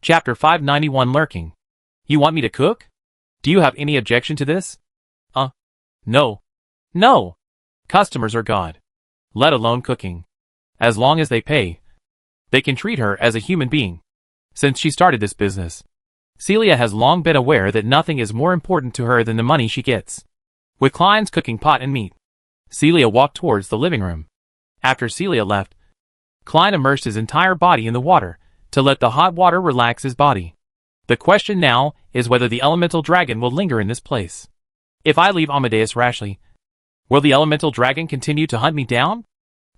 Chapter 591 Lurking. You want me to cook? Do you have any objection to this? No. No! Customers are God. Let alone cooking. As long as they pay, they can treat her as a human being. Since she started this business, Celia has long been aware that nothing is more important to her than the money she gets. With Klein's cooking pot and meat, Celia walked towards the living room. After Celia left, Klein immersed his entire body in the water to let the hot water relax his body. The question now is whether the elemental dragon will linger in this place. If I leave Amadeus rashly, will the elemental dragon continue to hunt me down?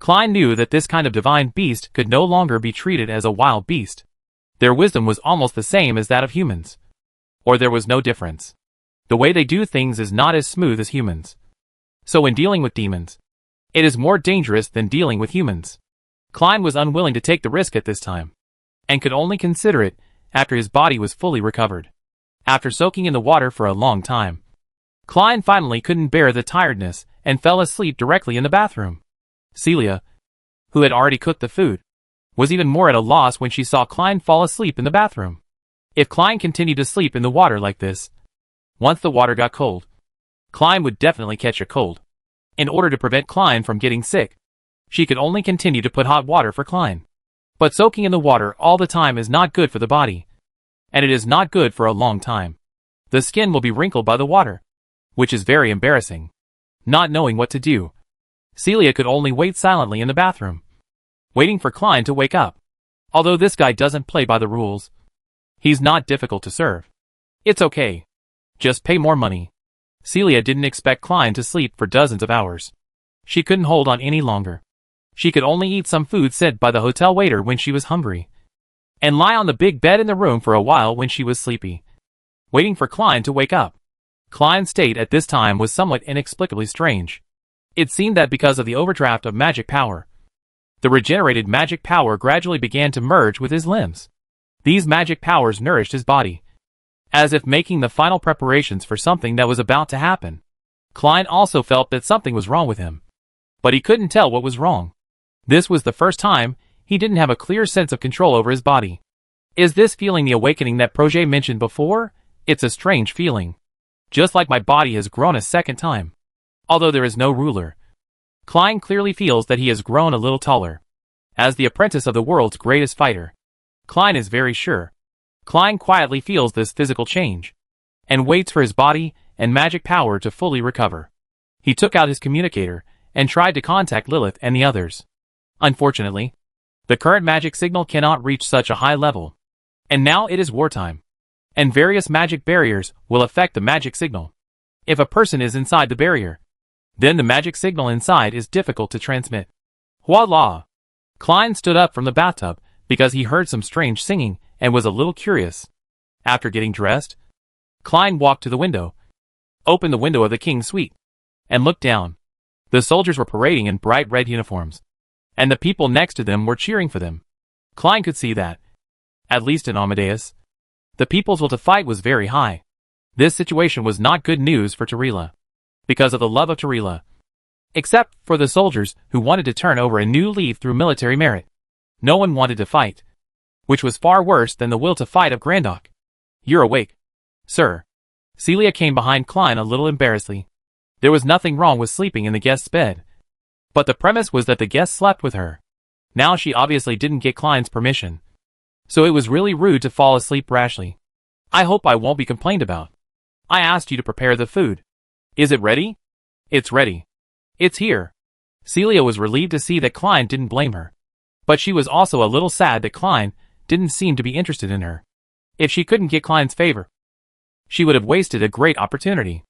Klein knew that this kind of divine beast could no longer be treated as a wild beast. Their wisdom was almost the same as that of humans. Or there was no difference. The way they do things is not as smooth as humans. So when dealing with demons, it is more dangerous than dealing with humans. Klein was unwilling to take the risk at this time, and could only consider it after his body was fully recovered. After soaking in the water for a long time, Klein finally couldn't bear the tiredness and fell asleep directly in the bathroom. Celia, who had already cooked the food, was even more at a loss when she saw Klein fall asleep in the bathroom. If Klein continued to sleep in the water like this, once the water got cold, Klein would definitely catch a cold. In order to prevent Klein from getting sick, she could only continue to put hot water for Klein. But soaking in the water all the time is not good for the body. And it is not good for a long time. The skin will be wrinkled by the water, which is very embarrassing. Not knowing what to do, Celia could only wait silently in the bathroom, waiting for Klein to wake up. Although this guy doesn't play by the rules, he's not difficult to serve. It's okay. Just pay more money. Celia didn't expect Klein to sleep for dozens of hours. She couldn't hold on any longer. She could only eat some food sent by the hotel waiter when she was hungry, and lie on the big bed in the room for a while when she was sleepy, waiting for Klein to wake up. Klein's state at this time was somewhat inexplicably strange. It seemed that because of the overdraft of magic power, the regenerated magic power gradually began to merge with his limbs. These magic powers nourished his body, as if making the final preparations for something that was about to happen. Klein also felt that something was wrong with him, but he couldn't tell what was wrong. This was the first time he didn't have a clear sense of control over his body. Is this feeling the awakening that Projet mentioned before? It's a strange feeling. Just like my body has grown a second time. Although there is no ruler, Klein clearly feels that he has grown a little taller. As the apprentice of the world's greatest fighter, Klein is very sure. Klein quietly feels this physical change, and waits for his body and magic power to fully recover. He took out his communicator, and tried to contact Lilith and the others. Unfortunately, the current magic signal cannot reach such a high level. And now it is wartime, and various magic barriers will affect the magic signal. If a person is inside the barrier, then the magic signal inside is difficult to transmit. Voila! Klein stood up from the bathtub because he heard some strange singing and was a little curious. After getting dressed, Klein walked to the window, opened the window of the king's suite, and looked down. The soldiers were parading in bright red uniforms, and the people next to them were cheering for them. Klein could see that, at least in Amadeus, the people's will to fight was very high. This situation was not good news for Tarila, because of the love of Tarila. Except for the soldiers who wanted to turn over a new leaf through military merit. No one wanted to fight, which was far worse than the will to fight of Grandok. You're awake, sir. Celia came behind Klein a little embarrassedly. There was nothing wrong with sleeping in the guest's bed, but the premise was that the guest slept with her. Now she obviously didn't get Klein's permission, so it was really rude to fall asleep rashly. I hope I won't be complained about. I asked you to prepare the food. Is it ready? It's ready. It's here. Celia was relieved to see that Klein didn't blame her, but she was also a little sad that Klein didn't seem to be interested in her. If she couldn't get Klein's favor, she would have wasted a great opportunity.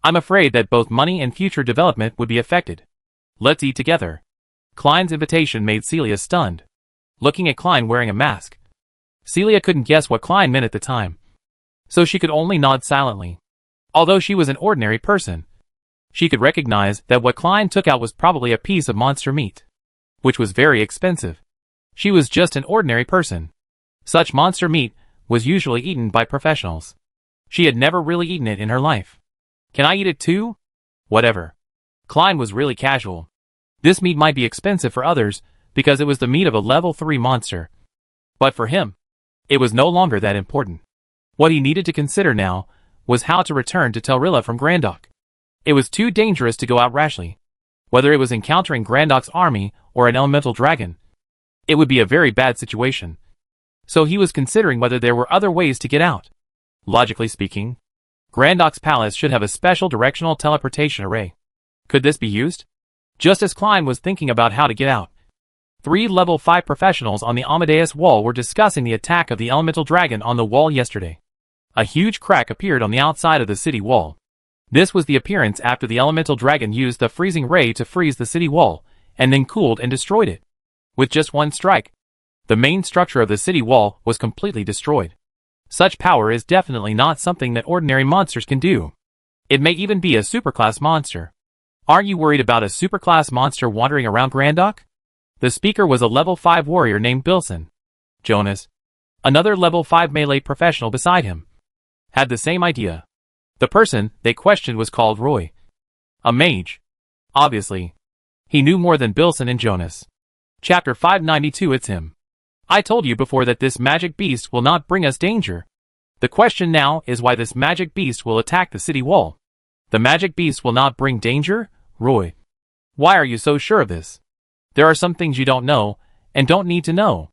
I'm afraid that both money and future development would be affected. Let's eat together. Klein's invitation made Celia stunned, looking at Klein wearing a mask. Celia couldn't guess what Klein meant at the time, so she could only nod silently. Although she was an ordinary person, she could recognize that what Klein took out was probably a piece of monster meat, which was very expensive. She was just an ordinary person. Such monster meat was usually eaten by professionals. She had never really eaten it in her life. Can I eat it too? Whatever. Klein was really casual. This meat might be expensive for others because it was the meat of a level 3 monster. But for him, It was no longer that important. What he needed to consider now was how to return to Telrilla from Grandok. It was too dangerous to go out rashly. Whether it was encountering Grandok's army or an elemental dragon, it would be a very bad situation. So he was considering whether there were other ways to get out. Logically speaking, Grandok's palace should have a special directional teleportation array. Could this be used? Just as Klein was thinking about how to get out, 3 level 5 professionals on the Amadeus wall were discussing the attack of the elemental dragon on the wall yesterday. A huge crack appeared on the outside of the city wall. This was the appearance after the elemental dragon used the freezing ray to freeze the city wall, and then cooled and destroyed it. With just one strike, the main structure of the city wall was completely destroyed. Such power is definitely not something that ordinary monsters can do. It may even be a superclass monster. Aren't you worried about a superclass monster wandering around Grandok? The speaker was a level 5 warrior named Bilson. Jonas, another level 5 melee professional beside him, had the same idea. The person they questioned was called Roy. A mage. Obviously. He knew more than Bilson and Jonas. Chapter 592. It's him. I told you before that this magic beast will not bring us danger. The question now is why this magic beast will attack the city wall. The magic beast will not bring danger? Roy. Why are you so sure of this? There are some things you don't know, and don't need to know.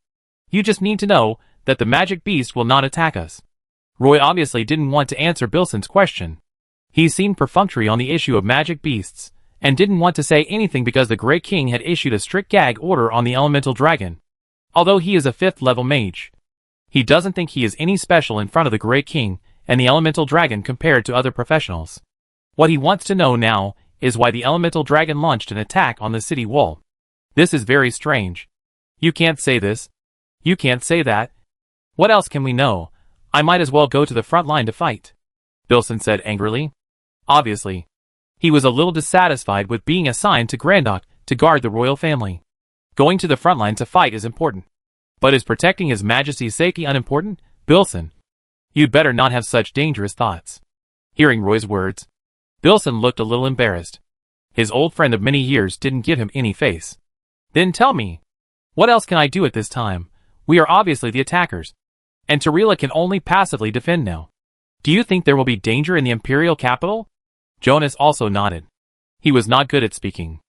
You just need to know that the magic beast will not attack us. Roy obviously didn't want to answer Bilson's question. He seemed perfunctory on the issue of magic beasts, and didn't want to say anything because the Great King had issued a strict gag order on the elemental dragon. Although he is a 5th level mage, he doesn't think he is any special in front of the Great King and the elemental dragon compared to other professionals. What he wants to know now is why the elemental dragon launched an attack on the city wall. This is very strange. You can't say this. You can't say that. What else can we know? I might as well go to the front line to fight, Bilson said angrily. Obviously, he was a little dissatisfied with being assigned to Grandok to guard the royal family. Going to the front line to fight is important. But is protecting His Majesty's safety unimportant? Bilson, you'd better not have such dangerous thoughts. Hearing Roy's words, Bilson looked a little embarrassed. His old friend of many years didn't give him any face. Then tell me, what else can I do at this time? We are obviously the attackers, and Telrilla can only passively defend now. Do you think there will be danger in the Imperial capital? Jonas also nodded. He was not good at speaking,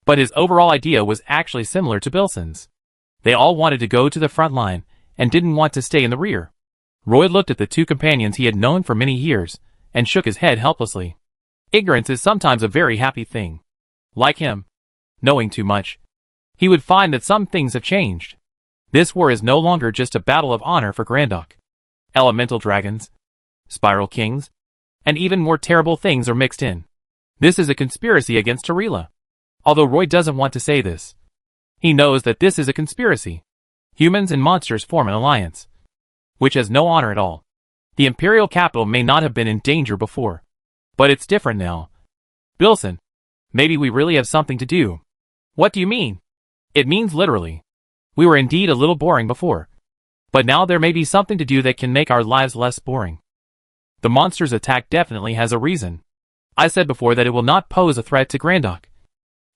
but his overall idea was actually similar to Bilson's. They all wanted to go to the front line, and didn't want to stay in the rear. Roy looked at the 2 companions he had known for many years, and shook his head helplessly. Ignorance is sometimes a very happy thing. Like him, knowing too much, he would find that some things have changed. This war is no longer just a battle of honor for Grandok. Elemental dragons, spiral kings, and even more terrible things are mixed in. This is a conspiracy against Telrilla. Although Roy doesn't want to say this, he knows that this is a conspiracy. Humans and monsters form an alliance, which has no honor at all. The Imperial capital may not have been in danger before, but it's different now. Bilson, maybe we really have something to do. What do you mean? It means literally. We were indeed a little boring before, but now there may be something to do that can make our lives less boring. The monster's attack definitely has a reason. I said before that it will not pose a threat to Grandok,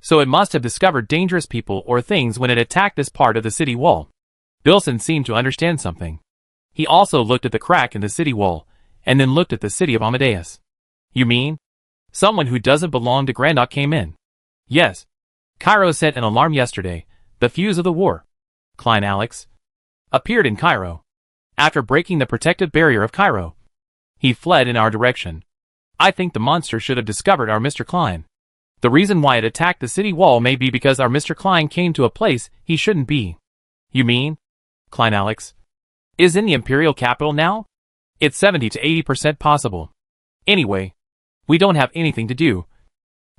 so it must have discovered dangerous people or things when it attacked this part of the city wall. Bilson seemed to understand something. He also looked at the crack in the city wall, and then looked at the city of Amadeus. You mean? Someone who doesn't belong to Grandok came in? Yes. Cairo sent an alarm yesterday. The fuse of the war, Klein Alex, appeared in Cairo. After breaking the protective barrier of Cairo, he fled in our direction. I think the monster should have discovered our Mr. Klein. The reason why it attacked the city wall may be because our Mr. Klein came to a place he shouldn't be. You mean? Klein Alex is in the Imperial capital now? It's 70 to 80% possible. Anyway, we don't have anything to do,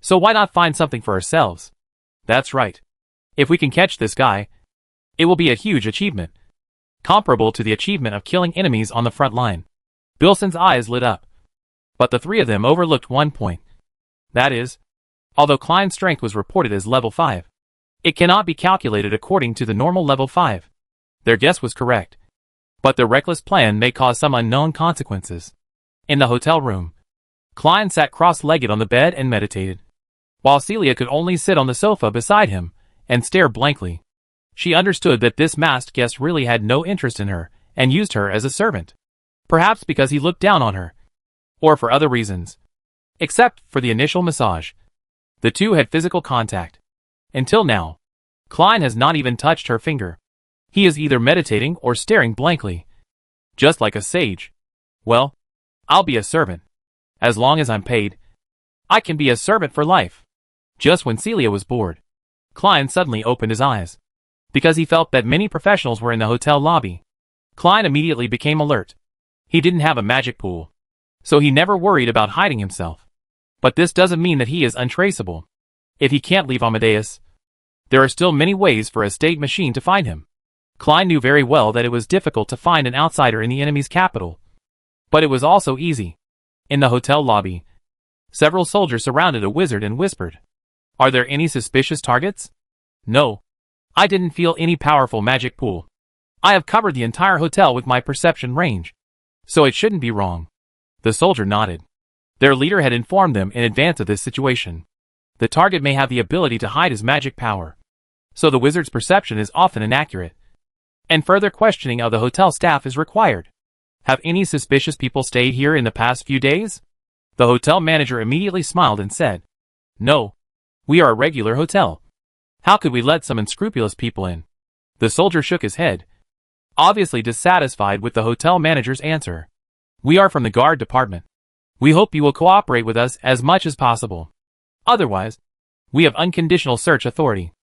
so why not find something for ourselves? That's right. If we can catch this guy, it will be a huge achievement, comparable to the achievement of killing enemies on the front line. Bilson's eyes lit up, but the 3 of them overlooked one point. That is, although Klein's strength was reported as level 5, it cannot be calculated according to the normal level 5. Their guess was correct, but their reckless plan may cause some unknown consequences. In the hotel room, Klein sat cross-legged on the bed and meditated, while Celia could only sit on the sofa beside him and stare blankly. She understood that this masked guest really had no interest in her, and used her as a servant. Perhaps because he looked down on her. Or for other reasons. Except for the initial massage. The two had physical contact. Until now, Klein has not even touched her finger. He is either meditating or staring blankly. Just like a sage. Well, I'll be a servant. As long as I'm paid, I can be a servant for life. Just when Celia was bored, Klein suddenly opened his eyes. Because he felt that many professionals were in the hotel lobby. Klein immediately became alert. He didn't have a magic pool, so he never worried about hiding himself. But this doesn't mean that he is untraceable. If he can't leave Amadeus, there are still many ways for a state machine to find him. Klein knew very well that it was difficult to find an outsider in the enemy's capital. But it was also easy. In the hotel lobby, several soldiers surrounded a wizard and whispered, "Are there any suspicious targets?" "No. I didn't feel any powerful magic pool. I have covered the entire hotel with my perception range, so it shouldn't be wrong." The soldier nodded. Their leader had informed them in advance of this situation. The target may have the ability to hide his magic power, so the wizard's perception is often inaccurate. And further questioning of the hotel staff is required. "Have any suspicious people stayed here in the past few days?" The hotel manager immediately smiled and said, "No. We are a regular hotel. How could we let some unscrupulous people in?" The soldier shook his head, obviously dissatisfied with the hotel manager's answer. "We are from the guard department. We hope you will cooperate with us as much as possible. Otherwise, we have unconditional search authority.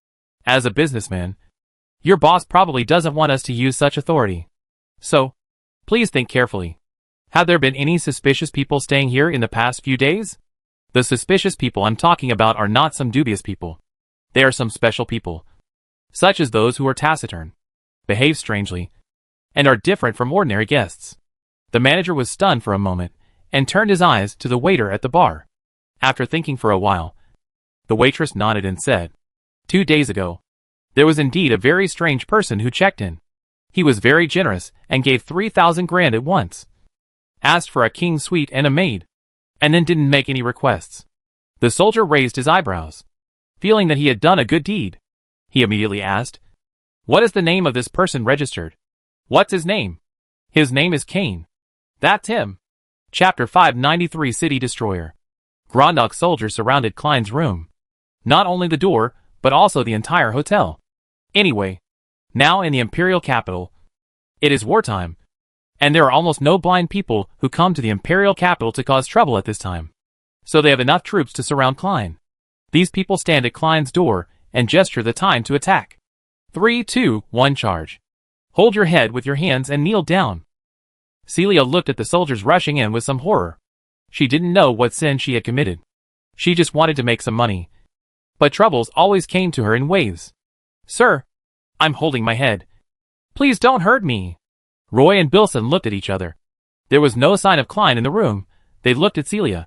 As a businessman, your boss probably doesn't want us to use such authority. So, please think carefully. Have there been any suspicious people staying here in the past few days?" The suspicious people I'm talking about are not some dubious people. They are some special people, such as those who are taciturn, behave strangely, and are different from ordinary guests. The manager was stunned for a moment, and turned his eyes to the waiter at the bar. After thinking for a while, the waitress nodded and said, 2 days ago, there was indeed a very strange person who checked in. He was very generous and gave 3,000 grand at once. Asked for a king's suite and a maid, and then didn't make any requests." The soldier raised his eyebrows, feeling that he had done a good deed. He immediately asked, "What is the name of this person registered?" "What's his name?" "His name is Kane." "That's him." Chapter 593 City Destroyer. Grondok soldiers surrounded Klein's room. Not only the door, but also the entire hotel. Anyway, now in the imperial capital, it is wartime, and there are almost no blind people who come to the imperial capital to cause trouble at this time. So they have enough troops to surround Klein. These people stand at Klein's door and gesture the time to attack. 3, 2, 1 charge. Hold your head with your hands and kneel down. Celia looked at the soldiers rushing in with some horror. She didn't know what sin she had committed. She just wanted to make some money. But troubles always came to her in waves. "Sir, I'm holding my head. Please don't hurt me." Roy and Bilson looked at each other. There was no sign of Klein in the room. They looked at Celia,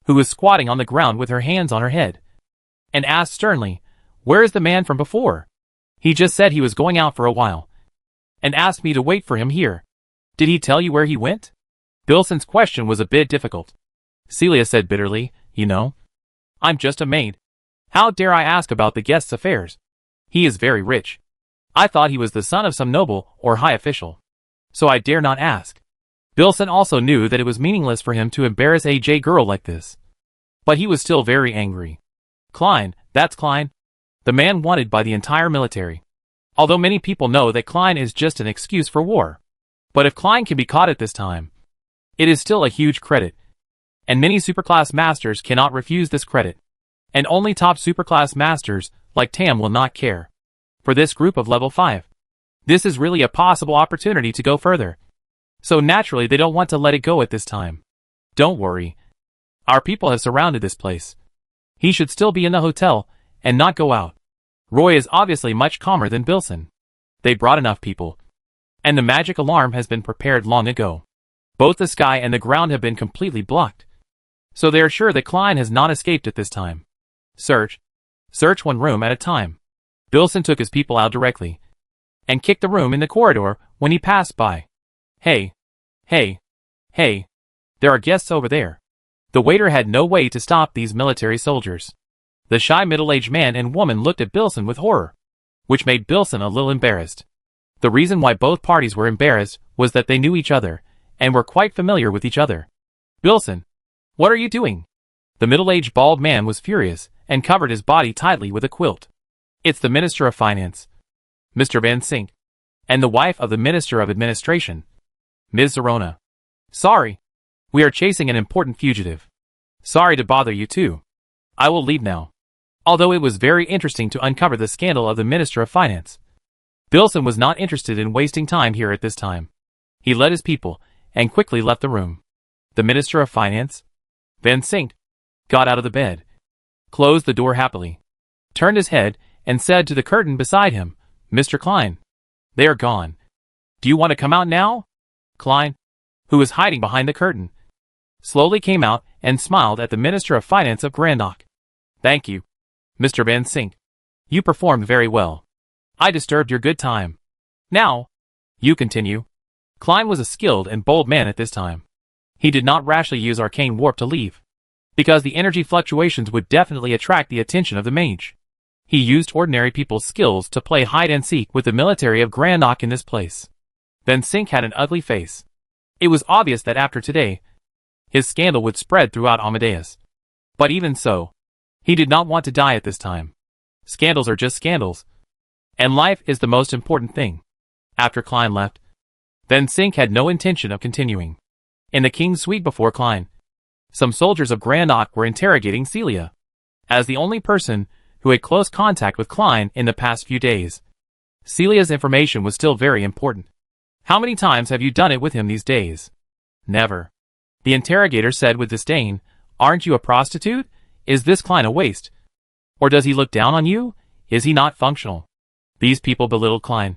who was squatting on the ground with her hands on her head, and asked sternly, "Where is the man from before? He just said he was going out for a while, and asked me to wait for him here. Did he tell you where he went?" Bilson's question was a bit difficult. Celia said bitterly, "You know, I'm just a maid. How dare I ask about the guest's affairs? He is very rich. I thought he was the son of some noble or high official, so I dare not ask." Bilson also knew that it was meaningless for him to embarrass a girl like this. But he was still very angry. Klein, that's Klein, the man wanted by the entire military. Although many people know that Klein is just an excuse for war. But if Klein can be caught at this time, it is still a huge credit. And many superclass masters cannot refuse this credit. And only top superclass masters, like Tam, will not care. For this group of level 5, this is really a possible opportunity to go further. So naturally they don't want to let it go at this time. "Don't worry. Our people have surrounded this place. He should still be in the hotel, and not go out." Roy is obviously much calmer than Bilson. They brought enough people, and the magic alarm has been prepared long ago. Both the sky and the ground have been completely blocked. So they are sure that Klein has not escaped at this time. Search one room at a time. Bilson took his people out directly, and kicked the room in the corridor when he passed by. Hey, there are guests over there." The waiter had no way to stop these military soldiers. The shy middle-aged man and woman looked at Bilson with horror, which made Bilson a little embarrassed. The reason why both parties were embarrassed was that they knew each other, and were quite familiar with each other. "Bilson, what are you doing?" The middle-aged bald man was furious, and covered his body tightly with a quilt. "It's the Minister of Finance, Mr. Van Sink, and the wife of the Minister of Administration, Ms. Zorona. Sorry. We are chasing an important fugitive. Sorry to bother you too. I will leave now." Although it was very interesting to uncover the scandal of the Minister of Finance, Bilson was not interested in wasting time here at this time. He led his people, and quickly left the room. The Minister of Finance, Van Sink, got out of the bed, closed the door happily, turned his head, and said to the curtain beside him, "Mr. Klein, they are gone. Do you want to come out now?" Klein, who was hiding behind the curtain, slowly came out and smiled at the Minister of Finance of Grandok. "Thank you, Mr. Van Sink. You performed very well. I disturbed your good time. Now, you continue." Klein was a skilled and bold man at this time. He did not rashly use arcane warp to leave, because the energy fluctuations would definitely attract the attention of the mage. He used ordinary people's skills to play hide-and-seek with the military of Grandok in this place. Van Sink had an ugly face. It was obvious that after today, his scandal would spread throughout Amadeus. But even so, he did not want to die at this time. Scandals are just scandals, and life is the most important thing. After Klein left, Van Sink had no intention of continuing. In the king's suite before Klein, some soldiers of Grandok were interrogating Celia. As the only person who had close contact with Klein in the past few days, Celia's information was still very important. "How many times have you done it with him these days?" "Never." The interrogator said with disdain, "Aren't you a prostitute? Is this Klein a waste? Or does he look down on you? Is he not functional?" These people belittled Klein,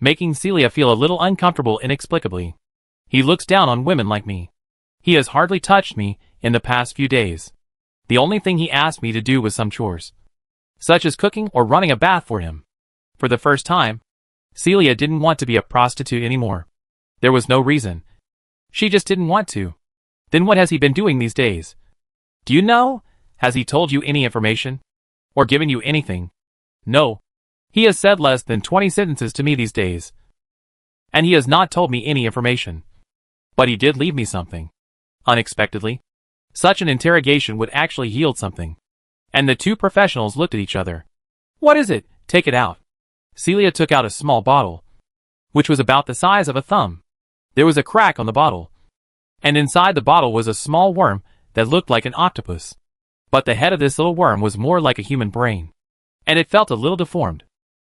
making Celia feel a little uncomfortable inexplicably. "He looks down on women like me. He has hardly touched me in the past few days. The only thing he asked me to do was some chores, such as cooking or running a bath for him." For the first time, Celia didn't want to be a prostitute anymore. There was no reason. She just didn't want to. "Then what has he been doing these days? Do you know? Has he told you any information? Or given you anything?" "No. He has said less than 20 sentences to me these days. And he has not told me any information. But he did leave me something." Unexpectedly, such an interrogation would actually yield something. And the two professionals looked at each other. "What is it? Take it out." Celia took out a small bottle, which was about the size of a thumb. There was a crack on the bottle, and inside the bottle was a small worm that looked like an octopus. But the head of this little worm was more like a human brain, and it felt a little deformed.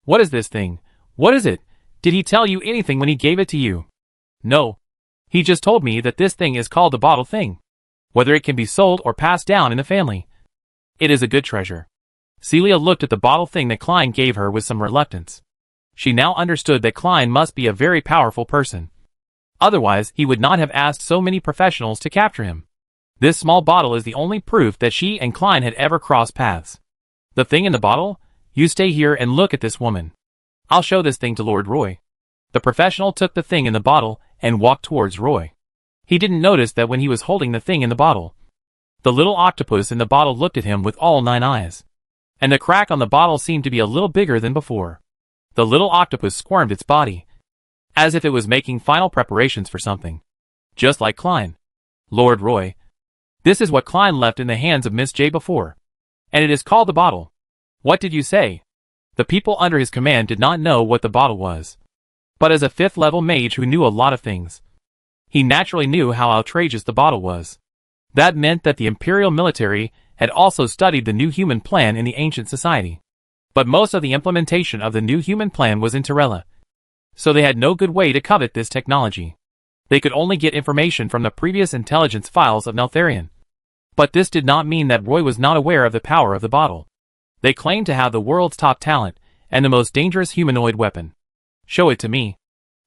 "What is this thing? What is it? Did he tell you anything when he gave it to you?" "No. He just told me that this thing is called the bottle thing. Whether it can be sold or passed down in the family. It is a good treasure." Celia looked at the bottle thing that Klein gave her with some reluctance. She now understood that Klein must be a very powerful person. Otherwise, he would not have asked so many professionals to capture him. This small bottle is the only proof that she and Klein had ever crossed paths. "The thing in the bottle? You stay here and look at this woman. I'll show this thing to Lord Roy." The professional took the thing in the bottle and walked towards Roy. He didn't notice that when he was holding the thing in the bottle, the little octopus in the bottle looked at him with all 9 eyes. And the crack on the bottle seemed to be a little bigger than before. The little octopus squirmed its body, as if it was making final preparations for something. Just like Klein. "Lord Roy, this is what Klein left in the hands of Miss J before. And it is called the bottle." "What did you say?" The people under his command did not know what the bottle was. But as a 5th level mage who knew a lot of things, he naturally knew how outrageous the bottle was. That meant that the Imperial military had also studied the New Human Plan in the ancient society. But most of the implementation of the New Human Plan was in Terrella, so they had no good way to covet this technology. They could only get information from the previous intelligence files of Neltharion. But this did not mean that Roy was not aware of the power of the bottle. They claimed to have the world's top talent and the most dangerous humanoid weapon. "Show it to me."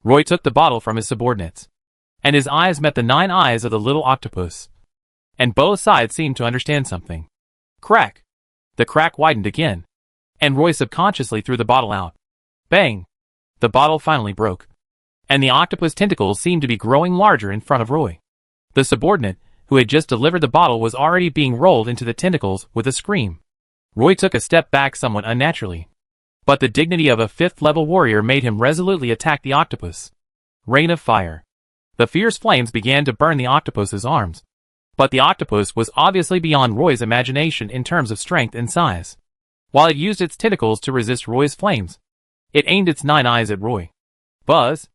Roy took the bottle from his subordinates, and his eyes met the 9 eyes of the little octopus. And both sides seemed to understand something. Crack! The crack widened again, and Roy subconsciously threw the bottle out. Bang! The bottle finally broke, and the octopus tentacles seemed to be growing larger in front of Roy. The subordinate, who had just delivered the bottle, was already being rolled into the tentacles with a scream. Roy took a step back somewhat unnaturally. But the dignity of a 5th level warrior made him resolutely attack the octopus. Rain of fire. The fierce flames began to burn the octopus's arms. But the octopus was obviously beyond Roy's imagination in terms of strength and size. While it used its tentacles to resist Roy's flames, it aimed its 9 eyes at Roy. Buzz!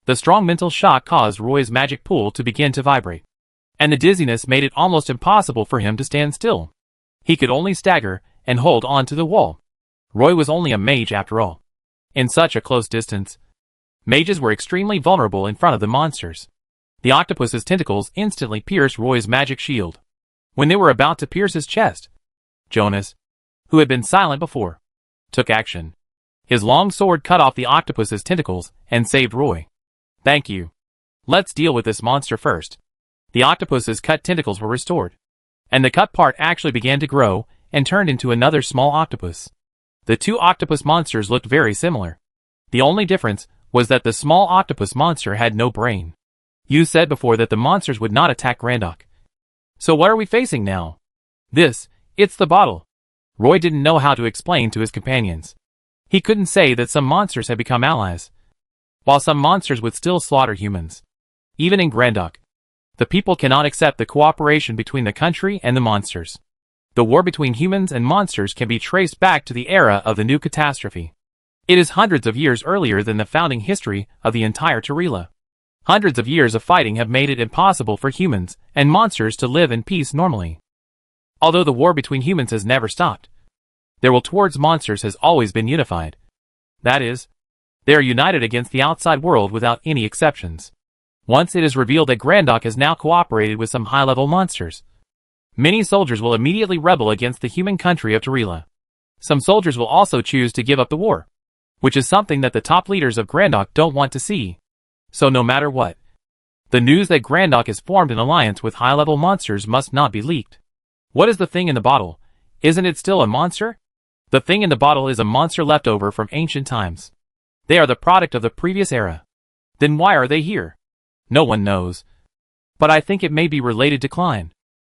The strong mental shock caused Roy's magic pool to begin to vibrate, and the dizziness made it almost impossible for him to stand still. He could only stagger and hold on to the wall. Roy was only a mage after all. In such a close distance, mages were extremely vulnerable in front of the monsters. The octopus's tentacles instantly pierced Roy's magic shield. When they were about to pierce his chest, Jonas, who had been silent before, took action. His long sword cut off the octopus's tentacles and saved Roy. Thank you. Let's deal with this monster first. The octopus's cut tentacles were restored, and the cut part actually began to grow and turned into another small octopus. The two octopus monsters looked very similar. The only difference was that the small octopus monster had no brain. You said before that the monsters would not attack Grandok. So what are we facing now? It's the bottle. Roy didn't know how to explain to his companions. He couldn't say that some monsters had become allies, while some monsters would still slaughter humans. Even in Grandok, the people cannot accept the cooperation between the country and the monsters. The war between humans and monsters can be traced back to the era of the new catastrophe. It is hundreds of years earlier than the founding history of the entire Tarila. Hundreds of years of fighting have made it impossible for humans and monsters to live in peace normally. Although the war between humans has never stopped, their will towards monsters has always been unified. That is, they are united against the outside world without any exceptions. Once it is revealed that Grandok has now cooperated with some high-level monsters, many soldiers will immediately rebel against the human country of Tarila. Some soldiers will also choose to give up the war, which is something that the top leaders of Grandok don't want to see. So no matter what, the news that Grandok has formed an alliance with high-level monsters must not be leaked. What is the thing in the bottle? Isn't it still a monster? The thing in the bottle is a monster left over from ancient times. They are the product of the previous era. Then why are they here? No one knows. But I think it may be related to Klein.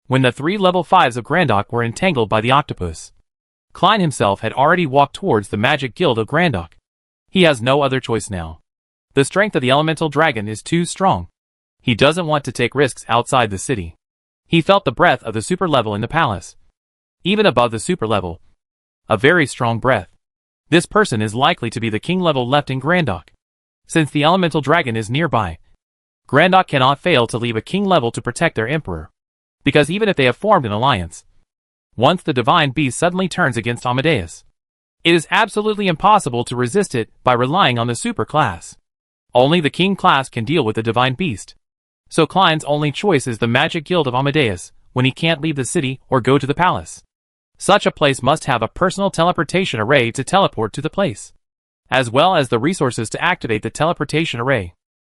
When the 3 level 5s of Grandok were entangled by the octopus, Klein himself had already walked towards the magic guild of Grandok. He has no other choice now. The strength of the elemental dragon is too strong. He doesn't want to take risks outside the city. He felt the breath of the super level in the palace. Even above the super level, a very strong breath. This person is likely to be the king level left in Grandok. Since the elemental dragon is nearby, Grandok cannot fail to leave a king level to protect their emperor. Because even if they have formed an alliance, once the divine beast suddenly turns against Amadeus, it is absolutely impossible to resist it by relying on the super class. Only the king class can deal with the divine beast. So Klein's only choice is the magic guild of Amadeus when he can't leave the city or go to the palace. Such a place must have a personal teleportation array to teleport to the place, as well as the resources to activate the teleportation array.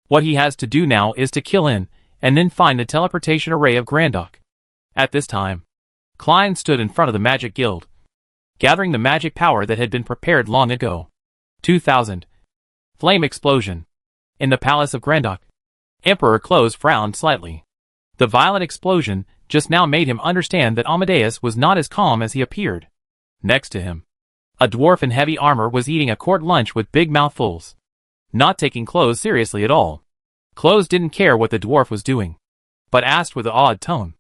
What he has to do now is to kill in, and then find the teleportation array of Grandok. At this time, Klein stood in front of the magic guild, gathering the magic power that had been prepared long ago. 2000. Flame explosion. In the palace of Grandok, Emperor Close frowned slightly. The violent explosion just now made him understand that Amadeus was not as calm as he appeared. Next to him, a dwarf in heavy armor was eating a court lunch with big mouthfuls, not taking Close seriously at all. Close didn't care what the dwarf was doing, but asked with an odd tone,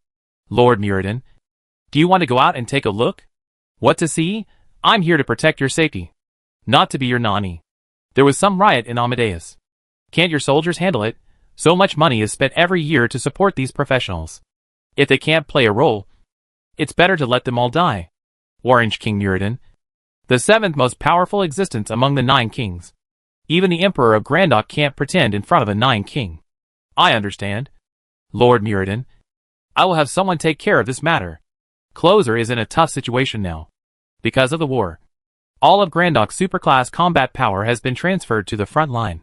"Lord Muradin, do you want to go out and take a look? What to see? I'm here to protect your safety, not to be your nanny." There was some riot in Amadeus. Can't your soldiers handle it? So much money is spent every year to support these professionals. If they can't play a role, it's better to let them all die. Orange King Muradin, the 7th most powerful existence among the 9 kings. Even the Emperor of Grandok can't pretend in front of a 9 king. I understand. Lord Muradin, I will have someone take care of this matter. Closer is in a tough situation now. Because of the war, all of Grandok's superclass combat power has been transferred to the front line.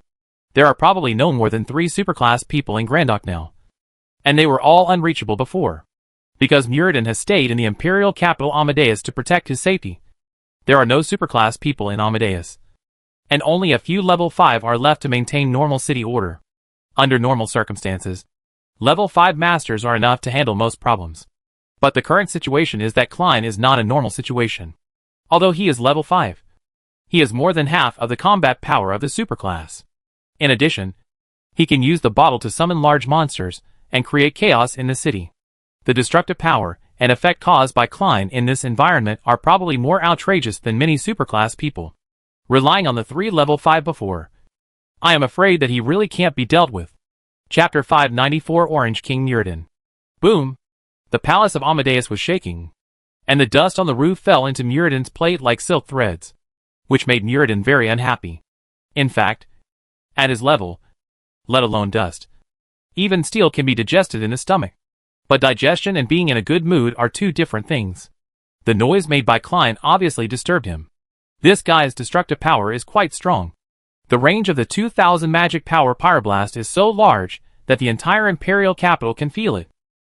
There are probably no more than 3 superclass people in Grandok now. And they were all unreachable before. Because Muradin has stayed in the imperial capital Amadeus to protect his safety, there are no superclass people in Amadeus. And only a few level 5 are left to maintain normal city order. Under normal circumstances, level 5 masters are enough to handle most problems. But the current situation is that Klein is not a normal situation. Although he is level 5, He is more than half of the combat power of the superclass. In addition, he can use the bottle to summon large monsters and create chaos in the city. The destructive power and effect caused by Klein in this environment are probably more outrageous than many superclass people. Relying on the 3 level 5 before, I am afraid that he really can't be dealt with. Chapter 594 Orange King Muradin. Boom! The palace of Amadeus was shaking, and the dust on the roof fell into Muradin's plate like silk threads, which made Muradin very unhappy. In fact, at his level, let alone dust, even steel can be digested in the stomach. But digestion and being in a good mood are two different things. The noise made by Klein obviously disturbed him. This guy's destructive power is quite strong. The range of the 2000 magic power pyroblast is so large that the entire imperial capital can feel it.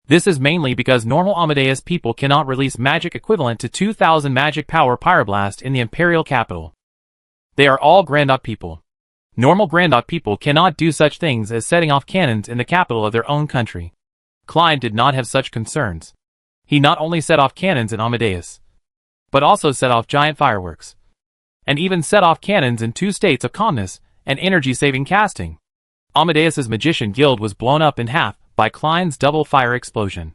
This is mainly because normal Amadeus people cannot release magic equivalent to 2000 magic power pyroblast in the imperial capital. They are all Grandok people. Normal Grandok people cannot do such things as setting off cannons in the capital of their own country. Klein did not have such concerns. He not only set off cannons in Amadeus, but also set off giant fireworks, and even set off cannons in 2 states of calmness and energy-saving casting. Amadeus's magician guild was blown up in half by Klein's double fire explosion,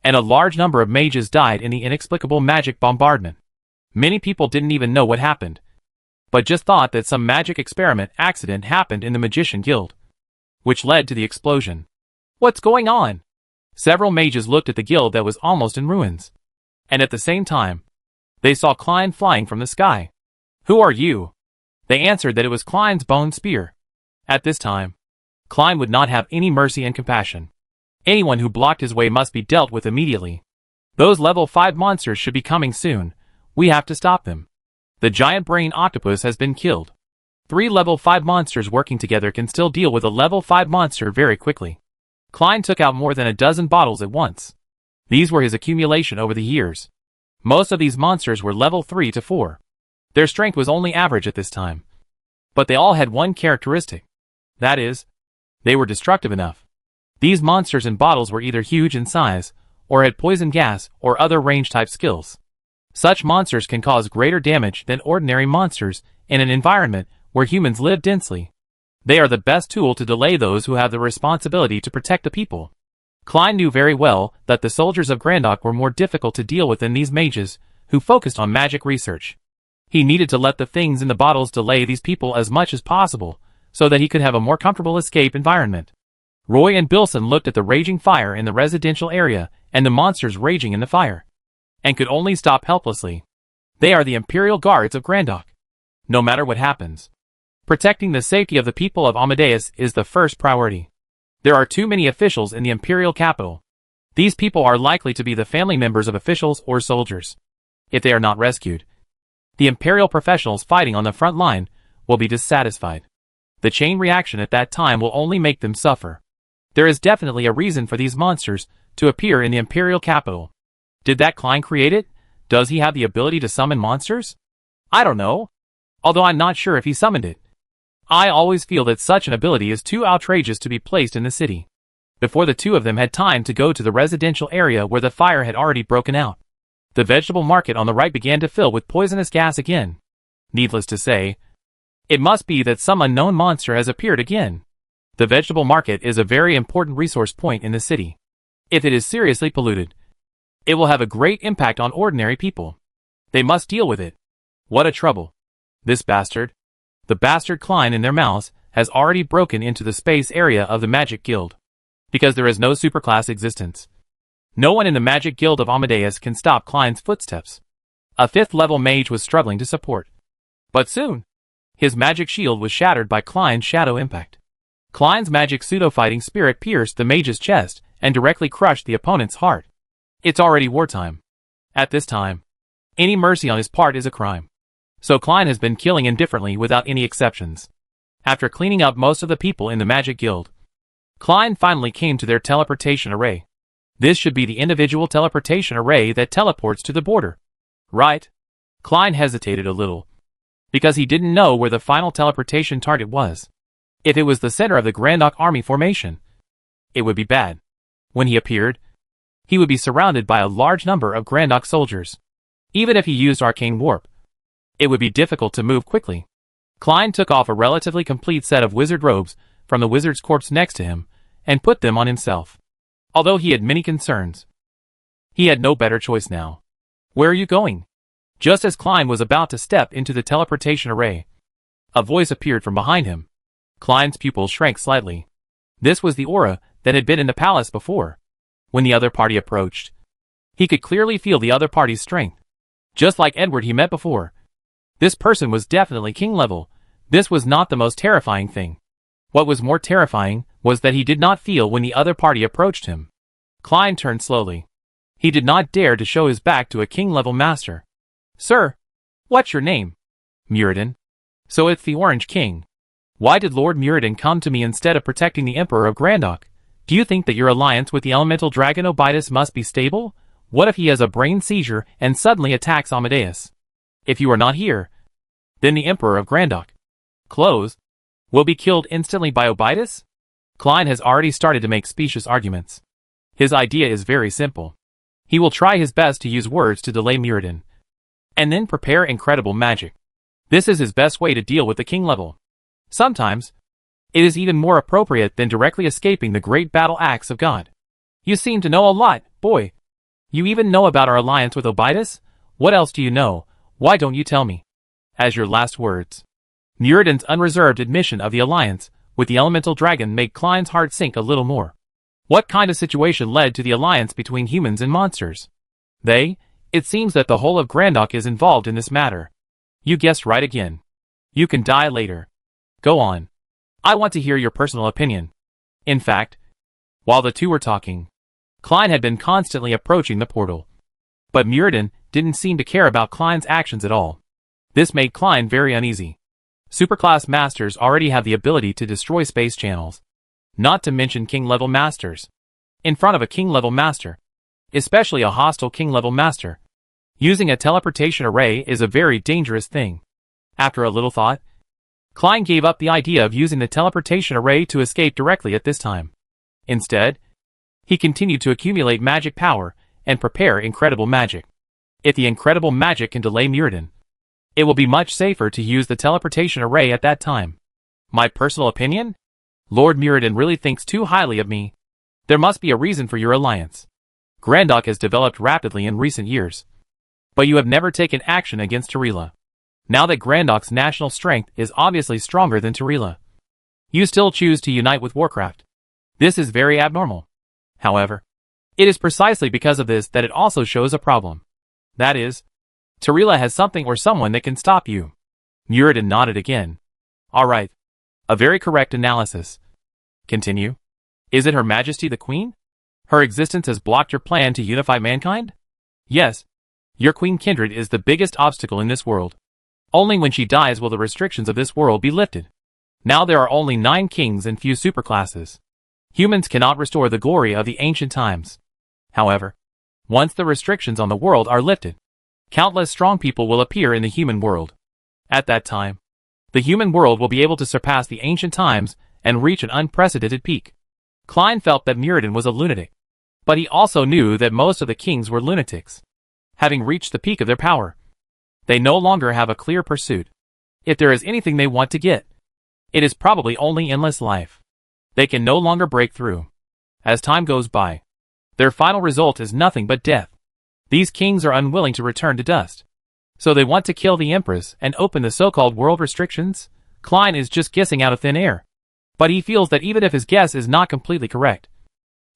and a large number of mages died in the inexplicable magic bombardment. Many people didn't even know what happened, but just thought that some magic experiment accident happened in the magician guild, which led to the explosion. What's going on? Several mages looked at the guild that was almost in ruins, and at the same time, they saw Klein flying from the sky. Who are you? They answered that it was Klein's bone spear. At this time, Klein would not have any mercy and compassion. Anyone who blocked his way must be dealt with immediately. Those level 5 monsters should be coming soon. We have to stop them. The giant brain octopus has been killed. 3 level 5 monsters working together can still deal with a level 5 monster very quickly. Klein took out more than a dozen bottles at once. These were his accumulation over the years. Most of these monsters were level 3 to 4. Their strength was only average at this time. But they all had one characteristic. That is, they were destructive enough. These monsters in bottles were either huge in size, or had poison gas or other range-type skills. Such monsters can cause greater damage than ordinary monsters in an environment where humans live densely. They are the best tool to delay those who have the responsibility to protect the people. Klein knew very well that the soldiers of Grandok were more difficult to deal with than these mages, who focused on magic research. He needed to let the things in the bottles delay these people as much as possible, so that he could have a more comfortable escape environment. Roy and Bilson looked at the raging fire in the residential area and the monsters raging in the fire, and could only stop helplessly. They are the Imperial Guards of Grandok. No matter what happens, protecting the safety of the people of Amadeus is the first priority. There are too many officials in the Imperial capital. These people are likely to be the family members of officials or soldiers. If they are not rescued, the Imperial professionals fighting on the front line will be dissatisfied. The chain reaction at that time will only make them suffer. There is definitely a reason for these monsters to appear in the Imperial capital. Did that Klein create it? Does he have the ability to summon monsters? I don't know. Although I'm not sure if he summoned it. I always feel that such an ability is too outrageous to be placed in the city. Before the two of them had time to go to the residential area where the fire had already broken out, the vegetable market on the right began to fill with poisonous gas again. Needless to say, it must be that some unknown monster has appeared again. The vegetable market is a very important resource point in the city. If it is seriously polluted, it will have a great impact on ordinary people. They must deal with it. What a trouble. This bastard, the bastard Klein in their mouths, has already broken into the space area of the Magic Guild. Because there is no superclass existence. No one in the Magic Guild of Amadeus can stop Klein's footsteps. A 5th level mage was struggling to support. But soon, his magic shield was shattered by Klein's shadow impact. Klein's magic pseudo-fighting spirit pierced the mage's chest and directly crushed the opponent's heart. It's already wartime. At this time, any mercy on his part is a crime. So Klein has been killing indifferently without any exceptions. After cleaning up most of the people in the Magic Guild, Klein finally came to their teleportation array. This should be the individual teleportation array that teleports to the border. Right? Klein hesitated a little, because he didn't know where the final teleportation target was. If it was the center of the Grandok army formation, it would be bad. When he appeared, he would be surrounded by a large number of Grandok soldiers. Even if he used arcane warp, It would be difficult to move quickly. Klein took off a relatively complete set of wizard robes from the wizard's corpse next to him, and put them on himself. Although he had many concerns, he had no better choice now. Where are you going? Just as Klein was about to step into the teleportation array, a voice appeared from behind him. Klein's pupils shrank slightly. This was the aura that had been in the palace before. When the other party approached, he could clearly feel the other party's strength. Just like Edward he met before. This person was definitely king level. This was not the most terrifying thing. What was more terrifying was that he did not feel when the other party approached him. Klein turned slowly. He did not dare to show his back to a king-level master. Sir, what's your name? Muradin. So it's the Orange King. Why did Lord Muradin come to me instead of protecting the Emperor of Grandok? Do you think that your alliance with the elemental dragon Obitus must be stable? What if he has a brain seizure and suddenly attacks Amadeus? If you are not here, then the Emperor of Grandok will be killed instantly by Obitus? Klein has already started to make specious arguments. His idea is very simple. He will try his best to use words to delay Muradin, and then prepare incredible magic. This is his best way to deal with the king level. Sometimes, it is even more appropriate than directly escaping the great battle axe of God. You seem to know a lot, boy. You even know about our alliance with Obitus? What else do you know? Why don't you tell me? As your last words. Muradin's unreserved admission of the alliance with the elemental dragon made Klein's heart sink a little more. What kind of situation led to the alliance between humans and monsters? It seems that the whole of Grandok is involved in this matter. You guessed right again. You can die later. Go on. I want to hear your personal opinion. In fact, while the two were talking, Klein had been constantly approaching the portal. But Muradin didn't seem to care about Klein's actions at all. This made Klein very uneasy. Superclass masters already have the ability to destroy space channels. Not to mention king-level masters. In front of a king-level master, especially a hostile king-level master, using a teleportation array is a very dangerous thing. After a little thought, Klein gave up the idea of using the teleportation array to escape directly at this time. Instead, he continued to accumulate magic power and prepare incredible magic. If the incredible magic can delay Muradin, it will be much safer to use the teleportation array at that time. My personal opinion? Lord Muradin really thinks too highly of me. There must be a reason for your alliance. Grandok has developed rapidly in recent years. But you have never taken action against Tarila. Now that Grandok's national strength is obviously stronger than Tarila, you still choose to unite with Warcraft. This is very abnormal. However, it is precisely because of this that it also shows a problem. That is, Tarila has something or someone that can stop you. Muradin nodded again. Alright. A very correct analysis. Continue. Is it Her Majesty the Queen? Her existence has blocked your plan to unify mankind? Yes. Your Queen Kindred is the biggest obstacle in this world. Only when she dies will the restrictions of this world be lifted. Now there are only 9 kings and few superclasses. Humans cannot restore the glory of the ancient times. However, once the restrictions on the world are lifted, countless strong people will appear in the human world. At that time, the human world will be able to surpass the ancient times and reach an unprecedented peak. Klein felt that Muradin was a lunatic, but he also knew that most of the kings were lunatics. Having reached the peak of their power, they no longer have a clear pursuit. If there is anything they want to get, it is probably only endless life. They can no longer break through. As time goes by, their final result is nothing but death. These kings are unwilling to return to dust. So they want to kill the Empress and open the so-called world restrictions? Klein is just guessing out of thin air. But he feels that even if his guess is not completely correct,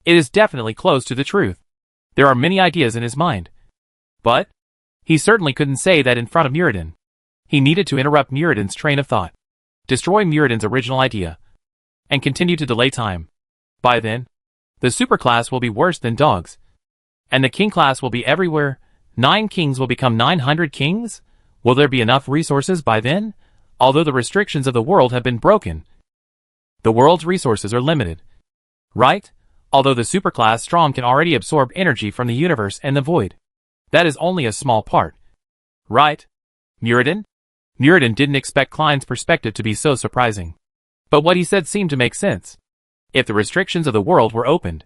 it is definitely close to the truth. There are many ideas in his mind. But he certainly couldn't say that in front of Muradin. He needed to interrupt Muradin's train of thought, destroy Muradin's original idea, and continue to delay time. By then, the superclass will be worse than dogs, and the king class will be everywhere. 9 kings will become 900 kings? Will there be enough resources by then? Although the restrictions of the world have been broken, the world's resources are limited. Right? Although the superclass strong can already absorb energy from the universe and the void. That is only a small part. Right? Muradin? Muradin didn't expect Klein's perspective to be so surprising. But what he said seemed to make sense. If the restrictions of the world were opened,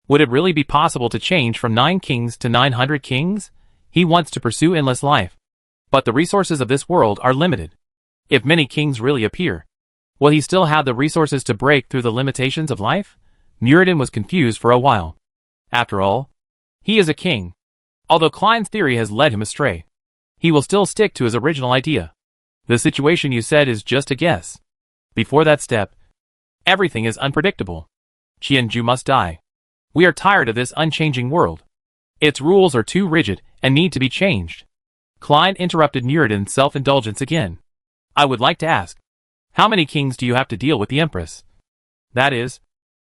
would it really be possible to change from 9 kings to 900 kings? He wants to pursue endless life. But the resources of this world are limited. If many kings really appear, will he still have the resources to break through the limitations of life? Muradin was confused for a while. After all, he is a king. Although Klein's theory has led him astray, he will still stick to his original idea. The situation you said is just a guess. Before that step, everything is unpredictable. Qianju must die. We are tired of this unchanging world. Its rules are too rigid and need to be changed. Klein interrupted Muradin's self-indulgence again. I would like to ask, how many kings do you have to deal with the Empress? That is,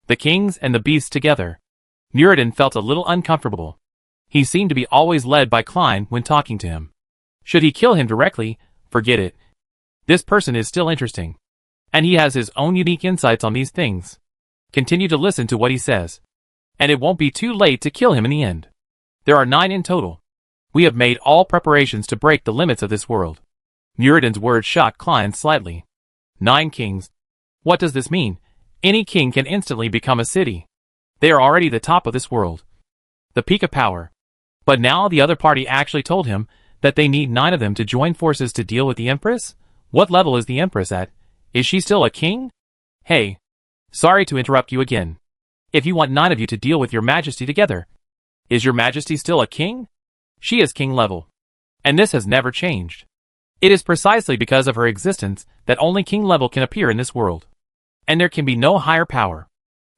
the kings and the beasts together. Muradin felt a little uncomfortable. He seemed to be always led by Klein when talking to him. Should he kill him directly? Forget it. This person is still interesting. And he has his own unique insights on these things. Continue to listen to what he says. And it won't be too late to kill him in the end. There are 9 in total. We have made all preparations to break the limits of this world. Muradin's words shocked Klein slightly. 9 kings. What does this mean? Any king can instantly become a city. They are already the top of this world. The peak of power. But now the other party actually told him that they need 9 of them to join forces to deal with the Empress? What level is the Empress at? Is she still a king? Hey. Sorry to interrupt you again. If you want 9 of you to deal with your Majesty together, is your Majesty still a king? She is king level. And this has never changed. It is precisely because of her existence that only king level can appear in this world. And there can be no higher power.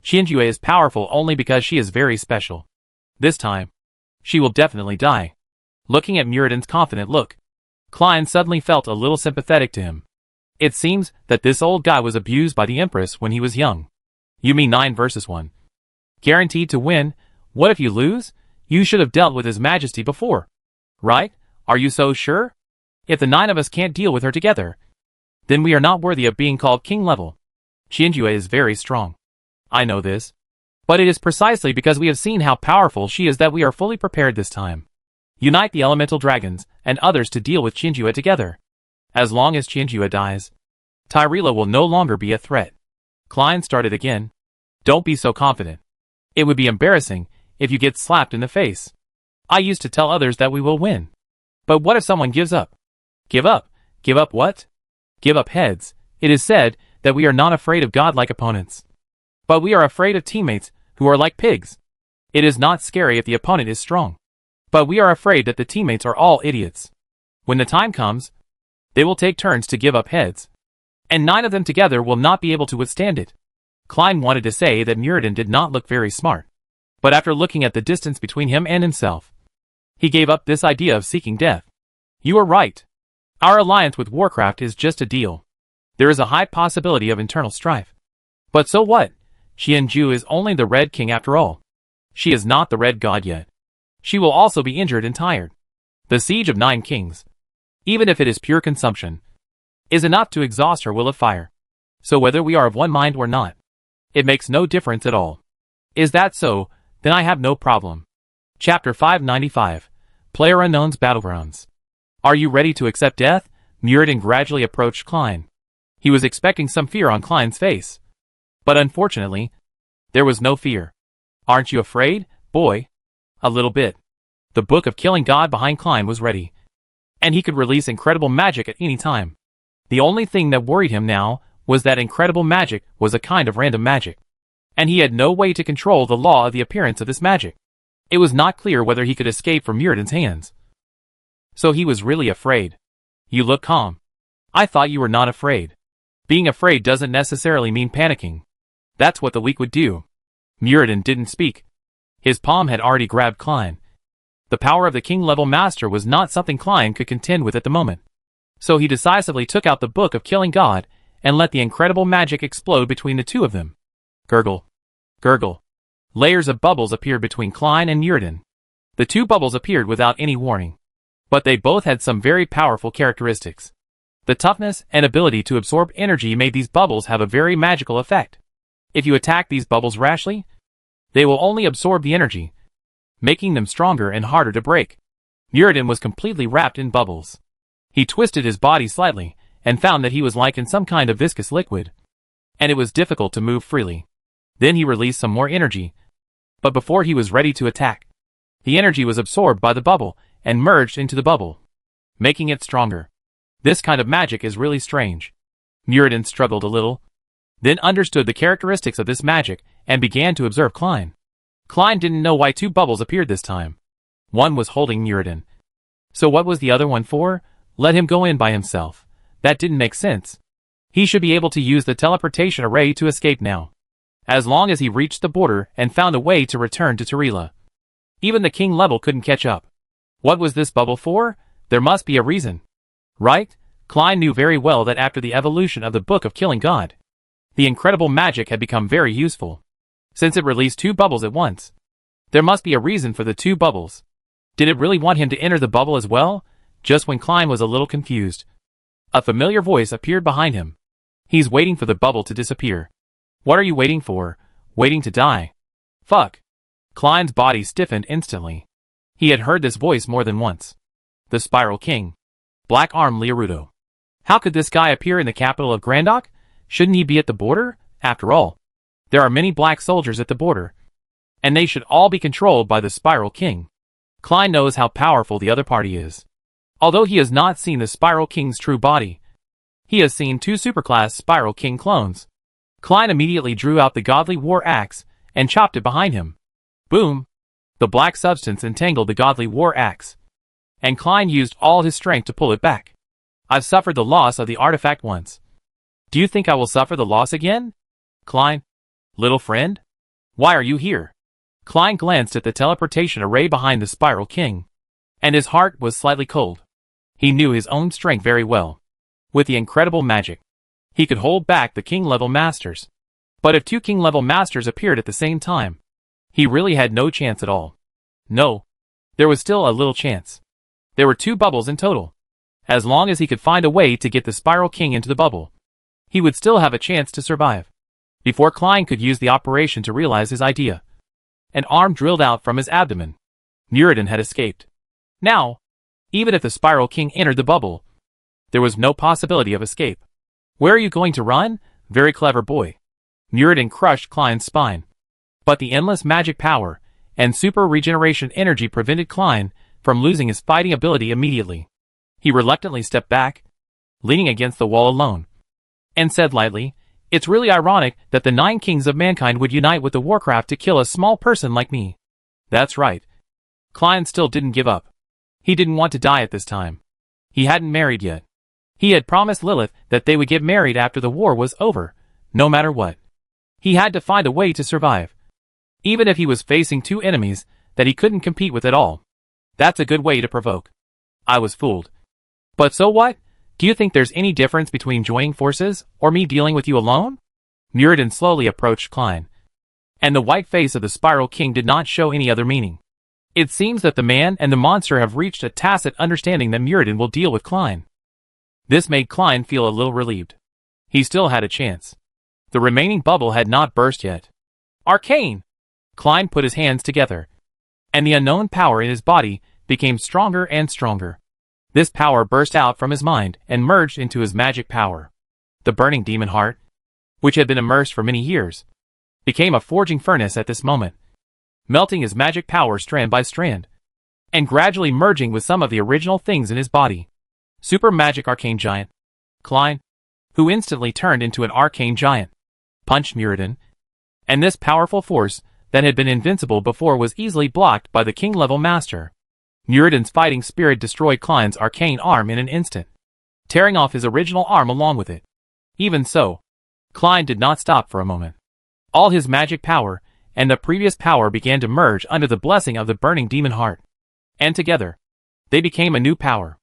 Qianju is powerful only because she is very special. This time, she will definitely die. Looking at Muradin's confident look, Klein suddenly felt a little sympathetic to him. It seems that this old guy was abused by the Empress when he was young. You mean 9 versus 1. Guaranteed to win? What if you lose? You should have dealt with His Majesty before. Right? Are you so sure? If the 9 of us can't deal with her together, then we are not worthy of being called king level. Qianju is very strong. I know this. But it is precisely because we have seen how powerful she is that we are fully prepared this time. Unite the elemental dragons and others to deal with Qianju together. As long as Qianju dies, Tyrella will no longer be a threat. Klein started again. Don't be so confident. It would be embarrassing if you get slapped in the face. I used to tell others that we will win. But what if someone gives up? Give up? Give up what? Give up heads. It is said that we are not afraid of godlike opponents. But we are afraid of teammates who are like pigs. It is not scary if the opponent is strong. But we are afraid that the teammates are all idiots. When the time comes, they will take turns to give up heads. And 9 of them together will not be able to withstand it. Klein wanted to say that Muradin did not look very smart. But after looking at the distance between him and himself, he gave up this idea of seeking death. You are right. Our alliance with Warcraft is just a deal. There is a high possibility of internal strife. But so what? Qianju is only the Red King after all. She is not the Red God yet. She will also be injured and tired. The siege of 9 kings, even if it is pure consumption, is enough to exhaust her will of fire. So whether we are of one mind or not, it makes no difference at all. Is that so? Then I have no problem. Chapter 595. PlayerUnknown's Battlegrounds. Are you ready to accept death? Muradin gradually approached Klein. He was expecting some fear on Klein's face. But unfortunately, there was no fear. Aren't you afraid, boy? A little bit. The Book of Killing God behind Klein was ready. And he could release incredible magic at any time. The only thing that worried him now was that incredible magic was a kind of random magic. And he had no way to control the law of the appearance of this magic. It was not clear whether he could escape from Muradin's hands. So he was really afraid. You look calm. I thought you were not afraid. Being afraid doesn't necessarily mean panicking. That's what the weak would do. Muradin didn't speak. His palm had already grabbed Klein. The power of the king-level master was not something Klein could contend with at the moment. So he decisively took out the Book of Killing God and let the incredible magic explode between the two of them. Gurgle. Gurgle. Layers of bubbles appeared between Klein and Muradin. The 2 bubbles appeared without any warning. But they both had some very powerful characteristics. The toughness and ability to absorb energy made these bubbles have a very magical effect. If you attack these bubbles rashly, they will only absorb the energy, making them stronger and harder to break. Muradin was completely wrapped in bubbles. He twisted his body slightly, and found that he was like in some kind of viscous liquid. And it was difficult to move freely. Then he released some more energy. But before he was ready to attack, the energy was absorbed by the bubble, and merged into the bubble. making it stronger. This kind of magic is really strange. Muradin struggled a little, then understood the characteristics of this magic and began to observe Klein. Klein didn't know why two bubbles appeared this time. One was holding Muradin. So what was the other one for? Let him go in by himself. That didn't make sense. He should be able to use the teleportation array to escape now, as long as he reached the border and found a way to return to Tarila. Even the king level couldn't catch up. What was this bubble for? There must be a reason. Right? Klein knew very well that after the evolution of the Book of Killing God, the incredible magic had become very useful, since it released two bubbles at once. There must be a reason for the two bubbles. Did it really want him to enter the bubble as well? Just when Klein was a little confused, a familiar voice appeared behind him. He's waiting for the bubble to disappear. What are you waiting for? Waiting to die? Fuck. Klein's body stiffened instantly. He had heard this voice more than once. The Spiral King. Black Arm Liarudo. How could this guy appear in the capital of Grandok? Shouldn't he be at the border? After all, there are many black soldiers at the border, and they should all be controlled by the Spiral King. Klein knows how powerful the other party is. Although he has not seen the Spiral King's true body, he has seen two superclass Spiral King clones. Klein immediately drew out the Godly War Axe and chopped it behind him. Boom! The black substance entangled the Godly War Axe, and Klein used all his strength to pull it back. I've suffered the loss of the artifact once. Do you think I will suffer the loss again? Klein? Little friend? Why are you here? Klein glanced at the teleportation array behind the Spiral King, and his heart was slightly cold. He knew his own strength very well. With the incredible magic, he could hold back the king-level masters. But if two king-level masters appeared at the same time, he really had no chance at all. No. There was still a little chance. There were two bubbles in total. As long as he could find a way to get the Spiral King into the bubble, he would still have a chance to survive. Before Klein could use the operation to realize his idea, an arm drilled out from his abdomen. Muradin had escaped. Now, even if the Spiral King entered the bubble, there was no possibility of escape. Where are you going to run? Very clever boy. Muradin crushed Klein's spine. But the endless magic power and super regeneration energy prevented Klein from losing his fighting ability immediately. He reluctantly stepped back, leaning against the wall alone, and said lightly, "It's really ironic that the 9 kings of mankind would unite with the Warcraft to kill a small person like me." That's right. Klein still didn't give up. He didn't want to die at this time. He hadn't married yet. He had promised Lilith that they would get married after the war was over, no matter what. He had to find a way to survive, even if he was facing two enemies that he couldn't compete with at all. That's a good way to provoke. I was fooled. But so what? Do you think there's any difference between joining forces or me dealing with you alone? Muradin slowly approached Klein, and the white face of the Spiral King did not show any other meaning. It seems that the man and the monster have reached a tacit understanding that Muradin will deal with Klein. This made Klein feel a little relieved. He still had a chance. The remaining bubble had not burst yet. Arcane! Klein put his hands together, and the unknown power in his body became stronger and stronger. This power burst out from his mind and merged into his magic power. The burning demon heart, which had been immersed for many years, became a forging furnace at this moment, melting his magic power strand by strand, and gradually merging with some of the original things in his body. Super Magic Arcane Giant. Klein, who instantly turned into an arcane giant, punched Muradin, and this powerful force that had been invincible before was easily blocked by the king-level master. Muradin's fighting spirit destroyed Klein's arcane arm in an instant, tearing off his original arm along with it. Even so, Klein did not stop for a moment. All his magic power and the previous power began to merge under the blessing of the burning demon heart, and together, they became a new power.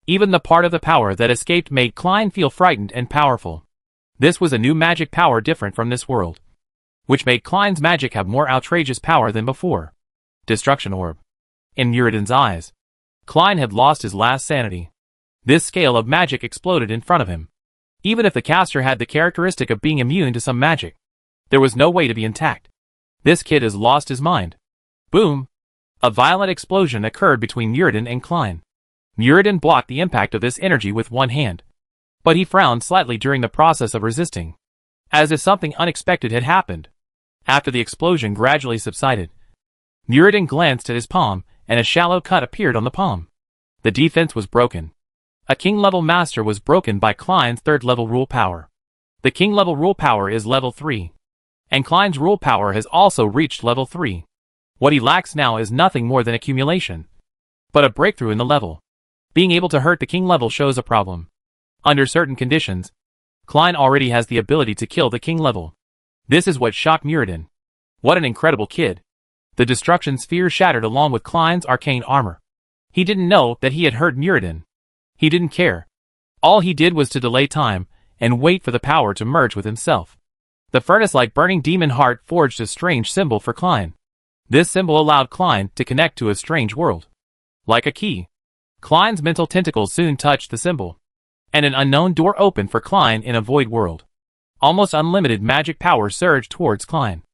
Even the part of the power that escaped made Klein feel frightened and powerful. This was a new magic power different from this world, which made Klein's magic have more outrageous power than before. Destruction Orb. In Muradin's eyes, Klein had lost his last sanity. This scale of magic exploded in front of him. Even if the caster had the characteristic of being immune to some magic, there was no way to be intact. This kid has lost his mind. Boom! A violent explosion occurred between Muradin and Klein. Muradin blocked the impact of this energy with one hand, but he frowned slightly during the process of resisting, as if something unexpected had happened. After the explosion gradually subsided, Muradin glanced at his palm, and a shallow cut appeared on the palm. The defense was broken. A king-level master was broken by Klein's third-level rule power. The king-level rule power is level 3. And Klein's rule power has also reached level 3. What he lacks now is nothing more than accumulation, but a breakthrough in the level. Being able to hurt the king level shows a problem. Under certain conditions, Klein already has the ability to kill the king level. This is what shocked Muradin. What an incredible kid. The destruction sphere shattered along with Klein's arcane armor. He didn't know that he had hurt Muradin. He didn't care. All he did was to delay time and wait for the power to merge with himself. The furnace-like burning demon heart forged a strange symbol for Klein. This symbol allowed Klein to connect to a strange world. Like a key, Klein's mental tentacles soon touched the symbol, and an unknown door opened for Klein in a void world. Almost unlimited magic power surged towards Klein.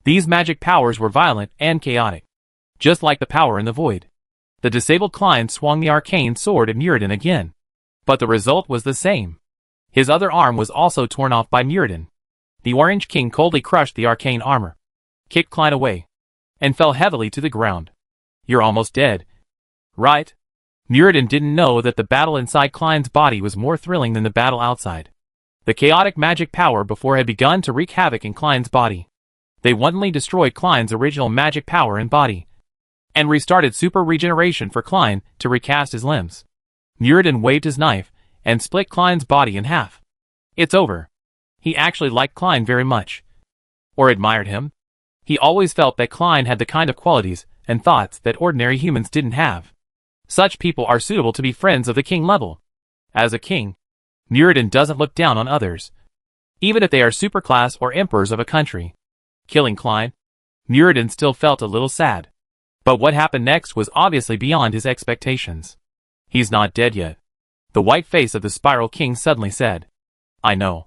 These magic powers were violent and chaotic, just like the power in the void. The disabled Klein swung the arcane sword at Muradin again, but the result was the same. His other arm was also torn off by Muradin. The Orange King coldly crushed the arcane armor, kicked Klein away, and fell heavily to the ground. You're almost dead, right? Muradin didn't know that the battle inside Klein's body was more thrilling than the battle outside. The chaotic magic power before had begun to wreak havoc in Klein's body. They wantonly destroyed Klein's original magic power and body, and restarted super regeneration for Klein to recast his limbs. Muradin waved his knife and split Klein's body in half. It's over. He actually liked Klein very much. Or admired him. He always felt that Klein had the kind of qualities and thoughts that ordinary humans didn't have. Such people are suitable to be friends of the king level. As a king, Muradin doesn't look down on others, even if they are superclass or emperors of a country. Killing Klein, Muradin still felt a little sad. But what happened next was obviously beyond his expectations. He's not dead yet. The white face of the Spiral King suddenly said. I know.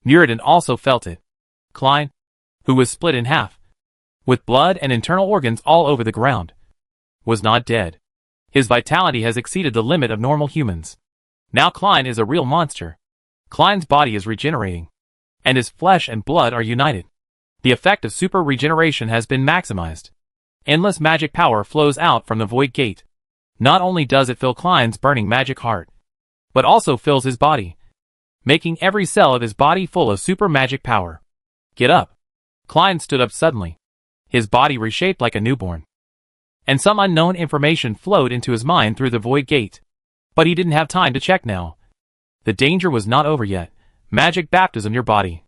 Muradin also felt it. Klein, who was split in half, with blood and internal organs all over the ground, was not dead. His vitality has exceeded the limit of normal humans. Now Klein is a real monster. Klein's body is regenerating, and his flesh and blood are united. The effect of super regeneration has been maximized. Endless magic power flows out from the void gate. Not only does it fill Klein's burning magic heart, but also fills his body, making every cell of his body full of super magic power. Get up. Klein stood up suddenly, his body reshaped like a newborn. And some unknown information flowed into his mind through the void gate. But he didn't have time to check now. The danger was not over yet. Magic baptism your body.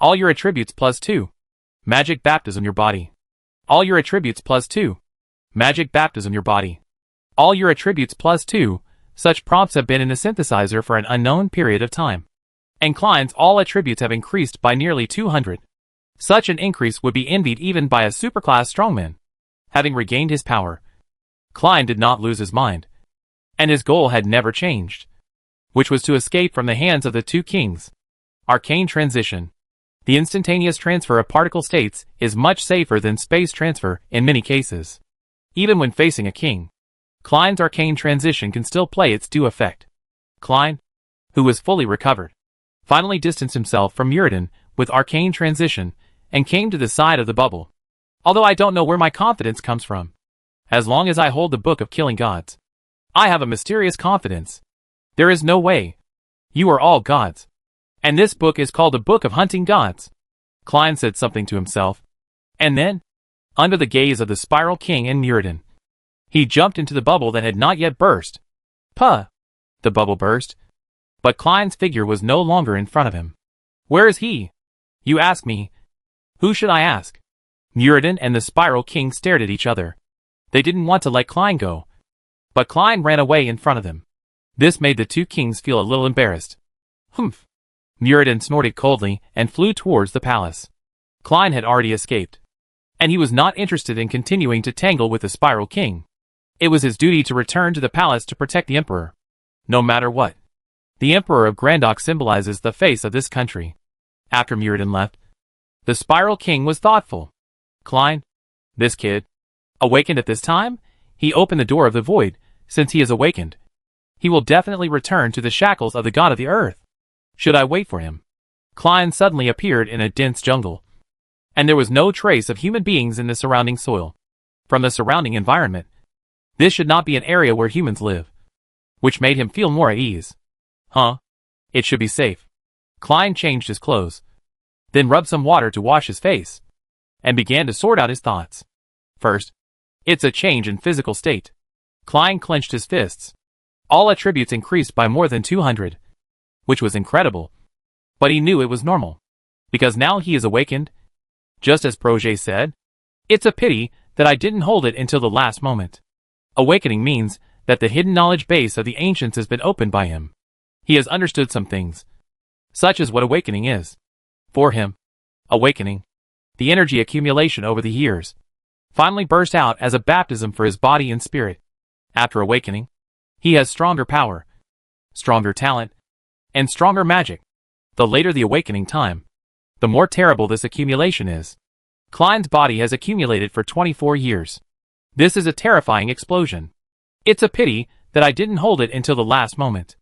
All your attributes +2. Magic baptism your body. All your attributes +2. Magic baptism your body. All your attributes +2. Such prompts have been in the synthesizer for an unknown period of time. And Klein's all attributes have increased by nearly 200. Such an increase would be envied even by a superclass strongman. Having regained his power, Klein did not lose his mind. And his goal had never changed, which was to escape from the hands of the two kings. Arcane transition. The instantaneous transfer of particle states is much safer than space transfer in many cases. Even when facing a king, Klein's arcane transition can still play its due effect. Klein, who was fully recovered, finally distanced himself from Muradin with arcane transition and came to the side of the bubble. Although I don't know where my confidence comes from. As long as I hold the book of killing gods, I have a mysterious confidence. There is no way. You are all gods. And this book is called the Book of Hunting Gods. Klein said something to himself. And then, under the gaze of the Spiral King and Muradin, he jumped into the bubble that had not yet burst. Puh! The bubble burst. But Klein's figure was no longer in front of him. Where is he? You ask me. Who should I ask? Muradin and the Spiral King stared at each other. They didn't want to let Klein go. But Klein ran away in front of them. This made the two kings feel a little embarrassed. Humph! Muradin snorted coldly and flew towards the palace. Klein had already escaped, and he was not interested in continuing to tangle with the Spiral King. It was his duty to return to the palace to protect the Emperor, no matter what. The Emperor of Grandok symbolizes the face of this country. After Muradin left, the Spiral King was thoughtful. Klein, this kid, awakened at this time? He opened the door of the void. Since he is awakened, he will definitely return to the shackles of the god of the earth. Should I wait for him? Klein suddenly appeared in a dense jungle, and there was no trace of human beings in the surrounding soil. From the surrounding environment, this should not be an area where humans live. which made him feel more at ease. Huh? It should be safe. Klein changed his clothes, then rubbed some water to wash his face, and began to sort out his thoughts. First, it's a change in physical state. Klein clenched his fists. All attributes increased by more than 200, which was incredible. But he knew it was normal, because now he is awakened. Just as Projet said, it's a pity that I didn't hold it until the last moment. Awakening means that the hidden knowledge base of the ancients has been opened by him. He has understood some things, such as what awakening is. For him, awakening, the energy accumulation over the years, finally burst out as a baptism for his body and spirit. After awakening, he has stronger power, stronger talent, and stronger magic. The later the awakening time, the more terrible this accumulation is. Klein's body has accumulated for 24 years. This is a terrifying explosion. It's a pity that I didn't hold it until the last moment.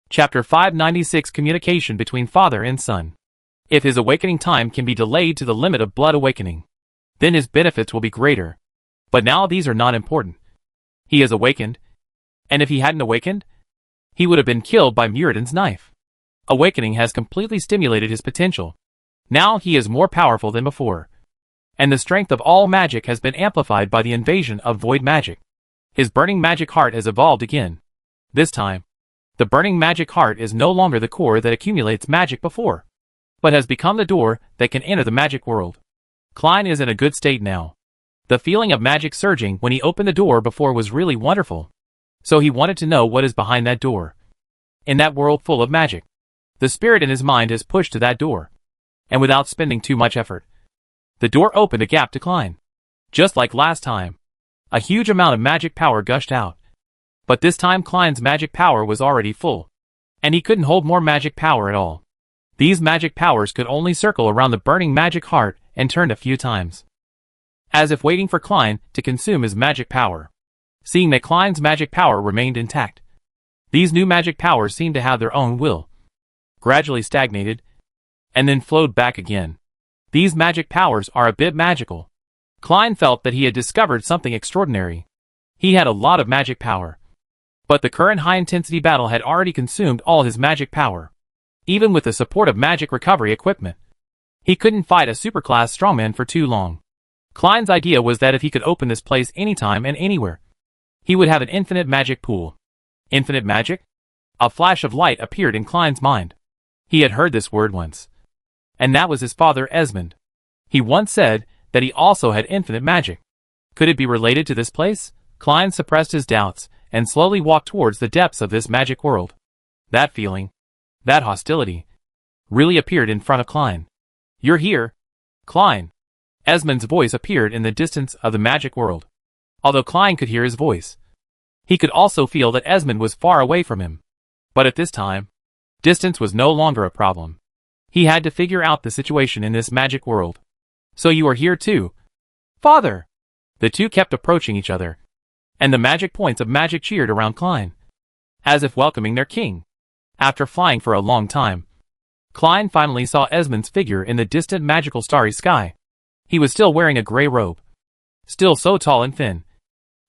Chapter 596 Communication between Father and Son. If his awakening time can be delayed to the limit of blood awakening, then his benefits will be greater. But now these are not important. He has awakened, and if he hadn't awakened, he would have been killed by Muradin's knife. Awakening has completely stimulated his potential. Now he is more powerful than before, and the strength of all magic has been amplified by the invasion of void magic. His burning magic heart has evolved again. This time, the burning magic heart is no longer the core that accumulates magic before, but has become the door that can enter the magic world. Klein is in a good state now. The feeling of magic surging when he opened the door before was really wonderful. So he wanted to know what is behind that door. In that world full of magic, the spirit in his mind has pushed to that door, and without spending too much effort, the door opened a gap to Klein. Just like last time, a huge amount of magic power gushed out. But this time Klein's magic power was already full, and he couldn't hold more magic power at all. These magic powers could only circle around the burning magic heart and turn a few times, as if waiting for Klein to consume his magic power. Seeing that Klein's magic power remained intact, these new magic powers seemed to have their own will, gradually stagnated, and then flowed back again. These magic powers are a bit magical. Klein felt that he had discovered something extraordinary. He had a lot of magic power, but the current high-intensity battle had already consumed all his magic power. Even with the support of magic recovery equipment, he couldn't fight a superclass strongman for too long. Klein's idea was that if he could open this place anytime and anywhere, he would have an infinite magic pool. Infinite magic? A flash of light appeared in Klein's mind. He had heard this word once, and that was his father Esmond. He once said that he also had infinite magic. Could it be related to this place? Klein suppressed his doubts and slowly walked towards the depths of this magic world. That feeling, that hostility, really appeared in front of Klein. You're here, Klein. Esmond's voice appeared in the distance of the magic world. Although Klein could hear his voice, he could also feel that Esmond was far away from him. But at this time, distance was no longer a problem. He had to figure out the situation in this magic world. So you are here too, Father! The two kept approaching each other, and the magic points of magic cheered around Klein, as if welcoming their king. After flying for a long time, Klein finally saw Esmond's figure in the distant magical starry sky. He was still wearing a gray robe, still so tall and thin,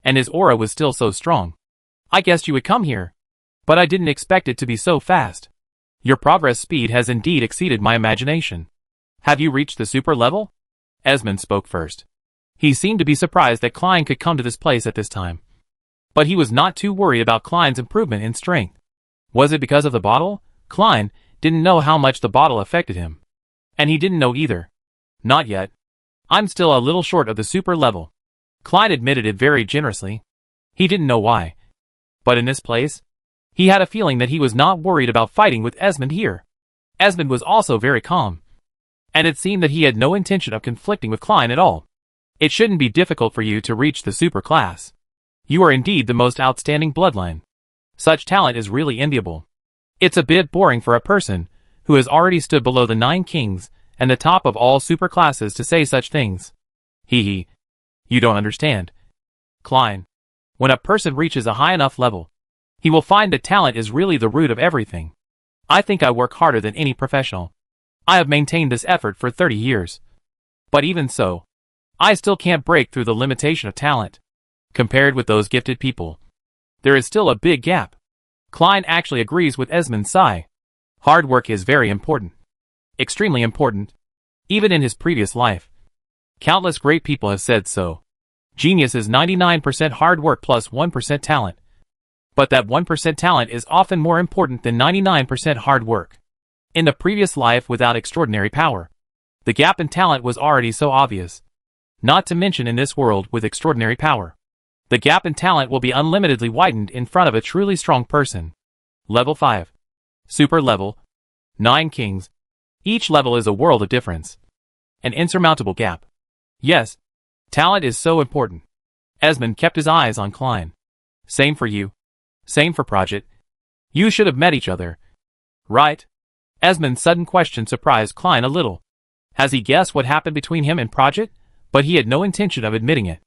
and his aura was still so strong. I guessed you would come here, but I didn't expect it to be so fast. Your progress speed has indeed exceeded my imagination. Have you reached the super level? Esmond spoke first. He seemed to be surprised that Klein could come to this place at this time, but he was not too worried about Klein's improvement in strength. Was it because of the bottle? Klein didn't know how much the bottle affected him, and he didn't know either. Not yet. I'm still a little short of the super level. Klein admitted it very generously. He didn't know why, but in this place, he had a feeling that he was not worried about fighting with Esmond here. Esmond was also very calm, and it seemed that he had no intention of conflicting with Klein at all. It shouldn't be difficult for you to reach the super class. You are indeed the most outstanding bloodline. Such talent is really enviable. It's a bit boring for a person who has already stood below the 9 kings and the top of all super classes to say such things. Hee. You don't understand, Klein. When a person reaches a high enough level, he will find that talent is really the root of everything. I think I work harder than any professional. I have maintained this effort for 30 years. But even so, I still can't break through the limitation of talent. Compared with those gifted people, there is still a big gap. Klein actually agrees with Esmond's sigh. Hard work is very important. Extremely important. Even in his previous life. Countless great people have said so. Genius is 99% hard work plus 1% talent. But that 1% talent is often more important than 99% hard work. In the previous life without extraordinary power, the gap in talent was already so obvious. Not to mention in this world with extraordinary power, the gap in talent will be unlimitedly widened in front of a truly strong person. Level 5. Super level. 9 kings. Each level is a world of difference. An insurmountable gap. Yes, talent is so important. Esmond kept his eyes on Klein. Same for you. Same for Project. You should have met each other. Right? Esmond's sudden question surprised Klein a little. Has he guessed what happened between him and Project? But he had no intention of admitting it.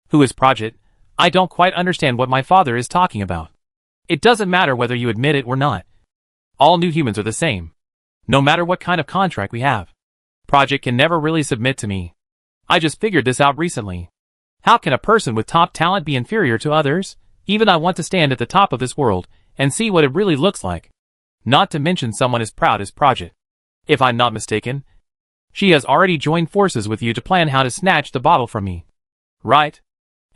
Who is Project? I don't quite understand what my father is talking about. It doesn't matter whether you admit it or not. All new humans are the same. No matter what kind of contract we have. Project can never really submit to me. I just figured this out recently. How can a person with top talent be inferior to others? Even I want to stand at the top of this world and see what it really looks like. Not to mention someone as proud as Project. If I'm not mistaken, she has already joined forces with you to plan how to snatch the bottle from me. Right?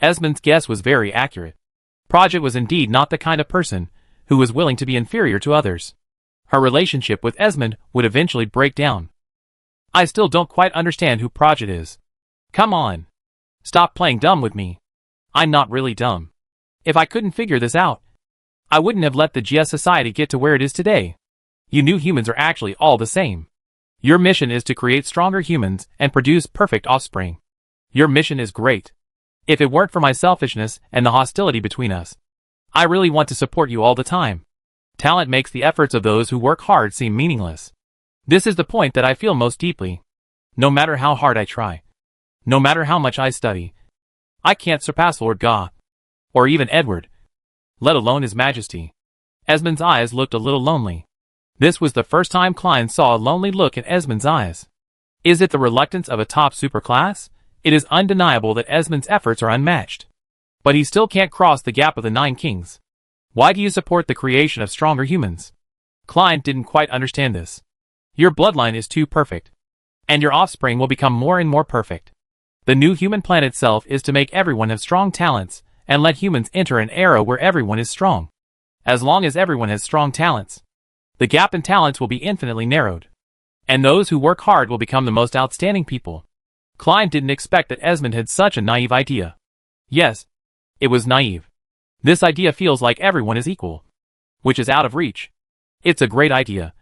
Esmond's guess was very accurate. Project was indeed not the kind of person who was willing to be inferior to others. Her relationship with Esmond would eventually break down. I still don't quite understand who Project is. Come on. Stop playing dumb with me. I'm not really dumb. If I couldn't figure this out, I wouldn't have let the GS Society get to where it is today. You new humans are actually all the same. Your mission is to create stronger humans and produce perfect offspring. Your mission is great. If it weren't for my selfishness and the hostility between us, I really want to support you all the time. Talent makes the efforts of those who work hard seem meaningless. This is the point that I feel most deeply. No matter how hard I try, no matter how much I study, I can't surpass Lord Ga, or even Edward, let alone His Majesty. Esmond's eyes looked a little lonely. This was the first time Klein saw a lonely look in Esmond's eyes. Is it the reluctance of a top superclass? It is undeniable that Esmond's efforts are unmatched. But he still can't cross the gap of the 9 kings. Why do you support the creation of stronger humans? Klein didn't quite understand this. Your bloodline is too perfect. And your offspring will become more and more perfect. The new human plan itself is to make everyone have strong talents, and let humans enter an era where everyone is strong. As long as everyone has strong talents, the gap in talents will be infinitely narrowed. And those who work hard will become the most outstanding people. Klein didn't expect that Esmond had such a naive idea. Yes, it was naive. This idea feels like everyone is equal, which is out of reach. It's a great idea,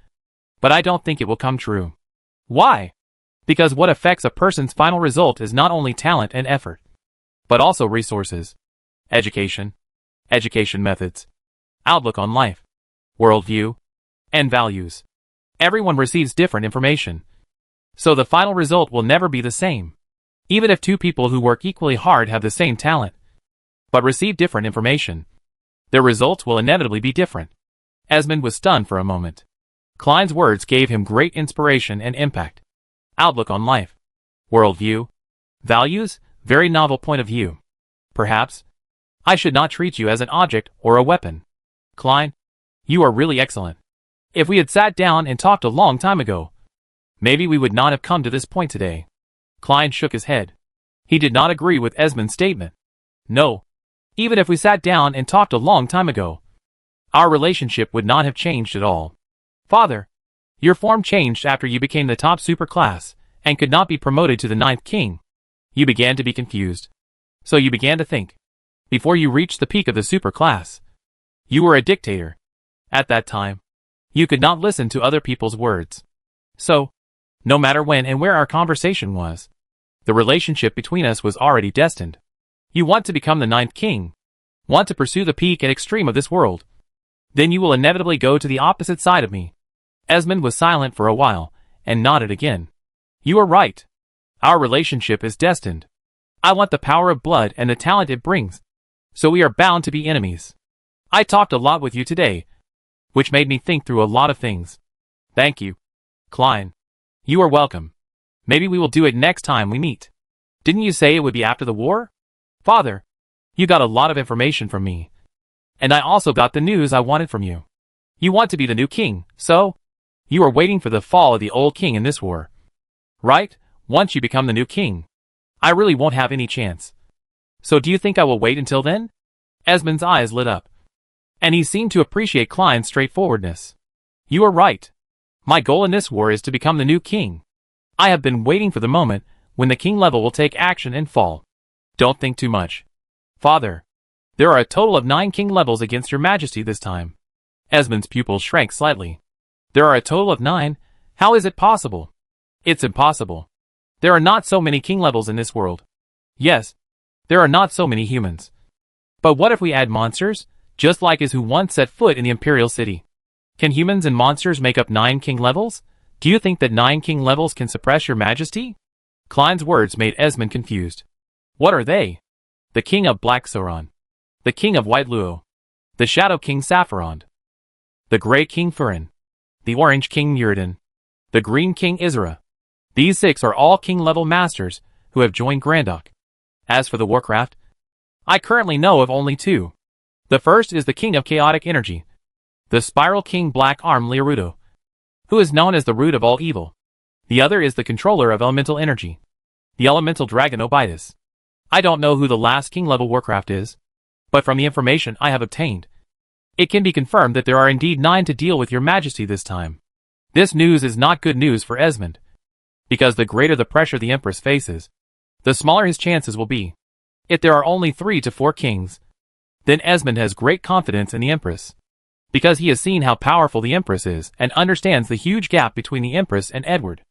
but I don't think it will come true. Why? Because what affects a person's final result is not only talent and effort, but also resources, education methods, outlook on life, worldview, and values. Everyone receives different information, so the final result will never be the same. Even if 2 people who work equally hard have the same talent, but receive different information, their results will inevitably be different. Esmond was stunned for a moment. Klein's words gave him great inspiration and impact. Outlook on life, worldview, values, very novel point of view. Perhaps I should not treat you as an object or a weapon. Klein, you are really excellent. If we had sat down and talked a long time ago, maybe we would not have come to this point today. Klein shook his head. He did not agree with Esmond's statement. No. Even if we sat down and talked a long time ago, our relationship would not have changed at all. Father, your form changed after you became the top superclass and could not be promoted to the 9th king. You began to be confused. So you began to think. Before you reached the peak of the superclass, you were a dictator. At that time, you could not listen to other people's words. So, no matter when and where our conversation was, the relationship between us was already destined. You want to become the 9th king, want to pursue the peak and extreme of this world. Then you will inevitably go to the opposite side of me. Esmond was silent for a while, and nodded again. You are right. Our relationship is destined. I want the power of blood and the talent it brings. So we are bound to be enemies. I talked a lot with you today, which made me think through a lot of things. Thank you, Klein. You are welcome. Maybe we will do it next time we meet. Didn't you say it would be after the war? Father, you got a lot of information from me. And I also got the news I wanted from you. You want to be the new king, so? You are waiting for the fall of the old king in this war. Right? Once you become the new king, I really won't have any chance. So do you think I will wait until then? Esmond's eyes lit up, and he seemed to appreciate Klein's straightforwardness. You are right. My goal in this war is to become the new king. I have been waiting for the moment when the king level will take action and fall. Don't think too much. Father, there are a total of 9 king levels against your majesty this time. Esmond's pupils shrank slightly. There are a total of 9? How is it possible? It's impossible. There are not so many king levels in this world. Yes, there are not so many humans. But what if we add monsters, just like as who once set foot in the imperial city? Can humans and monsters make up 9 king levels? Do you think that 9 king levels can suppress your majesty? Klein's words made Esmond confused. What are they? The king of Black Sauron. The king of White Luo. The Shadow King Sapphiron. The Grey King Furin. The Orange King Muradin. The Green King Isra. These 6 are all king-level masters who have joined Grandok. As for the Warcraft, I currently know of only 2. The first is the King of Chaotic Energy, the Spiral King Black Arm Liarudo, who is known as the root of all evil. The other is the controller of elemental energy, the Elemental Dragon Obitus. I don't know who the last king-level Warcraft is, but from the information I have obtained, it can be confirmed that there are indeed 9 to deal with your majesty this time. This news is not good news for Esmond, because the greater the pressure the Empress faces, the smaller his chances will be. If there are only 3 to 4 kings, then Esmond has great confidence in the Empress, because he has seen how powerful the Empress is and understands the huge gap between the Empress and Edward.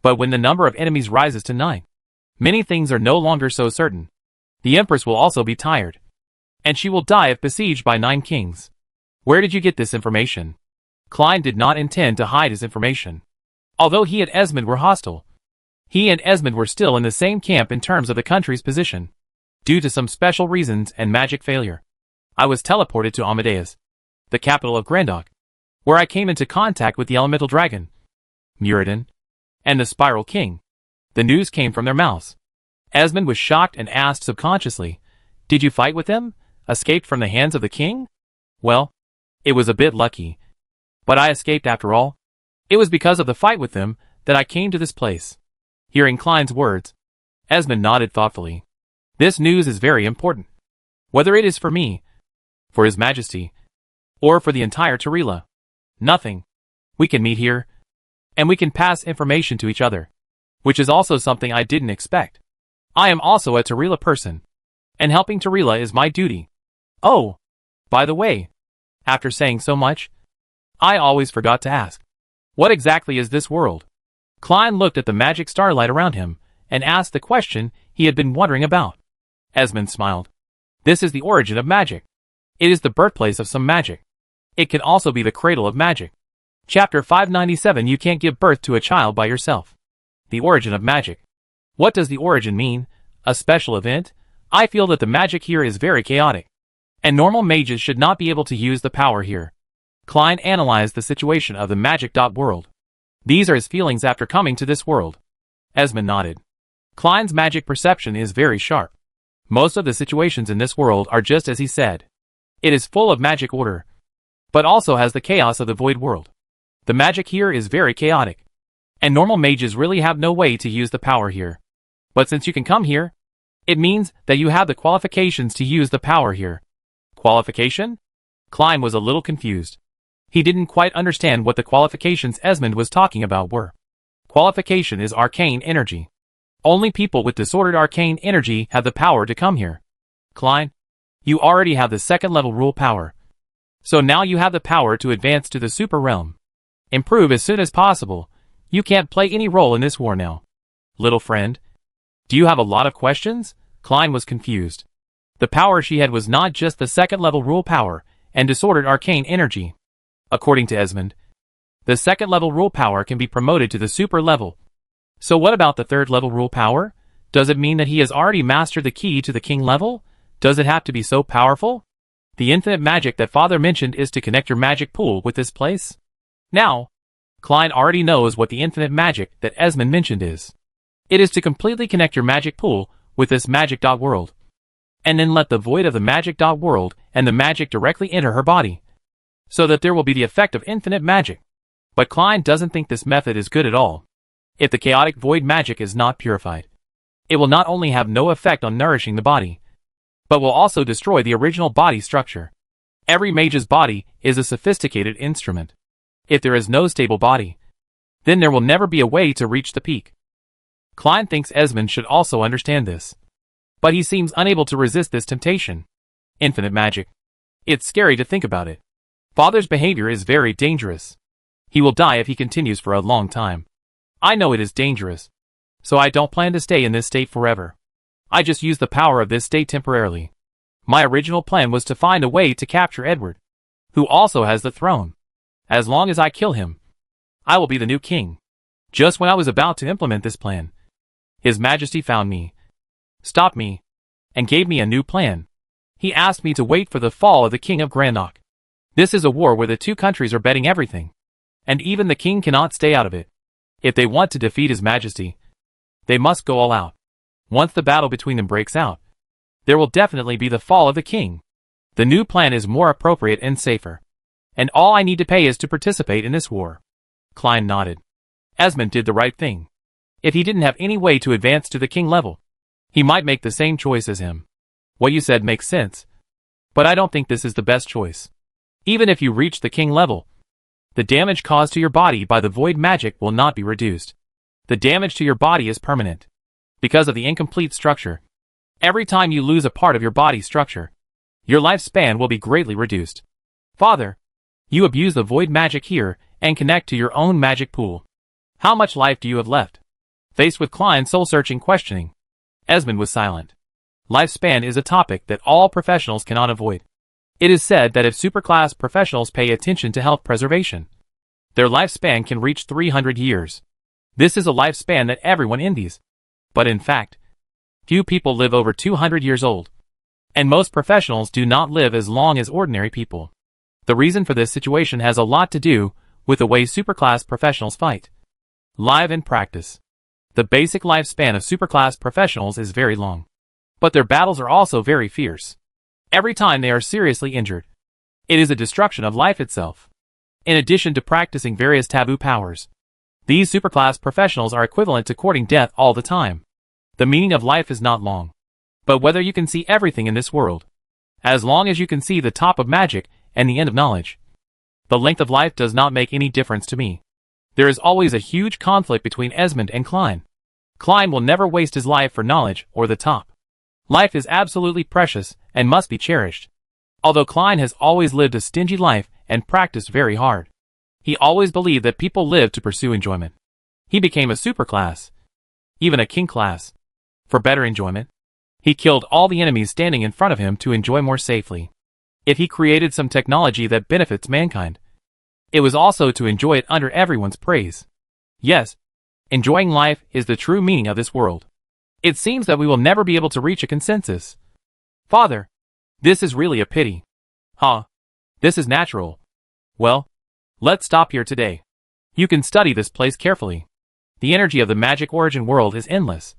But when the number of enemies rises to 9, many things are no longer so certain. The Empress will also be tired, and she will die if besieged by 9 kings. Where did you get this information? Klein did not intend to hide his information. Although he and Esmond were hostile, he and Esmond were still in the same camp in terms of the country's position. Due to some special reasons and magic failure, I was teleported to Amadeus, the capital of Grandok, where I came into contact with the Elemental Dragon, Muradin, and the Spiral King. The news came from their mouths. Esmond was shocked and asked subconsciously, "Did you fight with them? Escaped from the hands of the king?" Well, it was a bit lucky, but I escaped after all. It was because of the fight with them that I came to this place. Hearing Klein's words, Esmond nodded thoughtfully. This news is very important. Whether it is for me, for His Majesty, or for the entire Tarila, nothing. We can meet here, and we can pass information to each other, which is also something I didn't expect. I am also a Tarila person, and helping Tarila is my duty. Oh, by the way, after saying so much, I always forgot to ask, what exactly is this world? Klein looked at the magic starlight around him and asked the question he had been wondering about. Esmond smiled. This is the origin of magic. It is the birthplace of some magic. It can also be the cradle of magic. Chapter 597. You can't give birth to a child by yourself. The origin of magic. What does the origin mean? A special event? I feel that the magic here is very chaotic, and normal mages should not be able to use the power here. Klein analyzed the situation of the magic world. These are his feelings after coming to this world. Esmond nodded. Klein's magic perception is very sharp. Most of the situations in this world are just as he said. It is full of magic order, but also has the chaos of the void world. The magic here is very chaotic, and normal mages really have no way to use the power here. But since you can come here, it means that you have the qualifications to use the power here. Qualification? Klein was a little confused. He didn't quite understand what the qualifications Esmond was talking about were. Qualification is arcane energy. Only people with disordered arcane energy have the power to come here. Klein, you already have the 2nd level rule power. So now you have the power to advance to the super realm. Improve as soon as possible. You can't play any role in this war now. Little friend, do you have a lot of questions? Klein was confused. The power she had was not just the 2nd level rule power and disordered arcane energy. According to Esmond, the 2nd level rule power can be promoted to the super level. So what about the 3rd level rule power? Does it mean that he has already mastered the key to the king level? Does it have to be so powerful? The infinite magic that Father mentioned is to connect your magic pool with this place? Now, Klein already knows what the infinite magic that Esmond mentioned is. It is to completely connect your magic pool with this magic world. and then let the void of the magic world and the magic directly enter her body, so that there will be the effect of infinite magic. But Klein doesn't think this method is good at all. If the chaotic void magic is not purified, it will not only have no effect on nourishing the body, but will also destroy the original body structure. Every mage's body is a sophisticated instrument. If there is no stable body, then there will never be a way to reach the peak. Klein thinks Esmond should also understand this, but he seems unable to resist this temptation. Infinite magic. It's scary to think about it. Father's behavior is very dangerous. He will die if he continues for a long time. I know it is dangerous, so I don't plan to stay in this state forever. I just use the power of this state temporarily. My original plan was to find a way to capture Edward, who also has the throne. As long as I kill him, I will be the new king. Just when I was about to implement this plan, His Majesty found me, stopped me, and gave me a new plan. He asked me to wait for the fall of the King of Grandok. This is a war where the two countries are betting everything, and even the king cannot stay out of it. If they want to defeat His Majesty, they must go all out. Once the battle between them breaks out, there will definitely be the fall of the king. The new plan is more appropriate and safer, and all I need to pay is to participate in this war. Klein nodded. Esmond did the right thing. If he didn't have any way to advance to the king level, he might make the same choice as him. What you said makes sense, but I don't think this is the best choice. Even if you reach the king level, the damage caused to your body by the void magic will not be reduced. The damage to your body is permanent, because of the incomplete structure. Every time you lose a part of your body structure, your lifespan will be greatly reduced. Father, you abuse the void magic here and connect to your own magic pool. How much life do you have left? Faced with Klein's soul-searching questioning, Esmond was silent. Lifespan is a topic that all professionals cannot avoid. It is said that if superclass professionals pay attention to health preservation, their lifespan can reach 300 years. This is a lifespan that everyone envies. But in fact, few people live over 200 years old, and most professionals do not live as long as ordinary people. The reason for this situation has a lot to do with the way superclass professionals fight. Live in practice, the basic lifespan of superclass professionals is very long, but their battles are also very fierce. Every time they are seriously injured, it is a destruction of life itself. In addition to practicing various taboo powers, these superclass professionals are equivalent to courting death all the time. The meaning of life is not long, but whether you can see everything in this world, as long as you can see the top of magic and the end of knowledge. The length of life does not make any difference to me. There is always a huge conflict between Esmond and Klein. Klein will never waste his life for knowledge or the top. Life is absolutely precious and must be cherished. Although Klein has always lived a stingy life and practiced very hard, he always believed that people live to pursue enjoyment. He became a superclass, even a king class, for better enjoyment. He killed all the enemies standing in front of him to enjoy more safely. If he created some technology that benefits mankind, it was also to enjoy it under everyone's praise. Yes, enjoying life is the true meaning of this world. It seems that we will never be able to reach a consensus. Father, this is really a pity. Huh? This is natural. Well, let's stop here today. You can study this place carefully. The energy of the magic origin world is endless.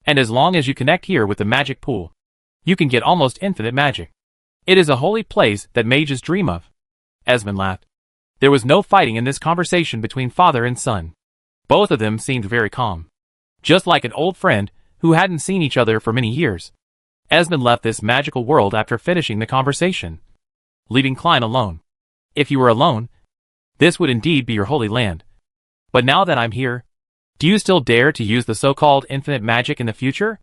And as long as you connect here with the magic pool, you can get almost infinite magic. It is a holy place that mages dream of. Esmond laughed. There was no fighting in this conversation between father and son. Both of them seemed very calm, just like an old friend who hadn't seen each other for many years. Esmond left this magical world after finishing the conversation, leaving Klein alone. If you were alone, this would indeed be your holy land. But now that I'm here, do you still dare to use the so-called infinite magic in the future?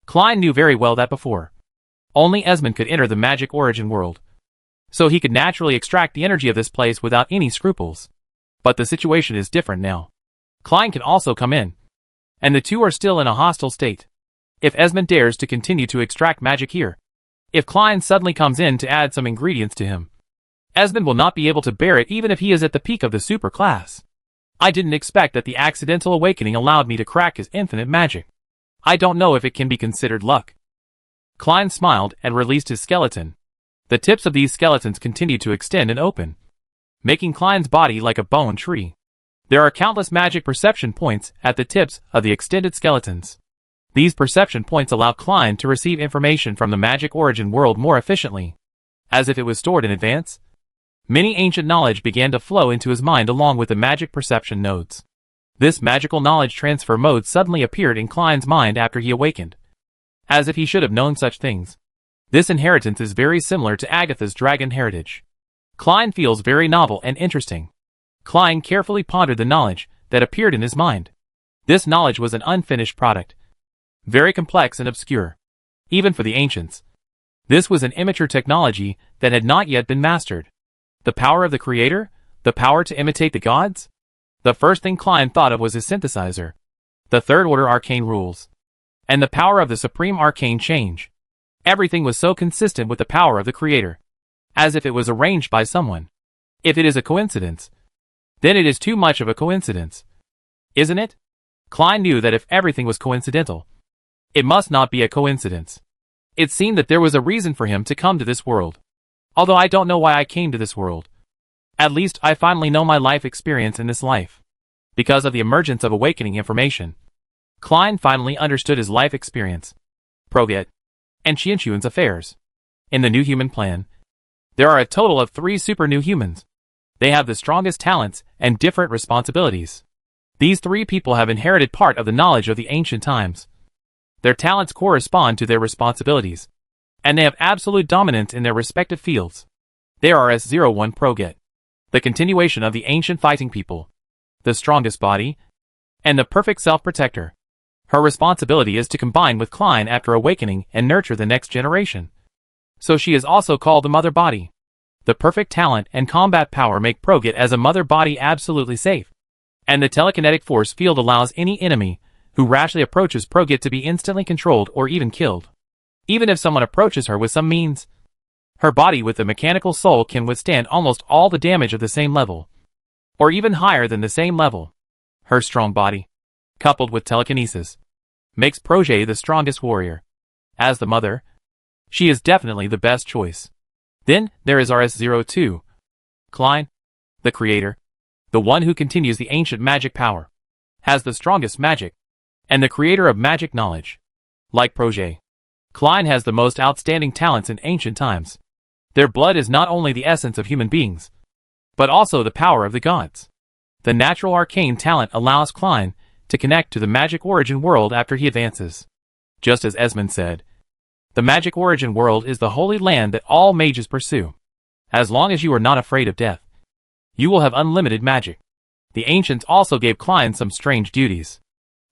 Klein knew very well that before, only Esmond could enter the magic origin world, so he could naturally extract the energy of this place without any scruples. But the situation is different now. Klein can also come in, and the two are still in a hostile state. If Esmond dares to continue to extract magic here, if Klein suddenly comes in to add some ingredients to him, Esmond will not be able to bear it even if he is at the peak of the super class. I didn't expect that the accidental awakening allowed me to crack his infinite magic. I don't know if it can be considered luck. Klein smiled and released his skeleton. The tips of these skeletons continued to extend and open, making Klein's body like a bone tree. There are countless magic perception points at the tips of the extended skeletons. These perception points allow Klein to receive information from the magic origin world more efficiently, as if it was stored in advance. Many ancient knowledge began to flow into his mind along with the magic perception nodes. This magical knowledge transfer mode suddenly appeared in Klein's mind after he awakened, as if he should have known such things. This inheritance is very similar to Agatha's dragon heritage. Klein feels very novel and interesting. Klein carefully pondered the knowledge that appeared in his mind. This knowledge was an unfinished product, very complex and obscure, even for the ancients. This was an immature technology that had not yet been mastered. The power of the creator? The power to imitate the gods? The first thing Klein thought of was his synthesizer, the third order arcane rules, and the power of the supreme arcane change. Everything was so consistent with the power of the creator, as if it was arranged by someone. If it is a coincidence, then it is too much of a coincidence. Isn't it? Klein knew that if everything was coincidental, it must not be a coincidence. It seemed that there was a reason for him to come to this world. Although I don't know why I came to this world. At least I finally know my life experience in this life. Because of the emergence of awakening information, Klein finally understood his life experience, Proget, and Qianxuan's affairs. In the New Human Plan, there are a total of 3 super new humans. They have the strongest talents and different responsibilities. These 3 people have inherited part of the knowledge of the ancient times. Their talents correspond to their responsibilities, and they have absolute dominance in their respective fields. They are S01 Proget, the continuation of the ancient fighting people, the strongest body, and the perfect self-protector. Her responsibility is to combine with Klein after awakening and nurture the next generation. So she is also called the mother body. The perfect talent and combat power make Proget as a mother body absolutely safe, and the telekinetic force field allows any enemy who rashly approaches Proget to be instantly controlled or even killed. Even if someone approaches her with some means, her body with the mechanical soul can withstand almost all the damage of the same level, or even higher than the same level. Her strong body, coupled with telekinesis, makes Proget the strongest warrior. As the mother, she is definitely the best choice. Then, there is RS02. Klein, the creator, the one who continues the ancient magic power, has the strongest magic, and the creator of magic knowledge. Like Proget, Klein has the most outstanding talents in ancient times. Their blood is not only the essence of human beings, but also the power of the gods. The natural arcane talent allows Klein to connect to the magic origin world after he advances. Just as Esmond said, the magic origin world is the holy land that all mages pursue. As long as you are not afraid of death, you will have unlimited magic. The ancients also gave Klein some strange duties.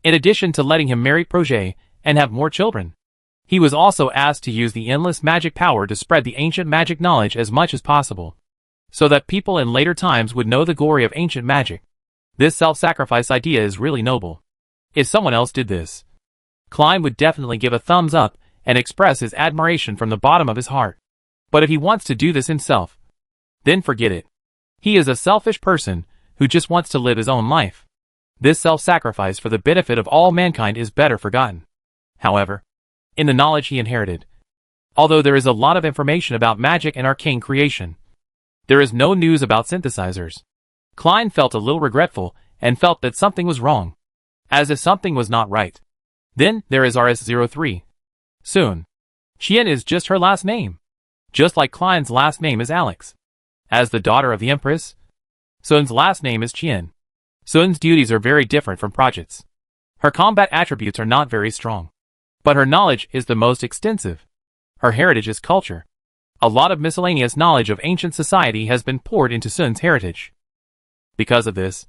In addition to letting him marry Proget and have more children, he was also asked to use the endless magic power to spread the ancient magic knowledge as much as possible, so that people in later times would know the glory of ancient magic. This self-sacrifice idea is really noble. If someone else did this, Klein would definitely give a thumbs up and express his admiration from the bottom of his heart. But if he wants to do this himself, then forget it. He is a selfish person who just wants to live his own life. This self-sacrifice for the benefit of all mankind is better forgotten. However, in the knowledge he inherited, although there is a lot of information about magic and arcane creation, there is no news about synthesizers. Klein felt a little regretful and felt that something was wrong, as if something was not right. Then there is RS03. Soon. Qian is just her last name, just like Klein's last name is Alex. As the daughter of the Empress, Sun's last name is Qian. Sun's duties are very different from Proget's. Her combat attributes are not very strong, but her knowledge is the most extensive. Her heritage is culture. A lot of miscellaneous knowledge of ancient society has been poured into Sun's heritage. Because of this,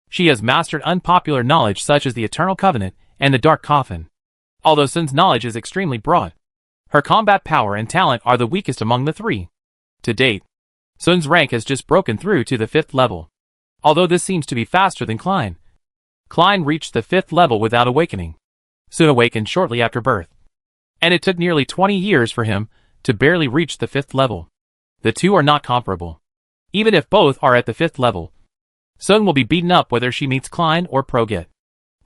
she has mastered unpopular knowledge such as the Eternal Covenant and the Dark Coffin. Although Sun's knowledge is extremely broad, her combat power and talent are the weakest among the 3. To date, Sun's rank has just broken through to the 5th level. Although this seems to be faster than Klein. Klein reached the 5th level without awakening. Sun awakened shortly after birth, and it took nearly 20 years for him to barely reach the 5th level. The two are not comparable. Even if both are at the 5th level, Sun will be beaten up whether she meets Klein or Proget.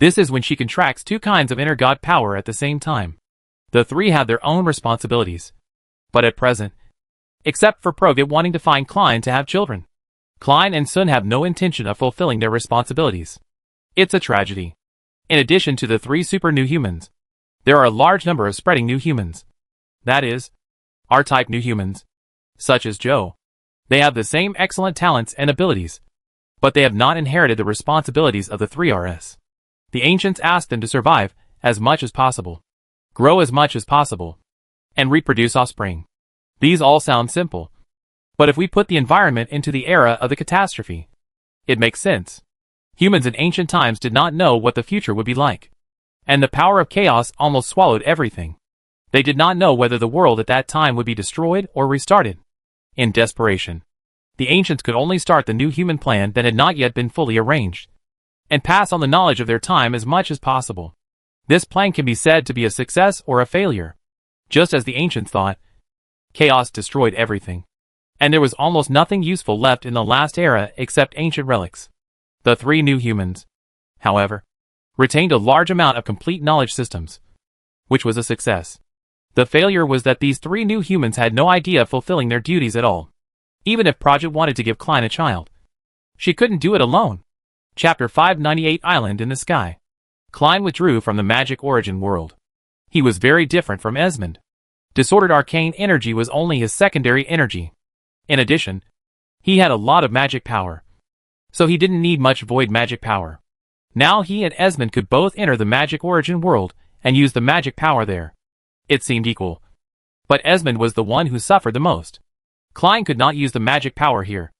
This is when she contracts 2 kinds of inner god power at the same time. The 3 have their own responsibilities. But at present, except for Proget wanting to find Klein to have children, Klein and Sun have no intention of fulfilling their responsibilities. It's a tragedy. In addition to the 3 super new humans, There are a large number of spreading new humans. That is, R-type new humans, such as Joe. They have the same excellent talents and abilities, but they have not inherited the responsibilities of the 3RS. The ancients asked them to survive as much as possible, grow as much as possible, and reproduce offspring. These all sound simple. But if we put the environment into the era of the catastrophe, it makes sense. Humans in ancient times did not know what the future would be like, and the power of chaos almost swallowed everything. They did not know whether the world at that time would be destroyed or restarted. In desperation, the ancients could only start the new human plan that had not yet been fully arranged, and pass on the knowledge of their time as much as possible. This plan can be said to be a success or a failure. Just as the ancients thought, chaos destroyed everything, and there was almost nothing useful left in the last era except ancient relics. The 3 new humans, however, retained a large amount of complete knowledge systems, which was a success. The failure was that these 3 new humans had no idea of fulfilling their duties at all. Even if Project wanted to give Klein a child, she couldn't do it alone. Chapter 598 Island in the Sky. Klein withdrew from the magic origin world. He was very different from Esmond. Disordered arcane energy was only his secondary energy. In addition, he had a lot of magic power, so he didn't need much void magic power. Now he and Esmond could both enter the magic origin world and use the magic power there. It seemed equal. But Esmond was the one who suffered the most. Klein could not use the magic power here.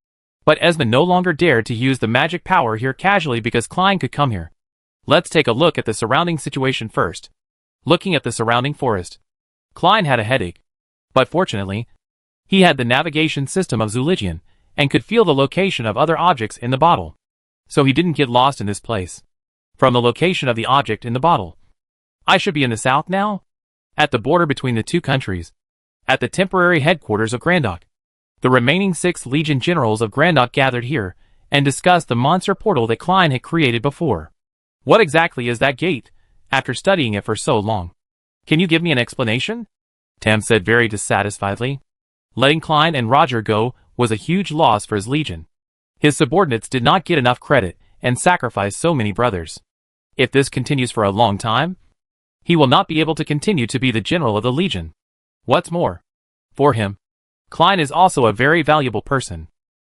But Esmond no longer dared to use the magic power here casually because Klein could come here. Let's take a look at the surrounding situation first. Looking at the surrounding forest, Klein had a headache. But fortunately, he had the navigation system of Zuligian and could feel the location of other objects in the bottle. So he didn't get lost in this place. From the location of the object in the bottle, I should be in the south now? At the border between the 2 countries. At the temporary headquarters of Grandok. The remaining 6 Legion generals of Grandok gathered here and discussed the monster portal that Klein had created before. What exactly is that gate, after studying it for so long? Can you give me an explanation? Tam said very dissatisfiedly. Letting Klein and Roger go was a huge loss for his Legion. His subordinates did not get enough credit and sacrificed so many brothers. If this continues for a long time, he will not be able to continue to be the general of the Legion. What's more, for him, Klein is also a very valuable person.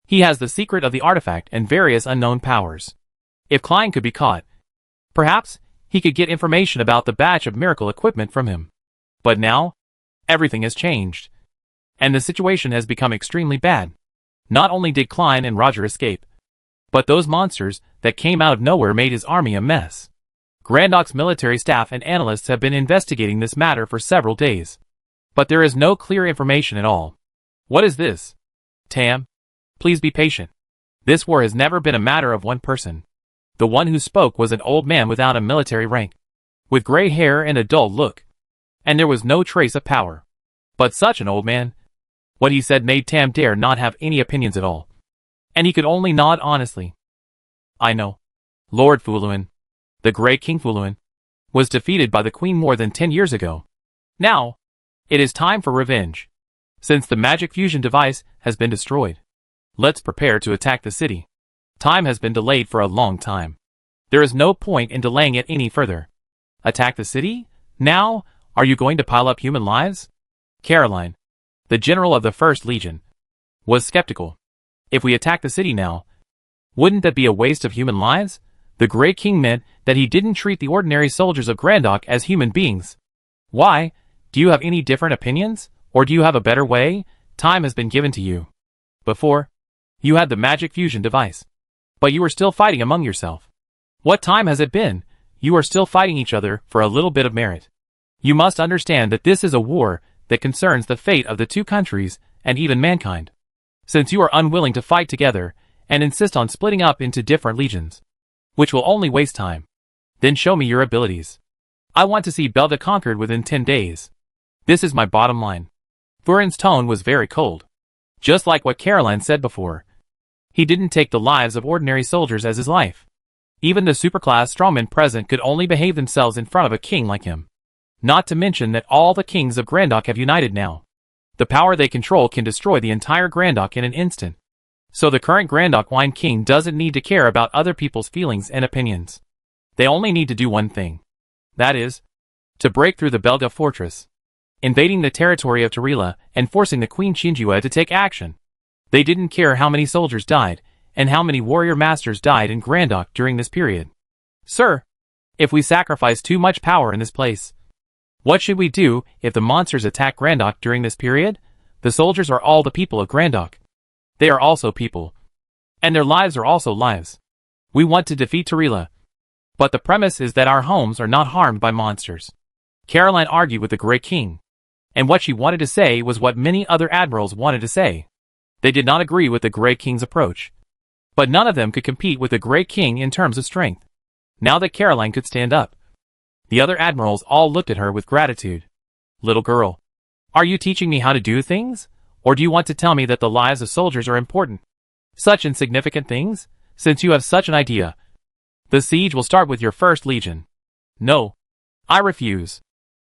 He has the secret of the artifact and various unknown powers. If Klein could be caught, perhaps he could get information about the batch of miracle equipment from him. But now, everything has changed, and the situation has become extremely bad. Not only did Klein and Roger escape, but those monsters that came out of nowhere made his army a mess. Grandok's military staff and analysts have been investigating this matter for several days, but there is no clear information at all. What is this? Tam, please be patient. This war has never been a matter of one person. The one who spoke was an old man without a military rank, with gray hair and a dull look, and there was no trace of power. But such an old man. What he said made Tam dare not have any opinions at all, and he could only nod honestly. I know. Lord Fuluin, the great King Fuluin, was defeated by the Queen more than 10 years ago. Now, it is time for revenge. Since the magic fusion device has been destroyed, let's prepare to attack the city. Time has been delayed for a long time. There is no point in delaying it any further. Attack the city? Now? Are you going to pile up human lives? Caroline, the general of the 1st Legion, was skeptical. If we attack the city now, wouldn't that be a waste of human lives? The Great King meant that he didn't treat the ordinary soldiers of Grandok as human beings. Why? Do you have any different opinions? Or do you have a better way? Time has been given to you. Before, you had the magic fusion device, but you were still fighting among yourself. What time has it been? You are still fighting each other for a little bit of merit. You must understand that this is a war that concerns the fate of the 2 countries and even mankind. Since you are unwilling to fight together and insist on splitting up into different legions, which will only waste time, then show me your abilities. I want to see Belda conquered within 10 days. This is my bottom line. Furin's tone was very cold. Just like what Caroline said before. He didn't take the lives of ordinary soldiers as his life. Even the superclass strongmen present could only behave themselves in front of a king like him. Not to mention that all the kings of Grandok have united now. The power they control can destroy the entire Grandok in an instant. So the current Grandok Wine King doesn't need to care about other people's feelings and opinions. They only need to do one thing. That is, to break through the Belga fortress, invading the territory of Tarila and forcing the Queen Shinjua to take action. They didn't care how many soldiers died, and how many warrior masters died in Grandok during this period. Sir, if we sacrifice too much power in this place, what should we do if the monsters attack Grandok during this period? The soldiers are all the people of Grandok. They are also people. And their lives are also lives. We want to defeat Tarila. But the premise is that our homes are not harmed by monsters. Caroline argued with the Great King. And what she wanted to say was what many other admirals wanted to say. They did not agree with the Great King's approach. But none of them could compete with the Great King in terms of strength. Now that Caroline could stand up, the other admirals all looked at her with gratitude. Little girl, are you teaching me how to do things? Or do you want to tell me that the lives of soldiers are important? Such insignificant things? Since you have such an idea, the siege will start with your first legion. No, I refuse.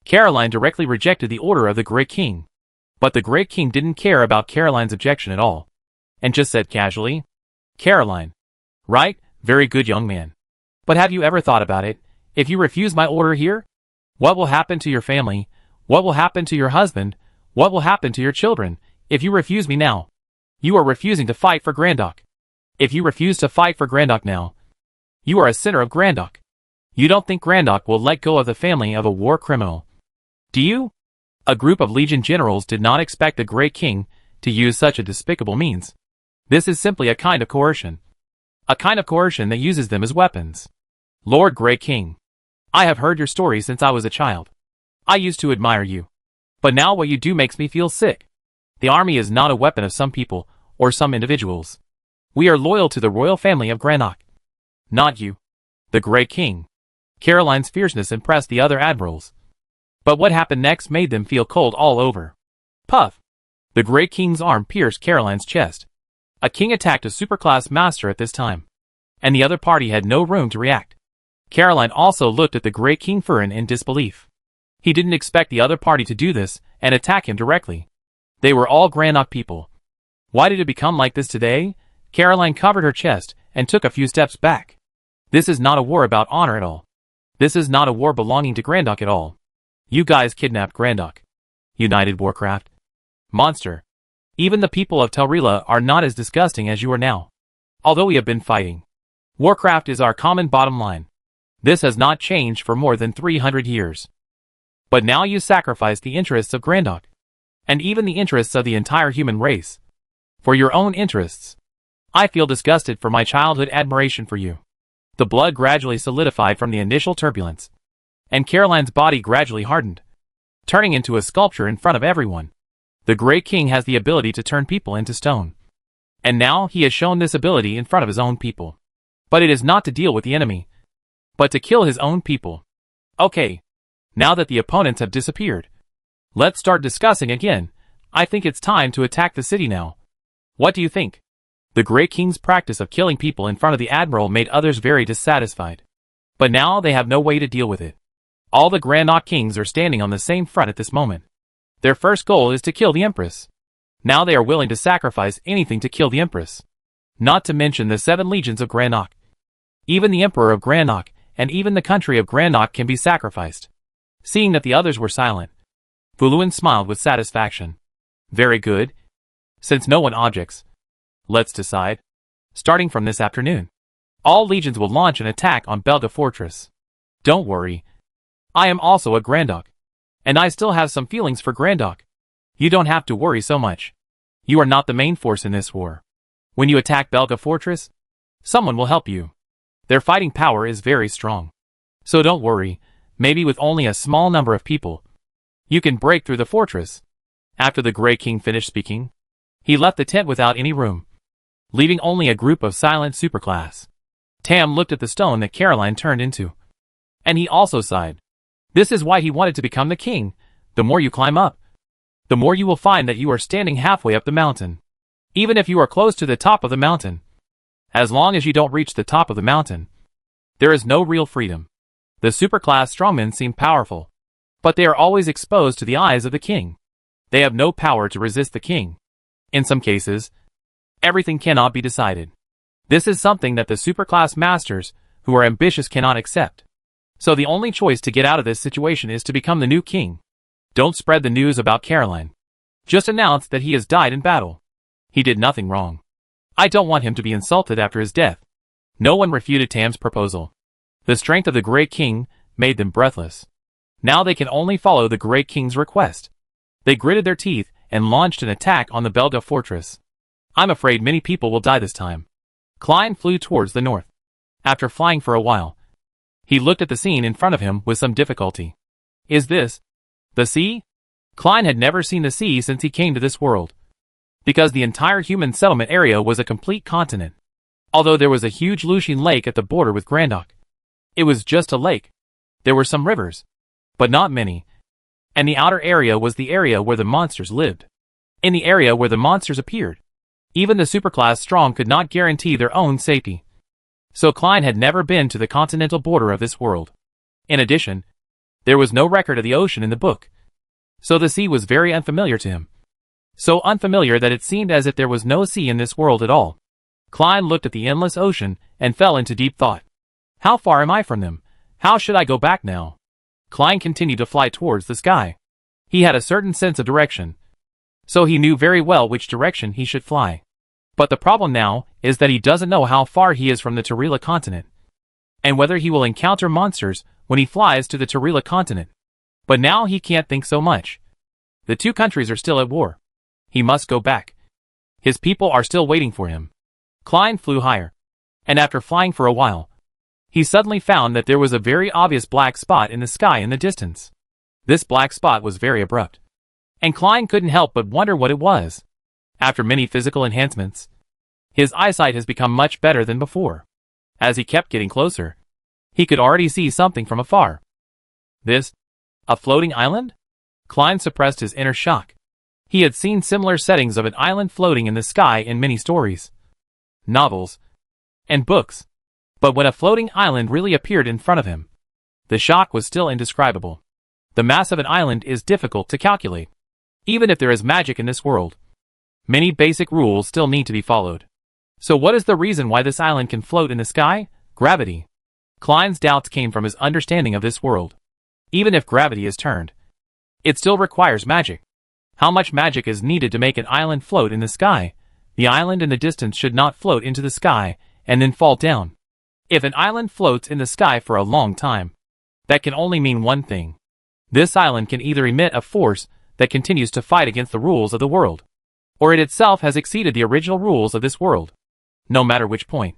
Caroline directly rejected the order of the Great King. But the Great King didn't care about Caroline's objection at all, and just said casually, Caroline. Right, very good young man. But have you ever thought about it? If you refuse my order here, what will happen to your family? What will happen to your husband? What will happen to your children? If you refuse me now, you are refusing to fight for Grandok. If you refuse to fight for Grandok now, you are a sinner of Grandok. You don't think Grandok will let go of the family of a war criminal, do you? A group of Legion generals did not expect the Great King to use such a despicable means. This is simply a kind of coercion. A kind of coercion that uses them as weapons. Lord Great King, I have heard your story since I was a child. I used to admire you. But now what you do makes me feel sick. The army is not a weapon of some people, or some individuals. We are loyal to the royal family of Grandok. Not you. The Great King. Caroline's fierceness impressed the other admirals. But what happened next made them feel cold all over. Puff! The Great King's arm pierced Caroline's chest. A king attacked a superclass master at this time, and the other party had no room to react. Caroline also looked at the Great King Furin in disbelief. He didn't expect the other party to do this and attack him directly. They were all Grandok people. Why did it become like this today? Caroline covered her chest and took a few steps back. This is not a war about honor at all. This is not a war belonging to Grandok at all. You guys kidnapped Grandok. United Warcraft. Monster. Even the people of Tarila are not as disgusting as you are now. Although we have been fighting, Warcraft is our common bottom line. This has not changed for more than 300 years. But now you sacrifice the interests of Grandok, and even the interests of the entire human race, for your own interests. I feel disgusted for my childhood admiration for you. The blood gradually solidified from the initial turbulence, and Caroline's body gradually hardened, turning into a sculpture in front of everyone. The Great King has the ability to turn people into stone. And now he has shown this ability in front of his own people. But it is not to deal with the enemy, but to kill his own people. Okay. Now that the opponents have disappeared, let's start discussing again. I think it's time to attack the city now. What do you think? The Great King's practice of killing people in front of the Admiral made others very dissatisfied. But now they have no way to deal with it. All the Grandok Kings are standing on the same front at this moment. Their first goal is to kill the Empress. Now they are willing to sacrifice anything to kill the Empress. Not to mention the 7 legions of Grandok. Even the Emperor of Grandok, and even the country of Grandok can be sacrificed. Seeing that the others were silent, Fuluin smiled with satisfaction. Very good. Since no one objects, let's decide. Starting from this afternoon, all legions will launch an attack on Belga Fortress. Don't worry. I am also a Grandok, and I still have some feelings for Grandok. You don't have to worry so much. You are not the main force in this war. When you attack Belga Fortress, someone will help you. Their fighting power is very strong. So don't worry, maybe with only a small number of people, you can break through the fortress. After the Great King finished speaking, he left the tent without any room, leaving only a group of silent superclass. Tam looked at the stone that Caroline turned into, and he also sighed. This is why he wanted to become the king. The more you climb up, the more you will find that you are standing halfway up the mountain. Even if you are close to the top of the mountain, as long as you don't reach the top of the mountain, there is no real freedom. The superclass strongmen seem powerful, but they are always exposed to the eyes of the king. They have no power to resist the king. In some cases, everything cannot be decided. This is something that the superclass masters, who are ambitious, cannot accept. So the only choice to get out of this situation is to become the new king. Don't spread the news about Caroline. Just announce that he has died in battle. He did nothing wrong. I don't want him to be insulted after his death. No one refuted Tam's proposal. The strength of the great king made them breathless. Now they can only follow the great king's request. They gritted their teeth and launched an attack on the Belga fortress. I'm afraid many people will die this time. Klein flew towards the north. After flying for a while, he looked at the scene in front of him with some difficulty. Is this the sea? Klein had never seen the sea since he came to this world, because the entire human settlement area was a complete continent. Although there was a huge Lucian lake at the border with Grandok, it was just a lake. There were some rivers, but not many, and the outer area was the area where the monsters lived. In the area where the monsters appeared, even the superclass strong could not guarantee their own safety. So Klein had never been to the continental border of this world. In addition, there was no record of the ocean in the book, so the sea was very unfamiliar to him. So unfamiliar that it seemed as if there was no sea in this world at all. Klein looked at the endless ocean and fell into deep thought. How far am I from them? How should I go back now? Klein continued to fly towards the sky. He had a certain sense of direction, so he knew very well which direction he should fly. But the problem now is that he doesn't know how far he is from the Tarila continent, and whether he will encounter monsters when he flies to the Tarila continent. But now he can't think so much. The two countries are still at war. He must go back. His people are still waiting for him. Klein flew higher, and after flying for a while, he suddenly found that there was a very obvious black spot in the sky in the distance. This black spot was very abrupt, and Klein couldn't help but wonder what it was. After many physical enhancements, his eyesight has become much better than before. As he kept getting closer, he could already see something from afar. This? A floating island? Klein suppressed his inner shock. He had seen similar settings of an island floating in the sky in many stories, novels, and books. But when a floating island really appeared in front of him, the shock was still indescribable. The mass of an island is difficult to calculate. Even if there is magic in this world, many basic rules still need to be followed. So what is the reason why this island can float in the sky? Gravity. Klein's doubts came from his understanding of this world. Even if gravity is turned, it still requires magic. How much magic is needed to make an island float in the sky? The island in the distance should not float into the sky and then fall down. If an island floats in the sky for a long time, that can only mean one thing. This island can either emit a force that continues to fight against the rules of the world, or it itself has exceeded the original rules of this world. No matter which point,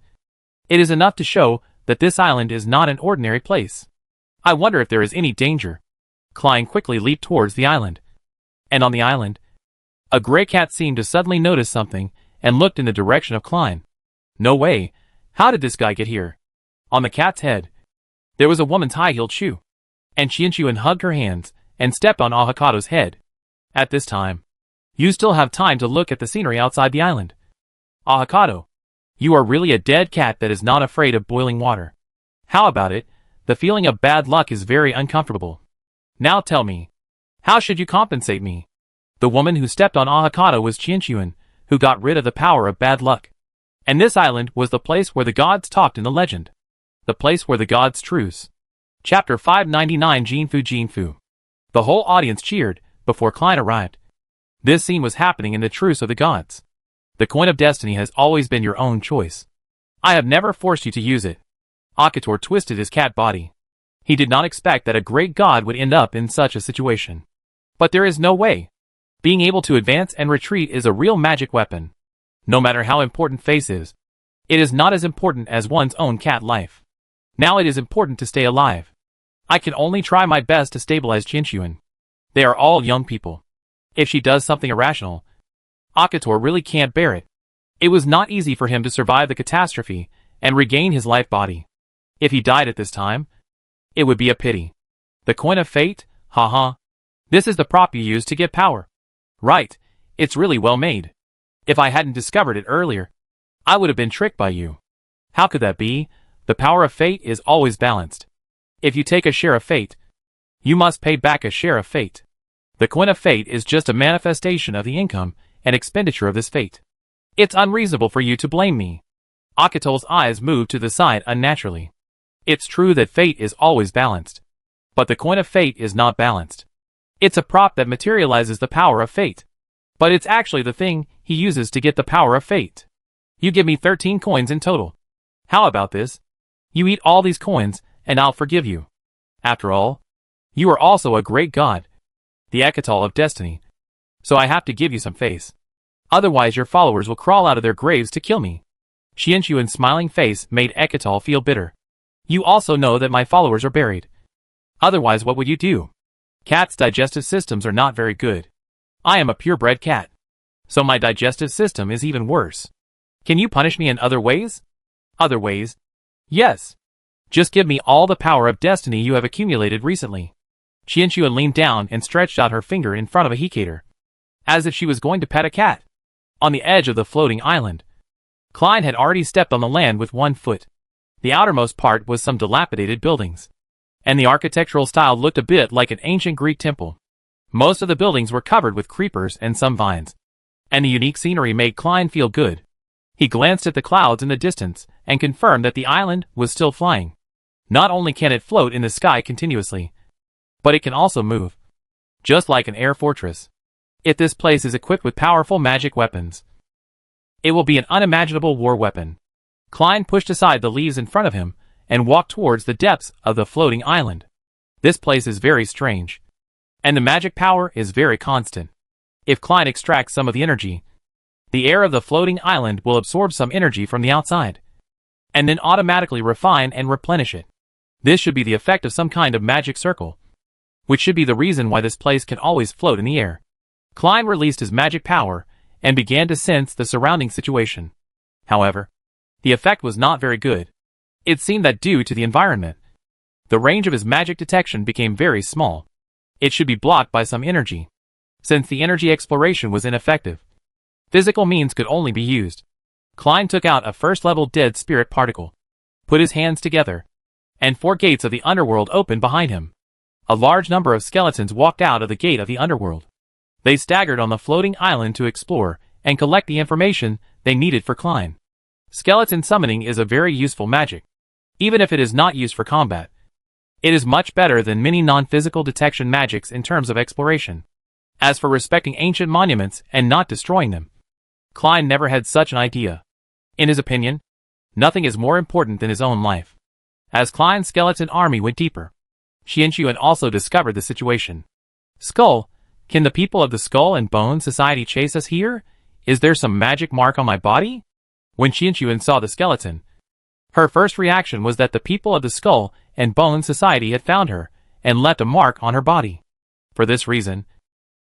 it is enough to show that this island is not an ordinary place. I wonder if there is any danger. Klein quickly leaped towards the island. And on the island, a gray cat seemed to suddenly notice something and looked in the direction of Klein. No way. How did this guy get here? On the cat's head, there was a woman's high-heeled shoe, and Qianchuan hugged her hands and stepped on Ahakado's head. At this time, you still have time to look at the scenery outside the island. Ahakado, you are really a dead cat that is not afraid of boiling water. How about it? The feeling of bad luck is very uncomfortable. Now tell me, how should you compensate me? The woman who stepped on Ahakado was Qianchuan, who got rid of the power of bad luck. And this island was the place where the gods talked in the legend. The place where the gods truce. Chapter 599 Jinfu. The whole audience cheered before Klein arrived. This scene was happening in the truce of the gods. The coin of destiny has always been your own choice. I have never forced you to use it. Akator twisted his cat body. He did not expect that a great god would end up in such a situation. But there is no way. Being able to advance and retreat is a real magic weapon. No matter how important face is, it is not as important as one's own cat life. Now it is important to stay alive. I can only try my best to stabilize Qianchuan. They are all young people. If she does something irrational, Akator really can't bear it. It was not easy for him to survive the catastrophe and regain his life body. If he died at this time, it would be a pity. The coin of fate? Haha. This is the prop you use to get power. Right, it's really well made. If I hadn't discovered it earlier, I would have been tricked by you. How could that be? The power of fate is always balanced. If you take a share of fate, you must pay back a share of fate. The coin of fate is just a manifestation of the income and expenditure of this fate. It's unreasonable for you to blame me. Akato's eyes moved to the side unnaturally. It's true that fate is always balanced. But the coin of fate is not balanced. It's a prop that materializes the power of fate. But it's actually the thing he uses to get the power of fate. You give me 13 coins in total. How about this? You eat all these coins, and I'll forgive you. After all, you are also a great god, the Ekatal of destiny. So I have to give you some face. Otherwise your followers will crawl out of their graves to kill me. Xianxuan's smiling face made Ekatal feel bitter. You also know that my followers are buried. Otherwise what would you do? Cats' digestive systems are not very good. I am a purebred cat. So my digestive system is even worse. Can you punish me in other ways? Other ways? Yes. Just give me all the power of destiny you have accumulated recently. Xianxuan leaned down and stretched out her finger in front of a Hikator, as if she was going to pet a cat. On the edge of the floating island, Klein had already stepped on the land with one foot. The outermost part was some dilapidated buildings, and the architectural style looked a bit like an ancient Greek temple. Most of the buildings were covered with creepers and some vines, and the unique scenery made Klein feel good. He glanced at the clouds in the distance and confirmed that the island was still flying. Not only can it float in the sky continuously, but it can also move, just like an air fortress. If this place is equipped with powerful magic weapons, it will be an unimaginable war weapon. Klein pushed aside the leaves in front of him and walked towards the depths of the floating island. This place is very strange, and the magic power is very constant. If Klein extracts some of the energy, the air of the floating island will absorb some energy from the outside, and then automatically refine and replenish it. This should be the effect of some kind of magic circle, which should be the reason why this place can always float in the air. Klein released his magic power and began to sense the surrounding situation. However, the effect was not very good. It seemed that due to the environment, the range of his magic detection became very small. It should be blocked by some energy, since the energy exploration was ineffective. Physical means could only be used. Klein took out a first-level dead spirit particle, put his hands together, and 4 gates of the underworld opened behind him. A large number of skeletons walked out of the gate of the underworld. They staggered on the floating island to explore and collect the information they needed for Klein. Skeleton summoning is a very useful magic. Even if it is not used for combat, it is much better than many non-physical detection magics in terms of exploration. As for respecting ancient monuments and not destroying them, Klein never had such an idea. In his opinion, nothing is more important than his own life. As Klein's skeleton army went deeper, Xianxuan also discovered the situation. Skull, can the people of the Skull and Bone Society chase us here? Is there some magic mark on my body? When Xianxuan saw the skeleton, her first reaction was that the people of the Skull and Bone Society had found her and left a mark on her body. For this reason,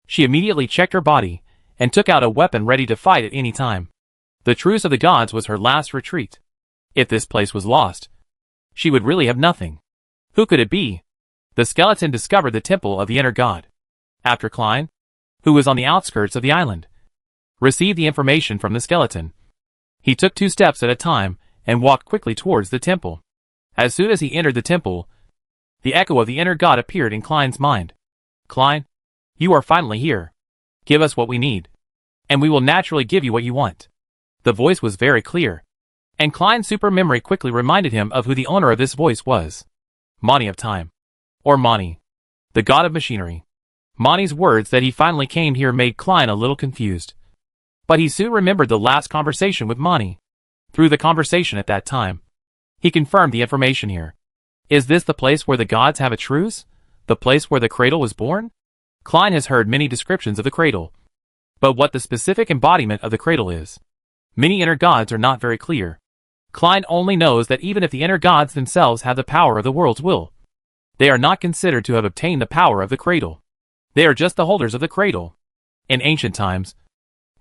she immediately checked her body and took out a weapon ready to fight at any time. The Truce of the Gods was her last retreat. If this place was lost, she would really have nothing. Who could it be? The skeleton discovered the temple of the inner god. After Klein, who was on the outskirts of the island, received the information from the skeleton, he took 2 steps at a time and walked quickly towards the temple. As soon as he entered the temple, the echo of the inner god appeared in Klein's mind. Klein, you are finally here. Give us what we need, and we will naturally give you what you want. The voice was very clear, and Klein's super memory quickly reminded him of who the owner of this voice was. Mani of Time, or Mani, the god of machinery. Mani's words that he finally came here made Klein a little confused. But he soon remembered the last conversation with Mani. Through the conversation at that time, he confirmed the information here. Is this the place where the gods have a truce? The place where the cradle was born? Klein has heard many descriptions of the cradle, but what the specific embodiment of the cradle is, many inner gods are not very clear. Klein only knows that even if the inner gods themselves have the power of the world's will, they are not considered to have obtained the power of the cradle. They are just the holders of the cradle. In ancient times,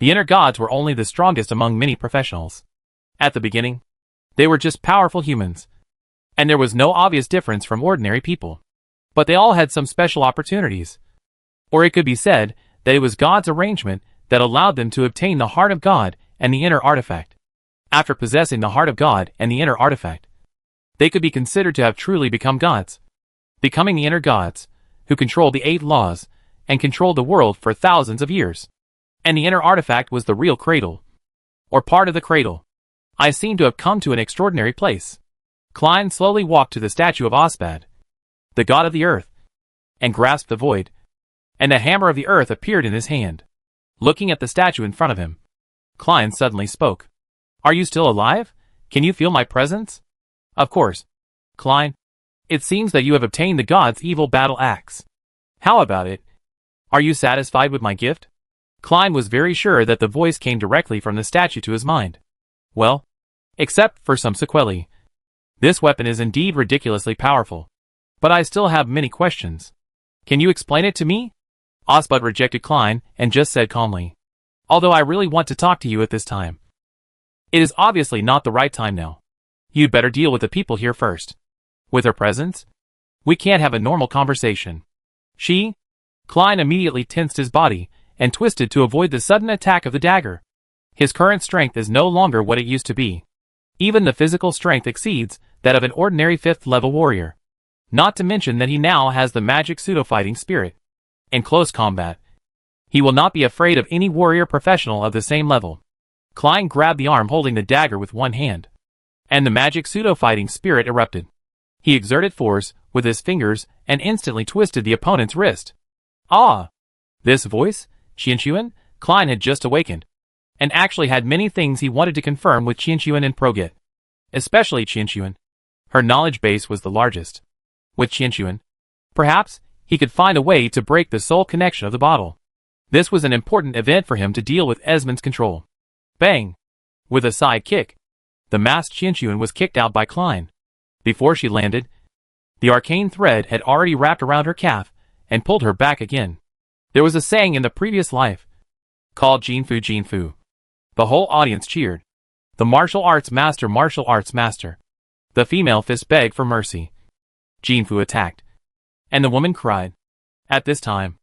the inner gods were only the strongest among many professionals. At the beginning, they were just powerful humans, and there was no obvious difference from ordinary people. But they all had some special opportunities. Or it could be said that it was God's arrangement that allowed them to obtain the heart of God and the inner artifact. After possessing the heart of God and the inner artifact, they could be considered to have truly become gods. Becoming the inner gods, who controlled the 8 laws, and controlled the world for thousands of years. And the inner artifact was the real cradle, or part of the cradle. I seem to have come to an extraordinary place. Klein slowly walked to the statue of Ospad, the god of the earth, and grasped the void, and a hammer of the earth appeared in his hand. Looking at the statue in front of him, Klein suddenly spoke. Are you still alive? Can you feel my presence? Of course. Klein, it seems that you have obtained the god's evil battle axe. How about it? Are you satisfied with my gift? Klein was very sure that the voice came directly from the statue to his mind. Well, except for some sequelae. This weapon is indeed ridiculously powerful. But I still have many questions. Can you explain it to me? Ospad rejected Klein and just said calmly. Although I really want to talk to you at this time. It is obviously not the right time now. You'd better deal with the people here first. With her presence? We can't have a normal conversation. Klein immediately tensed his body and twisted to avoid the sudden attack of the dagger. His current strength is no longer what it used to be. Even the physical strength exceeds that of an ordinary 5th level warrior. Not to mention that he now has the magic pseudo-fighting spirit. In close combat, he will not be afraid of any warrior professional of the same level. Klein grabbed the arm holding the dagger with one hand, and the magic pseudo-fighting spirit erupted. He exerted force with his fingers and instantly twisted the opponent's wrist. Ah! This voice, Qianquan, Klein had just awakened, and actually had many things he wanted to confirm with Qianquan and Proget. Especially Qianquan. Her knowledge base was the largest. With Qianquan, perhaps, he could find a way to break the soul connection of the bottle. This was an important event for him to deal with Esmond's control. Bang! With a side kick, the masked Qianquan was kicked out by Klein. Before she landed, the arcane thread had already wrapped around her calf and pulled her back again. There was a saying in the previous life, called Jinfu Jinfu. The whole audience cheered. The martial arts master. The female fist begged for mercy. Jinfu attacked, and the woman cried. At this time,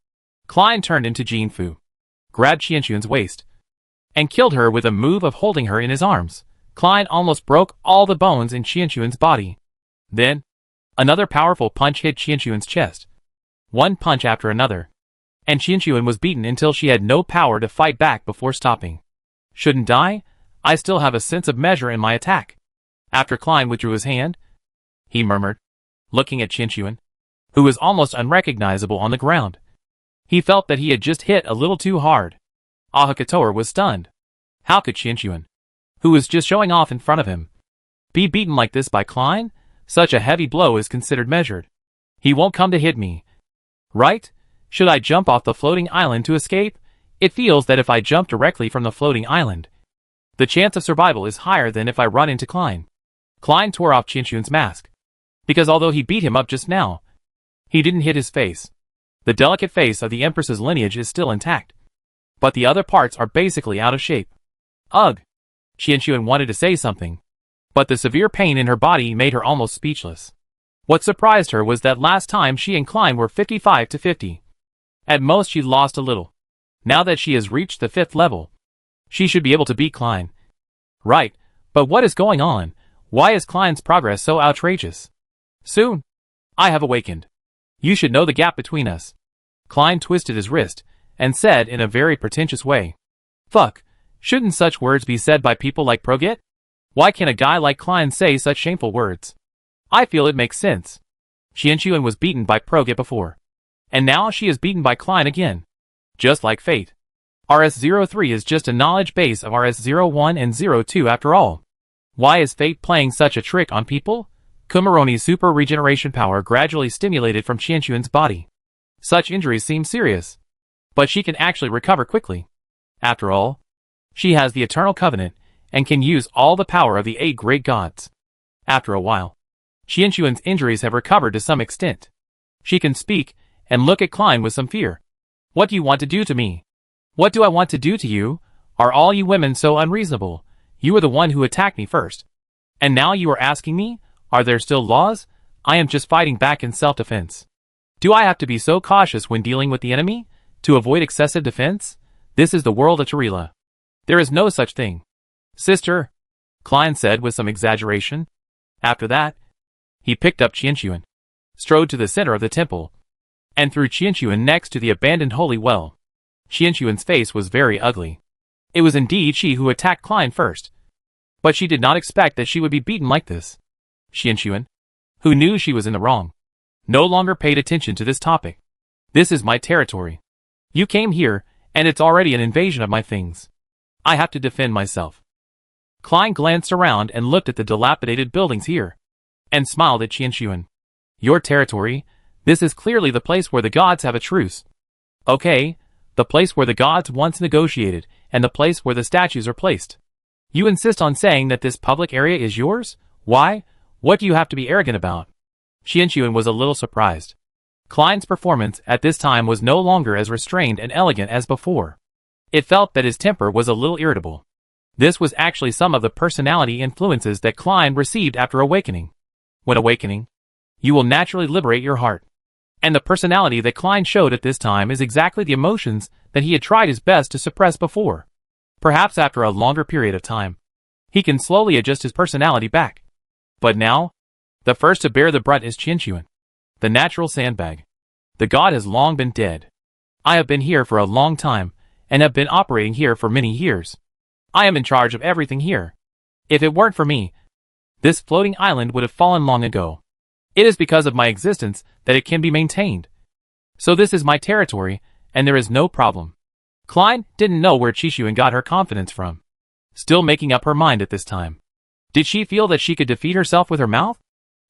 Klein turned into Jinfu, grabbed Qianquan's waist, and killed her with a move of holding her in his arms. Klein almost broke all the bones in Qianquan's body. Then, another powerful punch hit Qianquan's chest. One punch after another, and Qianquan was beaten until she had no power to fight back before stopping. Shouldn't die? I still have a sense of measure in my attack. After Klein withdrew his hand, he murmured, looking at Qianquan, who was almost unrecognizable on the ground. He felt that he had just hit a little too hard. Ahakator was stunned. How could Qianquan, who was just showing off in front of him, be beaten like this by Klein? Such a heavy blow is considered measured. He won't come to hit me. Right? Should I jump off the floating island to escape? It feels that if I jump directly from the floating island, the chance of survival is higher than if I run into Klein. Klein tore off Qianquan's mask, because although he beat him up just now, he didn't hit his face. The delicate face of the Empress's lineage is still intact, but the other parts are basically out of shape. Ugh! Qianquan wanted to say something, but the severe pain in her body made her almost speechless. What surprised her was that last time she and Klein were 55-50. At most she lost a little. Now that she has reached the 5th level, she should be able to beat Klein. Right, but what is going on? Why is Klein's progress so outrageous? Soon, I have awakened. You should know the gap between us. Klein twisted his wrist and said in a very pretentious way. Fuck, shouldn't such words be said by people like Proget? Why can a guy like Klein say such shameful words? I feel it makes sense. Qianquan was beaten by Proget before, and now she is beaten by Klein again. Just like fate. RS-03 is just a knowledge base of RS-01 and 02 after all. Why is fate playing such a trick on people? Kumaroni's super regeneration power gradually stimulated from Qianquan's body. Such injuries seem serious, but she can actually recover quickly. After all, she has the Eternal Covenant and can use all the power of the 8 great gods. After a while, Qianquan's injuries have recovered to some extent. She can speak and look at Klein with some fear. What do you want to do to me? What do I want to do to you? Are all you women so unreasonable? You were the one who attacked me first. And now you are asking me, are there still laws? I am just fighting back in self-defense. Do I have to be so cautious when dealing with the enemy? To avoid excessive defense? This is the world of Tarila. There is no such thing. Sister, Klein said with some exaggeration. After that, he picked up Qianquan, strode to the center of the temple, and threw Qianquan next to the abandoned holy well. Qianquan's face was very ugly. It was indeed she who attacked Klein first, but she did not expect that she would be beaten like this. Xianxuan, who knew she was in the wrong, no longer paid attention to this topic. This is my territory. You came here, and it's already an invasion of my things. I have to defend myself. Klein glanced around and looked at the dilapidated buildings here, and smiled at Xianxuan. Your territory? This is clearly the place where the gods have a truce. Okay, the place where the gods once negotiated, and the place where the statues are placed. You insist on saying that this public area is yours? Why? What do you have to be arrogant about? Xianxuan was a little surprised. Klein's performance at this time was no longer as restrained and elegant as before. It felt that his temper was a little irritable. This was actually some of the personality influences that Klein received after awakening. When awakening, you will naturally liberate your heart. And the personality that Klein showed at this time is exactly the emotions that he had tried his best to suppress before. Perhaps after a longer period of time, he can slowly adjust his personality back. But now, the first to bear the brunt is Xianxuan, the natural sandbag. The god has long been dead. I have been here for a long time, and have been operating here for many years. I am in charge of everything here. If it weren't for me, this floating island would have fallen long ago. It is because of my existence that it can be maintained. So this is my territory, and there is no problem. Klein didn't know where Xianxuan got her confidence from. Still making up her mind at this time. Did she feel that she could defeat herself with her mouth?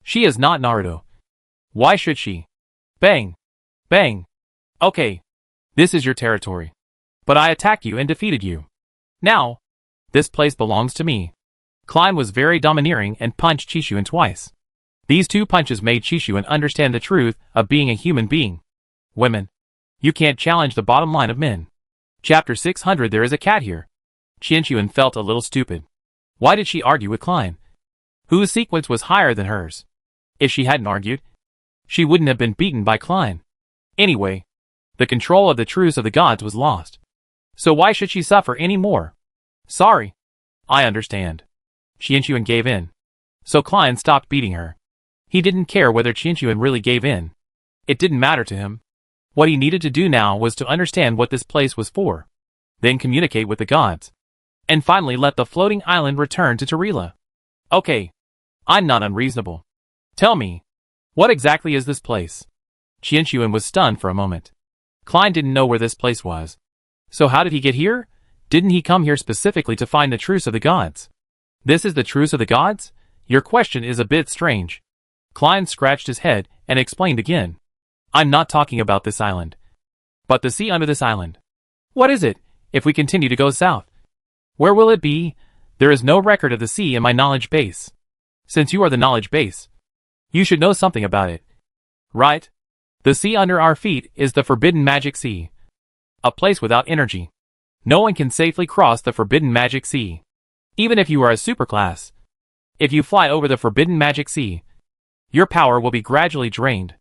She is not Naruto. Why should she? Bang! Bang! Okay. This is your territory. But I attacked you and defeated you. Now, this place belongs to me. Klein was very domineering and punched Xianxuan twice. These two punches made Xianxuan understand the truth of being a human being. Women, you can't challenge the bottom line of men. Chapter 600. There is a cat here. Xianxuan felt a little stupid. Why did she argue with Klein, whose sequence was higher than hers? If she hadn't argued, she wouldn't have been beaten by Klein. Anyway, the control of the truce of the gods was lost. So why should she suffer any more? Sorry. I understand. Xianxuan gave in. So Klein stopped beating her. He didn't care whether Xianxuan really gave in. It didn't matter to him. What he needed to do now was to understand what this place was for, then communicate with the gods, and finally let the floating island return to Tarila. Okay. I'm not unreasonable. Tell me, what exactly is this place? Xianxuan was stunned for a moment. Klein didn't know where this place was. So how did he get here? Didn't he come here specifically to find the truce of the gods? This is the truce of the gods? Your question is a bit strange. Klein scratched his head and explained again. I'm not talking about this island, but the sea under this island. What is it, if we continue to go south? Where will it be? There is no record of the sea in my knowledge base. Since you are the knowledge base, you should know something about it. Right? The sea under our feet is the Forbidden Magic Sea. A place without energy. No one can safely cross the Forbidden Magic Sea. Even if you are a superclass. If you fly over the Forbidden Magic Sea, your power will be gradually drained.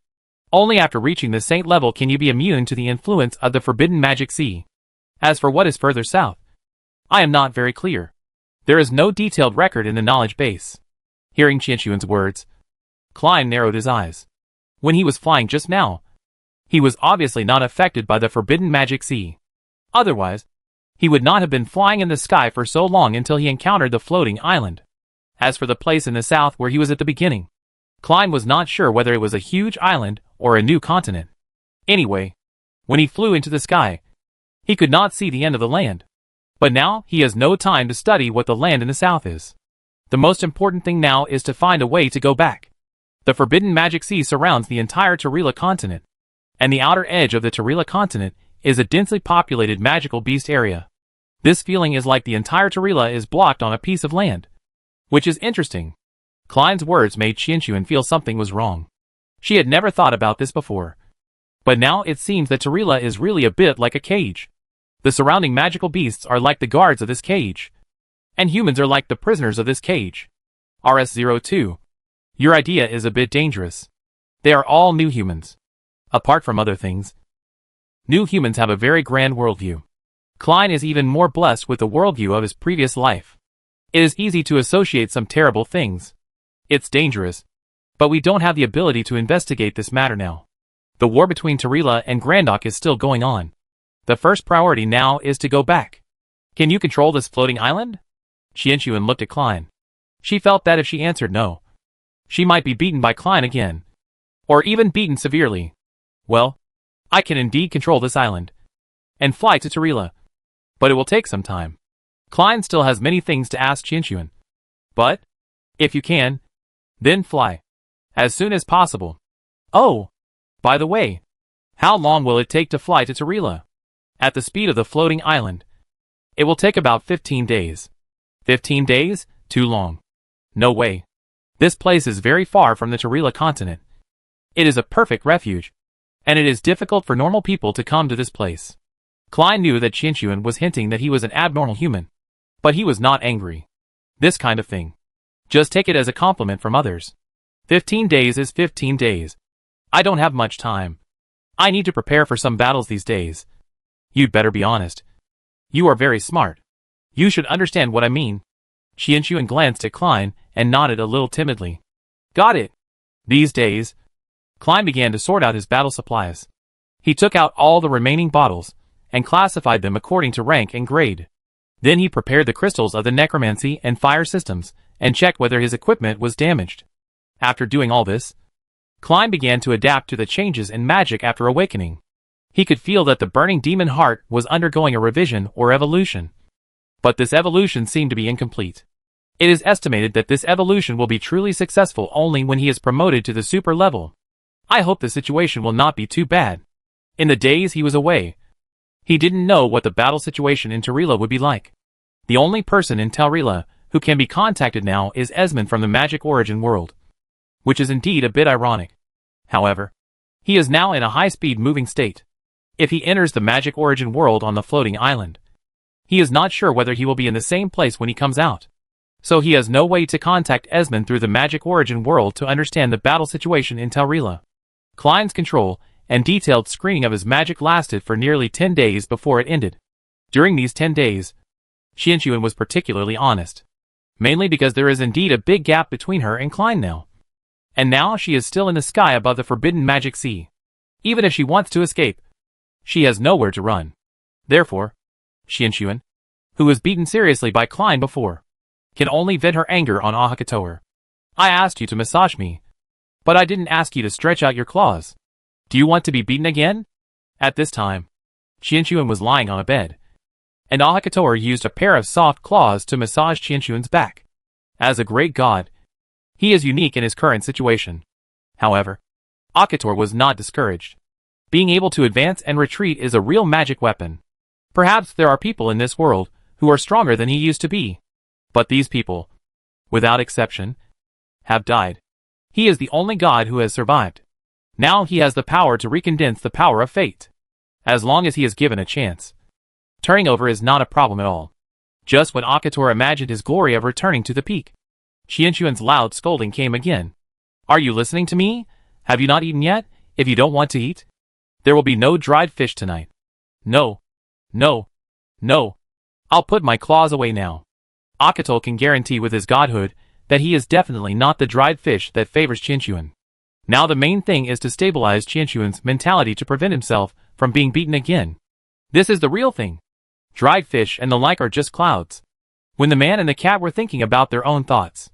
Only after reaching the Saint level can you be immune to the influence of the Forbidden Magic Sea. As for what is further south, I am not very clear. There is no detailed record in the knowledge base. Hearing Xianxuan's words, Klein narrowed his eyes. When he was flying just now, he was obviously not affected by the Forbidden Magic Sea. Otherwise, he would not have been flying in the sky for so long until he encountered the floating island. As for the place in the south where he was at the beginning, Klein was not sure whether it was a huge island or a new continent. Anyway, when he flew into the sky, he could not see the end of the land. But now he has no time to study what the land in the south is. The most important thing now is to find a way to go back. The Forbidden Magic Sea surrounds the entire Tarila continent, and the outer edge of the Tarila continent is a densely populated magical beast area. This feeling is like the entire Tarila is blocked on a piece of land. Which is interesting. Klein's words made Xianxuan feel something was wrong. She had never thought about this before. But now it seems that Tarila is really a bit like a cage. The surrounding magical beasts are like the guards of this cage. And humans are like the prisoners of this cage. RS-02. Your idea is a bit dangerous. They are all new humans. Apart from other things, new humans have a very grand worldview. Klein is even more blessed with the worldview of his previous life. It is easy to associate some terrible things. It's dangerous. But we don't have the ability to investigate this matter now. The war between Tarila and Grandok is still going on. The first priority now is to go back. Can you control this floating island? Xianxuan looked at Klein. She felt that if she answered no, She might be beaten by Klein again. Or even beaten severely. Well, I can indeed control this island. And fly to Tarila. But it will take some time. Klein still has many things to ask Qianxuan. But, if you can, then fly. As soon as possible. Oh! By the way, how long will it take to fly to Tarila? At the speed of the floating island. It will take about 15 days. 15 days? Too long. No way. This place is very far from the Tarila continent. It is a perfect refuge. And it is difficult for normal people to come to this place. Klein knew that Qianxuan was hinting that he was an abnormal human. But he was not angry. This kind of thing. Just take it as a compliment from others. 15 days is 15 days. I don't have much time. I need to prepare for some battles these days. You'd better be honest. You are very smart. You should understand what I mean. Qianxuan glanced at Klein and nodded a little timidly. Got it. These days. Klein began to sort out his battle supplies. He took out all the remaining bottles and classified them according to rank and grade. Then he prepared the crystals of the necromancy and fire systems and checked whether his equipment was damaged. After doing all this, Klein began to adapt to the changes in magic after awakening. He could feel that the burning demon heart was undergoing a revision or evolution. But this evolution seemed to be incomplete. It is estimated that this evolution will be truly successful only when he is promoted to the super level. I hope the situation will not be too bad. In the days he was away, he didn't know what the battle situation in Tarila would be like. The only person in Tarila who can be contacted now is Esmond from the Magic Origin world. Which is indeed a bit ironic. However, he is now in a high-speed moving state. If he enters the Magic Origin world on the floating island, he is not sure whether he will be in the same place when he comes out. So he has no way to contact Esmond through the Magic Origin world to understand the battle situation in Tarila. Klein's control and detailed screening of his magic lasted for nearly 10 days before it ended. During these 10 days, Qianxuan was particularly honest. Mainly because there is indeed a big gap between her and Klein now. And now she is still in the sky above the forbidden magic sea. Even if she wants to escape, she has nowhere to run. Therefore, Qianxuan, who was beaten seriously by Klein before, can only vent her anger on Ahakatoer. I asked you to massage me, but I didn't ask you to stretch out your claws. Do you want to be beaten again? At this time, Qianxuan was lying on a bed, and Ahakatoer used a pair of soft claws to massage Qianxuan's back. As a great god, he is unique in his current situation. However, Ahakatoer was not discouraged. Being able to advance and retreat is a real magic weapon. Perhaps there are people in this world who are stronger than he used to be. But these people, without exception, have died. He is the only god who has survived. Now he has the power to recondense the power of fate. As long as he is given a chance. Turning over is not a problem at all. Just when Ahakatoer imagined his glory of returning to the peak, Qianxuan's loud scolding came again. Are you listening to me? Have you not eaten yet? If you don't want to eat, there will be no dried fish tonight. No. No. No. I'll put my claws away now. Ahakatoer can guarantee with his godhood that he is definitely not the dried fish that favors Qianxuan. Now the main thing is to stabilize Qianxuan's mentality to prevent himself from being beaten again. This is the real thing. Dried fish and the like are just clouds. When the man and the cat were thinking about their own thoughts,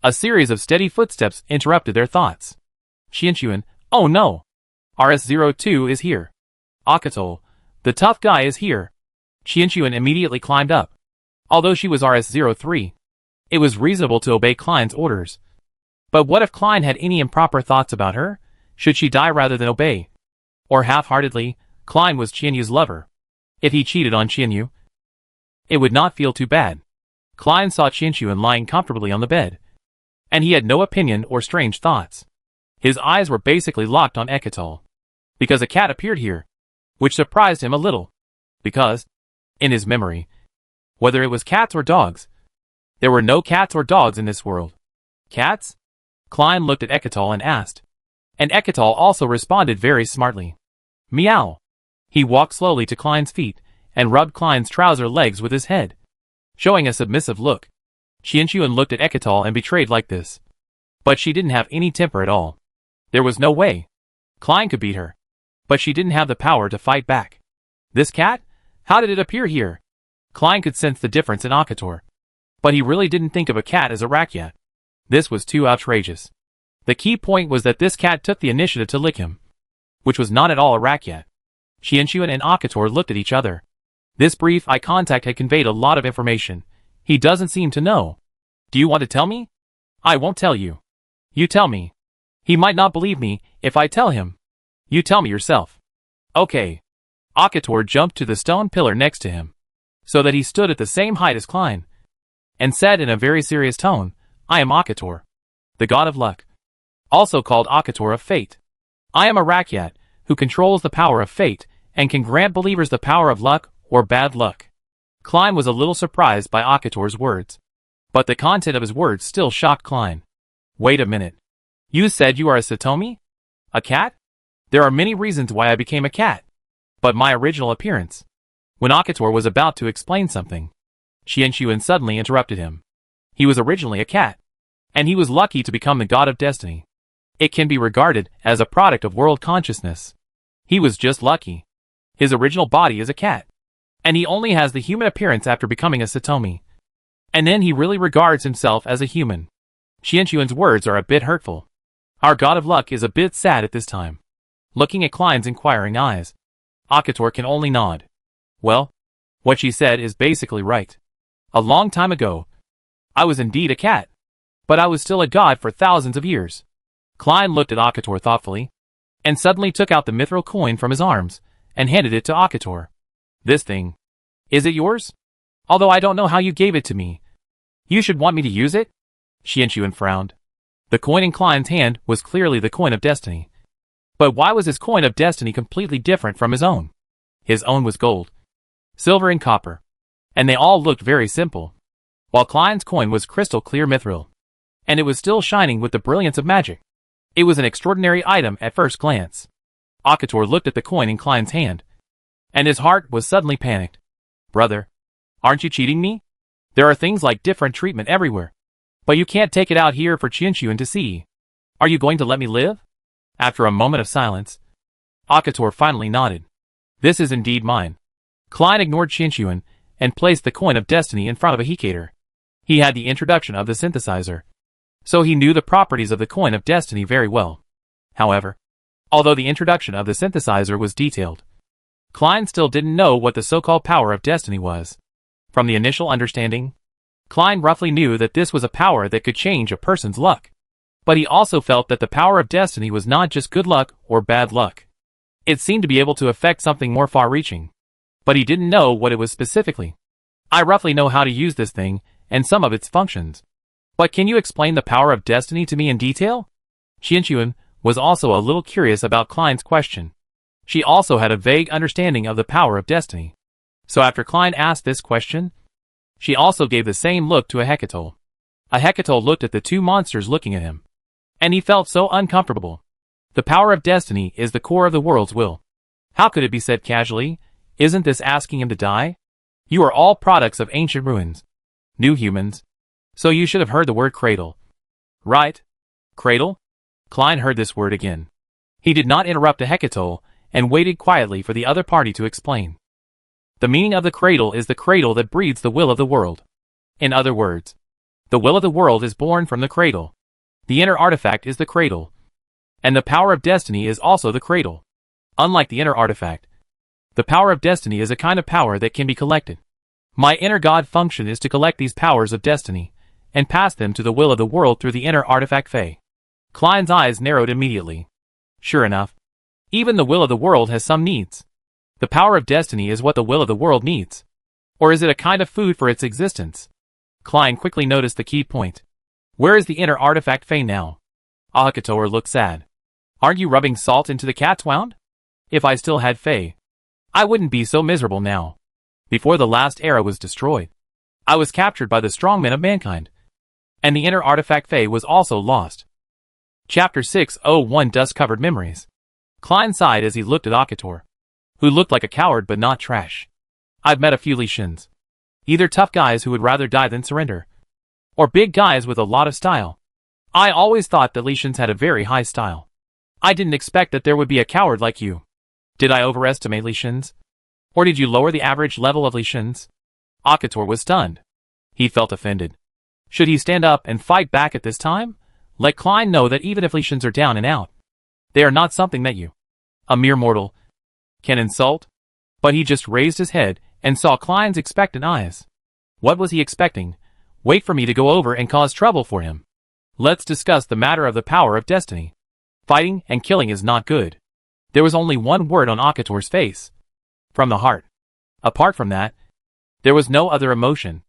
a series of steady footsteps interrupted their thoughts. Qianxuan, oh no! RS-02 is here. Ahakatoer, the tough guy is here. Qianxuan immediately climbed up. Although she was RS-03, it was reasonable to obey Klein's orders. But what if Klein had any improper thoughts about her? Should she die rather than obey? Or half-heartedly, Klein was Qianyu's lover. If he cheated on Qianyu, it would not feel too bad. Klein saw Qianxuan lying comfortably on the bed, and he had no opinion or strange thoughts. His eyes were basically locked on Ahakatoer, because a cat appeared here, which surprised him a little, because, in his memory, whether it was cats or dogs, there were no cats or dogs in this world. Cats? Klein looked at Ahakatoer and asked, and Ahakatoer also responded very smartly. Meow. He walked slowly to Klein's feet and rubbed Klein's trouser legs with his head, showing a submissive look. Qianxuan looked at Ahakatoer and betrayed like this. But she didn't have any temper at all. There was no way. Klein could beat her. But she didn't have the power to fight back. This cat? How did it appear here? Klein could sense the difference in Ahakatoer. But he really didn't think of a cat as a rakyat. This was too outrageous. The key point was that this cat took the initiative to lick him, which was not at all a racket. Qianxuan and Akator looked at each other. This brief eye contact had conveyed a lot of information. He doesn't seem to know. Do you want to tell me? I won't tell you. You tell me. He might not believe me if I tell him. You tell me yourself. Okay. Akator jumped to the stone pillar next to him, so that he stood at the same height as Klein, and said in a very serious tone, I am Akator, the god of luck, also called Akator of fate. I am a rakyat who controls the power of fate and can grant believers the power of luck or bad luck. Klein was a little surprised by Akator's words, but the content of his words still shocked Klein. Wait a minute. You said you are a Satomi? A cat? There are many reasons why I became a cat, but my original appearance. When Akator was about to explain something, Qianxuan suddenly interrupted him. He was originally a cat, and he was lucky to become the god of destiny. It can be regarded as a product of world consciousness. He was just lucky. His original body is a cat, and he only has the human appearance after becoming a Satomi. And then he really regards himself as a human. Qianxuan's words are a bit hurtful. Our god of luck is a bit sad at this time. Looking at Klein's inquiring eyes, Akator can only nod. Well, what she said is basically right. A long time ago, I was indeed a cat, but I was still a god for thousands of years. Klein looked at Akator thoughtfully, and suddenly took out the mithril coin from his arms, and handed it to Akator. This thing. Is it yours? Although I don't know how you gave it to me. You should want me to use it? Qianxuan frowned. The coin in Klein's hand was clearly the coin of destiny. But why was his coin of destiny completely different from his own? His own was gold, silver and copper, and they all looked very simple, while Klein's coin was crystal clear mithril, and it was still shining with the brilliance of magic. It was an extraordinary item at first glance. Akator looked at the coin in Klein's hand, and his heart was suddenly panicked. Brother, aren't you cheating me? There are things like different treatment everywhere, but you can't take it out here for Qianxuan to see. Are you going to let me live? After a moment of silence, Akator finally nodded. This is indeed mine. Klein ignored Qianxuan and placed the coin of destiny in front of a Hekator. He had the introduction of the synthesizer, so he knew the properties of the coin of destiny very well. However, although the introduction of the synthesizer was detailed, Klein still didn't know what the so-called power of destiny was. From the initial understanding, Klein roughly knew that this was a power that could change a person's luck. But he also felt that the power of destiny was not just good luck or bad luck. It seemed to be able to affect something more far-reaching. But he didn't know what it was specifically. I roughly know how to use this thing, and some of its functions. But can you explain the power of destiny to me in detail? Qianxuan was also a little curious about Klein's question. She also had a vague understanding of the power of destiny. So after Klein asked this question, she also gave the same look to a Hecatol. A Hecatol looked at the two monsters looking at him, and he felt so uncomfortable. The power of destiny is the core of the world's will. How could it be said casually? Isn't this asking him to die? You are all products of ancient ruins. New humans. So you should have heard the word cradle. Right? Cradle? Klein heard this word again. He did not interrupt a Hecatol, and waited quietly for the other party to explain. The meaning of the cradle is the cradle that breeds the will of the world. In other words, the will of the world is born from the cradle. The inner artifact is the cradle, and the power of destiny is also the cradle. Unlike the inner artifact, the power of destiny is a kind of power that can be collected. My inner god function is to collect these powers of destiny, and pass them to the will of the world through the inner artifact Fey. Klein's eyes narrowed immediately. Sure enough, even the will of the world has some needs. The power of destiny is what the will of the world needs. Or is it a kind of food for its existence? Klein quickly noticed the key point. Where is the inner artifact Fey now? Ahakator looked sad. Aren't you rubbing salt into the cat's wound? If I still had Fey, I wouldn't be so miserable now. Before the last era was destroyed, I was captured by the strongmen of mankind, and the inner artifact Fey was also lost. Chapter 601 Dust-Covered Memories. Klein sighed as he looked at Akator, who looked like a coward but not trash. I've met a few Li Shins. Either tough guys who would rather die than surrender, or big guys with a lot of style. I always thought that Li Shins had a very high style. I didn't expect that there would be a coward like you. Did I overestimate Li Shins? Or did you lower the average level of Li Shins? Akator was stunned. He felt offended. Should he stand up and fight back at this time? Let Klein know that even if lesions are down and out, they are not something that you, a mere mortal, can insult. But he just raised his head and saw Klein's expectant eyes. What was he expecting? Wait for me to go over and cause trouble for him. Let's discuss the matter of the power of destiny. Fighting and killing is not good. There was only one word on Akator's face. From the heart. Apart from that, there was no other emotion.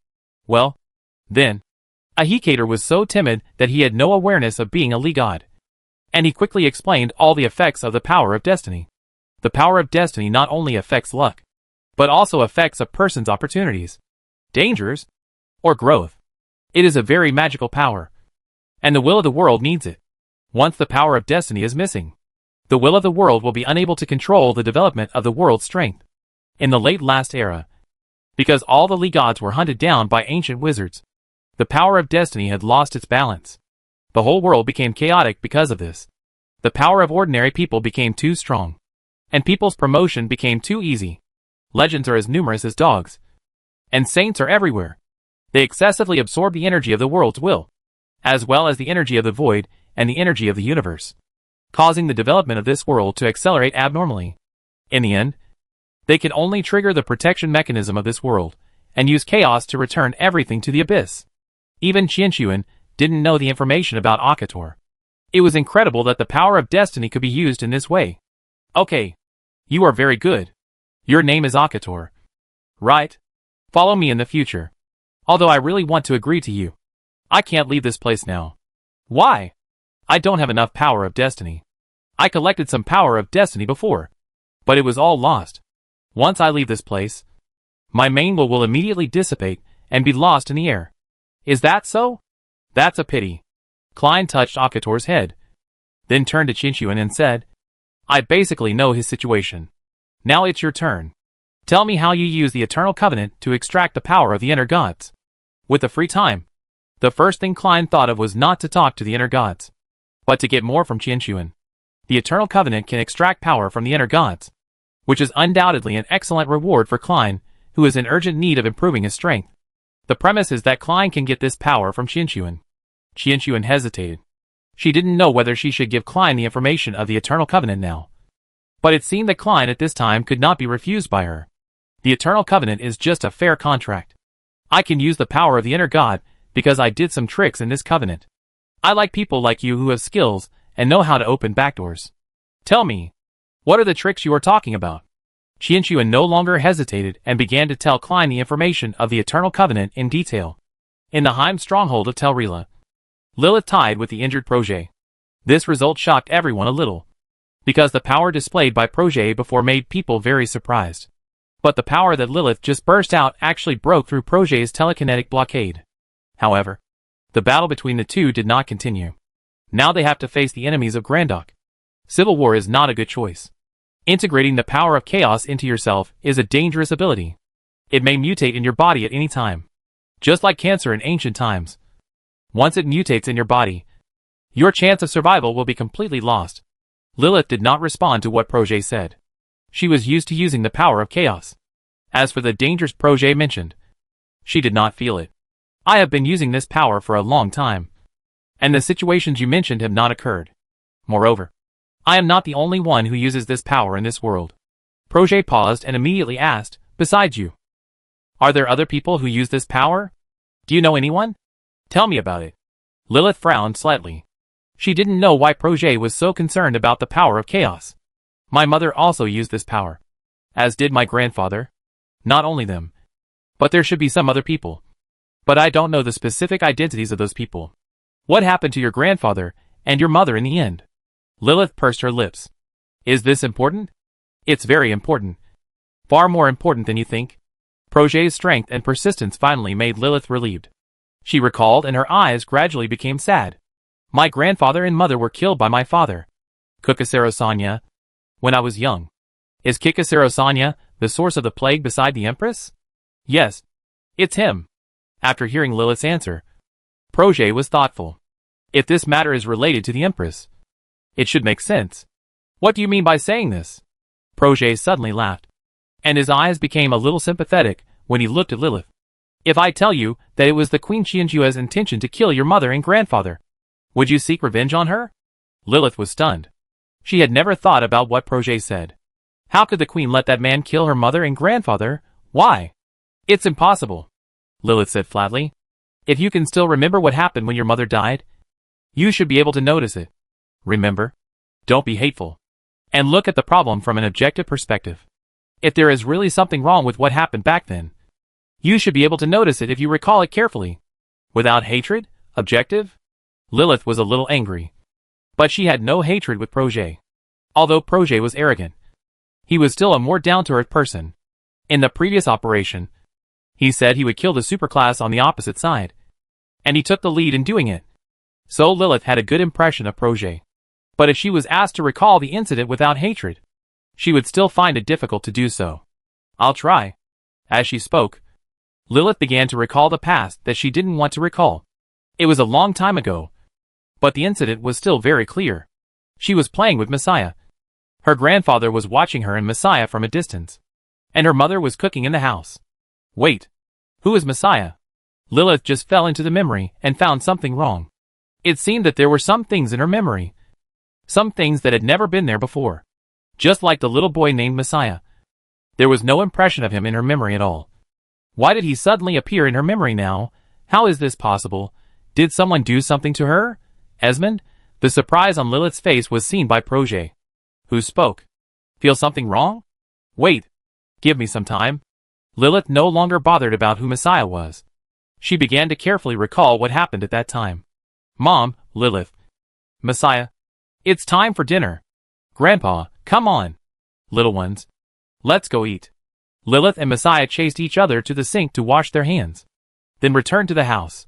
Well, then, Ahikator was so timid that he had no awareness of being a Lee god. And he quickly explained all the effects of the power of destiny. The power of destiny not only affects luck, but also affects a person's opportunities, dangers, or growth. It is a very magical power, and the will of the world needs it. Once the power of destiny is missing, the will of the world will be unable to control the development of the world's strength. In the late last era, because all the Lee gods were hunted down by ancient wizards, the power of destiny had lost its balance. The whole world became chaotic because of this. The power of ordinary people became too strong, and people's promotion became too easy. Legends are as numerous as dogs, and saints are everywhere. They excessively absorb the energy of the world's will, as well as the energy of the void and the energy of the universe, causing the development of this world to accelerate abnormally. In the end, they can only trigger the protection mechanism of this world, and use chaos to return everything to the abyss. Even Qianxuan didn't know the information about Akator. It was incredible that the power of destiny could be used in this way. Okay. You are very good. Your name is Akator. Right? Follow me in the future. Although I really want to agree to you. I can't leave this place now. Why? I don't have enough power of destiny. I collected some power of destiny before, but it was all lost. Once I leave this place, my main will immediately dissipate and be lost in the air. Is that so? That's a pity. Klein touched Akator's head, then turned to Qianxuan and said, I basically know his situation. Now it's your turn. Tell me how you use the Eternal Covenant to extract the power of the inner gods. With the free time, the first thing Klein thought of was not to talk to the inner gods, but to get more from Qianxuan. The Eternal Covenant can extract power from the inner gods, which is undoubtedly an excellent reward for Klein, who is in urgent need of improving his strength. The premise is that Klein can get this power from Qianxuan. Qianxuan hesitated. She didn't know whether she should give Klein the information of the Eternal Covenant now. But it seemed that Klein at this time could not be refused by her. The Eternal Covenant is just a fair contract. I can use the power of the inner god because I did some tricks in this covenant. I like people like you who have skills and know how to open backdoors. Tell me, what are the tricks you are talking about? Qianxuan no longer hesitated and began to tell Klein the information of the Eternal Covenant in detail. In the Heim stronghold of Telrila, Lilith tied with the injured Projet. This result shocked everyone a little, because the power displayed by Projet before made people very surprised. But the power that Lilith just burst out actually broke through Projet's telekinetic blockade. However, the battle between the two did not continue. Now they have to face the enemies of Grandok. Civil war is not a good choice. Integrating the power of chaos into yourself is a dangerous ability. It may mutate in your body at any time, just like cancer in ancient times. Once it mutates in your body, your chance of survival will be completely lost. Lilith did not respond to what Projet said. She was used to using the power of chaos. As for the dangers Projet mentioned, she did not feel it. I have been using this power for a long time, and the situations you mentioned have not occurred. Moreover, I am not the only one who uses this power in this world. Projet paused and immediately asked, besides you, are there other people who use this power? Do you know anyone? Tell me about it. Lilith frowned slightly. She didn't know why Projet was so concerned about the power of chaos. My mother also used this power, as did my grandfather. Not only them, but there should be some other people. But I don't know the specific identities of those people. What happened to your grandfather and your mother in the end? Lilith pursed her lips. Is this important? It's very important. Far more important than you think. Projet's strength and persistence finally made Lilith relieved. She recalled and her eyes gradually became sad. My grandfather and mother were killed by my father, Kukasero Sanya, when I was young. Is Kikasero Sanya the source of the plague beside the Empress? Yes, it's him. After hearing Lilith's answer, Projet was thoughtful. If this matter is related to the Empress, it should make sense. What do you mean by saying this? Projet suddenly laughed, and his eyes became a little sympathetic when he looked at Lilith. If I tell you that it was the Queen Qianjua's intention to kill your mother and grandfather, Would you seek revenge on her? Lilith was stunned. She had never thought about what Projet said. How could the queen let that man kill her mother and grandfather? Why? It's impossible, Lilith said flatly. If you can still remember what happened when your mother died, you should be able to notice it. Remember? Don't be hateful. And look at the problem from an objective perspective. If there is really something wrong with what happened back then, you should be able to notice it if you recall it carefully. Without hatred? Objective? Lilith was a little angry. But she had no hatred with Projet. Although Projet was arrogant, he was still a more down-to-earth person. In the previous operation, he said he would kill the superclass on the opposite side. And he took the lead in doing it. So Lilith had a good impression of Projet. But if she was asked to recall the incident without hatred, she would still find it difficult to do so. I'll try. As she spoke, Lilith began to recall the past that she didn't want to recall. It was a long time ago, but the incident was still very clear. She was playing with Messiah. Her grandfather was watching her and Messiah from a distance. And her mother was cooking in the house. Wait. Who is Messiah? Lilith just fell into the memory and found something wrong. It seemed that there were some things in her memory. Some things that had never been there before. Just like the little boy named Messiah. There was no impression of him in her memory at all. Why did he suddenly appear in her memory now? How is this possible? Did someone do something to her? Esmond? The surprise on Lilith's face was seen by Projet, who spoke. Feel something wrong? Wait. Give me some time. Lilith no longer bothered about who Messiah was. She began to carefully recall what happened at that time. Mom, Lilith. Messiah. It's time for dinner. Grandpa, come on. Little ones. Let's go eat. Lilith and Messiah chased each other to the sink to wash their hands. Then returned to the house.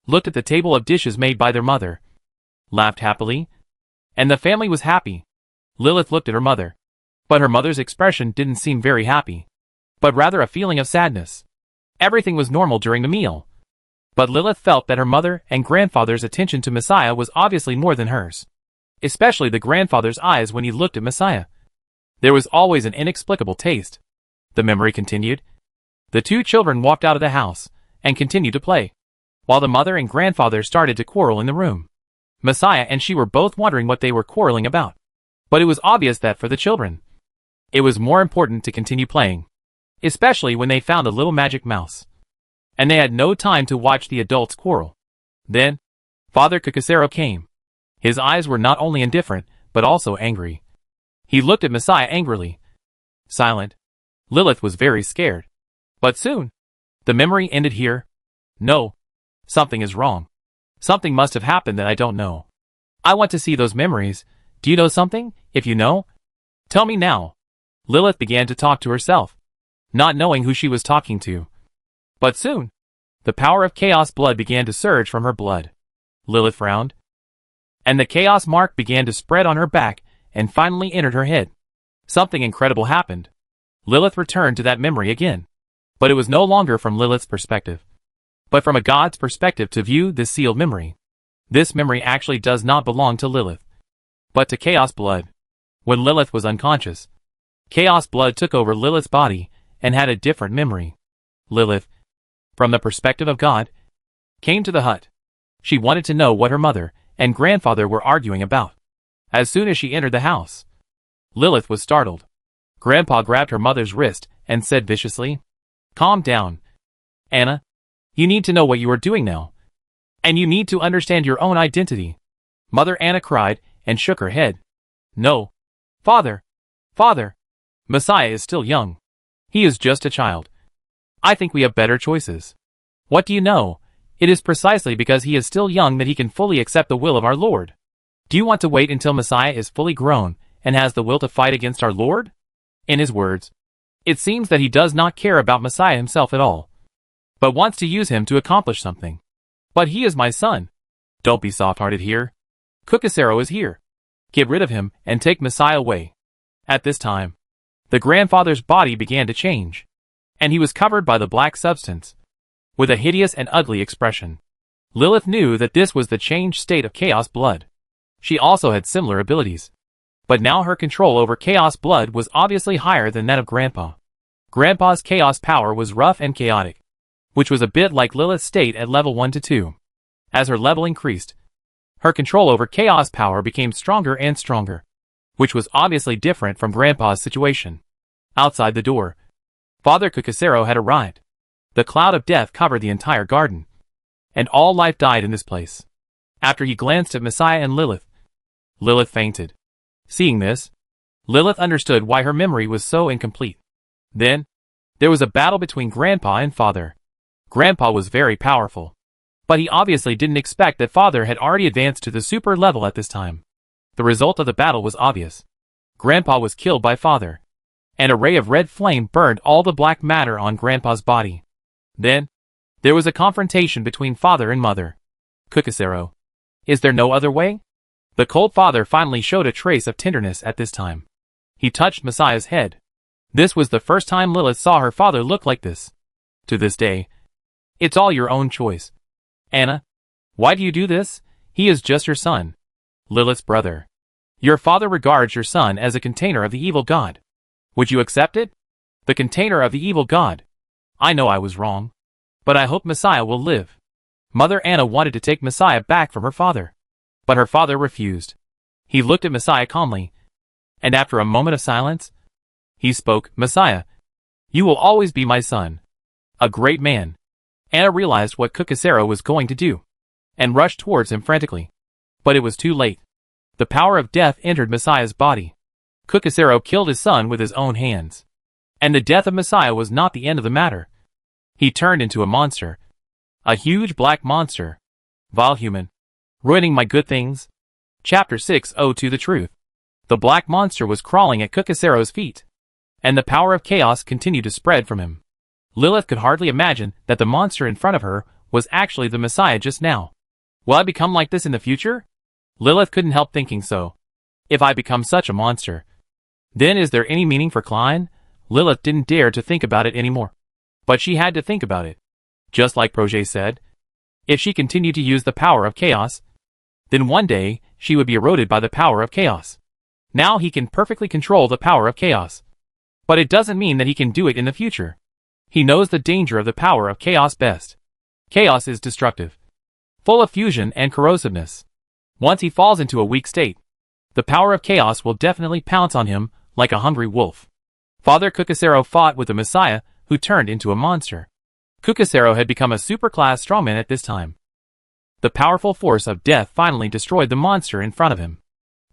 Looked at the table of dishes made by their mother. Laughed happily. And the family was happy. Lilith looked at her mother. But her mother's expression didn't seem very happy. But rather a feeling of sadness. Everything was normal during the meal. But Lilith felt that her mother and grandfather's attention to Messiah was obviously more than hers. Especially the grandfather's eyes when he looked at Messiah. There was always an inexplicable taste. The memory continued. The two children walked out of the house and continued to play, while the mother and grandfather started to quarrel in the room. Messiah and she were both wondering what they were quarreling about. But it was obvious that for the children, it was more important to continue playing, especially when they found a little magic mouse. And they had no time to watch the adults quarrel. Then, Father Cucasero came. His eyes were not only indifferent, but also angry. He looked at Messiah angrily. Silent. Lilith was very scared. But soon, the memory ended here. No. Something is wrong. Something must have happened that I don't know. I want to see those memories. Do you know something? If you know, tell me now. Lilith began to talk to herself, not knowing who she was talking to. But soon, the power of chaos blood began to surge from her blood. Lilith frowned. And the chaos mark began to spread on her back and finally entered her head. Something incredible happened. Lilith returned to that memory again. But it was no longer from Lilith's perspective, but from a god's perspective to view this sealed memory. This memory actually does not belong to Lilith, but to chaos blood. When Lilith was unconscious, chaos blood took over Lilith's body and had a different memory. Lilith, from the perspective of God, came to the hut. She wanted to know what her mother and grandfather were arguing about. As soon as she entered the house, Lilith was startled. Grandpa grabbed her mother's wrist and said viciously, Calm down. Anna, you need to know what you are doing now. And you need to understand your own identity. Mother Anna cried and shook her head. No. Father. Father. Messiah is still young. He is just a child. I think we have better choices. What do you know? It is precisely because he is still young that he can fully accept the will of our Lord. Do you want to wait until Messiah is fully grown and has the will to fight against our Lord? In his words, it seems that he does not care about Messiah himself at all, but wants to use him to accomplish something. But he is my son. Don't be soft-hearted here. Cucasero is here. Get rid of him and take Messiah away. At this time, the grandfather's body began to change, and he was covered by the black substance, with a hideous and ugly expression. Lilith knew that this was the changed state of chaos blood. She also had similar abilities. But now her control over chaos blood was obviously higher than that of Grandpa. Grandpa's chaos power was rough and chaotic, which was a bit like Lilith's state at level 1 to 2. As her level increased, Her control over chaos power became stronger and stronger, which was obviously different from Grandpa's situation. Outside the door, Father Cucasero had arrived. The cloud of death covered the entire garden, and all life died in this place. After he glanced at Messiah and Lilith, Lilith fainted. Seeing this, Lilith understood why her memory was so incomplete. Then, there was a battle between Grandpa and Father. Grandpa was very powerful, but he obviously didn't expect that Father had already advanced to the super level at this time. The result of the battle was obvious. Grandpa was killed by Father. An array of red flame burned all the black matter on Grandpa's body. Then, there was a confrontation between Father and Mother. Cucasero. Is there no other way? The cold Father finally showed a trace of tenderness at this time. He touched Messiah's head. This was the first time Lilith saw her father look like this. To this day, it's all your own choice. Anna, why do you do this? He is just your son. Lilith's brother. Your father regards your son as a container of the evil god. Would you accept it? The container of the evil god. I know I was wrong, but I hope Messiah will live. Mother Anna wanted to take Messiah back from her father, but her father refused. He looked at Messiah calmly, and after a moment of silence, he spoke, Messiah, you will always be my son. A great man. Anna realized what Cucasero was going to do, and rushed towards him frantically. But it was too late. The power of death entered Messiah's body. Cucasero killed his son with his own hands. And the death of Messiah was not the end of the matter. He turned into a monster. A huge black monster. Vile human. Ruining my good things. Chapter 602 The Truth. The black monster was crawling at Cucasero's feet, and the power of chaos continued to spread from him. Lilith could hardly imagine that the monster in front of her was actually the Messiah just now. Will I become like this in the future? Lilith couldn't help thinking so. If I become such a monster, then is there any meaning for Klein? Lilith didn't dare to think about it anymore. But she had to think about it. Just like Projet said, if she continued to use the power of chaos, then one day she would be eroded by the power of chaos. Now he can perfectly control the power of chaos. But it doesn't mean that he can do it in the future. He knows the danger of the power of chaos best. Chaos is destructive, full of fusion and corrosiveness. Once he falls into a weak state, the power of chaos will definitely pounce on him like a hungry wolf. Father Cucasero fought with the Messiah, who turned into a monster. Cucasero had become a super-class strongman at this time. The powerful force of death finally destroyed the monster in front of him.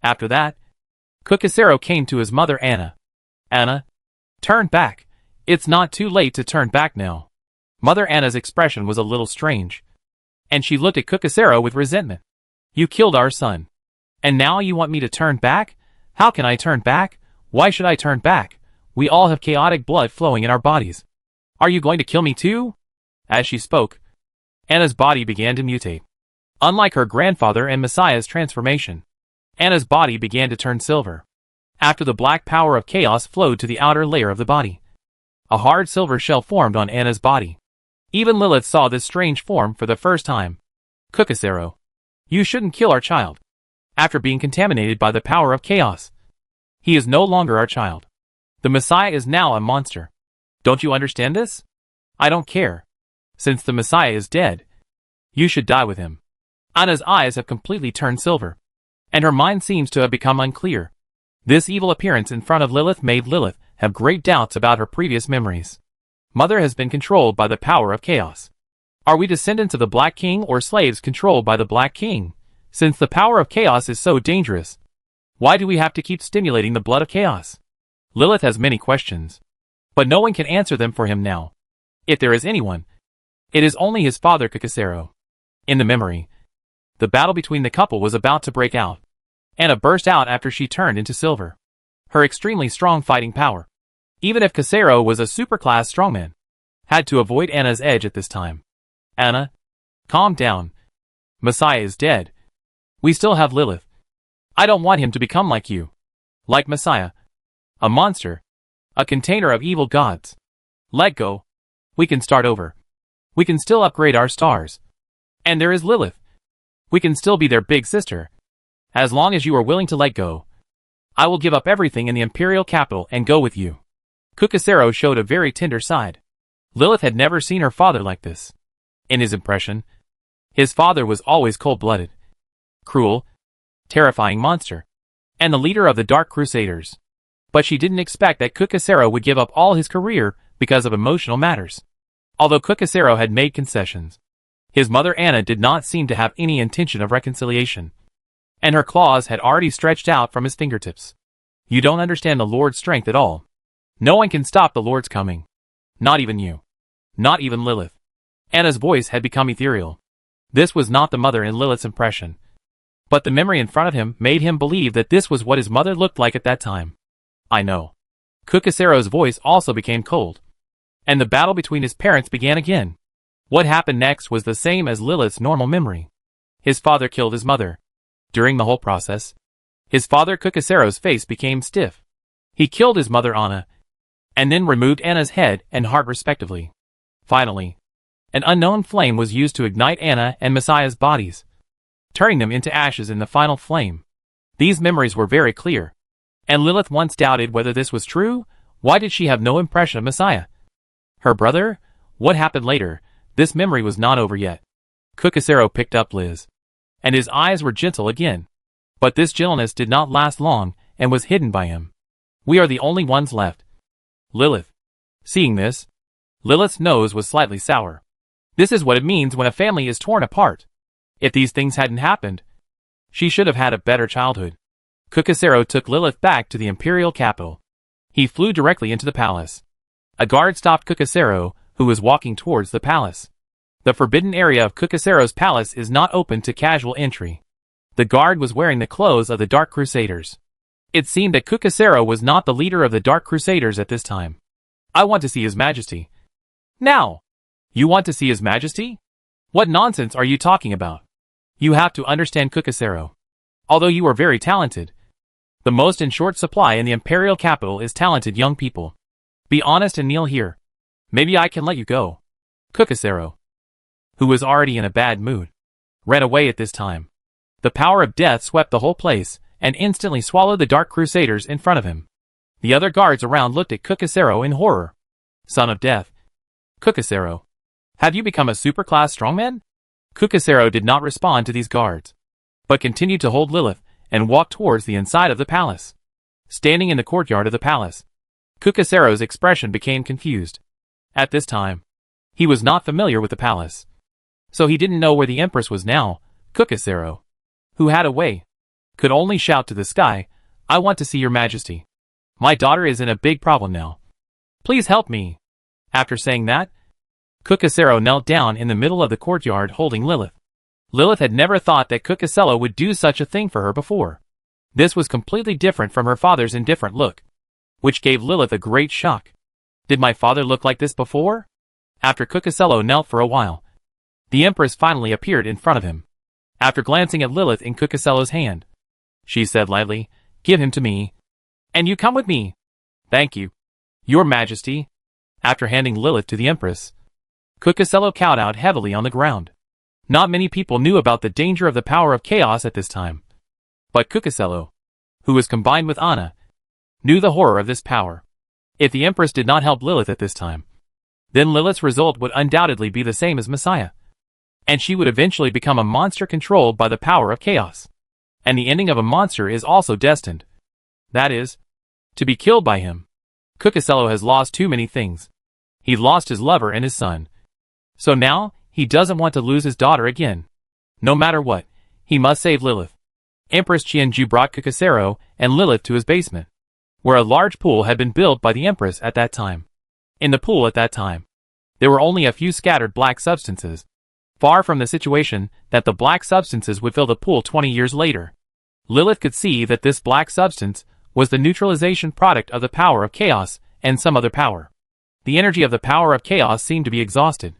After that, Cucasero came to his mother Anna. Anna, turn back. It's not too late to turn back now. Mother Anna's expression was a little strange, and she looked at Cucasero with resentment. You killed our son, and now you want me to turn back? How can I turn back? Why should I turn back? We all have chaotic blood flowing in our bodies. Are you going to kill me too? As she spoke, Anna's body began to mutate. Unlike her grandfather and Messiah's transformation, Anna's body began to turn silver. After the black power of chaos flowed to the outer layer of the body, a hard silver shell formed on Anna's body. Even Lilith saw this strange form for the first time. Cucasero, you shouldn't kill our child. After being contaminated by the power of chaos, he is no longer our child. The Messiah is now a monster. Don't you understand this? I don't care. Since the Messiah is dead, you should die with him. Anna's eyes have completely turned silver, and her mind seems to have become unclear. This evil appearance in front of Lilith made Lilith have great doubts about her previous memories. Mother has been controlled by the power of chaos. Are we descendants of the Black King or slaves controlled by the Black King? Since the power of chaos is so dangerous, why do we have to keep stimulating the blood of chaos? Lilith has many questions, but no one can answer them for him now. If there is anyone, it is only his father Cucasero. In the memory, the battle between the couple was about to break out. Anna burst out after she turned into silver. Her extremely strong fighting power, even if Cucasero was a superclass strongman, had to avoid Anna's edge at this time. Anna, calm down. Messiah is dead. We still have Lilith. I don't want him to become like you. Like Messiah. A monster. A container of evil gods. Let go. We can start over. We can still upgrade our stars. And there is Lilith. We can still be their big sister. As long as you are willing to let go, I will give up everything in the imperial capital and go with you. Cucasero showed a very tender side. Lilith had never seen her father like this. In his impression, his father was always cold-blooded. cruel, terrifying monster, and the leader of the Dark Crusaders. But she didn't expect that Cucasero would give up all his career because of emotional matters. Although Cucasero had made concessions, his mother Anna did not seem to have any intention of reconciliation, and her claws had already stretched out from his fingertips. You don't understand the Lord's strength at all. No one can stop the Lord's coming. Not even you. Not even Lilith. Anna's voice had become ethereal. This was not the mother in Lilith's impression, but the memory in front of him made him believe that this was what his mother looked like at that time. I know. Cucasero's voice also became cold, and the battle between his parents began again. What happened next was the same as Lilith's normal memory. His father killed his mother. During the whole process, his father Cucasero's face became stiff. He killed his mother Anna, and then removed Anna's head and heart respectively. Finally, an unknown flame was used to ignite Anna and Messiah's bodies, turning them into ashes in the final flame. These memories were very clear, and Lilith once doubted whether this was true. Why did she have no impression of Messiah? Her brother? What happened later? This memory was not over yet. Cucasero picked up Liz, and his eyes were gentle again. But this gentleness did not last long, and was hidden by him. We are the only ones left. Lilith. Seeing this, Lilith's nose was slightly sour. This is what it means when a family is torn apart. If these things hadn't happened, she should have had a better childhood. Cucasero took Lilith back to the imperial capital. He flew directly into the palace. A guard stopped Cucasero, who was walking towards the palace. The forbidden area of Cucasero's palace is not open to casual entry. The guard was wearing the clothes of the Dark Crusaders. It seemed that Cucasero was not the leader of the Dark Crusaders at this time. I want to see His Majesty. Now! You want to see His Majesty? What nonsense are you talking about? You have to understand Cucasero. Although you are very talented, the most in short supply in the imperial capital is talented young people. Be honest and kneel here. Maybe I can let you go. Cucasero, who was already in a bad mood, ran away at this time. The power of death swept the whole place, and instantly swallowed the Dark Crusaders in front of him. The other guards around looked at Cucasero in horror. Son of Death. Cucasero, have you become a superclass strongman? Cucasero did not respond to these guards, but continued to hold Lilith, and walk towards the inside of the palace. Standing in the courtyard of the palace, Cucasero's expression became confused. At this time, he was not familiar with the palace, so he didn't know where the Empress was now. Cucasero, who had a way, could only shout to the sky, I want to see your Majesty. My daughter is in a big problem now. Please help me. After saying that, Cucasero knelt down in the middle of the courtyard holding Lilith. Lilith had never thought that Cucasero would do such a thing for her before. This was completely different from her father's indifferent look, which gave Lilith a great shock. Did my father look like this before? After Cucasero knelt for a while, the Empress finally appeared in front of him. After glancing at Lilith in Cucasero's hand, she said lightly, Give him to me. And you come with me. Thank you, Your Majesty. After handing Lilith to the Empress, Cucasero cowed out heavily on the ground. Not many people knew about the danger of the power of chaos at this time. But Cucasero, who was combined with Anna, knew the horror of this power. If the Empress did not help Lilith at this time, then Lilith's result would undoubtedly be the same as Messiah, and she would eventually become a monster controlled by the power of chaos. And the ending of a monster is also destined. That is, to be killed by him. Cucasero has lost too many things. He lost his lover and his son. So now, he doesn't want to lose his daughter again. No matter what, he must save Lilith. Empress Qianju brought Cucasero and Lilith to his basement, where a large pool had been built by the Empress at that time. In the pool at that time, there were only a few scattered black substances, far from the situation that the black substances would fill the pool 20 years later. Lilith could see that this black substance was the neutralization product of the power of chaos and some other power. The energy of the power of chaos seemed to be exhausted,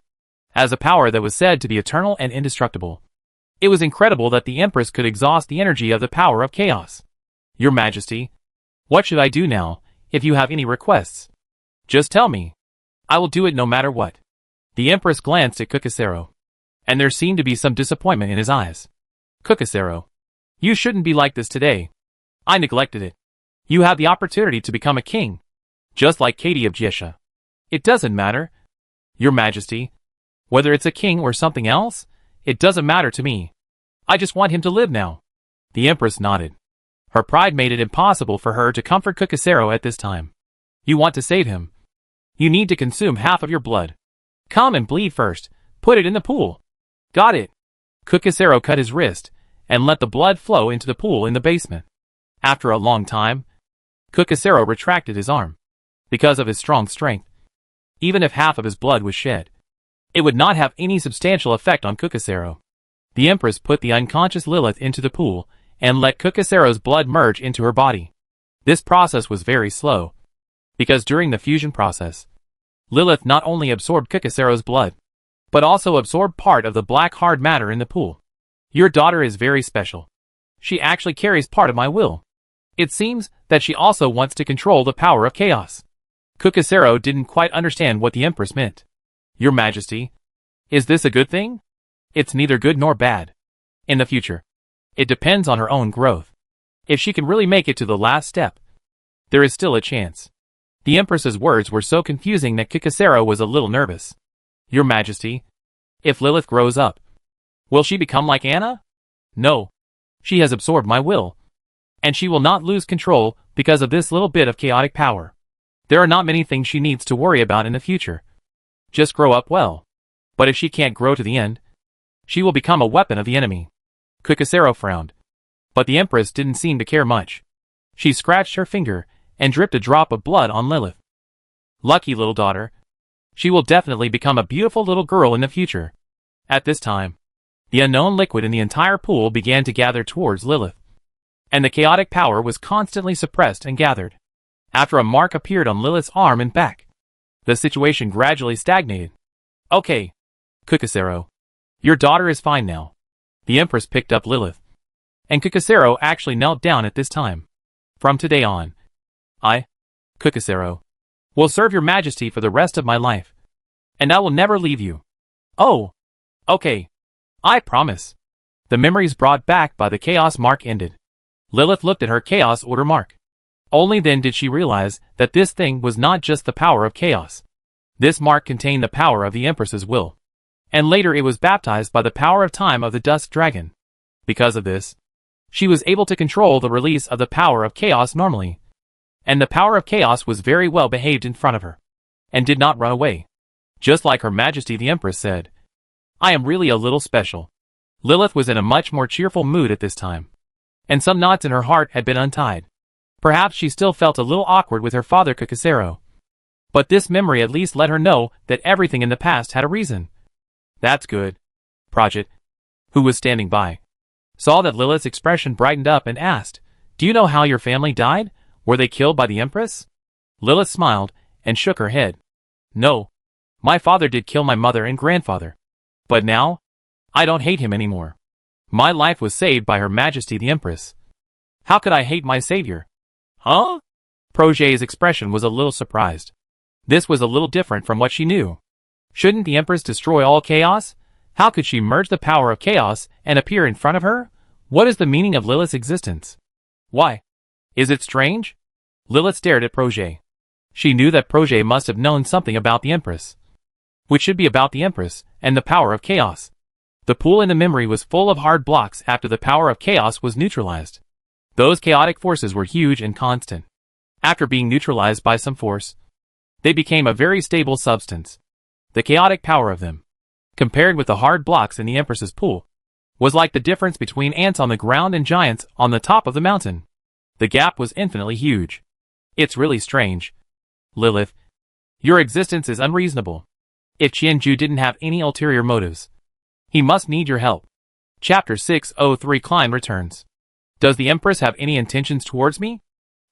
as a power that was said to be eternal and indestructible. It was incredible that the Empress could exhaust the energy of the power of chaos. Your Majesty, what should I do now? If you have any requests, just tell me. I will do it no matter what. The Empress glanced at Cucasero, and there seemed to be some disappointment in his eyes. Cucasero, you shouldn't be like this today. I neglected it. You have the opportunity to become a king, just like Katie of Jesha. It doesn't matter, Your Majesty. Whether it's a king or something else, it doesn't matter to me. I just want him to live now. The Empress nodded. Her pride made it impossible for her to comfort Kukisero at this time. You want to save him. You need to consume half of your blood. Come and bleed first. Put it in the pool. Got it. Kukisero cut his wrist and let the blood flow into the pool in the basement. After a long time, Kukisero retracted his arm. Because of his strong strength, even if half of his blood was shed, it would not have any substantial effect on Kukisero. The Empress put the unconscious Lilith into the pool and let Kukisero's blood merge into her body. This process was very slow, because during the fusion process, Lilith not only absorbed Kukisero's blood, but also absorbed part of the black hard matter in the pool. Your daughter is very special. She actually carries part of my will. It seems that she also wants to control the power of chaos. Kukisero didn't quite understand what the Empress meant. Your Majesty, is this a good thing? It's neither good nor bad. In the future, it depends on her own growth. If she can really make it to the last step, there is still a chance. The Empress's words were so confusing that Kukisero was a little nervous. Your Majesty, if Lilith grows up, will she become like Anna? No. She has absorbed my will, and she will not lose control because of this little bit of chaotic power. There are not many things she needs to worry about in the future. Just grow up well. But if she can't grow to the end, she will become a weapon of the enemy. Kukisero frowned. But the Empress didn't seem to care much. She scratched her finger and dripped a drop of blood on Lilith. Lucky little daughter. She will definitely become a beautiful little girl in the future. At this time, the unknown liquid in the entire pool began to gather towards Lilith, and the chaotic power was constantly suppressed and gathered. After a mark appeared on Lilith's arm and back, the situation gradually stagnated. Okay, Kukisero, your daughter is fine now. The Empress picked up Lilith, and Kukisero actually knelt down at this time. From today on, I, Kukisero, will serve your Majesty for the rest of my life, and I will never leave you. Oh, okay, I promise. The memories brought back by the chaos mark ended. Lilith looked at her chaos order mark. Only then did she realize that this thing was not just the power of chaos. This mark contained the power of the Empress's will, and later it was baptized by the power of time of the Dusk Dragon. Because of this, she was able to control the release of the power of chaos normally, and the power of chaos was very well behaved in front of her, and did not run away. Just like Her Majesty the Empress said, I am really a little special. Lilith was in a much more cheerful mood at this time, and some knots in her heart had been untied. Perhaps she still felt a little awkward with her father Kukisero, but this memory at least let her know that everything in the past had a reason. That's good. Project, who was standing by, saw that Lilith's expression brightened up and asked, Do you know how your family died? Were they killed by the Empress? Lilith smiled and shook her head. No. My father did kill my mother and grandfather. But now, I don't hate him anymore. My life was saved by Her Majesty the Empress. How could I hate my savior? Huh? Projet's expression was a little surprised. This was a little different from what she knew. Shouldn't the Empress destroy all chaos? How could she merge the power of chaos and appear in front of her? What is the meaning of Lilith's existence? Why? Is it strange? Lilith stared at Projet. She knew that Projet must have known something about the Empress, which should be about the Empress and the power of chaos. The pool in the memory was full of hard blocks after the power of chaos was neutralized. Those chaotic forces were huge and constant. After being neutralized by some force, they became a very stable substance. The chaotic power of them, compared with the hard blocks in the Empress's pool, was like the difference between ants on the ground and giants on the top of the mountain. The gap was infinitely huge. It's really strange. Lilith, your existence is unreasonable. If Qianju didn't have any ulterior motives, he must need your help. Chapter 603 Klein returns. Does the Empress have any intentions towards me?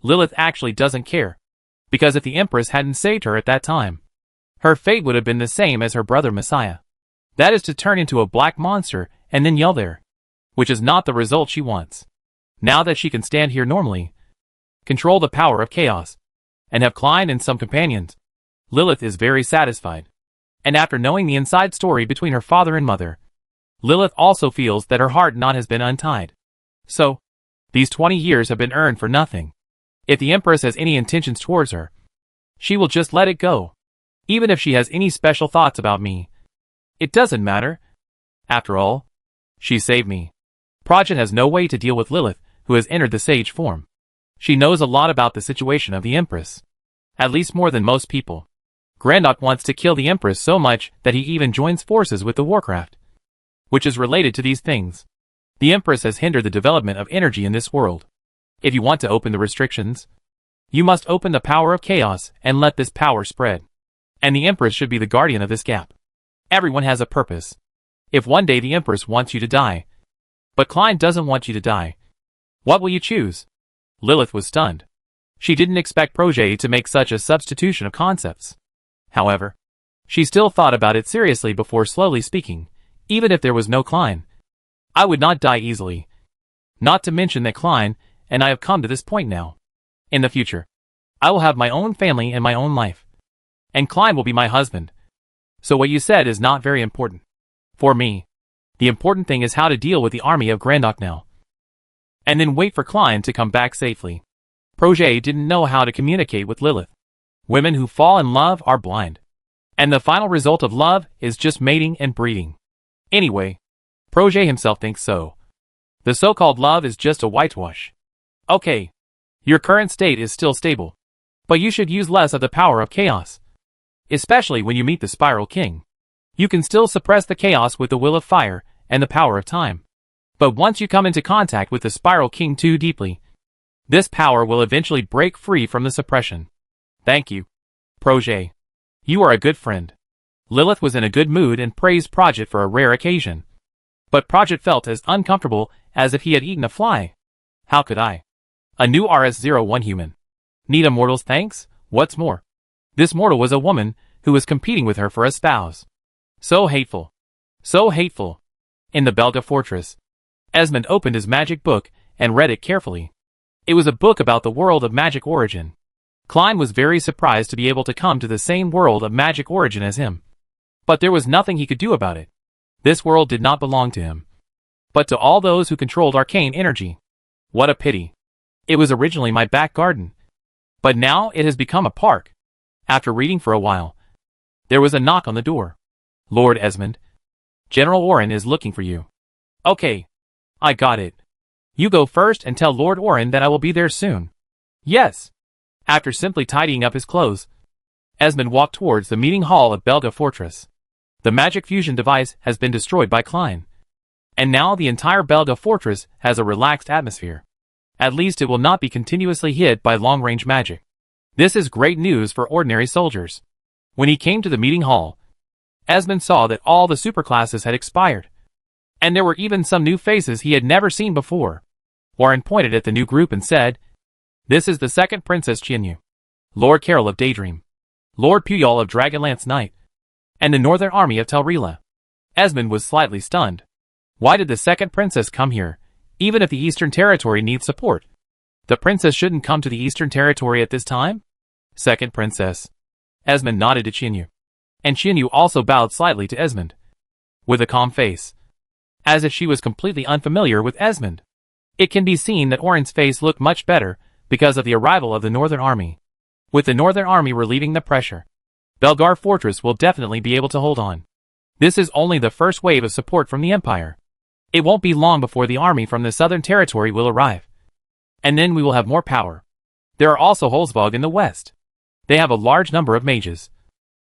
Lilith actually doesn't care, because if the Empress hadn't saved her at that time, her fate would have been the same as her brother Messiah. That is to turn into a black monster and then yell there, which is not the result she wants. Now that she can stand here normally, control the power of chaos, and have Klein and some companions, Lilith is very satisfied. And after knowing the inside story between her father and mother, Lilith also feels that her heart knot has been untied. So, these 20 years have been earned for nothing. If the Empress has any intentions towards her, she will just let it go. Even if she has any special thoughts about me, it doesn't matter. After all, she saved me. Praja has no way to deal with Lilith, who has entered the sage form. She knows a lot about the situation of the Empress. At least more than most people. Grandok wants to kill the Empress so much that he even joins forces with the Warcraft, which is related to these things. The Empress has hindered the development of energy in this world. If you want to open the restrictions, you must open the power of chaos and let this power spread. And the Empress should be the guardian of this gap. Everyone has a purpose. If one day the Empress wants you to die, but Klein doesn't want you to die, what will you choose? Lilith was stunned. She didn't expect Praja to make such a substitution of concepts. However, she still thought about it seriously before slowly speaking. Even if there was no Klein, I would not die easily. Not to mention that Klein and I have come to this point now. In the future, I will have my own family and my own life. And Klein will be my husband. So what you said is not very important. For me, the important thing is how to deal with the army of Grandok now. And then wait for Klein to come back safely. Praja didn't know how to communicate with Lilith. Women who fall in love are blind. And the final result of love is just mating and breeding. Anyway, Praja himself thinks so. The so-called love is just a whitewash. Okay, your current state is still stable. But you should use less of the power of chaos. Especially when you meet the Spiral King. You can still suppress the chaos with the will of fire and the power of time. But once you come into contact with the Spiral King too deeply, this power will eventually break free from the suppression. Thank you, Praja. You are a good friend. Lilith was in a good mood and praised Praja for a rare occasion. But Praja felt as uncomfortable as if he had eaten a fly. How could I? A new RS-01 human. Need a mortal's thanks? What's more, this mortal was a woman who was competing with her for a spouse. So hateful. So hateful. In the Belga fortress, Esmond opened his magic book and read it carefully. It was a book about the world of magic origin. Klein was very surprised to be able to come to the same world of magic origin as him. But there was nothing he could do about it. This world did not belong to him, but to all those who controlled arcane energy. What a pity. It was originally my back garden, but now it has become a park. After reading for a while, there was a knock on the door. Lord Esmond, General Orin is looking for you. Okay, I got it. You go first and tell Lord Orin that I will be there soon. Yes. After simply tidying up his clothes, Esmond walked towards the meeting hall of Belga Fortress. The magic fusion device has been destroyed by Klein. And now the entire Belga Fortress has a relaxed atmosphere. At least it will not be continuously hit by long-range magic. This is great news for ordinary soldiers. When he came to the meeting hall, Esmond saw that all the superclasses had expired. And there were even some new faces he had never seen before. Warren pointed at the new group and said, "This is the second Princess Chinyu, Lord Carol of Daydream, Lord Puyol of Dragonlance Knight, and the Northern Army of Telrila." Esmond was slightly stunned. Why did the second princess come here, even if the Eastern Territory needs support? The princess shouldn't come to the Eastern Territory at this time? Second princess. Esmond nodded to Chinyu. And Chinyu also bowed slightly to Esmond, with a calm face, as if she was completely unfamiliar with Esmond. It can be seen that Orin's face looked much better because of the arrival of the Northern Army. With the Northern Army relieving the pressure, Belgar Fortress will definitely be able to hold on. This is only the first wave of support from the Empire. It won't be long before the army from the Southern Territory will arrive. And then we will have more power. There are also Holzvog in the west. They have a large number of mages,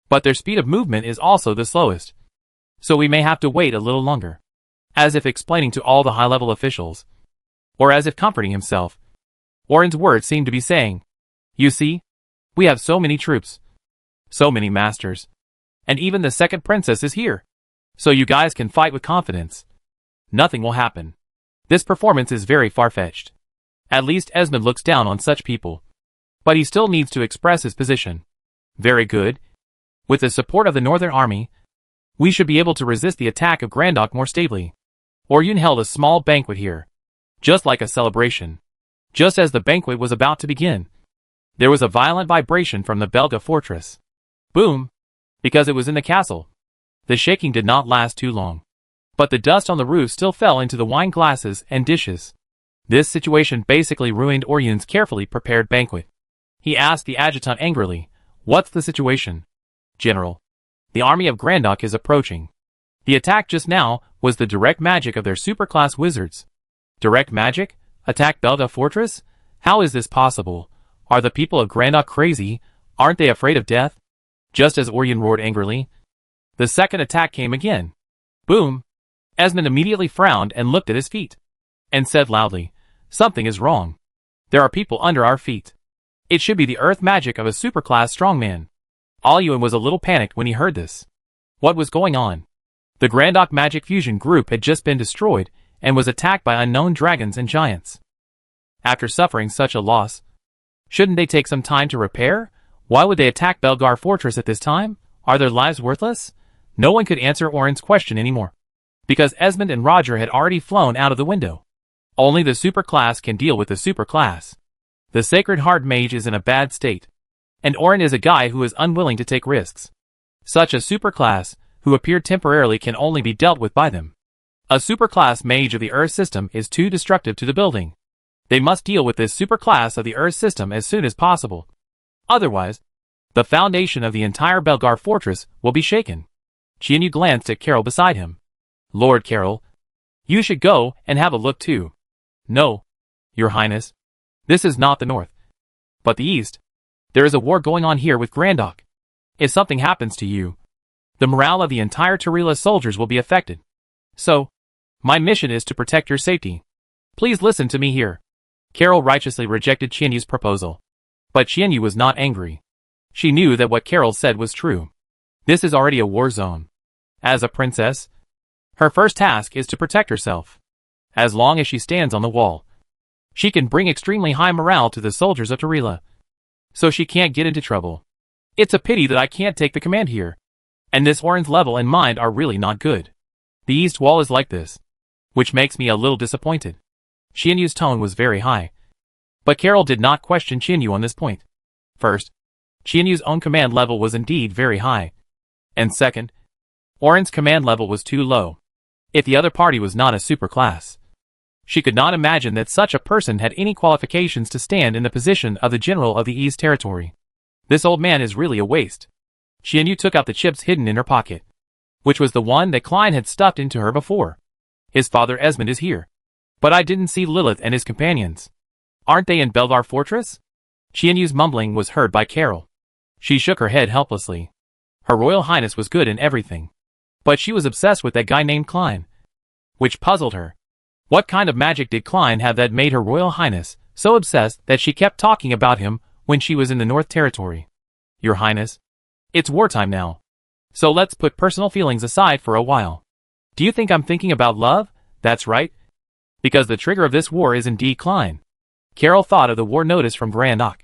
but their speed of movement is also the slowest. So we may have to wait a little longer. As if explaining to all the high-level officials, or as if comforting himself, Orin's words seemed to be saying, "You see, we have so many troops, so many masters, and even the second princess is here. So you guys can fight with confidence. Nothing will happen. This performance is very far-fetched. At least Esmond looks down on such people. But he still needs to express his position. Very good. With the support of the Northern Army, we should be able to resist the attack of Grandok more stably." Oryun held a small banquet here, just like a celebration. Just as the banquet was about to begin, there was a violent vibration from the Belga fortress. Boom! Because it was in the castle. The shaking did not last too long. But the dust on the roof still fell into the wine glasses and dishes. This situation basically ruined Oryun's carefully prepared banquet. He asked the adjutant angrily, "What's the situation?" "General, the army of Grandok is approaching. The attack just now was the direct magic of their superclass wizards. Direct magic? Attack Belga Fortress? How is this possible? Are the people of Grandok crazy? Aren't they afraid of death? Just as Orion roared angrily, the second attack came again. Boom! Esmond immediately frowned and looked at his feet, and said loudly, "Something is wrong. There are people under our feet. It should be the earth magic of a superclass strongman." Aluin was a little panicked when he heard this. What was going on? The Grandok Magic Fusion group had just been destroyed and was attacked by unknown dragons and giants. After suffering such a loss, shouldn't they take some time to repair? Why would they attack Belgar Fortress at this time? Are their lives worthless? No one could answer Orin's question anymore, because Esmond and Roger had already flown out of the window. Only the superclass can deal with the superclass. The Sacred Heart Mage is in a bad state, and Orin is a guy who is unwilling to take risks. Such a superclass, who appeared temporarily, can only be dealt with by them. A superclass mage of the Earth system is too destructive to the building. They must deal with this superclass of the Earth system as soon as possible. Otherwise, the foundation of the entire Belgar Fortress will be shaken. Qianyu glanced at Carol beside him. "Lord Carol, you should go and have a look too." "No, Your Highness. This is not the north, but the east. There is a war going on here with Grandok. If something happens to you, the morale of the entire Tarila soldiers will be affected. So, my mission is to protect your safety. Please listen to me here." Carol righteously rejected Qianyu's proposal. But Qianyu was not angry. She knew that what Carol said was true. This is already a war zone. As a princess, her first task is to protect herself. As long as she stands on the wall, she can bring extremely high morale to the soldiers of Tarila. So she can't get into trouble. It's a pity that I can't take the command here. And this Orin's level and mind are really not good. The east wall is like this, which makes me a little disappointed. Qianyu's tone was very high. But Carol did not question Qianyu on this point. First, Qianyu's own command level was indeed very high. And second, Orin's command level was too low. If the other party was not a superclass, she could not imagine that such a person had any qualifications to stand in the position of the general of the East Territory. This old man is really a waste. Qianyu took out the chips hidden in her pocket, which was the one that Klein had stuffed into her before. "His father Esmond is here. But I didn't see Lilith and his companions. Aren't they in Belgar Fortress?" Qianyu's mumbling was heard by Carol. She shook her head helplessly. Her Royal Highness was good in everything, but she was obsessed with that guy named Klein, which puzzled her. What kind of magic did Klein have that made her Royal Highness so obsessed that she kept talking about him when she was in the North Territory? "Your Highness, it's wartime now. So let's put personal feelings aside for a while. Do you think I'm thinking about love? That's right. Because the trigger of this war is indeed Klein." Carol thought of the war notice from Grandok.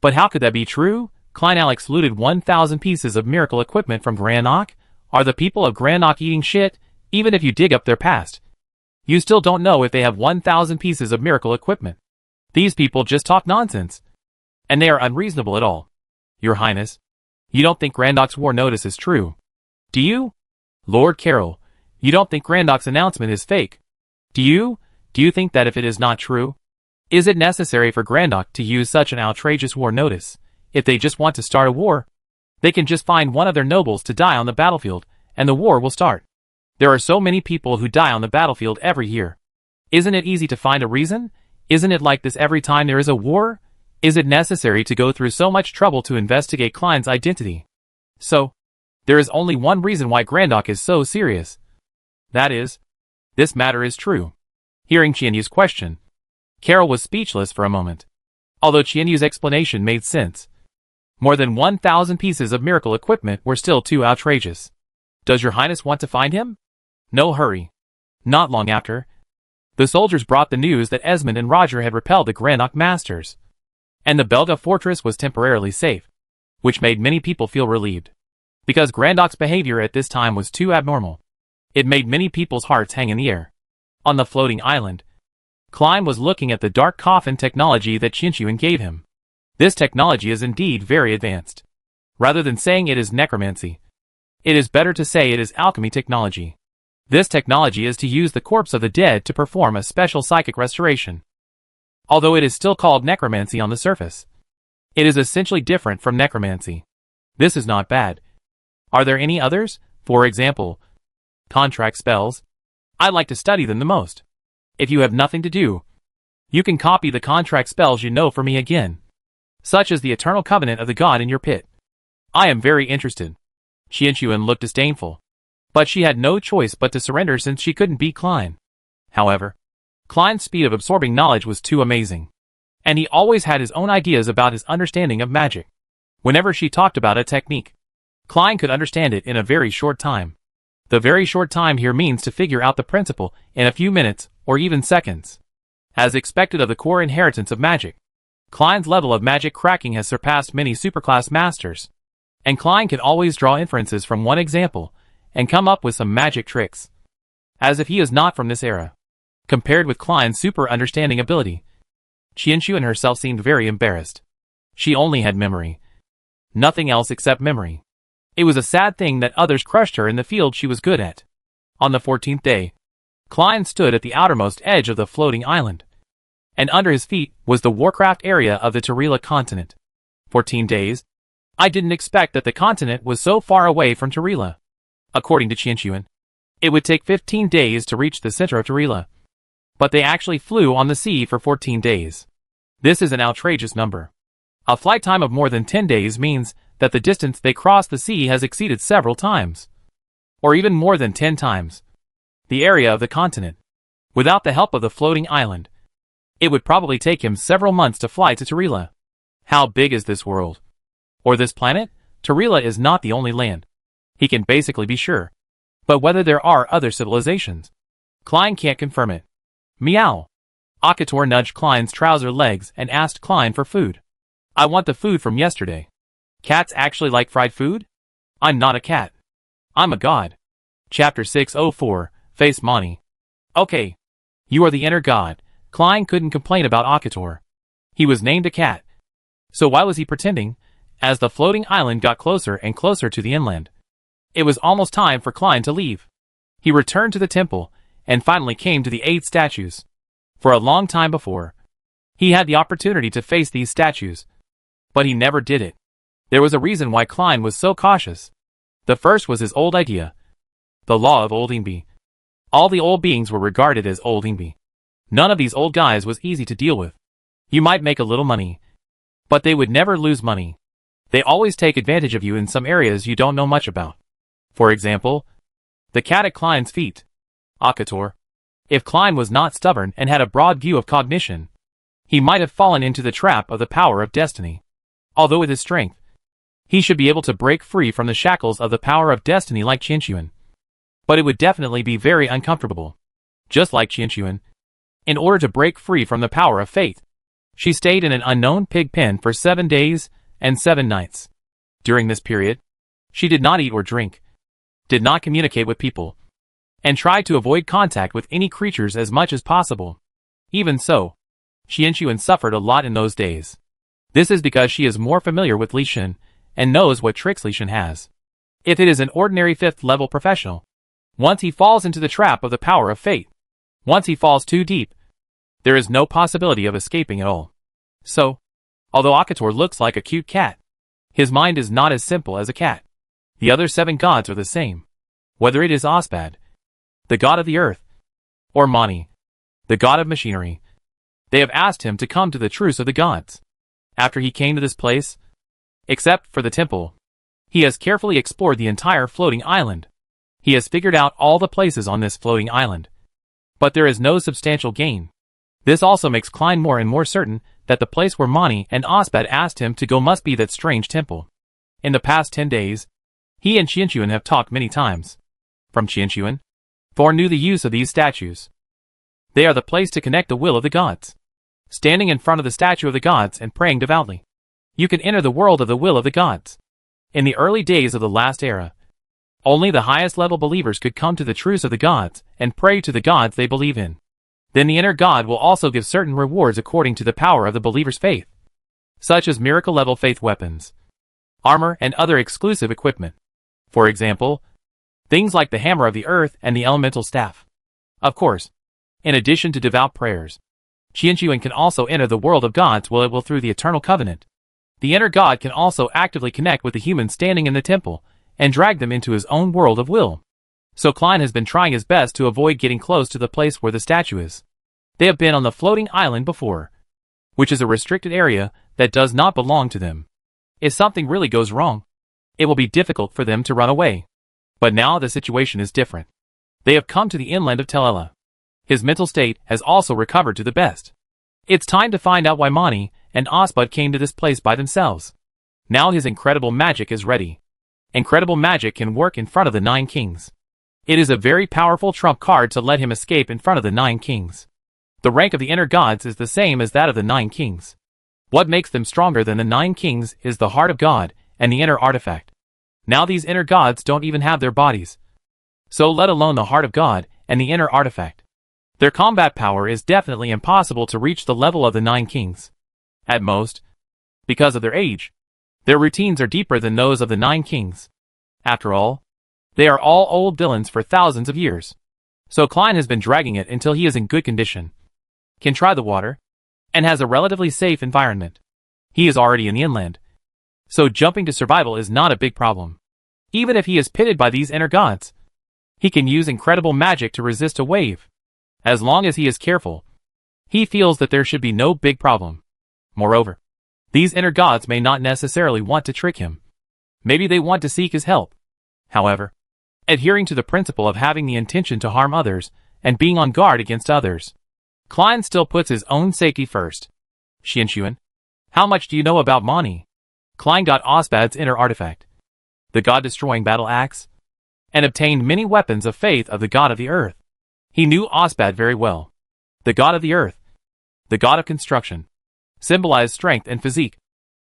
But how could that be true? Klein Alex looted 1,000 pieces of miracle equipment from Grandok? Are the people of Grandok eating shit? Even if you dig up their past, you still don't know if they have 1,000 pieces of miracle equipment. These people just talk nonsense. And they are unreasonable at all. Your Highness, you don't think Grandok's war notice is true, do you? Lord Carol, you don't think Grandok's announcement is fake, do you? Do you think that if it is not true, is it necessary for Grandok to use such an outrageous war notice? If they just want to start a war, they can just find one of their nobles to die on the battlefield, and the war will start. There are so many people who die on the battlefield every year. Isn't it easy to find a reason? Isn't it like this every time there is a war? Is it necessary to go through so much trouble to investigate Klein's identity? So, there is only one reason why Grandok is so serious. That is, this matter is true. Hearing Qianyu's question, Carol was speechless for a moment. Although Qianyu's explanation made sense, more than 1,000 pieces of miracle equipment were still too outrageous. Does your Highness want to find him? No hurry. Not long after, the soldiers brought the news that Esmond and Roger had repelled the Grandok masters, and the Belga fortress was temporarily safe, which made many people feel relieved. Because Grandok's behavior at this time was too abnormal, it made many people's hearts hang in the air. On the floating island, Klein was looking at the dark coffin technology that Qianyuan gave him. This technology is indeed very advanced. Rather than saying it is necromancy, it is better to say it is alchemy technology. This technology is to use the corpse of the dead to perform a special psychic restoration. Although it is still called necromancy on the surface, it is essentially different from necromancy. This is not bad. Are there any others? For example, contract spells? I like to study them the most. If you have nothing to do, you can copy the contract spells you know for me again, such as the eternal covenant of the god in your pit. I am very interested. Qianxuan looked disdainful, but she had no choice but to surrender since she couldn't beat Klein. However, Klein's speed of absorbing knowledge was too amazing, and he always had his own ideas about his understanding of magic. Whenever she talked about a technique, Klein could understand it in a very short time. The very short time here means to figure out the principle in a few minutes or even seconds. As expected of the core inheritance of magic, Klein's level of magic cracking has surpassed many superclass masters, and Klein can always draw inferences from one example and come up with some magic tricks, as if he is not from this era. Compared with Klein's super understanding ability, Qianxuan herself seemed very embarrassed. She only had memory. Nothing else except memory. It was a sad thing that others crushed her in the field she was good at. On the 14th day, Klein stood at the outermost edge of the floating island, and under his feet was the Warcraft area of the Tarila continent. 14 days? I didn't expect that the continent was so far away from Tarila. According to Qianxuan, it would take 15 days to reach the center of Tarila, but they actually flew on the sea for 14 days. This is an outrageous number. A flight time of more than 10 days means that the distance they crossed the sea has exceeded several times, or even more than 10 times, the area of the continent. Without the help of the floating island, it would probably take him several months to fly to Tarila. How big is this world? Or this planet? Tarila is not the only land. He can basically be sure. But whether there are other civilizations, Klein can't confirm it. Meow. Akator nudged Klein's trouser legs and asked Klein for food. I want the food from yesterday. Cats actually like fried food? I'm not a cat. I'm a god. Chapter 604, Face Mani. Okay. You are the inner god. Klein couldn't complain about Akator. He was named a cat. So why was he pretending? As the floating island got closer and closer to the inland, it was almost time for Klein to leave. He returned to the temple, and finally came to the 8 statues. For a long time before, he had the opportunity to face these statues, but he never did it. There was a reason why Klein was so cautious. The first was his old idea, the law of Old Ingbi. All the old beings were regarded as Old Ingbi. None of these old guys was easy to deal with. You might make a little money, but they would never lose money. They always take advantage of you in some areas you don't know much about. For example, the cat at Klein's feet, Akator. If Klein was not stubborn and had a broad view of cognition, he might have fallen into the trap of the power of destiny. Although with his strength, he should be able to break free from the shackles of the power of destiny like Qianxuan. But it would definitely be very uncomfortable. Just like Qianxuan, in order to break free from the power of fate, she stayed in an unknown pig pen for 7 days and 7 nights. During this period, she did not eat or drink, did not communicate with people, and tried to avoid contact with any creatures as much as possible. Even so, Qianxuan suffered a lot in those days. This is because she is more familiar with Li Shen and knows what tricks Li Shen has. If it is an ordinary 5th level professional, once he falls into the trap of the power of fate, once he falls too deep, there is no possibility of escaping at all. So, although Akator looks like a cute cat, his mind is not as simple as a cat. The other 7 gods are the same. Whether it is Ospad, the god of the earth, or Mani, the god of machinery, they have asked him to come to the truce of the gods. After he came to this place, except for the temple, he has carefully explored the entire floating island. He has figured out all the places on this floating island, but there is no substantial gain. This also makes Klein more and more certain that the place where Mani and Ospad asked him to go must be that strange temple. In the past 10 days, he and Qianxuan have talked many times. From Qianxuan, Thorn knew the use of these statues. They are the place to connect the will of the gods. Standing in front of the statue of the gods and praying devoutly, you can enter the world of the will of the gods. In the early days of the last era, only the highest level believers could come to the truce of the gods and pray to the gods they believe in. Then the inner god will also give certain rewards according to the power of the believer's faith, such as miracle level faith weapons, armor, and other exclusive equipment. For example, things like the hammer of the earth and the elemental staff. Of course, in addition to devout prayers, Qianxuan can also enter the world of gods through the eternal covenant. The inner god can also actively connect with the humans standing in the temple and drag them into his own world of will. So Klein has been trying his best to avoid getting close to the place where the statue is. They have been on the floating island before, which is a restricted area that does not belong to them. If something really goes wrong, it will be difficult for them to run away. But now the situation is different. They have come to the inland of Telela. His mental state has also recovered to the best. It's time to find out why Mani and Osbud came to this place by themselves. Now his incredible magic is ready. Incredible magic can work in front of the 9 kings. It is a very powerful trump card to let him escape in front of the 9 kings. The rank of the inner gods is the same as that of the 9 kings. What makes them stronger than the 9 kings is the heart of God and the inner artifact. Now these inner gods don't even have their bodies. So let alone the heart of God and the inner artifact. Their combat power is definitely impossible to reach the level of the 9 kings. At most, because of their age, their routines are deeper than those of the 9 kings. After all, they are all old villains for thousands of years. So Klein has been dragging it until he is in good condition, can try the water, and has a relatively safe environment. He is already in the inland, so jumping to survival is not a big problem. Even if he is pitted by these inner gods, he can use incredible magic to resist a wave. As long as he is careful, he feels that there should be no big problem. Moreover, these inner gods may not necessarily want to trick him. Maybe they want to seek his help. However, adhering to the principle of having the intention to harm others and being on guard against others, Klein still puts his own safety first. Xianxuan, how much do you know about Mani? Klein got Osbad's inner artifact, the god-destroying battle axe, and obtained many weapons of faith of the god of the earth. He knew Osbad very well. The god of the earth, the god of construction, symbolized strength and physique,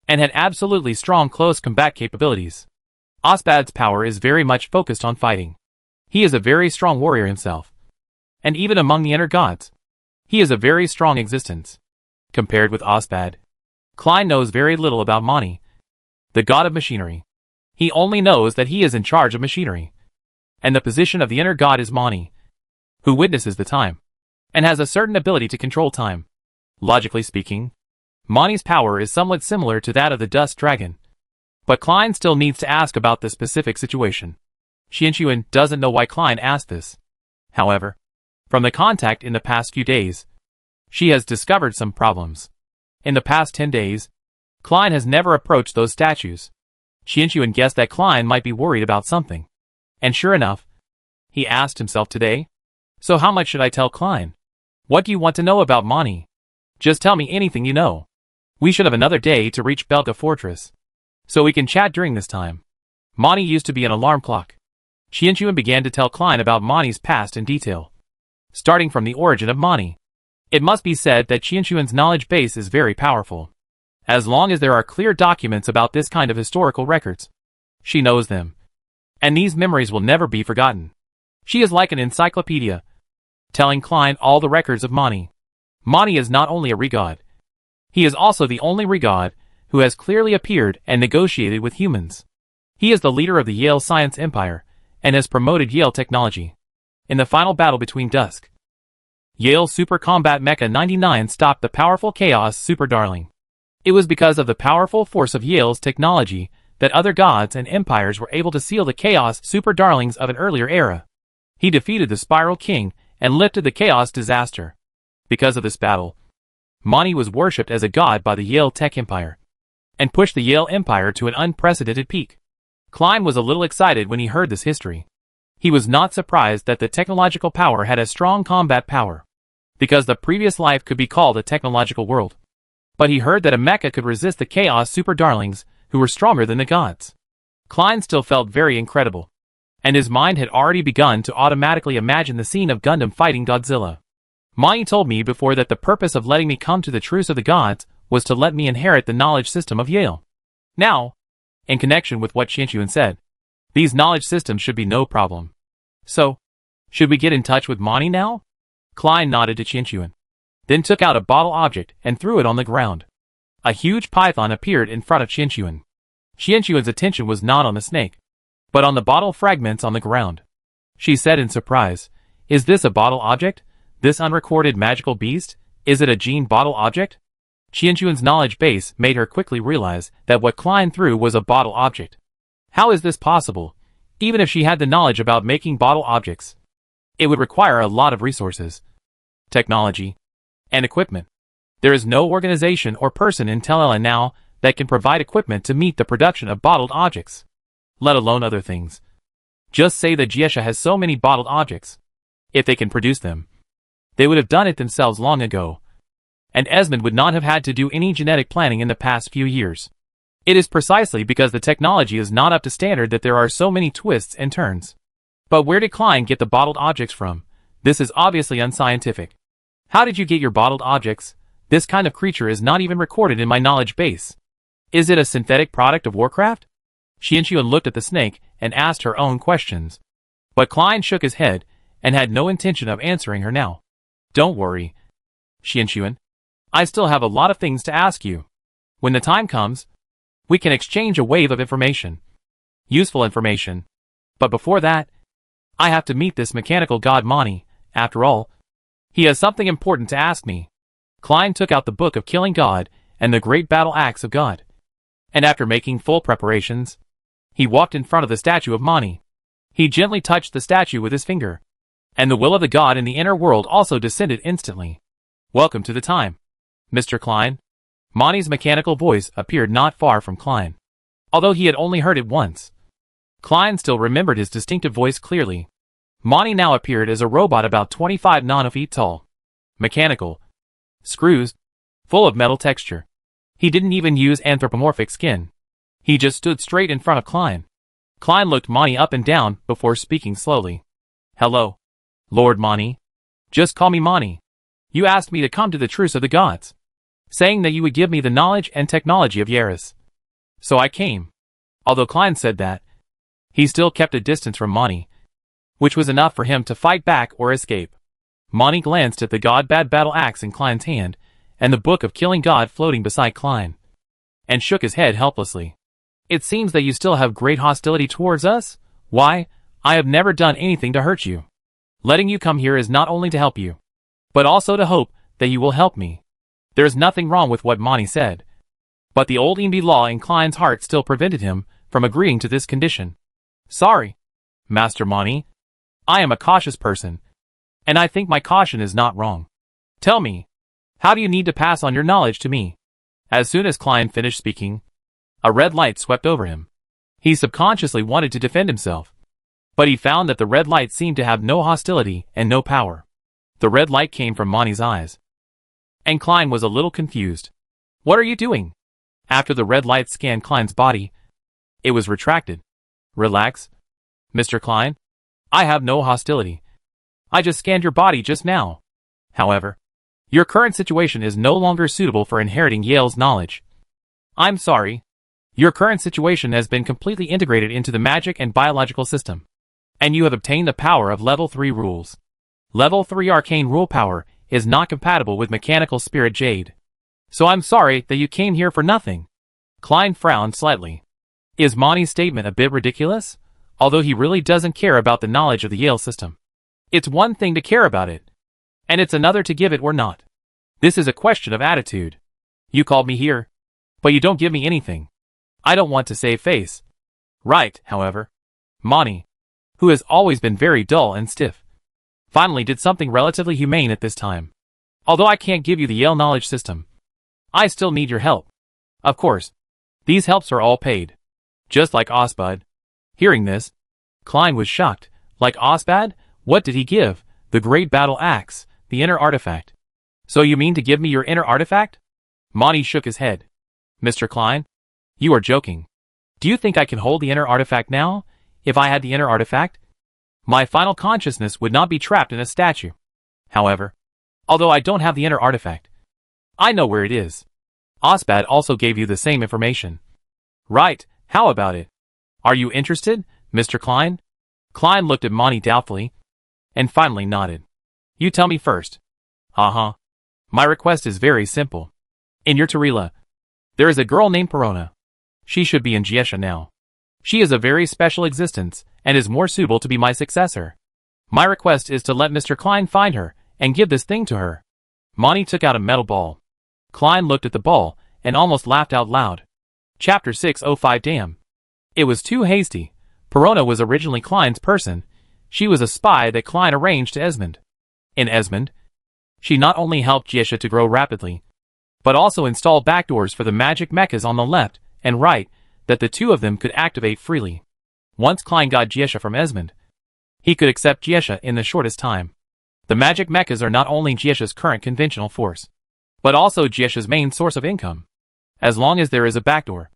and had absolutely strong close combat capabilities. Osbad's power is very much focused on fighting. He is a very strong warrior himself. And even among the inner gods, he is a very strong existence. Compared with Osbad, Klein knows very little about Mani, the god of machinery. He only knows that he is in charge of machinery. And the position of the inner god is Mani, who witnesses the time, and has a certain ability to control time. Logically speaking, Mani's power is somewhat similar to that of the dust dragon. But Klein still needs to ask about the specific situation. Xianxuan doesn't know why Klein asked this. However, from the contact in the past few days, she has discovered some problems. In the past 10 days, Klein has never approached those statues. Xianxuan guessed that Klein might be worried about something. And sure enough, he asked himself today, so how much should I tell Klein? What do you want to know about Mani? Just tell me anything you know. We should have another day to reach Belka Fortress, so we can chat during this time. Mani used to be an alarm clock. Xianxuan began to tell Klein about Mani's past in detail. Starting from the origin of Mani. It must be said that Xianxuan's knowledge base is very powerful. As long as there are clear documents about this kind of historical records, she knows them. And these memories will never be forgotten. She is like an encyclopedia, telling Klein all the records of Mani. Mani is not only a regod. He is also the only regod who has clearly appeared and negotiated with humans. He is the leader of the Yale Science Empire, and has promoted Yale technology. In the final battle between Dusk, Yale Super Combat Mecha 99 stopped the powerful Chaos Super Darling. It was because of the powerful force of Yale's technology that other gods and empires were able to seal the Chaos Super Darlings of an earlier era. He defeated the Spiral King and lifted the Chaos Disaster. Because of this battle, Mani was worshipped as a god by the Yale Tech Empire, and pushed the Yale Empire to an unprecedented peak. Klein was a little excited when he heard this history. He was not surprised that the technological power had a strong combat power, because the previous life could be called a technological world. But he heard that a mecha could resist the Chaos Super Darlings, who were stronger than the gods. Klein still felt very incredible, and his mind had already begun to automatically imagine the scene of Gundam fighting Godzilla. Mani told me before that the purpose of letting me come to the truce of the gods was to let me inherit the knowledge system of Yale. Now, in connection with what Xianxuan said, these knowledge systems should be no problem. So, should we get in touch with Mani now? Klein nodded to Xianxuan, then took out a bottle object and threw it on the ground. A huge python appeared in front of Xianxuan. Xianxuan's attention was not on the snake, but on the bottle fragments on the ground. She said in surprise, "Is this a bottle object? This unrecorded magical beast? Is it a gene bottle object?" Xianxuan's knowledge base made her quickly realize that what Klein threw was a bottle object. How is this possible? Even if she had the knowledge about making bottle objects, it would require a lot of resources, technology, And equipment. There is no organization or person in Telella now that can provide equipment to meet the production of bottled objects, let alone other things. Just say that Jiesha has so many bottled objects. If they can produce them, they would have done it themselves long ago. And Esmond would not have had to do any genetic planning in the past few years. It is precisely because the technology is not up to standard that there are so many twists and turns. But where did Klein get the bottled objects from? This is obviously unscientific. How did you get your bottled objects? This kind of creature is not even recorded in my knowledge base. Is it a synthetic product of Warcraft? Xianxuan looked at the snake and asked her own questions. But Klein shook his head and had no intention of answering her now. Don't worry, Xianxuan. I still have a lot of things to ask you. When the time comes, we can exchange a wave of information. Useful information. But before that, I have to meet this mechanical god Mani. After all, he has something important to ask me. Klein took out the Book of Killing God and the Great Battle Axe of God. And after making full preparations, he walked in front of the statue of Mani. He gently touched the statue with his finger. And the will of the god in the inner world also descended instantly. Welcome to the time, Mr. Klein. Mani's mechanical voice appeared not far from Klein. Although he had only heard it once, Klein still remembered his distinctive voice clearly. Mani now appeared as a robot about 25 nanofeet tall. Mechanical. Screws. Full of metal texture. He didn't even use anthropomorphic skin. He just stood straight in front of Klein. Klein looked Mani up and down before speaking slowly. Hello, Lord Mani. Just call me Mani. You asked me to come to the truce of the gods, saying that you would give me the knowledge and technology of Yaris. So I came. Although Klein said that, he still kept a distance from Mani, which was enough for him to fight back or escape. Mani glanced at the god-bad battle axe in Klein's hand, and the Book of Killing God floating beside Klein, and shook his head helplessly. It seems that you still have great hostility towards us? Why, I have never done anything to hurt you. Letting you come here is not only to help you, but also to hope that you will help me. There is nothing wrong with what Mani said. But the old Imbi law in Klein's heart still prevented him from agreeing to this condition. Sorry, Master Mani. I am a cautious person, and I think my caution is not wrong. Tell me, how do you need to pass on your knowledge to me? As soon as Klein finished speaking, a red light swept over him. He subconsciously wanted to defend himself, but he found that the red light seemed to have no hostility and no power. The red light came from Mani's eyes, and Klein was a little confused. What are you doing? After the red light scanned Klein's body, it was retracted. Relax, Mr. Klein. I have no hostility. I just scanned your body just now. However, your current situation is no longer suitable for inheriting Yale's knowledge. I'm sorry. Your current situation has been completely integrated into the magic and biological system, and you have obtained the power of Level 3 rules. Level 3 arcane rule power is not compatible with mechanical spirit jade. So I'm sorry that you came here for nothing. Klein frowned slightly. Is Mani's statement a bit ridiculous? Although he really doesn't care about the knowledge of the Yale system. It's one thing to care about it, and it's another to give it or not. This is a question of attitude. You called me here, but you don't give me anything. I don't want to save face. Right, however. Mani, who has always been very dull and stiff, finally did something relatively humane at this time. Although I can't give you the Yale knowledge system, I still need your help. Of course, these helps are all paid. Just like Osbud. Hearing this, Klein was shocked. Like Osbad? What did he give? The Great Battle Axe, the inner artifact. So you mean to give me your inner artifact? Mani shook his head. Mr. Klein, you are joking. Do you think I can hold the inner artifact now? If I had the inner artifact, my final consciousness would not be trapped in a statue. However, although I don't have the inner artifact, I know where it is. Osbad also gave you the same information. Right, how about it? Are you interested, Mr. Klein? Klein looked at Mani doubtfully, and finally nodded. You tell me first. Uh-huh. My request is very simple. In your Tarila, there is a girl named Perona. She should be in Jiesha now. She is a very special existence, and is more suitable to be my successor. My request is to let Mr. Klein find her, and give this thing to her. Mani took out a metal ball. Klein looked at the ball, and almost laughed out loud. Chapter 605 Damn. It was too hasty. Perona was originally Klein's person. She was a spy that Klein arranged to Esmond. In Esmond, She not only helped Jiesha to grow rapidly, but also installed backdoors for the magic mechas on the left and right that the two of them could activate freely. Once Klein got Jiesha from Esmond, he could accept Jiesha in the shortest time. The magic mechas are not only Jiesha's current conventional force, but also Jiesha's main source of income. As long as there is a backdoor,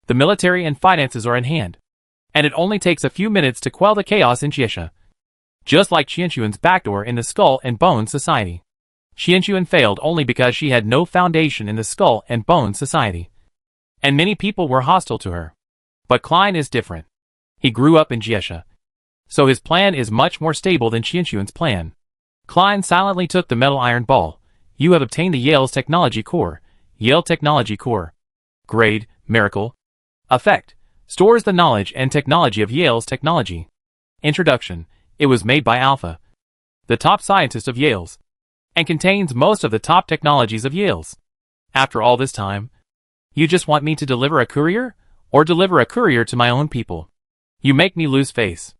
the military and finances are in hand, and it only takes a few minutes to quell the chaos in Jiesha. Just like Qianxuan's backdoor in the Skull and Bones Society. Qianxuan failed only because she had no foundation in the Skull and Bones Society, and many people were hostile to her. But Klein is different. He grew up in Jiesha, so his plan is much more stable than Qianxuan's plan. Klein silently took the metal iron ball. You have obtained the Yale's Technology Core. Yale Technology Core. Grade, Miracle. Effect. Stores the knowledge and technology of Yale's technology. Introduction. It was made by Alpha, the top scientist of Yale's, and contains most of the top technologies of Yale's. After all this time, you just want me to deliver a courier? Or deliver a courier to my own people? You make me lose face.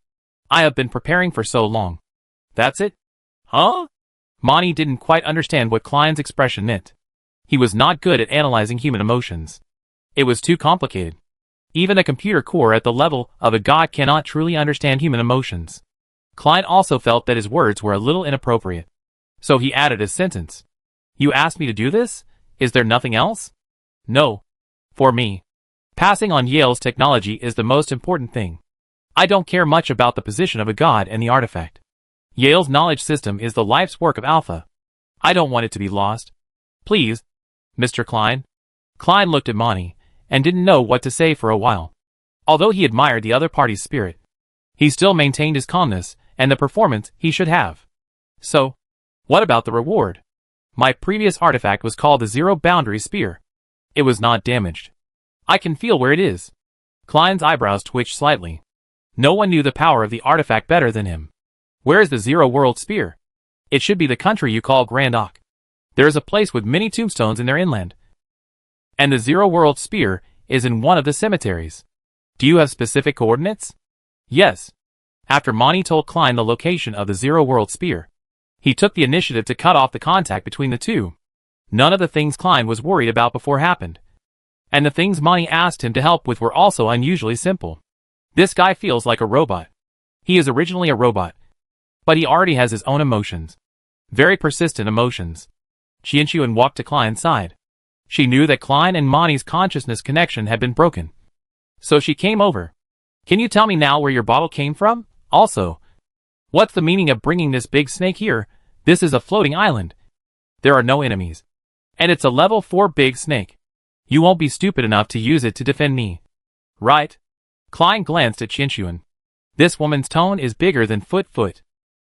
I have been preparing for so long. That's it? Huh? Monty didn't quite understand what Klein's expression meant. He was not good at analyzing human emotions. It was too complicated. Even a computer core at the level of a god cannot truly understand human emotions. Klein also felt that his words were a little inappropriate. So he added a sentence. You asked me to do this? Is there nothing else? No. For me, passing on Yale's technology is the most important thing. I don't care much about the position of a god and the artifact. Yale's knowledge system is the life's work of Alpha. I don't want it to be lost. Please, Mr. Klein. Klein looked at Monty, and didn't know what to say for a while. Although he admired the other party's spirit, he still maintained his calmness and the performance he should have. So, what about the reward? My previous artifact was called the Zero Boundary Spear. It was not damaged. I can feel where it is. Klein's eyebrows twitched slightly. No one knew the power of the artifact better than him. Where is the Zero World Spear? It should be the country you call Grand Ok. There is a place with many tombstones in their inland. And the Zero World Spear is in one of the cemeteries. Do you have specific coordinates? Yes. After Monty told Klein the location of the Zero World Spear, he took the initiative to cut off the contact between the two. None of the things Klein was worried about before happened. And the things Monty asked him to help with were also unusually simple. This guy feels like a robot. He is originally a robot, but he already has his own emotions. Very persistent emotions. Qianxuan walked to Klein's side. She knew that Klein and Monty's consciousness connection had been broken. So she came over. Can you tell me now where your bottle came from? Also, what's the meaning of bringing this big snake here? This is a floating island. There are no enemies. And it's a level 4 big snake. You won't be stupid enough to use it to defend me. Right? Klein glanced at Qianxuan. This woman's tone is bigger than Foot.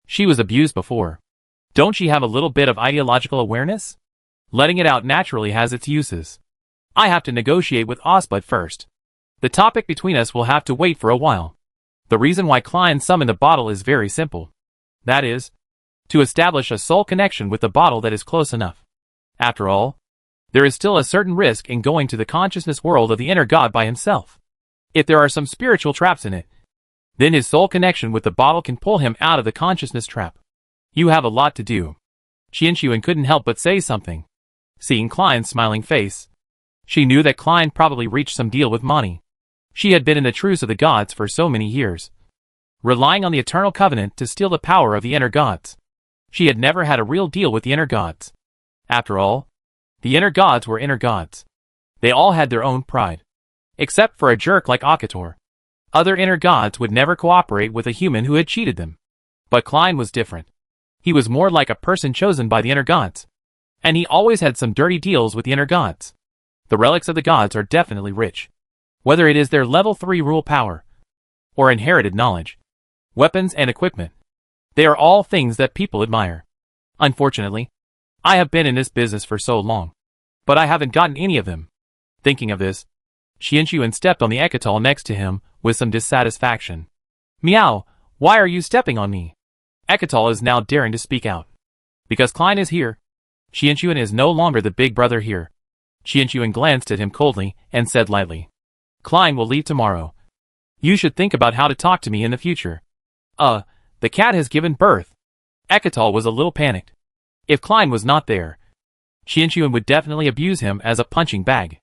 She was abused before. Don't she have a little bit of ideological awareness? Letting it out naturally has its uses. I have to negotiate with Osbud first. The topic between us will have to wait for a while. The reason why Klein summoned the bottle is very simple. That is, to establish a soul connection with the bottle that is close enough. After all, there is still a certain risk in going to the consciousness world of the inner god by himself. If there are some spiritual traps in it, then his soul connection with the bottle can pull him out of the consciousness trap. You have a lot to do. Qianxuan couldn't help but say something. Seeing Klein's smiling face, she knew that Klein probably reached some deal with Monty. She had been in the truce of the gods for so many years, relying on the eternal covenant to steal the power of the inner gods. She had never had a real deal with the inner gods. After all, the inner gods were inner gods. They all had their own pride. Except for a jerk like Akator. Other inner gods would never cooperate with a human who had cheated them. But Klein was different. He was more like a person chosen by the inner gods. And he always had some dirty deals with the inner gods. The relics of the gods are definitely rich. Whether it is their level 3 rule power, or inherited knowledge, weapons and equipment, they are all things that people admire. Unfortunately, I have been in this business for so long, but I haven't gotten any of them. Thinking of this, Qianxuan stepped on the Ekatal next to him with some dissatisfaction. Meow, why are you stepping on me? Ekatal is now daring to speak out. Because Klein is here. Qianxuan is no longer the big brother here. Qianxuan glanced at him coldly and said lightly. Klein will leave tomorrow. You should think about how to talk to me in the future. The cat has given birth. Ekatal was a little panicked. If Klein was not there, Qianxuan would definitely abuse him as a punching bag.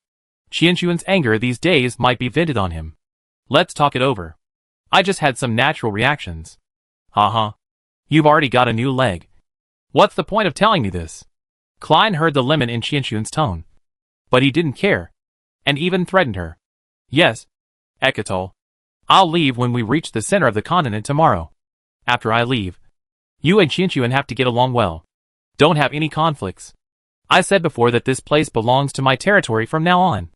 Qianxuan's anger these days might be vented on him. Let's talk it over. I just had some natural reactions. Haha. You've already got a new leg. What's the point of telling me this? Klein heard the lemon in Qianxuan's tone. But he didn't care. And even threatened her. Yes. Ekatol. I'll leave when we reach the center of the continent tomorrow. After I leave, you and Qianxuan have to get along well. Don't have any conflicts. I said before that this place belongs to my territory from now on.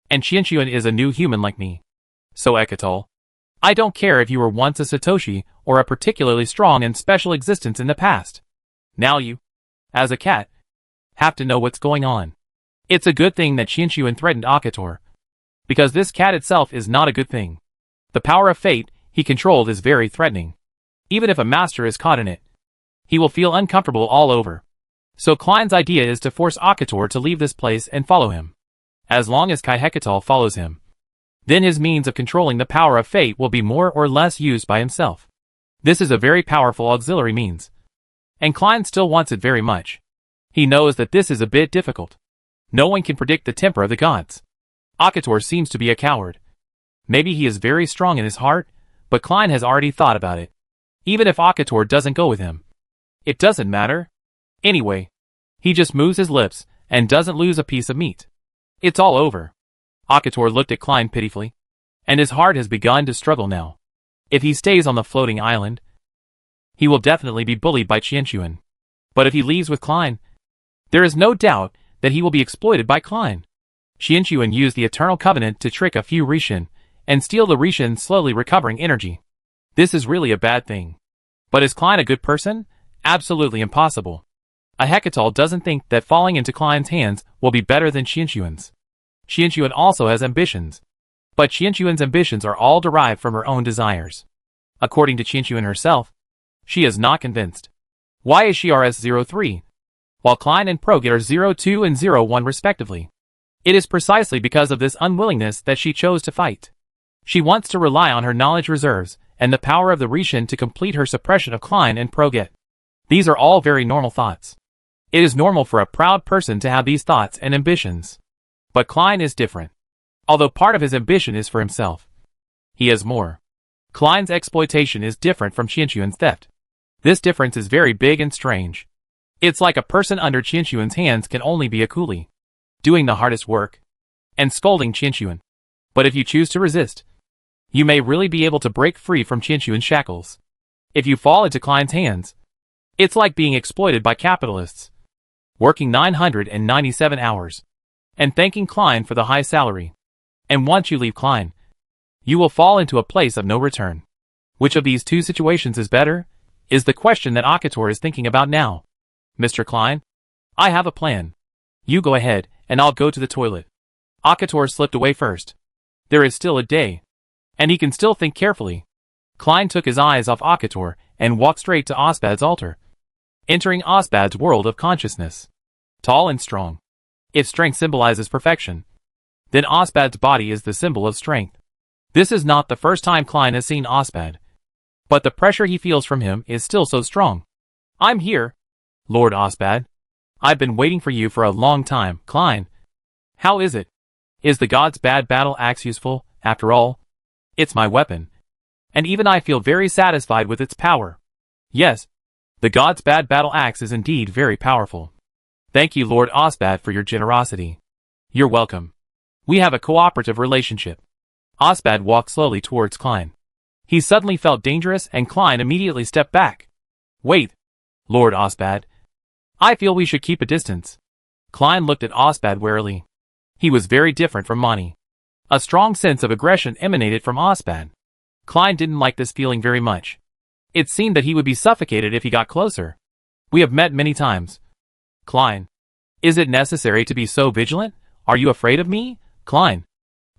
And Qianxuan is a new human like me. So Ekatol, I don't care if you were once a Satoshi or a particularly strong and special existence in the past. Now you, as a cat, have to know what's going on. It's a good thing that Qianxuan threatened Akator. Because this cat itself is not a good thing. The power of fate he controlled is very threatening. Even if a master is caught in it, he will feel uncomfortable all over. So Klein's idea is to force Akator to leave this place and follow him. As long as Kai Hekatal follows him, then his means of controlling the power of fate will be more or less used by himself. This is a very powerful auxiliary means. And Klein still wants it very much. He knows that this is a bit difficult. No one can predict the temper of the gods. Akator seems to be a coward. Maybe he is very strong in his heart, but Klein has already thought about it. Even if Akator doesn't go with him, it doesn't matter. Anyway, he just moves his lips and doesn't lose a piece of meat. It's all over. Akator looked at Klein pitifully, and his heart has begun to struggle now. If he stays on the floating island, he will definitely be bullied by Qianxuan. But if he leaves with Klein, there is no doubt that he will be exploited by Klein. Qianxuan used the Eternal Covenant to trick a few Rishin and steal the Rishin slowly recovering energy. This is really a bad thing. But is Klein a good person? Absolutely impossible. A Hekatal doesn't think that falling into Klein's hands will be better than Qianxuan's. Qianxuan also has ambitions. But Qianxuan's ambitions are all derived from her own desires. According to Qianxuan herself, she is not convinced. Why is she RS-03? While Klein and Progit are 02 and 01 respectively. It is precisely because of this unwillingness that she chose to fight. She wants to rely on her knowledge reserves and the power of the Rishin to complete her suppression of Klein and Progit. These are all very normal thoughts. It is normal for a proud person to have these thoughts and ambitions. But Klein is different. Although part of his ambition is for himself, he has more. Klein's exploitation is different from Qianxuan's theft. This difference is very big and strange. It's like a person under Qianxuan's hands can only be a coolie, doing the hardest work, and scolding Qianxuan. But if you choose to resist, you may really be able to break free from Qianxuan's shackles. If you fall into Klein's hands, it's like being exploited by capitalists, working 997 hours, and thanking Klein for the high salary. And once you leave Klein, you will fall into a place of no return. Which of these two situations is better, is the question that Akator is thinking about now. Mr. Klein, I have a plan. You go ahead, and I'll go to the toilet. Akator slipped away first. There is still a day, and he can still think carefully. Klein took his eyes off Akator and walked straight to Osbad's altar, entering Osbad's world of consciousness. Tall and strong. If strength symbolizes perfection, then Osbad's body is the symbol of strength. This is not the first time Klein has seen Osbad, but the pressure he feels from him is still so strong. I'm here, Lord Osbad. I've been waiting for you for a long time, Klein. How is it? Is the god's bad battle axe useful, after all? It's my weapon, and even I feel very satisfied with its power. Yes, the god's bad battle axe is indeed very powerful. Thank you, Lord Osbad, for your generosity. You're welcome. We have a cooperative relationship. Osbad walked slowly towards Klein. He suddenly felt dangerous and Klein immediately stepped back. Wait, Lord Osbad. I feel we should keep a distance. Klein looked at Osbad warily. He was very different from Mani. A strong sense of aggression emanated from Osbad. Klein didn't like this feeling very much. It seemed that he would be suffocated if he got closer. We have met many times. Klein. Is it necessary to be so vigilant? Are you afraid of me, Klein?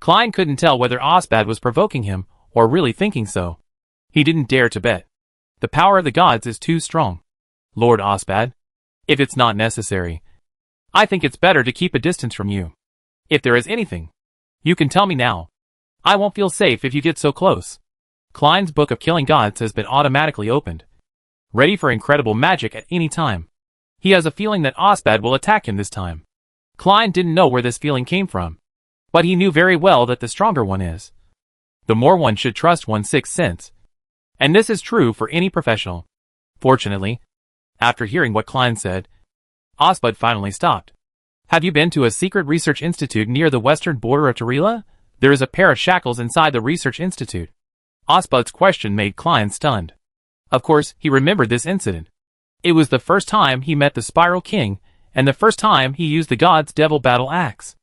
Klein couldn't tell whether Osbad was provoking him or really thinking so. He didn't dare to bet. The power of the gods is too strong. Lord Osbad, if it's not necessary, I think it's better to keep a distance from you. If there is anything, you can tell me now. I won't feel safe if you get so close. Klein's book of killing gods has been automatically opened, ready for incredible magic at any time. He has a feeling that Osbad will attack him this time. Klein didn't know where this feeling came from, but he knew very well that the stronger one is, the more one should trust one's sixth sense. And this is true for any professional. Fortunately, after hearing what Klein said, Osbud finally stopped. Have you been to a secret research institute near the western border of Tarila? There is a pair of shackles inside the research institute. Osbud's question made Klein stunned. Of course, he remembered this incident. It was the first time he met the Spiral King, and the first time he used the god's devil battle axe.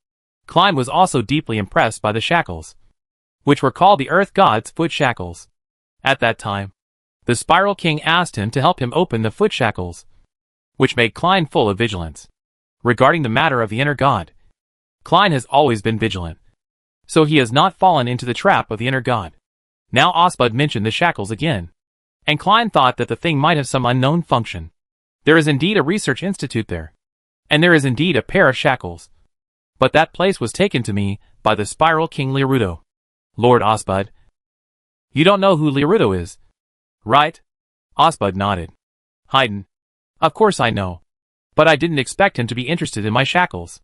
Klein was also deeply impressed by the shackles, which were called the Earth God's foot shackles. At that time, the Spiral King asked him to help him open the foot shackles, which made Klein full of vigilance. Regarding the matter of the inner god, Klein has always been vigilant, so he has not fallen into the trap of the inner god. Now Osbud mentioned the shackles again, and Klein thought that the thing might have some unknown function. There is indeed a research institute there, and there is indeed a pair of shackles. But that place was taken to me by the Spiral King Lirudo. Lord Osbud, you don't know who Lirudo is, right? Osbud nodded. Haydn, of course I know, but I didn't expect him to be interested in my shackles.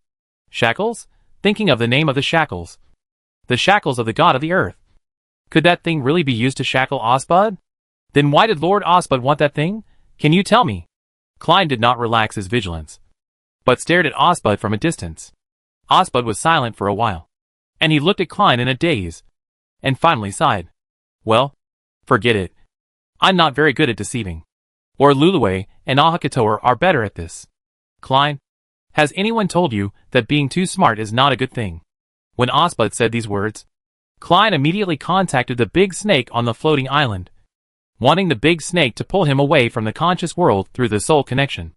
Shackles? Thinking of the name of the shackles. The shackles of the god of the earth. Could that thing really be used to shackle Osbud? Then why did Lord Osbud want that thing? Can you tell me? Klein did not relax his vigilance, but stared at Osbud from a distance. Osbud was silent for a while, and he looked at Klein in a daze, and finally sighed. Well, forget it. I'm not very good at deceiving. Or Luluwe and Ahakatoa are better at this. Klein, has anyone told you that being too smart is not a good thing? When Osbud said these words, Klein immediately contacted the big snake on the floating island, wanting the big snake to pull him away from the conscious world through the soul connection.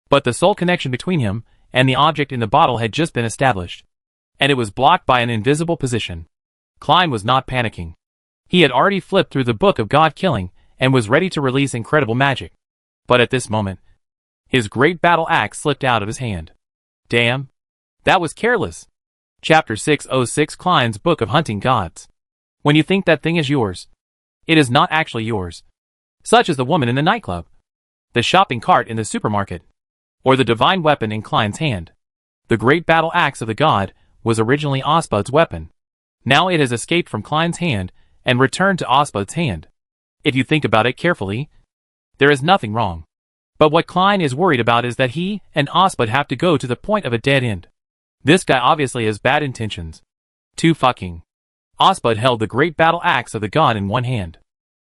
But the soul connection between him and the object in the bottle had just been established, and it was blocked by an invisible position. Klein was not panicking. He had already flipped through the book of God killing and was ready to release incredible magic. But at this moment, his great battle axe slipped out of his hand. Damn, that was careless. Chapter 606 Klein's Book of Hunting Gods. When you think that thing is yours, it is not actually yours. Such as the woman in the nightclub, the shopping cart in the supermarket, or the divine weapon in Klein's hand. The great battle axe of the god was originally Osbud's weapon. Now it has escaped from Klein's hand and returned to Osbud's hand. If you think about it carefully, there is nothing wrong. But what Klein is worried about is that he and Osbud have to go to the point of a dead end. This guy obviously has bad intentions. Too fucking. Osbud held the great battle axe of the god in one hand.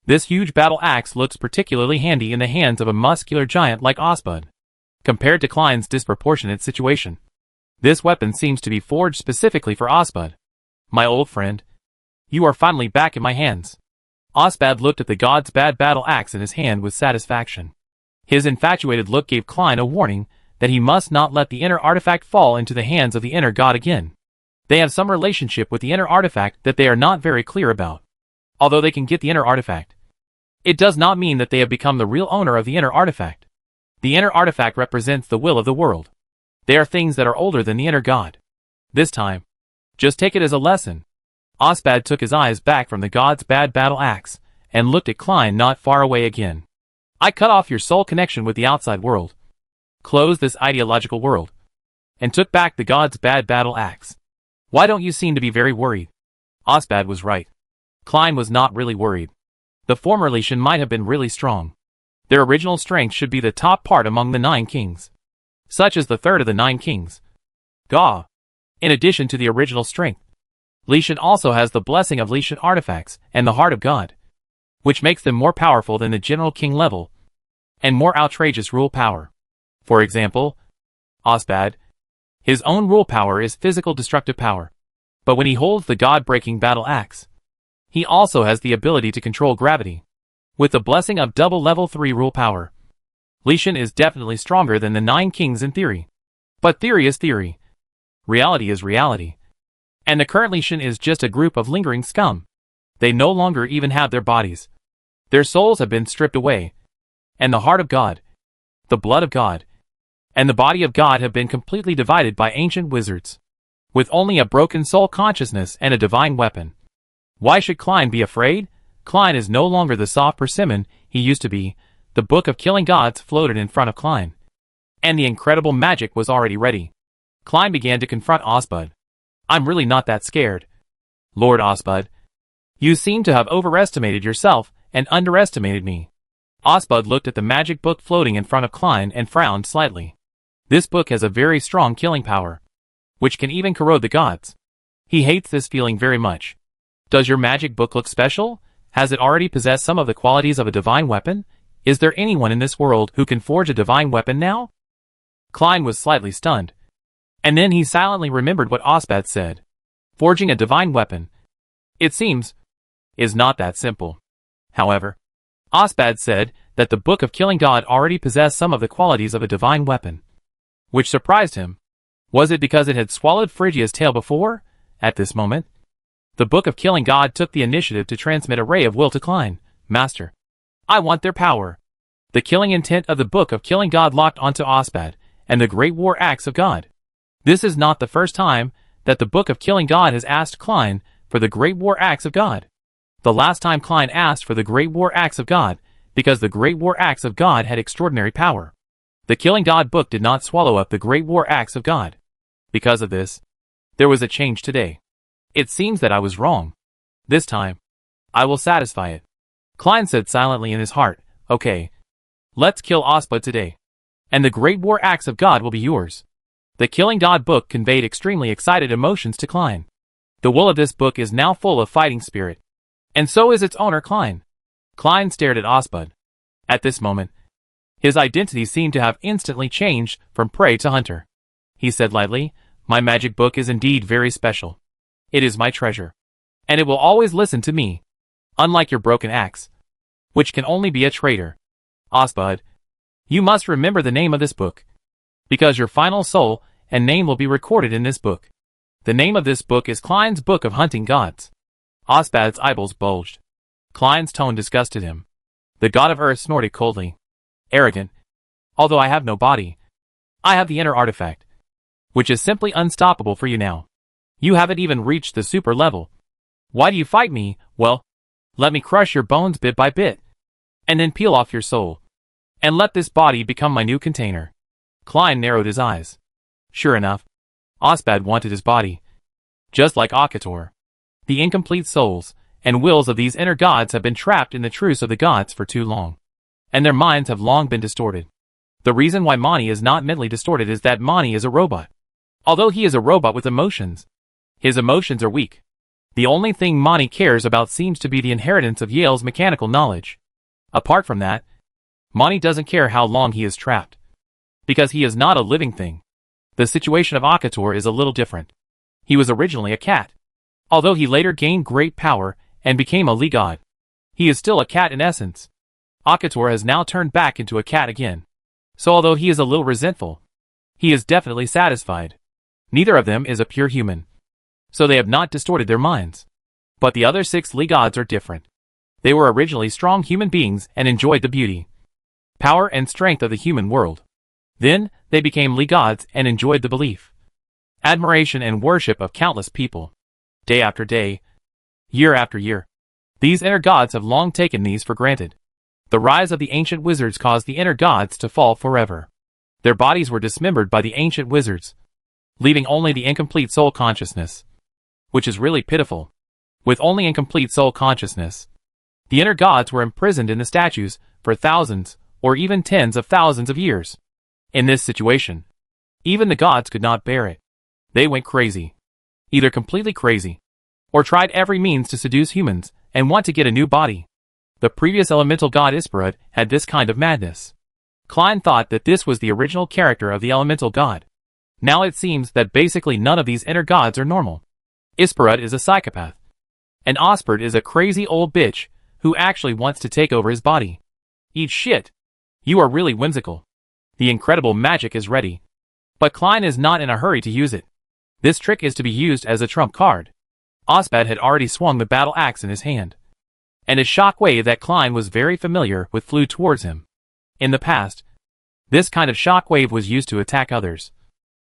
This huge battle axe looks particularly handy in the hands of a muscular giant like Osbud, compared to Klein's disproportionate situation. This weapon seems to be forged specifically for Osbud. My old friend, you are finally back in my hands. Osbud looked at the god's bad battle axe in his hand with satisfaction. His infatuated look gave Klein a warning that he must not let the inner artifact fall into the hands of the inner god again. They have some relationship with the inner artifact that they are not very clear about. Although they can get the inner artifact, it does not mean that they have become the real owner of the inner artifact. The inner artifact represents the will of the world. They are things that are older than the inner god. This time, just take it as a lesson. Osbud took his eyes back from the god's bad battle axe and looked at Klein not far away again. I cut off your soul connection with the outside world, closed this ideological world, and took back the god's bad battle axe. Why don't you seem to be very worried? Osbud was right. Klein was not really worried. The former Lishan might have been really strong. Their original strength should be the top part among the 9 kings, such as the third of the 9 kings. Ga. In addition to the original strength, Lishan also has the blessing of Lishan artifacts and the heart of God, which makes them more powerful than the general king level, and more outrageous rule power. For example, Osbud, his own rule power is physical destructive power, but when he holds the god-breaking battle axe, he also has the ability to control gravity, with the blessing of double level 3 rule power. Lishan is definitely stronger than the 9 kings in theory. But theory is theory. Reality is reality. And the current Lishan is just a group of lingering scum. They no longer even have their bodies. Their souls have been stripped away, and the heart of God, the blood of God, and the body of God have been completely divided by ancient wizards, with only a broken soul consciousness and a divine weapon. Why should Klein be afraid? Klein is no longer the soft persimmon he used to be. The book of killing gods floated in front of Klein. and the incredible magic was already ready. Klein began to confront Osbud. I'm really not that scared. Lord Osbud, you seem to have overestimated yourself and underestimated me. Osbud looked at the magic book floating in front of Klein and frowned slightly. This book has a very strong killing power, which can even corrode the gods. He hates this feeling very much. Does your magic book look special? Has it already possessed some of the qualities of a divine weapon? Is there anyone in this world who can forge a divine weapon now? Klein was slightly stunned. And then he silently remembered what Osbud said. Forging a divine weapon, it seems, is not that simple. However, Osbud said that the Book of Killing God already possessed some of the qualities of a divine weapon, which surprised him. Was it because it had swallowed Phrygia's tail before? At this moment, the Book of Killing God took the initiative to transmit a ray of will to Klein. Master, I want their power. The killing intent of the Book of Killing God locked onto Osbud and the great war axe of God. This is not the first time that the Book of Killing God has asked Klein for the great war axe of God. The last time Klein asked for the great war axe of God, because the great war axe of God had extraordinary power. The Killing God book did not swallow up the great war axe of God. Because of this, there was a change today. It seems that I was wrong. This time, I will satisfy it. Klein said silently in his heart, okay, let's kill Osbud today, and the great war axe of God will be yours. The Killing God book conveyed extremely excited emotions to Klein. The will of this book is now full of fighting spirit, and so is its owner Klein. Klein stared at Osbud. At this moment, his identity seemed to have instantly changed from prey to hunter. He said lightly, my magic book is indeed very special. It is my treasure, and it will always listen to me, unlike your broken axe, which can only be a traitor. Osbud, you must remember the name of this book, because your final soul and name will be recorded in this book. The name of this book is Klein's Book of Hunting Gods. Osbud's eyeballs bulged. Klein's tone disgusted him. The god of earth snorted coldly. Arrogant. Although I have no body, I have the inner artifact, which is simply unstoppable for you now. You haven't even reached the super level. Why do you fight me? Well, let me crush your bones bit by bit, and then peel off your soul, and let this body become my new container. Klein narrowed his eyes. Sure enough, Osbud wanted his body. Just like Akator, the incomplete souls and wills of these inner gods have been trapped in the truths of the gods for too long, and their minds have long been distorted. The reason why Mani is not mentally distorted is that Mani is a robot. Although he is a robot with emotions, his emotions are weak. The only thing Mani cares about seems to be the inheritance of Yale's mechanical knowledge. Apart from that, Mani doesn't care how long he is trapped, because he is not a living thing. The situation of Akator is a little different. He was originally a cat. Although he later gained great power and became a Lee god, he is still a cat in essence. Akator has now turned back into a cat again. So although he is a little resentful, he is definitely satisfied. Neither of them is a pure human, so they have not distorted their minds. But the other 6 Lee gods are different. They were originally strong human beings and enjoyed the beauty, power and strength of the human world. Then, they became Lee gods and enjoyed the belief, admiration and worship of countless people. Day after day, year after year, these inner gods have long taken these for granted. The rise of the ancient wizards caused the inner gods to fall forever. Their bodies were dismembered by the ancient wizards, leaving only the incomplete soul consciousness, which is really pitiful. With only incomplete soul consciousness, the inner gods were imprisoned in the statues for thousands or even tens of thousands of years. In this situation, even the gods could not bear it. They went crazy, either completely crazy, or tried every means to seduce humans and want to get a new body. The previous elemental god Isperud had this kind of madness. Klein thought that this was the original character of the elemental god. Now it seems that basically none of these inner gods are normal. Isperud is a psychopath, and Osbud is a crazy old bitch who actually wants to take over his body. Eat shit. You are really whimsical. The incredible magic is ready, but Klein is not in a hurry to use it. This trick is to be used as a trump card. Osbud had already swung the battle axe in his hand, and a shockwave that Klein was very familiar with flew towards him. In the past, this kind of shockwave was used to attack others,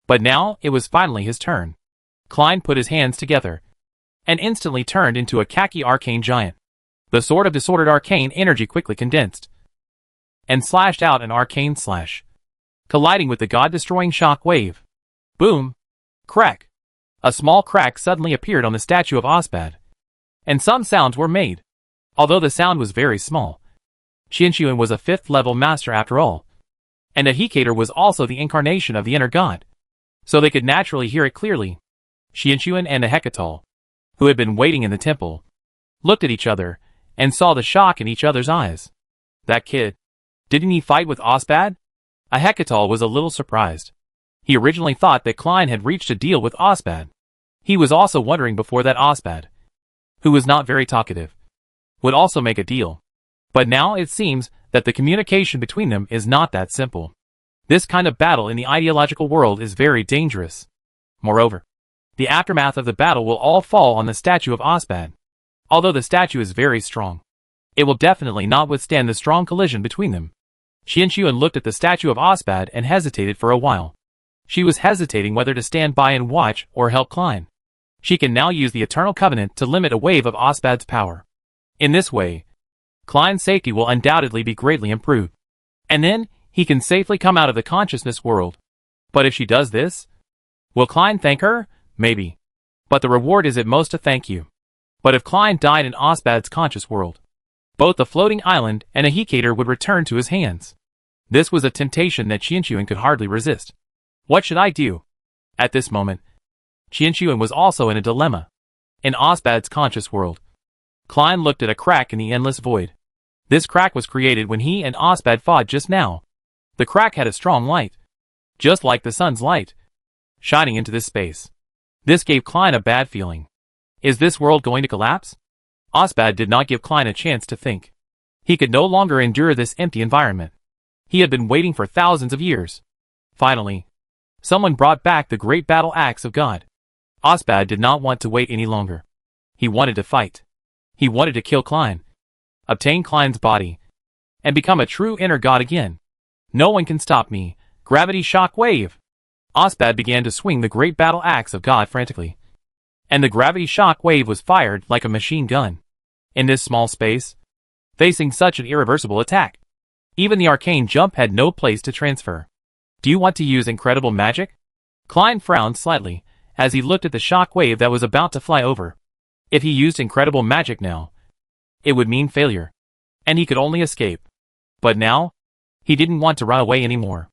but now it was finally his turn. Klein put his hands together, and instantly turned into a khaki arcane giant. The sword of disordered arcane energy quickly condensed, and slashed out an arcane slash. colliding with the god-destroying shock wave. Boom! Crack! A small crack suddenly appeared on the statue of Osbad. And some sounds were made. Although the sound was very small. Qianxuan was a 5th level master after all. And a Hekator was also the incarnation of the inner god. So they could naturally hear it clearly. Qianxuan and a Hecatal, who had been waiting in the temple, looked at each other, and saw the shock in each other's eyes. That kid. Didn't he fight with Osbad? A Hecatal was a little surprised. He originally thought that Klein had reached a deal with Osbad. He was also wondering before that Osbad, who was not very talkative, would also make a deal. But now it seems that the communication between them is not that simple. This kind of battle in the ideological world is very dangerous. Moreover, the aftermath of the battle will all fall on the statue of Osbad. Although the statue is very strong, it will definitely not withstand the strong collision between them. Qianxuan looked at the statue of Osbad and hesitated for a while. She was hesitating whether to stand by and watch or help Klein. She can now use the Eternal Covenant to limit a wave of Osbad's power. In this way, Klein's safety will undoubtedly be greatly improved. And then, he can safely come out of the consciousness world. But if she does this, will Klein thank her? Maybe. But the reward is at most a thank you. But if Klein died in Osbad's conscious world, both the floating island and a Hekator would return to his hands. This was a temptation that Qianxuan could hardly resist. What should I do? At this moment, Qianxuan was also in a dilemma. In Osbad's conscious world, Klein looked at a crack in the endless void. This crack was created when he and Osbad fought just now. The crack had a strong light, just like the sun's light, shining into this space. This gave Klein a bad feeling. Is this world going to collapse? Osbad did not give Klein a chance to think. He could no longer endure this empty environment. He had been waiting for thousands of years. Finally, someone brought back the great battle axe of God. Osbad did not want to wait any longer. He wanted to fight. He wanted to kill Klein, obtain Klein's body, and become a true inner god again. No one can stop me. Gravity shock wave! Osbad began to swing the great battle axe of God frantically. And the gravity shock wave was fired like a machine gun. In this small space, facing such an irreversible attack, even the arcane jump had no place to transfer. Do you want to use incredible magic? Klein frowned slightly as he looked at the shock wave that was about to fly over. If he used incredible magic now, it would mean failure, and he could only escape. But now, he didn't want to run away anymore.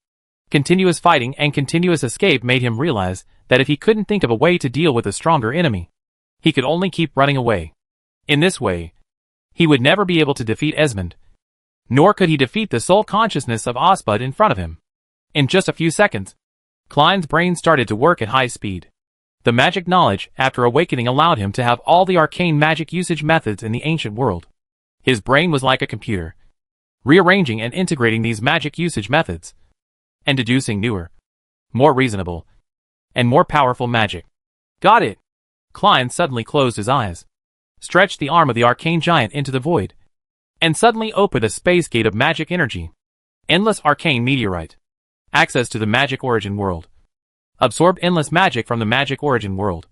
Continuous fighting and continuous escape made him realize that if he couldn't think of a way to deal with a stronger enemy, he could only keep running away. In this way, he would never be able to defeat Esmond, nor could he defeat the soul consciousness of Osbad in front of him. In just a few seconds, Klein's brain started to work at high speed. The magic knowledge after awakening allowed him to have all the arcane magic usage methods in the ancient world. His brain was like a computer, rearranging and integrating these magic usage methods, and deducing newer, more reasonable, and more powerful magic. Got it! Klein suddenly closed his eyes, stretched the arm of the arcane giant into the void, and suddenly opened a space gate of magic energy. Endless arcane meteorite. Access to the magic origin world. Absorb endless magic from the magic origin world,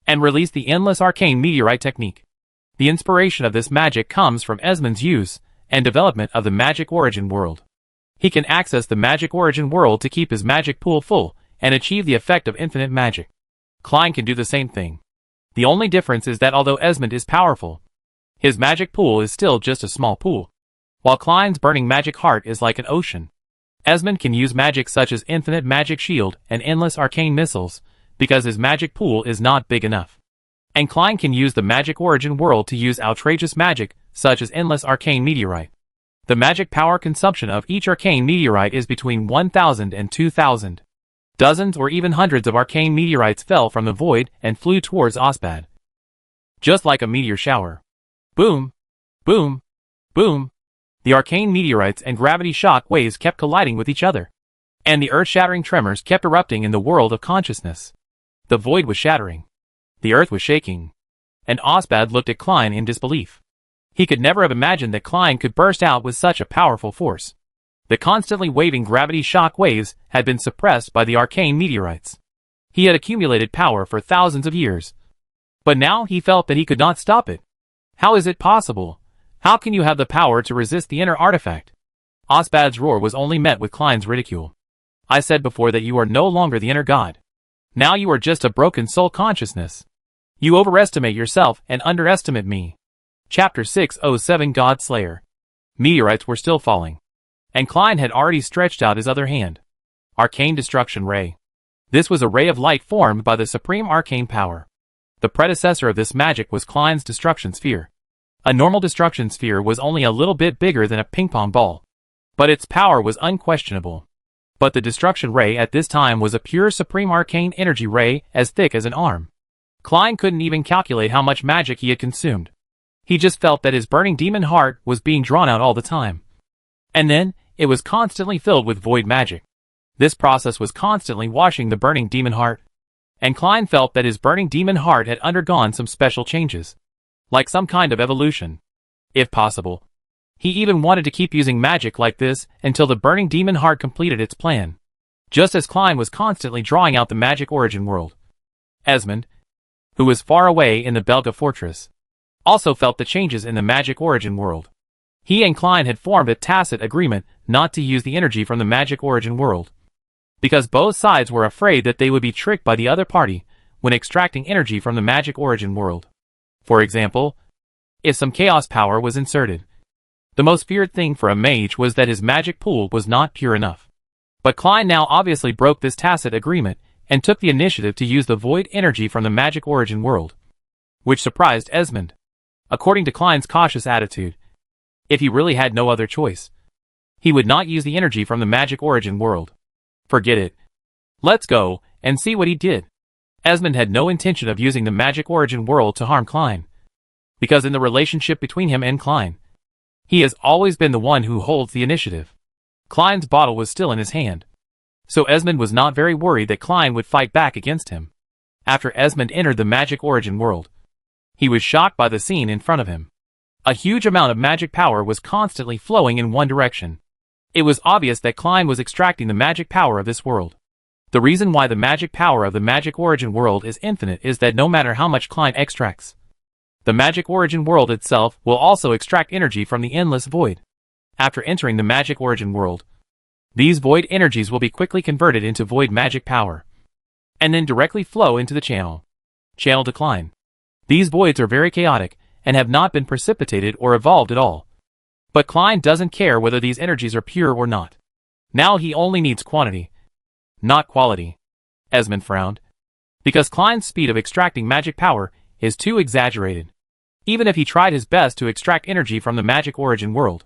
and release the endless arcane meteorite technique. The inspiration of this magic comes from Esmond's use and development of the magic origin world. He can access the magic origin world to keep his magic pool full and achieve the effect of infinite magic. Klein can do the same thing. The only difference is that although Esmond is powerful, his magic pool is still just a small pool. While Klein's burning magic heart is like an ocean. Esmond can use magic such as infinite magic shield and endless arcane missiles, because his magic pool is not big enough. And Klein can use the magic origin world to use outrageous magic, such as endless arcane meteorite. The magic power consumption of each arcane meteorite is between 1,000 and 2,000. Dozens or even hundreds of arcane meteorites fell from the void and flew towards Osbad. Just like a meteor shower. Boom! Boom! Boom! The arcane meteorites and gravity shock waves kept colliding with each other. And the earth-shattering tremors kept erupting in the world of consciousness. The void was shattering. The earth was shaking. And Osbad looked at Klein in disbelief. He could never have imagined that Klein could burst out with such a powerful force. The constantly waving gravity shock waves had been suppressed by the arcane meteorites. He had accumulated power for thousands of years. But now he felt that he could not stop it. How is it possible? How can you have the power to resist the inner artifact? Osbad's roar was only met with Klein's ridicule. I said before that you are no longer the inner God. Now you are just a broken soul consciousness. You overestimate yourself and underestimate me. Chapter 607 God Slayer. Meteorites were still falling. And Klein had already stretched out his other hand. Arcane Destruction Ray. This was a ray of light formed by the supreme arcane power. The predecessor of this magic was Klein's Destruction Sphere. A normal destruction sphere was only a little bit bigger than a ping-pong ball. But its power was unquestionable. But the destruction ray at this time was a pure supreme arcane energy ray as thick as an arm. Klein couldn't even calculate how much magic he had consumed. He just felt that his burning demon heart was being drawn out all the time. And then, it was constantly filled with void magic. This process was constantly washing the burning demon heart. And Klein felt that his burning demon heart had undergone some special changes. Like some kind of evolution. If possible. He even wanted to keep using magic like this until the burning demon heart completed its plan. Just as Klein was constantly drawing out the magic origin world. Esmond, who was far away in the Belga fortress, also felt the changes in the magic origin world. He and Klein had formed a tacit agreement not to use the energy from the magic origin world. Because both sides were afraid that they would be tricked by the other party when extracting energy from the magic origin world. For example, if some chaos power was inserted. The most feared thing for a mage was that his magic pool was not pure enough. But Klein now obviously broke this tacit agreement and took the initiative to use the void energy from the magic origin world. Which surprised Esmond. According to Klein's cautious attitude, if he really had no other choice, he would not use the energy from the magic origin world. Forget it. Let's go and see what he did. Esmond had no intention of using the magic origin world to harm Klein. Because in the relationship between him and Klein, he has always been the one who holds the initiative. Klein's bottle was still in his hand. So Esmond was not very worried that Klein would fight back against him. After Esmond entered the magic origin world, he was shocked by the scene in front of him. A huge amount of magic power was constantly flowing in one direction. It was obvious that Klein was extracting the magic power of this world. The reason why the magic power of the magic origin world is infinite is that no matter how much Klein extracts, the magic origin world itself will also extract energy from the endless void. After entering the magic origin world, these void energies will be quickly converted into void magic power, and then directly flow into the channel. Channel decline. These voids are very chaotic, and have not been precipitated or evolved at all. But Klein doesn't care whether these energies are pure or not. Now he only needs quantity, not quality. Esmond frowned. Because Klein's speed of extracting magic power is too exaggerated. Even if he tried his best to extract energy from the magic origin world,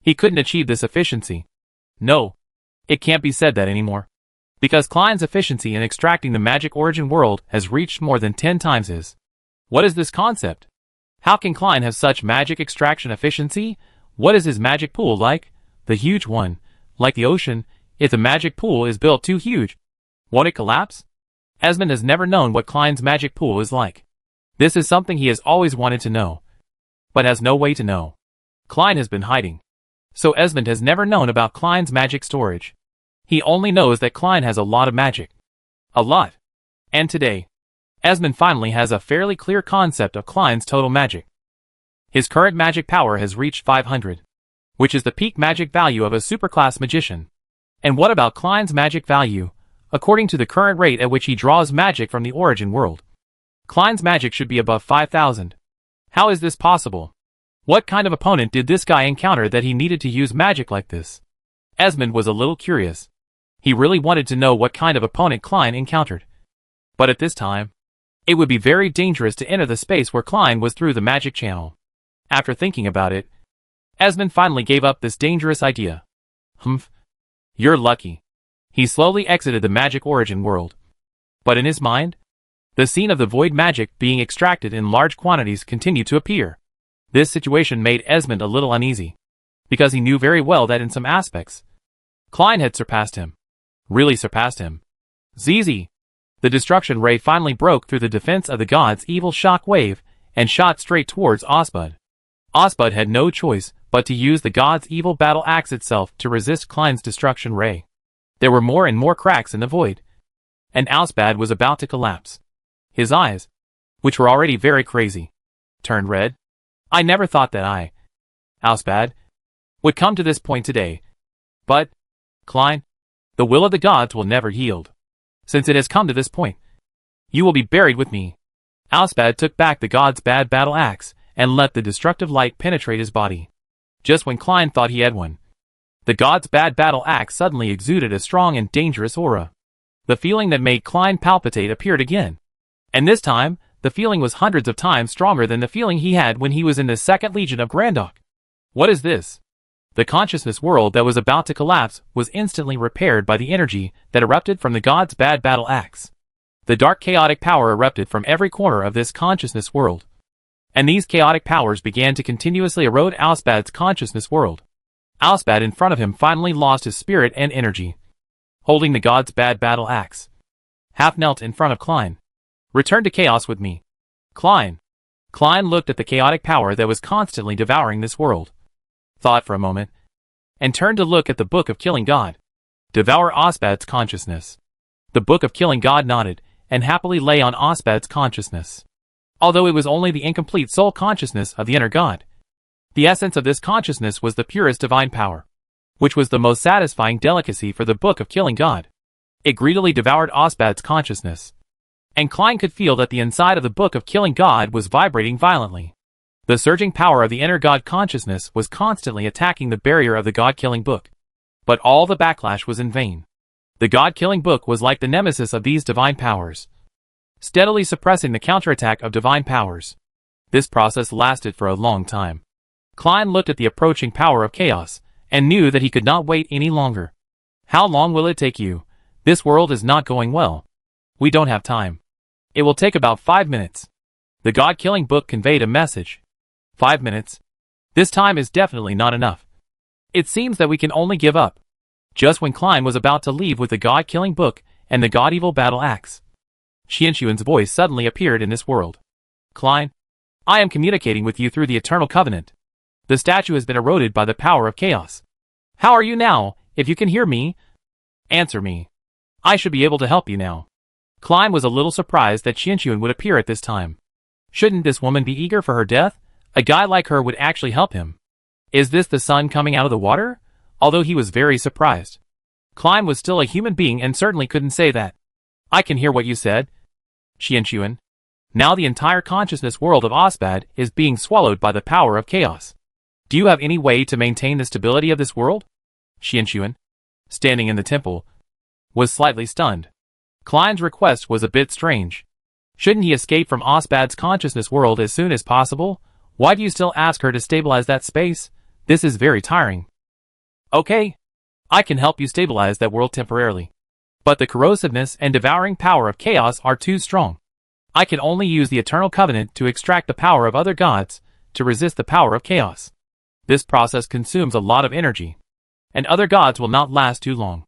he couldn't achieve this efficiency. No, it can't be said that anymore. Because Klein's efficiency in extracting the magic origin world has reached more than 10 times his. What is this concept? How can Klein have such magic extraction efficiency? What is his magic pool like? The huge one. Like the ocean, if the magic pool is built too huge, won't it collapse? Esmond has never known what Klein's magic pool is like. This is something he has always wanted to know, but has no way to know. Klein has been hiding. So Esmond has never known about Klein's magic storage. He only knows that Klein has a lot of magic. A lot. And today, Esmond finally has a fairly clear concept of Klein's total magic. His current magic power has reached 500, which is the peak magic value of a superclass magician. And what about Klein's magic value, according to the current rate at which he draws magic from the origin world? Klein's magic should be above 5,000. How is this possible? What kind of opponent did this guy encounter that he needed to use magic like this? Esmond was a little curious. He really wanted to know what kind of opponent Klein encountered. But at this time, it would be very dangerous to enter the space where Klein was through the magic channel. After thinking about it, Esmond finally gave up this dangerous idea. Humph. You're lucky. He slowly exited the magic origin world. But in his mind, the scene of the void magic being extracted in large quantities continued to appear. This situation made Esmond a little uneasy, because he knew very well that in some aspects, Klein had surpassed him. Really surpassed him. ZZ. The destruction ray finally broke through the defense of the god's evil shock wave and shot straight towards Osbud. Osbud had no choice but to use the god's evil battle axe itself to resist Klein's destruction ray. There were more and more cracks in the void, and Osbud was about to collapse. His eyes, which were already very crazy, turned red. I never thought that Osbud, would come to this point today. But, Klein, The will of the gods will never yield. Since it has come to this point, you will be buried with me. Auspad took back the god's bad battle axe and let the destructive light penetrate his body. Just when Klein thought he had won, the god's bad battle axe suddenly exuded a strong and dangerous aura. The feeling that made Klein palpitate appeared again. And this time, the feeling was hundreds of times stronger than the feeling he had when he was in the 2nd Legion of Grandok. What is this? The consciousness world that was about to collapse was instantly repaired by the energy that erupted from the god's bad battle axe. The dark chaotic power erupted from every corner of this consciousness world. And these chaotic powers began to continuously erode Auspad's consciousness world. Auspad in front of him finally lost his spirit and energy. Holding the god's bad battle axe, half knelt in front of Klein. Return to chaos with me. Klein. Klein looked at the chaotic power that was constantly devouring this world, thought for a moment, and turned to look at the Book of Killing God. Devour Auspad's consciousness. The Book of Killing God nodded, and happily lay on Auspad's consciousness. Although it was only the incomplete soul consciousness of the inner God, the essence of this consciousness was the purest divine power, which was the most satisfying delicacy for the Book of Killing God. It greedily devoured Auspad's consciousness, and Klein could feel that the inside of the Book of Killing God was vibrating violently. The surging power of the inner God consciousness was constantly attacking the barrier of the God-killing book. But all the backlash was in vain. The God-killing book was like the nemesis of these divine powers, steadily suppressing the counterattack of divine powers. This process lasted for a long time. Klein looked at the approaching power of chaos, and knew that he could not wait any longer. How long will it take you? This world is not going well. We don't have time. It will take about 5 minutes. The God-killing book conveyed a message. 5 minutes. This time is definitely not enough. It seems that we can only give up. Just when Klein was about to leave with the God-killing book and the God-evil battle axe, Xianxuan's voice suddenly appeared in this world. Klein, I am communicating with you through the Eternal Covenant. The statue has been eroded by the power of chaos. How are you now, if you can hear me? Answer me. I should be able to help you now. Klein was a little surprised that Xianxuan would appear at this time. Shouldn't this woman be eager for her death? A guy like her would actually help him. Is this the sun coming out of the water? Although he was very surprised, Klein was still a human being and certainly couldn't say that. I can hear what you said, Xianxuan. Now the entire consciousness world of Auspad is being swallowed by the power of chaos. Do you have any way to maintain the stability of this world? Xianxuan, standing in the temple, was slightly stunned. Klein's request was a bit strange. Shouldn't he escape from Auspad's consciousness world as soon as possible? Why do you still ask her to stabilize that space? This is very tiring. Okay. I can help you stabilize that world temporarily. But the corrosiveness and devouring power of chaos are too strong. I can only use the Eternal Covenant to extract the power of other gods, to resist the power of chaos. This process consumes a lot of energy, and other gods will not last too long.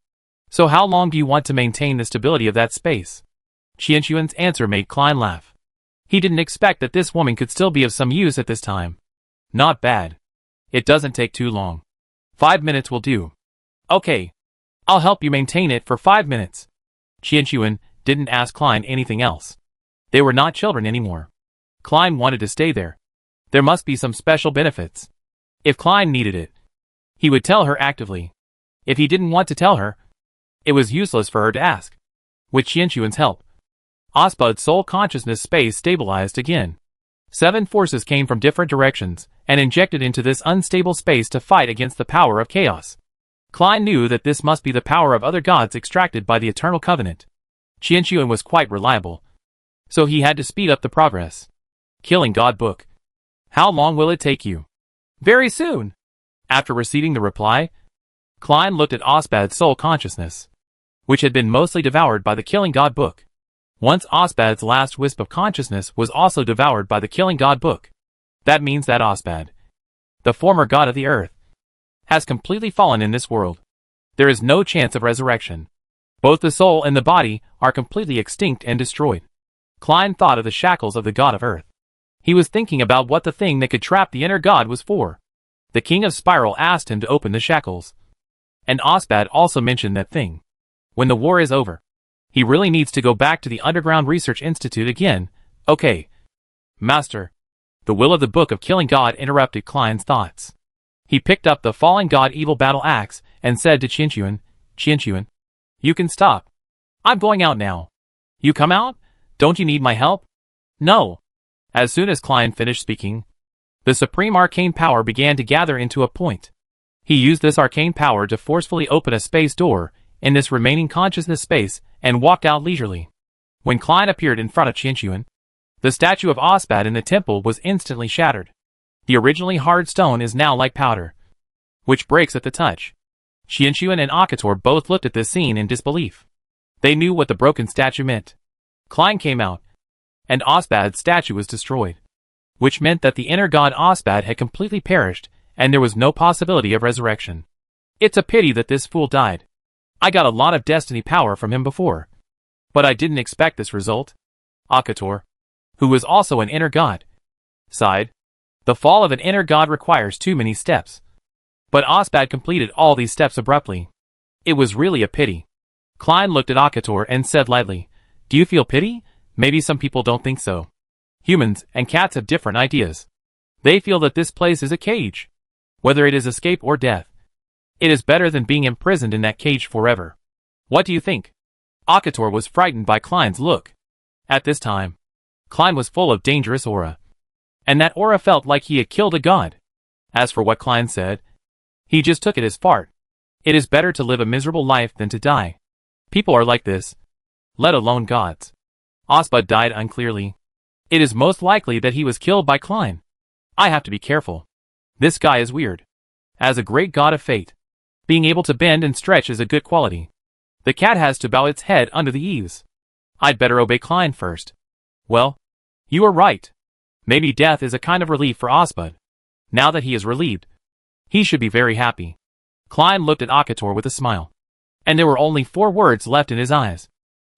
So how long do you want to maintain the stability of that space? Xianxuan's answer made Klein laugh. He didn't expect that this woman could still be of some use at this time. Not bad. It doesn't take too long. 5 minutes will do. Okay. I'll help you maintain it for 5 minutes. Xianxuan didn't ask Klein anything else. They were not children anymore. Klein wanted to stay there. There must be some special benefits. If Klein needed it, he would tell her actively. If he didn't want to tell her, it was useless for her to ask. With Xianxuan's help, Auspad's soul consciousness space stabilized again. 7 forces came from different directions and injected into this unstable space to fight against the power of chaos. Klein knew that this must be the power of other gods extracted by the Eternal Covenant. Xianxuan was quite reliable, so he had to speed up the progress. Killing God Book. How long will it take you? Very soon. After receiving the reply, Klein looked at Auspad's soul consciousness, which had been mostly devoured by the Killing God Book. Once Auspad's last wisp of consciousness was also devoured by the Killing God Book. That means that Auspad, the former god of the earth, has completely fallen in this world. There is no chance of resurrection. Both the soul and the body are completely extinct and destroyed. Klein thought of the shackles of the god of earth. He was thinking about what the thing that could trap the inner god was for. The king of Spiral asked him to open the shackles. And Auspad also mentioned that thing. When the war is over, he really needs to go back to the Underground Research Institute again. Okay. Master. The will of the Book of Killing God interrupted Klein's thoughts. He picked up the fallen god evil battle axe and said to Xianxuan, Xianxuan, You can stop. I'm going out now. You come out? Don't you need my help? No. As soon as Klein finished speaking, the supreme arcane power began to gather into a point. He used this arcane power to forcefully open a space door in this remaining consciousness space and walked out leisurely. When Klein appeared in front of Qianxuan, the statue of Ospad in the temple was instantly shattered. The originally hard stone is now like powder, which breaks at the touch. Qianxuan and Akator both looked at this scene in disbelief. They knew what the broken statue meant. Klein came out, and Ospad's statue was destroyed, which meant that the inner god Ospad had completely perished, and there was no possibility of resurrection. It's a pity that this fool died. I got a lot of destiny power from him before, but I didn't expect this result. Akator, who was also an inner god, sighed. The fall of an inner god requires too many steps. But Ospad completed all these steps abruptly. It was really a pity. Klein looked at Akator and said lightly, "Do you feel pity? Maybe some people don't think so. Humans and cats have different ideas. They feel that this place is a cage. Whether it is escape or death, it is better than being imprisoned in that cage forever. What do you think?" Akator was frightened by Klein's look. At this time, Klein was full of dangerous aura, and that aura felt like he had killed a god. As for what Klein said, he just took it as fart. It is better to live a miserable life than to die. People are like this, let alone gods. Ospad died unclearly. It is most likely that he was killed by Klein. I have to be careful. This guy is weird. As a great god of fate, being able to bend and stretch is a good quality. The cat has to bow its head under the eaves. I'd better obey Klein first. Well, you are right. Maybe death is a kind of relief for Ospad. Now that he is relieved, he should be very happy. Klein looked at Akator with a smile, and there were only 4 words left in his eyes.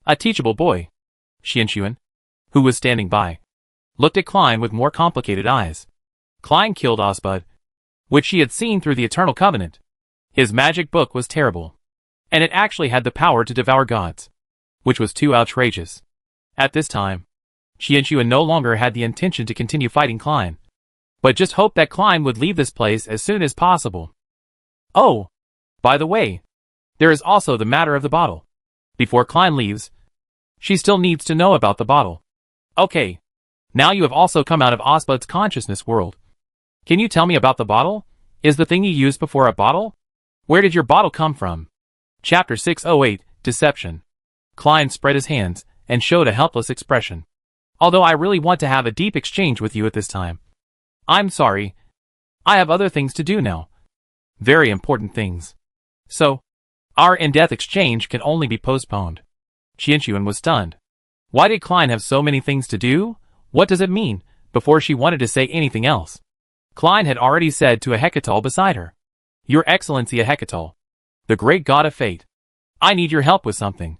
A teachable boy. Qianxuan, who was standing by, looked at Klein with more complicated eyes. Klein killed Ospad, which she had seen through the Eternal Covenant. His magic book was terrible, and it actually had the power to devour gods, which was too outrageous. At this time, Qianxuan no longer had the intention to continue fighting Klein, but just hoped that Klein would leave this place as soon as possible. Oh, by the way, there is also the matter of the bottle. Before Klein leaves, she still needs to know about the bottle. Okay, now you have also come out of Ospad's consciousness world. Can you tell me about the bottle? Is the thing you used before a bottle? Where did your bottle come from? Chapter 608, Deception. Klein spread his hands and showed a helpless expression. Although I really want to have a deep exchange with you at this time. I'm sorry. I have other things to do now. Very important things. So, our in-depth exchange can only be postponed. Qianxuan was stunned. Why did Klein have so many things to do? What does it mean? Before she wanted to say anything else, Klein had already said to a Hecatal beside her, "Your Excellency a Hecatal, the great god of fate, I need your help with something.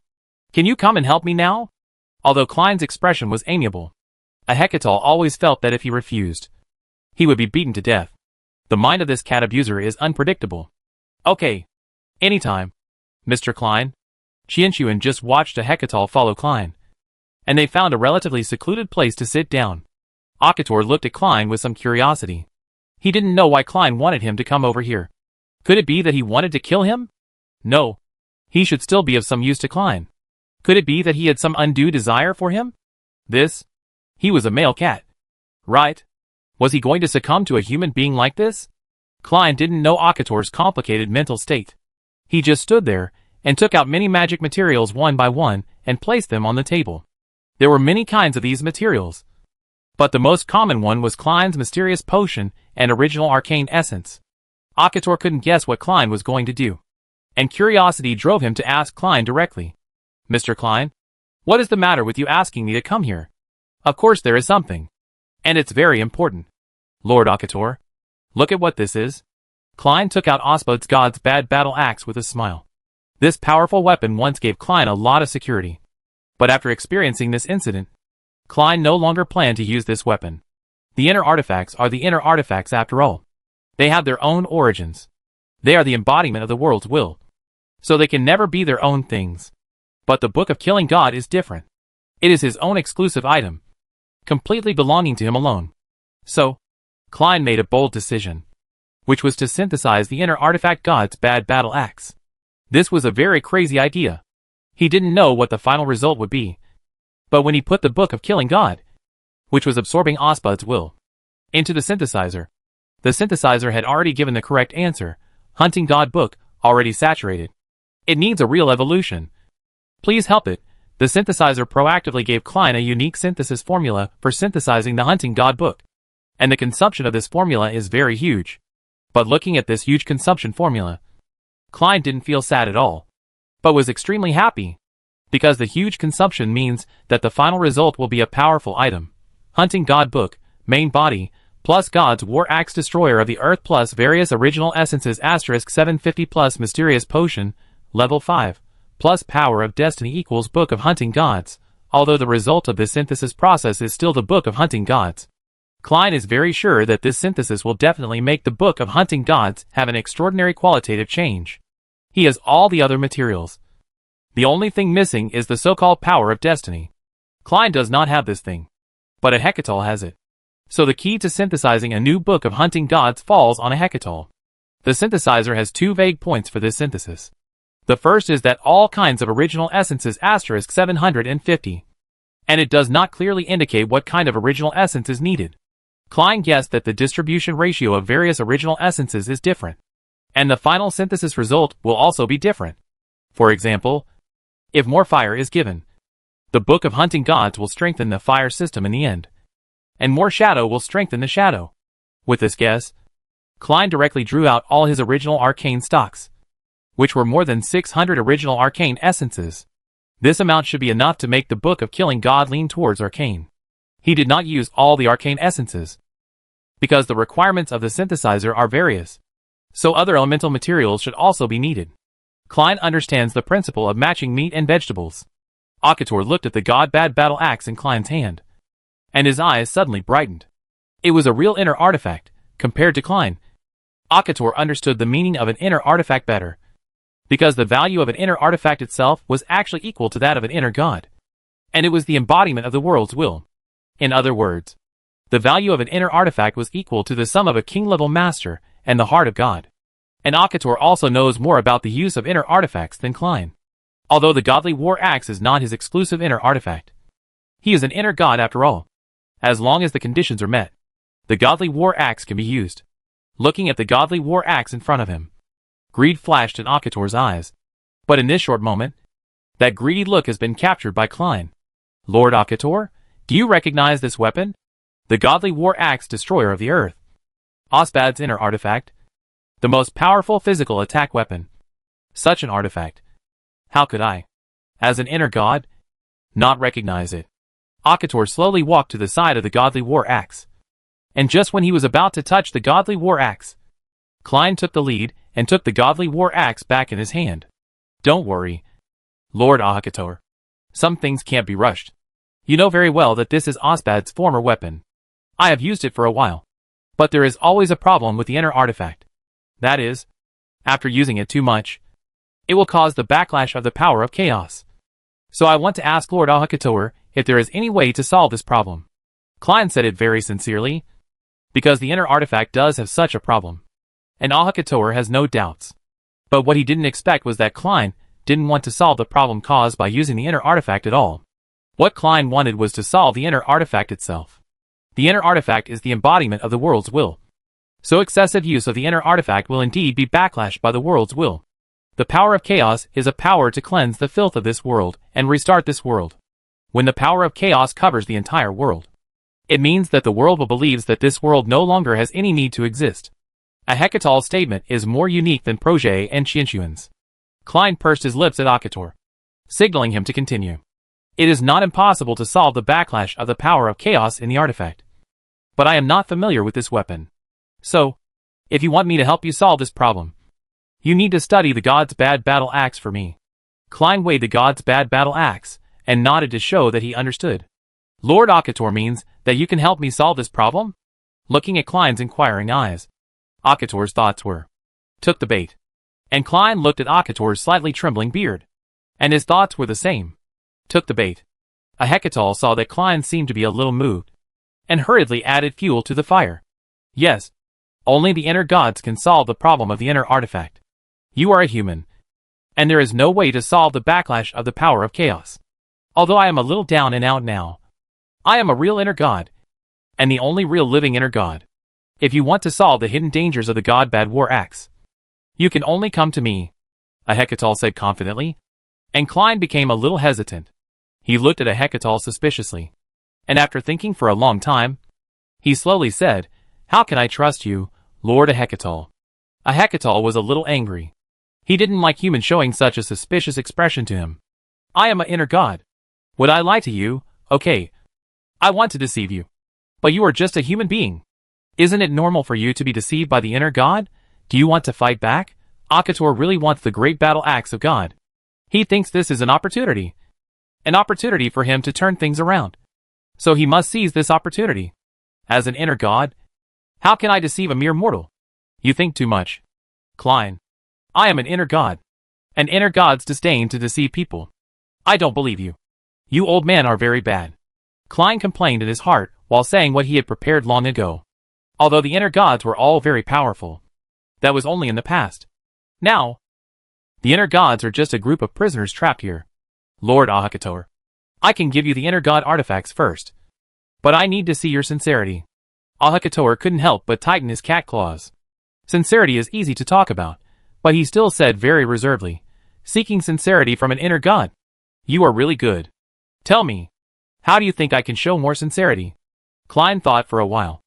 Can you come and help me now?" Although Klein's expression was amiable, a Hecatal always felt that if he refused, he would be beaten to death. The mind of this cat abuser is unpredictable. Okay. Anytime, Mr. Klein. Qianxuan just watched a Hecatal follow Klein, and they found a relatively secluded place to sit down. Akator looked at Klein with some curiosity. He didn't know why Klein wanted him to come over here. Could it be that he wanted to kill him? No. He should still be of some use to Klein. Could it be that he had some undue desire for him? He was a male cat. Right? Was he going to succumb to a human being like this? Klein didn't know Akator's complicated mental state. He just stood there and took out many magic materials one by one and placed them on the table. There were many kinds of these materials, but the most common one was Klein's mysterious potion and original arcane essence. Akator couldn't guess what Klein was going to do, and curiosity drove him to ask Klein directly. "Mr. Klein, what is the matter with you asking me to come here?" "Of course there is something, and it's very important. Lord Akator, look at what this is." Klein took out Ospad's god's bad battle axe with a smile. This powerful weapon once gave Klein a lot of security, but after experiencing this incident, Klein no longer planned to use this weapon. The inner artifacts are the inner artifacts after all. They have their own origins. They are the embodiment of the world's will, so they can never be their own things. But the Book of Killing God is different. It is his own exclusive item, completely belonging to him alone. So, Klein made a bold decision, which was to synthesize the inner artifact god's bad battle axe. This was a very crazy idea, He didn't know what the final result would be. But when he put the book of killing God, which was absorbing Osbud's will, into the synthesizer had already given the correct answer. Hunting God book, already saturated. It needs a real evolution. Please help it. The synthesizer proactively gave Klein a unique synthesis formula for synthesizing the Hunting God book. And the consumption of this formula is very huge. But looking at this huge consumption formula, Klein didn't feel sad at all, but was extremely happy. Because the huge consumption means that the final result will be a powerful item. Hunting God book, main body, plus God's War Axe Destroyer of the Earth plus various original essences asterisk 750 plus mysterious potion, level 5, plus power of destiny equals Book of Hunting Gods, although the result of this synthesis process is still the Book of Hunting Gods. Klein is very sure that this synthesis will definitely make the Book of Hunting Gods have an extraordinary qualitative change. He has all the other materials. The only thing missing is the so-called power of destiny. Klein does not have this thing, but a Hecatol has it. So the key to synthesizing a new Book of Hunting Gods falls on a Hecatol. The synthesizer has two vague points for this synthesis. The first is that all kinds of original essences asterisk 750. And it does not clearly indicate what kind of original essence is needed. Klein guessed that the distribution ratio of various original essences is different. And the final synthesis result will also be different. For example, if more fire is given, the Book of Hunting Gods will strengthen the fire system in the end. And more shadow will strengthen the shadow. With this guess, Klein directly drew out all his original arcane stocks, which were more than 600 original arcane essences. This amount should be enough to make the Book of Killing God lean towards arcane. He did not use all the arcane essences, because the requirements of the synthesizer are various, so other elemental materials should also be needed. Klein understands the principle of matching meat and vegetables. Akator looked at the God-Bad battle axe in Klein's hand, and his eyes suddenly brightened. It was a real inner artifact, compared to Klein. Akator understood the meaning of an inner artifact better, because the value of an inner artifact itself was actually equal to that of an inner god, and it was the embodiment of the world's will. In other words, the value of an inner artifact was equal to the sum of a king-level master and the heart of God. And Akator also knows more about the use of inner artifacts than Klein. Although the godly war axe is not his exclusive inner artifact, he is an inner god after all. As long as the conditions are met, the godly war axe can be used. Looking at the godly war axe in front of him, greed flashed in Akator's eyes. But in this short moment, that greedy look has been captured by Klein. Lord Akator, do you recognize this weapon? The godly war axe destroyer of the earth. Osbad's inner artifact. The most powerful physical attack weapon. Such an artifact. How could I, as an inner god, not recognize it? Akator slowly walked to the side of the godly war axe. And just when he was about to touch the godly war axe, Klein took the lead and took the godly war axe back in his hand. Don't worry, Lord Akator. Some things can't be rushed. You know very well that this is Osbad's former weapon. I have used it for a while. But there is always a problem with the inner artifact. That is, after using it too much, it will cause the backlash of the power of chaos. So I want to ask Lord Akator if there is any way to solve this problem. Klein said it very sincerely, because the inner artifact does have such a problem. And Akator has no doubts. But what he didn't expect was that Klein didn't want to solve the problem caused by using the inner artifact at all. What Klein wanted was to solve the inner artifact itself. The inner artifact is the embodiment of the world's will. So excessive use of the inner artifact will indeed be backlashed by the world's will. The power of chaos is a power to cleanse the filth of this world and restart this world. When the power of chaos covers the entire world, it means that the world believes that this world no longer has any need to exist. A Hecatol statement is more unique than Projet and Qinshuan's. Klein pursed his lips at Akator, signaling him to continue. It is not impossible to solve the backlash of the power of chaos in the artifact. But I am not familiar with this weapon. So, if you want me to help you solve this problem, you need to study the God's Bad Battle Axe for me. Klein weighed the God's Bad Battle Axe and nodded to show that he understood. Lord Akator means that you can help me solve this problem? Looking at Klein's inquiring eyes, Akator's thoughts were, took the bait. And Klein looked at Akator's slightly trembling beard, and his thoughts were the same. Took the bait. A Hecatol saw that Klein seemed to be a little moved, and hurriedly added fuel to the fire. Yes, only the inner gods can solve the problem of the inner artifact. You are a human, and there is no way to solve the backlash of the power of chaos. Although I am a little down and out now, I am a real inner god, and the only real living inner god. If you want to solve the hidden dangers of the God Bad War Axe, you can only come to me, Ahekatol said confidently, and Klein became a little hesitant. He looked at Ahekatol suspiciously, and after thinking for a long time, he slowly said, "How can I trust you, Lord Ahekatol?" Ahekatol was a little angry. He didn't like humans showing such a suspicious expression to him. "I am an inner god. Would I lie to you? Okay. I want to deceive you. But you are just a human being. Isn't it normal for you to be deceived by the inner god? Do you want to fight back?" Akator really wants the great battle axe of God. He thinks this is an opportunity for him to turn things around. So he must seize this opportunity. As an inner god, how can I deceive a mere mortal? You think too much, Klein. I am an inner god. And inner gods disdain to deceive people. I don't believe you. You old men are very bad. Klein complained in his heart while saying what he had prepared long ago. Although the inner gods were all very powerful, that was only in the past. Now, the inner gods are just a group of prisoners trapped here. Lord Ahakator, I can give you the inner god artifacts first, but I need to see your sincerity. Ahakator couldn't help but tighten his cat claws. Sincerity is easy to talk about, but he still said very reservedly, seeking sincerity from an inner god. You are really good. Tell me, how do you think I can show more sincerity? Klein thought for a while,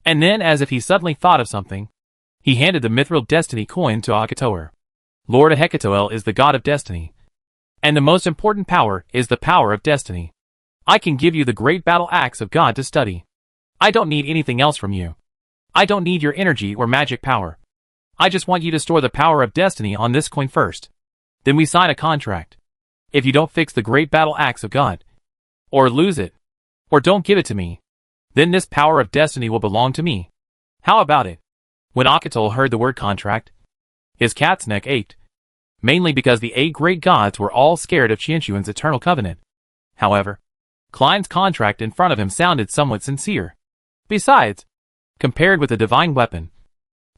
and then as if he suddenly thought of something, he handed the Mithril Destiny coin to Ahakator. Lord Ahekatoel is the god of destiny, and the most important power is the power of destiny. I can give you the great battle axe of God to study. I don't need anything else from you. I don't need your energy or magic power. I just want you to store the power of destiny on this coin first. Then we sign a contract. If you don't fix the great battle axe of God, or lose it, or don't give it to me, then this power of destiny will belong to me. How about it? When Ahakator heard the word contract, his cat's neck ached, mainly because the 8 great gods were all scared of Qianshuan's eternal covenant. However, Klein's contract in front of him sounded somewhat sincere. Besides, compared with the divine weapon,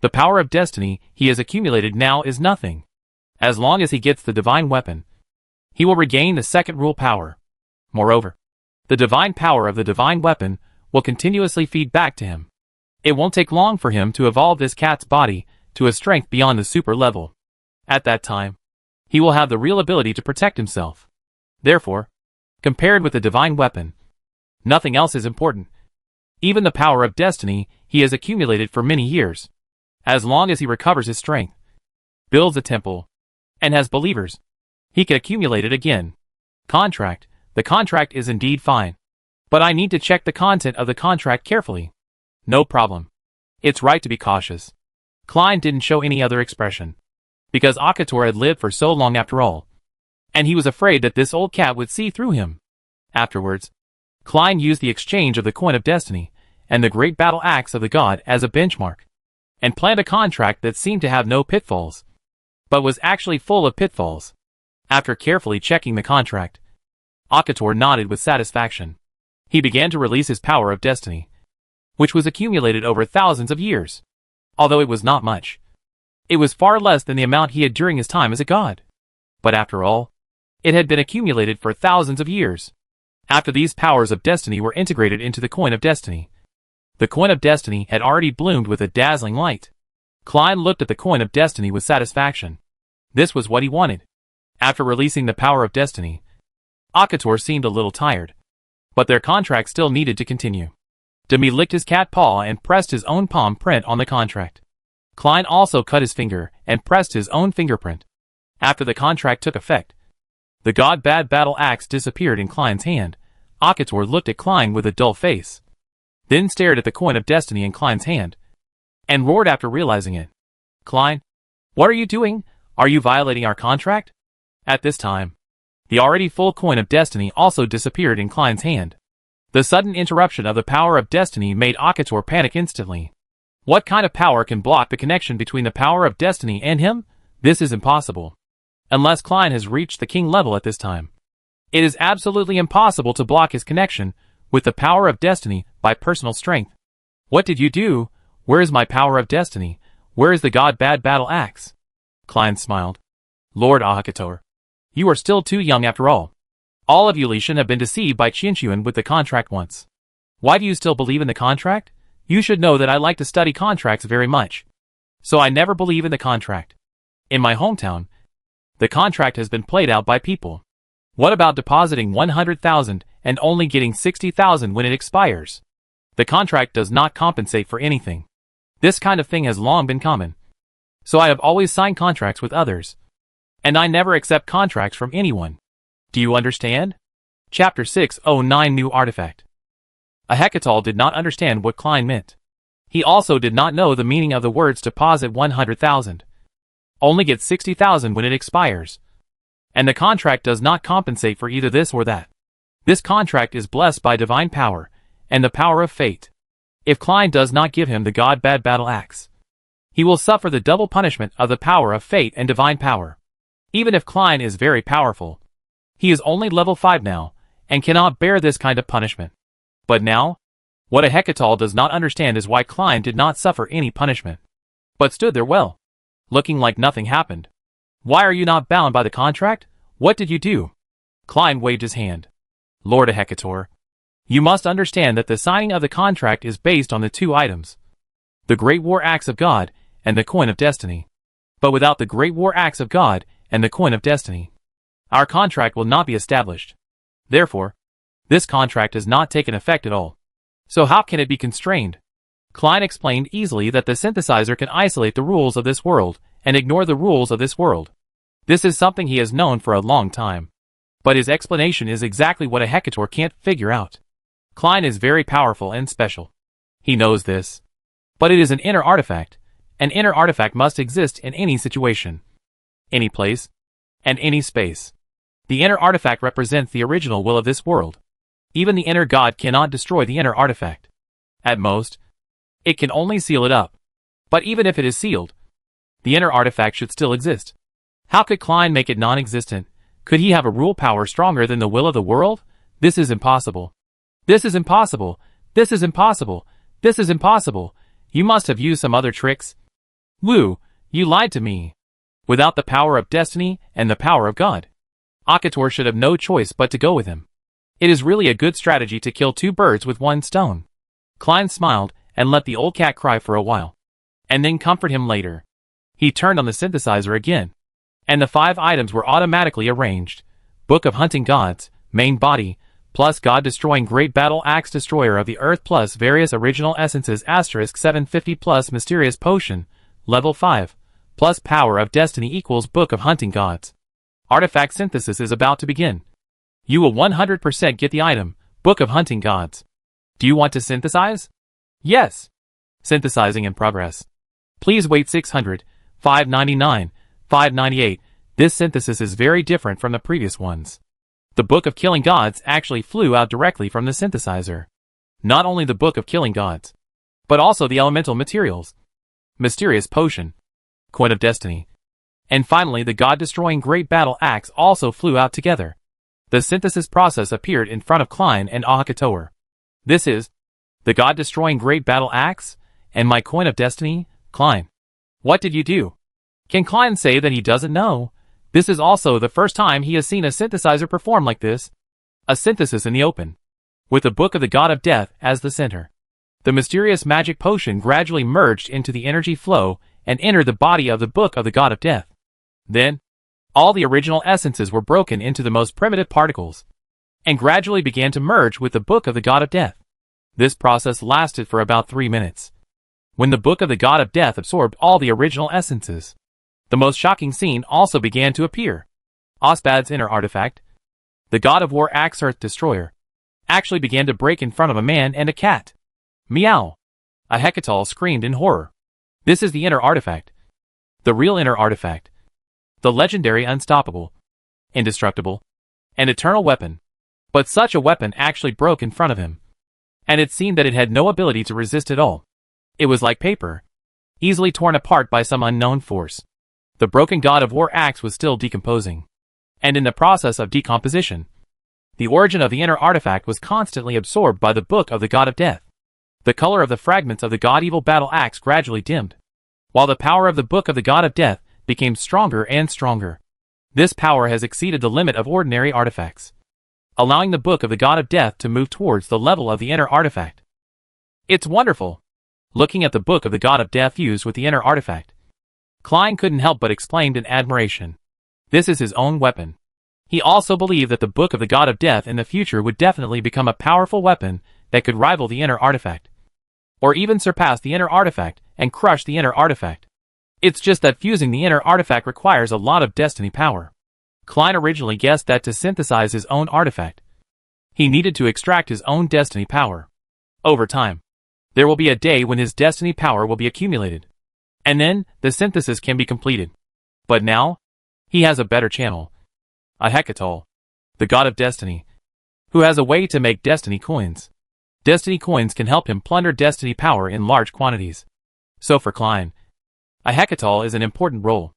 the power of destiny he has accumulated now is nothing. As long as he gets the divine weapon, he will regain the second rule power. Moreover, the divine power of the divine weapon will continuously feed back to him. It won't take long for him to evolve this cat's body to a strength beyond the super level. At that time, he will have the real ability to protect himself. Therefore, compared with the divine weapon, nothing else is important. Even the power of destiny he has accumulated for many years. As long as he recovers his strength, builds a temple, and has believers, he can accumulate it again. Contract. The contract is indeed fine. But I need to check the content of the contract carefully. No problem. It's right to be cautious. Klein didn't show any other expression, because Ahakator had lived for so long after all, and he was afraid that this old cat would see through him. Afterwards, Klein used the exchange of the coin of destiny and the great battle axe of the god as a benchmark, and planned a contract that seemed to have no pitfalls, but was actually full of pitfalls. After carefully checking the contract, Ahakator nodded with satisfaction. He began to release his power of destiny, which was accumulated over thousands of years. Although it was not much, it was far less than the amount he had during his time as a god. But after all, it had been accumulated for thousands of years. After these powers of destiny were integrated into the coin of destiny, the coin of destiny had already bloomed with a dazzling light. Klein looked at the coin of destiny with satisfaction. This was what he wanted. After releasing the power of destiny, Ahakator seemed a little tired, but their contract still needed to continue. Demi licked his cat paw and pressed his own palm print on the contract. Klein also cut his finger and pressed his own fingerprint. After the contract took effect, the God Bad Battle Axe disappeared in Klein's hand. Ahakator looked at Klein with a dull face, then stared at the coin of destiny in Klein's hand, and roared after realizing it. Klein, what are you doing? Are you violating our contract? At this time, the already full coin of destiny also disappeared in Klein's hand. The sudden interruption of the power of destiny made Ahakator panic instantly. What kind of power can block the connection between the power of destiny and him? This is impossible. Unless Klein has reached the king level at this time, it is absolutely impossible to block his connection with the power of destiny by personal strength. What did you do? Where is my power of destiny? Where is the God Bad Battle Axe? Klein smiled. Lord Ahakator, you are still too young after all. All of you Lishan have been deceived by Qinshuan with the contract once. Why do you still believe in the contract? You should know that I like to study contracts very much. So I never believe in the contract. In my hometown, the contract has been played out by people. What about depositing 100,000 and only getting 60,000 when it expires? The contract does not compensate for anything. This kind of thing has long been common. So I have always signed contracts with others. And I never accept contracts from anyone. Do you understand? Chapter 609 New Artifact. Ahakatal did not understand what Klein meant. He also did not know the meaning of the words deposit 100,000. Only get 60,000 when it expires. And the contract does not compensate for either this or that. This contract is blessed by divine power, and the power of fate. If Klein does not give him the God-Bad battle axe, he will suffer the double punishment of the power of fate and divine power. Even if Klein is very powerful, he is only level 5 now, and cannot bear this kind of punishment. But now, what Ahakatal does not understand is why Klein did not suffer any punishment, but stood there well, looking like nothing happened. Why are you not bound by the contract? What did you do? Klein waved his hand. Lord Ahakator, you must understand that the signing of the contract is based on the two items, the Great War Axe of God and the Coin of Destiny. But without the Great War Axe of God and the Coin of Destiny, our contract will not be established. Therefore, this contract has not taken effect at all. So how can it be constrained? Klein explained easily that the synthesizer can isolate the rules of this world and ignore the rules of this world. This is something he has known for a long time. But his explanation is exactly what Ahakator can't figure out. Klein is very powerful and special. He knows this. But it is an inner artifact. An inner artifact must exist in any situation, any place, and any space. The inner artifact represents the original will of this world. Even the inner God cannot destroy the inner artifact. At most, it can only seal it up. But even if it is sealed, the inner artifact should still exist. How could Klein make it non-existent? Could he have a rule power stronger than the will of the world? This is impossible. This is impossible. This is impossible. This is impossible. You must have used some other tricks. Wu, you lied to me. Without the power of destiny and the power of God, Ahakator should have no choice but to go with him. It is really a good strategy to kill two birds with one stone. Klein smiled and let the old cat cry for a while, and then comfort him later. He turned on the synthesizer again, and the 5 items were automatically arranged. Book of Hunting Gods, main body, plus God-destroying Great Battle Axe Destroyer of the Earth plus various original essences asterisk 750 plus Mysterious Potion, level 5, plus Power of Destiny equals Book of Hunting Gods. Artifact synthesis is about to begin. You will 100% get the item, Book of Hunting Gods. Do you want to synthesize? Yes. Synthesizing in progress. Please wait 600, 599, 598. This synthesis is very different from the previous ones. The Book of Killing Gods actually flew out directly from the synthesizer. Not only the Book of Killing Gods, but also the elemental materials, Mysterious Potion, Coin of Destiny, and finally the God-destroying Great Battle Axe also flew out together. The synthesis process appeared in front of Klein and Ahakator. This is the God-destroying Great Battle Axe and my Coin of Destiny. Klein, what did you do? Can Klein say that he doesn't know? This is also the first time he has seen a synthesizer perform like this. A synthesis in the open, with the Book of the God of Death as the center. The mysterious magic potion gradually merged into the energy flow and entered the body of the Book of the God of Death. Then, all the original essences were broken into the most primitive particles, and gradually began to merge with the Book of the God of Death. This process lasted for about 3 minutes. When the Book of the God of Death absorbed all the original essences, the most shocking scene also began to appear. Osbad's inner artifact, the God of War Axe Earth Destroyer, actually began to break in front of a man and a cat. Meow! Ahakatal screamed in horror. This is the inner artifact. The real inner artifact. The legendary unstoppable, indestructible, and eternal weapon. But such a weapon actually broke in front of him. And it seemed that it had no ability to resist at all. It was like paper, easily torn apart by some unknown force. The broken God of War axe was still decomposing. And in the process of decomposition, the origin of the inner artifact was constantly absorbed by the Book of the God of Death. The color of the fragments of the God-evil battle axe gradually dimmed, while the power of the Book of the God of Death became stronger and stronger. This power has exceeded the limit of ordinary artifacts, allowing the Book of the God of Death to move towards the level of the inner artifact. It's wonderful. Looking at the Book of the God of Death fused with the inner artifact, Klein couldn't help but exclaim in admiration. This is his own weapon. He also believed that the Book of the God of Death in the future would definitely become a powerful weapon that could rival the inner artifact, or even surpass the inner artifact and crush the inner artifact. It's just that fusing the inner artifact requires a lot of destiny power. Klein originally guessed that to synthesize his own artifact, he needed to extract his own destiny power. Over time, there will be a day when his destiny power will be accumulated, and then the synthesis can be completed. But now, he has a better channel. A Hecatol, the god of destiny, who has a way to make destiny coins. Destiny coins can help him plunder destiny power in large quantities. So for Klein, a Hecatol is an important role.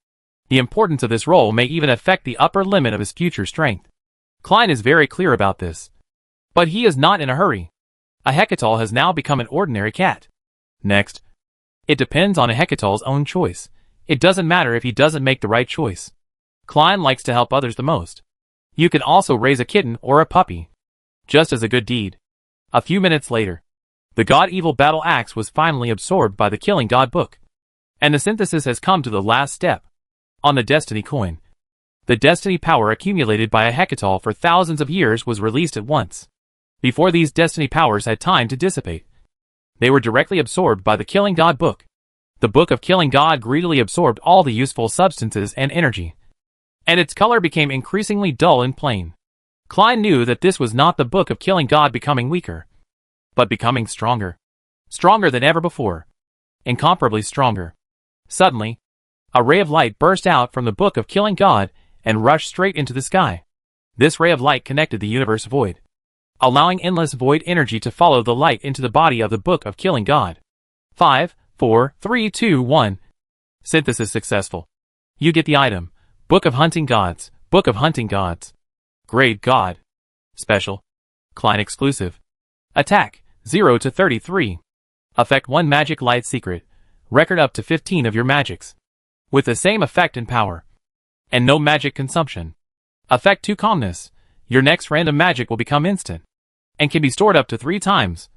The importance of this role may even affect the upper limit of his future strength. Klein is very clear about this. But he is not in a hurry. A Hecatol has now become an ordinary cat. Next, it depends on a Hecatol's own choice. It doesn't matter if he doesn't make the right choice. Klein likes to help others the most. You can also raise a kitten or a puppy, just as a good deed. A few minutes later, the God-Evil battle axe was finally absorbed by the Killing God book, and the synthesis has come to the last step. On the Destiny coin, the destiny power accumulated by a Hecatol for thousands of years was released at once. Before these destiny powers had time to dissipate, they were directly absorbed by the Killing God book. The Book of Killing God greedily absorbed all the useful substances and energy, and its color became increasingly dull and plain. Klein knew that this was not the Book of Killing God becoming weaker, but becoming stronger. Stronger than ever before. Incomparably stronger. Suddenly, a ray of light burst out from the Book of Killing God and rushed straight into the sky. This ray of light connected the universe void, allowing endless void energy to follow the light into the body of the Book of Killing God. 5, 4, 3, 2, 1. Synthesis successful. You get the item. Book of Hunting Gods. Book of Hunting Gods. Grade God. Special. Klein exclusive. Attack, 0 to 33. Effect 1 Magic Light Secret. Record up to 15 of your magics, with the same effect and power, and no magic consumption. Effect 2 Calmness. Your next random magic will become instant, and can be stored up to 3 times,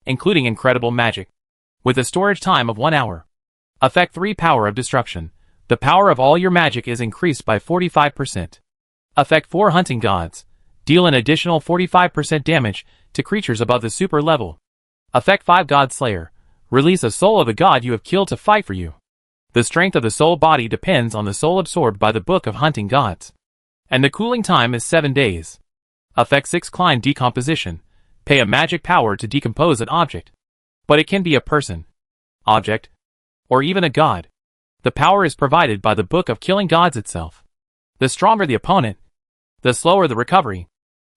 including incredible magic, with a storage time of 1 hour. Effect 3 Power of Destruction. The power of all your magic is increased by 45%. Effect 4 Hunting Gods. Deal an additional 45% damage to creatures above the super level. Effect 5 God Slayer. Release a soul of a god you have killed to fight for you. The strength of the soul body depends on the soul absorbed by the Book of Hunting Gods, and the cooling time is 7 days. Effect 6 Klein Decomposition. Pay a magic power to decompose an object, but it can be a person, object, or even a god. The power is provided by the Book of Killing Gods itself. The stronger the opponent, the slower the recovery.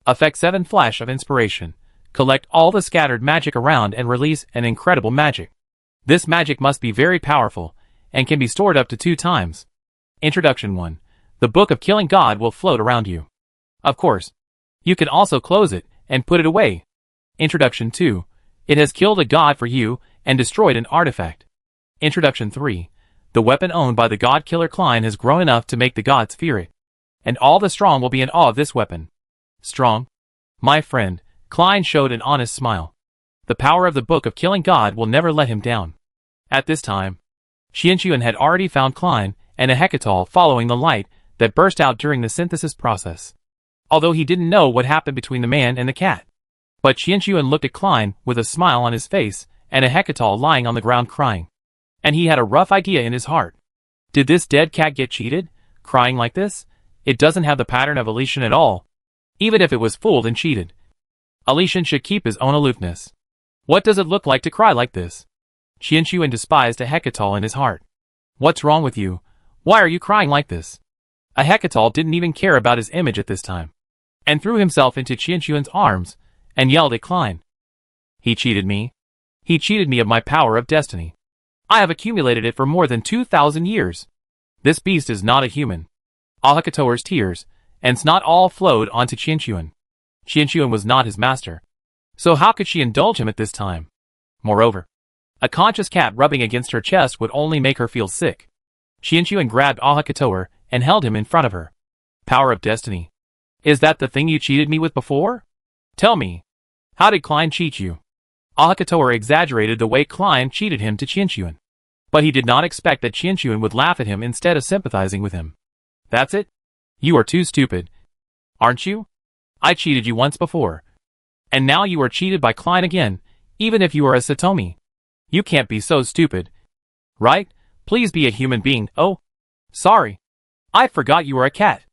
Effect 7 Flash of Inspiration. Collect all the scattered magic around and release an incredible magic. This magic must be very powerful, and can be stored up to 2 times. Introduction 1. The Book of Killing God will float around you. Of course, you can also close it and put it away. Introduction 2. It has killed a god for you and destroyed an artifact. Introduction 3. The weapon owned by the god killer Klein has grown enough to make the gods fear it, and all the strong will be in awe of this weapon. Strong? My friend, Klein showed an honest smile. The power of the Book of Killing God will never let him down. At this time, Xianxuan had already found Klein and a Hecatol following the light that burst out during the synthesis process, although he didn't know what happened between the man and the cat. But Xianxuan looked at Klein with a smile on his face and a Hecatol lying on the ground crying, and he had a rough idea in his heart. Did this dead cat get cheated, crying like this? It doesn't have the pattern of Alishan at all. Even if it was fooled and cheated, Alishan should keep his own aloofness. What does it look like to cry like this? Xianxuan despised a Hecatol in his heart. What's wrong with you? Why are you crying like this? A Hecatol didn't even care about his image at this time, and threw himself into Xianxuan's arms, and yelled at Klein. He cheated me. He cheated me of my power of destiny. I have accumulated it for more than 2,000 years. This beast is not a human. Ahakator's tears, and snot all flowed onto Xianxuan. Xianxuan was not his master, so how could she indulge him at this time? Moreover, a conscious cat rubbing against her chest would only make her feel sick. Xianxuan grabbed Ahakator and held him in front of her. Power of destiny. Is that the thing you cheated me with before? Tell me. How did Klein cheat you? Ahakatoa exaggerated the way Klein cheated him to Qianxuan. But he did not expect that Qianxuan would laugh at him instead of sympathizing with him. That's it? You are too stupid. Aren't you? I cheated you once before. And now you are cheated by Klein again, even if you are a Satomi. You can't be so stupid. Right? Please be a human being. Oh, sorry. I forgot you are a cat.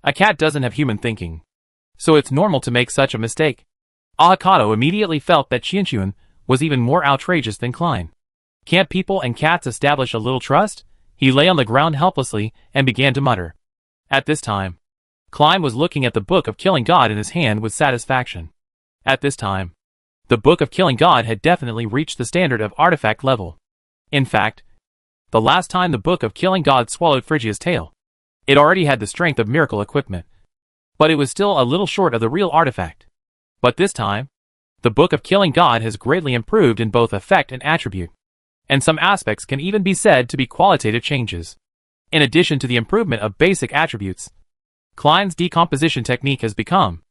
A cat doesn't have human thinking. So it's normal to make such a mistake. Ahakato immediately felt that Qianxuan was even more outrageous than Klein. Can't people and cats establish a little trust? He lay on the ground helplessly and began to mutter. At this time, Klein was looking at the Book of Killing God in his hand with satisfaction. At this time, the Book of Killing God had definitely reached the standard of artifact level. In fact, the last time the Book of Killing God swallowed Phrygia's tail, it already had the strength of miracle equipment. But it was still a little short of the real artifact. But this time, the Book of Killing God has greatly improved in both effect and attribute. And some aspects can even be said to be qualitative changes. In addition to the improvement of basic attributes, Klein's decomposition technique has become.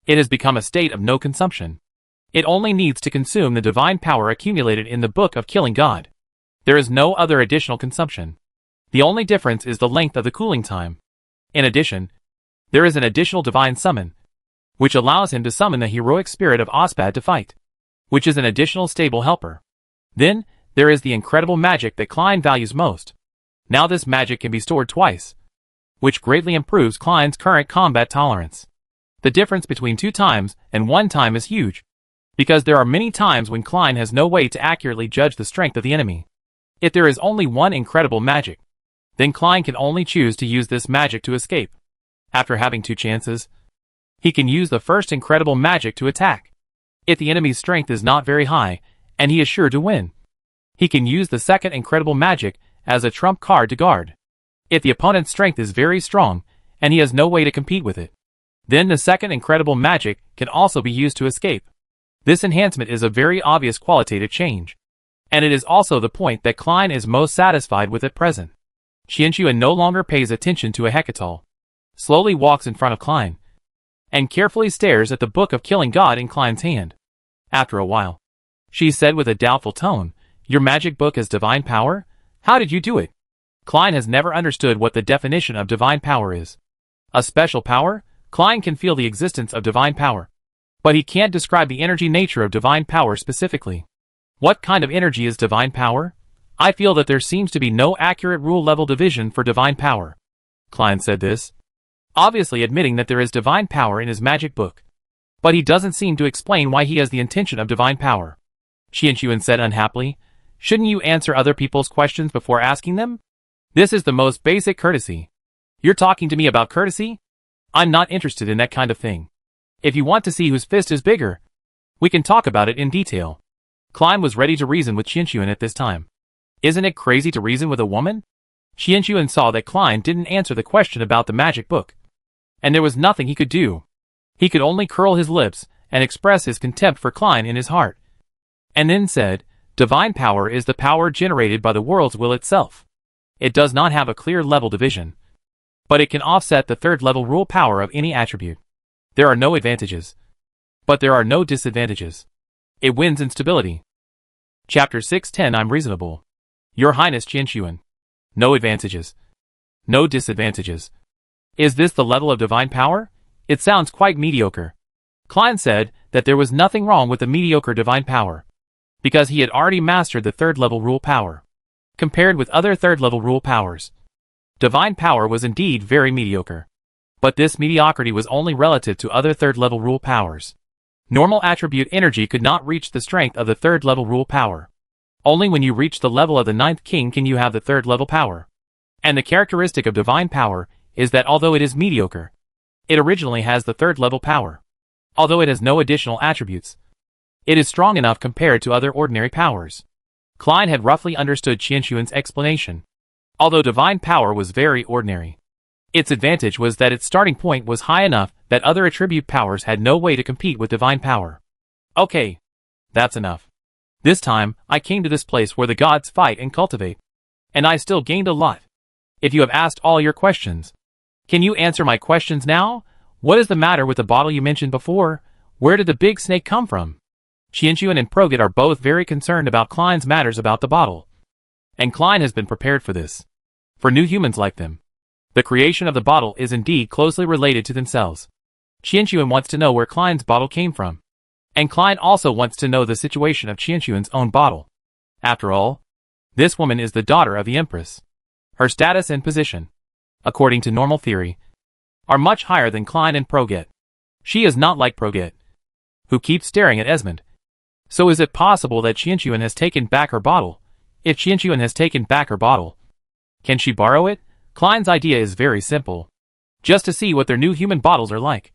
It has become a state of no consumption. It only needs to consume the divine power accumulated in the Book of Killing God. There is no other additional consumption. The only difference is the length of the cooling time. In addition, there is an additional divine summon, which allows him to summon the heroic spirit of Ospad to fight, which is an additional stable helper. Then, there is the incredible magic that Klein values most. Now this magic can be stored twice, which greatly improves Klein's current combat tolerance. The difference between 2 times and 1 time is huge, because there are many times when Klein has no way to accurately judge the strength of the enemy. If there is only one incredible magic, then Klein can only choose to use this magic to escape. After having 2 chances, he can use the first incredible magic to attack. If the enemy's strength is not very high, and he is sure to win, he can use the second incredible magic as a trump card to guard. If the opponent's strength is very strong, and he has no way to compete with it, then the second incredible magic can also be used to escape. This enhancement is a very obvious qualitative change. And it is also the point that Klein is most satisfied with at present. Qianxuan no longer pays attention to Ahakato, slowly walks in front of Klein, and carefully stares at the Book of Killing God in Klein's hand. After a while, she said with a doubtful tone, "Your magic book has divine power? How did you do it?" Klein has never understood what the definition of divine power is. A special power? Klein can feel the existence of divine power, but he can't describe the energy nature of divine power specifically. What kind of energy is divine power? I feel that there seems to be no accurate rule-level division for divine power. Klein said this, obviously admitting that there is divine power in his magic book. But he doesn't seem to explain why he has the intention of divine power. Qianxuan said unhappily, "Shouldn't you answer other people's questions before asking them? This is the most basic courtesy. You're talking to me about courtesy? I'm not interested in that kind of thing. If you want to see whose fist is bigger, we can talk about it in detail." Klein was ready to reason with Qianxuan at this time. Isn't it crazy to reason with a woman? Qianxuan saw that Klein didn't answer the question about the magic book, and there was nothing he could do. He could only curl his lips and express his contempt for Klein in his heart. And then said, "Divine power is the power generated by the world's will itself. It does not have a clear level division, but it can offset the third level rule power of any attribute. There are no advantages, but there are no disadvantages. It wins in stability." Chapter 610 I'm reasonable. Your Highness Qianxuan. No advantages. No disadvantages. Is this the level of divine power? It sounds quite mediocre. Klein said that there was nothing wrong with the mediocre divine power, because he had already mastered the third level rule power. Compared with other third level rule powers, divine power was indeed very mediocre. But this mediocrity was only relative to other third level rule powers. Normal attribute energy could not reach the strength of the third level rule power. Only when you reach the level of the 9th king can you have the third level power. And the characteristic of divine power is that although it is mediocre, it originally has the third level power. Although it has no additional attributes, it is strong enough compared to other ordinary powers. Klein had roughly understood Qianxuan's explanation. Although divine power was very ordinary, its advantage was that its starting point was high enough that other attribute powers had no way to compete with divine power. Okay, that's enough. This time, I came to this place where the gods fight and cultivate, and I still gained a lot. If you have asked all your questions, Can you answer my questions now? What is the matter with the bottle you mentioned before? Where did the big snake come from? Qianxuan and Proget are both very concerned about Klein's matters about the bottle. And Klein has been prepared for this. For new humans like them, the creation of the bottle is indeed closely related to themselves. Qianxuan wants to know where Klein's bottle came from. And Klein also wants to know the situation of Qianxuan's own bottle. After all, this woman is the daughter of the Empress. Her status and position, according to normal theory, are much higher than Klein and Proget. She is not like Proget, who keeps staring at Esmond. So is it possible that Qianxuan has taken back her bottle? If Qianxuan has taken back her bottle, can she borrow it? Klein's idea is very simple. Just to see what their new human bottles are like.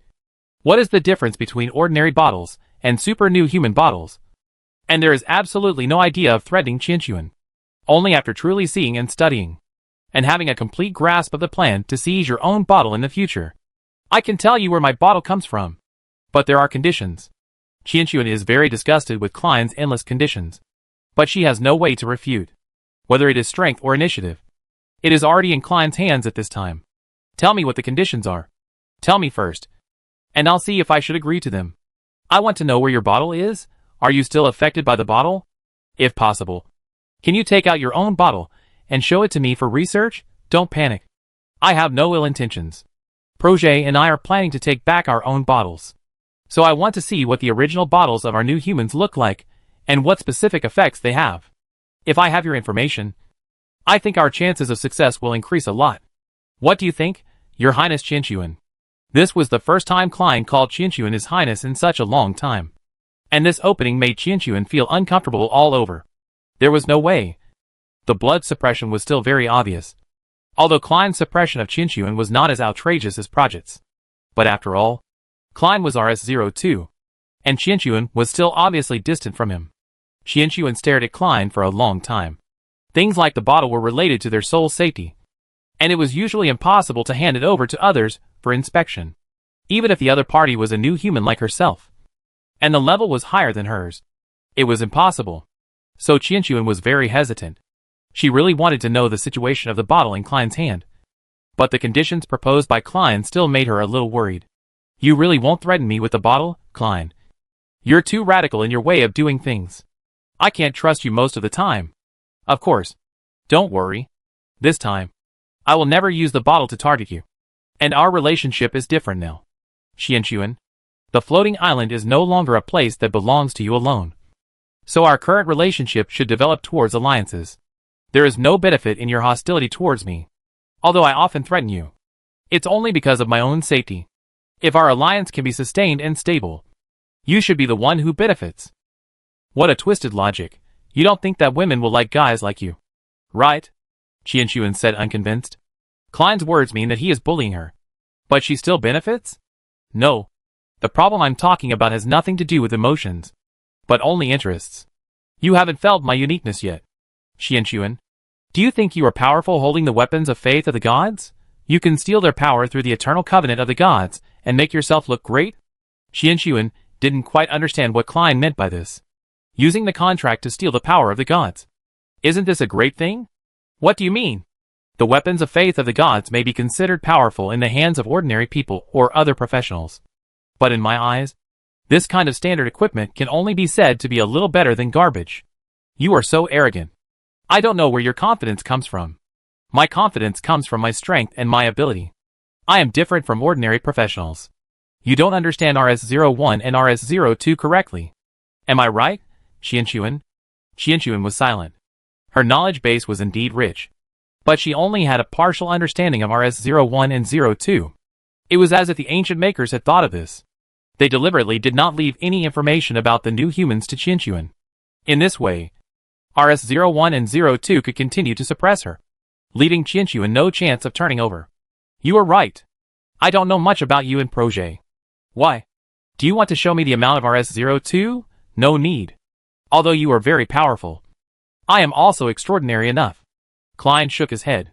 What is the difference between ordinary bottles and super new human bottles? And there is absolutely no idea of threatening Qianxuan. Only after truly seeing and studying, and having a complete grasp of the plan to seize your own bottle in the future. I can tell you where my bottle comes from. But there are conditions. Qianxuan is very disgusted with Klein's endless conditions. But she has no way to refute. Whether it is strength or initiative. It is already in Klein's hands at this time. Tell me what the conditions are. Tell me first. And I'll see if I should agree to them. I want to know where your bottle is. Are you still affected by the bottle? If possible, can you take out your own bottle and show it to me for research? Don't panic. I have no ill intentions. Proget and I are planning to take back our own bottles. So I want to see what the original bottles of our new humans look like, and what specific effects they have. If I have your information, I think our chances of success will increase a lot. What do you think, Your Highness Qianxuan? This was the first time Klein called Qianxuan His Highness in such a long time. And this opening made Qianxuan feel uncomfortable all over. There was no way. The blood suppression was still very obvious. Although Klein's suppression of Qianxuan was not as outrageous as Proget's. But after all, Klein was RS-02. And Qianxuan was still obviously distant from him. Qianxuan stared at Klein for a long time. Things like the bottle were related to their soul's safety. And it was usually impossible to hand it over to others for inspection. Even if the other party was a new human like herself. And the level was higher than hers. It was impossible. So Qianxuan was very hesitant. She really wanted to know the situation of the bottle in Klein's hand. But the conditions proposed by Klein still made her a little worried. You really won't threaten me with the bottle, Klein? You're too radical in your way of doing things. I can't trust you most of the time. Of course. Don't worry. This time, I will never use the bottle to target you. And our relationship is different now. Qianxuan, the floating island is no longer a place that belongs to you alone. So our current relationship should develop towards alliances. There is no benefit in your hostility towards me. Although I often threaten you. It's only because of my own safety. If our alliance can be sustained and stable, you should be the one who benefits. What a twisted logic. You don't think that women will like guys like you, right? Qianxuan said unconvinced. Klein's words mean that he is bullying her. But she still benefits? No. The problem I'm talking about has nothing to do with emotions, but only interests. You haven't felt my uniqueness yet. Qianxuan, do you think you are powerful holding the weapons of faith of the gods? You can steal their power through the eternal covenant of the gods and make yourself look great? Qianxuan didn't quite understand what Klein meant by this. Using the contract to steal the power of the gods. Isn't this a great thing? What do you mean? The weapons of faith of the gods may be considered powerful in the hands of ordinary people or other professionals. But in my eyes, this kind of standard equipment can only be said to be a little better than garbage. You are so arrogant. I don't know where your confidence comes from. My confidence comes from my strength and my ability. I am different from ordinary professionals. You don't understand RS-01 and RS-02 correctly. Am I right, Qianxuan? Qianxuan was silent. Her knowledge base was indeed rich. But she only had a partial understanding of RS-01 and 02. It was as if the ancient makers had thought of this. They deliberately did not leave any information about the new humans to Qianxuan. In this way, RS-01 and 02 could continue to suppress her, leaving Qianxuan no chance of turning over. You are right. I don't know much about you and Proget. Why? Do you want to show me the amount of RS-02? No need. Although you are very powerful, I am also extraordinary enough. Klein shook his head.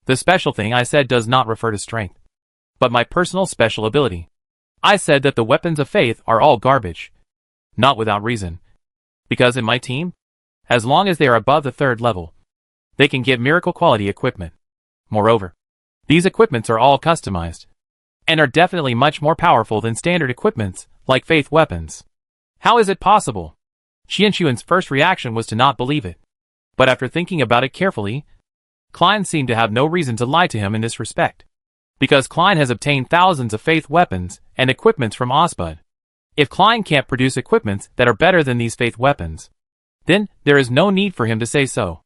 The special thing I said does not refer to strength, but my personal special ability. I said that the weapons of faith are all garbage. Not without reason. Because in my team, as long as they are above the 3rd level, they can get miracle quality equipment. Moreover, These equipments are all customized, and are definitely much more powerful than standard equipments, like faith weapons. How is it possible? Qianxuan's first reaction was to not believe it. But after thinking about it carefully, Klein seemed to have no reason to lie to him in this respect. Because Klein has obtained thousands of faith weapons and equipments from Osbud. If Klein can't produce equipments that are better than these faith weapons, then there is no need for him to say so.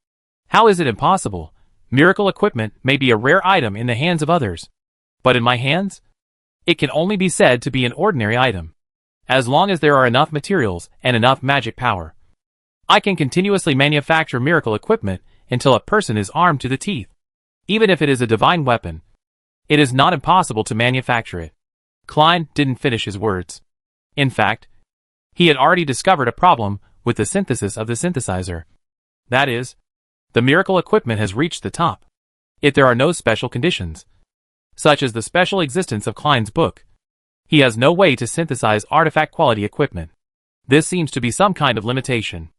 How is it impossible? Miracle equipment may be a rare item in the hands of others, but in my hands, it can only be said to be an ordinary item. As long as there are enough materials and enough magic power, I can continuously manufacture miracle equipment until a person is armed to the teeth. Even if it is a divine weapon, it is not impossible to manufacture it. Klein didn't finish his words. In fact, he had already discovered a problem with the synthesis of the synthesizer. That is, the miracle equipment has reached the top. If there are no special conditions, such as the special existence of Klein's book, he has no way to synthesize artifact quality equipment. This seems to be some kind of limitation.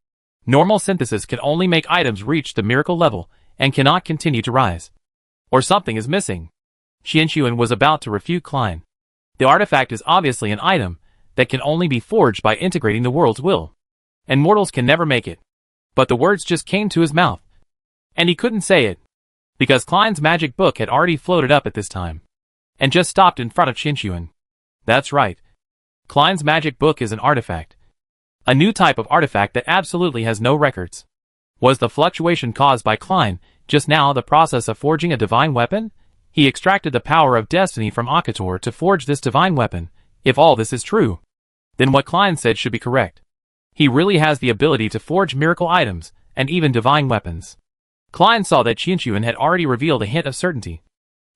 Normal synthesis can only make items reach the miracle level and cannot continue to rise. Or something is missing. Qianxuan was about to refute Klein. The artifact is obviously an item that can only be forged by integrating the world's will, and mortals can never make it. But the words just came to his mouth, and he couldn't say it, because Klein's magic book had already floated up at this time, and just stopped in front of Qianxuan. That's right. Klein's magic book is an artifact. A new type of artifact that absolutely has no records. Was the fluctuation caused by Klein just now the process of forging a divine weapon? He extracted the power of destiny from Akator to forge this divine weapon. If all this is true, then what Klein said should be correct. He really has the ability to forge miracle items and even divine weapons. Klein saw that Qianxuan had already revealed a hint of certainty.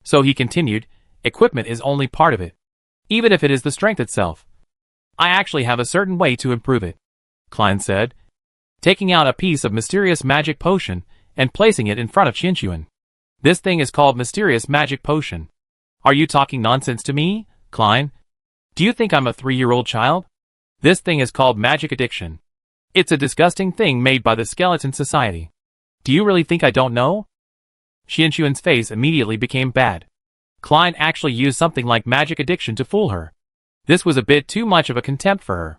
So he continued, equipment is only part of it. Even if it is the strength itself. I actually have a certain way to improve it, Klein said, taking out a piece of mysterious magic potion and placing it in front of Qianxuan. This thing is called mysterious magic potion. Are you talking nonsense to me, Klein? Do you think I'm a 3-year-old child? This thing is called magic addiction. It's a disgusting thing made by the skeleton society. Do you really think I don't know? Qianxuan's face immediately became bad. Klein actually used something like magic addiction to fool her. This was a bit too much of a contempt for her.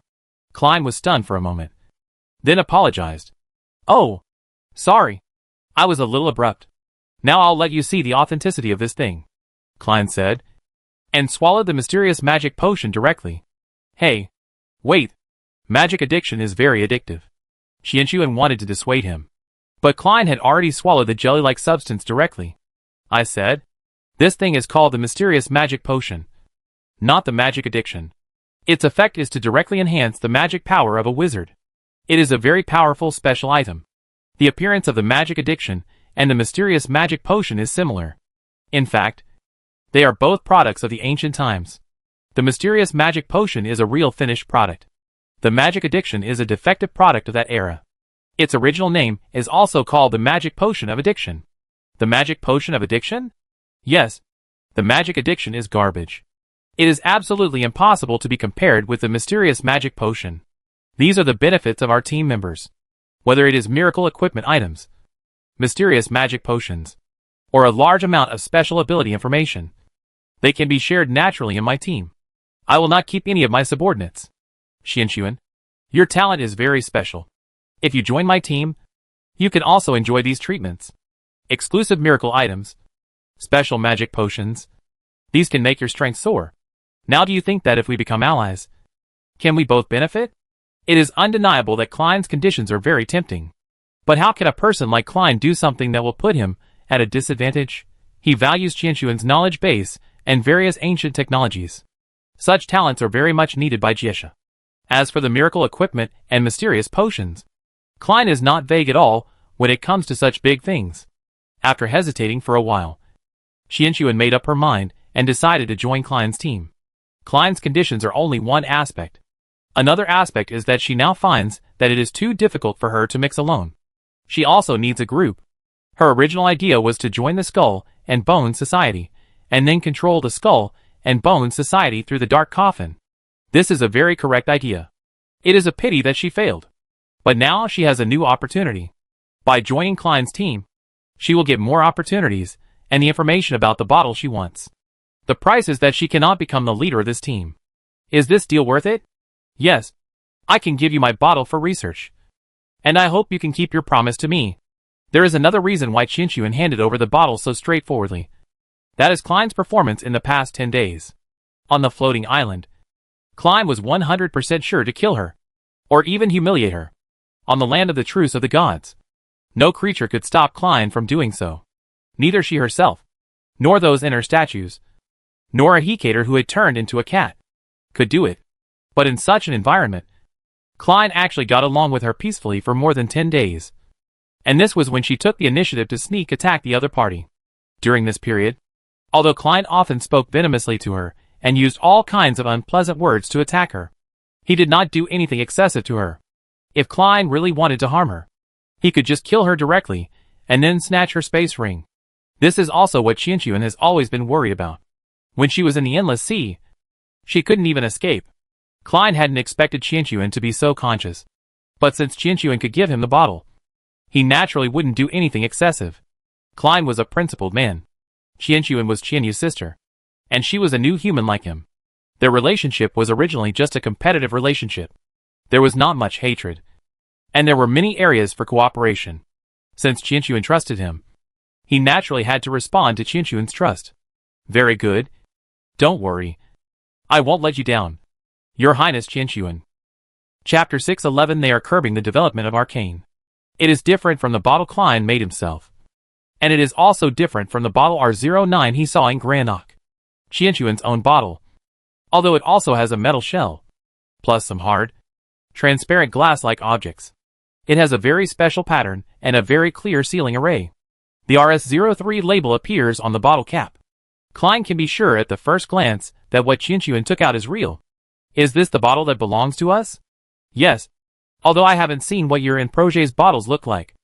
Klein was stunned for a moment, then apologized. Oh, sorry. I was a little abrupt. Now I'll let you see the authenticity of this thing, Klein said, and swallowed the mysterious magic potion directly. Hey, wait. Magic addiction is very addictive. Qianxuan wanted to dissuade him, but Klein had already swallowed the jelly-like substance directly. I said, this thing is called the mysterious magic potion, not the magic addiction. Its effect is to directly enhance the magic power of a wizard. It is a very powerful special item. The appearance of the magic addiction and the mysterious magic potion is similar. In fact, they are both products of the ancient times. The mysterious magic potion is a real finished product. The magic addiction is a defective product of that era. Its original name is also called the magic potion of addiction. The magic potion of addiction? Yes. The magic addiction is garbage. It is absolutely impossible to be compared with the mysterious magic potion. These are the benefits of our team members. Whether it is miracle equipment items, mysterious magic potions, or a large amount of special ability information, they can be shared naturally in my team. I will not keep any of my subordinates. Qianxuan, your talent is very special. If you join my team, you can also enjoy these treatments. Exclusive miracle items, special magic potions. These can make your strength soar. Now do you think that if we become allies, can we both benefit? It is undeniable that Klein's conditions are very tempting. But how can a person like Klein do something that will put him at a disadvantage? He values Qianxuan's knowledge base and various ancient technologies. Such talents are very much needed by Jiesha. As for the miracle equipment and mysterious potions, Klein is not vague at all when it comes to such big things. After hesitating for a while, Qianxuan made up her mind and decided to join Klein's team. Klein's conditions are only one aspect. Another aspect is that she now finds that it is too difficult for her to mix alone. She also needs a group. Her original idea was to join the Skull and Bone Society, and then control the Skull and Bone Society through the Dark Coffin. This is a very correct idea. It is a pity that she failed. But now she has a new opportunity. By joining Klein's team, she will get more opportunities and the information about the bottle she wants. The price is that she cannot become the leader of this team. Is this deal worth it? Yes. I can give you my bottle for research. And I hope you can keep your promise to me. There is another reason why Qianxuan handed over the bottle so straightforwardly. That is Klein's performance in the past 10 days. On the floating island, Klein was 100% sure to kill her, or even humiliate her. On the land of the truce of the gods, no creature could stop Klein from doing so. Neither she herself, nor those inner statues, nor a Hekator who had turned into a cat, could do it. But in such an environment, Klein actually got along with her peacefully for more than 10 days. And this was when she took the initiative to sneak attack the other party. During this period, although Klein often spoke venomously to her and used all kinds of unpleasant words to attack her, he did not do anything excessive to her. If Klein really wanted to harm her, he could just kill her directly and then snatch her space ring. This is also what Qianxuan has always been worried about. When she was in the Endless Sea, she couldn't even escape. Klein hadn't expected Qianxuan to be so conscious. But since Qianxuan could give him the bottle, he naturally wouldn't do anything excessive. Klein was a principled man. Qianxuan was Qianyu's sister, and she was a new human like him. Their relationship was originally just a competitive relationship. There was not much hatred, and there were many areas for cooperation. Since Qianxuan trusted him, he naturally had to respond to Qianxuan's trust. Very good. Don't worry. I won't let you down, Your Highness Qianxuan. Chapter 611. They are curbing the development of arcane. It is different from the bottle Klein made himself. And it is also different from the bottle R09 he saw in Granok, Qianxuan's own bottle. Although it also has a metal shell, plus some hard, transparent glass-like objects. It has a very special pattern and a very clear sealing array. The RS03 label appears on the bottle cap. Klein can be sure at the first glance that what Qianxuan took out is real. Is this the bottle that belongs to us? Yes. Although I haven't seen what your and Projet's bottles look like.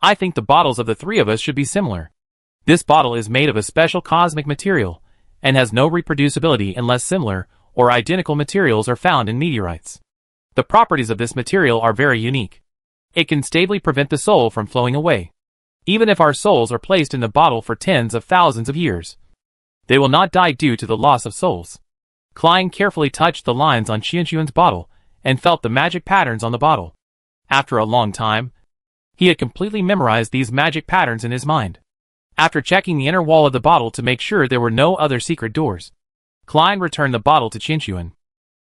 I think the bottles of the three of us should be similar. This bottle is made of a special cosmic material, and has no reproducibility unless similar or identical materials are found in meteorites. The properties of this material are very unique. It can stably prevent the soul from flowing away. Even if our souls are placed in the bottle for tens of thousands of years, they will not die due to the loss of souls. Klein carefully touched the lines on Qianxuan's bottle and felt the magic patterns on the bottle. After a long time, he had completely memorized these magic patterns in his mind. After checking the inner wall of the bottle to make sure there were no other secret doors, Klein returned the bottle to Qianxuan.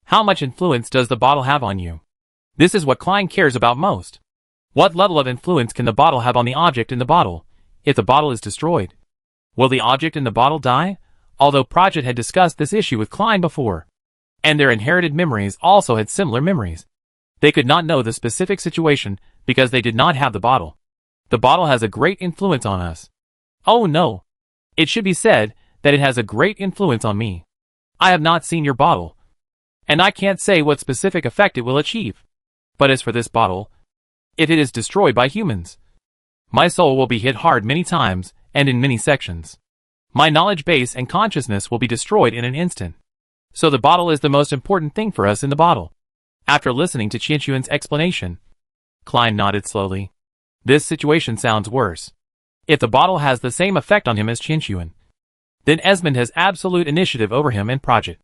How much influence does the bottle have on you? This is what Klein cares about most. What level of influence can the bottle have on the object in the bottle, if the bottle is destroyed? Will the object in the bottle die? Although Projet had discussed this issue with Klein before, and their inherited memories also had similar memories, they could not know the specific situation because they did not have the bottle. The bottle has a great influence on us. Oh no. It should be said that it has a great influence on me. I have not seen your bottle, and I can't say what specific effect it will achieve. But as for this bottle, if it is destroyed by humans, my soul will be hit hard many times and in many sections. My knowledge base and consciousness will be destroyed in an instant. So the bottle is the most important thing for us in the bottle. After listening to Qianxuan's explanation, Klein nodded slowly. This situation sounds worse. If the bottle has the same effect on him as Qianxuan, then Esmond has absolute initiative over him and Projet.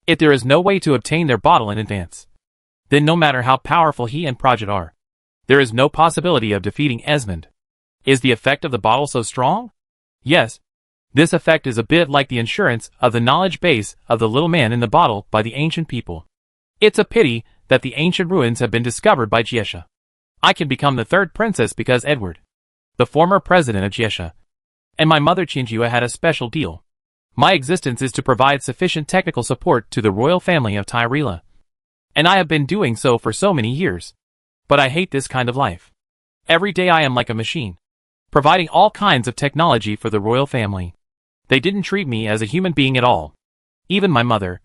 If there is no way to obtain their bottle in advance, then no matter how powerful he and Projet are, there is no possibility of defeating Esmond. Is the effect of the bottle so strong? Yes. This effect is a bit like the insurance of the knowledge base of the little man in the bottle by the ancient people. It's a pity that the ancient ruins have been discovered by Jiesha. I can become the third princess because Edward, the former president of Jiesha, and my mother Qianjua had a special deal. My existence is to provide sufficient technical support to the royal family of Tyrella, and I have been doing so for so many years. But I hate this kind of life. Every day I am like a machine, providing all kinds of technology for the royal family. They didn't treat me as a human being at all. Even my mother,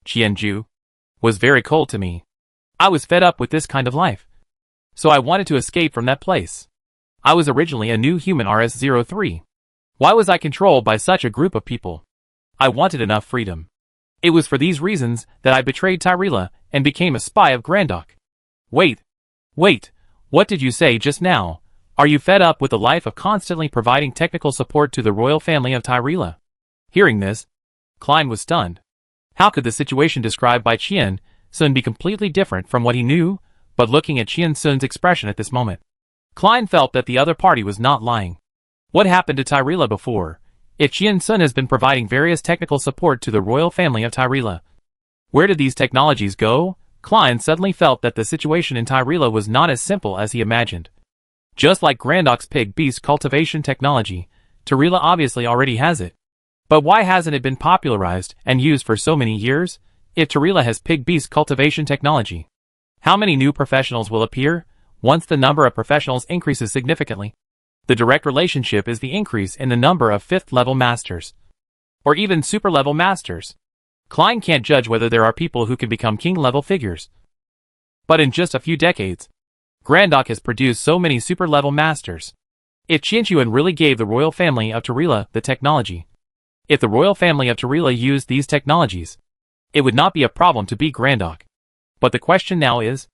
Qianju, was very cold to me. I was fed up with this kind of life, so I wanted to escape from that place. I was originally a new human RS03. Why was I controlled by such a group of people? I wanted enough freedom. It was for these reasons that I betrayed Tyrella and became a spy of Grandok. Wait, what did you say just now? Are you fed up with the life of constantly providing technical support to the royal family of Tyrella? Hearing this, Klein was stunned. How could the situation described by Qian Sun be completely different from what he knew? But looking at Qian Sun's expression at this moment, Klein felt that the other party was not lying. What happened to Tyrella before? If Qian Sun has been providing various technical support to the royal family of Tyrella, where did these technologies go? Klein suddenly felt that the situation in Tyrella was not as simple as he imagined. Just like Grandok's pig beast cultivation technology, Tyrella obviously already has it. But why hasn't it been popularized and used for so many years? If Tyrella has pig beast cultivation technology, how many new professionals will appear once the number of professionals increases significantly? The direct relationship is the increase in the number of 5th level masters, or even super level masters. Klein can't judge whether there are people who can become king level figures. But in just a few decades, Grandok has produced so many super level masters. If Qianquan really gave the royal family of Tyrella the technology, if the royal family of Tyrella used these technologies, it would not be a problem to beat Grandok. But the question now is,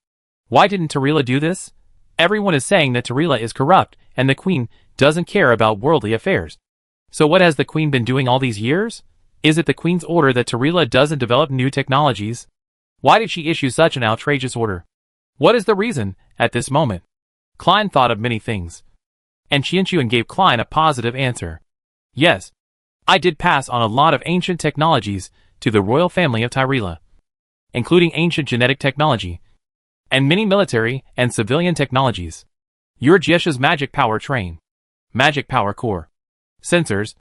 why didn't Tyrella do this? Everyone is saying that Tyrella is corrupt and the queen doesn't care about worldly affairs. So what has the queen been doing all these years? Is it the queen's order that Tyrella doesn't develop new technologies? Why did she issue such an outrageous order? What is the reason, at this moment? Klein thought of many things, and Qianquan gave Klein a positive answer. Yes, I did pass on a lot of ancient technologies to the royal family of Tyrella, including ancient genetic technology, and many military and civilian technologies. Your Jiesha's magic power train, magic power core, sensors,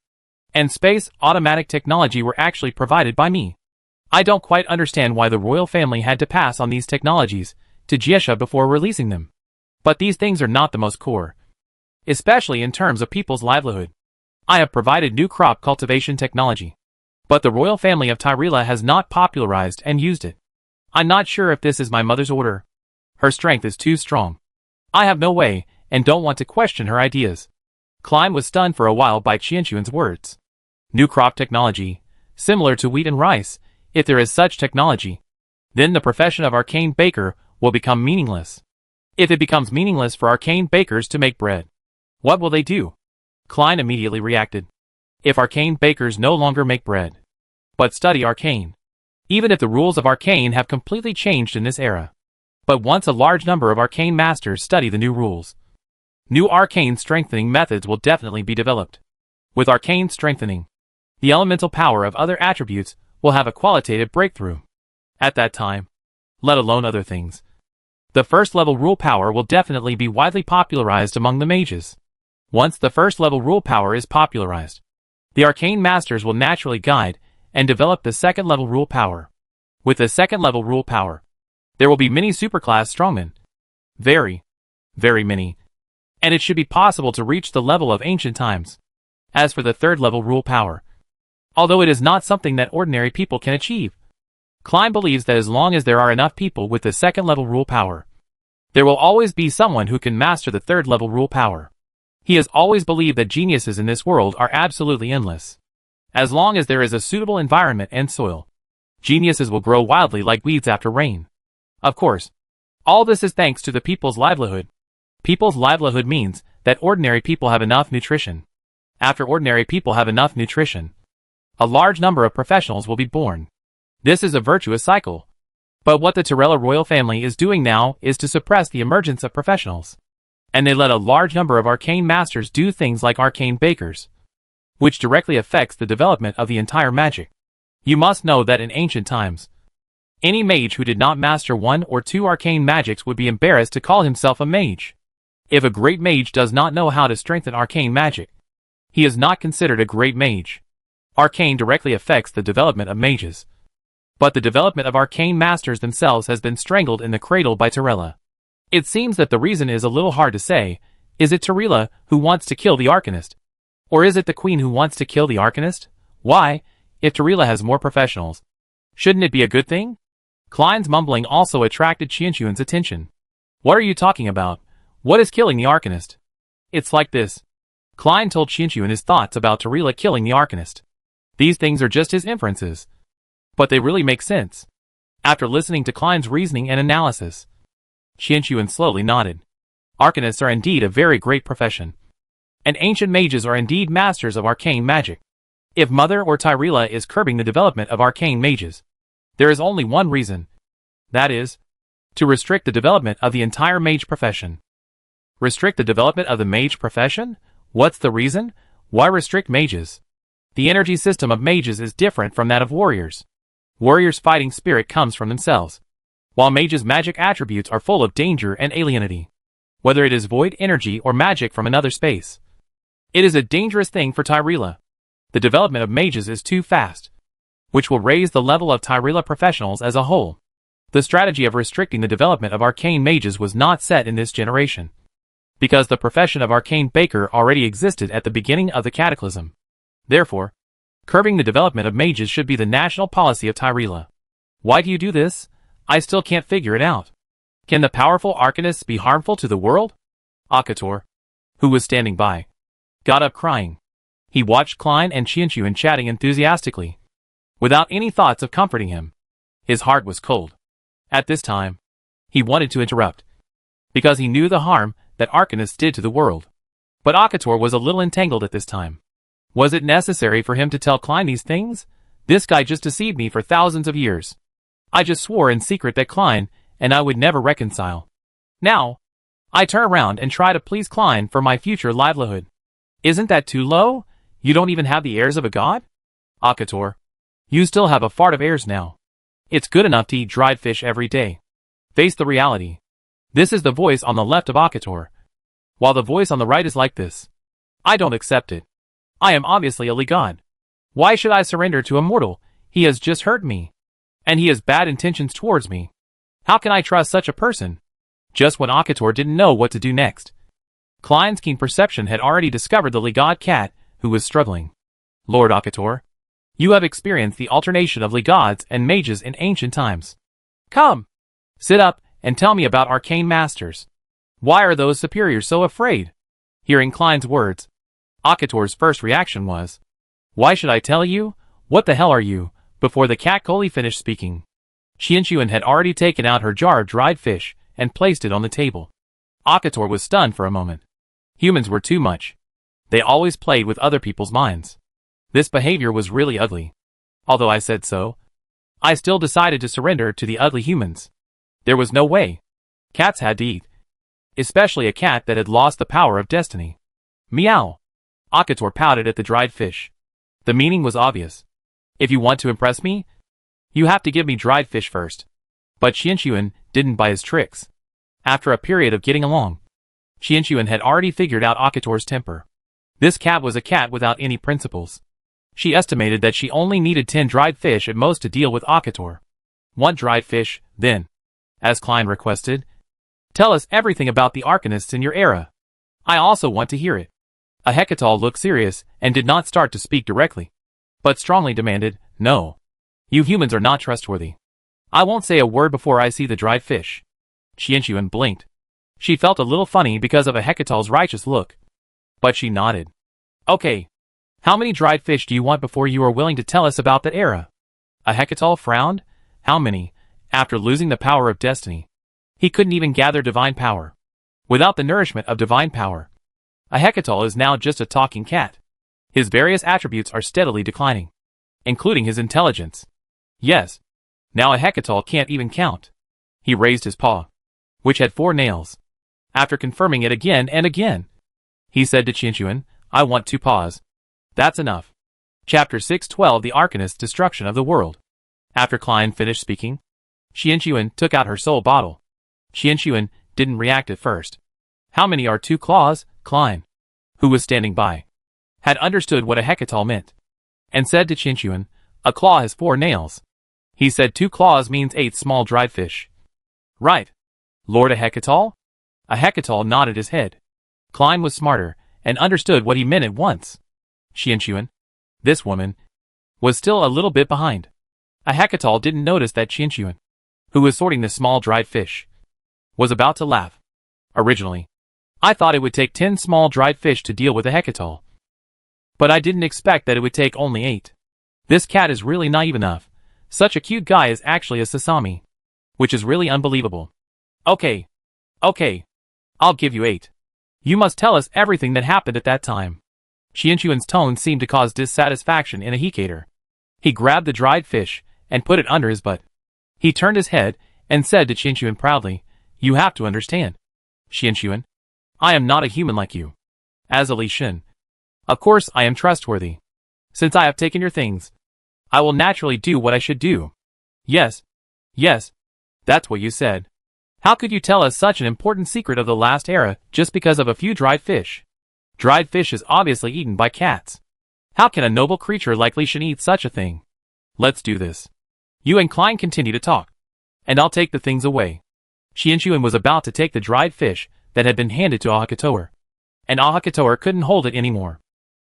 and space automatic technology were actually provided by me. I don't quite understand why the royal family had to pass on these technologies to Jiesha before releasing them. But these things are not the most core, especially in terms of people's livelihood. I have provided new crop cultivation technology, but the royal family of Tyrella has not popularized and used it. I'm not sure if this is my mother's order. Her strength is too strong. I have no way, and don't want to question her ideas. Klein was stunned for a while by Qianquan's words. New crop technology, similar to wheat and rice. If there is such technology, then the profession of arcane baker will become meaningless. If it becomes meaningless for arcane bakers to make bread, what will they do? Klein immediately reacted. If arcane bakers no longer make bread, but study arcane, even if the rules of arcane have completely changed in this era, but once a large number of arcane masters study the new rules, new arcane strengthening methods will definitely be developed. With arcane strengthening, the elemental power of other attributes will have a qualitative breakthrough. At that time, let alone other things, the first level rule power will definitely be widely popularized among the mages. Once the first level rule power is popularized, the arcane masters will naturally guide and develop the second level rule power. With the second level rule power, there will be many superclass strongmen. Very many. And it should be possible to reach the level of ancient times. As for the third level rule power, although it is not something that ordinary people can achieve, Klein believes that as long as there are enough people with the second level rule power, there will always be someone who can master the third level rule power. He has always believed that geniuses in this world are absolutely endless. As long as there is a suitable environment and soil, geniuses will grow wildly like weeds after rain. Of course, all this is thanks to the people's livelihood. People's livelihood means that ordinary people have enough nutrition. After ordinary people have enough nutrition, a large number of professionals will be born. This is a virtuous cycle. But what the Tyrella royal family is doing now is to suppress the emergence of professionals. And they let a large number of arcane masters do things like arcane bakers, which directly affects the development of the entire magic. You must know that in ancient times, any mage who did not master 1 or 2 arcane magics would be embarrassed to call himself a mage. If a great mage does not know how to strengthen arcane magic, he is not considered a great mage. Arcane directly affects the development of mages. But the development of arcane masters themselves has been strangled in the cradle by Tyrella. It seems that the reason is a little hard to say. Is it Tyrella who wants to kill the Arcanist? Or is it the Queen who wants to kill the Arcanist? Why, if Tyrella has more professionals, shouldn't it be a good thing? Klein's mumbling also attracted Qianquan's attention. What are you talking about? What is killing the Arcanist? It's like this. Klein told Qianquan his thoughts about Tyrella killing the Arcanist. These things are just his inferences, but they really make sense. After listening to Klein's reasoning and analysis, Qianquan slowly nodded. Arcanists are indeed a very great profession. And ancient mages are indeed masters of arcane magic. If Mother or Tyrella is curbing the development of arcane mages, there is only one reason. That is, to restrict the development of the entire mage profession. Restrict the development of the mage profession? What's the reason? Why restrict mages? The energy system of mages is different from that of warriors. Warriors' fighting spirit comes from themselves, while mages' magic attributes are full of danger and alienity. Whether it is void energy or magic from another space. It is a dangerous thing for Tyrella. The development of mages is too fast, which will raise the level of Tyrella professionals as a whole. The strategy of restricting the development of arcane mages was not set in this generation, because the profession of arcane baker already existed at the beginning of the cataclysm. Therefore, curbing the development of mages should be the national policy of Tyrella. Why do you do this? I still can't figure it out. Can the powerful arcanists be harmful to the world? Akator, who was standing by, got up crying. He watched Klein and Qianxuan chatting enthusiastically, without any thoughts of comforting him. His heart was cold. At this time, he wanted to interrupt, because he knew the harm that arcanists did to the world. But Akator was a little entangled at this time. Was it necessary for him to tell Klein these things? This guy just deceived me for thousands of years. I just swore in secret that Klein and I would never reconcile. Now, I turn around and try to please Klein for my future livelihood. Isn't that too low? You don't even have the airs of a god? Akator, you still have a fart of airs now. It's good enough to eat dried fish every day. Face the reality. This is the voice on the left of Akator, while the voice on the right is like this. I don't accept it. I am obviously a god. Why should I surrender to a mortal? He has just hurt me, and he has bad intentions towards me. How can I trust such a person? Just when Akator didn't know what to do next, Klein's keen perception had already discovered the Legod cat, who was struggling. Lord Akator, you have experienced the alternation of Legods and mages in ancient times. Come, sit up and tell me about arcane masters. Why are those superiors so afraid? Hearing Klein's words, Akator's first reaction was, why should I tell you? What the hell are you? Before the cat Coley finished speaking, Qianxuan had already taken out her jar of dried fish and placed it on the table. Akator was stunned for a moment. Humans were too much. They always played with other people's minds. This behavior was really ugly. Although I said so, I still decided to surrender to the ugly humans. There was no way. Cats had to eat. Especially a cat that had lost the power of destiny. Meow. Akator pouted at the dried fish. The meaning was obvious. If you want to impress me, you have to give me dried fish first. But Qianxuan didn't buy his tricks. After a period of getting along, Qianxuan had already figured out Akator's temper. This cat was a cat without any principles. She estimated that she only needed 10 dried fish at most to deal with Akator. 1 dried fish, then. As Klein requested, tell us everything about the arcanists in your era. I also want to hear it. A Hecatal looked serious and did not start to speak directly, but strongly demanded, no. You humans are not trustworthy. I won't say a word before I see the dried fish. Qianxuan blinked. She felt a little funny because of a Hecatal's righteous look, but she nodded. Okay. How many dried fish do you want before you are willing to tell us about that era? A Hecatal frowned. How many? After losing the power of destiny, he couldn't even gather divine power. Without the nourishment of divine power, a Hecatal is now just a talking cat. His various attributes are steadily declining, including his intelligence. Yes. Now a Hecatal can't even count. He raised his paw, which had 4 nails. After confirming it again and again, he said to Qianxuan, I want 2 paws. That's enough. Chapter 612 The Arcanist's Destruction of the World. After Klein finished speaking, Qianxuan took out her soul bottle. Qianxuan didn't react at first. How many are 2 claws? Klein, who was standing by, had understood what a Hecatal meant, and said to Qianxuan, a claw has 4 nails. He said 2 claws means 8 small dried fish. Right. Lord a Hecatal? A Hecatal nodded his head. Klein was smarter, and understood what he meant at once. Qianxuan, this woman, was still a little bit behind. A Hecatal didn't notice that Qianxuan, who was sorting the small dried fish, was about to laugh. Originally, I thought it would take 10 small dried fish to deal with a Hecatal. But I didn't expect that it would take only 8. This cat is really naive enough. Such a cute guy is actually a Sasami, which is really unbelievable. Okay. I'll give you 8. You must tell us everything that happened at that time. Qianquan's tone seemed to cause dissatisfaction in Ahikator. He grabbed the dried fish and put it under his butt. He turned his head and said to Qianquan proudly, "You have to understand, Qianquan, I am not a human like you. As a Li Shen, of course I am trustworthy. Since I have taken your things, I will naturally do what I should do." Yes, that's what you said. How could you tell us such an important secret of the last era just because of a few dried fish? Dried fish is obviously eaten by cats. How can a noble creature like Li Shen eat such a thing? Let's do this. You and Klein continue to talk, and I'll take the things away. Qianquan was about to take the dried fish that had been handed to Ahikator, and Ahikator couldn't hold it anymore.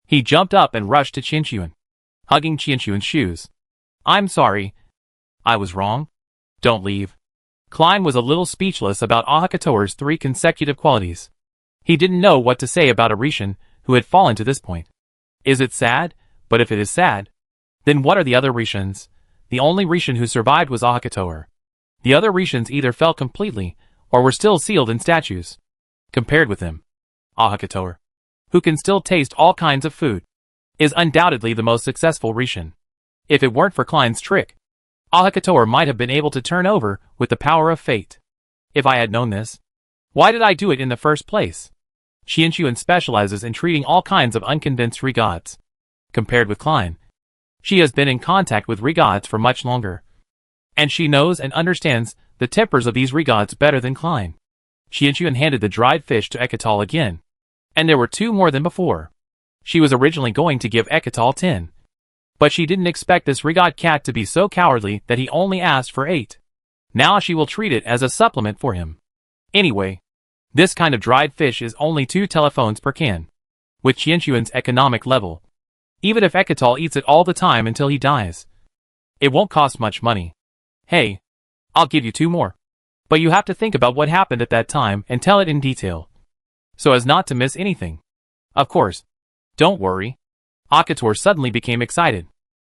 He jumped up and rushed to Qianquan, hugging Qianquan's shoes. "I'm sorry. I was wrong. Don't leave." Klein was a little speechless about Ahikator's 3 consecutive qualities. He didn't know what to say about a Rishan who had fallen to this point. Is it sad? But if it is sad, then what are the other Rishans? The only Rishan who survived was Ahikator. The other Rishans either fell completely or were still sealed in statues. Compared with him, Ahikator, who can still taste all kinds of food, is undoubtedly the most successful Rishan. If it weren't for Klein's trick, Ahikator might have been able to turn over with the power of fate. If I had known this, why did I do it in the first place? Qianquan specializes in treating all kinds of unconvinced regods. Compared with Klein, she has been in contact with regods for much longer, and she knows and understands the tempers of these regods better than Klein. Qianquan handed the dried fish to Ekatal again, and there were 2 more than before. She was originally going to give Ekatal 10. But she didn't expect this regod cat to be so cowardly that he only asked for 8. Now she will treat it as a supplement for him. Anyway, this kind of dried fish is only 2 telephones per can. With Qianquan's economic level, even if Ekatal eats it all the time until he dies, it won't cost much money. Hey, I'll give you 2 more. But you have to think about what happened at that time and tell it in detail, so as not to miss anything. Of course. Don't worry. Ahikator suddenly became excited.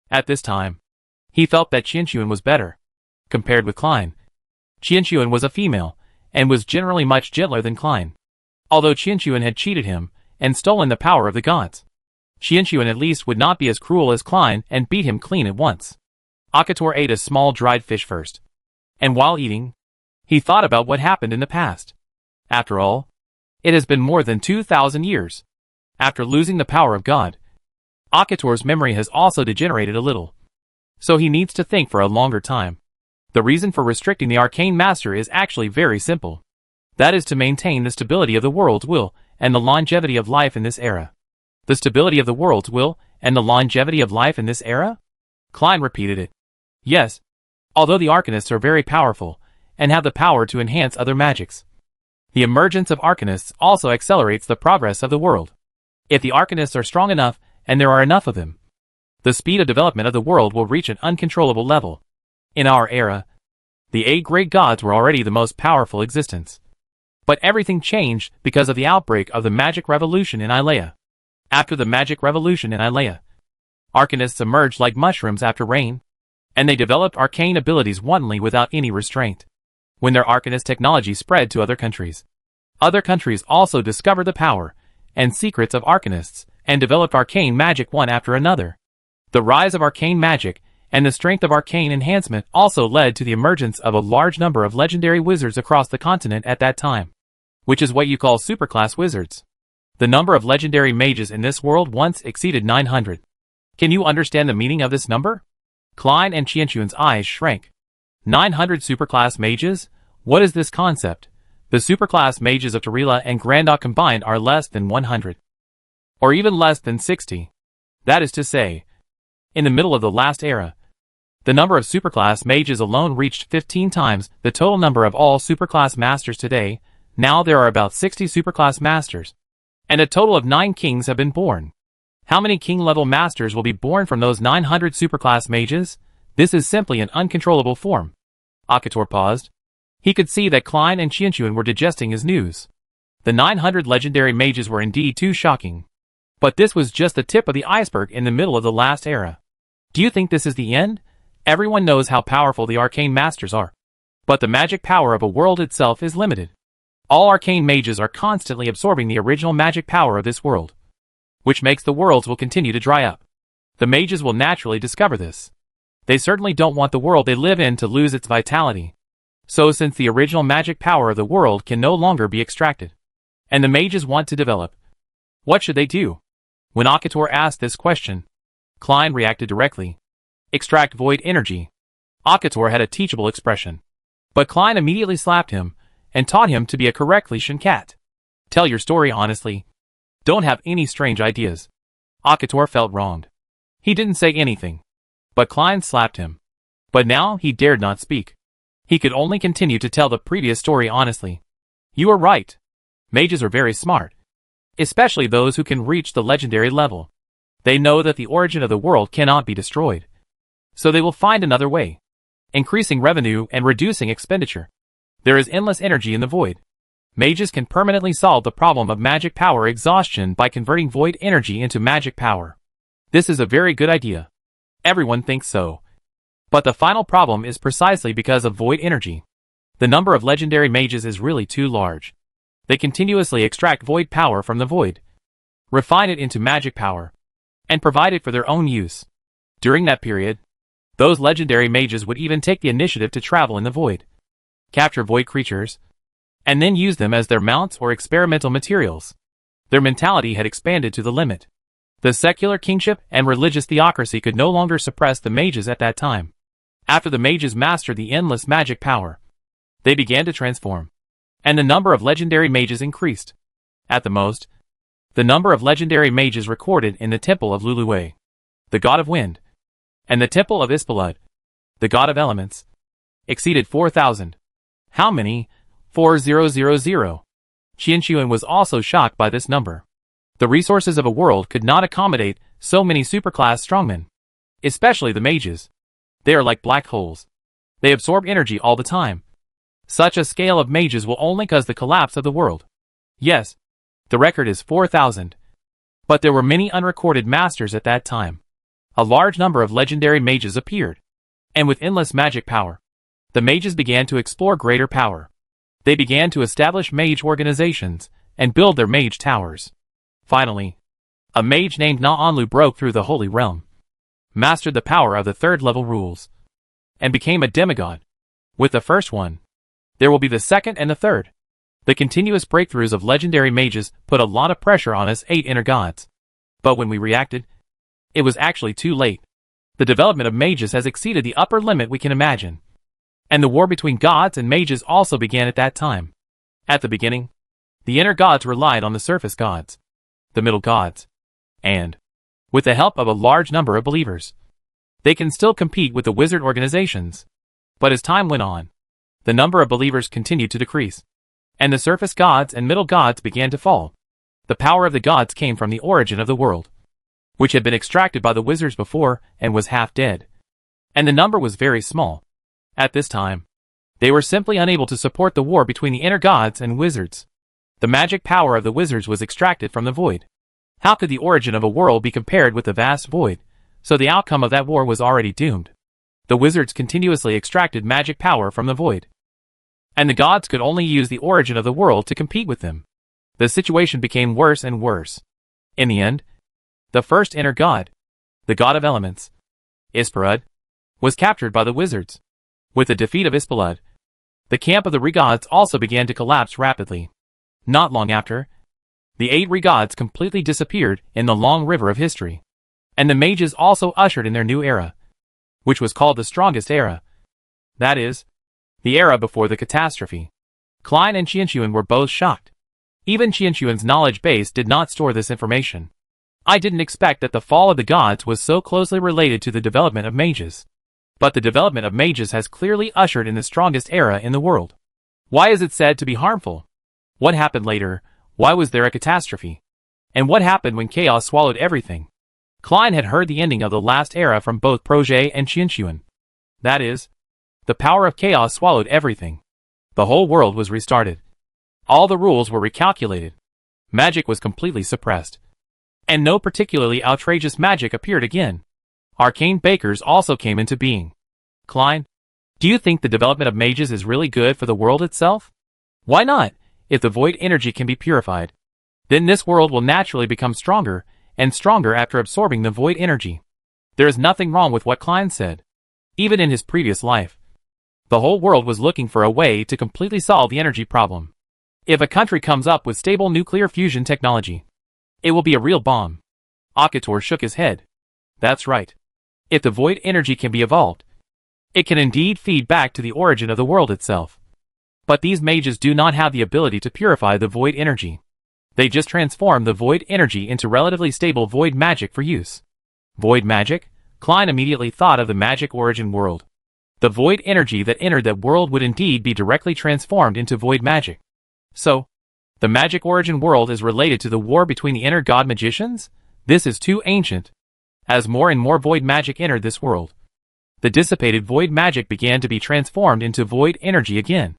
At this time, he felt that Qianquan was better. Compared with Klein, Qianquan was a female, and was generally much gentler than Klein. Although Qianquan had cheated him, and stolen the power of the gods, Qianquan at least would not be as cruel as Klein and beat him clean at once. Ahikator ate a small dried fish first, and while eating, he thought about what happened in the past. After all, it has been more than 2,000 years. After losing the power of God, Ahikator's memory has also degenerated a little, so he needs to think for a longer time. The reason for restricting the Arcane Master is actually very simple. That is to maintain the stability of the world's will and the longevity of life in this era. The stability of the world's will and the longevity of life in this era? Klein repeated it. Yes, although the Arcanists are very powerful and have the power to enhance other magics, the emergence of Arcanists also accelerates the progress of the world. If the Arcanists are strong enough, and there are enough of them, the speed of development of the world will reach an uncontrollable level. In our era, the 8 great gods were already the most powerful existence. But everything changed because of the outbreak of the Magic Revolution in Ilea. After the Magic Revolution in Ilea, Arcanists emerged like mushrooms after rain, and they developed arcane abilities wantonly without any restraint. When their Arcanist technology spread to other countries also discovered the power and secrets of Arcanists, and developed arcane magic one after another. The rise of arcane magic and the strength of arcane enhancement also led to the emergence of a large number of legendary wizards across the continent at that time, which is what you call superclass wizards. The number of legendary mages in this world once exceeded 900. Can you understand the meaning of this number? Klein and Qianquan's eyes shrank. 900 superclass mages? What is this concept? The superclass mages of Tarila and Grandok combined are less than 100. Or even less than 60. That is to say, in the middle of the last era, the number of superclass mages alone reached 15 times the total number of all superclass masters today. Now there are about 60 superclass masters, and a total of 9 kings have been born. How many king-level masters will be born from those 900 superclass mages? This is simply an uncontrollable form. Ahikator paused. He could see that Klein and Qianquan were digesting his news. The 900 legendary mages were indeed too shocking. But this was just the tip of the iceberg in the middle of the last era. Do you think this is the end? Everyone knows how powerful the arcane masters are. But the magic power of a world itself is limited. All arcane mages are constantly absorbing the original magic power of this world, which makes the worlds will continue to dry up. The mages will naturally discover this. They certainly don't want the world they live in to lose its vitality. So since the original magic power of the world can no longer be extracted, and the mages want to develop, what should they do? When Akator asked this question, Klein reacted directly. Extract void energy. Akator had a teachable expression. But Klein immediately slapped him, and taught him to be a correctly Shinkat. Tell your story honestly. Don't have any strange ideas. Akator felt wronged. He didn't say anything. But Klein slapped him. But now he dared not speak. He could only continue to tell the previous story honestly. You are right. Mages are very smart. Especially those who can reach the legendary level. They know that the origin of the world cannot be destroyed. So they will find another way. Increasing revenue and reducing expenditure. There is endless energy in the void. Mages can permanently solve the problem of magic power exhaustion by converting void energy into magic power. This is a very good idea. Everyone thinks so. But the final problem is precisely because of void energy. The number of legendary mages is really too large. They continuously extract void power from the void, refine it into magic power, and provide it for their own use. During that period, those legendary mages would even take the initiative to travel in the void, capture void creatures, and then use them as their mounts or experimental materials. Their mentality had expanded to the limit. The secular kingship and religious theocracy could no longer suppress the mages at that time. After the mages mastered the endless magic power, they began to transform, and the number of legendary mages increased. At the most, the number of legendary mages recorded in the Temple of Luluwe, the god of wind, and the Temple of Ispalud, the god of elements, exceeded 4,000. How many? 4000. Qianxuan was also shocked by this number. The resources of a world could not accommodate so many superclass strongmen, especially the mages. They are like black holes. They absorb energy all the time. Such a scale of mages will only cause the collapse of the world. Yes, the record is 4,000. But there were many unrecorded masters at that time. A large number of legendary mages appeared. And with endless magic power, the mages began to explore greater power. They began to establish mage organizations and build their mage towers. Finally, a mage named Na-Onlu broke through the holy realm, mastered the power of the third level rules, and became a demigod. With the first one, there will be the second and the third. The continuous breakthroughs of legendary mages put a lot of pressure on us 8 inner gods. But when we reacted, it was actually too late. The development of mages has exceeded the upper limit we can imagine. And the war between gods and mages also began at that time. At the beginning, the inner gods relied on the surface gods, the middle gods, and, with the help of a large number of believers, they can still compete with the wizard organizations. But as time went on, the number of believers continued to decrease, and the surface gods and middle gods began to fall. The power of the gods came from the origin of the world, which had been extracted by the wizards before and was half dead. And the number was very small. At this time, they were simply unable to support the war between the inner gods and wizards. The magic power of the wizards was extracted from the void. How could the origin of a world be compared with the vast void? So the outcome of that war was already doomed. The wizards continuously extracted magic power from the void, and the gods could only use the origin of the world to compete with them. The situation became worse and worse. In the end, the first inner god, the god of elements, Ispalud, was captured by the wizards. With the defeat of Ispalud, the camp of the re-gods also began to collapse rapidly. Not long after, the 8 re-gods completely disappeared in the long river of history, and the mages also ushered in their new era, which was called the strongest era. That is, the era before the catastrophe. Klein and Qianxuan were both shocked. Even Qianxuan's knowledge base did not store this information. I didn't expect that the fall of the gods was so closely related to the development of mages. But the development of mages has clearly ushered in the strongest era in the world. Why is it said to be harmful? What happened later? Why was there a catastrophe? And what happened when chaos swallowed everything? Klein had heard the ending of the last era from both Projet and Qianxuan. That is, the power of chaos swallowed everything. The whole world was restarted. All the rules were recalculated. Magic was completely suppressed. And no particularly outrageous magic appeared again. Arcane bakers also came into being. Klein, do you think the development of mages is really good for the world itself? Why not? If the void energy can be purified, then this world will naturally become stronger and stronger after absorbing the void energy. There is nothing wrong with what Klein said. Even in his previous life, the whole world was looking for a way to completely solve the energy problem. If a country comes up with stable nuclear fusion technology, it will be a real bomb. Akator shook his head. That's right. If the void energy can be evolved, it can indeed feed back to the origin of the world itself. But these mages do not have the ability to purify the void energy. They just transform the void energy into relatively stable void magic for use. Void magic? Klein immediately thought of the magic origin world. The void energy that entered that world would indeed be directly transformed into void magic. So, the magic origin world is related to the war between the inner god magicians? This is too ancient. As more and more void magic entered this world, the dissipated void magic began to be transformed into void energy again.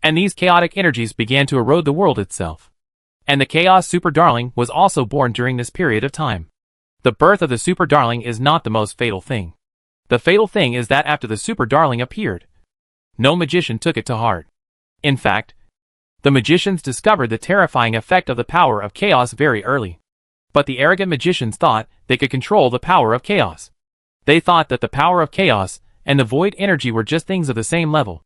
And these chaotic energies began to erode the world itself. And the Chaos Super Darling was also born during this period of time. The birth of the Super Darling is not the most fatal thing. The fatal thing is that after the Super Darling appeared, no magician took it to heart. In fact, the magicians discovered the terrifying effect of the power of chaos very early. But the arrogant magicians thought they could control the power of chaos. They thought that the power of chaos and the void energy were just things of the same level.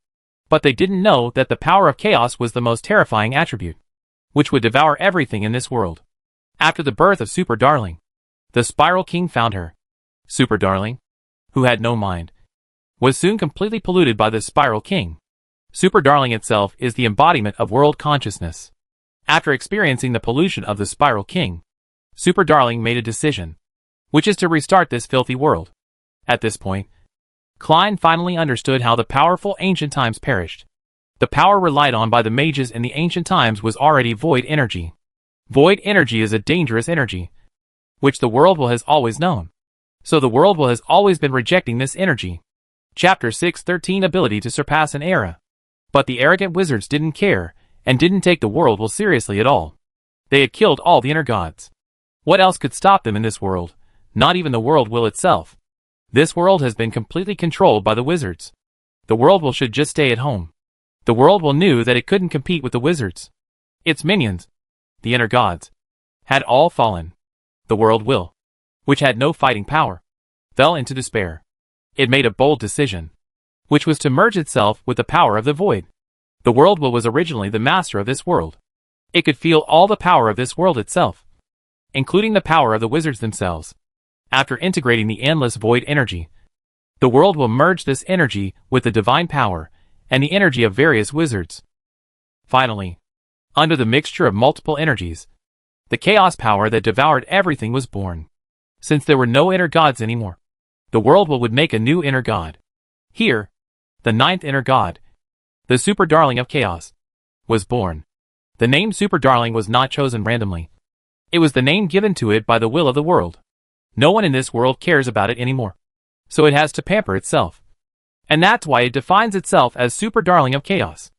But they didn't know that the power of chaos was the most terrifying attribute, which would devour everything in this world. After the birth of Super Darling, the Spiral King found her. Super Darling, who had no mind, was soon completely polluted by the Spiral King. Super Darling itself is the embodiment of world consciousness. After experiencing the pollution of the Spiral King, Super Darling made a decision, which is to restart this filthy world. At this point, Klein finally understood how the powerful ancient times perished. The power relied on by the mages in the ancient times was already void energy. Void energy is a dangerous energy, which the world has always known. So the world has always been rejecting this energy. Chapter 6:13 Ability to surpass an era. But the arrogant wizards didn't care, and didn't take the world seriously at all. They had killed all the inner gods. What else could stop them in this world? Not even the world will itself. This world has been completely controlled by the wizards. The world should just stay at home. The world knew that it couldn't compete with the wizards. Its minions, the inner gods, had all fallen. The world which had no fighting power, fell into despair. It made a bold decision, which was to merge itself with the power of the void. The world was originally the master of this world. It could feel all the power of this world itself, including the power of the wizards themselves. After integrating the endless void energy, the world will merge this energy with the divine power and the energy of various wizards. Finally, under the mixture of multiple energies, the chaos power that devoured everything was born. Since there were no inner gods anymore, the world would make a new inner god. Here, the ninth inner god, the Super Darling of Chaos, was born. The name Super Darling was not chosen randomly. It was the name given to it by the will of the world. No one in this world cares about it anymore, so it has to pamper itself. And that's why it defines itself as Super Darling of Chaos.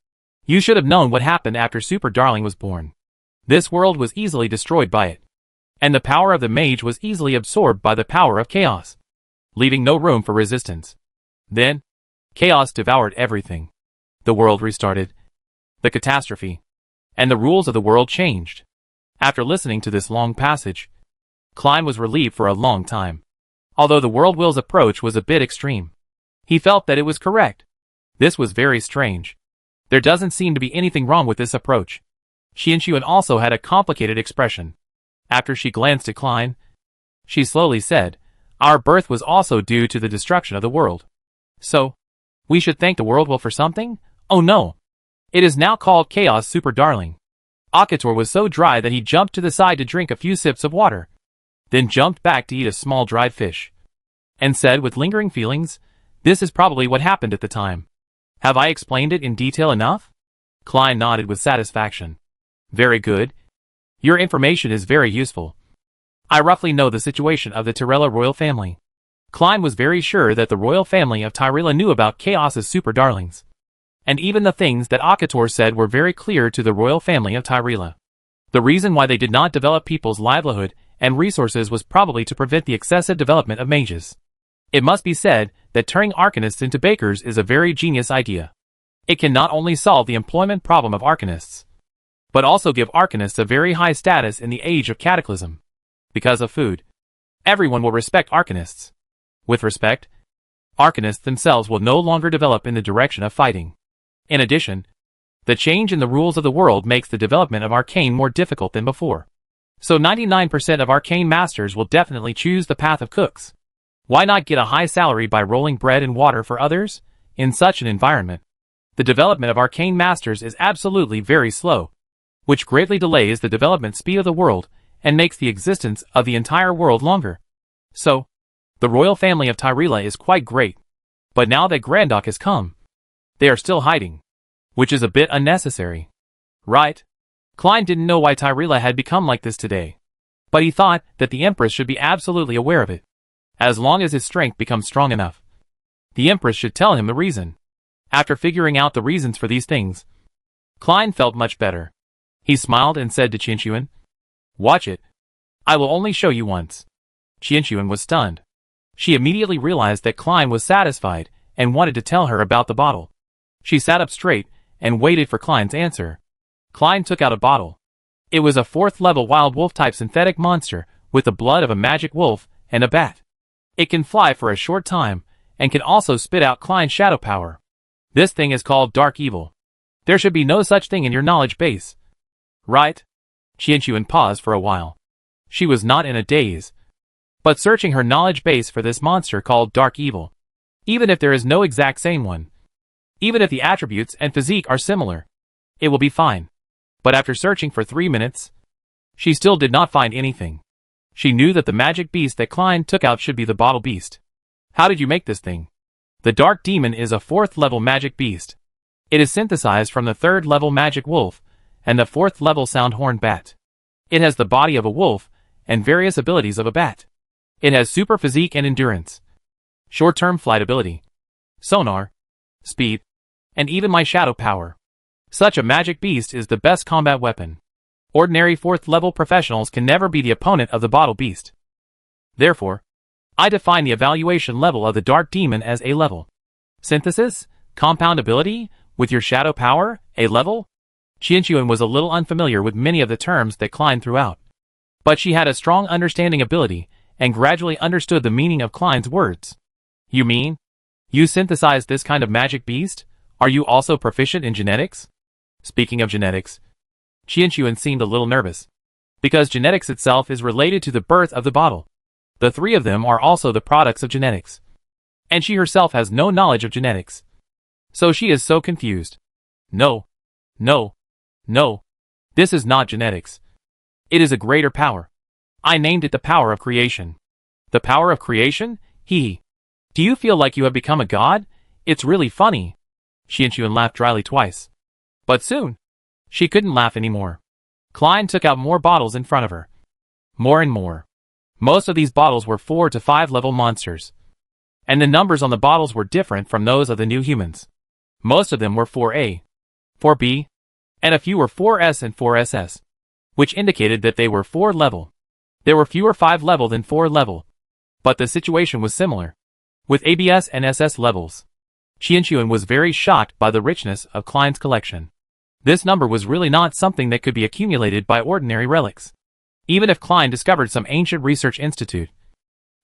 You should have known what happened after Super Darling was born. This world was easily destroyed by it, and the power of the mage was easily absorbed by the power of chaos, leaving no room for resistance. Then, chaos devoured everything. The world restarted. The catastrophe and the rules of the world changed. After listening to this long passage, Klein was relieved for a long time. Although the world will's approach was a bit extreme, he felt that it was correct. This was very strange. There doesn't seem to be anything wrong with this approach. Xianxuan also had a complicated expression. After she glanced at Klein, she slowly said, "Our birth was also due to the destruction of the world. So, we should thank the world for something? Oh no! It is now called Chaos Super Darling." Akator was so dry that he jumped to the side to drink a few sips of water, then jumped back to eat a small dried fish, and said with lingering feelings, "This is probably what happened at the time. Have I explained it in detail enough?" Klein nodded with satisfaction. "Very good. Your information is very useful. I roughly know the situation of the Tyrella royal family." Klein was very sure that the royal family of Tyrella knew about Chaos's Super Darlings. And even the things that Akator said were very clear to the royal family of Tyrella. The reason why they did not develop people's livelihood and resources was probably to prevent the excessive development of mages. It must be said that turning arcanists into bakers is a very genius idea. It can not only solve the employment problem of arcanists, but also give arcanists a very high status in the age of cataclysm. Because of food, everyone will respect arcanists. With respect, arcanists themselves will no longer develop in the direction of fighting. In addition, the change in the rules of the world makes the development of arcane more difficult than before. So 99% of arcane masters will definitely choose the path of cooks. Why not get a high salary by rolling bread and water for others? In such an environment, the development of arcane masters is absolutely very slow, which greatly delays the development speed of the world and makes the existence of the entire world longer. So, the royal family of Tyrella is quite great. But now that Grandok has come, they are still hiding, which is a bit unnecessary. Right? Klein didn't know why Tyrella had become like this today, but he thought that the Empress should be absolutely aware of it. As long as his strength becomes strong enough, the Empress should tell him the reason. After figuring out the reasons for these things, Klein felt much better. He smiled and said to Qianxuan, "Watch it. I will only show you once." Qianxuan was stunned. She immediately realized that Klein was satisfied and wanted to tell her about the bottle. She sat up straight and waited for Klein's answer. Klein took out a bottle. It was a 4th level wild wolf type synthetic monster with the blood of a magic wolf and a bat. It can fly for a short time and can also spit out Klein's shadow power. This thing is called Dark Evil. There should be no such thing in your knowledge base. Right? Qianxuan paused for a while. She was not in a daze, but searching her knowledge base for this monster called Dark Evil. Even if there is no exact same one, even if the attributes and physique are similar, it will be fine. But after searching for 3 minutes, she still did not find anything. She knew that the magic beast that Klein took out should be the bottle beast. How did you make this thing? The Dark Demon is a 4th level magic beast. It is synthesized from the 3rd level magic wolf and the 4th level soundhorn bat. It has the body of a wolf and various abilities of a bat. It has super physique and endurance, short-term flight ability, sonar, speed, and even my shadow power. Such a magic beast is the best combat weapon. Ordinary 4th level professionals can never be the opponent of the bottle beast. Therefore, I define the evaluation level of the Dark Demon as A level. Synthesis, compound ability, with your shadow power, A level? Qianxuan was a little unfamiliar with many of the terms that Klein threw out. But she had a strong understanding ability and gradually understood the meaning of Klein's words. You mean? You synthesized this kind of magic beast? Are you also proficient in genetics? Speaking of genetics, Qianxuan seemed a little nervous, because genetics itself is related to the birth of the bottle. The 3 of them are also the products of genetics. And she herself has no knowledge of genetics. So she is so confused. No. This is not genetics. It is a greater power. I named it the power of creation. The power of creation? Hee. Do you feel like you have become a god? It's really funny. Qianxuan laughed dryly twice. But soon, she couldn't laugh anymore. Klein took out more bottles in front of her. More and more. Most of these bottles were 4 to 5 level monsters. And the numbers on the bottles were different from those of the new humans. Most of them were 4A, 4B, and a few were 4S and 4SS, which indicated that they were 4 level. There were fewer 5 level than 4 level, but the situation was similar, with ABS and SS levels. Qianxuan was very shocked by the richness of Klein's collection. This number was really not something that could be accumulated by ordinary relics. Even if Klein discovered some ancient research institute,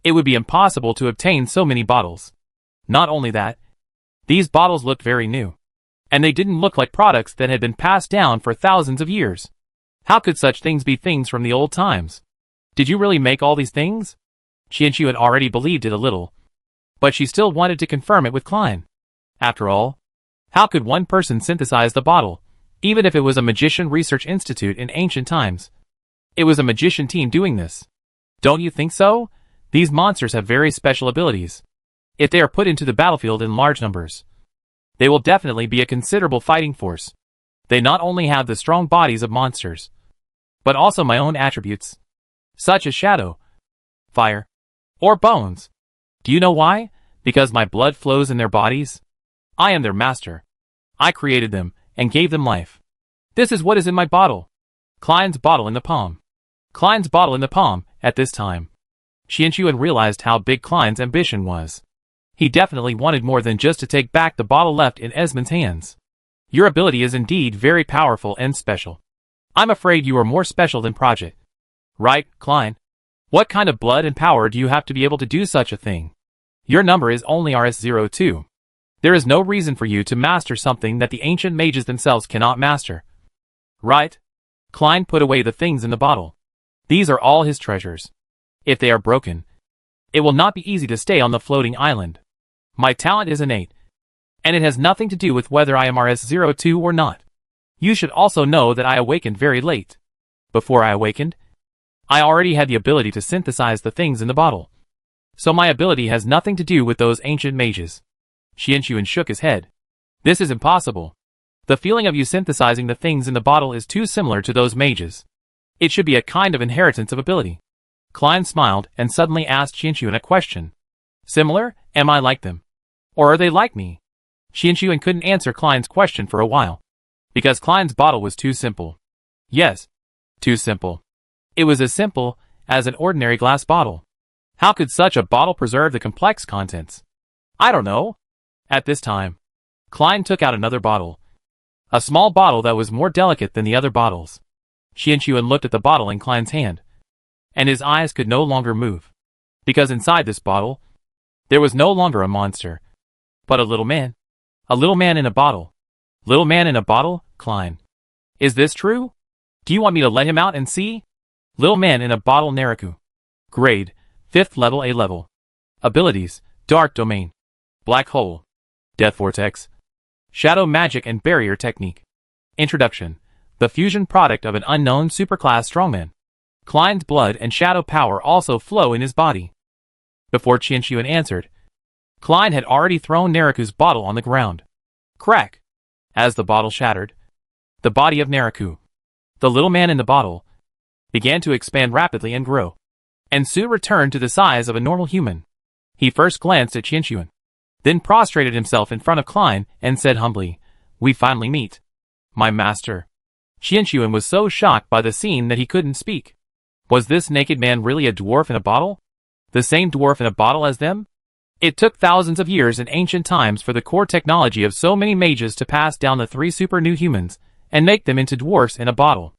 it would be impossible to obtain so many bottles. Not only that, these bottles looked very new, and they didn't look like products that had been passed down for thousands of years. How could such things be things from the old times? Did you really make all these things? Qianxuan already believed it a little, but she still wanted to confirm it with Klein. After all, how could one person synthesize the bottle, even if it was a magician research institute in ancient times? It was a magician team doing this. Don't you think so? These monsters have very special abilities. If they are put into the battlefield in large numbers, they will definitely be a considerable fighting force. They not only have the strong bodies of monsters, but also my own attributes, such as shadow, fire, or bones. Do you know why? Because my blood flows in their bodies. I am their master. I created them and gave them life. This is what is in my bottle. Klein's bottle in the palm. Klein's bottle in the palm, at this time. Qianxuan realized how big Klein's ambition was. He definitely wanted more than just to take back the bottle left in Esmond's hands. Your ability is indeed very powerful and special. I'm afraid you are more special than Project. Right, Klein? What kind of blood and power do you have to be able to do such a thing? Your number is only RS02. There is no reason for you to master something that the ancient mages themselves cannot master. Right? Klein put away the things in the bottle. These are all his treasures. If they are broken, it will not be easy to stay on the floating island. My talent is innate, and it has nothing to do with whether I am RS02 or not. You should also know that I awakened very late. Before I awakened, I already had the ability to synthesize the things in the bottle. So my ability has nothing to do with those ancient mages. Qianxuan shook his head. This is impossible. The feeling of you synthesizing the things in the bottle is too similar to those mages. It should be a kind of inheritance of ability. Klein smiled and suddenly asked Qianxuan a question. Similar? Am I like them? Or are they like me? Qianxuan couldn't answer Klein's question for a while. Because Klein's bottle was too simple. Yes, too simple. It was as simple as an ordinary glass bottle. How could such a bottle preserve the complex contents? I don't know. At this time, Klein took out another bottle. A small bottle that was more delicate than the other bottles. Qianxuan looked at the bottle in Klein's hand, and his eyes could no longer move. Because inside this bottle, there was no longer a monster, but a little man. A little man in a bottle. Little man in a bottle, Klein. Is this true? Do you want me to let him out and see? Little man in a bottle Naraku. Grade, 5th level A level. Abilities, Dark Domain. Black Hole. Death Vortex. Shadow Magic and Barrier Technique. Introduction. The fusion product of an unknown superclass strongman. Klein's blood and shadow power also flow in his body. Before Qianxuan answered, Klein had already thrown Naraku's bottle on the ground. Crack! As the bottle shattered, the body of Naraku, the little man in the bottle, began to expand rapidly and grow, and soon returned to the size of a normal human. He first glanced at Qianxuan, then prostrated himself in front of Klein and said humbly, "We finally meet. My master." Qianxuan was so shocked by the scene that he couldn't speak. Was this naked man really a dwarf in a bottle? The same dwarf in a bottle as them? It took thousands of years in ancient times for the core technology of so many mages to pass down the 3 super new humans and make them into dwarfs in a bottle.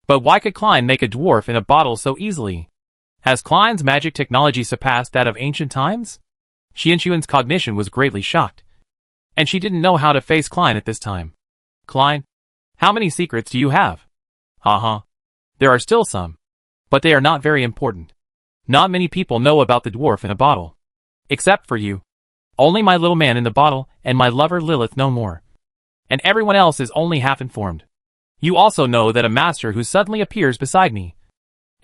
But why could Klein make a dwarf in a bottle so easily? Has Klein's magic technology surpassed that of ancient times? Qianxuan's cognition was greatly shocked, and she didn't know how to face Klein at this time. Klein, how many secrets do you have? There are still some, but they are not very important. Not many people know about the dwarf in a bottle. Except for you. Only my little man in the bottle and my lover Lilith know more. And everyone else is only half informed. You also know that a master who suddenly appears beside me,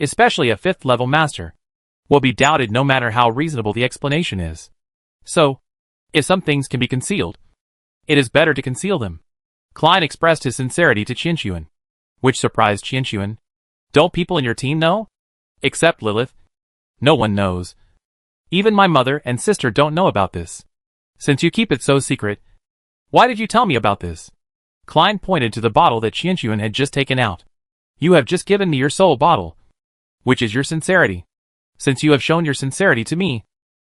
especially a 5th level master, will be doubted no matter how reasonable the explanation is. So, if some things can be concealed, it is better to conceal them. Klein expressed his sincerity to Qianxuan, which surprised Qianxuan. Don't people in your team know? Except Lilith. No one knows. Even my mother and sister don't know about this. Since you keep it so secret, why did you tell me about this? Klein pointed to the bottle that Qianxuan had just taken out. You have just given me your soul bottle, which is your sincerity. Since you have shown your sincerity to me,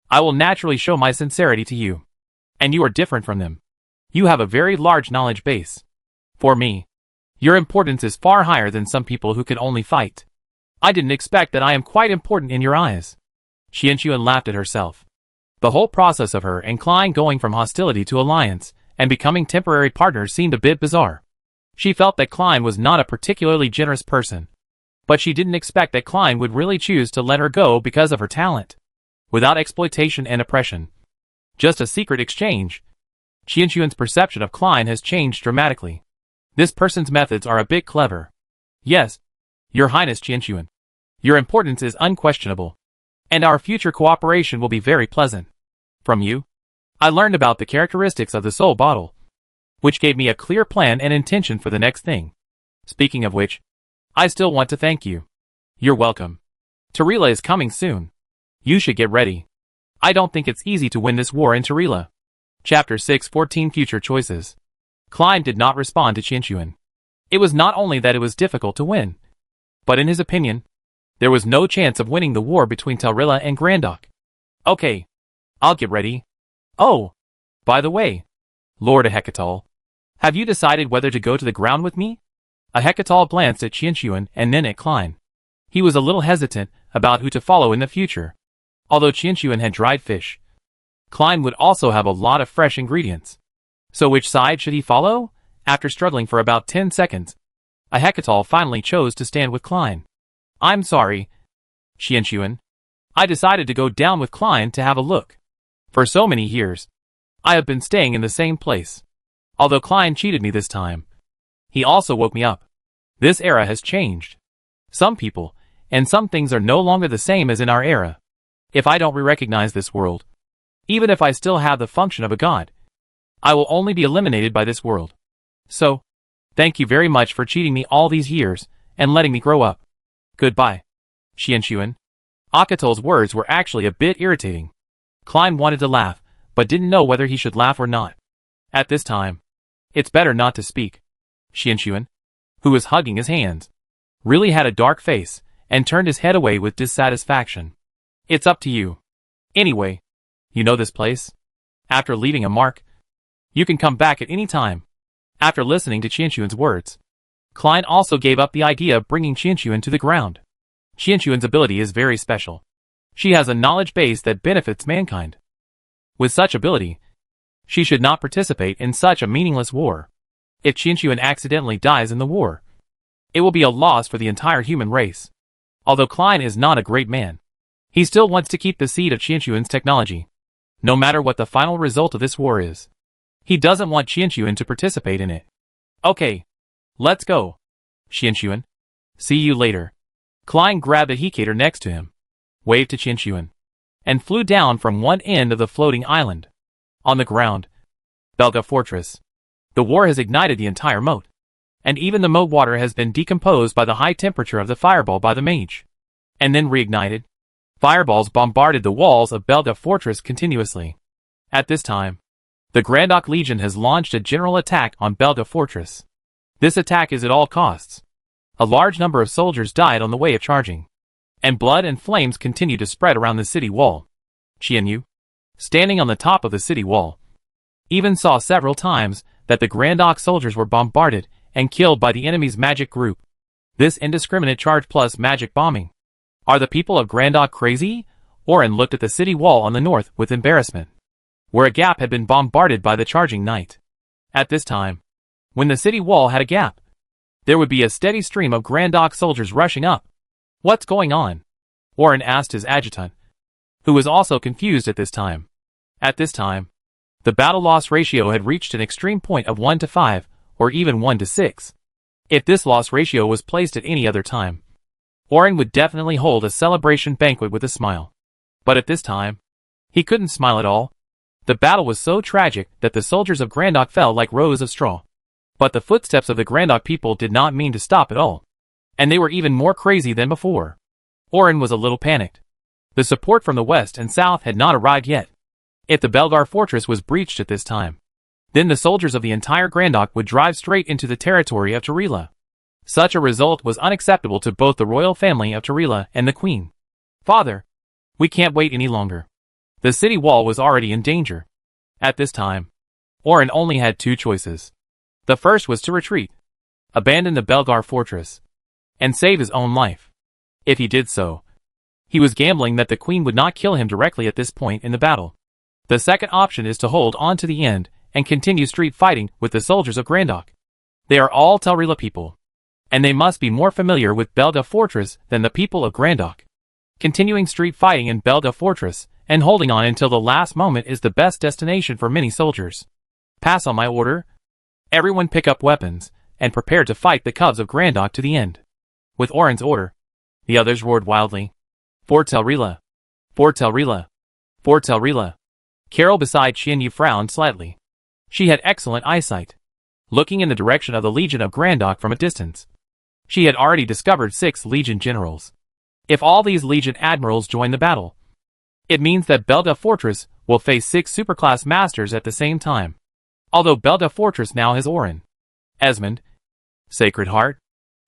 I will naturally show my sincerity to you. And you are different from them. You have a very large knowledge base. For me, your importance is far higher than some people who can only fight. I didn't expect that I am quite important in your eyes. Qianxuan laughed at herself. The whole process of her and Klein going from hostility to alliance and becoming temporary partners seemed a bit bizarre. She felt that Klein was not a particularly generous person, but she didn't expect that Klein would really choose to let her go because of her talent, without exploitation and oppression. Just a secret exchange. Qianxuan's perception of Klein has changed dramatically. This person's methods are a bit clever. Yes, Your Highness Qianxuan. Your importance is unquestionable, and our future cooperation will be very pleasant. From you, I learned about the characteristics of the soul bottle, which gave me a clear plan and intention for the next thing. Speaking of which, I still want to thank you. You're welcome. Tarila is coming soon. You should get ready. I don't think it's easy to win this war in Tarila. Chapter 6:14 Future Choices. Klein did not respond to Qianxuan. It was not only that it was difficult to win, but in his opinion, there was no chance of winning the war between Tarila and Grandok. Okay, I'll get ready. Oh, by the way, Lord Hecatal, have you decided whether to go to the ground with me? A Hecatol glanced at Qianxuan and then at Klein. He was a little hesitant about who to follow in the future. Although Qianxuan had dried fish, Klein would also have a lot of fresh ingredients. So which side should he follow? After struggling for about 10 seconds, a Hecatol finally chose to stand with Klein. I'm sorry, Qianxuan. I decided to go down with Klein to have a look. For so many years, I have been staying in the same place. Although Klein cheated me this time, he also woke me up. This era has changed. Some people and some things are no longer the same as in our era. If I don't recognize this world, even if I still have the function of a god, I will only be eliminated by this world. So, thank you very much for cheating me all these years and letting me grow up. Goodbye, Qianxuan. Akatol's words were actually a bit irritating. Klein wanted to laugh, but didn't know whether he should laugh or not. At this time, it's better not to speak. Qianxuan, who was hugging his hands, really had a dark face and turned his head away with dissatisfaction. It's up to you. Anyway, you know this place? After leaving a mark, you can come back at any time. After listening to Qianxuan's words, Klein also gave up the idea of bringing Qianxuan to the ground. Qianxuan's ability is very special. She has a knowledge base that benefits mankind. With such ability, she should not participate in such a meaningless war. If Qianxuan accidentally dies in the war, it will be a loss for the entire human race. Although Klein is not a great man, he still wants to keep the seed of Qianxuan's technology, no matter what the final result of this war is. He doesn't want Qianxuan to participate in it. Okay, let's go, Qianxuan. See you later. Klein grabbed a Hecator next to him, waved to Qianxuan, and flew down from one end of the floating island. On the ground, Belga Fortress. The war has ignited the entire moat, and even the moat water has been decomposed by the high temperature of the fireball by the mage, and then reignited. Fireballs bombarded the walls of Belga Fortress continuously. At this time, the Grandok Legion has launched a general attack on Belga Fortress. This attack is at all costs. A large number of soldiers died on the way of charging, and blood and flames continue to spread around the city wall. Qianyu, standing on the top of the city wall, even saw several times that the Grandok soldiers were bombarded and killed by the enemy's magic group. This indiscriminate charge plus magic bombing. Are the people of Grandok crazy? Orin looked at the city wall on the north with embarrassment, where a gap had been bombarded by the charging knight. At this time, when the city wall had a gap, there would be a steady stream of Grandok soldiers rushing up. What's going on? Orin asked his adjutant, who was also confused at this time. At this time, the battle loss ratio had reached an extreme point of 1 to 5, or even 1 to 6. If this loss ratio was placed at any other time, Orin would definitely hold a celebration banquet with a smile. But at this time, he couldn't smile at all. The battle was so tragic that the soldiers of Grandok fell like rows of straw. But the footsteps of the Grandok people did not mean to stop at all, and they were even more crazy than before. Orin was a little panicked. The support from the west and south had not arrived yet. If the Belgar fortress was breached at this time, then the soldiers of the entire Grandok would drive straight into the territory of Tarila. Such a result was unacceptable to both the royal family of Tarila and the queen. Father, we can't wait any longer. The city wall was already in danger. At this time, Orin only had two choices. The first was to retreat, abandon the Belgar fortress, and save his own life. If he did so, he was gambling that the queen would not kill him directly at this point in the battle. The second option is to hold on to the end and continue street fighting with the soldiers of Grandok. They are all Tarila people, and they must be more familiar with Belga Fortress than the people of Grandok. Continuing street fighting in Belga Fortress and holding on until the last moment is the best destination for many soldiers. Pass on my order. Everyone pick up weapons and prepare to fight the cubs of Grandok to the end. With Orin's order, the others roared wildly. For Tarila! For Tarila! For Tarila! Carol beside Qianyu frowned slightly. She had excellent eyesight, looking in the direction of the Legion of Grandok from a distance. She had already discovered 6 Legion generals. If all these Legion admirals join the battle, it means that Belga Fortress will face 6 superclass masters at the same time. Although Belga Fortress now has Orin, Esmond, Sacred Heart,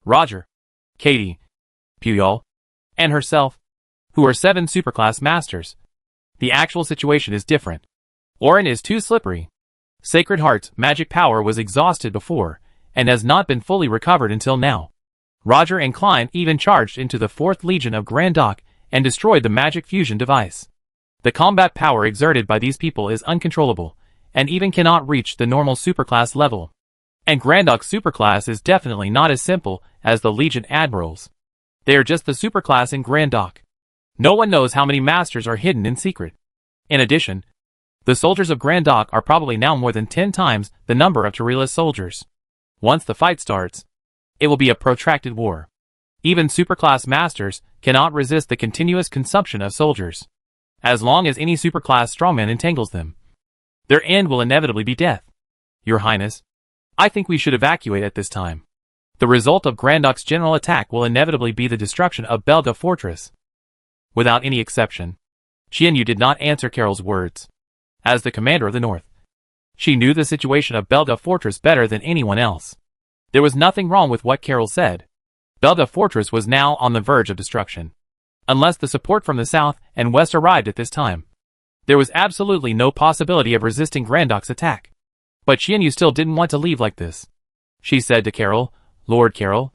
Roger, Katie, Puyol, and herself, who are 7 superclass masters. The actual situation is different. Orin is too slippery. Sacred Heart's magic power was exhausted before, and has not been fully recovered until now. Roger and Klein even charged into the 4th Legion of Grandok and destroyed the magic fusion device. The combat power exerted by these people is uncontrollable, and even cannot reach the normal superclass level. And Grandok's superclass is definitely not as simple as the Legion Admirals. They are just the superclass in Grandok. No one knows how many masters are hidden in secret. In addition, the soldiers of Grandok are probably now more than 10 times the number of Tarila's soldiers. Once the fight starts, it will be a protracted war. Even superclass masters cannot resist the continuous consumption of soldiers. As long as any superclass strongman entangles them, their end will inevitably be death. Your Highness, I think we should evacuate at this time. The result of Grandok's general attack will inevitably be the destruction of Belga Fortress. Without any exception, Xianyu did not answer Carol's words. As the commander of the North, she knew the situation of Belga Fortress better than anyone else. There was nothing wrong with what Carol said. Belga Fortress was now on the verge of destruction. Unless the support from the south and west arrived at this time, there was absolutely no possibility of resisting Grandok's attack. But Xianyu still didn't want to leave like this. She said to Carol, Lord Carol,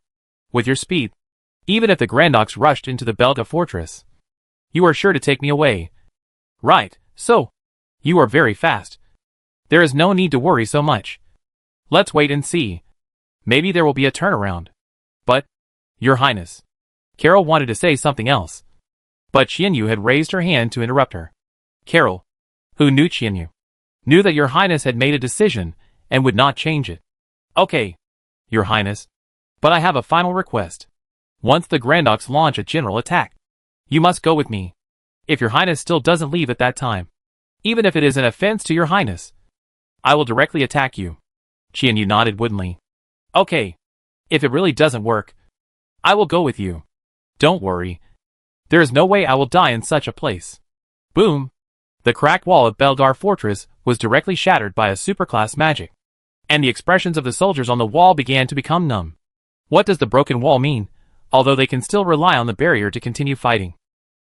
with your speed, even if the Grandoks rushed into the Belga Fortress, you are sure to take me away. Right, so, you are very fast. There is no need to worry so much. Let's wait and see. Maybe there will be a turnaround. But, Your Highness. Carol wanted to say something else. But Xianyu had raised her hand to interrupt her. Carol, who knew Xianyu, knew that Your Highness had made a decision and would not change it. Okay, Your Highness. But I have a final request. Once the Grandoks launch a general attack, you must go with me. If Your Highness still doesn't leave at that time, even if it is an offense to Your Highness, I will directly attack you. Xianyu nodded woodenly. Okay. If it really doesn't work, I will go with you. Don't worry. There is no way I will die in such a place. Boom. The cracked wall of Belgar Fortress was directly shattered by a superclass magic, and the expressions of the soldiers on the wall began to become numb. What does the broken wall mean, although they can still rely on the barrier to continue fighting?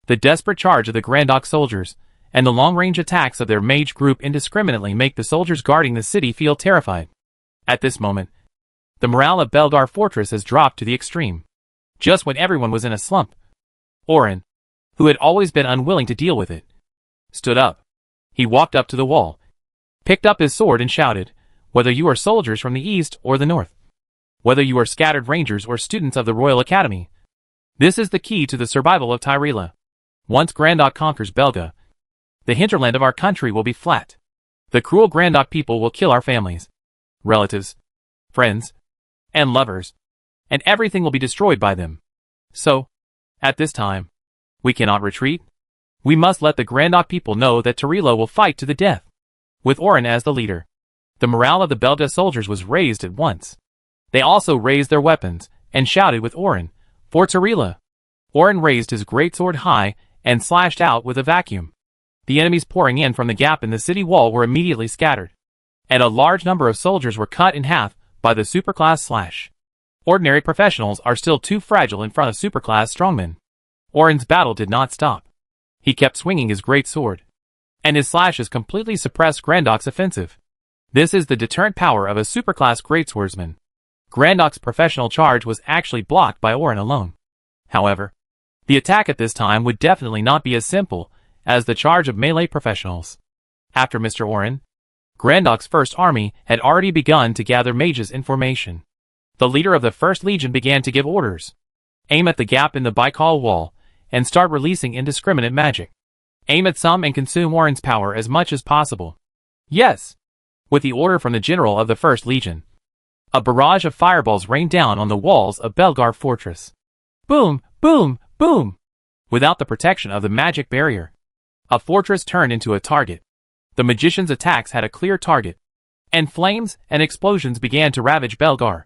The desperate charge of the Grandok soldiers, and the long-range attacks of their mage group indiscriminately make the soldiers guarding the city feel terrified. At this moment, the morale of Belgar Fortress has dropped to the extreme. Just when everyone was in a slump, Orin, who had always been unwilling to deal with it, stood up. He walked up to the wall, picked up his sword and shouted, whether you are soldiers from the east or the north, whether you are scattered rangers or students of the Royal Academy, this is the key to the survival of Tyrela. Once Grandok conquers Belga, the hinterland of our country will be flat. The cruel Grandok people will kill our families, relatives, friends, and lovers, and everything will be destroyed by them. So, at this time, we cannot retreat. We must let the Grandok people know that Tyrela will fight to the death. With Orin as the leader, the morale of the Belga soldiers was raised at once. They also raised their weapons, and shouted with Orin, for Tyrela. Orin raised his greatsword high, and slashed out with a vacuum. The enemies pouring in from the gap in the city wall were immediately scattered, and a large number of soldiers were cut in half by the superclass slash. Ordinary professionals are still too fragile in front of superclass strongmen. Orin's battle did not stop. He kept swinging his great sword, and his slashes completely suppressed Grandok's offensive. This is the deterrent power of a superclass greatswordsman. Grandok's professional charge was actually blocked by Orin alone. However, the attack at this time would definitely not be as simple as the charge of melee professionals. After Mr. Orin, Grandok's first army had already begun to gather mages in formation. The leader of the First Legion began to give orders. Aim at the gap in the Baikal wall, and start releasing indiscriminate magic. Aim at some and consume Orin's power as much as possible. Yes! With the order from the general of the First Legion, a barrage of fireballs rained down on the walls of Belgar Fortress. Boom! Boom! Boom! Without the protection of the magic barrier, a fortress turned into a target. The magician's attacks had a clear target, and flames and explosions began to ravage Belgar.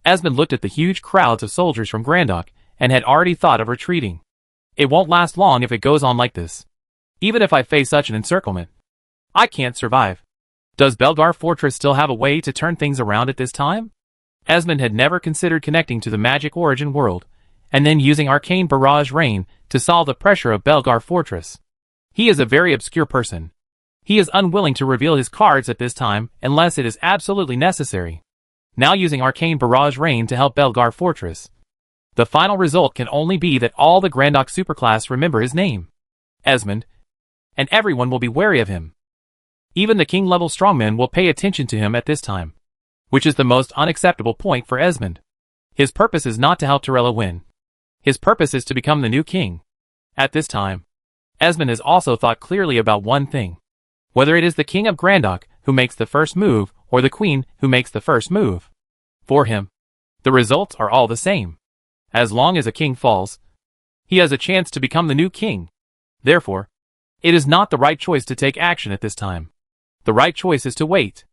Esmond looked at the huge crowds of soldiers from Grandok and had already thought of retreating. It won't last long if it goes on like this. Even if I face such an encirclement, I can't survive. Does Belgar Fortress still have a way to turn things around at this time? Esmond had never considered connecting to the magic origin world, and then using arcane barrage rain to solve the pressure of Belgar Fortress. He is a very obscure person. He is unwilling to reveal his cards at this time unless it is absolutely necessary. now using arcane barrage rain to help Belgar Fortress. The final result can only be that all the Grandok superclass remember his name, Esmond, and everyone will be wary of him. Even the king-level strongmen will pay attention to him at this time, which is the most unacceptable point for Esmond. His purpose is not to help Torella win. His purpose is to become the new king. At this time, Esmond has also thought clearly about one thing. Whether it is the king of Grandok who makes the first move or the queen who makes the first move. For him, the results are all the same. As long as a king falls, he has a chance to become the new king. Therefore, it is not the right choice to take action at this time. The right choice is to wait.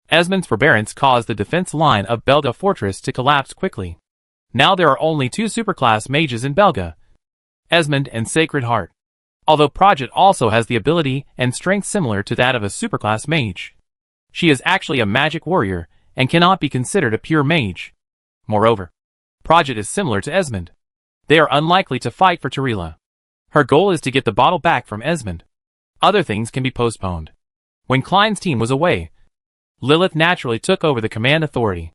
Esmond's forbearance caused the defense line of Belga Fortress to collapse quickly. Now there are only two superclass mages in Belga, Esmond and Sacred Heart. Although Prajet also has the ability and strength similar to that of a superclass mage. She is actually a magic warrior and cannot be considered a pure mage. Moreover, Prajet is similar to Esmond. They are unlikely to fight for Torella. Her goal is to get the bottle back from Esmond. Other things can be postponed. When Klein's team was away, Lilith naturally took over the command authority.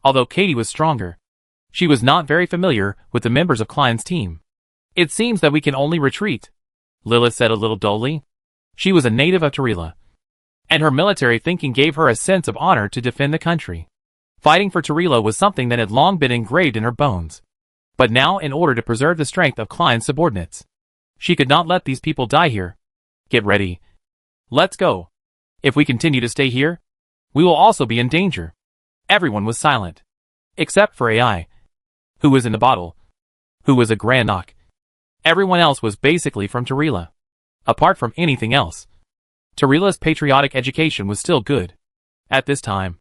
Although Katie was stronger, she was not very familiar with the members of Klein's team. It seems that we can only retreat, Lilith said a little dully. She was a native of Torella, and her military thinking gave her a sense of honor to defend the country. Fighting for Torella was something that had long been engraved in her bones. But now, in order to preserve the strength of Klein's subordinates, she could not let these people die here. Get ready. Let's go. If we continue to stay here, we will also be in danger. Everyone was silent. Except for AI, who was in the bottle, who was a Grandok. Everyone else was basically from Torella. Apart from anything else, Torella's patriotic education was still good. At this time,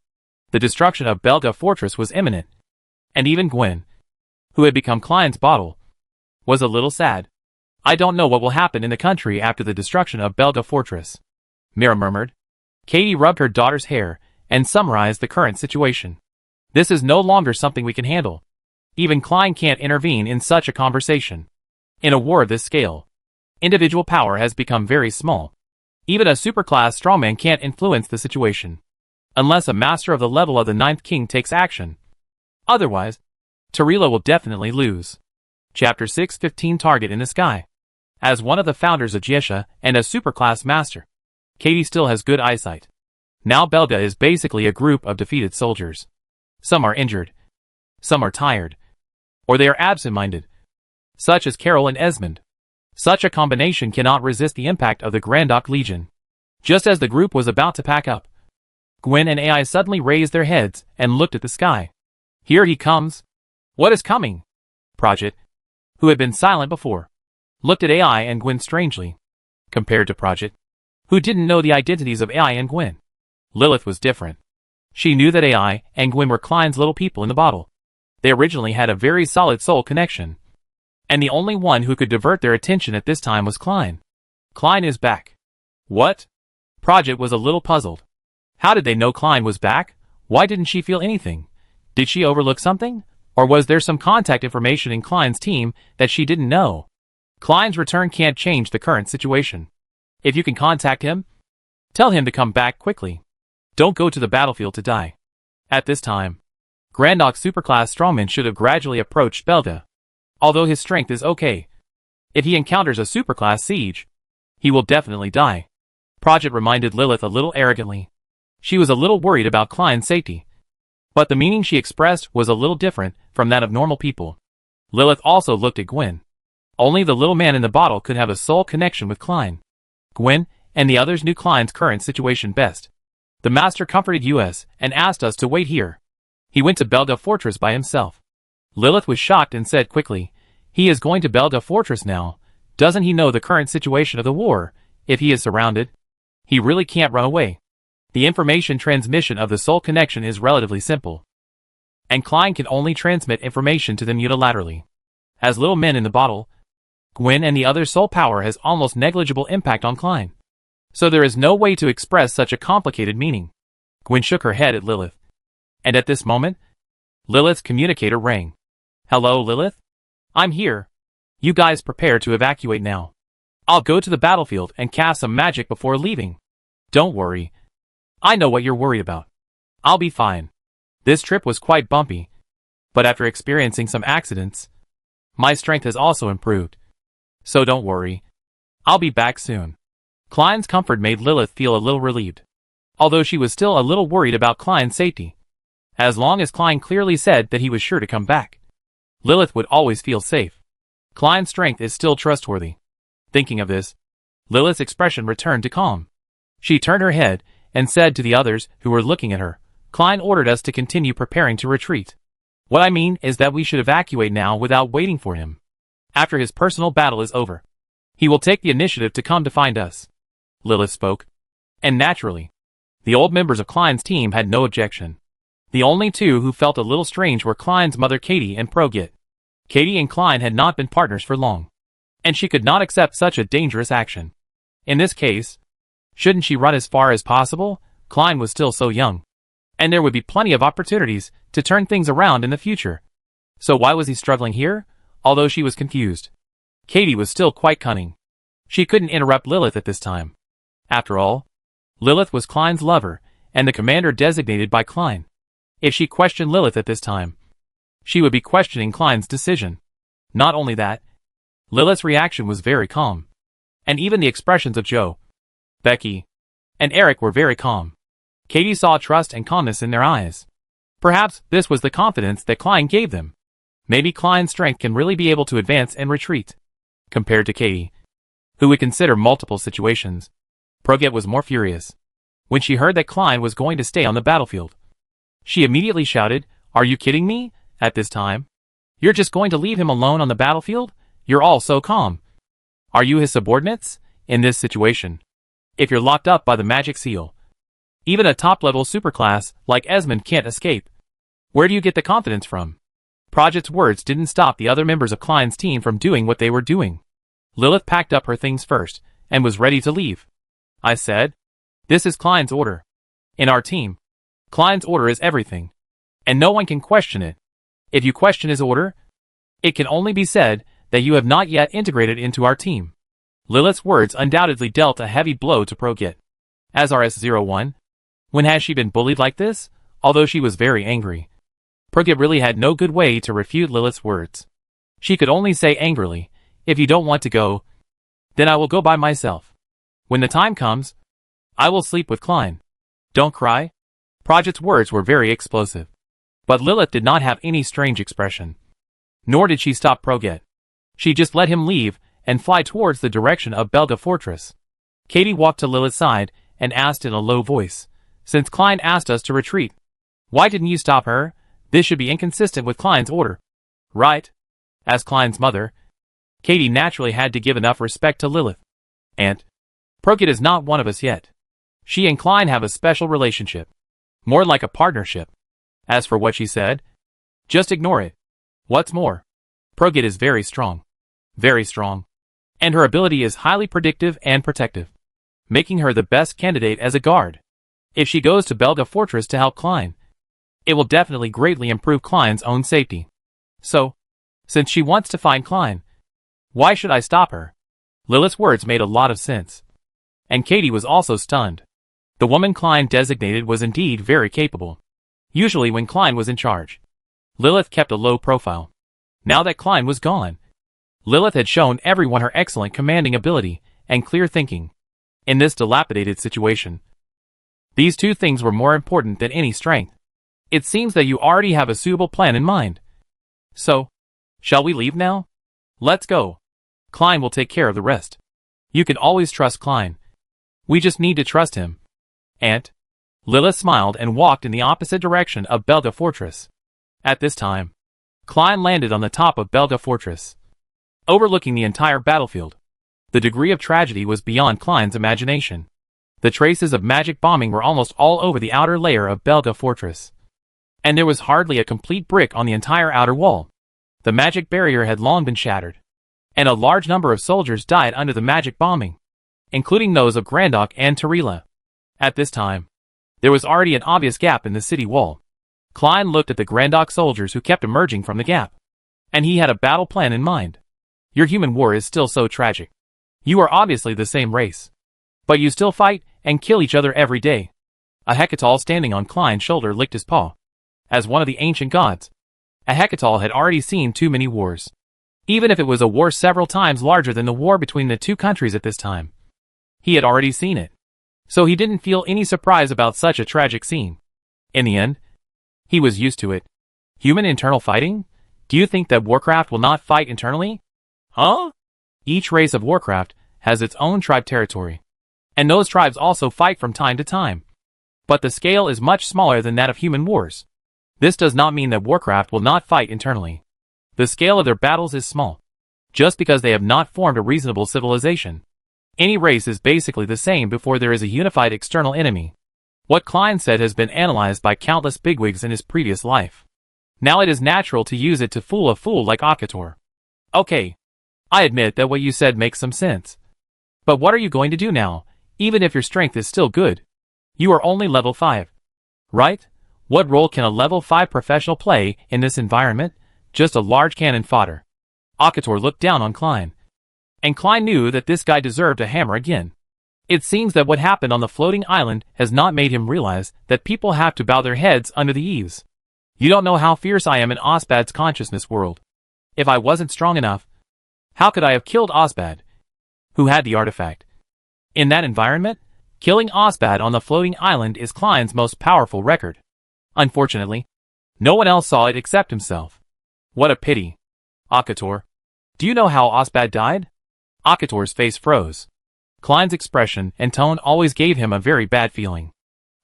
the destruction of Belga Fortress was imminent. And even Gwen, who had become Klein's bottle, was a little sad. I don't know what will happen in the country after the destruction of Belga Fortress, Mira murmured. Katie rubbed her daughter's hair and summarized the current situation. This is no longer something we can handle. Even Klein can't intervene in such a conversation. In a war of this scale, individual power has become very small. Even a superclass strongman can't influence the situation, unless a master of the level of the Ninth King takes action. Otherwise, Torella will definitely lose. Chapter 6:15 Target in the Sky. As one of the founders of Jesha and a superclass master, Katie still has good eyesight. Now Belga is basically a group of defeated soldiers. Some are injured, some are tired, or they are absent-minded, such as Carol and Esmond. Such a combination cannot resist the impact of the Grandok Legion. Just as the group was about to pack up, Gwen and AI suddenly raised their heads and looked at the sky. Here he comes. What is coming? Prajet, who had been silent before, looked at AI and Gwen strangely. Compared to Prajet, who didn't know the identities of AI and Gwen, Lilith was different. She knew that AI and Gwen were Klein's little people in the bottle. They originally had a very solid soul connection, and the only one who could divert their attention at this time was Klein. Klein is back. What? Prajet was a little puzzled. How did they know Klein was back? Why didn't she feel anything? Did she overlook something? Or was there some contact information in Klein's team that she didn't know? Klein's return can't change the current situation. If you can contact him, tell him to come back quickly. Don't go to the battlefield to die. At this time, Grandok superclass strongman should have gradually approached Belga. Although his strength is okay, if he encounters a superclass siege, he will definitely die. Prajet reminded Lilith a little arrogantly. She was a little worried about Klein's safety, but the meaning she expressed was a little different from that of normal people. Lilith also looked at Gwen. Only the little man in the bottle could have a soul connection with Klein. Gwen and the others knew Klein's current situation best. The master comforted us and asked us to wait here. He went to Belga Fortress by himself. Lilith was shocked and said quickly, he is going to Belga Fortress now. Doesn't he know the current situation of the war? If he is surrounded, he really can't run away. The information transmission of the soul connection is relatively simple, and Klein can only transmit information to them unilaterally. As little men in the bottle, Gwen and the other soul power has almost negligible impact on Klein. So there is no way to express such a complicated meaning. Gwen shook her head at Lilith. And at this moment, Lilith's communicator rang. Hello, Lilith? I'm here. You guys prepare to evacuate now. I'll go to the battlefield and cast some magic before leaving. Don't worry. I know what you're worried about. I'll be fine. This trip was quite bumpy, but after experiencing some accidents, my strength has also improved. So don't worry. I'll be back soon. Klein's comfort made Lilith feel a little relieved, although she was still a little worried about Klein's safety. As long as Klein clearly said that he was sure to come back, Lilith would always feel safe. Klein's strength is still trustworthy. Thinking of this, Lilith's expression returned to calm. She turned her head and said to the others who were looking at her, Klein ordered us to continue preparing to retreat. What I mean is that we should evacuate now without waiting for him. After his personal battle is over, he will take the initiative to come to find us. Lilith spoke. And naturally, the old members of Klein's team had no objection. The only two who felt a little strange were Klein's mother Katie and Progit. Katie and Klein had not been partners for long, and she could not accept such a dangerous action. In this case, shouldn't she run as far as possible? Klein was still so young, and there would be plenty of opportunities to turn things around in the future. So why was he struggling here? Although she was confused, Katie was still quite cunning. She couldn't interrupt Lilith at this time. After all, Lilith was Klein's lover and the commander designated by Klein. If she questioned Lilith at this time, she would be questioning Klein's decision. Not only that, Lilith's reaction was very calm, and even the expressions of Joe, Becky, and Eric were very calm. Katie saw trust and calmness in their eyes. Perhaps this was the confidence that Klein gave them. Maybe Klein's strength can really be able to advance and retreat. Compared to Katie, who would consider multiple situations, Progit was more furious. When she heard that Klein was going to stay on the battlefield, she immediately shouted, "Are you kidding me? At this time? You're just going to leave him alone on the battlefield? You're all so calm. Are you his subordinates? In this situation, if you're locked up by the magic seal, even a top-level superclass like Esmond can't escape. Where do you get the confidence from?" Progit's words didn't stop the other members of Klein's team from doing what they were doing. Lilith packed up her things first and was ready to leave. I said, "This is Klein's order. In our team, Klein's order is everything, and no one can question it. If you question his order, it can only be said that you have not yet integrated into our team." Lilith's words undoubtedly dealt a heavy blow to Progit. As RS-01, when has she been bullied like this? Although she was very angry, Progit really had no good way to refute Lilith's words. She could only say angrily, "If you don't want to go, then I will go by myself. When the time comes, I will sleep with Klein. Don't cry." Progit's words were very explosive, but Lilith did not have any strange expression. Nor did she stop Progit. She just let him leave and fly towards the direction of Belga Fortress. Katie walked to Lilith's side and asked in a low voice, "Since Klein asked us to retreat, why didn't you stop her? This should be inconsistent with Klein's order." "Right." As Klein's mother, Katie naturally had to give enough respect to Lilith. "Aunt, Progit is not one of us yet. She and Klein have a special relationship. More like a partnership. As for what she said, just ignore it. What's more, Progit is very strong. Very strong. And her ability is highly predictive and protective, making her the best candidate as a guard. If she goes to Belga Fortress to help Klein, it will definitely greatly improve Klein's own safety. So, since she wants to find Klein, why should I stop her?" Lilith's words made a lot of sense. And Katie was also stunned. The woman Klein designated was indeed very capable. Usually when Klein was in charge, Lilith kept a low profile. Now that Klein was gone, Lilith had shown everyone her excellent commanding ability and clear thinking. In this dilapidated situation, these two things were more important than any strength. "It seems that you already have a suitable plan in mind. So, shall we leave now? Let's go. Klein will take care of the rest. You can always trust Klein. We just need to trust him." "Aunt." Lilith smiled and walked in the opposite direction of Belga Fortress. At this time, Klein landed on the top of Belga Fortress, overlooking the entire battlefield. The degree of tragedy was beyond Klein's imagination. The traces of magic bombing were almost all over the outer layer of Belga Fortress, and there was hardly a complete brick on the entire outer wall. The magic barrier had long been shattered, and a large number of soldiers died under the magic bombing, including those of Grandok and Tarila. At this time, there was already an obvious gap in the city wall. Klein looked at the Grandok soldiers who kept emerging from the gap, and he had a battle plan in mind. "Your human war is still so tragic. You are obviously the same race, but you still fight and kill each other every day." A Hecatal standing on Klein's shoulder licked his paw. As one of the ancient gods, a Hecatal had already seen too many wars. Even if it was a war several times larger than the war between the two countries at this time. He had already seen it. So he didn't feel any surprise about such a tragic scene. In the end, he was used to it. Human internal fighting? Do you think that Warcraft will not fight internally? Huh? Each race of Warcraft has its own tribe territory. And those tribes also fight from time to time. But the scale is much smaller than that of human wars. This does not mean that Warcraft will not fight internally. The scale of their battles is small. Just because they have not formed a reasonable civilization. Any race is basically the same before there is a unified external enemy. What Klein said has been analyzed by countless bigwigs in his previous life. Now it is natural to use it to fool a fool like Akator. Okay. I admit that what you said makes some sense. But what are you going to do now, even if your strength is still good? You are only level 5. Right? What role can a level 5 professional play in this environment? Just a large cannon fodder. Akator looked down on Klein. And Klein knew that this guy deserved a hammer again. It seems that what happened on the floating island has not made him realize that people have to bow their heads under the eaves. You don't know how fierce I am in Osbad's consciousness world. If I wasn't strong enough, how could I have killed Osbad, who had the artifact? In that environment, killing Osbad on the floating island is Klein's most powerful record. Unfortunately, no one else saw it except himself. What a pity. Akator, do you know how Osbad died? Akator's face froze. Klein's expression and tone always gave him a very bad feeling.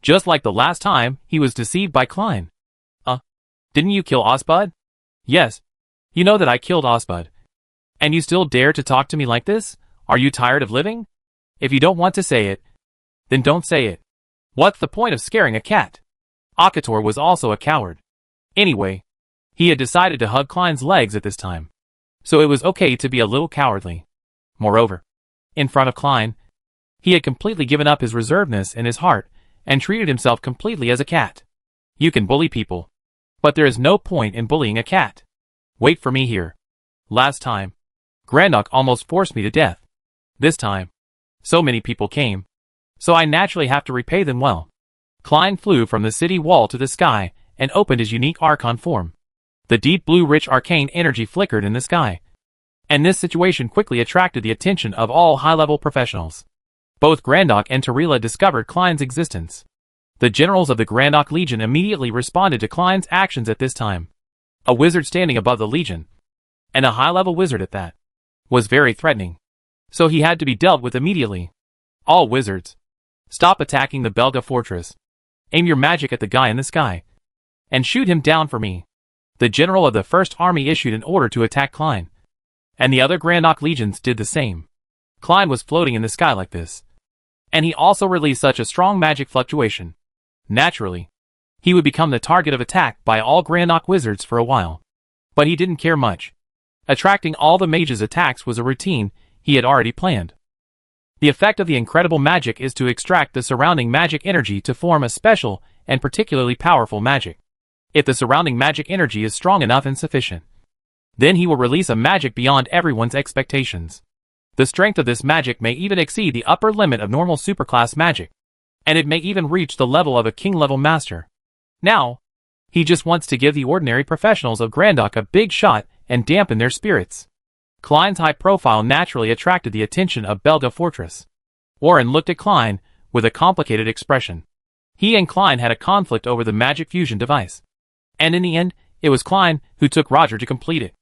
Just like the last time he was deceived by Klein. Didn't you kill Osbad? Yes. You know that I killed Osbad. And you still dare to talk to me like this? Are you tired of living? If you don't want to say it, then don't say it. What's the point of scaring a cat? Akator was also a coward. Anyway, he had decided to hug Klein's legs at this time. So it was okay to be a little cowardly. Moreover, in front of Klein, he had completely given up his reservedness in his heart and treated himself completely as a cat. You can bully people, but there is no point in bullying a cat. Wait for me here. Last time, Grandok almost forced me to death. This time, so many people came, so I naturally have to repay them well. Klein flew from the city wall to the sky and opened his unique Archon form. The deep blue rich arcane energy flickered in the sky. And this situation quickly attracted the attention of all high-level professionals. Both Grandok and Tarila discovered Klein's existence. The generals of the Grandok Legion immediately responded to Klein's actions at this time. A wizard standing above the Legion, and a high-level wizard at that, was very threatening. So he had to be dealt with immediately. All wizards, stop attacking the Belga fortress. Aim your magic at the guy in the sky. And shoot him down for me. The general of the First Army issued an order to attack Klein. And the other Grandok legions did the same. Klein was floating in the sky like this. And he also released such a strong magic fluctuation. Naturally, he would become the target of attack by all Grandok wizards for a while. But he didn't care much. Attracting all the mages' attacks was a routine he had already planned. The effect of the incredible magic is to extract the surrounding magic energy to form a special and particularly powerful magic. If the surrounding magic energy is strong enough and sufficient, then he will release a magic beyond everyone's expectations. The strength of this magic may even exceed the upper limit of normal superclass magic, and it may even reach the level of a king-level master. Now, he just wants to give the ordinary professionals of Grandok a big shot and dampen their spirits. Klein's high profile naturally attracted the attention of Belga Fortress. Warren looked at Klein with a complicated expression. He and Klein had a conflict over the magic fusion device. And in the end, it was Klein who took Roger to complete it.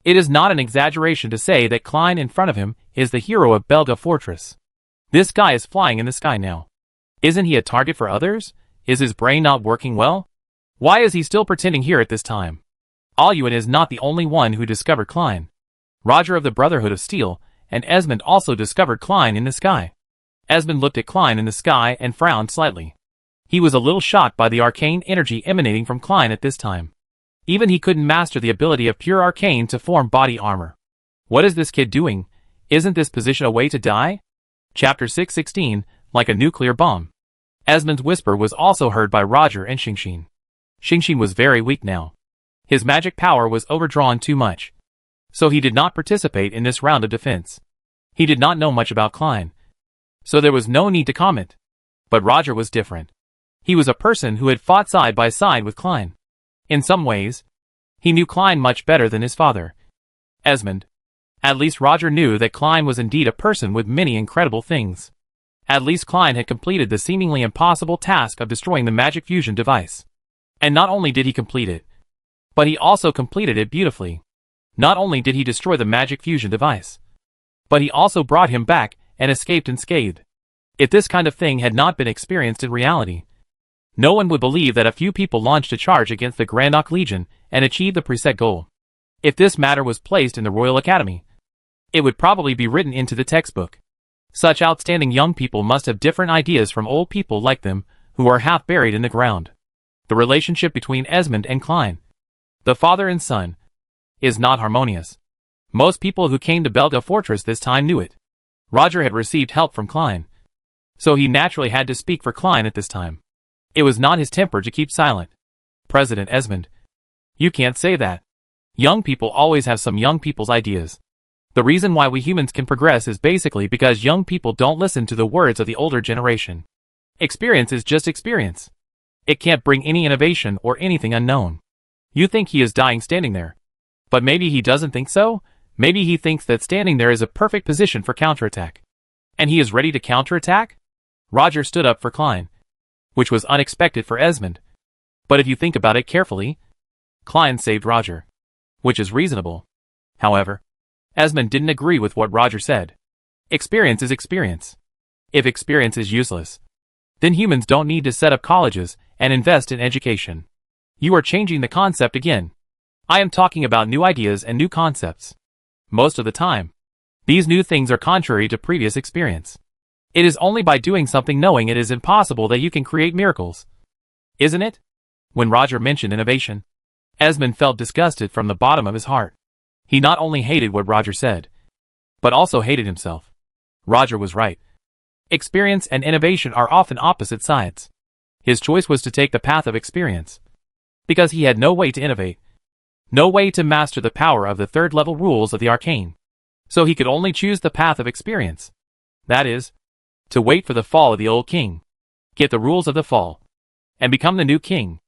It is not an exaggeration to say that Klein in front of him is the hero of Belga Fortress. This guy is flying in the sky now. Isn't he a target for others? Is his brain not working well? Why is he still pretending here at this time? Aluin is not the only one who discovered Klein. Roger of the Brotherhood of Steel and Esmond also discovered Klein in the sky. Esmond looked at Klein in the sky and frowned slightly. He was a little shocked by the arcane energy emanating from Klein at this time. Even he couldn't master the ability of pure arcane to form body armor. What is this kid doing? Isn't this position a way to die? Chapter 616, like a nuclear bomb. Esmond's whisper was also heard by Roger and Xingxin. Xingxin was very weak now. His magic power was overdrawn too much. So he did not participate in this round of defense. He did not know much about Klein. So there was no need to comment. But Roger was different. He was a person who had fought side by side with Klein. In some ways, he knew Klein much better than his father, Esmond. At least Roger knew that Klein was indeed a person with many incredible things. At least Klein had completed the seemingly impossible task of destroying the magic fusion device. And not only did he complete it, but he also completed it beautifully. Not only did he destroy the magic fusion device, but he also brought him back and escaped unscathed. If this kind of thing had not been experienced in reality, no one would believe that a few people launched a charge against the Grandok Legion and achieved the preset goal. If this matter was placed in the Royal Academy, it would probably be written into the textbook. Such outstanding young people must have different ideas from old people like them, who are half buried in the ground. The relationship between Esmond and Klein, the father and son, is not harmonious. Most people who came to Belga Fortress this time knew it. Roger had received help from Klein, so he naturally had to speak for Klein at this time. It was not his temper to keep silent. President Esmond, you can't say that. Young people always have some young people's ideas. The reason why we humans can progress is basically because young people don't listen to the words of the older generation. Experience is just experience. It can't bring any innovation or anything unknown. You think he is dying standing there. But maybe he doesn't think so? Maybe he thinks that standing there is a perfect position for counterattack. And he is ready to counterattack? Roger stood up for Klein, which was unexpected for Esmond. But if you think about it carefully, Klein saved Roger, which is reasonable. However, Esmond didn't agree with what Roger said. Experience is experience. If experience is useless, then humans don't need to set up colleges and invest in education. You are changing the concept again. I am talking about new ideas and new concepts. Most of the time, these new things are contrary to previous experience. It is only by doing something knowing it is impossible that you can create miracles. Isn't it? When Roger mentioned innovation, Esmond felt disgusted from the bottom of his heart. He not only hated what Roger said, but also hated himself. Roger was right. Experience and innovation are often opposite sides. His choice was to take the path of experience, because he had no way to innovate, no way to master the power of the third-level rules of the arcane. So he could only choose the path of experience. That is, to wait for the fall of the old king, get the rules of the fall, and become the new king.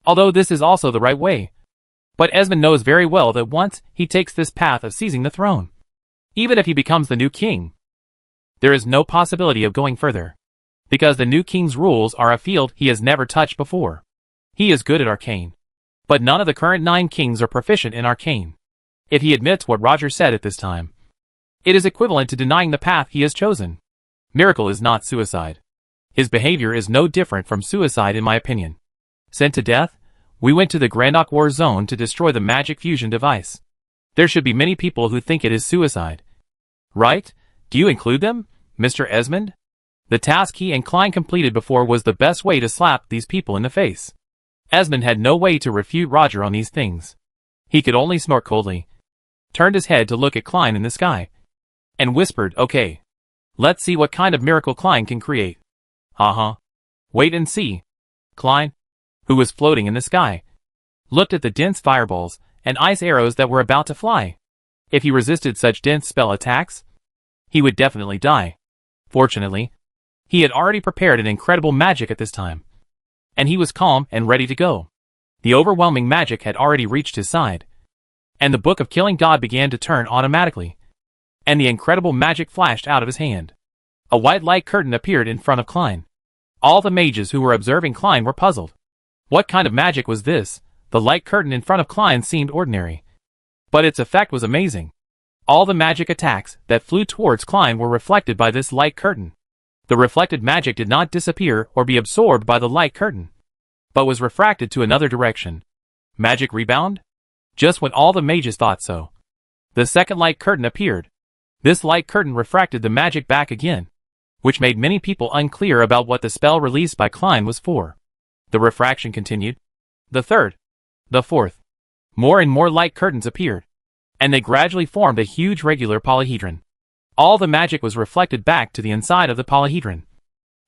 Although this is also the right way. But Esmond knows very well that once he takes this path of seizing the throne, even if he becomes the new king, there is no possibility of going further, because the new king's rules are a field he has never touched before. He is good at arcane, but none of the current 9 kings are proficient in arcane. If he admits what Roger said at this time, it is equivalent to denying the path he has chosen. Miracle is not suicide. His behavior is no different from suicide in my opinion. Sent to death? We went to the Grandok War Zone to destroy the magic fusion device. There should be many people who think it is suicide. Right? Do you include them, Mr. Esmond? The task he and Klein completed before was the best way to slap these people in the face. Esmond had no way to refute Roger on these things. He could only snort coldly, turned his head to look at Klein in the sky, and whispered, "Okay. Let's see what kind of miracle Klein can create." Wait and see. Klein, who was floating in the sky, looked at the dense fireballs and ice arrows that were about to fly. If he resisted such dense spell attacks, he would definitely die. Fortunately, he had already prepared an incredible magic at this time, and he was calm and ready to go. The overwhelming magic had already reached his side, and the Book of Killing God began to turn automatically, and the incredible magic flashed out of his hand. A white light curtain appeared in front of Klein. All the mages who were observing Klein were puzzled. What kind of magic was this? The light curtain in front of Klein seemed ordinary, but its effect was amazing. All the magic attacks that flew towards Klein were reflected by this light curtain. The reflected magic did not disappear or be absorbed by the light curtain, but was refracted to another direction. Magic rebound? Just when all the mages thought so, the second light curtain appeared. This light curtain refracted the magic back again, which made many people unclear about what the spell released by Klein was for. The refraction continued. The third, the fourth. More and more light curtains appeared, and they gradually formed a huge regular polyhedron. All the magic was reflected back to the inside of the polyhedron,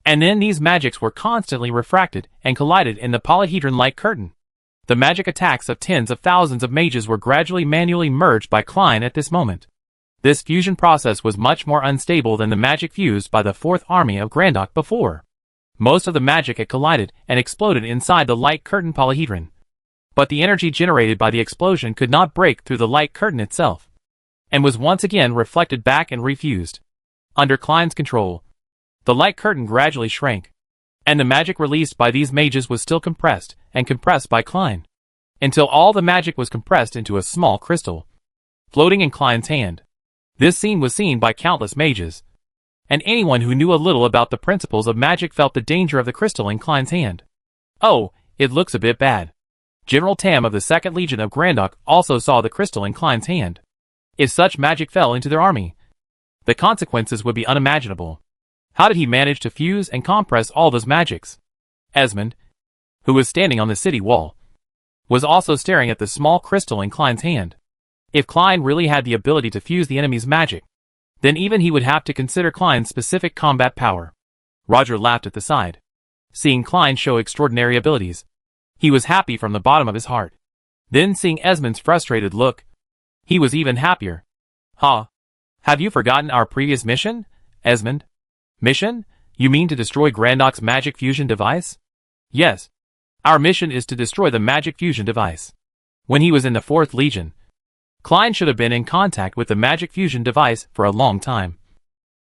and then these magics were constantly refracted and collided in the polyhedron light curtain. The magic attacks of tens of thousands of mages were gradually manually merged by Klein at this moment. This fusion process was much more unstable than the magic fused by the 4th Army of Grandok before. Most of the magic had collided and exploded inside the light curtain polyhedron, But the energy generated by the explosion could not break through the light curtain itself, and was once again reflected back and refused. Under Klein's control, the light curtain gradually shrank, and the magic released by these mages was still compressed and compressed by Klein, until all the magic was compressed into a small crystal, floating in Klein's hand. This scene was seen by countless mages, and anyone who knew a little about the principles of magic felt the danger of the crystal in Klein's hand. Oh, it looks a bit bad. General Tam of the 2nd Legion of Grandok also saw the crystal in Klein's hand. If such magic fell into their army, the consequences would be unimaginable. How did he manage to fuse and compress all those magics? Esmond, who was standing on the city wall, was also staring at the small crystal in Klein's hand. If Klein really had the ability to fuse the enemy's magic, then even he would have to consider Klein's specific combat power. Roger laughed at the side. Seeing Klein show extraordinary abilities, he was happy from the bottom of his heart. Then seeing Esmond's frustrated look, he was even happier. Huh? Have you forgotten our previous mission, Esmond? Mission? You mean to destroy Grandok's magic fusion device? Yes. Our mission is to destroy the magic fusion device. When he was in the 4th Legion, Klein should have been in contact with the magic fusion device for a long time.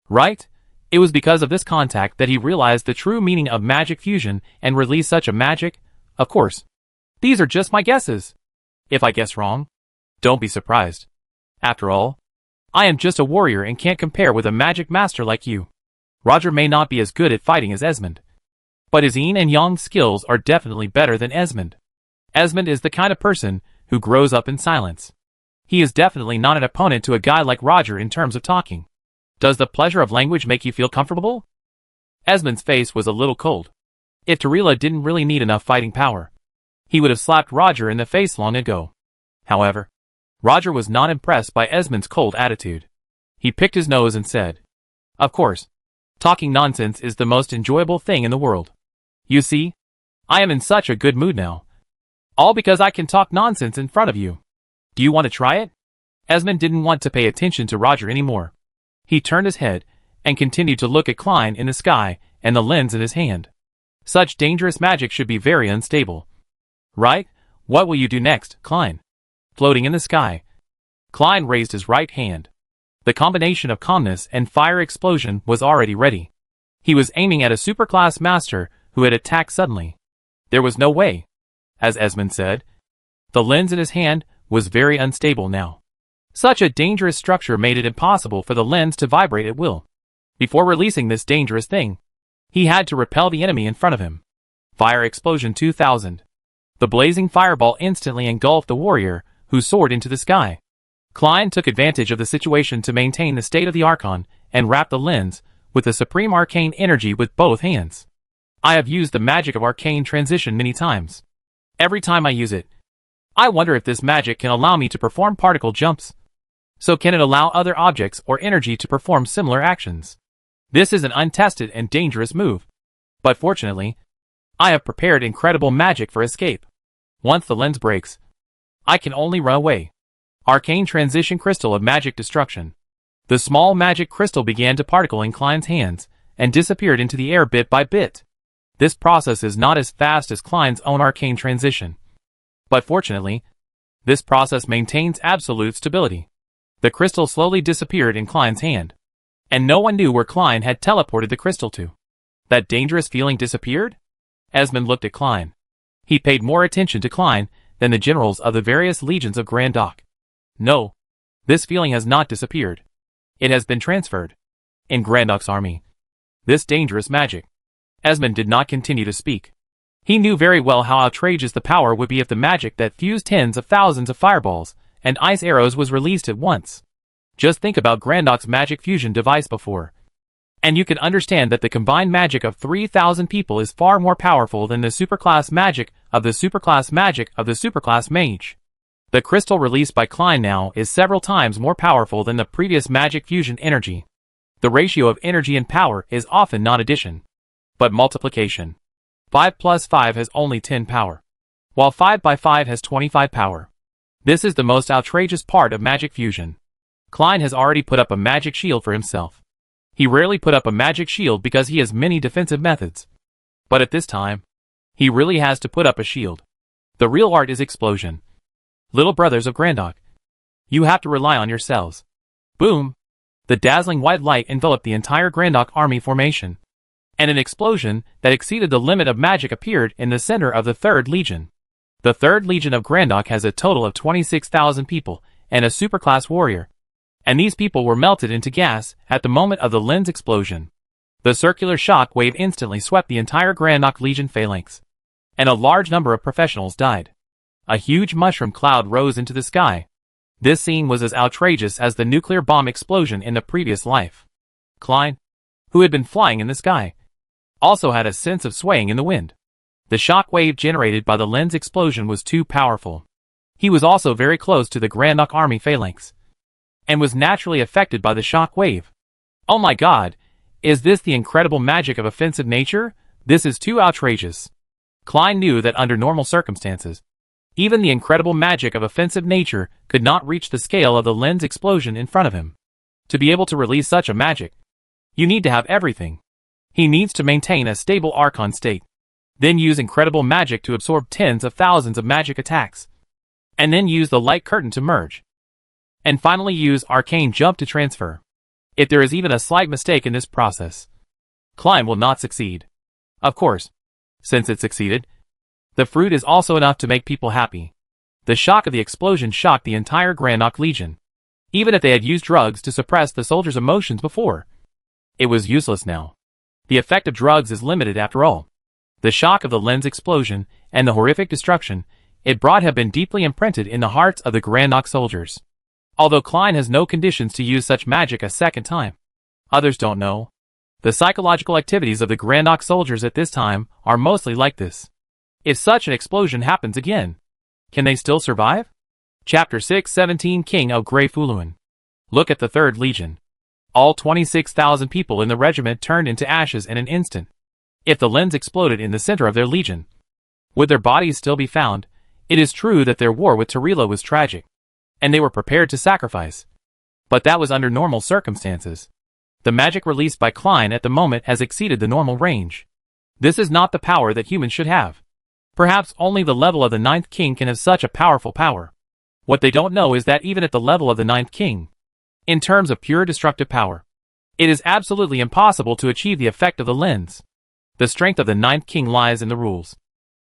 Right? It was because of this contact that he realized the true meaning of magic fusion and released such a magic. Of course. These are just my guesses. If I guess wrong, don't be surprised. After all, I am just a warrior and can't compare with a magic master like you. Roger may not be as good at fighting as Esmond, but his yin and yang skills are definitely better than Esmond. Esmond is the kind of person who grows up in silence. He is definitely not an opponent to a guy like Roger in terms of talking. Does the pleasure of language make you feel comfortable? Esmond's face was a little cold. If Tarila didn't really need enough fighting power, he would have slapped Roger in the face long ago. However, Roger was not impressed by Esmond's cold attitude. He picked his nose and said, "Of course, talking nonsense is the most enjoyable thing in the world. You see, I am in such a good mood now. All because I can talk nonsense in front of you. Do you want to try it?" Esmond didn't want to pay attention to Roger anymore. He turned his head and continued to look at Klein in the sky and the lens in his hand. Such dangerous magic should be very unstable. Right? What will you do next, Klein? Floating in the sky, Klein raised his right hand. The combination of calmness and fire explosion was already ready. He was aiming at a superclass master who had attacked suddenly. There was no way. As Esmond said, the lens in his hand was very unstable now. Such a dangerous structure made it impossible for the lens to vibrate at will. Before releasing this dangerous thing, he had to repel the enemy in front of him. Fire Explosion 2000. The blazing fireball instantly engulfed the warrior, who soared into the sky. Klein took advantage of the situation to maintain the state of the Archon and wrap the lens with the supreme arcane energy with both hands. I have used the magic of arcane transition many times. Every time I use it, I wonder if this magic can allow me to perform particle jumps. So can it allow other objects or energy to perform similar actions? This is an untested and dangerous move. But fortunately, I have prepared incredible magic for escape. Once the lens breaks, I can only run away. Arcane Transition Crystal of Magic Destruction. The small magic crystal began to particle in Klein's hands and disappeared into the air bit by bit. This process is not as fast as Klein's own arcane transition. But fortunately, this process maintains absolute stability. The crystal slowly disappeared in Klein's hand, and no one knew where Klein had teleported the crystal to. That dangerous feeling disappeared? Esmond looked at Klein. He paid more attention to Klein than the generals of the various legions of Grandok. No, this feeling has not disappeared. It has been transferred. In Grandok's army. This dangerous magic. Esmond did not continue to speak. He knew very well how outrageous the power would be if the magic that fused tens of thousands of fireballs and ice arrows was released at once. Just think about Grandok's magic fusion device before, and you can understand that the combined magic of 3,000 people is far more powerful than the superclass magic of the superclass magic of the superclass mage. The crystal released by Klein now is several times more powerful than the previous magic fusion energy. The ratio of energy and power is often not addition, but multiplication. 5 plus 5 has only 10 power, while 5 by 5 has 25 power. This is the most outrageous part of magic fusion. Klein has already put up a magic shield for himself. He rarely put up a magic shield because he has many defensive methods. But at this time, he really has to put up a shield. The real art is explosion. Little brothers of Grandok, you have to rely on yourselves. Boom! The dazzling white light enveloped the entire Grandok army formation. And an explosion that exceeded the limit of magic appeared in the center of the 3rd Legion. The 3rd Legion of Grandok has a total of 26,000 people and a superclass warrior. And these people were melted into gas at the moment of the lens explosion. The circular shock wave instantly swept the entire Grandok Legion phalanx. And a large number of professionals died. A huge mushroom cloud rose into the sky. This scene was as outrageous as the nuclear bomb explosion in the previous life. Klein, who had been flying in the sky, also had a sense of swaying in the wind. The shock wave generated by the lens explosion was too powerful. He was also very close to the Grandok army phalanx, and was naturally affected by the shock wave. Oh my god, is this the incredible magic of offensive nature? This is too outrageous. Klein knew that under normal circumstances, even the incredible magic of offensive nature could not reach the scale of the lens explosion in front of him. To be able to release such a magic, you need to have everything. He needs to maintain a stable Archon state, then use incredible magic to absorb tens of thousands of magic attacks, and then use the light curtain to merge, and finally use arcane jump to transfer. If there is even a slight mistake in this process, Klein will not succeed. Of course, since it succeeded, the fruit is also enough to make people happy. The shock of the explosion shocked the entire Grandok Legion. Even if they had used drugs to suppress the soldiers' emotions before, it was useless now. The effect of drugs is limited after all. The shock of the lens explosion and the horrific destruction it brought have been deeply imprinted in the hearts of the Grandok soldiers. Although Klein has no conditions to use such magic a second time, others don't know. The psychological activities of the Grandok soldiers at this time are mostly like this. If such an explosion happens again, can they still survive? Chapter 6:17 King of Grey Fuluin. Look at the 3rd Legion. All 26,000 people in the regiment turned into ashes in an instant. If the lens exploded in the center of their legion, would their bodies still be found? It is true that their war with Tarila was tragic, and they were prepared to sacrifice. But that was under normal circumstances. The magic released by Klein at the moment has exceeded the normal range. This is not the power that humans should have. Perhaps only the level of the 9th King can have such a powerful power. What they don't know is that even at the level of the 9th King, in terms of pure destructive power, it is absolutely impossible to achieve the effect of the lens. The strength of the 9th King lies in the rules.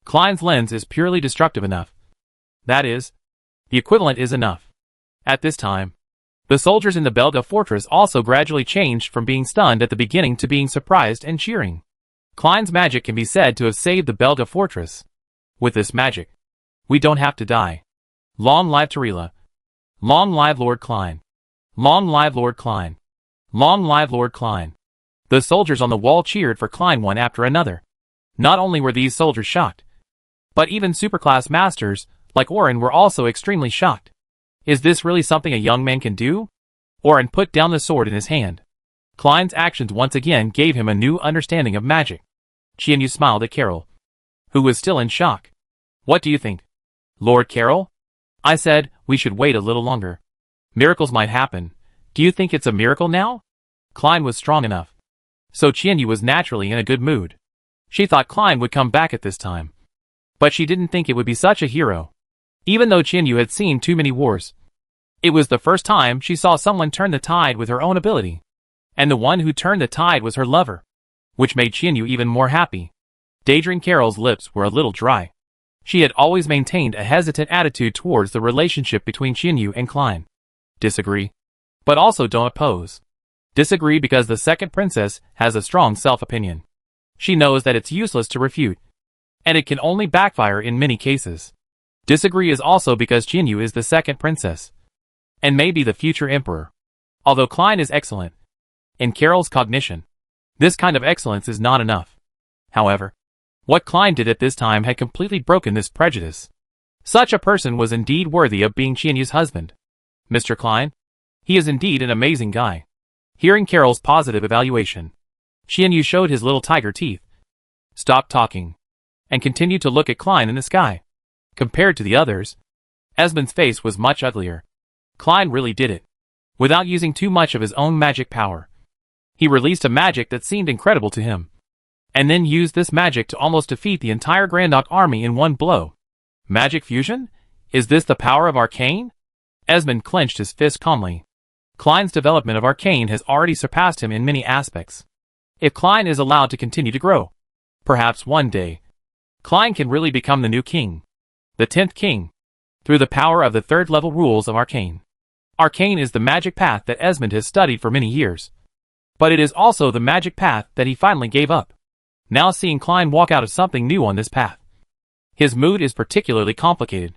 Klein's lens is purely destructive enough. That is, the equivalent is enough. At this time, the soldiers in the Belga fortress also gradually changed from being stunned at the beginning to being surprised and cheering. Klein's magic can be said to have saved the Belga fortress. With this magic, we don't have to die. Long live Tarila. Long live Lord Klein. Long live Lord Klein. Long live Lord Klein. The soldiers on the wall cheered for Klein one after another. Not only were these soldiers shocked, but even superclass masters, like Orin, were also extremely shocked. Is this really something a young man can do? Orin put down the sword in his hand. Klein's actions once again gave him a new understanding of magic. Qianyu smiled at Carol, who was still in shock. What do you think, Lord Carol? I said, we should wait a little longer. Miracles might happen. Do you think it's a miracle now? Klein was strong enough. So Qianyu was naturally in a good mood. She thought Klein would come back at this time. But she didn't think it would be such a hero. Even though Qianyu had seen too many wars, it was the first time she saw someone turn the tide with her own ability. And the one who turned the tide was her lover, which made Qianyu even more happy. Daedrin Carol's lips were a little dry. She had always maintained a hesitant attitude towards the relationship between Qianyu and Klein. Disagree. But also don't oppose. Disagree because the second princess has a strong self-opinion. She knows that it's useless to refute, and it can only backfire in many cases. Disagree is also because Qianyu is the second princess, and may be the future emperor. Although Klein is excellent, in Carol's cognition, this kind of excellence is not enough. However, what Klein did at this time had completely broken this prejudice. Such a person was indeed worthy of being Qianyu's husband. Mr. Klein? He is indeed an amazing guy. Hearing Carol's positive evaluation, Qianyu showed his little tiger teeth, stopped talking, and continued to look at Klein in the sky. Compared to the others, Esmond's face was much uglier. Klein really did it, without using too much of his own magic power. He released a magic that seemed incredible to him, and then used this magic to almost defeat the entire Grandok army in one blow. Magic fusion? Is this the power of arcane? Esmond clenched his fist calmly. Klein's development of arcane has already surpassed him in many aspects. If Klein is allowed to continue to grow, perhaps one day, Klein can really become the new king. The 10th king. Through the power of the 3rd level rules of arcane. Arcane is the magic path that Esmond has studied for many years. But it is also the magic path that he finally gave up. Now seeing Klein walk out of something new on this path. His mood is particularly complicated.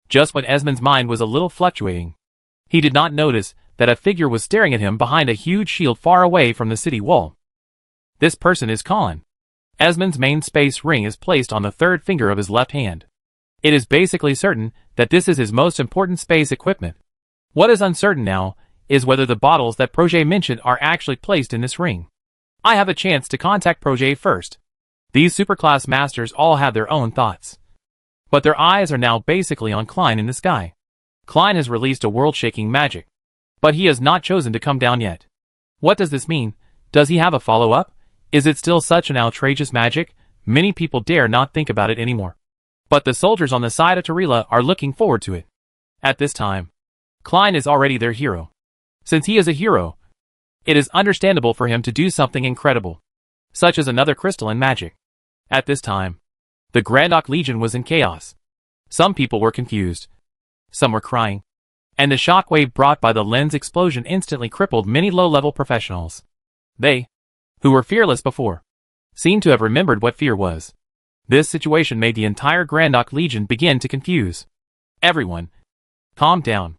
Just when Esmond's mind was a little fluctuating, he did not notice that a figure was staring at him behind a huge shield far away from the city wall. This person is Colin. Esmond's main space ring is placed on the 3rd finger of his left hand. It is basically certain that this is his most important space equipment. What is uncertain now is whether the bottles that Projet mentioned are actually placed in this ring. I have a chance to contact Projet first. These superclass masters all have their own thoughts. But their eyes are now basically on Klein in the sky. Klein has released a world-shaking magic. But he has not chosen to come down yet. What does this mean? Does he have a follow-up? Is it still such an outrageous magic? Many people dare not think about it anymore. But the soldiers on the side of Tarila are looking forward to it. At this time, Klein is already their hero. Since he is a hero, it is understandable for him to do something incredible, such as another crystalline magic. At this time, the Grandok Legion was in chaos. Some people were confused. Some were crying. And the shockwave brought by the lens explosion instantly crippled many low-level professionals. They, who were fearless before, seemed to have remembered what fear was. This situation made the entire Grandok Legion begin to confuse. Everyone, calm down.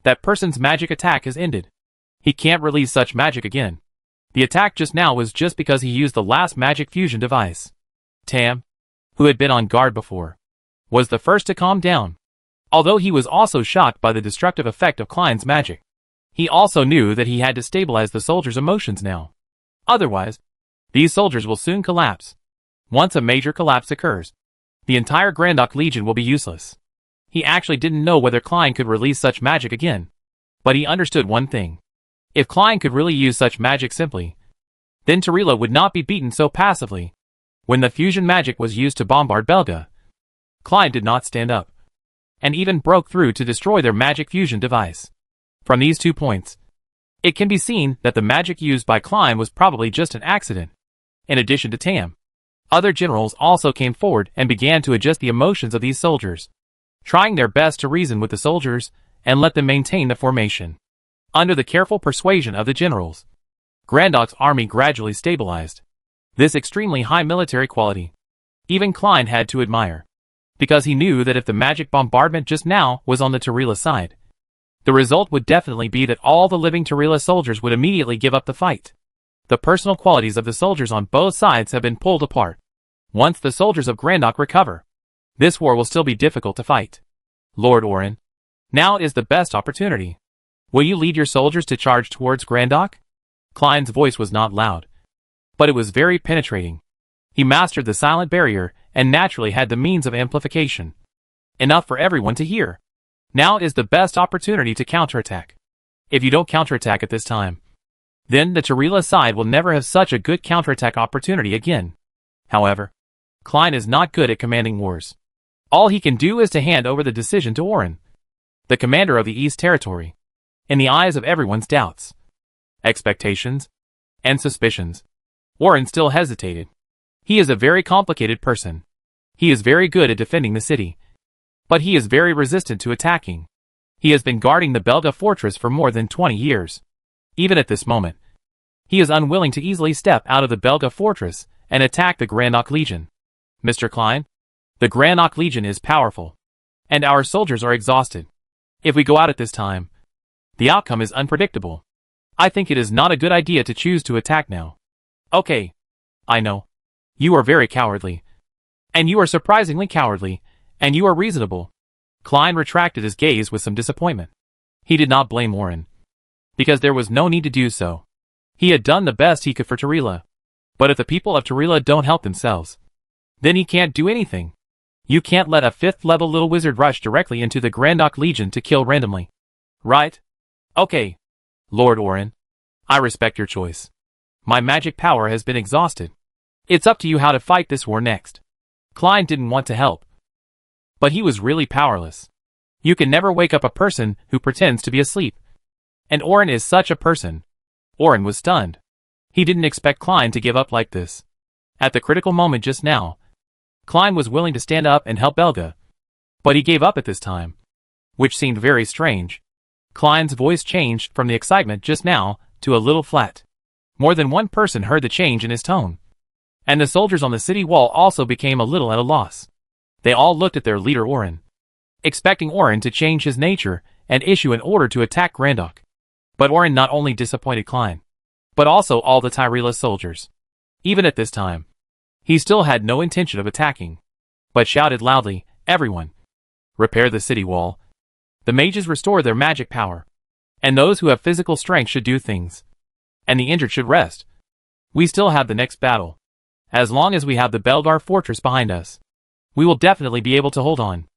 That person's magic attack has ended. He can't release such magic again. The attack just now was just because he used the last magic fusion device. Tam, who had been on guard before, was the first to calm down. Although he was also shocked by the destructive effect of Klein's magic, he also knew that he had to stabilize the soldiers' emotions now. Otherwise, these soldiers will soon collapse. Once a major collapse occurs, the entire Grandok Legion will be useless. He actually didn't know whether Klein could release such magic again. But he understood one thing. If Klein could really use such magic simply, then Tarila would not be beaten so passively. When the fusion magic was used to bombard Belga, Klein did not stand up, and even broke through to destroy their magic fusion device. From these 2 points, it can be seen that the magic used by Klein was probably just an accident. In addition to Tam, other generals also came forward and began to adjust the emotions of these soldiers, trying their best to reason with the soldiers and let them maintain the formation. Under the careful persuasion of the generals, Grandok's army gradually stabilized. This extremely high military quality, even Klein had to admire, because he knew that if the magic bombardment just now was on the Tarila side, the result would definitely be that all the living Tarila soldiers would immediately give up the fight. The personal qualities of the soldiers on both sides have been pulled apart. Once the soldiers of Grandok recover, this war will still be difficult to fight. Lord Orin, now is the best opportunity. Will you lead your soldiers to charge towards Grandok? Klein's voice was not loud, but it was very penetrating. He mastered the silent barrier and naturally had the means of amplification. Enough for everyone to hear. Now is the best opportunity to counterattack. If you don't counterattack at this time, then the Tarila side will never have such a good counterattack opportunity again. However, Klein is not good at commanding wars. All he can do is to hand over the decision to Orin, the commander of the East Territory. In the eyes of everyone's doubts, expectations, and suspicions, Orin still hesitated. He is a very complicated person. He is very good at defending the city, but he is very resistant to attacking. He has been guarding the Belga fortress for more than 20 years. Even at this moment, he is unwilling to easily step out of the Belga fortress and attack the Grandok Legion. Mr. Klein, the Grandok Legion is powerful, and our soldiers are exhausted. If we go out at this time, the outcome is unpredictable. I think it is not a good idea to choose to attack now. Okay. I know. You are very cowardly. And you are surprisingly cowardly, and you are reasonable. Klein retracted his gaze with some disappointment. He did not blame Orin, because there was no need to do so. He had done the best he could for Tarila. But if the people of Tarila don't help themselves, then he can't do anything. You can't let a 5th level little wizard rush directly into the Grandok Legion to kill randomly. Right? Okay. Lord Orin, I respect your choice. My magic power has been exhausted. It's up to you how to fight this war next. Klein didn't want to help, But he was really powerless. You can never wake up a person who pretends to be asleep. And Orin is such a person. Orin was stunned. He didn't expect Klein to give up like this. At the critical moment just now, Klein was willing to stand up and help Belga. But he gave up at this time, which seemed very strange. Klein's voice changed from the excitement just now to a little flat. More than one person heard the change in his tone. And the soldiers on the city wall also became a little at a loss. They all looked at their leader Orin, expecting Orin to change his nature and issue an order to attack Grandok. But Orin not only disappointed Klein, but also all the Tyrella soldiers. Even at this time, he still had no intention of attacking, but shouted loudly, "Everyone! Repair the city wall. The mages restore their magic power. And those who have physical strength should do things. And the injured should rest. We still have the next battle. As long as we have the Belgar fortress behind us, we will definitely be able to hold on.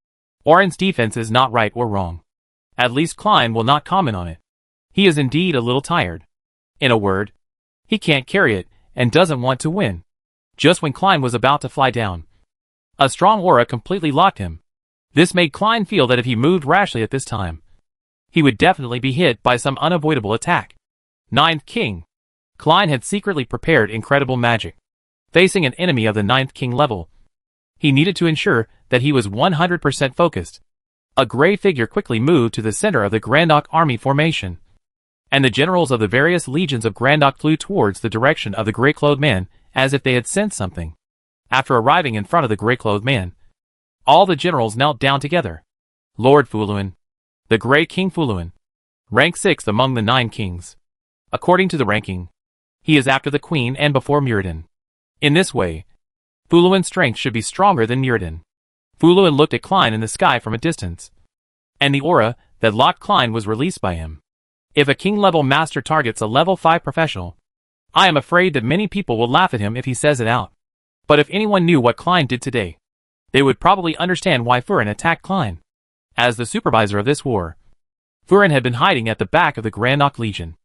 Orin's defense is not right or wrong. At least Klein will not comment on it. He is indeed a little tired. In a word, he can't carry it and doesn't want to win." Just when Klein was about to fly down, a strong aura completely locked him. This made Klein feel that if he moved rashly at this time, he would definitely be hit by some unavoidable attack. Ninth King. Klein had secretly prepared incredible magic. Facing an enemy of the 9th King level, he needed to ensure that he was 100% focused. A gray figure quickly moved to the center of the Grandok army formation, and the generals of the various legions of Grandok flew towards the direction of the gray-clothed man as if they had sensed something. After arriving in front of the gray-clothed man, all the generals knelt down together. Lord Fuluin, the Grey King Fuluin, rank 6th among the 9 kings. According to the ranking, he is after the Queen and before Muradin. In this way, Fuluin's strength should be stronger than Muradin. Fuluin looked at Klein in the sky from a distance, and the aura that locked Klein was released by him. If a king-level master targets a level 5 professional, I am afraid that many people will laugh at him if he says it out. But if anyone knew what Klein did today, they would probably understand why Furin attacked Klein. As the supervisor of this war, Furin had been hiding at the back of the Grandok Legion.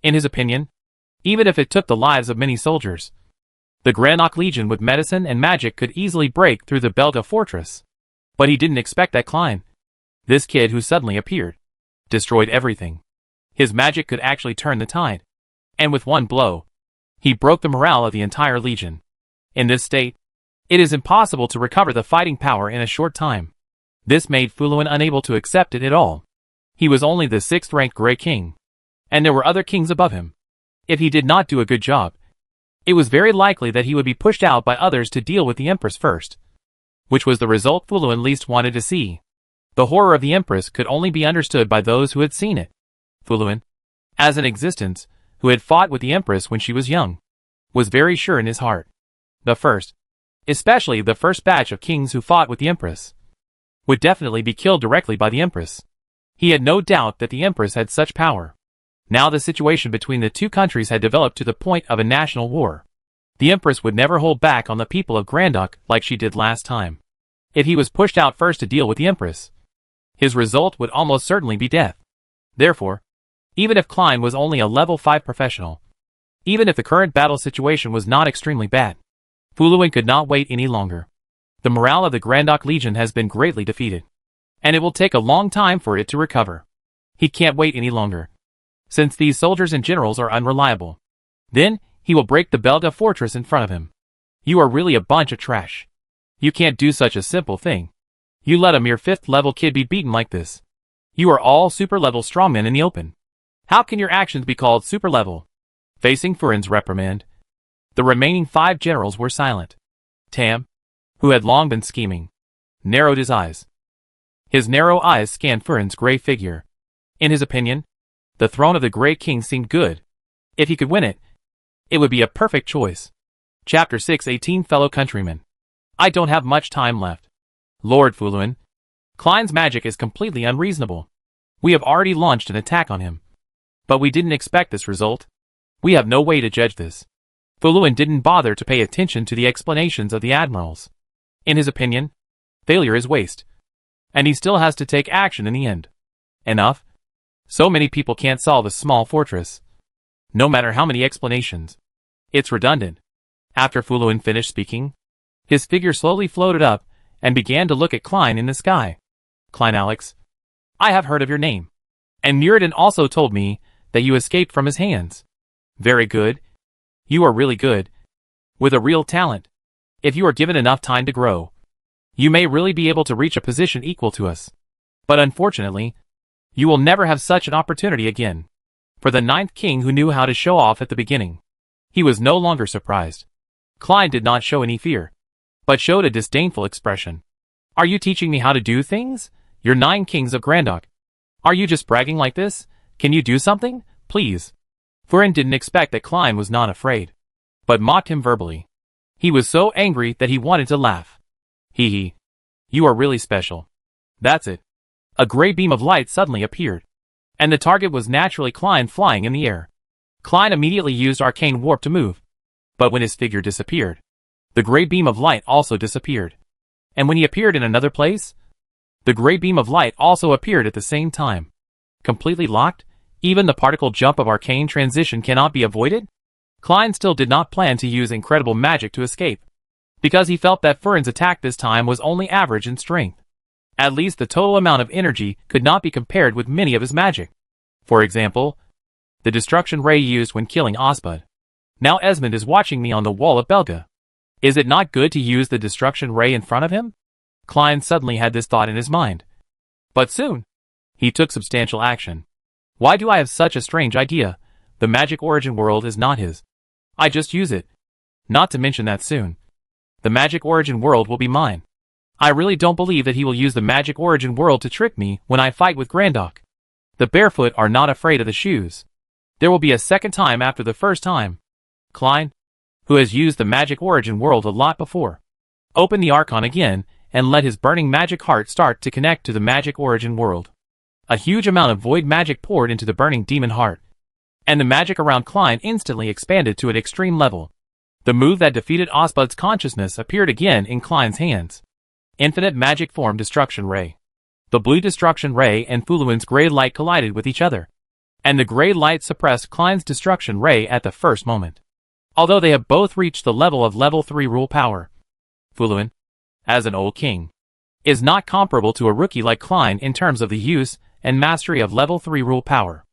In his opinion, even if it took the lives of many soldiers, the Grandok Legion with medicine and magic could easily break through the Belga fortress. But he didn't expect that Klein, this kid who suddenly appeared, destroyed everything. His magic could actually turn the tide. And with one blow, he broke the morale of the entire legion. In this state, it is impossible to recover the fighting power in a short time. This made Fuluin unable to accept it at all. He was only the 6th-ranked Grey King, and there were other kings above him. If he did not do a good job, it was very likely that he would be pushed out by others to deal with the Empress first, which was the result Fuluin least wanted to see. The horror of the Empress could only be understood by those who had seen it. Fuluin, as an existence, who had fought with the Empress when she was young, was very sure in his heart. The first, especially the first batch of kings who fought with the Empress, would definitely be killed directly by the Empress. He had no doubt that the Empress had such power. Now the situation between the two countries had developed to the point of a national war. The Empress would never hold back on the people of Grandok like she did last time. If he was pushed out first to deal with the Empress, his result would almost certainly be death. Therefore, even if Klein was only a level 5 professional, even if the current battle situation was not extremely bad, Fuluin could not wait any longer. The morale of the Grandok Legion has been greatly defeated, and it will take a long time for it to recover. He can't wait any longer, since these soldiers and generals are unreliable. Then, he will break the Belga fortress in front of him. You are really a bunch of trash. You can't do such a simple thing. You let a mere 5th-level kid be beaten like this. You are all super-level strongmen in the open. How can your actions be called super-level? Facing Furin's reprimand, the remaining 5 generals were silent. Tam, who had long been scheming, narrowed his eyes. His narrow eyes scanned Furin's gray figure. In his opinion, the throne of the Grey King seemed good. If he could win it, it would be a perfect choice. Chapter 6:18 Fellow countrymen. I don't have much time left. Lord Fuluin, Klein's magic is completely unreasonable. We have already launched an attack on him. But we didn't expect this result. We have no way to judge this. Fuluin didn't bother to pay attention to the explanations of the admirals. In his opinion, failure is waste. And he still has to take action in the end. Enough. So many people can't solve a small fortress. No matter how many explanations. It's redundant. After Fuluin finished speaking, his figure slowly floated up and began to look at Klein in the sky. Klein Alex, I have heard of your name. And Muradin also told me that you escaped from his hands. Very good. You are really good. With a real talent. If you are given enough time to grow, you may really be able to reach a position equal to us. But unfortunately, you will never have such an opportunity again. For the 9th king who knew how to show off at the beginning, he was no longer surprised. Klein did not show any fear, but showed a disdainful expression. Are you teaching me how to do things? You're 9 kings of Grandok. Are you just bragging like this? Can you do something, please? Furin didn't expect that Klein was not afraid, but mocked him verbally. He was so angry that he wanted to laugh. Hee hee. You are really special. That's it. A gray beam of light suddenly appeared, and the target was naturally Klein flying in the air. Klein immediately used arcane warp to move, but when his figure disappeared, the gray beam of light also disappeared. And when he appeared in another place, the gray beam of light also appeared at the same time. Completely locked, even the particle jump of arcane transition cannot be avoided? Klein still did not plan to use incredible magic to escape, because he felt that Furin's attack this time was only average in strength. At least the total amount of energy could not be compared with many of his magic. For example, the destruction ray used when killing Ospud. Now Esmond is watching me on the wall of Belga. Is it not good to use the destruction ray in front of him? Klein suddenly had this thought in his mind. But soon, he took substantial action. Why do I have such a strange idea? The magic origin world is not his. I just use it. Not to mention that soon, the magic origin world will be mine. I really don't believe that he will use the magic origin world to trick me when I fight with Grandok. The barefoot are not afraid of the shoes. There will be a second time after the first time. Klein, who has used the magic origin world a lot before, opened the Archon again and let his burning magic heart start to connect to the magic origin world. A huge amount of void magic poured into the burning demon heart, and the magic around Klein instantly expanded to an extreme level. The move that defeated Ospud's consciousness appeared again in Klein's hands. Infinite magic form destruction ray. The blue destruction ray and Fuluin's gray light collided with each other, and the gray light suppressed Klein's destruction ray at the first moment. Although they have both reached the level of level 3 rule power, Fuluin, as an old king, is not comparable to a rookie like Klein in terms of the use and mastery of level 3 rule power.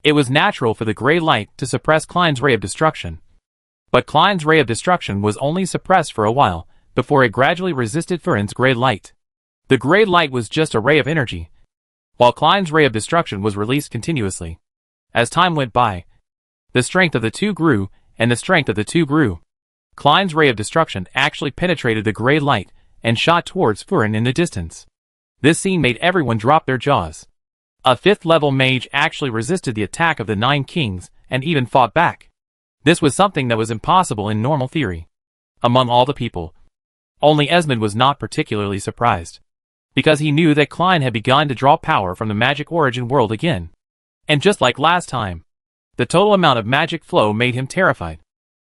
It was natural for the gray light to suppress Klein's ray of destruction. But Klein's ray of destruction was only suppressed for a while, before it gradually resisted Furin's gray light. The gray light was just a ray of energy, while Klein's ray of destruction was released continuously. As time went by, the strength of the two grew, and the strength of the two grew. Klein's ray of destruction actually penetrated the gray light and shot towards Furin in the distance. This scene made everyone drop their jaws. A 5th level mage actually resisted the attack of the 9 kings and even fought back. This was something that was impossible in normal theory. Among all the people, only Esmond was not particularly surprised, because he knew that Klein had begun to draw power from the magic origin world again. And just like last time, the total amount of magic flow made him terrified.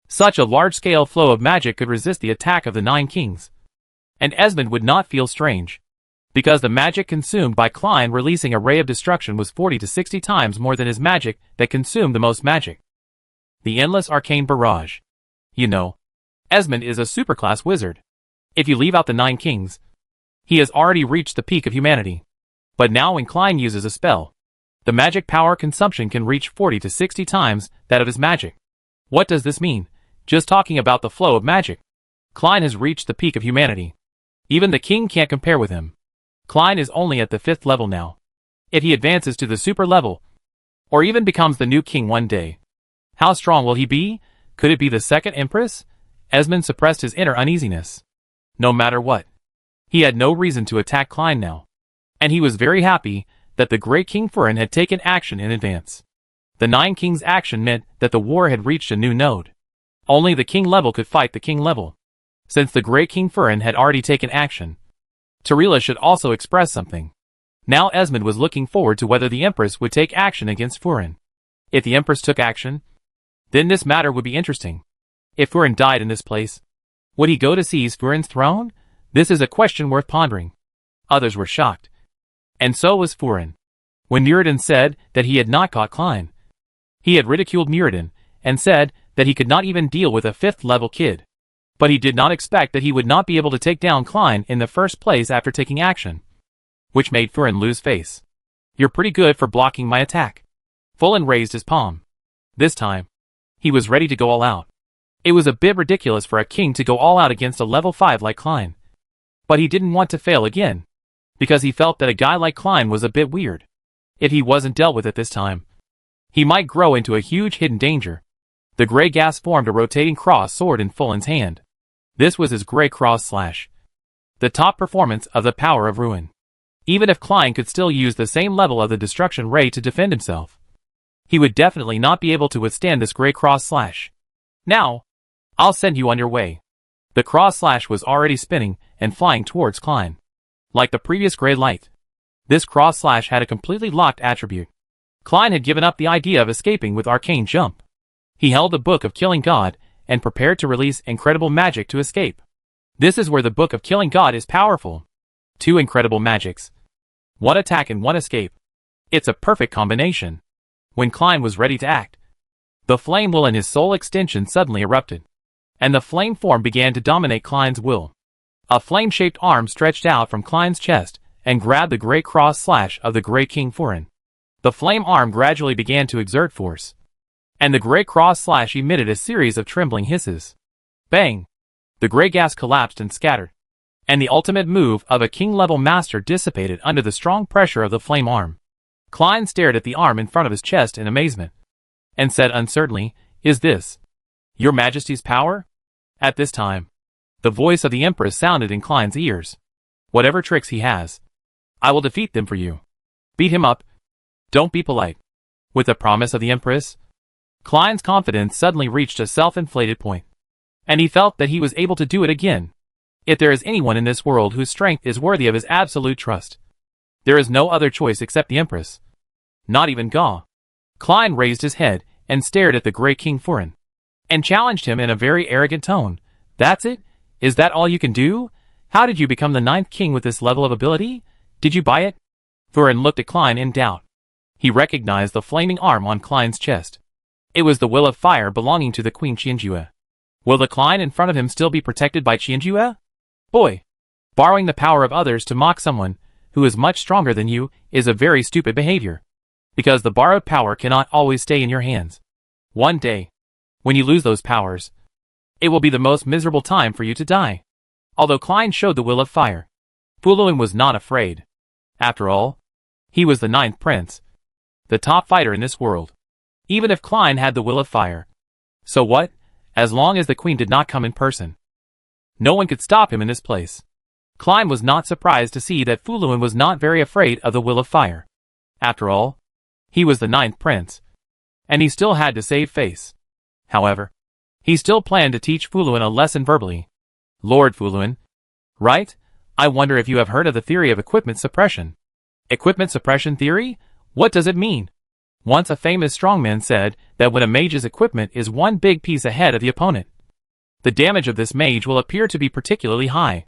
Such a large-scale flow of magic could resist the attack of the 9 kings. And Esmond would not feel strange, because the magic consumed by Klein releasing a ray of destruction was 40 to 60 times more than his magic that consumed the most magic. The endless arcane barrage. You know, Esmond is a superclass wizard. If you leave out the 9 kings, he has already reached the peak of humanity. But now when Klein uses a spell, the magic power consumption can reach 40 to 60 times that of his magic. What does this mean? Just talking about the flow of magic. Klein has reached the peak of humanity. Even the king can't compare with him. Klein is only at the 5th level now. If he advances to the super level, or even becomes the new king one day, how strong will he be? Could it be the second empress? Esmond suppressed his inner uneasiness. No matter what, he had no reason to attack Klein now. And he was very happy that the great King Furin had taken action in advance. The 9 kings' action meant that the war had reached a new node. Only the king level could fight the king level. Since the great King Furin had already taken action, Tarila should also express something. Now Esmond was looking forward to whether the Empress would take action against Furin. If the Empress took action, then this matter would be interesting. If Furin died in this place, would he go to seize Furin's throne? This is a question worth pondering. Others were shocked. And so was Furin. When Muradin said that he had not caught Klein, he had ridiculed Muradin, and said that he could not even deal with a 5th level kid. But he did not expect that he would not be able to take down Klein in the first place after taking action, which made Thurin lose face. You're pretty good for blocking my attack. Fulin raised his palm. This time, he was ready to go all out. It was a bit ridiculous for a king to go all out against a level 5 like Klein. But he didn't want to fail again, because he felt that a guy like Klein was a bit weird. If he wasn't dealt with it this time, he might grow into a huge hidden danger. The gray gas formed a rotating cross sword in Fulin's hand. This was his gray cross slash, the top performance of the power of ruin. Even if Klein could still use the same level of the destruction ray to defend himself, he would definitely not be able to withstand this gray cross slash. Now, I'll send you on your way. The cross slash was already spinning and flying towards Klein. Like the previous gray light, this cross slash had a completely locked attribute. Klein had given up the idea of escaping with arcane jump. He held the Book of Killing God and prepared to release incredible magic to escape. This is where the Book of Killing God is powerful. 2 incredible magics. 1 attack and 1 escape. It's a perfect combination. When Klein was ready to act, the flame will in his soul extension suddenly erupted, and the flame form began to dominate Klein's will. A flame-shaped arm stretched out from Klein's chest and grabbed the gray cross slash of the Gray King Thurin. The flame arm gradually began to exert force, and the gray cross slash emitted a series of trembling hisses. Bang! The gray gas collapsed and scattered, and the ultimate move of a king-level master dissipated under the strong pressure of the flame arm. Klein stared at the arm in front of his chest in amazement, and said uncertainly, "Is this your Majesty's power?" At this time, the voice of the Empress sounded in Klein's ears. "Whatever tricks he has, I will defeat them for you. Beat him up. Don't be polite." With the promise of the Empress, Klein's confidence suddenly reached a self-inflated point, and he felt that he was able to do it again. If there is anyone in this world whose strength is worthy of his absolute trust, there is no other choice except the Empress. Not even Ga. Klein raised his head and stared at the Gray King Thurin, and challenged him in a very arrogant tone. "That's it? Is that all you can do? How did you become the 9th king with this level of ability? Did you buy it?" Thurin looked at Klein in doubt. He recognized the flaming arm on Klein's chest. It was the Will of Fire belonging to the Queen Qianjue. Will the Klein in front of him still be protected by Qianjue? Boy, borrowing the power of others to mock someone who is much stronger than you is a very stupid behavior, because the borrowed power cannot always stay in your hands. One day, when you lose those powers, it will be the most miserable time for you to die. Although Klein showed the Will of Fire, Fulin was not afraid. After all, he was the 9th prince, the top fighter in this world. Even if Klein had the Will of Fire, so what, as long as the queen did not come in person? No one could stop him in this place. Klein was not surprised to see that Fulin was not very afraid of the Will of Fire. After all, he was the 9th prince, and he still had to save face. However, he still planned to teach Fulin a lesson verbally. "Lord Fulin, right? I wonder if you have heard of the theory of equipment suppression." Equipment suppression theory? What does it mean? Once a famous strongman said that when a mage's equipment is one big piece ahead of the opponent, the damage of this mage will appear to be particularly high.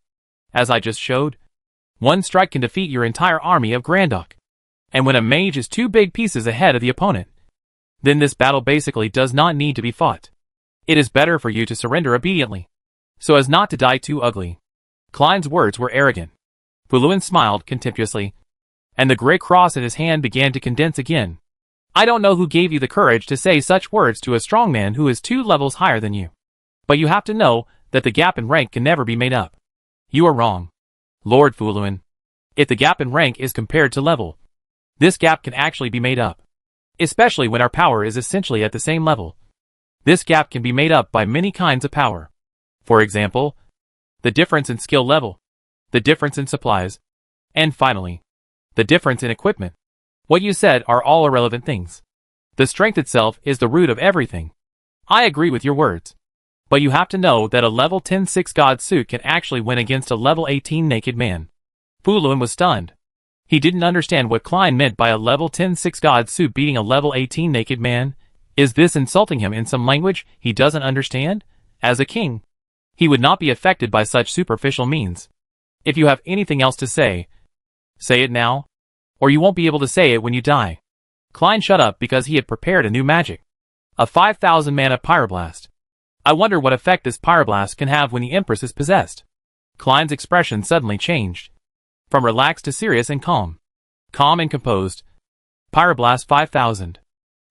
As I just showed, one strike can defeat your entire army of Grandok. And when a mage is 2 big pieces ahead of the opponent, then this battle basically does not need to be fought. It is better for you to surrender obediently, so as not to die too ugly. Klein's words were arrogant. Fulin smiled contemptuously, and the gray cross in his hand began to condense again. "I don't know who gave you the courage to say such words to a strongman who is 2 levels higher than you. But you have to know that the gap in rank can never be made up. You are wrong, Lord Fulin. If the gap in rank is compared to level, this gap can actually be made up. Especially when our power is essentially at the same level. This gap can be made up by many kinds of power. For example, the difference in skill level, the difference in supplies, and finally, the difference in equipment. What you said are all irrelevant things. The strength itself is the root of everything. I agree with your words. But you have to know that a level 10-6 god suit can actually win against a level 18 naked man." Fulin was stunned. He didn't understand what Klein meant by a level 10-6 god suit beating a level 18 naked man. Is this insulting him in some language he doesn't understand? As a king, he would not be affected by such superficial means. If you have anything else to say, say it now, or you won't be able to say it when you die. Klein shut up because he had prepared a new magic. A 5,000 mana pyroblast. I wonder what effect this pyroblast can have when the Empress is possessed. Klein's expression suddenly changed. From relaxed to serious and calm. Calm and composed. Pyroblast 5000.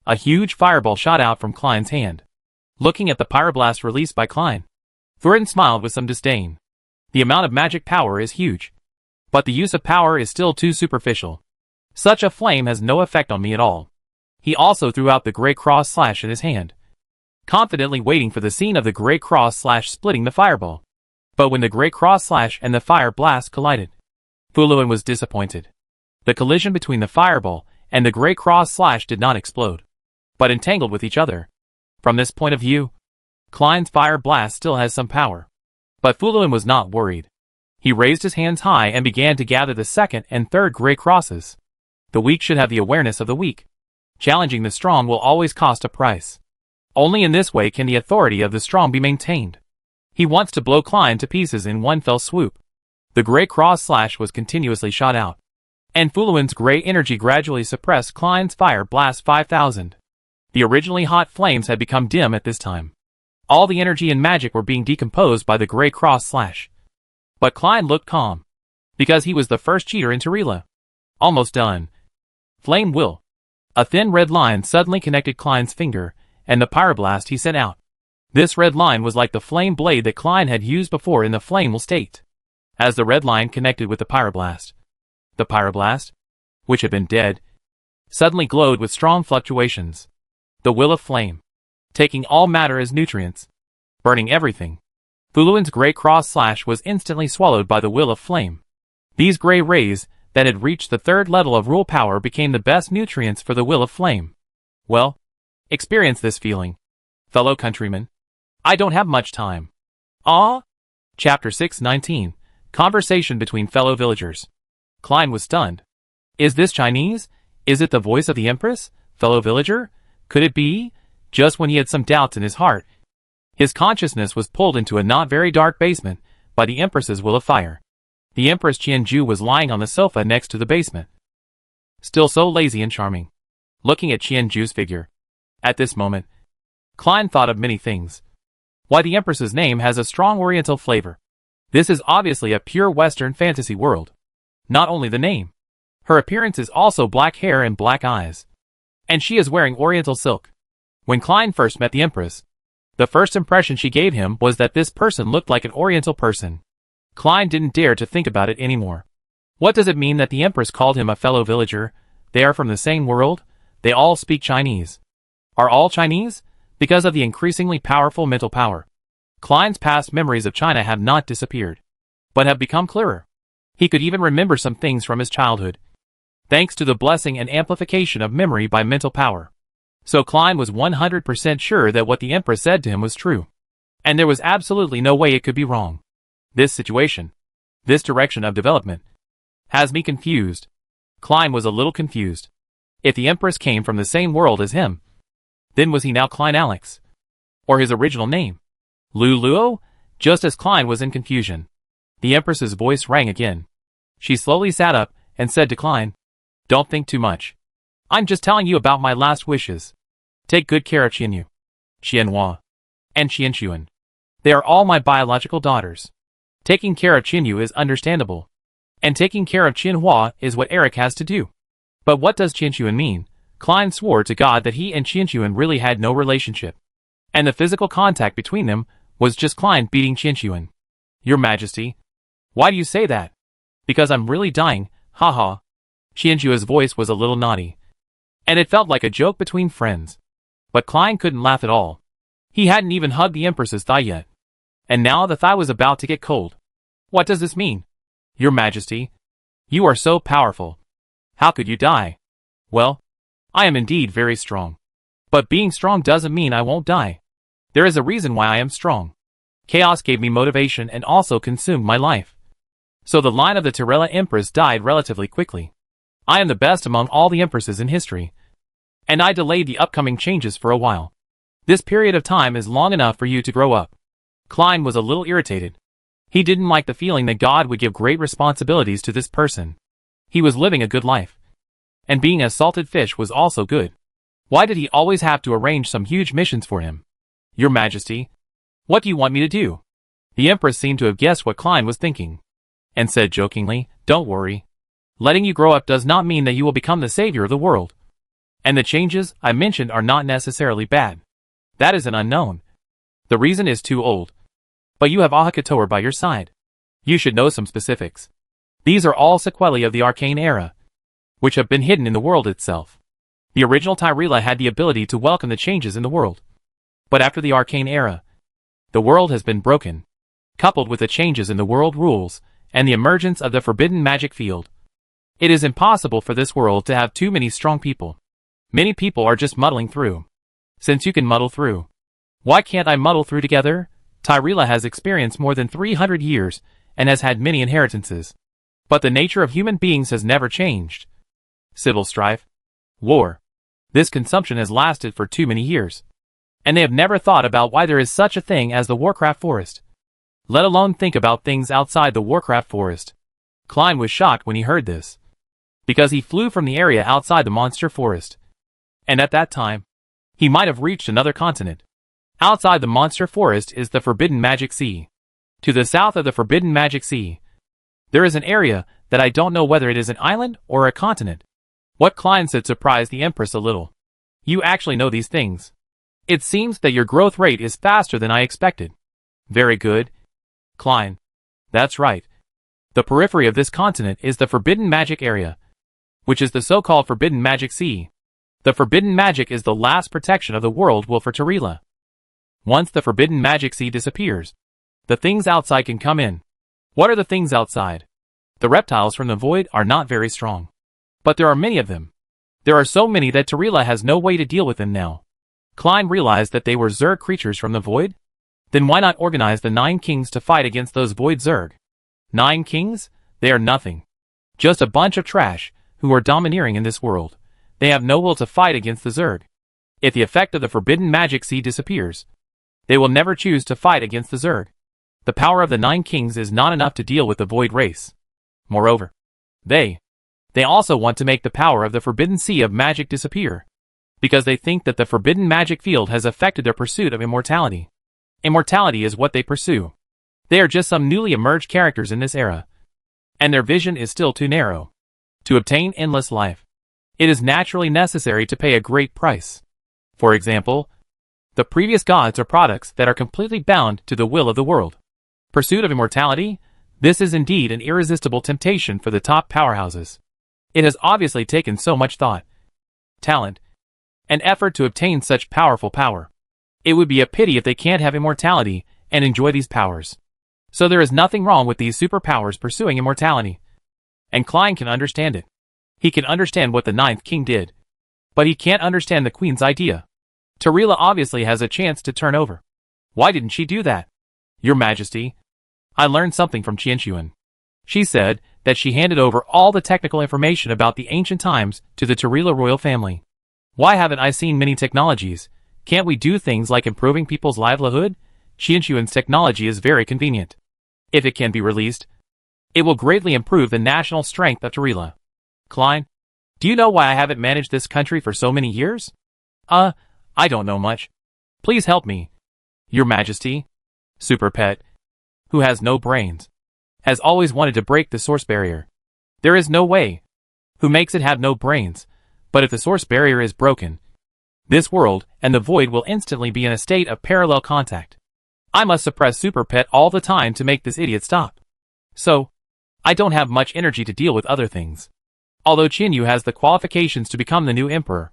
A huge fireball shot out from Klein's hand. Looking at the pyroblast released by Klein, Thurin smiled with some disdain. The amount of magic power is huge. But the use of power is still too superficial. Such a flame has no effect on me at all. He also threw out the gray cross slash in his hand, confidently waiting for the scene of the gray cross slash splitting the fireball. But when the gray cross slash and the fire blast collided, Fuluin was disappointed. The collision between the fireball and the gray cross slash did not explode, but entangled with each other. From this point of view, Klein's fire blast still has some power. But Fuluin was not worried. He raised his hands high and began to gather the second and third gray crosses. The weak should have the awareness of the weak. Challenging the strong will always cost a price. Only in this way can the authority of the strong be maintained. He wants to blow Klein to pieces in one fell swoop. The gray cross slash was continuously shot out, and Fuluin's gray energy gradually suppressed Klein's fire blast 5000. The originally hot flames had become dim at this time. All the energy and magic were being decomposed by the gray cross slash. But Klein looked calm, because he was the first cheater in Tarila. Almost done. Flame will. A thin red line suddenly connected Klein's finger, and the pyroblast he sent out. This red line was like the flame blade that Klein had used before in the flame will state. As the red line connected with the pyroblast, which had been dead, suddenly glowed with strong fluctuations. The will of flame, taking all matter as nutrients, burning everything. Fuluin's gray cross slash was instantly swallowed by the will of flame. These gray rays that had reached the third level of rule power became the best nutrients for the will of flame. Well, experience this feeling, fellow countrymen. I don't have much time. Chapter 619. Conversation between fellow villagers. Klein was stunned. Is this Chinese? Is it the voice of the Empress, fellow villager? Could it be? Just when he had some doubts in his heart, his consciousness was pulled into a not very dark basement by the Empress's will of fire. The Empress Qianju was lying on the sofa next to the basement, still so lazy and charming, looking at Qianju's figure. At this moment, Klein thought of many things. Why, the Empress's name has a strong oriental flavor. This is obviously a pure Western fantasy world. Not only the name. Her appearance is also black hair and black eyes. And she is wearing oriental silk. When Klein first met the Empress, the first impression she gave him was that this person looked like an oriental person. Klein didn't dare to think about it anymore. What does it mean that the Empress called him a fellow villager? They are from the same world? They all speak Chinese. Are all Chinese? Because of the increasingly powerful mental power. Klein's past memories of China have not disappeared, but have become clearer. He could even remember some things from his childhood, thanks to the blessing and amplification of memory by mental power. So Klein was 100% sure that what the Empress said to him was true. And there was absolutely no way it could be wrong. This situation, this direction of development, has me confused. Klein was a little confused. If the Empress came from the same world as him, then was he now Klein Alex? Or his original name? Lu Luo? Just as Klein was in confusion, the Empress's voice rang again. She slowly sat up and said to Klein, "Don't think too much. I'm just telling you about my last wishes. Take good care of Qianyu, Qianhua, and Qianxuan. They are all my biological daughters. Taking care of Qianyu is understandable, and taking care of Qianhua is what Eric has to do. But what does Qianxuan mean?" Klein swore to God that he and Qianxuan really had no relationship, and the physical contact between them was just Klein beating Qianxuan. "Your Majesty, why do you say that?" "Because I'm really dying, haha." Qianxua's voice was a little naughty, and it felt like a joke between friends. But Klein couldn't laugh at all. He hadn't even hugged the Empress's thigh yet, and now the thigh was about to get cold. "What does this mean?" "Your Majesty, you are so powerful. How could you die?" "Well, I am indeed very strong. But being strong doesn't mean I won't die. There is a reason why I am strong. Chaos gave me motivation and also consumed my life. So the line of the Tirella Empress died relatively quickly. I am the best among all the Empresses in history, and I delayed the upcoming changes for a while. This period of time is long enough for you to grow up." Klein was a little irritated. He didn't like the feeling that God would give great responsibilities to this person. He was living a good life, and being a salted fish was also good. Why did he always have to arrange some huge missions for him? "Your Majesty, What do you want me to do? The Empress seemed to have guessed what Klein was thinking, and said jokingly, don't worry. Letting you grow up does not mean that you will become the savior of the world. And the changes I mentioned are not necessarily bad. That is an unknown. The reason is too old. But you have Ahakator by your side. You should know some specifics. These are all sequelae of the arcane era, which have been hidden in the world itself. The original Tyrella had the ability to welcome the changes in the world. But after the arcane era, the world has been broken, coupled with the changes in the world rules, and the emergence of the forbidden magic field. It is impossible for this world to have too many strong people. Many people are just muddling through. Since you can muddle through, why can't I muddle through together? Tyrella has experienced more than 300 years, and has had many inheritances. But the nature of human beings has never changed. Civil strife. War. This consumption has lasted for too many years. And they have never thought about why there is such a thing as the Warcraft Forest. Let alone think about things outside the Warcraft Forest. Klein was shocked when he heard this, because he flew from the area outside the Monster Forest. And at that time, he might have reached another continent. Outside the Monster Forest is the Forbidden Magic Sea. To the south of the Forbidden Magic Sea, there is an area that I don't know whether it is an island or a continent. What Klein said surprised the Empress a little. You actually know these things. It seems that your growth rate is faster than I expected. Very good, Klein. That's right. The periphery of this continent is the Forbidden Magic area, which is the so-called Forbidden Magic Sea. The Forbidden Magic is the last protection of the world will for Tyrella. Once the Forbidden Magic Sea disappears, the things outside can come in. What are the things outside? The reptiles from the void are not very strong. But there are many of them. There are so many that Tyrella has no way to deal with them now. Klein realized that they were Zerg creatures from the void? Then why not organize the 9 kings to fight against those void Zerg? 9 kings? They are nothing. Just a bunch of trash, who are domineering in this world. They have no will to fight against the Zerg. If the effect of the Forbidden Magic Sea disappears, they will never choose to fight against the Zerg. The power of the 9 kings is not enough to deal with the void race. Moreover, they also want to make the power of the Forbidden Sea of Magic disappear, because they think that the Forbidden Magic Field has affected their pursuit of immortality. Immortality is what they pursue. They are just some newly emerged characters in this era, and their vision is still too narrow. To obtain endless life, it is naturally necessary to pay a great price. For example, the previous gods are products that are completely bound to the will of the world. Pursuit of immortality? This is indeed an irresistible temptation for the top powerhouses. It has obviously taken so much thought, talent, and effort to obtain such powerful power. It would be a pity if they can't have immortality and enjoy these powers. So there is nothing wrong with these superpowers pursuing immortality. And Klein can understand it. He can understand what the 9th king did. But he can't understand the queen's idea. Tyrella obviously has a chance to turn over. Why didn't she do that? Your Majesty, I learned something from Qianxuan. She said that she handed over all the technical information about the ancient times to the Tyrella royal family. Why haven't I seen many technologies? Can't we do things like improving people's livelihood? Qianxuan's technology is very convenient. If it can be released, it will greatly improve the national strength of Tyrella. Klein, do you know why I haven't managed this country for so many years? I don't know much. Please help me. Your Majesty, Super Pet, who has no brains, has always wanted to break the source barrier. There is no way. Who makes it have no brains? But if the source barrier is broken, this world and the void will instantly be in a state of parallel contact. I must suppress Super Pet all the time to make this idiot stop. So, I don't have much energy to deal with other things. Although Qinyu has the qualifications to become the new emperor,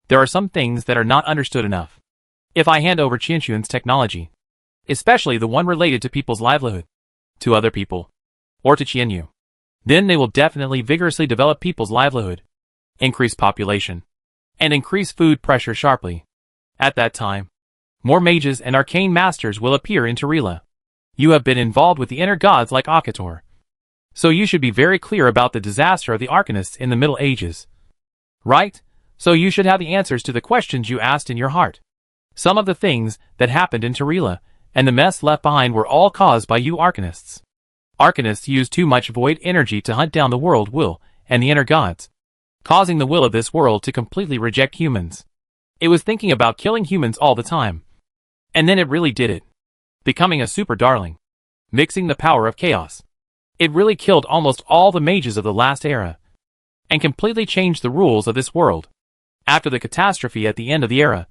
there are some things that are not understood enough. If I hand over Qianxuan's technology, especially the one related to people's livelihood, to other people, or to Qianyu, then they will definitely vigorously develop people's livelihood, increase population, and increase food pressure sharply. At that time, more mages and arcane masters will appear in Tyrella. You have been involved with the inner gods like Akator, so you should be very clear about the disaster of the Arcanists in the Middle Ages. Right? So you should have the answers to the questions you asked in your heart. Some of the things that happened in Tyrella and the mess left behind were all caused by you Arcanists. Arcanists use too much void energy to hunt down the world will and the inner gods, causing the will of this world to completely reject humans. It was thinking about killing humans all the time. And then it really did it. becoming a super darling, mixing the power of chaos. It really killed almost all the mages of the last era, and completely changed the rules of this world. After the catastrophe at the end of the era,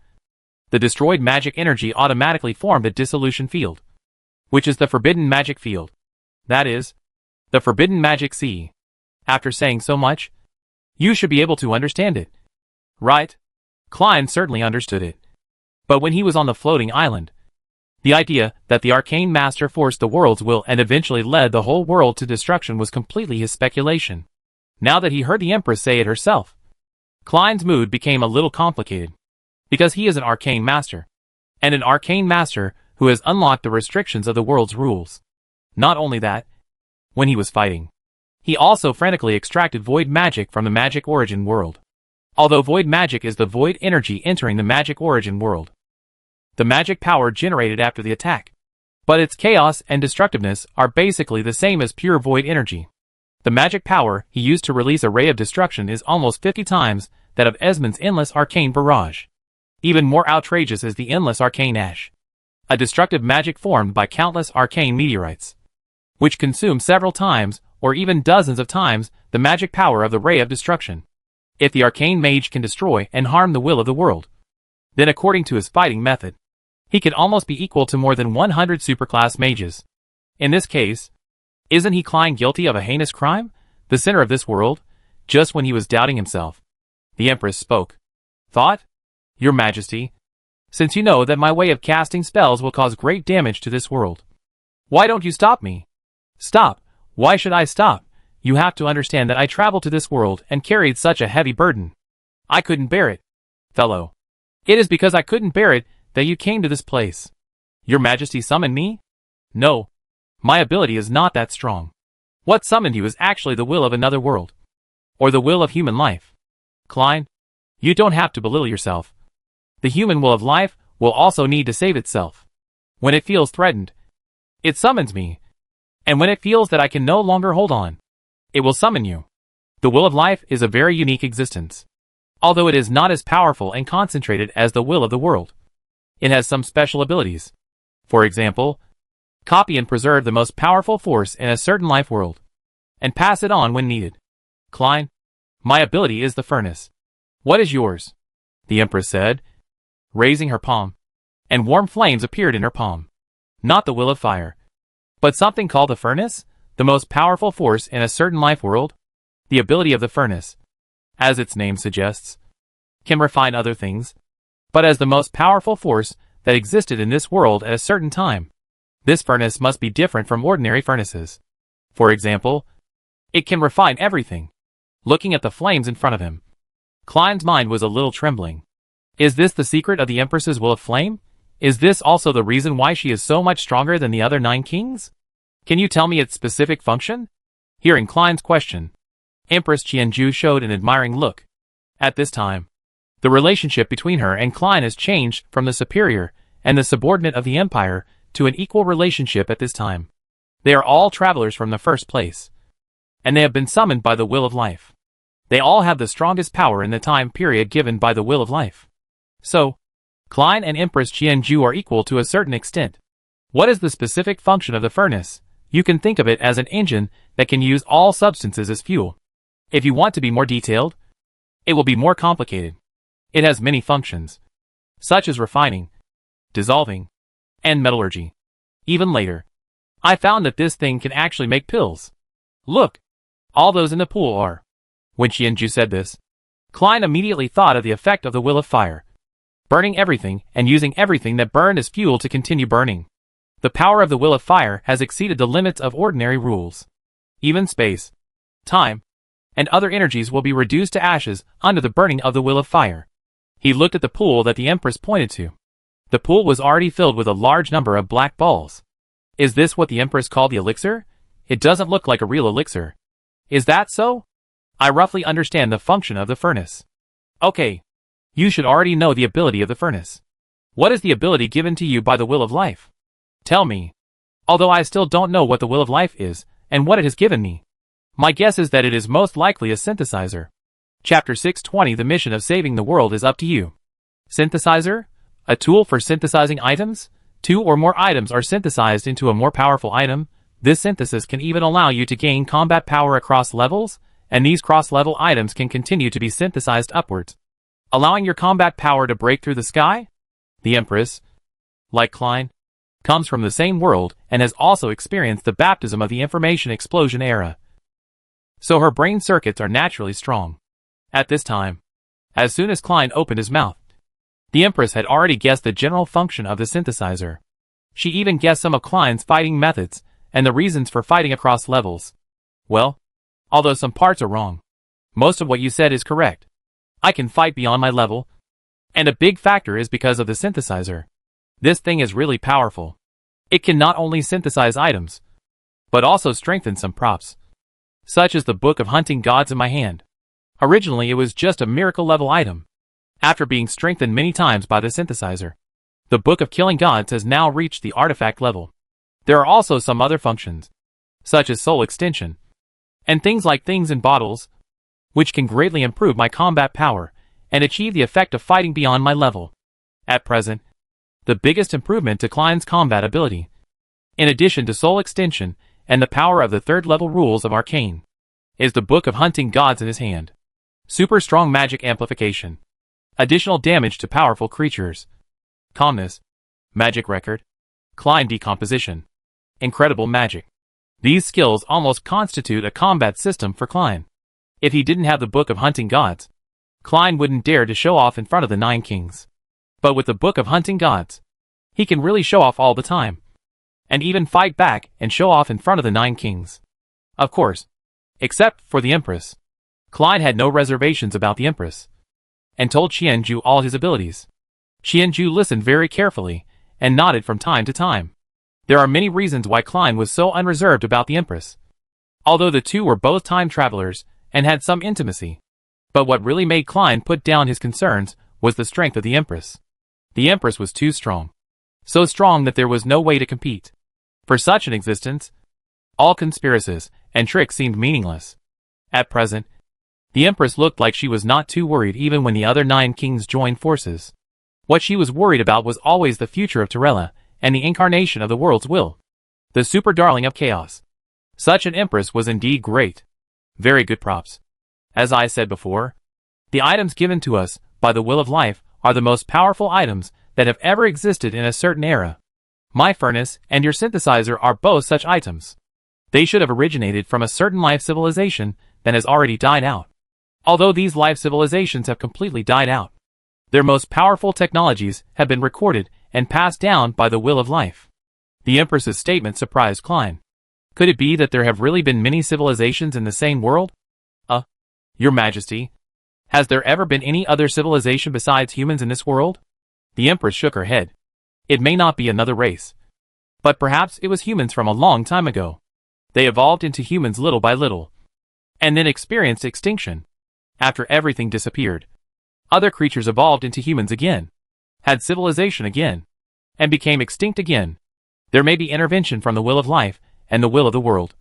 the destroyed magic energy automatically formed a dissolution field, which is the forbidden magic field. That is, the forbidden magic sea. After saying so much, you should be able to understand it. Right? Klein certainly understood it. But when he was on the floating island, the idea that the arcane master forced the world's will and eventually led the whole world to destruction was completely his speculation. Now that he heard the Empress say it herself, Klein's mood became a little complicated, because he is an arcane master, and an arcane master who has unlocked the restrictions of the world's rules. Not only that, when he was fighting, he also frantically extracted void magic from the magic origin world. Although void magic is the void energy entering the magic origin world, the magic power generated after the attack, but its chaos and destructiveness are basically the same as pure void energy. The magic power he used to release a ray of destruction is almost 50 times that of Esmond's endless arcane barrage. Even more outrageous is the endless arcane ash, a destructive magic formed by countless arcane meteorites, which consume several times, or even dozens of times, the magic power of the ray of destruction. If the arcane mage can destroy and harm the will of the world, then according to his fighting method, he could almost be equal to more than 100 superclass mages. In this case, isn't he Klein guilty of a heinous crime, the center of this world, just when he was doubting himself? The Empress spoke. Thought? Your Majesty, since you know that my way of casting spells will cause great damage to this world, why don't you stop me? Stop? Why should I stop? You have to understand that I traveled to this world and carried such a heavy burden. I couldn't bear it. Fellow, it is because I couldn't bear it that you came to this place. Your Majesty summoned me? No. My ability is not that strong. What summoned you is actually the will of another world, or the will of human life. Klein, you don't have to belittle yourself. The human will of life will also need to save itself. When it feels threatened, it summons me. And when it feels that I can no longer hold on, it will summon you. The will of life is a very unique existence. Although it is not as powerful and concentrated as the will of the world, it has some special abilities. For example, copy and preserve the most powerful force in a certain life world, and pass it on when needed. Klein, my ability is the furnace. What is yours? The Empress said, raising her palm, and warm flames appeared in her palm. Not the will of fire, but something called the furnace, the most powerful force in a certain life world. The ability of the furnace, as its name suggests, can refine other things, but as the most powerful force that existed in this world at a certain time, this furnace must be different from ordinary furnaces. For example, it can refine everything. Looking at the flames in front of him, Klein's mind was a little trembling. Is this the secret of the Empress's will of flame? Is this also the reason why she is so much stronger than the other 9 kings? Can you tell me its specific function? Hearing Klein's question, Empress Qianju showed an admiring look. At this time, the relationship between her and Klein has changed from the superior and the subordinate of the empire to an equal relationship at this time. They are all travelers from the first place, and they have been summoned by the will of life. They all have the strongest power in the time period given by the will of life. So, Klein and Empress Qianju are equal to a certain extent. What is the specific function of the furnace? You can think of it as an engine that can use all substances as fuel. If you want to be more detailed, it will be more complicated. It has many functions, such as refining, dissolving, and metallurgy. Even later, I found that this thing can actually make pills. Look, all those in the pool are. When Qianju said this, Klein immediately thought of the effect of the will of fire, burning everything and using everything that burned as fuel to continue burning. The power of the will of fire has exceeded the limits of ordinary rules. Even space, time, and other energies will be reduced to ashes under the burning of the will of fire. He looked at the pool that the Empress pointed to. The pool was already filled with a large number of black balls. Is this what the Empress called the elixir? It doesn't look like a real elixir. Is that so? I roughly understand the function of the furnace. Okay. You should already know the ability of the furnace. What is the ability given to you by the will of life? Tell me. Although I still don't know what the will of life is, and what it has given me. My guess is that it is most likely a synthesizer. Chapter 620 The mission of saving the world is up to you. Synthesizer? A tool for synthesizing items? 2 or more items are synthesized into a more powerful item. This synthesis can even allow you to gain combat power across levels, and these cross-level items can continue to be synthesized upwards, allowing your combat power to break through the sky. The Empress, like Klein, comes from the same world and has also experienced the baptism of the information explosion era. So her brain circuits are naturally strong. At this time, as soon as Klein opened his mouth, the Empress had already guessed the general function of the synthesizer. She even guessed some of Klein's fighting methods and the reasons for fighting across levels. Well, although some parts are wrong, most of what you said is correct. I can fight beyond my level, and a big factor is because of the synthesizer. This thing is really powerful. It can not only synthesize items, but also strengthen some props, such as the Book of Hunting Gods in my hand. Originally it was just a miracle level item. After being strengthened many times by the synthesizer, the Book of Killing Gods has now reached the artifact level. There are also some other functions, such as soul extension, and things like things in bottles, which can greatly improve my combat power and achieve the effect of fighting beyond my level. At present, the biggest improvement to Klein's combat ability, in addition to soul extension and the power of the 3rd level rules of Arcane, is the Book of Hunting Gods in his hand. Super strong magic amplification, additional damage to powerful creatures, calmness, magic record, Klein decomposition, incredible magic. These skills almost constitute a combat system for Klein. If he didn't have the Book of Hunting Gods, Klein wouldn't dare to show off in front of the 9 kings. But with the Book of Hunting Gods, he can really show off all the time, and even fight back and show off in front of the 9 kings. Of course, except for the Empress. Klein had no reservations about the Empress, and told Qianju all his abilities. Qianju listened very carefully, and nodded from time to time. There are many reasons why Klein was so unreserved about the Empress, although the two were both time travelers and had some intimacy. But what really made Klein put down his concerns was the strength of the Empress. The Empress was too strong. So strong that there was no way to compete. For such an existence, all conspiracies and tricks seemed meaningless. At present, the Empress looked like she was not too worried even when the other 9 kings joined forces. What she was worried about was always the future of Torella and the incarnation of the world's will. The super darling of chaos. Such an Empress was indeed great. Very good props. As I said before, the items given to us by the Will of Life are the most powerful items that have ever existed in a certain era. My furnace and your synthesizer are both such items. They should have originated from a certain life civilization that has already died out. Although these life civilizations have completely died out, their most powerful technologies have been recorded and passed down by the Will of Life. The Empress's statement surprised Klein. Could it be that there have really been many civilizations in the same world? Your Majesty, has there ever been any other civilization besides humans in this world? The Empress shook her head. It may not be another race, but perhaps it was humans from a long time ago. They evolved into humans little by little, and then experienced extinction. After everything disappeared, other creatures evolved into humans again, had civilization again, and became extinct again. There may be intervention from the Will of Life and the will of the world.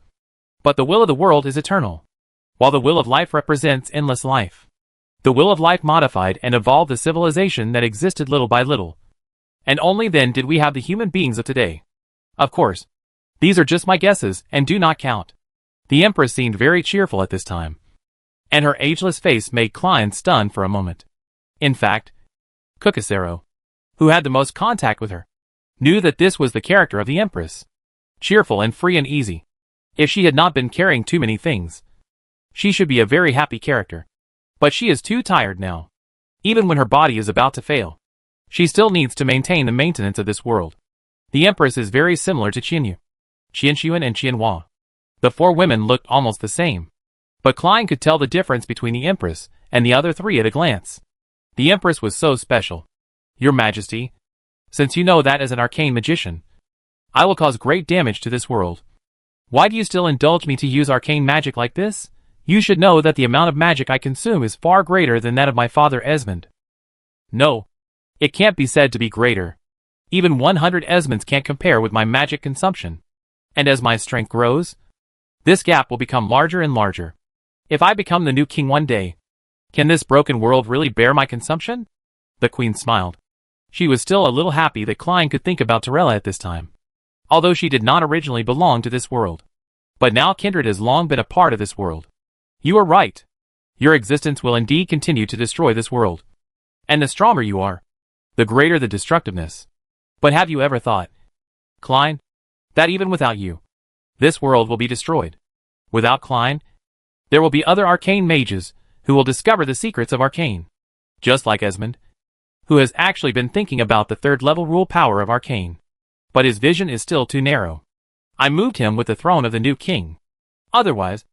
But the will of the world is eternal, while the Will of Life represents endless life. The Will of Life modified and evolved the civilization that existed little by little, and only then did we have the human beings of today. Of course, these are just my guesses and do not count. The Empress seemed very cheerful at this time, and her ageless face made Klein stunned for a moment. In fact, Cucasero, who had the most contact with her, knew that this was the character of the Empress. Cheerful and free and easy. If she had not been carrying too many things, she should be a very happy character. But she is too tired now. Even when her body is about to fail, she still needs to maintain the maintenance of this world. The Empress is very similar to Qianyu, Qianxuan and Qianhua. The 4 women looked almost the same, but Klein could tell the difference between the Empress and the other 3 at a glance. The Empress was so special. Your Majesty, since you know that as an arcane magician, I will cause great damage to this world. Why do you still indulge me to use arcane magic like this? You should know that the amount of magic I consume is far greater than that of my father Esmond. No, it can't be said to be greater. Even 100 Esmonds can't compare with my magic consumption. And as my strength grows, this gap will become larger and larger. If I become the new king one day, can this broken world really bear my consumption? The Queen smiled. She was still a little happy that Klein could think about Torella at this time, although she did not originally belong to this world. But now kindred has long been a part of this world. You are right. Your existence will indeed continue to destroy this world. And the stronger you are, the greater the destructiveness. But have you ever thought, Klein, that even without you, this world will be destroyed? Without Klein, there will be other arcane mages who will discover the secrets of arcane. Just like Esmond, who has actually been thinking about the third level rule power of arcane. But his vision is still too narrow. I moved him with the throne of the new king. Otherwise,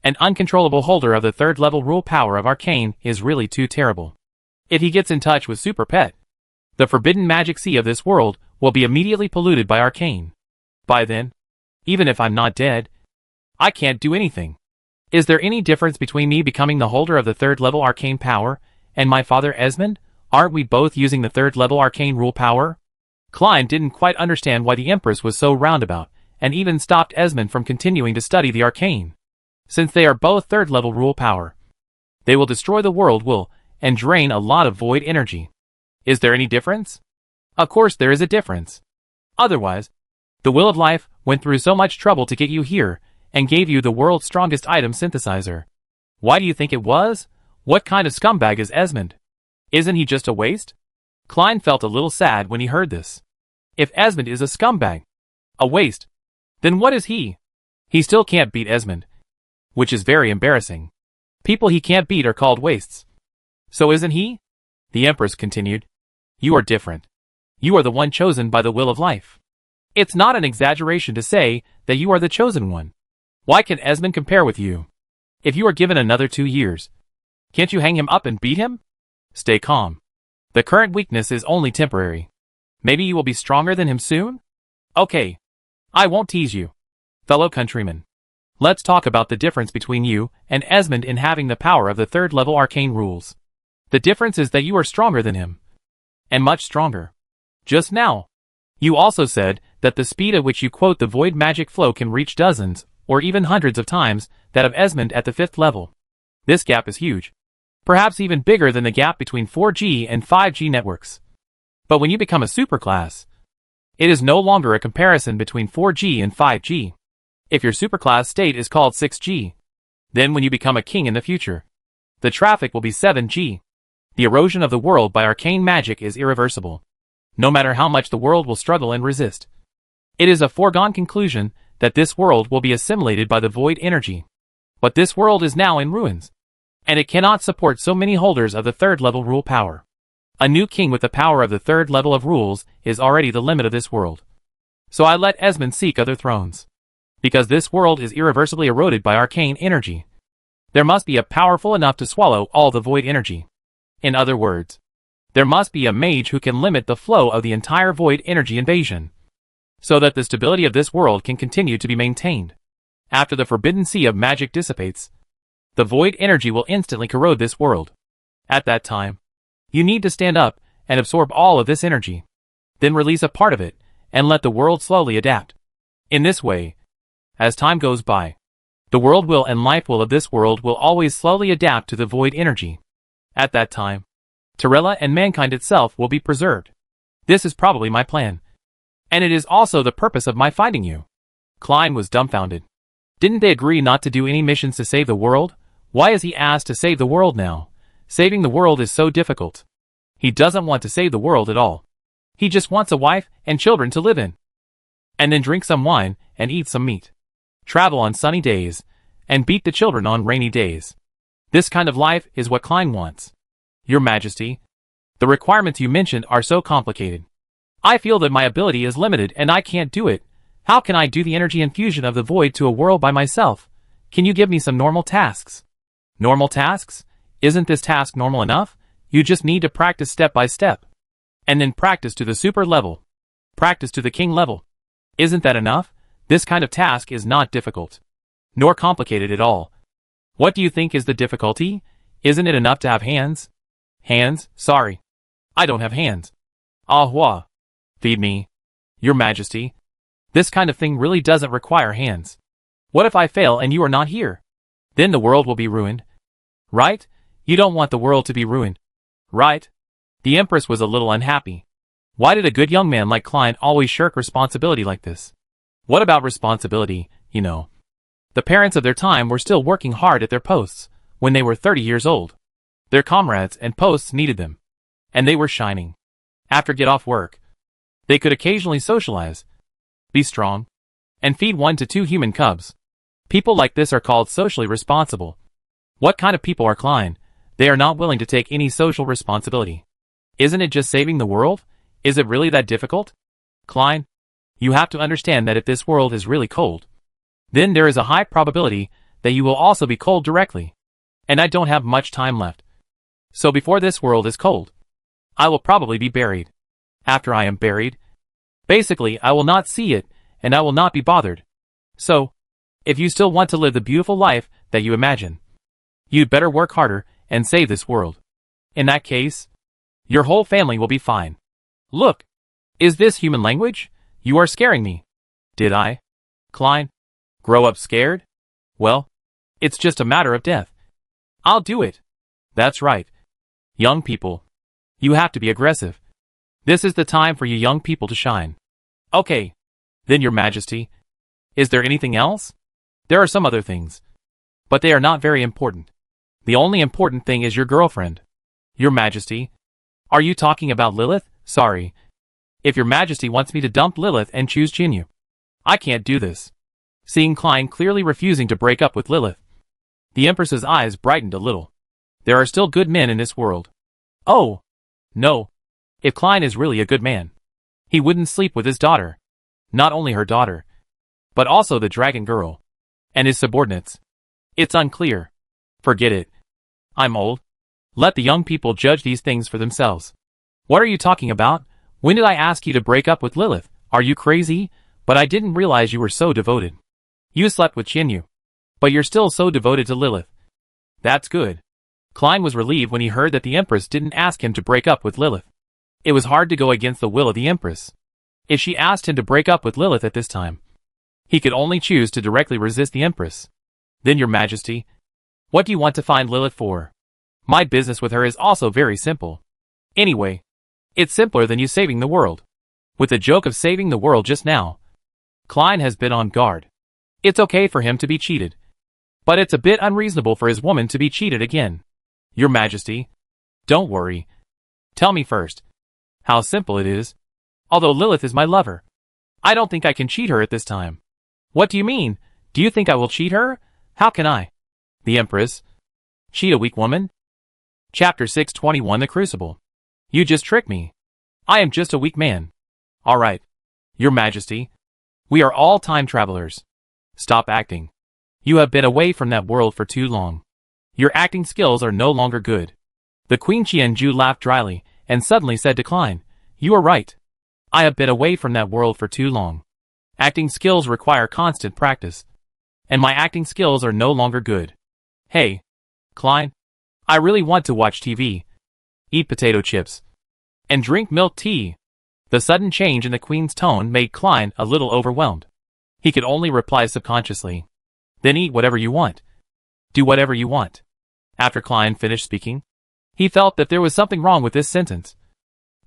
an uncontrollable holder of the third level rule power of arcane is really too terrible. If he gets in touch with Super Pet, the forbidden magic sea of this world will be immediately polluted by arcane. By then, even if I'm not dead, I can't do anything. Is there any difference between me becoming the holder of the third level arcane power and my father Esmond? Aren't we both using the third level arcane rule power? Klein didn't quite understand why the Empress was so roundabout, and even stopped Esmond from continuing to study the arcane. Since they are both third level rule power, they will destroy the world and drain a lot of void energy. Is there any difference? Of course there is a difference. Otherwise, the Will of Life went through so much trouble to get you here, and gave you the world's strongest item synthesizer. Why do you think it was? What kind of scumbag is Esmond? Isn't he just a waste? Klein felt a little sad when he heard this. If Esmond is a scumbag, a waste, then what is he? He still can't beat Esmond, which is very embarrassing. People he can't beat are called wastes. So isn't he? The Empress continued. You are different. You are the one chosen by the Will of Life. It's not an exaggeration to say that you are the chosen one. Why can Esmond compare with you? If you are given another 2 years, can't you hang him up and beat him? Stay calm. The current weakness is only temporary. Maybe you will be stronger than him soon? Okay. I won't tease you. Fellow countrymen, let's talk about the difference between you and Esmond in having the power of the third level arcane rules. The difference is that you are stronger than him. And much stronger. Just now, you also said that the speed at which you quote the void magic flow can reach dozens, or even hundreds of times, that of Esmond at the 5th level. This gap is huge. Perhaps even bigger than the gap between 4G and 5G networks. But when you become a superclass, it is no longer a comparison between 4G and 5G. If your superclass state is called 6G, then when you become a king in the future, the traffic will be 7G. The erosion of the world by arcane magic is irreversible, no matter how much the world will struggle and resist. It is a foregone conclusion that this world will be assimilated by the void energy. But this world is now in ruins, and it cannot support so many holders of the third level rule power. A new king with the power of the third level of rules is already the limit of this world. So I let Esmond seek other thrones. Because this world is irreversibly eroded by arcane energy. There must be a powerful enough to swallow all the void energy. In other words, there must be a mage who can limit the flow of the entire void energy invasion, so that the stability of this world can continue to be maintained. After the forbidden sea of magic dissipates, the void energy will instantly corrode this world. At that time, you need to stand up and absorb all of this energy, then release a part of it, and let the world slowly adapt. In this way, as time goes by, the world will and life will of this world will always slowly adapt to the void energy. At that time, Torella and mankind itself will be preserved. This is probably my plan. And it is also the purpose of my fighting you. Klein was dumbfounded. Didn't they agree not to do any missions to save the world? Why is he asked to save the world now? Saving the world is so difficult. He doesn't want to save the world at all. He just wants a wife and children to live in. And then drink some wine and eat some meat. Travel on sunny days, and beat the children on rainy days. This kind of life is what Klein wants. Your Majesty, the requirements you mentioned are so complicated. I feel that my ability is limited and I can't do it. How can I do the energy infusion of the void to a world by myself? Can you give me some normal tasks? Normal tasks? Isn't this task normal enough? You just need to practice step by step. And then practice to the super level. Practice to the king level. Isn't that enough? This kind of task is not difficult, nor complicated at all. What do you think is the difficulty? Isn't it enough to have hands? Hands? Sorry. I don't have hands. Ah hua. Feed me. Your Majesty. This kind of thing really doesn't require hands. What if I fail and you are not here? Then the world will be ruined. Right? You don't want the world to be ruined. Right? The Empress was a little unhappy. Why did a good young man like Klein always shirk responsibility like this? What about responsibility, you know? The parents of their time were still working hard at their posts when they were 30 years old. Their comrades and posts needed them. And they were shining. After get off work, they could occasionally socialize, be strong, and feed 1 to 2 human cubs. People like this are called socially responsible. What kind of people are Klein? They are not willing to take any social responsibility. Isn't it just saving the world? Is it really that difficult? Klein, you have to understand that if this world is really cold, then there is a high probability that you will also be cold directly. And I don't have much time left. So before this world is cold, I will probably be buried. After I am buried, basically I will not see it, and I will not be bothered. So, if you still want to live the beautiful life that you imagine, you'd better work harder and save this world. In that case, your whole family will be fine. Look, is this human language? You are scaring me. Did I, Klein, grow up scared? Well, it's just a matter of death. I'll do it. That's right. Young people, you have to be aggressive. This is the time for you young people to shine. Okay, then your majesty, is there anything else? There are some other things, but they are not very important. The only important thing is your girlfriend. Your majesty, are you talking about Lilith? Sorry. If your majesty wants me to dump Lilith and choose Jinyu, I can't do this. Seeing Klein clearly refusing to break up with Lilith, the Empress's eyes brightened a little. There are still good men in this world. Oh, no. If Klein is really a good man, he wouldn't sleep with his daughter. Not only her daughter, but also the dragon girl. And his subordinates. It's unclear. Forget it. I'm old. Let the young people judge these things for themselves. What are you talking about? When did I ask you to break up with Lilith? Are you crazy? But I didn't realize you were so devoted. You slept with Jinyu, but you're still so devoted to Lilith. That's good. Klein was relieved when he heard that the Empress didn't ask him to break up with Lilith. It was hard to go against the will of the Empress. If she asked him to break up with Lilith at this time, he could only choose to directly resist the Empress. Then your majesty, what do you want to find Lilith for? My business with her is also very simple. Anyway, it's simpler than you saving the world. With the joke of saving the world just now, Klein has been on guard. It's okay for him to be cheated, but it's a bit unreasonable for his woman to be cheated again. Your majesty, don't worry. Tell me first how simple it is. Although Lilith is my lover, I don't think I can cheat her at this time. What do you mean? Do you think I will cheat her? How can I? The Empress. Cheat a weak woman? Chapter 621 The Crucible. You just tricked me. I am just a weak man. All right. Your majesty, we are all time travelers. Stop acting. You have been away from that world for too long. Your acting skills are no longer good. The Queen Qianju laughed dryly and suddenly said to Klein, you are right. I have been away from that world for too long. Acting skills require constant practice. And my acting skills are no longer good. Hey, Klein, I really want to watch TV, eat potato chips, and drink milk tea. The sudden change in the Queen's tone made Klein a little overwhelmed. He could only reply subconsciously. Then eat whatever you want. Do whatever you want. After Klein finished speaking, he felt that there was something wrong with this sentence.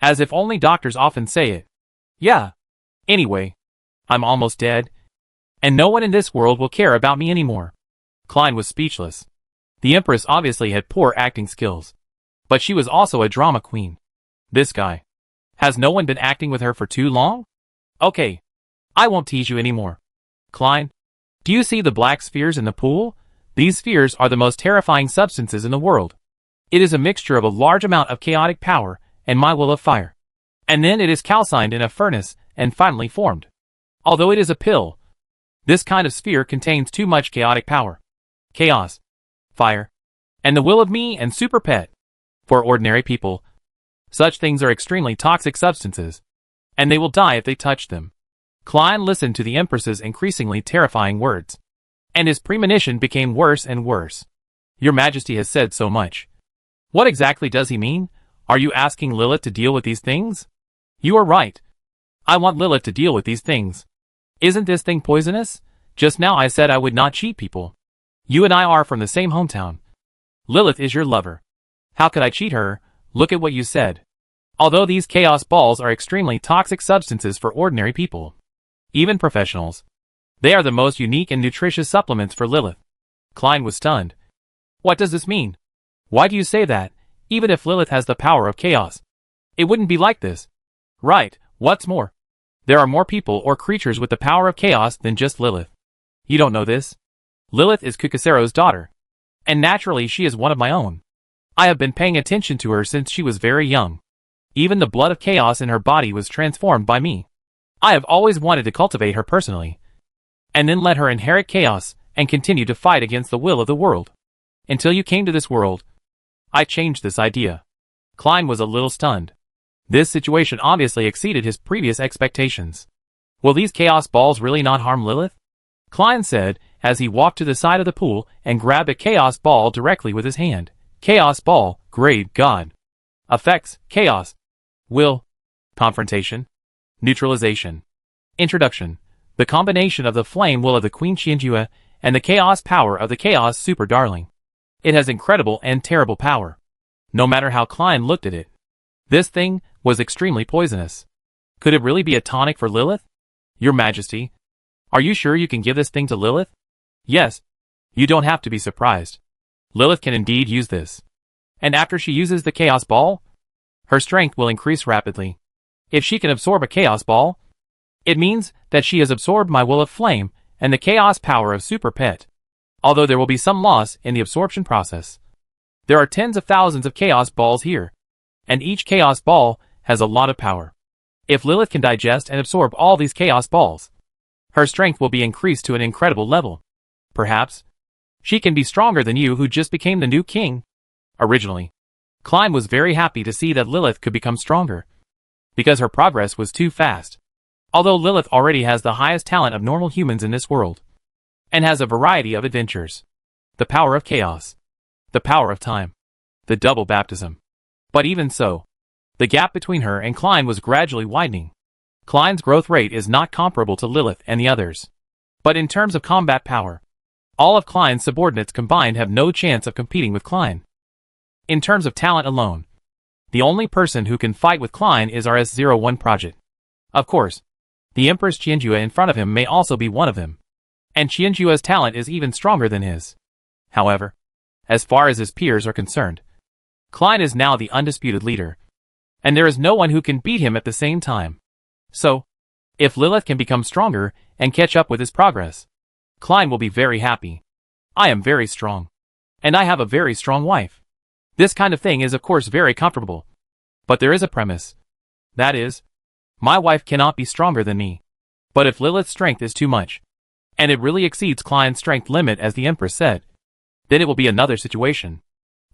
As if only doctors often say it. Yeah. Anyway, I'm almost dead. And no one in this world will care about me anymore. Klein was speechless. The Empress obviously had poor acting skills. But she was also a drama queen. This guy. Has no one been acting with her for too long? Okay. I won't tease you anymore. Klein, do you see the black spheres in the pool? These spheres are the most terrifying substances in the world. It is a mixture of a large amount of chaotic power and my will of fire. And then it is calcined in a furnace and finally formed. Although it is a pill, this kind of sphere contains too much chaotic power, chaos, fire, and the will of me and Super Pet. For ordinary people, such things are extremely toxic substances, and they will die if they touch them. Klein listened to the Empress's increasingly terrifying words, and his premonition became worse and worse. Your Majesty has said so much. What exactly does he mean? Are you asking Lilith to deal with these things? You are right. I want Lilith to deal with these things. Isn't this thing poisonous? Just now I said I would not cheat people. You and I are from the same hometown. Lilith is your lover. How could I cheat her? Look at what you said. Although these chaos balls are extremely toxic substances for ordinary people, even professionals, they are the most unique and nutritious supplements for Lilith. Klein was stunned. What does this mean? Why do you say that? Even if Lilith has the power of chaos, it wouldn't be like this. Right, what's more, there are more people or creatures with the power of chaos than just Lilith. You don't know this? Lilith is Kukusero's daughter, and naturally she is one of my own. I have been paying attention to her since she was very young. Even the blood of chaos in her body was transformed by me. I have always wanted to cultivate her personally, and then let her inherit chaos and continue to fight against the will of the world. Until you came to this world, I changed this idea. Klein was a little stunned. This situation obviously exceeded his previous expectations. Will these chaos balls really not harm Lilith? Klein said, as he walked to the side of the pool and grabbed a chaos ball directly with his hand. Chaos ball, great God. Effects, chaos. Will. Confrontation. Neutralization. Introduction. The combination of the flame will of the Queen Qianjue and the chaos power of the chaos super darling. It has incredible and terrible power. No matter how Klein looked at it, this thing was extremely poisonous. Could it really be a tonic for Lilith? Your Majesty, are you sure you can give this thing to Lilith? Yes. You don't have to be surprised. Lilith can indeed use this. And after she uses the chaos ball, her strength will increase rapidly. If she can absorb a chaos ball, it means that she has absorbed my will of flame and the chaos power of Super Pet. Although there will be some loss in the absorption process. There are tens of thousands of chaos balls here, and each chaos ball has a lot of power. If Lilith can digest and absorb all these chaos balls, her strength will be increased to an incredible level. Perhaps she can be stronger than you who just became the new king. Originally, Klein was very happy to see that Lilith could become stronger, because her progress was too fast. Although Lilith already has the highest talent of normal humans in this world, and has a variety of adventures. The power of chaos. The power of time. The double baptism. But even so, the gap between her and Klein was gradually widening. Klein's growth rate is not comparable to Lilith and the others. But in terms of combat power, all of Klein's subordinates combined have no chance of competing with Klein. In terms of talent alone, the only person who can fight with Klein is our S01 project. Of course, the Empress Qianjue in front of him may also be one of them. And Qianjue's talent is even stronger than his. However, as far as his peers are concerned, Klein is now the undisputed leader, and there is no one who can beat him at the same time. So, if Lilith can become stronger and catch up with his progress, Klein will be very happy. I am very strong, and I have a very strong wife. This kind of thing is of course very comfortable, but there is a premise. That is, my wife cannot be stronger than me. But if Lilith's strength is too much, and it really exceeds Klein's strength limit as the Empress said, then it will be another situation.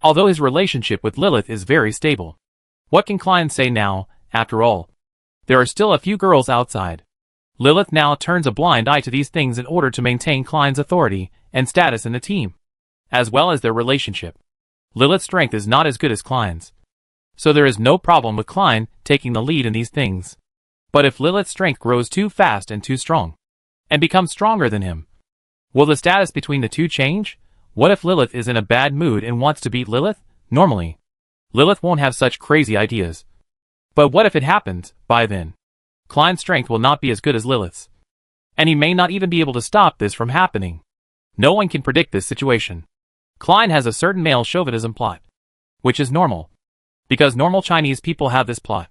Although his relationship with Lilith is very stable. What can Klein say now, after all? There are still a few girls outside. Lilith now turns a blind eye to these things in order to maintain Klein's authority and status in the team, as well as their relationship. Lilith's strength is not as good as Klein's, so there is no problem with Klein taking the lead in these things. But if Lilith's strength grows too fast and too strong, and becomes stronger than him, will the status between the two change? What if Lilith is in a bad mood and wants to beat Lilith? Normally, Lilith won't have such crazy ideas. But what if it happens, by then? Klein's strength will not be as good as Lilith's. And he may not even be able to stop this from happening. No one can predict this situation. Klein has a certain male chauvinism plot, which is normal, because normal Chinese people have this plot.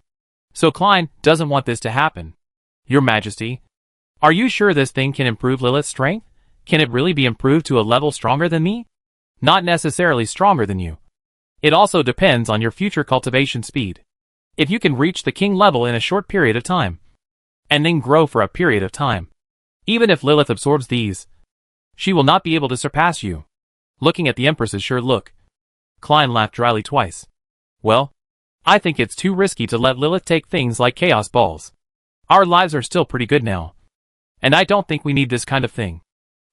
So Klein doesn't want this to happen. Your Majesty, are you sure this thing can improve Lilith's strength? Can it really be improved to a level stronger than me? Not necessarily stronger than you. It also depends on your future cultivation speed. If you can reach the king level in a short period of time, and then grow for a period of time, even if Lilith absorbs these, she will not be able to surpass you. Looking at the Empress's sure look, Klein laughed dryly twice. Well, I think it's too risky to let Lilith take things like chaos balls. Our lives are still pretty good now, and I don't think we need this kind of thing.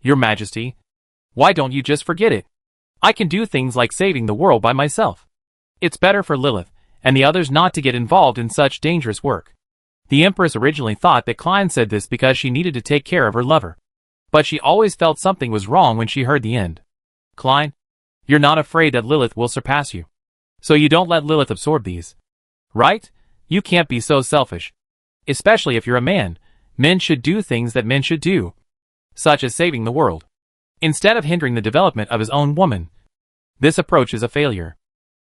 Your Majesty, why don't you just forget it? I can do things like saving the world by myself. It's better for Lilith and the others not to get involved in such dangerous work. The Empress originally thought that Klein said this because she needed to take care of her lover. But she always felt something was wrong when she heard the end. Klein, you're not afraid that Lilith will surpass you. So you don't let Lilith absorb these. Right? You can't be so selfish. Especially if you're a man. Men should do things that men should do, such as saving the world, instead of hindering the development of his own woman. This approach is a failure,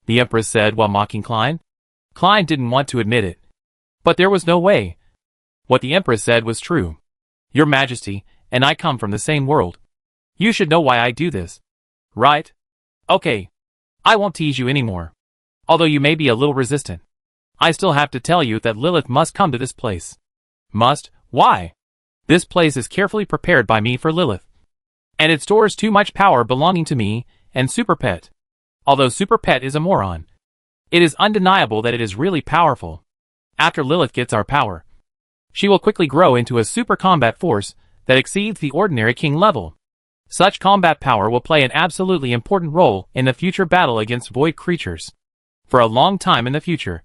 the Empress said while mocking Klein. Klein didn't want to admit it, but there was no way. What the Empress said was true. Your Majesty and I come from the same world. You should know why I do this. Right? Okay. I won't tease you anymore. Although you may be a little resistant, I still have to tell you that Lilith must come to this place. Must? Why? This place is carefully prepared by me for Lilith, and it stores too much power belonging to me and Super Pet. Although Super Pet is a moron, it is undeniable that it is really powerful. After Lilith gets our power, she will quickly grow into a super combat force that exceeds the ordinary king level. Such combat power will play an absolutely important role in the future battle against void creatures. For a long time in the future,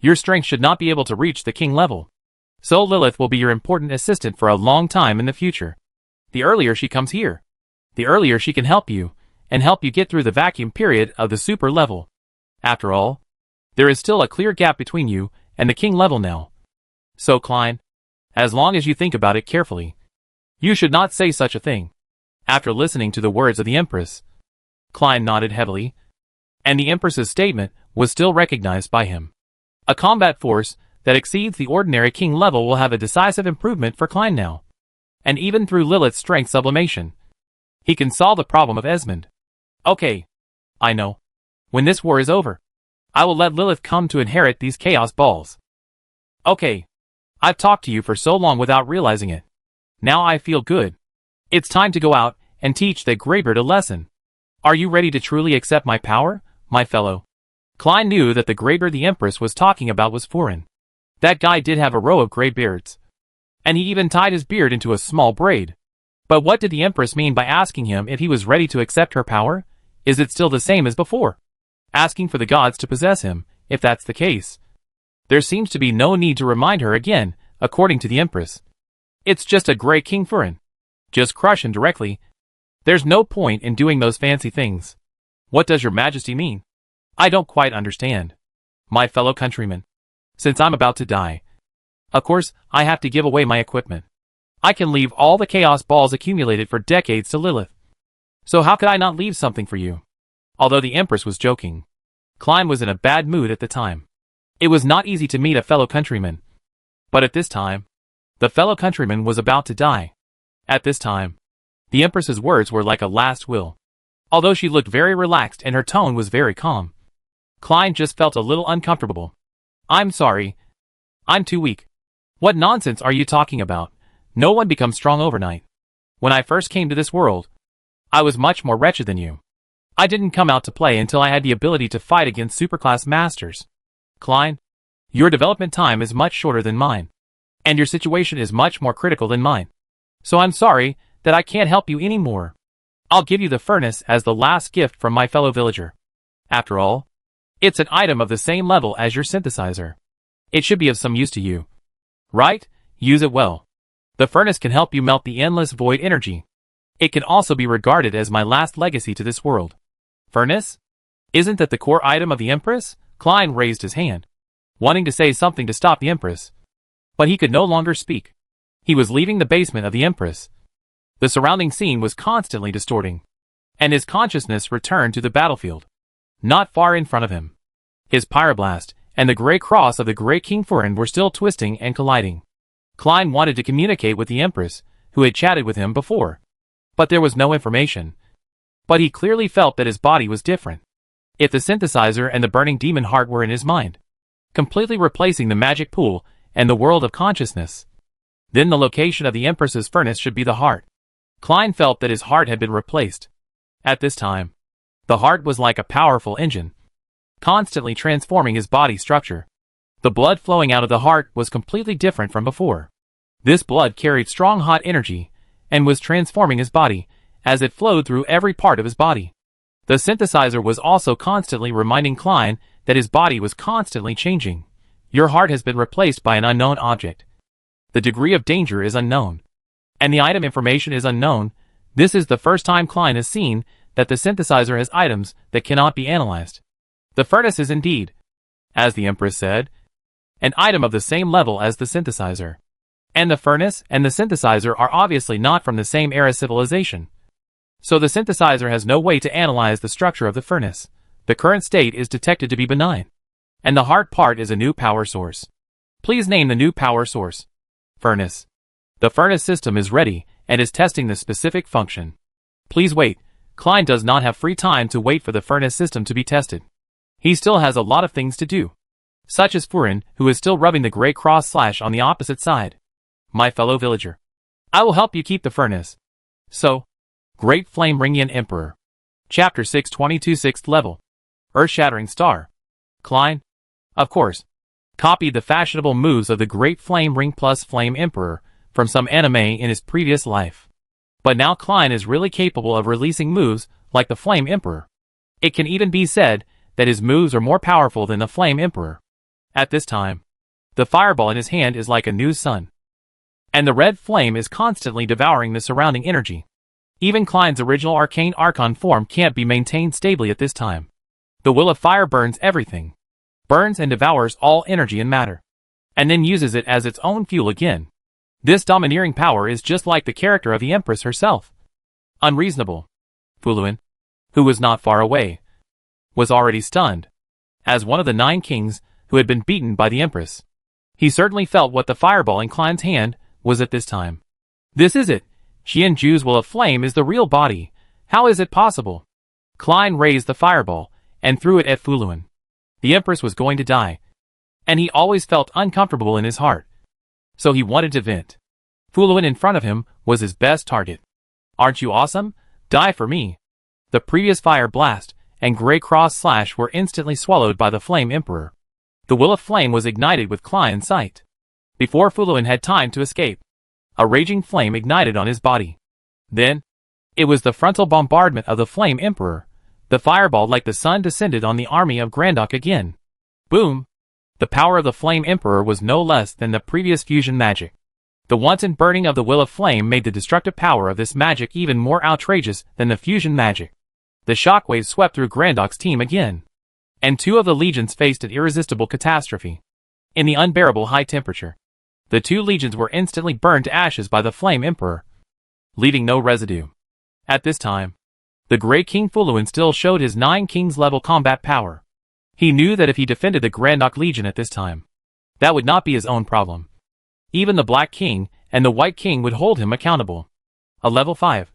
your strength should not be able to reach the king level. So Lilith will be your important assistant for a long time in the future. The earlier she comes here, the earlier she can help you, and help you get through the vacuum period of the super level. After all, there is still a clear gap between you and the king level now. So Klein, as long as you think about it carefully, you should not say such a thing. After listening to the words of the Empress, Klein nodded heavily, and the Empress's statement was still recognized by him. A combat force that exceeds the ordinary king level will have a decisive improvement for Klein now. And even through Lilith's strength sublimation, he can solve the problem of Esmond. Okay. I know. When this war is over, I will let Lilith come to inherit these chaos balls. Okay. I've talked to you for so long without realizing it. Now I feel good. It's time to go out and teach that Greybeard a lesson. Are you ready to truly accept my power, my fellow? Klein knew that the Greybeard the Empress was talking about was foreign. That guy did have a row of gray beards, and he even tied his beard into a small braid. But what did the Empress mean by asking him if he was ready to accept her power? Is it still the same as before? Asking for the gods to possess him, if that's the case. There seems to be no need to remind her again, according to the Empress. It's just a gray king Furin. Just crush him directly. There's no point in doing those fancy things. What does your Majesty mean? I don't quite understand. My fellow countrymen, since I'm about to die, of course, I have to give away my equipment. I can leave all the chaos balls accumulated for decades to Lilith. So how could I not leave something for you? Although the Empress was joking, Klein was in a bad mood at the time. It was not easy to meet a fellow countryman. But at this time, the fellow countryman was about to die. At this time, the Empress's words were like a last will. Although she looked very relaxed and her tone was very calm, Klein just felt a little uncomfortable. I'm sorry. I'm too weak. What nonsense are you talking about? No one becomes strong overnight. When I first came to this world, I was much more wretched than you. I didn't come out to play until I had the ability to fight against superclass masters. Klein, your development time is much shorter than mine, and your situation is much more critical than mine. So I'm sorry that I can't help you anymore. I'll give you the furnace as the last gift from my fellow villager. After all, it's an item of the same level as your synthesizer. It should be of some use to you. Right? Use it well. The furnace can help you melt the endless void energy. It can also be regarded as my last legacy to this world. Furnace? Isn't that the core item of the Empress? Klein raised his hand, wanting to say something to stop the Empress. But he could no longer speak. He was leaving the basement of the Empress. The surrounding scene was constantly distorting, and his consciousness returned to the battlefield. Not far in front of him, his pyroblast and the gray cross of the Grey King Furin were still twisting and colliding. Klein wanted to communicate with the Empress, who had chatted with him before, but there was no information. But he clearly felt that his body was different. If the synthesizer and the burning demon heart were in his mind, completely replacing the magic pool and the world of consciousness, then the location of the Empress's furnace should be the heart. Klein felt that his heart had been replaced. At this time, the heart was like a powerful engine, constantly transforming his body structure. The blood flowing out of the heart was completely different from before. This blood carried strong hot energy, and was transforming his body, as it flowed through every part of his body. The synthesizer was also constantly reminding Klein that his body was constantly changing. Your heart has been replaced by an unknown object. The degree of danger is unknown, and the item information is unknown. This is the first time Klein has seen that the synthesizer has items that cannot be analyzed. The furnace is indeed, as the Empress said, an item of the same level as the synthesizer. And the furnace and the synthesizer are obviously not from the same era civilization. So the synthesizer has no way to analyze the structure of the furnace. The current state is detected to be benign. And the hard part is a new power source. Please name the new power source. Furnace. The furnace system is ready and is testing the specific function. Please wait. Klein does not have free time to wait for the furnace system to be tested. He still has a lot of things to do. Such as Furin, who is still rubbing the gray cross slash on the opposite side. My fellow villager. I will help you keep the furnace. So, Great Flame Ringian Emperor. Chapter 622 6th level. Earth-shattering star. Klein, of course, copied the fashionable moves of the Great Flame Ring plus Flame Emperor from some anime in his previous life. But now Klein is really capable of releasing moves like the Flame Emperor. It can even be said that his moves are more powerful than the Flame Emperor. At this time, the fireball in his hand is like a new sun. And the red flame is constantly devouring the surrounding energy. Even Klein's original arcane archon form can't be maintained stably at this time. The will of fire burns everything. Burns and devours all energy and matter. And then uses it as its own fuel again. This domineering power is just like the character of the Empress herself. Unreasonable. Fuluin, who was not far away, was already stunned. As one of the 9 kings who had been beaten by the Empress, he certainly felt what the fireball in Klein's hand was at this time. This is it. Xian Ju's will of flame is the real body. How is it possible? Klein raised the fireball and threw it at Fuluin. The Empress was going to die. And he always felt uncomfortable in his heart. So he wanted to vent. Fuluin in front of him was his best target. Aren't you awesome? Die for me. The previous fire blast and gray cross slash were instantly swallowed by the Flame Emperor. The will of flame was ignited with Klein in sight. Before Fuluin had time to escape, a raging flame ignited on his body. Then, it was the frontal bombardment of the Flame Emperor. The fireball like the sun descended on the army of Grandok again. Boom! The power of the Flame Emperor was no less than the previous fusion magic. The wanton burning of the will of flame made the destructive power of this magic even more outrageous than the fusion magic. The shockwaves swept through Grandok's team again. And 2 of the legions faced an irresistible catastrophe. In the unbearable high temperature, the 2 legions were instantly burned to ashes by the Flame Emperor, leaving no residue. At this time, the Grey King Fuluin still showed his 9 kings level combat power. He knew that if he defended the Grandok Legion at this time, that would not be his own problem. Even the Black King and the White King would hold him accountable. A level 5.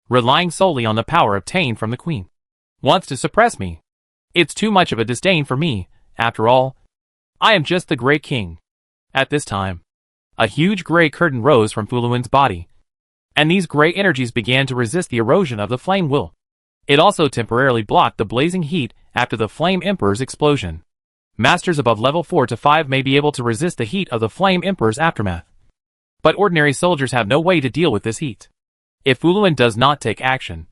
Relying solely on the power obtained from the Queen. Wants to suppress me. It's too much of a disdain for me, after all. I am just the Grey King. At this time, a huge gray curtain rose from Fuluin's body. And these gray energies began to resist the erosion of the flame will. It also temporarily blocked the blazing heat after the Flame Emperor's explosion. Masters above level 4 to 5 may be able to resist the heat of the Flame Emperor's aftermath. But ordinary soldiers have no way to deal with this heat. If Fuluin does not take action,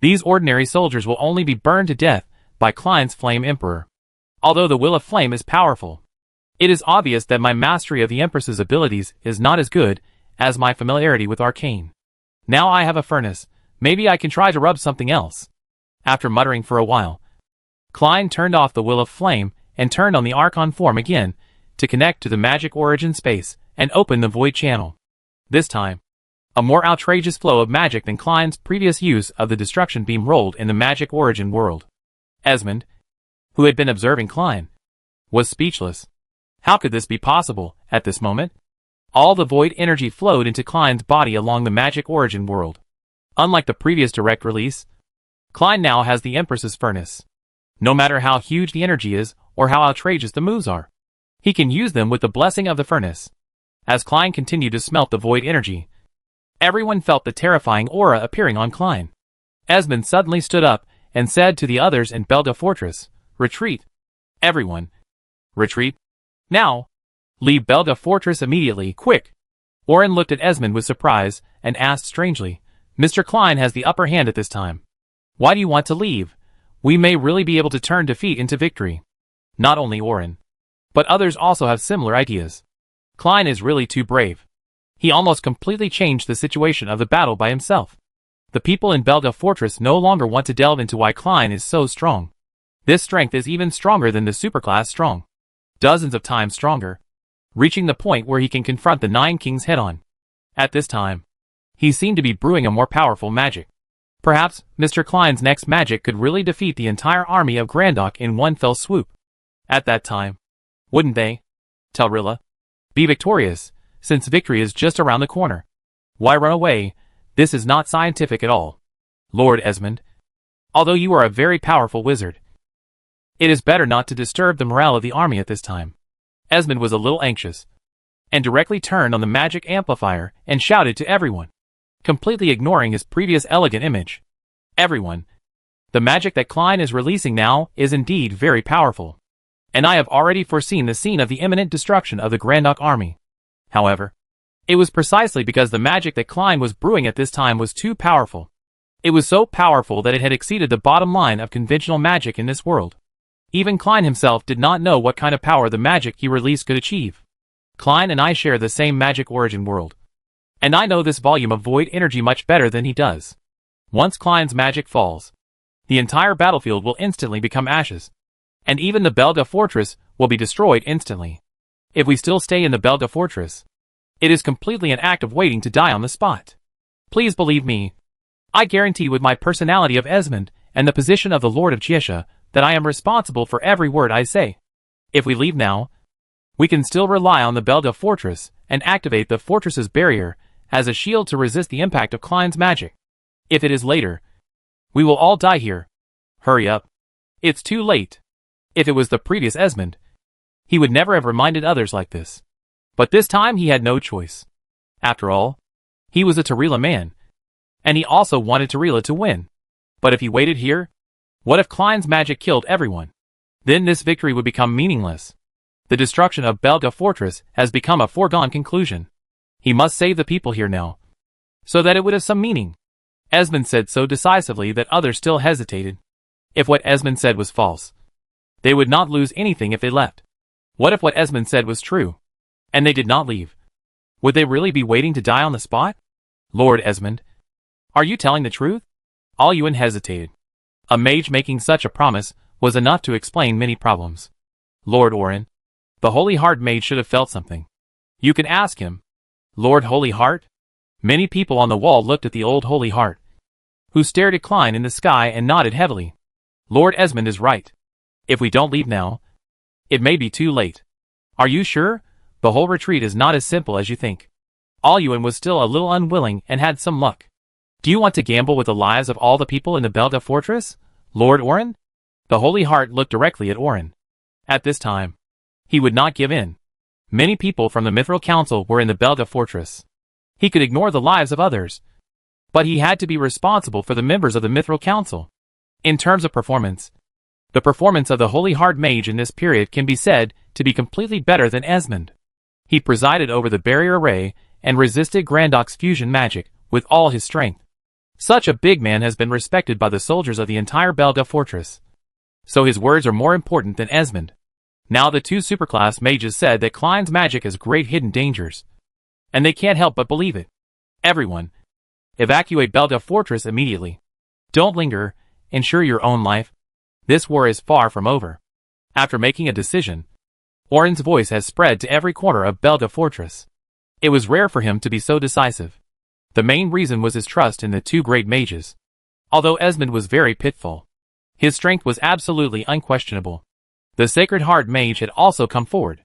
these ordinary soldiers will only be burned to death by Klein's Flame Emperor. Although the will of flame is powerful, it is obvious that my mastery of the Empress's abilities is not as good as my familiarity with arcane. Now I have a furnace, maybe I can try to rub something else. After muttering for a while, Klein turned off the will of flame and turned on the Archon form again to connect to the magic origin space and open the void channel. This time, a more outrageous flow of magic than Klein's previous use of the destruction beam rolled in the magic origin world. Esmond, who had been observing Klein, was speechless. How could this be possible at this moment? All the void energy flowed into Klein's body along the magic origin world. Unlike the previous direct release, Klein now has the Empress's furnace. No matter how huge the energy is or how outrageous the moves are, he can use them with the blessing of the furnace. As Klein continued to smelt the void energy, everyone felt the terrifying aura appearing on Klein. Esmond suddenly stood up and said to the others in Belda Fortress, "Retreat. Everyone. Retreat. Now. Leave Belda Fortress immediately, quick." Orin looked at Esmond with surprise and asked strangely, "Mr. Klein has the upper hand at this time. Why do you want to leave? We may really be able to turn defeat into victory." Not only Orin, but others also have similar ideas. Klein is really too brave. He almost completely changed the situation of the battle by himself. The people in Belda Fortress no longer want to delve into why Klein is so strong. This strength is even stronger than the superclass strong. dozens of times stronger, reaching the point where he can confront the Nine Kings head-on. At this time, he seemed to be brewing a more powerful magic. Perhaps Mr. Klein's next magic could really defeat the entire army of Grandok in one fell swoop. At that time, wouldn't they, Tarilla, be victorious, since victory is just around the corner? Why run away? This is not scientific at all. Lord Esmond, although you are a very powerful wizard, it is better not to disturb the morale of the army at this time. Esmond was a little anxious, and directly turned on the magic amplifier and shouted to everyone, completely ignoring his previous elegant image. Everyone, the magic that Klein is releasing now is indeed very powerful, and I have already foreseen the scene of the imminent destruction of the Grandok army. However, it was precisely because the magic that Klein was brewing at this time was too powerful. It was so powerful that it had exceeded the bottom line of conventional magic in this world. Even Klein himself did not know what kind of power the magic he released could achieve. Klein and I share the same magic origin world, and I know this volume of void energy much better than he does. Once Klein's magic falls, the entire battlefield will instantly become ashes, and even the Belda fortress will be destroyed instantly. If we still stay in the Belda fortress, it is completely an act of waiting to die on the spot. Please believe me. I guarantee with my personality of Esmond and the position of the Lord of Chiesha that I am responsible for every word I say. If we leave now, we can still rely on the Belda fortress and activate the fortress's barrier as a shield to resist the impact of Klein's magic. If it is later, we will all die here. Hurry up. It's too late. If it was the previous Esmond, he would never have reminded others like this. But this time he had no choice. After all, he was a Tarilla man, and he also wanted Tarilla to win. But if he waited here, what if Klein's magic killed everyone? Then this victory would become meaningless. The destruction of Belda Fortress has become a foregone conclusion. He must save the people here now, so that it would have some meaning. Esmond said so decisively that others still hesitated. If what Esmond said was false, they would not lose anything if they left. What if what Esmond said was true, and they did not leave? Would they really be waiting to die on the spot? Lord Esmond, are you telling the truth? Aluin hesitated. A mage making such a promise was enough to explain many problems. Lord Orin, the Holy Heart mage should have felt something. You can ask him. Lord Holy Heart? Many people on the wall looked at the old Holy Heart, who stared at Klein in the sky and nodded heavily. Lord Esmond is right. If we don't leave now, it may be too late. Are you sure? The whole retreat is not as simple as you think. Aluin was still a little unwilling and had some luck. Do you want to gamble with the lives of all the people in the Belda fortress, Lord Orin? The Holy Heart looked directly at Orin. At this time, he would not give in. Many people from the Mithril Council were in the Belda fortress. He could ignore the lives of others, but he had to be responsible for the members of the Mithril Council. In terms of performance, the performance of the Holy Heart mage in this period can be said to be completely better than Esmond. He presided over the barrier array and resisted Grandok's fusion magic with all his strength. Such a big man has been respected by the soldiers of the entire Belda fortress, so his words are more important than Esmond. Now the two superclass mages said that Klein's magic has great hidden dangers, and they can't help but believe it. Everyone, evacuate Belda fortress immediately. Don't linger, ensure your own life. This war is far from over. After making a decision, Orin's voice has spread to every corner of Belda fortress. It was rare for him to be so decisive. The main reason was his trust in the two great mages. Although Esmond was very pitiful, his strength was absolutely unquestionable. The Sacred Heart mage had also come forward,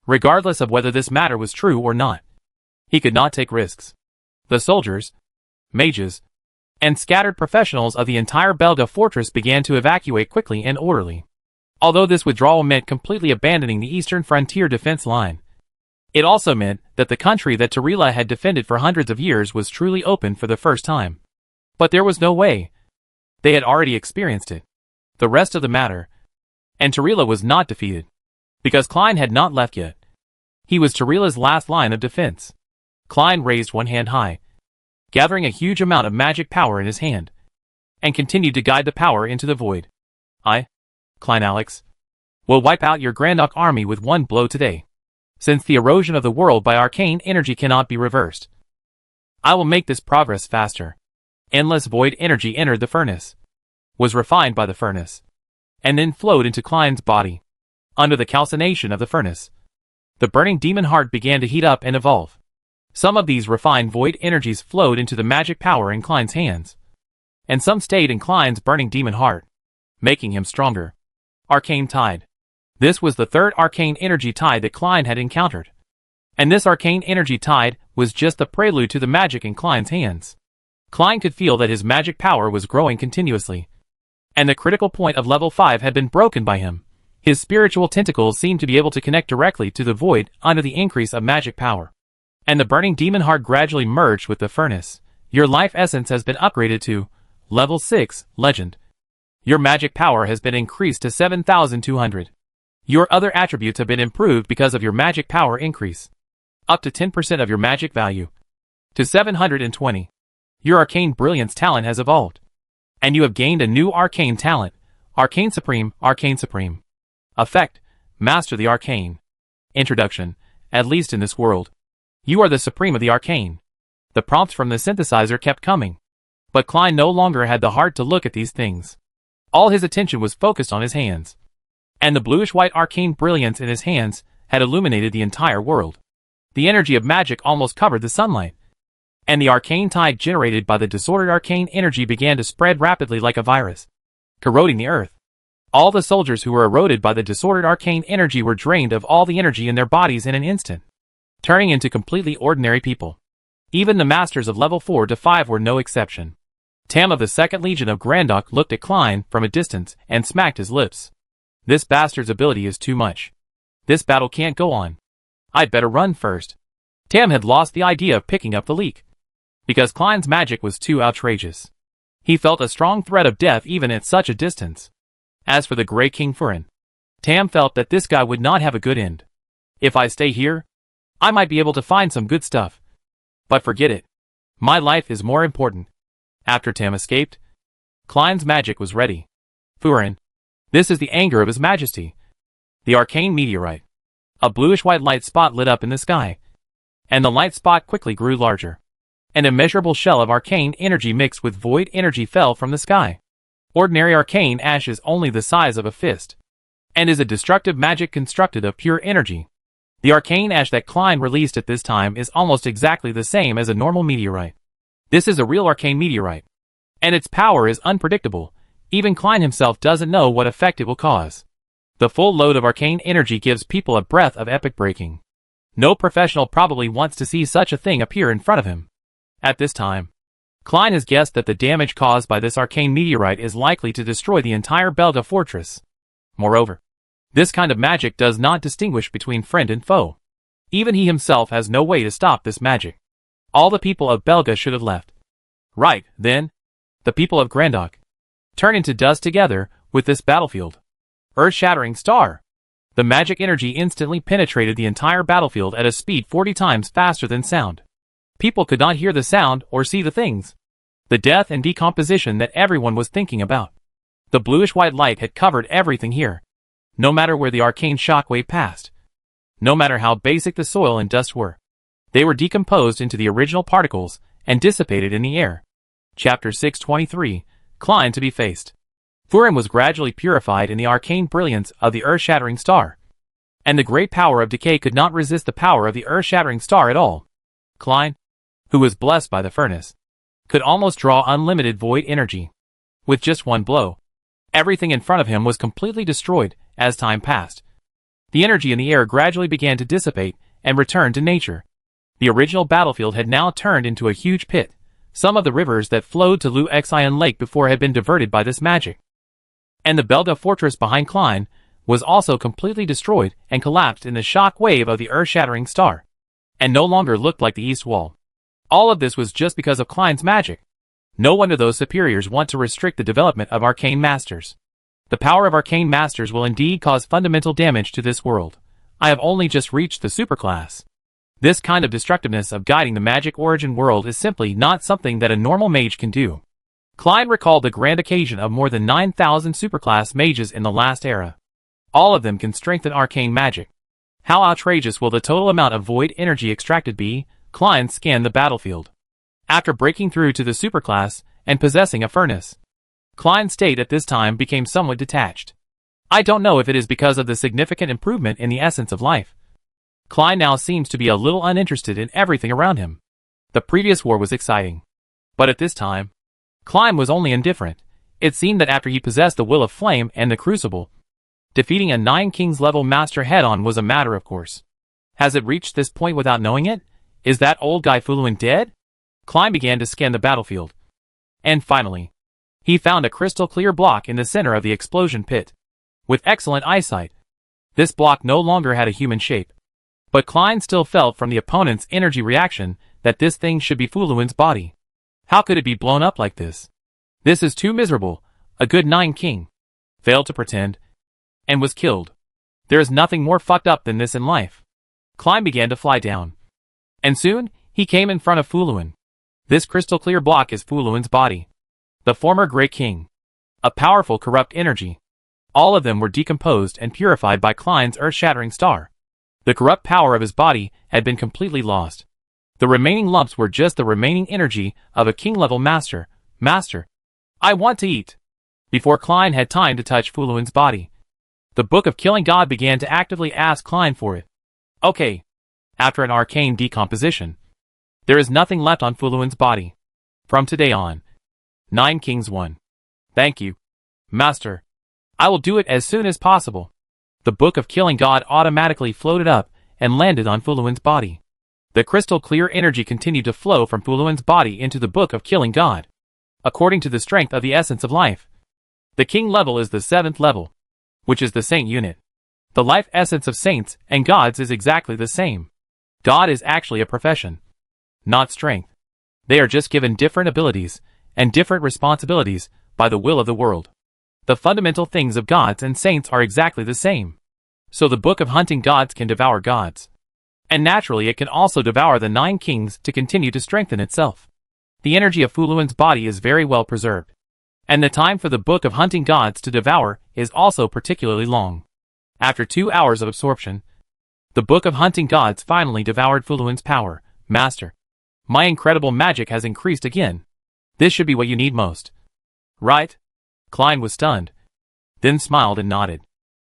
regardless of whether this matter was true or not. He could not take risks. The soldiers, mages, and scattered professionals of the entire Belda fortress began to evacuate quickly and orderly. Although this withdrawal meant completely abandoning the eastern frontier defense line, it also meant that the country that Tarilla had defended for hundreds of years was truly open for the first time. But there was no way. They had already experienced it. The rest of the matter. And Tarilla was not defeated, because Klein had not left yet. He was Tarilla's last line of defense. Klein raised one hand high, gathering a huge amount of magic power in his hand, and continued to guide the power into the void. I, Klein Alex, will wipe out your Grandok army with one blow today. Since the erosion of the world by arcane energy cannot be reversed, I will make this progress faster. Endless void energy entered the furnace, was refined by the furnace, and then flowed into Klein's body. Under the calcination of the furnace, the burning demon heart began to heat up and evolve. Some of these refined void energies flowed into the magic power in Klein's hands, and some stayed in Klein's burning demon heart, making him stronger. Arcane Tide. This was the third arcane energy tide that Klein had encountered. And this arcane energy tide was just the prelude to the magic in Klein's hands. Klein could feel that his magic power was growing continuously, and the critical point of level 5 had been broken by him. His spiritual tentacles seemed to be able to connect directly to the void under the increase of magic power. And the burning demon heart gradually merged with the furnace. Your life essence has been upgraded to level 6, legend. Your magic power has been increased to 7,200. Your other attributes have been improved because of your magic power increase. Up to 10% of your magic value to 720. Your arcane brilliance talent has evolved, and you have gained a new arcane talent, Arcane Supreme, Arcane Supreme. Effect: Master the Arcane. Introduction: At least in this world, you are the supreme of the arcane. The prompts from the synthesizer kept coming, but Klein no longer had the heart to look at these things. All his attention was focused on his hands, and the bluish-white arcane brilliance in his hands had illuminated the entire world. The energy of magic almost covered the sunlight, and the arcane tide generated by the disordered arcane energy began to spread rapidly like a virus, corroding the earth. All the soldiers who were eroded by the disordered arcane energy were drained of all the energy in their bodies in an instant, turning into completely ordinary people. Even the masters of level 4 to 5 were no exception. Tam of the 2nd Legion of Grandok looked at Klein from a distance and smacked his lips. This bastard's ability is too much. This battle can't go on. I'd better run first. Tam had lost the idea of picking up the leak, because Klein's magic was too outrageous. He felt a strong threat of death even at such a distance. As for the Grey King Furin, Tam felt that this guy would not have a good end. If I stay here, I might be able to find some good stuff. But forget it. My life is more important. After Tam escaped, Klein's magic was ready. Furin, this is the anger of His Majesty. The arcane meteorite. A bluish-white light spot lit up in the sky, and the light spot quickly grew larger. An immeasurable shell of arcane energy mixed with void energy fell from the sky. Ordinary arcane ash is only the size of a fist, and is a destructive magic constructed of pure energy. The arcane ash that Klein released at this time is almost exactly the same as a normal meteorite. This is a real arcane meteorite, and its power is unpredictable. Even Klein himself doesn't know what effect it will cause. The full load of arcane energy gives people a breath of epic breaking. No professional probably wants to see such a thing appear in front of him. At this time, Klein has guessed that the damage caused by this arcane meteorite is likely to destroy the entire Belda fortress. Moreover, this kind of magic does not distinguish between friend and foe. Even he himself has no way to stop this magic. All the people of Belga should have left. Right, then, the people of Grandok turn into dust together with this battlefield. Earth-shattering star. The magic energy instantly penetrated the entire battlefield at a speed 40 times faster than sound. People could not hear the sound or see the things. The death and decomposition that everyone was thinking about. The bluish-white light had covered everything here. No matter where the arcane shockwave passed. No matter how basic the soil and dust were. They were decomposed into the original particles and dissipated in the air. Chapter 623, Klein to be faced. Furin was gradually purified in the arcane brilliance of the earth-shattering star. And the great power of decay could not resist the power of the earth-shattering star at all. Klein, who was blessed by the furnace, could almost draw unlimited void energy. With just one blow, everything in front of him was completely destroyed. As time passed, the energy in the air gradually began to dissipate and return to nature. The original battlefield had now turned into a huge pit. Some of the rivers that flowed to Lu Xian Lake before had been diverted by this magic. And the Belda fortress behind Klein was also completely destroyed and collapsed in the shock wave of the earth-shattering star, and no longer looked like the east wall. All of this was just because of Klein's magic. No wonder those superiors want to restrict the development of arcane masters. The power of arcane masters will indeed cause fundamental damage to this world. I have only just reached the superclass. This kind of destructiveness of guiding the magic origin world is simply not something that a normal mage can do. Klein recalled the grand occasion of more than 9,000 superclass mages in the last era. All of them can strengthen arcane magic. How outrageous will the total amount of void energy extracted be? Klein scanned the battlefield. After breaking through to the superclass and possessing a furnace, Klein's state at this time became somewhat detached. I don't know if it is because of the significant improvement in the essence of life. Klein now seems to be a little uninterested in everything around him. The previous war was exciting. But at this time, Klein was only indifferent. It seemed that after he possessed the will of flame and the crucible, defeating a 9 Kings level master head-on was a matter of course. Has it reached this point without knowing it? Is that old guy Fuluin dead? Klein began to scan the battlefield. And finally, he found a crystal-clear block in the center of the explosion pit. With excellent eyesight, this block no longer had a human shape. But Klein still felt from the opponent's energy reaction that this thing should be Fuluin's body. How could it be blown up like this? This is too miserable. A good 9 King failed to pretend and was killed. There is nothing more fucked up than this in life. Klein began to fly down. And soon, he came in front of Fuluin. This crystal-clear block is Fuluin's body. The former Great King. A powerful corrupt energy. All of them were decomposed and purified by Klein's earth-shattering star. The corrupt power of his body had been completely lost. The remaining lumps were just the remaining energy of a king-level master. Master, I want to eat. Before Klein had time to touch Fuluin's body, the Book of Killing God began to actively ask Klein for it. Okay. After an arcane decomposition, there is nothing left on Fuluin's body. From today on, 9 Kings 1. Thank you, Master. I will do it as soon as possible. The Book of Killing God automatically floated up and landed on Fuluin's body. The crystal-clear energy continued to flow from Fuluin's body into the Book of Killing God. According to the strength of the essence of life, the King level is the 7th level, which is the Saint unit. The life essence of saints and gods is exactly the same. God is actually a profession, not strength. They are just given different abilities and different responsibilities by the will of the world. The fundamental things of gods and saints are exactly the same. So the Book of Hunting Gods can devour gods. And naturally it can also devour the 9 kings to continue to strengthen itself. The energy of Fuluin's body is very well preserved. And the time for the Book of Hunting Gods to devour is also particularly long. After 2 hours of absorption, the Book of Hunting Gods finally devoured Fuluin's power. Master, my incredible magic has increased again. This should be what you need most. Right? Klein was stunned, then smiled and nodded.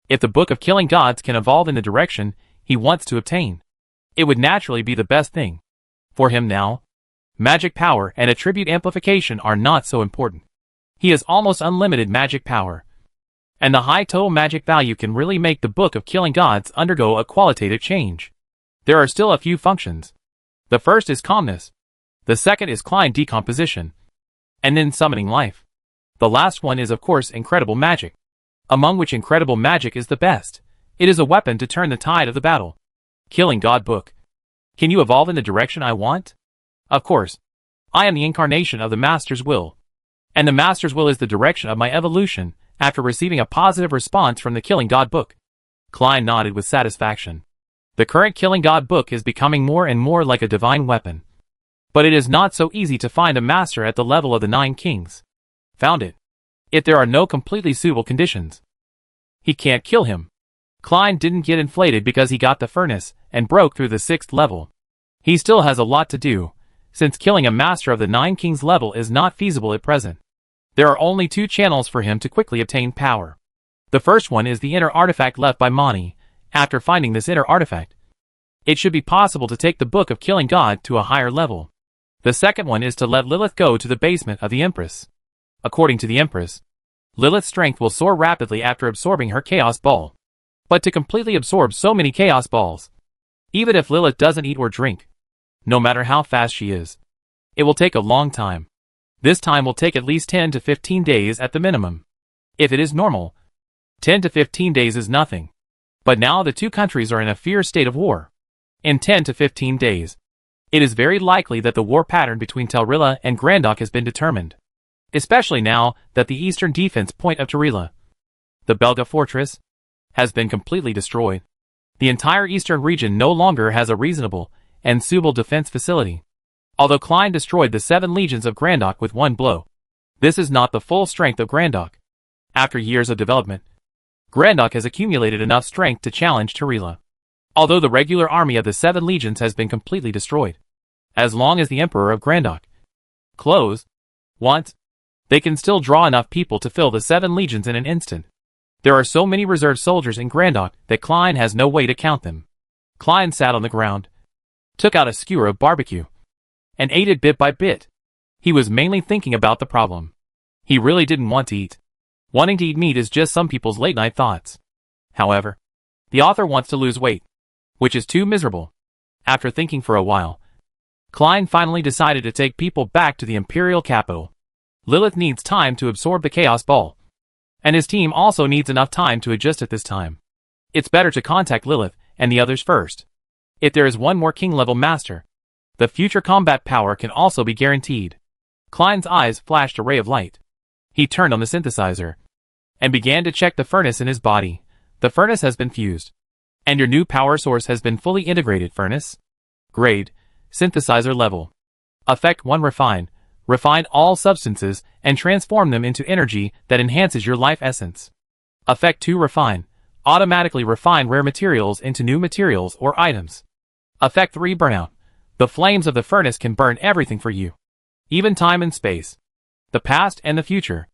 If the Book of Killing Gods can evolve in the direction he wants to obtain, it would naturally be the best thing. For him now, magic power and attribute amplification are not so important. He has almost unlimited magic power. And the high total magic value can really make the Book of Killing Gods undergo a qualitative change. There are still a few functions. The first is calmness. The second is Klein decomposition. And then summoning life. The last one is of course incredible magic. Among which incredible magic is the best. It is a weapon to turn the tide of the battle. Killing God Book. Can you evolve in the direction I want? Of course. I am the incarnation of the Master's will. And the Master's will is the direction of my evolution after receiving a positive response from the Killing God Book. Klein nodded with satisfaction. The current Killing God Book is becoming more and more like a divine weapon. But it is not so easy to find a master at the level of the 9 kings. Found it. If there are no completely suitable conditions, he can't kill him. Klein didn't get inflated because he got the furnace and broke through the 6th level. He still has a lot to do, since killing a master of the 9 kings level is not feasible at present. There are only 2 channels for him to quickly obtain power. The first one is the inner artifact left by Mani. After finding this inner artifact, it should be possible to take the Book of Killing God to a higher level. The second one is to let Lilith go to the basement of the Empress. According to the Empress, Lilith's strength will soar rapidly after absorbing her Chaos Ball. But to completely absorb so many Chaos Balls, even if Lilith doesn't eat or drink, no matter how fast she is, it will take a long time. This time will take at least 10 to 15 days at the minimum. If it is normal, 10 to 15 days is nothing. But now the 2 countries are in a fierce state of war. In 10 to 15 days, it is very likely that the war pattern between Telrilla and Grandok has been determined. Especially now that the eastern defense point of Terilla, the Belga fortress, has been completely destroyed. The entire eastern region no longer has a reasonable and suitable defense facility. Although Klein destroyed the 7 legions of Grandok with one blow, this is not the full strength of Grandok. After years of development, Grandok has accumulated enough strength to challenge Terilla. Although the regular army of the 7 legions has been completely destroyed, as long as the Emperor of Grandok wants, they can still draw enough people to fill the 7 legions in an instant. There are so many reserve soldiers in Grandok that Klein has no way to count them. Klein sat on the ground, took out a skewer of barbecue, and ate it bit by bit. He was mainly thinking about the problem. He really didn't want to eat. Wanting to eat meat is just some people's late-night thoughts. However, the author wants to lose weight, which is too miserable. After thinking for a while, Klein finally decided to take people back to the imperial capital. Lilith needs time to absorb the chaos ball, and his team also needs enough time to adjust at this time. It's better to contact Lilith and the others first. If there is one more king-level master, the future combat power can also be guaranteed. Klein's eyes flashed a ray of light. He turned on the synthesizer and began to check the furnace in his body. The furnace has been fused, and your new power source has been fully integrated. Furnace grade, synthesizer level. Effect 1. Refine. Refine all substances and transform them into energy that enhances your life essence. Effect 2. Refine. Automatically refine rare materials into new materials or items. Effect 3. Burnout. The flames of the furnace can burn everything for you, even time and space, the past and the future.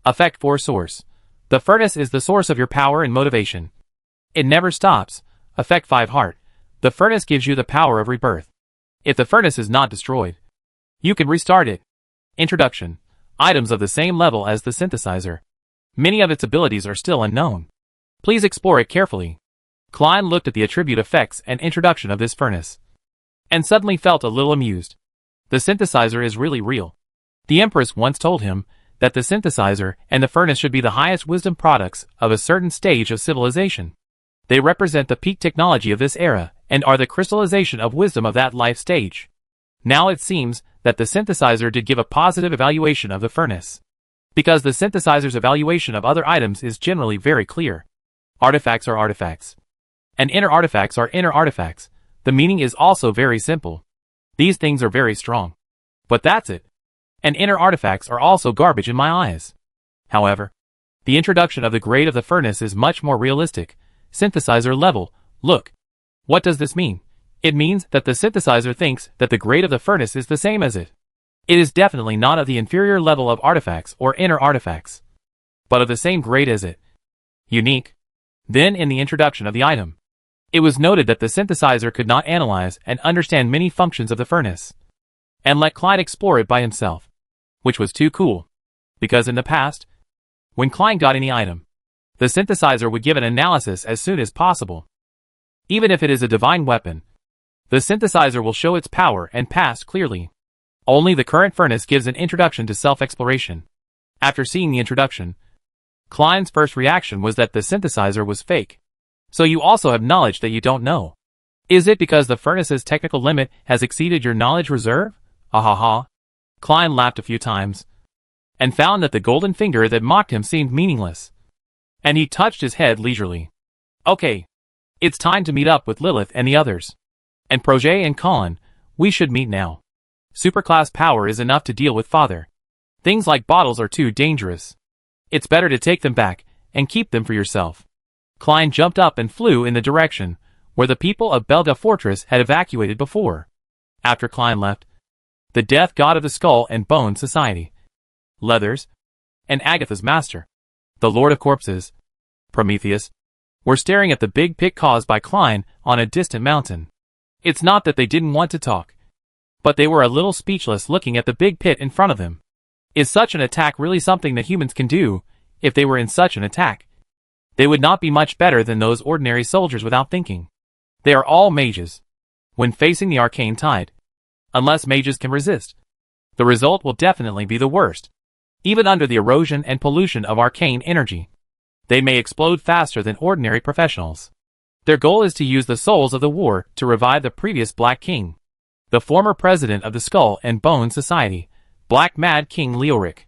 Effect 4. Source. The furnace is the source of your power and motivation. It never stops. Effect 5. Heart. The furnace gives you the power of rebirth. If the furnace is not destroyed, you can restart it. Introduction. Items of the same level as the synthesizer. Many of its abilities are still unknown. Please explore it carefully. Klein looked at the attribute effects and introduction of this furnace, and suddenly felt a little amused. The synthesizer is really real. The Empress once told him that the synthesizer and the furnace should be the highest wisdom products of a certain stage of civilization. They represent the peak technology of this era and are the crystallization of wisdom of that life stage. Now it seems that the synthesizer did give a positive evaluation of the furnace, because the synthesizer's evaluation of other items is generally very clear. Artifacts are artifacts, and inner artifacts are inner artifacts. The meaning is also very simple. These things are very strong, but that's it. And inner artifacts are also garbage in my eyes. However, the introduction of the grade of the furnace is much more realistic. Synthesizer level. Look. What does this mean? It means that the synthesizer thinks that the grade of the furnace is the same as it. It is definitely not of the inferior level of artifacts or inner artifacts, but of the same grade as it. Unique. Then in the introduction of the item, it was noted that the synthesizer could not analyze and understand many functions of the furnace, and let Klein explore it by himself, which was too cool, because in the past, when Klein got any item, the synthesizer would give an analysis as soon as possible. Even if it is a divine weapon, the synthesizer will show its power and past clearly. Only the current furnace gives an introduction to self-exploration. After seeing the introduction, Klein's first reaction was that the synthesizer was fake. So you also have knowledge that you don't know. Is it because the furnace's technical limit has exceeded your knowledge reserve? Ahaha. Klein laughed a few times, and found that the golden finger that mocked him seemed meaningless. And he touched his head leisurely. Okay. It's time to meet up with Lilith and the others. And Projet and Colin, we should meet now. Superclass power is enough to deal with Father. Things like bottles are too dangerous. It's better to take them back and keep them for yourself. Klein jumped up and flew in the direction where the people of Belga Fortress had evacuated before. After Klein left, the death god of the Skull and Bone Society, Leathers, and Agatha's master, the Lord of Corpses, Prometheus, were staring at the big pit caused by Klein on a distant mountain. It's not that they didn't want to talk, but they were a little speechless looking at the big pit in front of them. Is such an attack really something that humans can do? If they were in such an attack, they would not be much better than those ordinary soldiers without thinking. They are all mages. When facing the arcane tide, unless mages can resist, the result will definitely be the worst. Even under the erosion and pollution of arcane energy, they may explode faster than ordinary professionals. Their goal is to use the souls of the war to revive the previous Black King, the former president of the Skull and Bone Society, Black Mad King Leoric.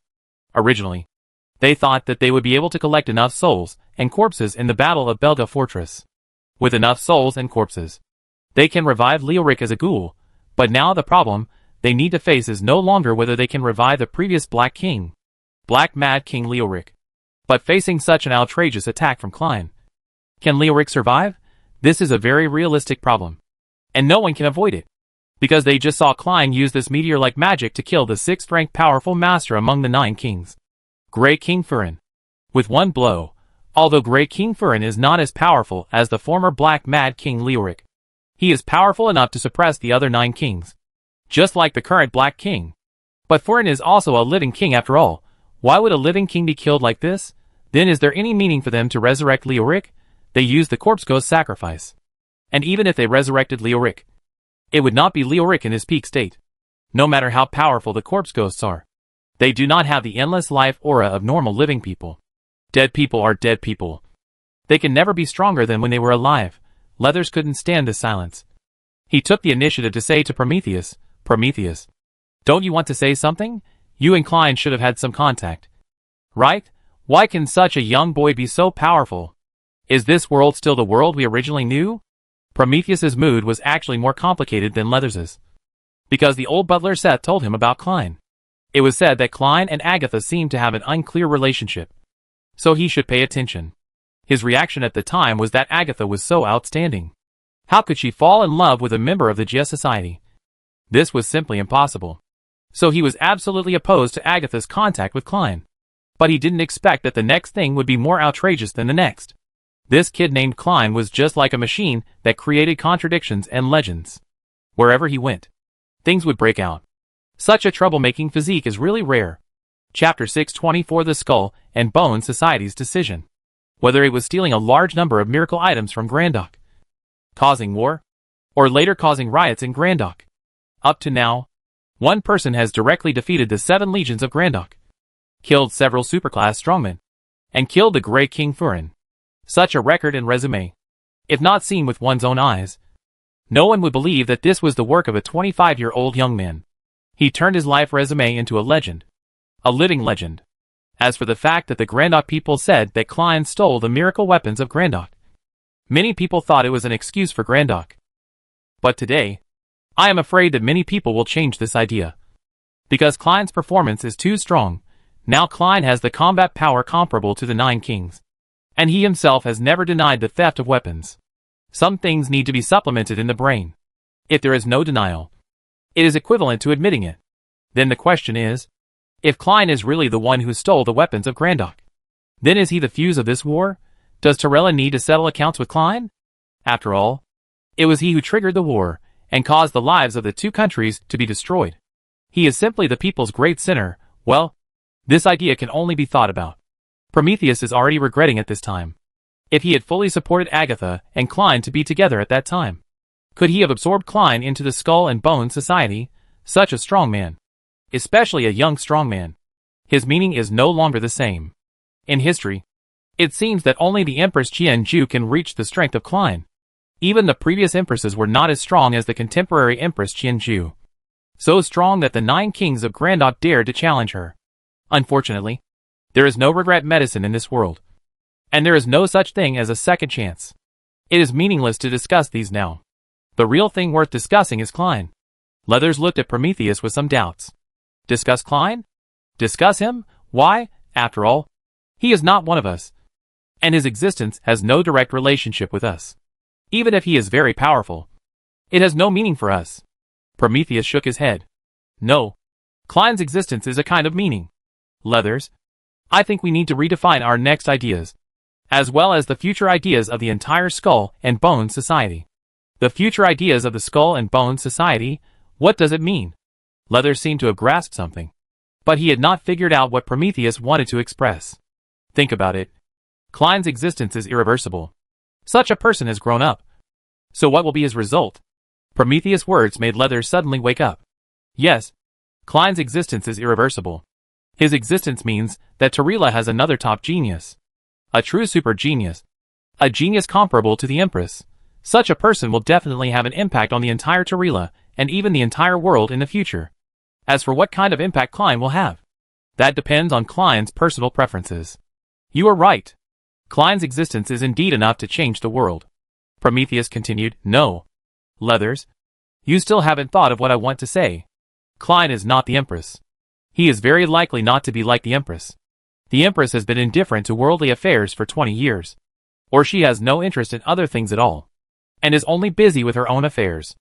Originally, they thought that they would be able to collect enough souls and corpses in the Battle of Belga Fortress. With enough souls and corpses, they can revive Leoric as a ghoul, but now the problem they need to face is no longer whether they can revive the previous Black King, Black Mad King Leoric, but facing such an outrageous attack from Klein. Can Leoric survive? This is a very realistic problem, and no one can avoid it, because they just saw Klein use this meteor-like magic to kill the 6th-ranked powerful master among the 9 kings, Grey King Furin. With one blow, Although Great King Furin is not as powerful as the former Black Mad King Leoric, he is powerful enough to suppress the other 9 kings, just like the current Black King. But Furin is also a living king after all. Why would a living king be killed like this? Then is there any meaning for them to resurrect Leoric? They used the corpse ghost sacrifice. And even if they resurrected Leoric, it would not be Leoric in his peak state. No matter how powerful the corpse ghosts are, they do not have the endless life aura of normal living people. Dead people are dead people. They can never be stronger than when they were alive. Leathers couldn't stand this silence. He took the initiative to say to Prometheus, Prometheus, don't you want to say something? You and Klein should have had some contact. Right? Why can such a young boy be so powerful? Is this world still the world we originally knew? Prometheus's mood was actually more complicated than Leathers's, because the old butler Seth told him about Klein. It was said that Klein and Agatha seemed to have an unclear relationship, so he should pay attention. His reaction at the time was that Agatha was so outstanding. How could she fall in love with a member of the Gia Society? This was simply impossible. So he was absolutely opposed to Agatha's contact with Klein. But he didn't expect that the next thing would be more outrageous than the next. This kid named Klein was just like a machine that created contradictions and legends. Wherever he went, things would break out. Such a troublemaking physique is really rare. Chapter 624 The Skull and Bone Society's decision. Whether it was stealing a large number of miracle items from Grandok, causing war, or later causing riots in Grandok. Up to now, one person has directly defeated the 7 legions of Grandok, killed several superclass strongmen, and killed the Grey King Furin. Such a record and resume, if not seen with one's own eyes, no one would believe that this was the work of a 25-year-old young man. He turned his life resume into a legend. A living legend. As for the fact that the Grandok people said that Klein stole the miracle weapons of Grandok, many people thought it was an excuse for Grandok. But today, I am afraid that many people will change this idea. Because Klein's performance is too strong, now Klein has the combat power comparable to the 9 kings. And he himself has never denied the theft of weapons. Some things need to be supplemented in the brain. If there is no denial, it is equivalent to admitting it. Then the question is, if Klein is really the one who stole the weapons of Grandok, then is he the fuse of this war? Does Torella need to settle accounts with Klein? After all, it was he who triggered the war and caused the lives of the 2 countries to be destroyed. He is simply the people's great sinner. Well, this idea can only be thought about. Prometheus is already regretting at this time. If he had fully supported Agatha and Klein to be together at that time, could he have absorbed Klein into the Skull and Bone Society? Such a strong man. Especially a young strong man. His meaning is no longer the same. In history, it seems that only the Empress Qianju can reach the strength of Klein. Even the previous empresses were not as strong as the contemporary Empress Qianju. So strong that the 9 kings of Grandok dared to challenge her. Unfortunately, there is no regret medicine in this world. And there is no such thing as a second chance. It is meaningless to discuss these now. The real thing worth discussing is Klein. Leathers looked at Prometheus with some doubts. Discuss Klein? Discuss him? Why, after all, he is not one of us. And his existence has no direct relationship with us. Even if he is very powerful, it has no meaning for us. Prometheus shook his head. No. Klein's existence is a kind of meaning. Leathers, I think we need to redefine our next ideas, as well as the future ideas of the entire Skull and Bone Society. The future ideas of the Skull and Bone Society? What does it mean? Leathers seemed to have grasped something, but he had not figured out what Prometheus wanted to express. Think about it. Klein's existence is irreversible. Such a person has grown up. So what will be his result? Prometheus' words made Leathers suddenly wake up. Yes, Klein's existence is irreversible. His existence means that Torella has another top genius. A true super genius. A genius comparable to the Empress. Such a person will definitely have an impact on the entire Torella and even the entire world in the future. As for what kind of impact Klein will have, that depends on Klein's personal preferences. You are right. Klein's existence is indeed enough to change the world. Prometheus continued, No. Leathers, you still haven't thought of what I want to say. Klein is not the Empress. He is very likely not to be like the Empress. The Empress has been indifferent to worldly affairs for 20 years. Or she has no interest in other things at all, and is only busy with her own affairs.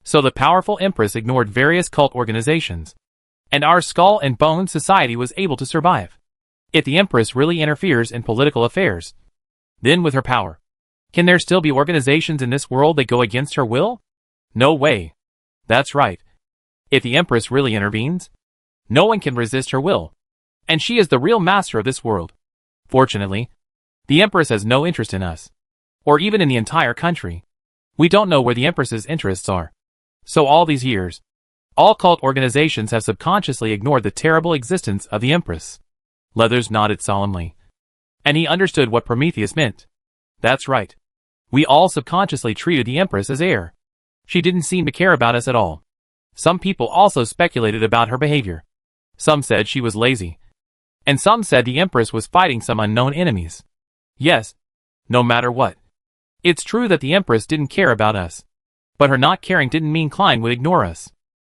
So the powerful Empress ignored various cult organizations, and our Skull and Bone Society was able to survive. If the Empress really interferes in political affairs, Then with her power, can there still be organizations in this world that go against her will? No way. That's right. If the Empress really intervenes, no one can resist her will. And she is the real master of this world. Fortunately, the Empress has no interest in us, or even in the entire country. We don't know where the Empress's interests are. So all these years, all cult organizations have subconsciously ignored the terrible existence of the Empress. Leathers nodded solemnly. And he understood what Prometheus meant. That's right. We all subconsciously treated the Empress as air. She didn't seem to care about us at all. Some people also speculated about her behavior. Some said she was lazy. And some said the Empress was fighting some unknown enemies. Yes, no matter what. It's true that the Empress didn't care about us. But her not caring didn't mean Klein would ignore us.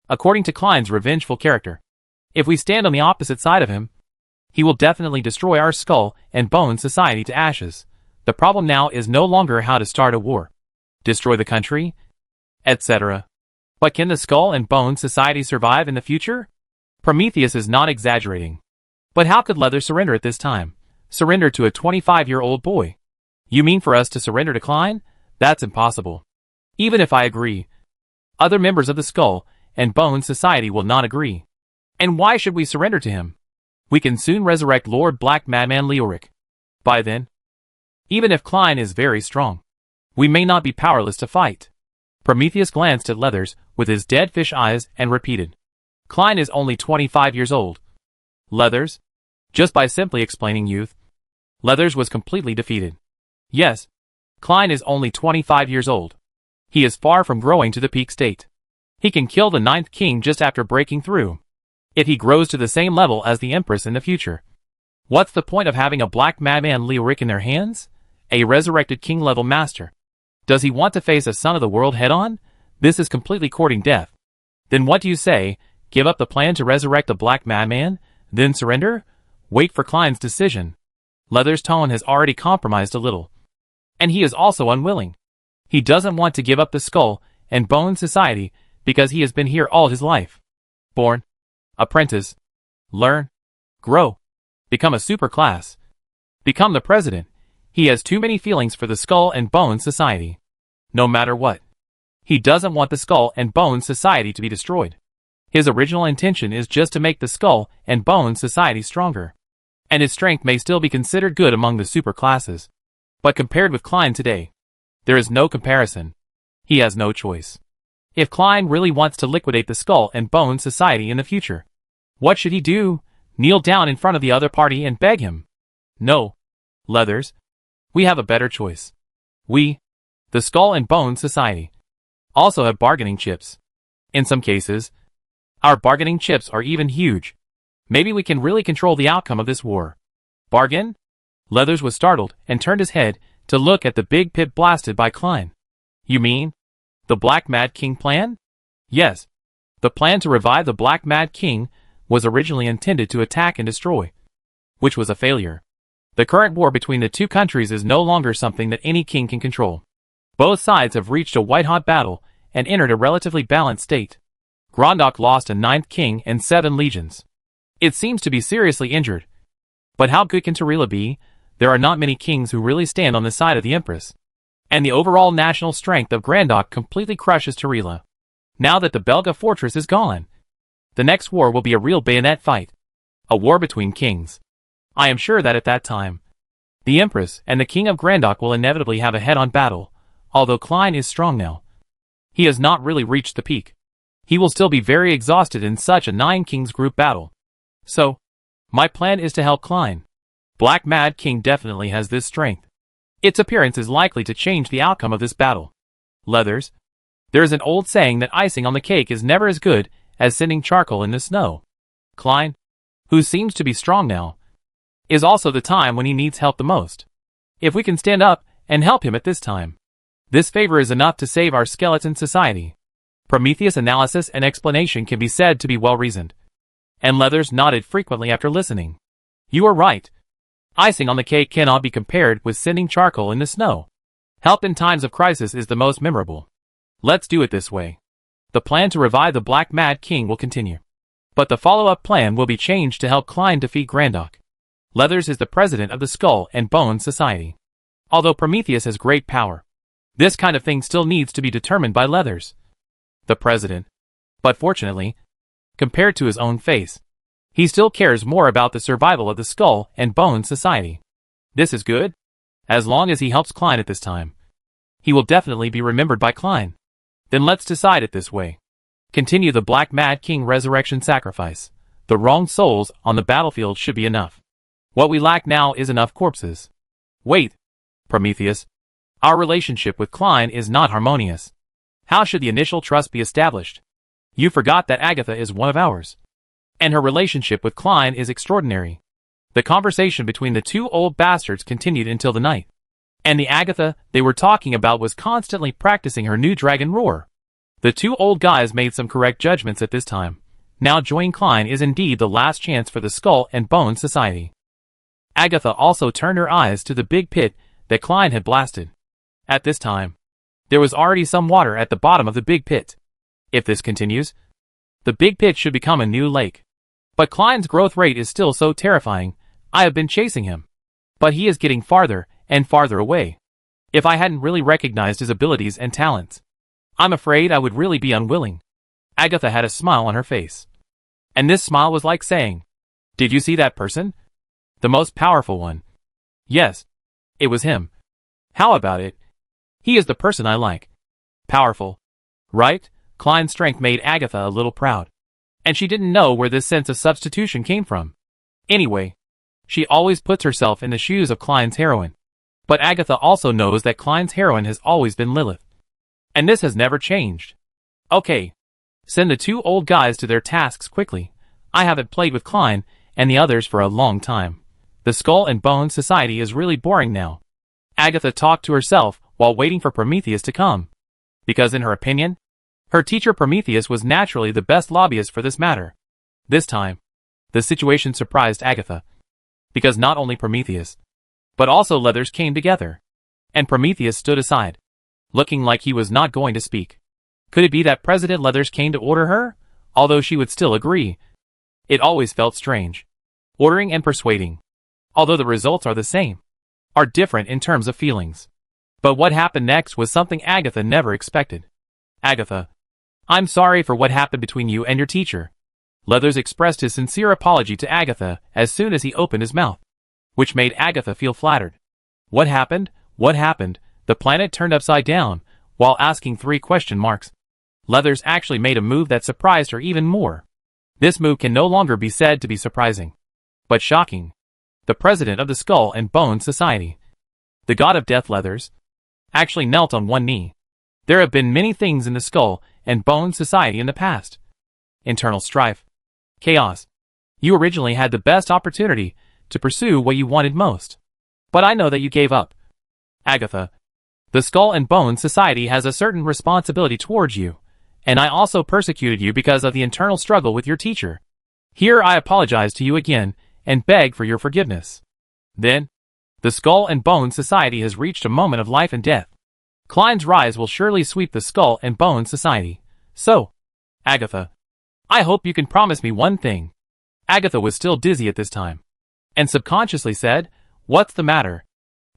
According to Klein's revengeful character, if we stand on the opposite side of him, he will definitely destroy our Skull and Bone society to ashes. The problem now is no longer how to start a war, destroy the country, etc. But can the Skull and Bone society survive in the future? Prometheus is not exaggerating. But how could Leather surrender at this time? Surrender to a 25-year-old boy? You mean for us to surrender to Klein? That's impossible. Even if I agree, other members of the Skull and Bone society will not agree. And why should we surrender to him? We can soon resurrect Lord Black Madman Leoric. By then, even if Klein is very strong, we may not be powerless to fight. Prometheus glanced at Leathers with his dead fish eyes and repeated, Klein is only 25 years old. Leathers? Just by simply explaining youth, Leathers was completely defeated. Yes, Klein is only 25 years old. He is far from growing to the peak state. He can kill the 9th king just after breaking through. If he grows to the same level as the Empress in the future, what's the point of having a Black Madman Leoric in their hands? A resurrected king-level master. Does he want to face a son of the world head-on? This is completely courting death. Then what do you say? Give up the plan to resurrect the Black Madman? Then surrender? Wait for Klein's decision. Leather's tone has already compromised a little. And he is also unwilling. He doesn't want to give up the Skull and Bone society because he has been here all his life. Born, apprentice, learn, grow, become a superclass, become the president. He has too many feelings for the Skull and Bone society. No matter what, he doesn't want the Skull and Bone society to be destroyed. His original intention is just to make the Skull and Bone society stronger. And his strength may still be considered good among the superclasses. But compared with Klein today, there is no comparison. He has no choice. If Klein really wants to liquidate the Skull and Bone society in the future, what should he do? Kneel down in front of the other party and beg him? No. Leathers, we have a better choice. We, the Skull and Bone society, also have bargaining chips. In some cases, our bargaining chips are even huge. Maybe we can really control the outcome of this war. Bargain? Leathers was startled and turned his head to look at the big pit blasted by Klein. You mean the Black Mad King plan? Yes. The plan to revive the Black Mad King was originally intended to attack and destroy, which was a failure. The current war between the two countries is no longer something that any king can control. Both sides have reached a white-hot battle and entered a relatively balanced state. Grondok lost a 9th king and 7 legions. It seems to be seriously injured. But how good can Tarila be? There are not many kings who really stand on the side of the Empress. And the overall national strength of Grandok completely crushes Tarila. Now that the Belga fortress is gone, the next war will be a real bayonet fight. A war between kings. I am sure that at that time, the Empress and the King of Grandok will inevitably have a head-on battle, although Klein is strong now. He has not really reached the peak. He will still be very exhausted in such a 9 kings group battle. So, my plan is to help Klein. Black Mad King definitely has this strength. Its appearance is likely to change the outcome of this battle. Leathers, there is an old saying that icing on the cake is never as good as sending charcoal in the snow. Klein, who seems to be strong now, is also the time when he needs help the most. If we can stand up and help him at this time, this favor is enough to save our skeleton society. Prometheus' analysis and explanation can be said to be well-reasoned. And Leathers nodded frequently after listening. You are right. Icing on the cake cannot be compared with sending charcoal in the snow. Help in times of crisis is the most memorable. Let's do it this way. The plan to revive the Black Mad King will continue. But the follow-up plan will be changed to help Klein defeat Grandok. Leathers is the president of the Skull and Bone Society. Although Prometheus has great power, this kind of thing still needs to be determined by Leathers, the president. But fortunately, compared to his own face, he still cares more about the survival of the Skull and Bones Society. This is good. As long as he helps Klein at this time, he will definitely be remembered by Klein. Then let's decide it this way. Continue the Black Mad King resurrection sacrifice. The wronged souls on the battlefield should be enough. What we lack now is enough corpses. Wait, Prometheus. Our relationship with Klein is not harmonious. How should the initial trust be established? You forgot that Agatha is one of ours, and her relationship with Klein is extraordinary. The conversation between the two old bastards continued until the night, and the Agatha they were talking about was constantly practicing her new dragon roar. The two old guys made some correct judgments at this time. Now joining Klein is indeed the last chance for the Skull and Bones Society. Agatha also turned her eyes to the big pit that Klein had blasted. At this time, there was already some water at the bottom of the big pit. If this continues, the big pit should become a new lake. But Klein's growth rate is still so terrifying. I have been chasing him, but he is getting farther and farther away. If I hadn't really recognized his abilities and talents, I'm afraid I would really be unwilling. Agatha had a smile on her face, and this smile was like saying, "Did you see that person? The most powerful one." Yes, it was him. How about it? He is the person I like. Powerful, right? Klein's strength made Agatha a little proud, and she didn't know where this sense of substitution came from. Anyway, she always puts herself in the shoes of Klein's heroine. But Agatha also knows that Klein's heroine has always been Lilith, and this has never changed. Okay, send the two old guys to their tasks quickly. I haven't played with Klein and the others for a long time. The Skull and Bones Society is really boring now. Agatha talked to herself while waiting for Prometheus to come, because in her opinion, her teacher Prometheus was naturally the best lobbyist for this matter. This time, the situation surprised Agatha, because not only Prometheus, but also Leathers came together, and Prometheus stood aside, looking like he was not going to speak. Could it be that President Leathers came to order her? Although she would still agree. It always felt strange. Ordering and persuading, although the results are the same, are different in terms of feelings. But what happened next was something Agatha never expected. Agatha, I'm sorry for what happened between you and your teacher. Leathers expressed his sincere apology to Agatha as soon as he opened his mouth, which made Agatha feel flattered. What happened? What happened? The planet turned upside down, while asking 3 question marks. Leathers actually made a move that surprised her even more. This move can no longer be said to be surprising, but shocking. The president of the Skull and Bones Society, the god of death Leathers, actually knelt on one knee. There have been many things in the Skull and Bones Society in the past. Internal strife, chaos. You originally had the best opportunity to pursue what you wanted most, but I know that you gave up. Agatha, the Skull and Bones Society has a certain responsibility towards you, and I also persecuted you because of the internal struggle with your teacher. Here I apologize to you again and beg for your forgiveness. Then, the Skull and Bones Society has reached a moment of life and death. Klein's rise will surely sweep the Skull and Bones Society. So, Agatha, I hope you can promise me one thing. Agatha was still dizzy at this time, and subconsciously said, "What's the matter?"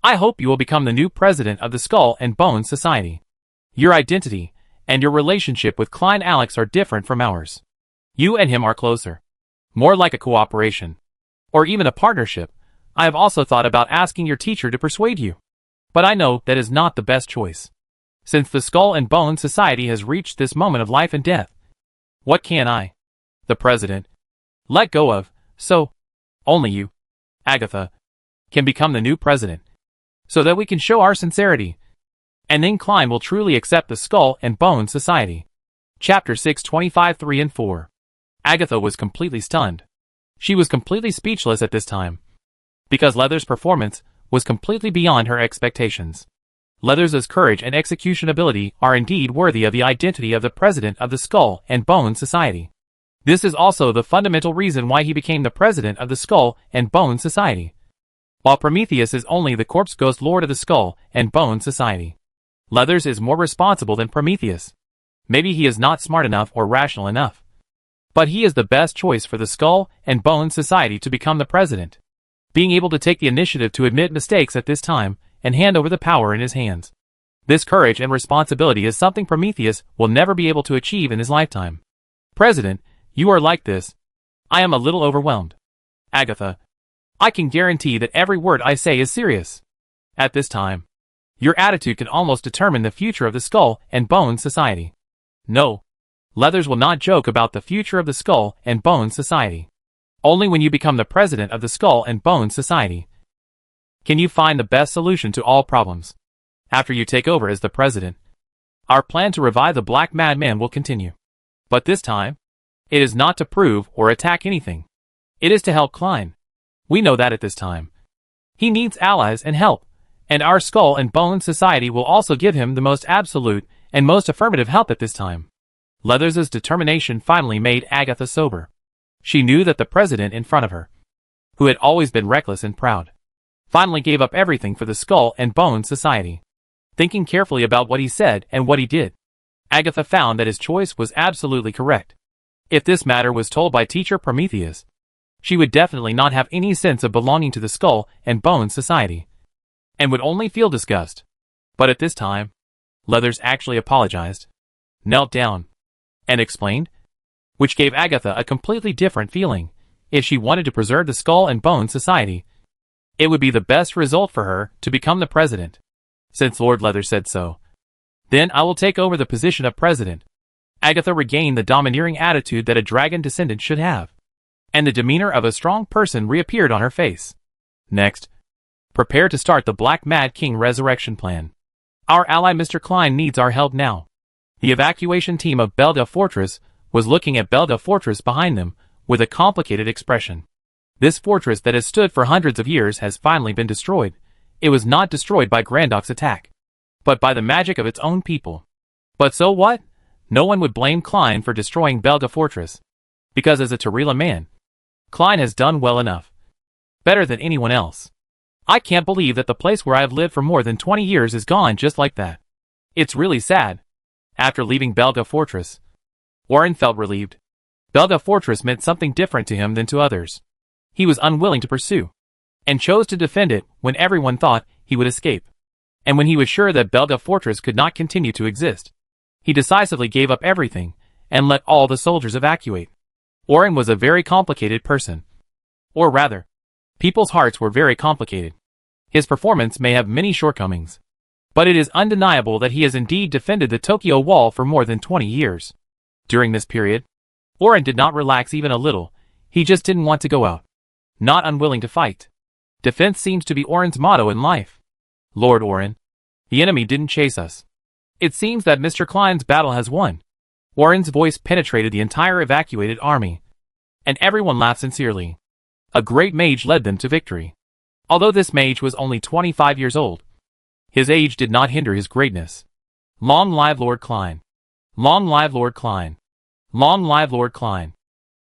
I hope you will become the new president of the Skull and Bones Society. Your identity and your relationship with Klein Alex are different from ours. You and him are closer, more like a cooperation, or even a partnership. I have also thought about asking your teacher to persuade you, but I know that is not the best choice. Since the Skull and Bones Society has reached this moment of life and death, what can I, the president, let go of? So, only you, Agatha, can become the new president, so that we can show our sincerity, and then Klein will truly accept the Skull and Bones Society. Chapter 625 3 and 4. Agatha was completely stunned. She was completely speechless at this time, because Leathers' performance was completely beyond her expectations. Leathers' courage and execution ability are indeed worthy of the identity of the president of the Skull and Bones Society. This is also the fundamental reason why he became the president of the Skull and Bones Society, while Prometheus is only the corpse ghost lord of the Skull and Bones Society. Leathers is more responsible than Prometheus. Maybe he is not smart enough or rational enough, but he is the best choice for the Skull and Bones Society to become the president. Being able to take the initiative to admit mistakes at this time and hand over the power in his hands. This courage and responsibility is something Prometheus will never be able to achieve in his lifetime. President, you are like this. I am a little overwhelmed. Agatha, I can guarantee that every word I say is serious. At this time, your attitude can almost determine the future of the Skull and Bones Society. No, Leathers will not joke about the future of the Skull and Bones Society. Only when you become the president of the Skull and Bones Society can you find the best solution to all problems. After you take over as the president, our plan to revive the Black Madman will continue. But this time, it is not to prove or attack anything. It is to help Klein. We know that at this time. He needs allies and help, and our Skull and Bones Society will also give him the most absolute and most affirmative help at this time. Leathers' determination finally made Agatha sober. She knew that the president in front of her, who had always been reckless and proud, finally gave up everything for the Skull and Bones Society. Thinking carefully about what he said and what he did, Agatha found that his choice was absolutely correct. If this matter was told by teacher Prometheus, she would definitely not have any sense of belonging to the Skull and Bones Society, and would only feel disgust. But at this time, Leathers actually apologized, knelt down, and explained, which gave Agatha a completely different feeling. If she wanted to preserve the Skull and Bones Society, it would be the best result for her to become the president. Since Lord Leathers said so, then I will take over the position of president. Agatha regained the domineering attitude that a dragon descendant should have, and the demeanor of a strong person reappeared on her face. Next, prepare to start the Black Mad King resurrection plan. Our ally Mr. Klein needs our help now. The evacuation team of Belda Fortress was looking at Belda Fortress behind them with a complicated expression. This fortress that has stood for hundreds of years has finally been destroyed. It was not destroyed by Grandok's attack, but by the magic of its own people. But so what? No one would blame Klein for destroying Belda Fortress, because as a Tarila man, Klein has done well enough. Better than anyone else. I can't believe that the place where I have lived for more than 20 years is gone just like that. It's really sad. After leaving Belda Fortress, Warren felt relieved. Belda Fortress meant something different to him than to others. He was unwilling to pursue, and chose to defend it when everyone thought he would escape. And when he was sure that Belda Fortress could not continue to exist, he decisively gave up everything, and let all the soldiers evacuate. Warren was a very complicated person. Or rather, people's hearts were very complicated. His performance may have many shortcomings, but it is undeniable that he has indeed defended the Tokyo Wall for more than 20 years. During this period, Warren did not relax even a little. He just didn't want to go out. Not unwilling to fight. Defense seems to be Warren's motto in life. Lord Warren, the enemy didn't chase us. It seems that Mr. Klein's battle has won. Warren's voice penetrated the entire evacuated army, and everyone laughed sincerely. A great mage led them to victory. Although this mage was only 25 years old, his age did not hinder his greatness. Long live Lord Klein. Long live Lord Klein. Long live Lord Klein.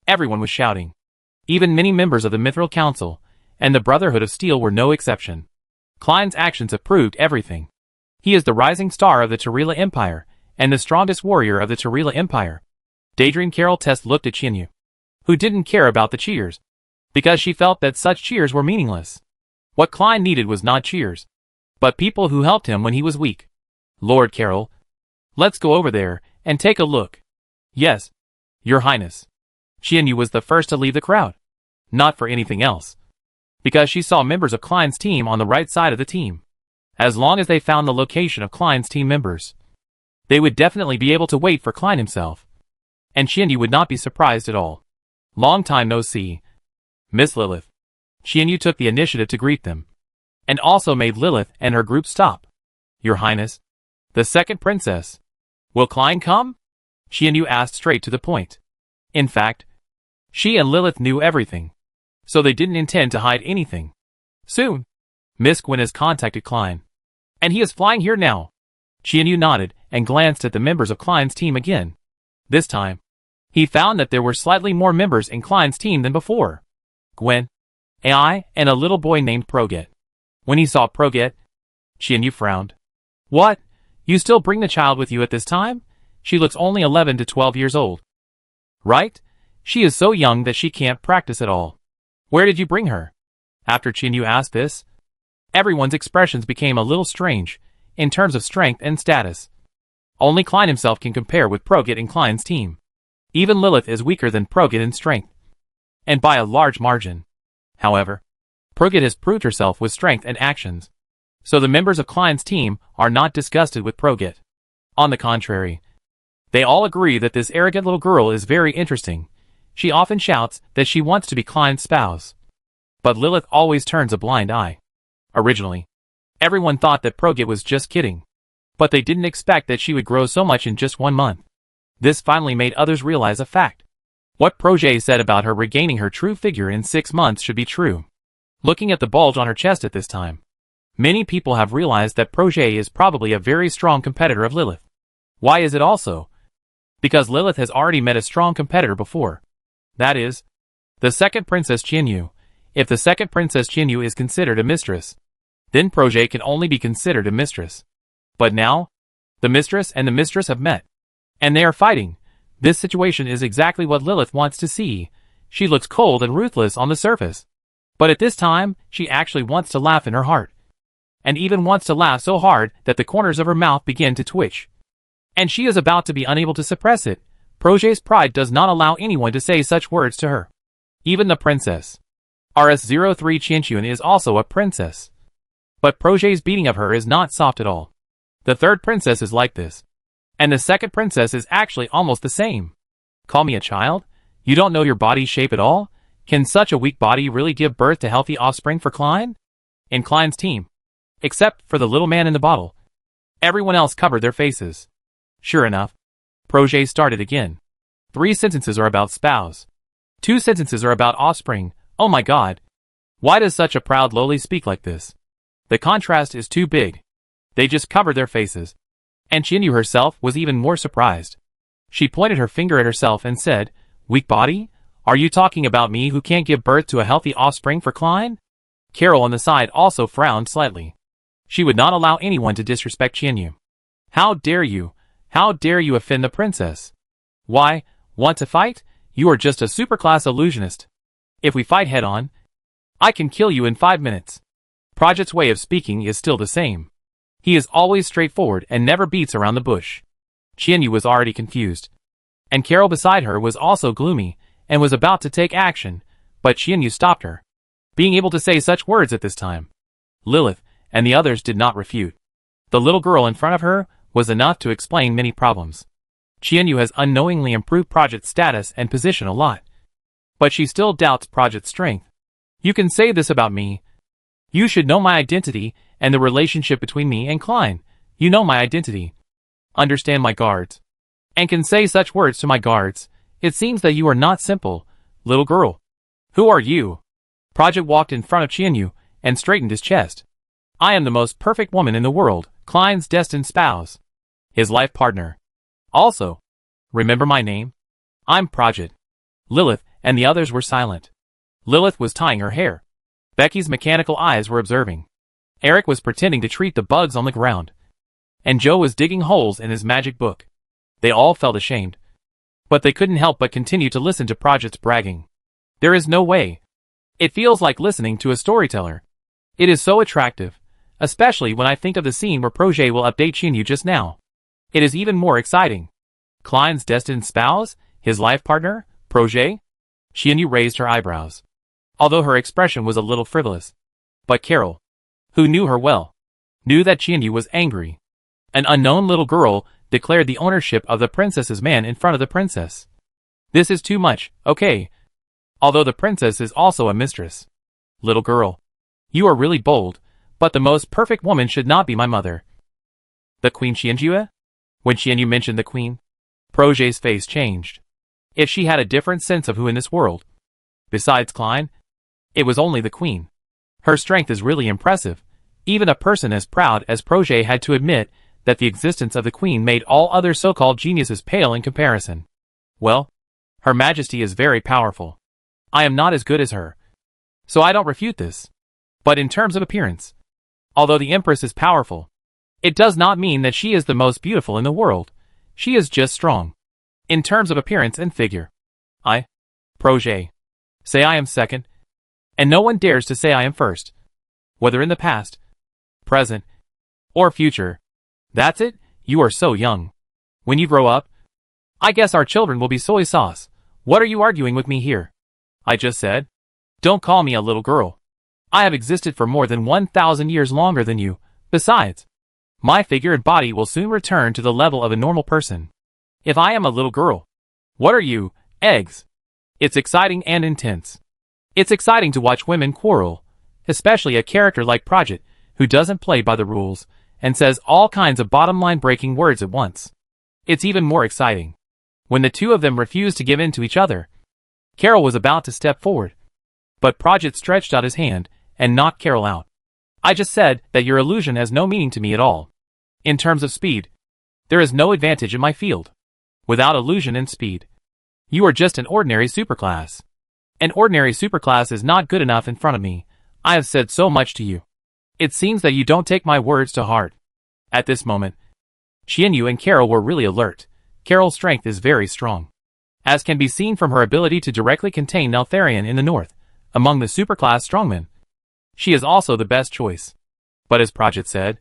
Everyone was shouting. Even many members of the Mithril Council and the Brotherhood of Steel were no exception. Klein's actions have proved everything. He is the rising star of the Tarila Empire and the strongest warrior of the Tarila Empire. Daedream Carol Test looked at Chinyu, who didn't care about the cheers, because she felt that such cheers were meaningless. What Klein needed was not cheers, but people who helped him when he was weak. Lord Carol, let's go over there and take a look. Yes, Your Highness. Chinyu was the first to leave the crowd. Not for anything else, because she saw members of Klein's team on the right side of the team. As long as they found the location of Klein's team members, they would definitely be able to wait for Klein himself. And Chinyu would not be surprised at all. Long time no see. Miss Lilith. Chinyu took the initiative to greet them, and also made Lilith and her group stop. Your Highness, the second princess. Will Klein come? Chinyu asked straight to the point. In fact, she and Lilith knew everything, so they didn't intend to hide anything. Soon, Miss Gwen has contacted Klein, and he is flying here now. Chinyu nodded and glanced at the members of Klein's team again. This time, he found that there were slightly more members in Klein's team than before. Gwen, AI, and a little boy named Proget. When he saw Proget, Chinyu frowned. What? You still bring the child with you at this time? She looks only 11 to 12 years old. Right? She is so young that she can't practice at all. Where did you bring her? After Chinyu asked this, Everyone's expressions became a little strange, in terms of strength and status. Only Klein himself can compare with Progit and Klein's team. Even Lilith is weaker than Progit in strength. And by a large margin. However, Progit has proved herself with strength and actions. So the members of Klein's team are not disgusted with Progit. On the contrary, they all agree that this arrogant little girl is very interesting. She often shouts that she wants to be Klein's spouse. But Lilith always turns a blind eye. Originally, everyone thought that Progit was just kidding. But they didn't expect that she would grow so much in just 1 month. This finally made others realize a fact. What Progit said about her regaining her true figure in 6 months should be true. Looking at the bulge on her chest at this time, many people have realized that Progit is probably a very strong competitor of Lilith. Why is it also? Because Lilith has already met a strong competitor before. That is, the second Princess Qianyu. If the second Princess Qianyu is considered a mistress, then Progit can only be considered a mistress. But now, the mistress and the mistress have met. And they are fighting. This situation is exactly what Lilith wants to see. She looks cold and ruthless on the surface. But at this time, she actually wants to laugh in her heart. And even wants to laugh so hard that the corners of her mouth begin to twitch. And she is about to be unable to suppress it. Progit's pride does not allow anyone to say such words to her. Even the princess. RS-03 Qianxuan is also a princess. But Progit's beating of her is not soft at all. The third princess is like this. And the second princess is actually almost the same. Call me a child? You don't know your body's shape at all? Can such a weak body really give birth to healthy offspring for Klein? In Klein's team. Except for the little man in the bottle. Everyone else covered their faces. Sure enough, Progit started again. 3 sentences are about spouse. 2 sentences are about offspring. Oh my god. Why does such a proud lowly speak like this? The contrast is too big. They just covered their faces. And Qianyu herself was even more surprised. She pointed her finger at herself and said, "Weak body? Are you talking about me who can't give birth to a healthy offspring for Klein?" Carol on the side also frowned slightly. She would not allow anyone to disrespect Qianyu. How dare you? How dare you offend the princess? Why, want to fight? You are just a superclass illusionist. If we fight head-on, I can kill you in 5 minutes. Progit's way of speaking is still the same. He is always straightforward and never beats around the bush. Qianyu was already confused. And Carol beside her was also gloomy, and was about to take action, but Qianyu stopped her. Being able to say such words at this time. Lilith and the others did not refute. The little girl in front of her was enough to explain many problems. Qianyu has unknowingly improved Progit's status and position a lot. But she still doubts Progit's strength. You can say this about me. You should know my identity and the relationship between me and Klein. You know my identity. Understand my guards. And can say such words to my guards. It seems that you are not simple, little girl. Who are you? Progit walked in front of Qianyu and straightened his chest. I am the most perfect woman in the world, Klein's destined spouse. His life partner. Also, remember my name? I'm Progit. Lilith and the others were silent. Lilith was tying her hair. Becky's mechanical eyes were observing. Eric was pretending to treat the bugs on the ground. And Joe was digging holes in his magic book. They all felt ashamed. But they couldn't help but continue to listen to Progit's bragging. There is no way. It feels like listening to a storyteller. It is so attractive, especially when I think of the scene where Progit will update Qianyu just now. It is even more exciting. Klein's destined spouse? His life partner? Progit? Qianyu raised her eyebrows. Although her expression was a little frivolous. But Carol, who knew her well, knew that Qianyu was angry. An unknown little girl declared the ownership of the princess's man in front of the princess. This is too much, okay? Although the princess is also a mistress. Little girl, you are really bold, but the most perfect woman should not be my mother. The Queen Qianyu? When Qianyu mentioned the queen, Progit's face changed. If she had a different sense of who in this world, besides Klein, it was only the queen. Her strength is really impressive. Even a person as proud as Progit had to admit that the existence of the queen made all other so-called geniuses pale in comparison. Well, Her Majesty is very powerful. I am not as good as her. So I don't refute this. But in terms of appearance, although the Empress is powerful, it does not mean that she is the most beautiful in the world. She is just strong. In terms of appearance and figure. I, Progit, say I am second, and no one dares to say I am first. Whether in the past, present, or future. That's it? You are so young. When you grow up, I guess our children will be soy sauce. What are you arguing with me here? I just said. Don't call me a little girl. I have existed for more than 1,000 years longer than you. Besides, my figure and body will soon return to the level of a normal person. If I am a little girl, what are you, eggs? It's exciting and intense. It's exciting to watch women quarrel, especially a character like Pradjit, who doesn't play by the rules, and says all kinds of bottom-line breaking words at once. It's even more exciting when the two of them refuse to give in to each other. Carol was about to step forward, but Pradjit stretched out his hand and knocked Carol out. I just said that your illusion has no meaning to me at all. In terms of speed, there is no advantage in my field. Without illusion and speed, you are just an ordinary superclass. An ordinary superclass is not good enough in front of me. I have said so much to you. It seems that you don't take my words to heart. At this moment, Qianyu and Carol were really alert. Carol's strength is very strong, as can be seen from her ability to directly contain Neltharion in the north, among the superclass strongmen. She is also the best choice. But as Pradjit said,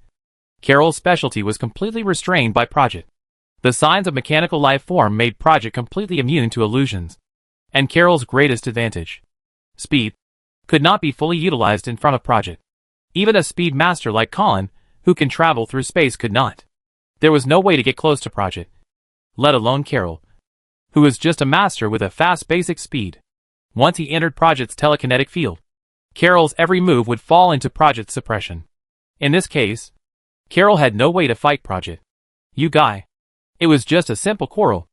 Carol's specialty was completely restrained by Pradjit. The signs of mechanical life form made Pradjit completely immune to illusions. And Carol's greatest advantage, speed, could not be fully utilized in front of Pradjit. Even a speed master like Colin, who can travel through space, could not. There was no way to get close to Pradjit, let alone Carol, who is just a master with a fast basic speed. Once he entered Pradjit's telekinetic field, Carol's every move would fall into Pradjit's suppression. In this case, Carol had no way to fight Pradjit. You guy. It was just a simple quarrel.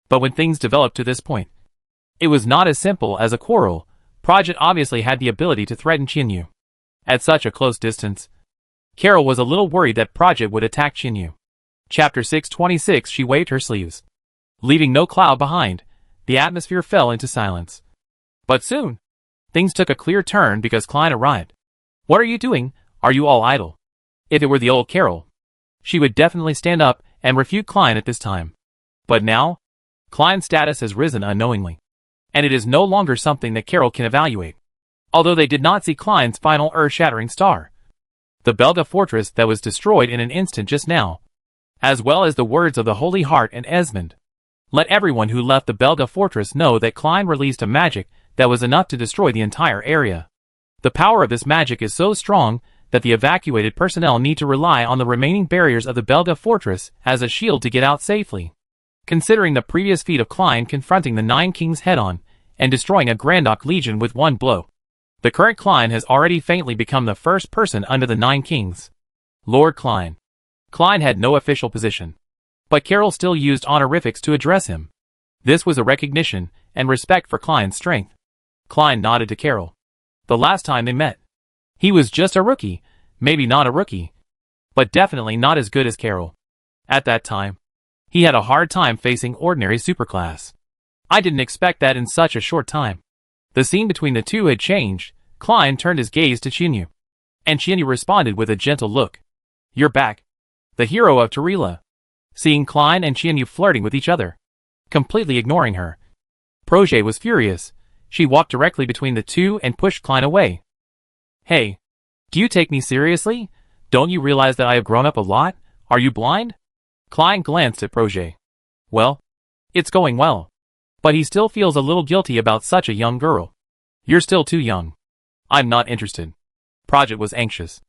But when things developed to this point, it was not as simple as a quarrel. Pradjit obviously had the ability to threaten Qianyu. At such a close distance, Carol was a little worried that Pradjit would attack Qianyu. Chapter 626. She waved her sleeves, leaving no cloud behind. The atmosphere fell into silence. But soon, things took a clear turn because Klein arrived. What are you doing? Are you all idle? If it were the old Carol, she would definitely stand up and refute Klein at this time. But now, Klein's status has risen unknowingly, and it is no longer something that Carol can evaluate. Although they did not see Klein's final earth-shattering star, the Belga fortress that was destroyed in an instant just now, as well as the words of the Holy Heart and Esmond, let everyone who left the Belga fortress know that Klein released a magic that was enough to destroy the entire area. The power of this magic is so strong that the evacuated personnel need to rely on the remaining barriers of the Belga fortress as a shield to get out safely. Considering the previous feat of Klein confronting the Nine Kings head-on and destroying a Grandok legion with one blow, the current Klein has already faintly become the first person under the Nine Kings. Lord Klein. Klein had no official position, but Carol still used honorifics to address him. This was a recognition and respect for Klein's strength. Klein nodded to Carol. The last time they met, he was just a rookie, maybe not a rookie, but definitely not as good as Carol. At that time, he had a hard time facing ordinary superclass. I didn't expect that in such a short time. The scene between the two had changed. Klein turned his gaze to Qianyu, and Qianyu responded with a gentle look. You're back. The hero of Tarila. Seeing Klein and Qianyu flirting with each other, completely ignoring her, Pradjit was furious. She walked directly between the two and pushed Klein away. Hey, do you take me seriously? Don't you realize that I have grown up a lot? Are you blind? Klein glanced at Pradjit. Well, it's going well. But he still feels a little guilty about such a young girl. You're still too young. I'm not interested. Pradjit was anxious.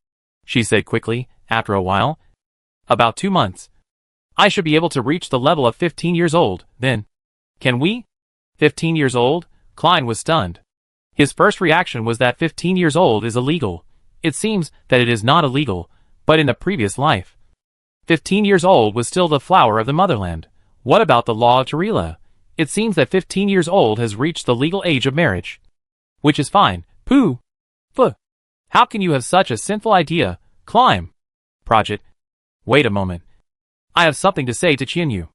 She said quickly, after a while. About 2 months. I should be able to reach the level of 15 years old, then. Can we? 15 years old? Klein was stunned. His first reaction was that 15 years old is illegal. It seems that it is not illegal, but in the previous life, 15 years old was still the flower of the motherland. What about the law of Tarila? It seems that 15 years old has reached the legal age of marriage. Which is fine. Pooh. Fuh. How can you have such a sinful idea? Climb. Pradjit. Wait a moment. I have something to say to Qianyu.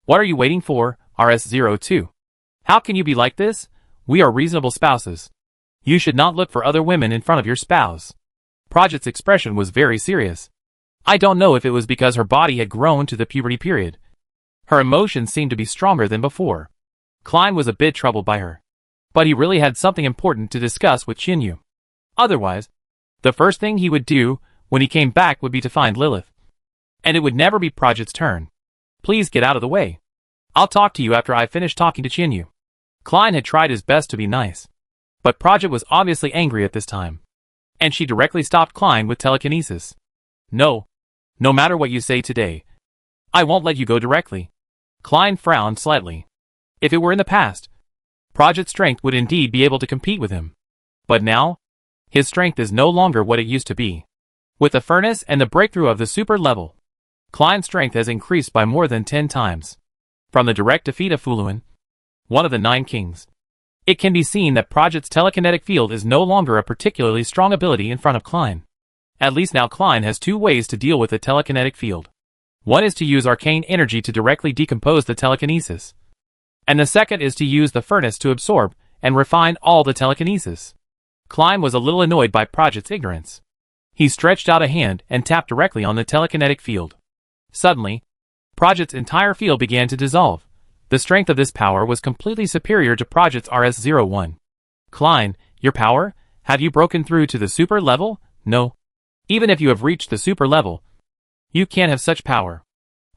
What are you waiting for, RS-02? How can you be like this? We are reasonable spouses. You should not look for other women in front of your spouse. Pradjit's expression was very serious. I don't know if it was because her body had grown to the puberty period. Her emotions seemed to be stronger than before. Klein was a bit troubled by her, but he really had something important to discuss with Qianyu. Otherwise, the first thing he would do When he came back would be to find Lilith. And it would never be Project's turn. Please get out of the way. I'll talk to you after I've finished talking to Chinyu. Klein had tried his best to be nice. But Project was obviously angry at this time. And she directly stopped Klein with telekinesis. No. No matter what you say today, I won't let you go directly. Klein frowned slightly. If it were in the past, Project's strength would indeed be able to compete with him. But now, his strength is no longer what it used to be. With the furnace and the breakthrough of the super level, Klein's strength has increased by more than 10 times. From the direct defeat of Fuluan, one of the 9 kings, it can be seen that Project's telekinetic field is no longer a particularly strong ability in front of Klein. At least now Klein has 2 ways to deal with the telekinetic field. One is to use arcane energy to directly decompose the telekinesis. And the second is to use the furnace to absorb and refine all the telekinesis. Klein was a little annoyed by Project's ignorance. He stretched out a hand and tapped directly on the telekinetic field. Suddenly, Project's entire field began to dissolve. The strength of this power was completely superior to Project's RS-01. Klein, your power? Have you broken through to the super level? No. Even if you have reached the super level, you can't have such power.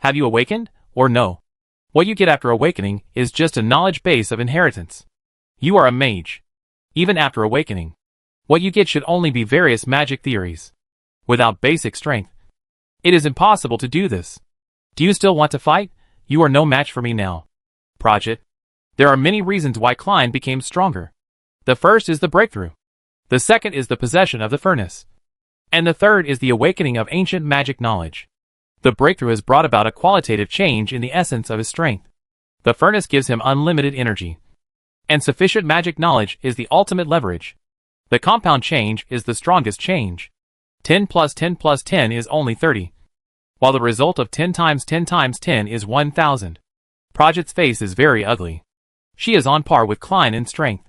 Have you awakened, or no? What you get after awakening is just a knowledge base of inheritance. You are a mage. Even after awakening, what you get should only be various magic theories. Without basic strength, it is impossible to do this. Do you still want to fight? You are no match for me now. Project. There are many reasons why Klein became stronger. The first is the breakthrough. The second is the possession of the furnace. And the third is the awakening of ancient magic knowledge. The breakthrough has brought about a qualitative change in the essence of his strength. The furnace gives him unlimited energy. And sufficient magic knowledge is the ultimate leverage. The compound change is the strongest change. 10 plus 10 plus 10 is only 30. While the result of 10 times 10 times 10 is 1000. Project's face is very ugly. She is on par with Klein in strength.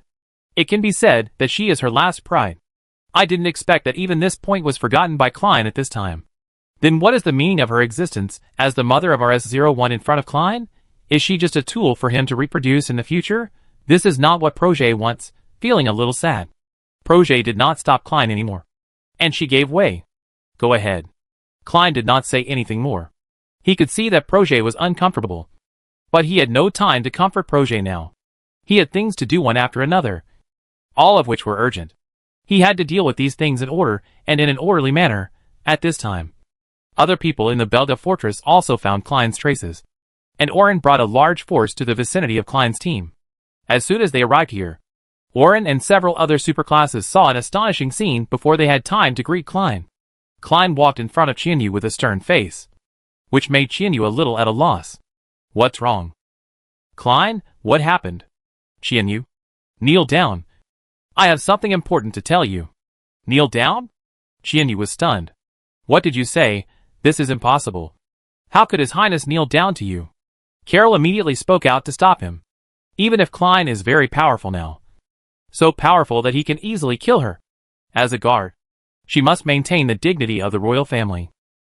It can be said that she is her last pride. I didn't expect that even this point was forgotten by Klein at this time. Then what is the meaning of her existence as the mother of RS-01 in front of Klein? Is she just a tool for him to reproduce in the future? This is not what Project wants, feeling a little sad. Project did not stop Klein anymore. And she gave way. Go ahead. Klein did not say anything more. He could see that Project was uncomfortable. But he had no time to comfort Project now. He had things to do one after another, all of which were urgent. He had to deal with these things in order, and in an orderly manner, at this time. Other people in the Belga fortress also found Klein's traces. And Oren brought a large force to the vicinity of Klein's team. As soon as they arrived here, Oren and several other superclasses saw an astonishing scene before they had time to greet Klein. Klein walked in front of Chinyu with a stern face, which made Chinyu a little at a loss. What's wrong? Klein, what happened? Chinyu. Kneel down. I have something important to tell you. Kneel down? Chinyu was stunned. What did you say? This is impossible. How could His Highness kneel down to you? Carol immediately spoke out to stop him. Even if Klein is very powerful now. So powerful that he can easily kill her. As a guard, she must maintain the dignity of the royal family.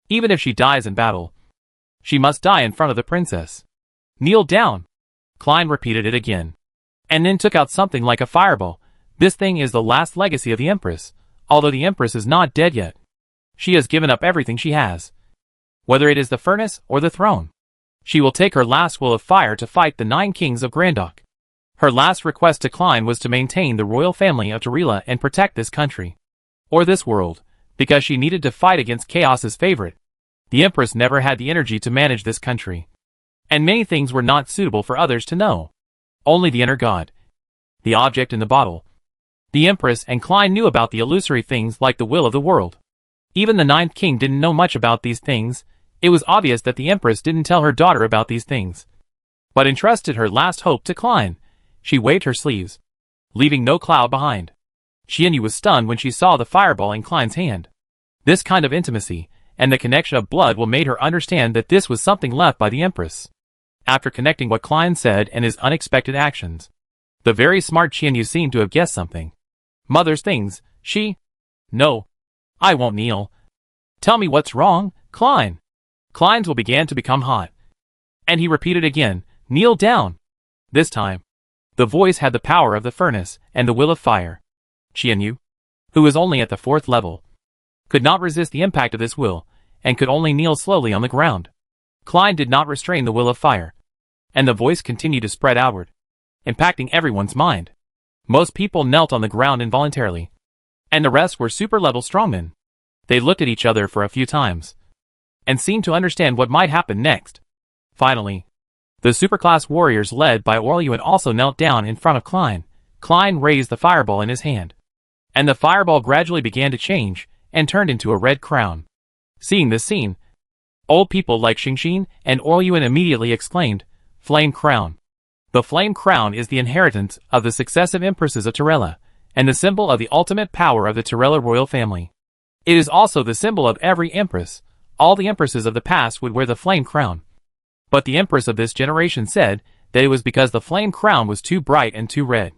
Even if she dies in battle, she must die in front of the princess. Kneel down. Klein repeated it again. And then took out something like a fireball. This thing is the last legacy of the Empress, although the Empress is not dead yet. She has given up everything she has. Whether it is the furnace or the throne. She will take her last will of fire to fight the 9 kings of Grandok. Her last request to Klein was to maintain the royal family of Tarila and protect this country. Or this world, because she needed to fight against Chaos's favorite. The Empress never had the energy to manage this country. And many things were not suitable for others to know. Only the inner god. The object in the bottle. The Empress and Klein knew about the illusory things like the will of the world. Even the 9th king didn't know much about these things. It was obvious that the Empress didn't tell her daughter about these things. But entrusted her last hope to Klein. She waved her sleeves, leaving no cloud behind. Chinyu was stunned when she saw the fireball in Klein's hand. This kind of intimacy, and the connection of blood made her understand that this was something left by the Empress. After connecting what Klein said and his unexpected actions, the very smart Chinyu seemed to have guessed something. Mother's things, she? No. I won't kneel. Tell me what's wrong, Klein. Klein's will began to become hot. And he repeated again, kneel down. This time, the voice had the power of the furnace and the will of fire. Chinyu, who was only at the 4th level, could not resist the impact of this will, and could only kneel slowly on the ground. Klein did not restrain the will of fire, and the voice continued to spread outward, impacting everyone's mind. Most people knelt on the ground involuntarily, and the rest were super-level strongmen. They looked at each other for a few times, and seemed to understand what might happen next. Finally, the superclass warriors led by Oryuan also knelt down in front of Klein. Klein raised the fireball in his hand, and the fireball gradually began to change and turned into a red crown. Seeing this scene, old people like Xingxin and Oryuan immediately exclaimed, "Flame crown." The flame crown is the inheritance of the successive empresses of Torella, and the symbol of the ultimate power of the Torella royal family. It is also the symbol of every empress. All the empresses of the past would wear the flame crown. But the empress of this generation said that it was because the flame crown was too bright and too red,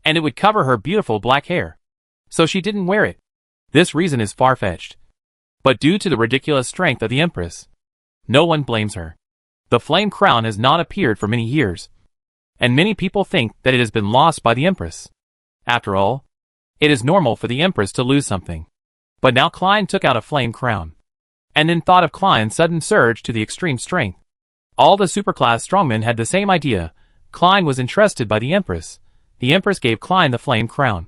and it would cover her beautiful black hair. So she didn't wear it. This reason is far-fetched, but due to the ridiculous strength of the empress, no one blames her. The flame crown has not appeared for many years, and many people think that it has been lost by the empress. After all, it is normal for the empress to lose something. But now Klein took out a flame crown, and then thought of Klein's sudden surge to the extreme strength. All the superclass strongmen had the same idea. Klein was entrusted by the empress. The empress gave Klein the flame crown,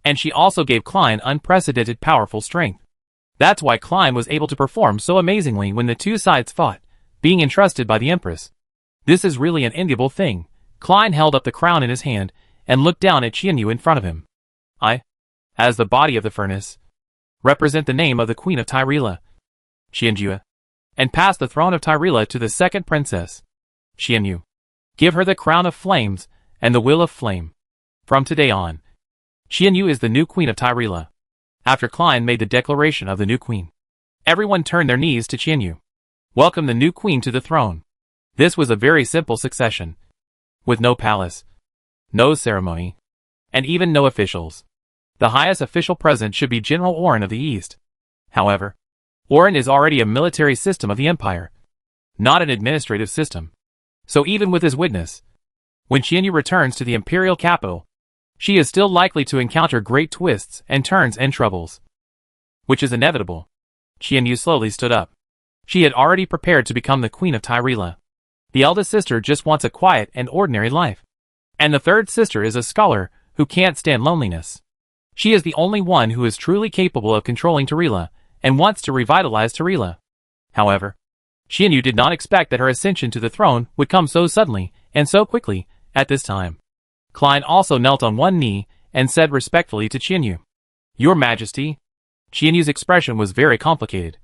and she also gave Klein unprecedented powerful strength. That's why Klein was able to perform so amazingly when the two sides fought, being entrusted by the empress. This is really an enviable thing. Klein held up the crown in his hand and looked down at Qianyu in front of him. I, as the body of the furnace, represent the name of the Queen of Tyrella, Qianyu, and pass the throne of Tyrella to the second princess, Qianyu. Give her the crown of flames and the will of flame. From today on, Qianyu is the new Queen of Tyrella. After Klein made the declaration of the new queen, everyone turned their knees to Qianyu. Welcome the new queen to the throne. This was a very simple succession, with no palace, no ceremony, and even no officials. The highest official present should be General Oren of the East. However, Oren is already a military system of the empire, not an administrative system. So even with his witness, when Qianyu returns to the imperial capital, she is still likely to encounter great twists and turns and troubles, which is inevitable. Qianyu slowly stood up. She had already prepared to become the Queen of Tyrella. The eldest sister just wants a quiet and ordinary life, and the third sister is a scholar who can't stand loneliness. She is the only one who is truly capable of controlling Tyrella and wants to revitalize Tyrella. However, Qianyu did not expect that her ascension to the throne would come so suddenly and so quickly at this time. Klein also knelt on one knee and said respectfully to Qianyu, "Your Majesty." Qianyu's expression was very complicated,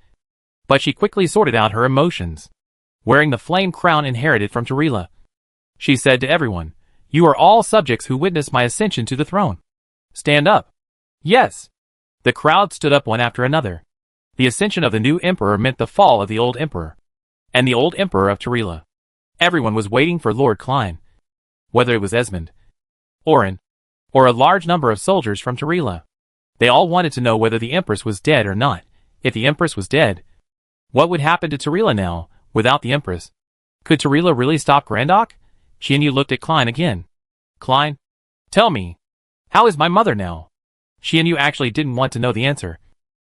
but she quickly sorted out her emotions. Wearing the flame crown inherited from Tyrella, she said to everyone, "You are all subjects who witnessed my ascension to the throne. Stand up." Yes. The crowd stood up one after another. The ascension of the new emperor meant the fall of the old emperor, and the old emperor of Tyrella. Everyone was waiting for Lord Klein. Whether it was Esmond, Oren, or a large number of soldiers from Tyrella, they all wanted to know whether the empress was dead or not. If the empress was dead, what would happen to Tyrella now, without the empress? Could Tyrella really stop Grandok? Qianyu looked at Klein again. "Klein, tell me, how is my mother now?" Qianyu actually didn't want to know the answer,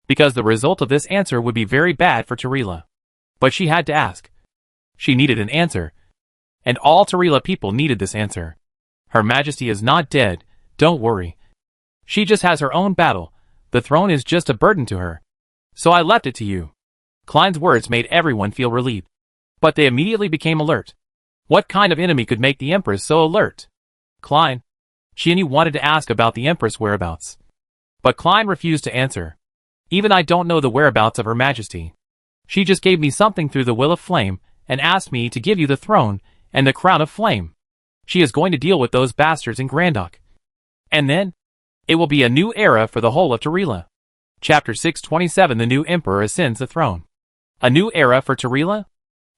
because the result of this answer would be very bad for Tyrella. But she had to ask. She needed an answer, and all Tyrella people needed this answer. Her Majesty is not dead, don't worry. She just has her own battle. The throne is just a burden to her. So I left it to you. Klein's words made everyone feel relieved, but they immediately became alert. What kind of enemy could make the Empress so alert? Klein. Qianyu wanted to ask about the Empress' whereabouts, but Klein refused to answer. Even I don't know the whereabouts of Her Majesty. She just gave me something through the will of flame and asked me to give you the throne and the crown of flame. She is going to deal with those bastards in Grandok. And then, it will be a new era for the whole of Tyrella. Chapter 627 The New Emperor Ascends the Throne. A new era for Tyrella?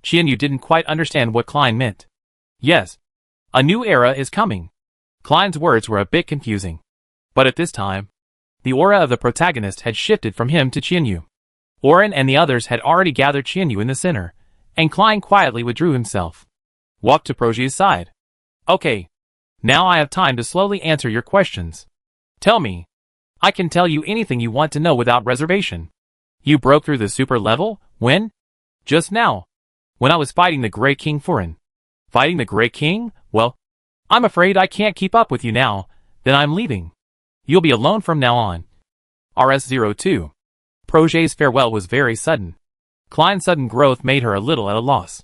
Qianyu didn't quite understand what Klein meant. Yes, a new era is coming. Klein's words were a bit confusing. But at this time, the aura of the protagonist had shifted from him to Qianyu. Oren and the others had already gathered Qianyu in the center, and Klein quietly withdrew himself. Walked to Projie's side. Okay. Now I have time to slowly answer your questions. Tell me. I can tell you anything you want to know without reservation. You broke through the super level? When? Just now. When I was fighting the Great King Furin. Fighting the Great King? Well, I'm afraid I can't keep up with you now. Then I'm leaving. You'll be alone from now on. RS02. Projet's farewell was very sudden. Klein's sudden growth made her a little at a loss.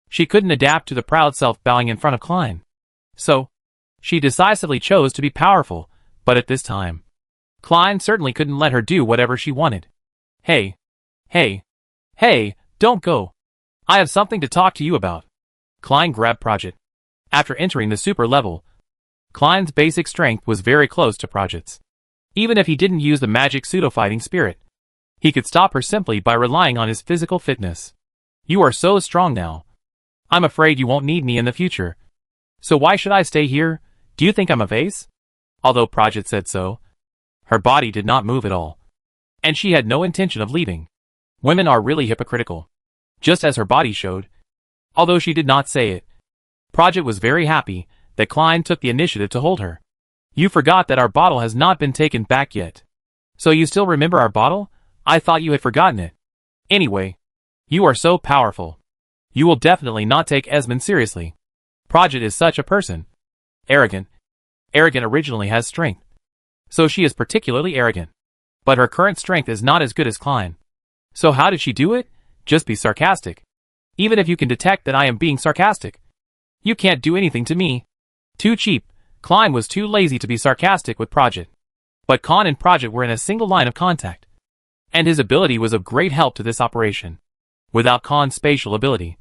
She couldn't adapt to the proud self bowing in front of Klein. So, she decisively chose to be powerful, but at this time, Klein certainly couldn't let her do whatever she wanted. Hey, don't go. I have something to talk to you about. Klein grabbed Projet. After entering the super level, Klein's basic strength was very close to Projet's. Even if he didn't use the magic pseudo-fighting spirit, he could stop her simply by relying on his physical fitness. You are so strong now. I'm afraid you won't need me in the future. So why should I stay here? Do you think I'm a vase? Although Projet said so, her body did not move at all. And she had no intention of leaving. Women are really hypocritical. Just as her body showed. Although she did not say it. Projet was very happy that Klein took the initiative to hold her. You forgot that our bottle has not been taken back yet. So you still remember our bottle? I thought you had forgotten it. Anyway, you are so powerful. You will definitely not take Esmond seriously. Projet is such a person. Arrogant. Arrogant originally has strength. So she is particularly arrogant. But her current strength is not as good as Klein. So how did she do it? Just be sarcastic. Even if you can detect that I am being sarcastic. You can't do anything to me. Too cheap. Klein was too lazy to be sarcastic with Projet. But Kahn and Projet were in a single line of contact. And his ability was of great help to this operation. Without Kahn's spatial ability,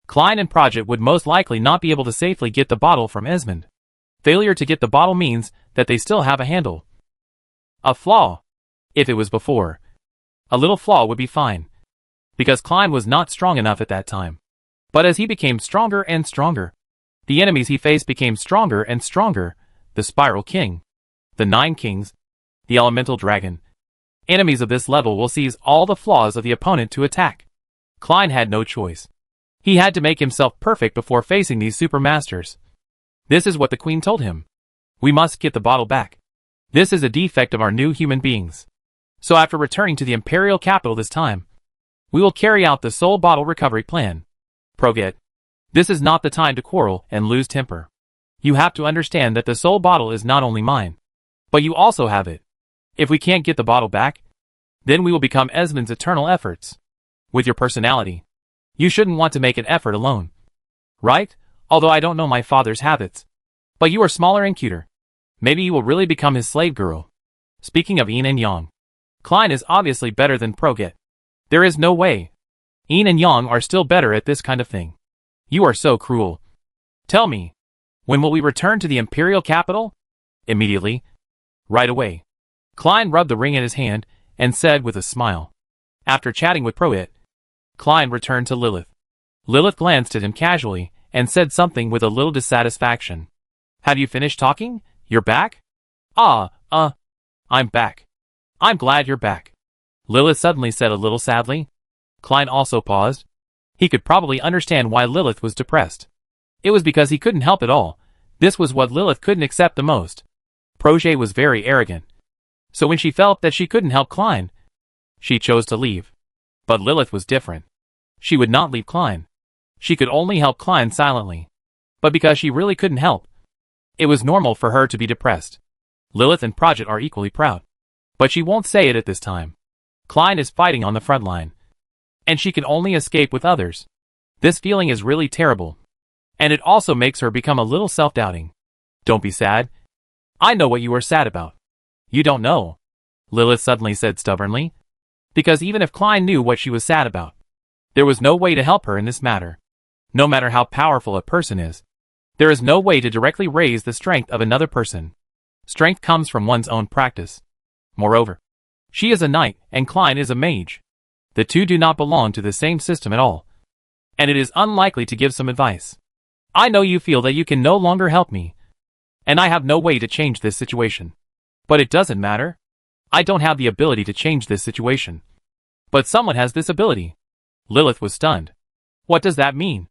Klein and Projet would most likely not be able to safely get the bottle from Esmond. Failure to get the bottle means that they still have a handle. A flaw. If it was before, a little flaw would be fine. Because Klein was not strong enough at that time. But as he became stronger and stronger, the enemies he faced became stronger and stronger. The Spiral King, the Nine Kings, the Elemental Dragon. Enemies of this level will seize all the flaws of the opponent to attack. Klein had no choice. He had to make himself perfect before facing these super masters. This is what the Queen told him. We must get the bottle back. This is a defect of our new human beings. So after returning to the Imperial capital this time, we will carry out the soul bottle recovery plan. Projet. This is not the time to quarrel and lose temper. You have to understand that the soul bottle is not only mine, but you also have it. If we can't get the bottle back, then we will become Esmond's eternal efforts. With your personality, you shouldn't want to make an effort alone. Right? Although I don't know my father's habits. But you are smaller and cuter. Maybe you will really become his slave girl. Speaking of yin and yang, Klein is obviously better than Projet. There is no way. Yin and yang are still better at this kind of thing. You are so cruel. Tell me, when will we return to the Imperial capital? Immediately. Right away. Klein rubbed the ring in his hand and said with a smile. After chatting with Projet, Klein returned to Lilith. Lilith glanced at him casually and said something with a little dissatisfaction. Have you finished talking? You're back? I'm back. I'm glad you're back. Lilith suddenly said a little sadly. Klein also paused. He could probably understand why Lilith was depressed. It was because he couldn't help it all. This was what Lilith couldn't accept the most. Projet was very arrogant. So when she felt that she couldn't help Klein, she chose to leave. But Lilith was different. She would not leave Klein. She could only help Klein silently. But because she really couldn't help, it was normal for her to be depressed. Lilith and Projet are equally proud. But she won't say it at this time. Klein is fighting on the front line. And she can only escape with others. This feeling is really terrible. And it also makes her become a little self-doubting. Don't be sad. I know what you are sad about. You don't know, Lilith suddenly said stubbornly. Because even if Klein knew what she was sad about, there was no way to help her in this matter. No matter how powerful a person is, there is no way to directly raise the strength of another person. Strength comes from one's own practice. Moreover, she is a knight and Klein is a mage. The two do not belong to the same system at all. And it is unlikely to give some advice. I know you feel that you can no longer help me. And I have no way to change this situation. But it doesn't matter. I don't have the ability to change this situation. But someone has this ability. Lilith was stunned. What does that mean?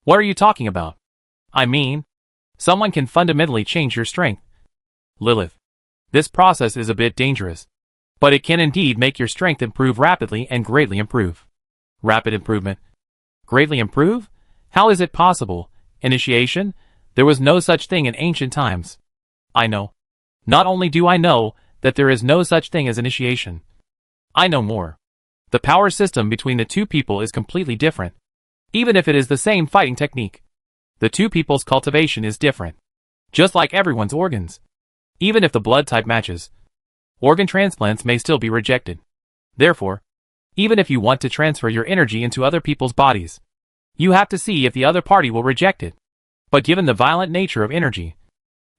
What are you talking about? I mean, someone can fundamentally change your strength. Lilith. This process is a bit dangerous. But it can indeed make your strength improve rapidly and greatly improve. Rapid improvement. Greatly improve? How is it possible? Initiation? There was no such thing in ancient times. I know. Not only do I know that there is no such thing as initiation, I know more. The power system between the two people is completely different. Even if it is the same fighting technique, the two people's cultivation is different. Just like everyone's organs. Even if the blood type matches, organ transplants may still be rejected. Therefore, even if you want to transfer your energy into other people's bodies, you have to see if the other party will reject it. But given the violent nature of energy,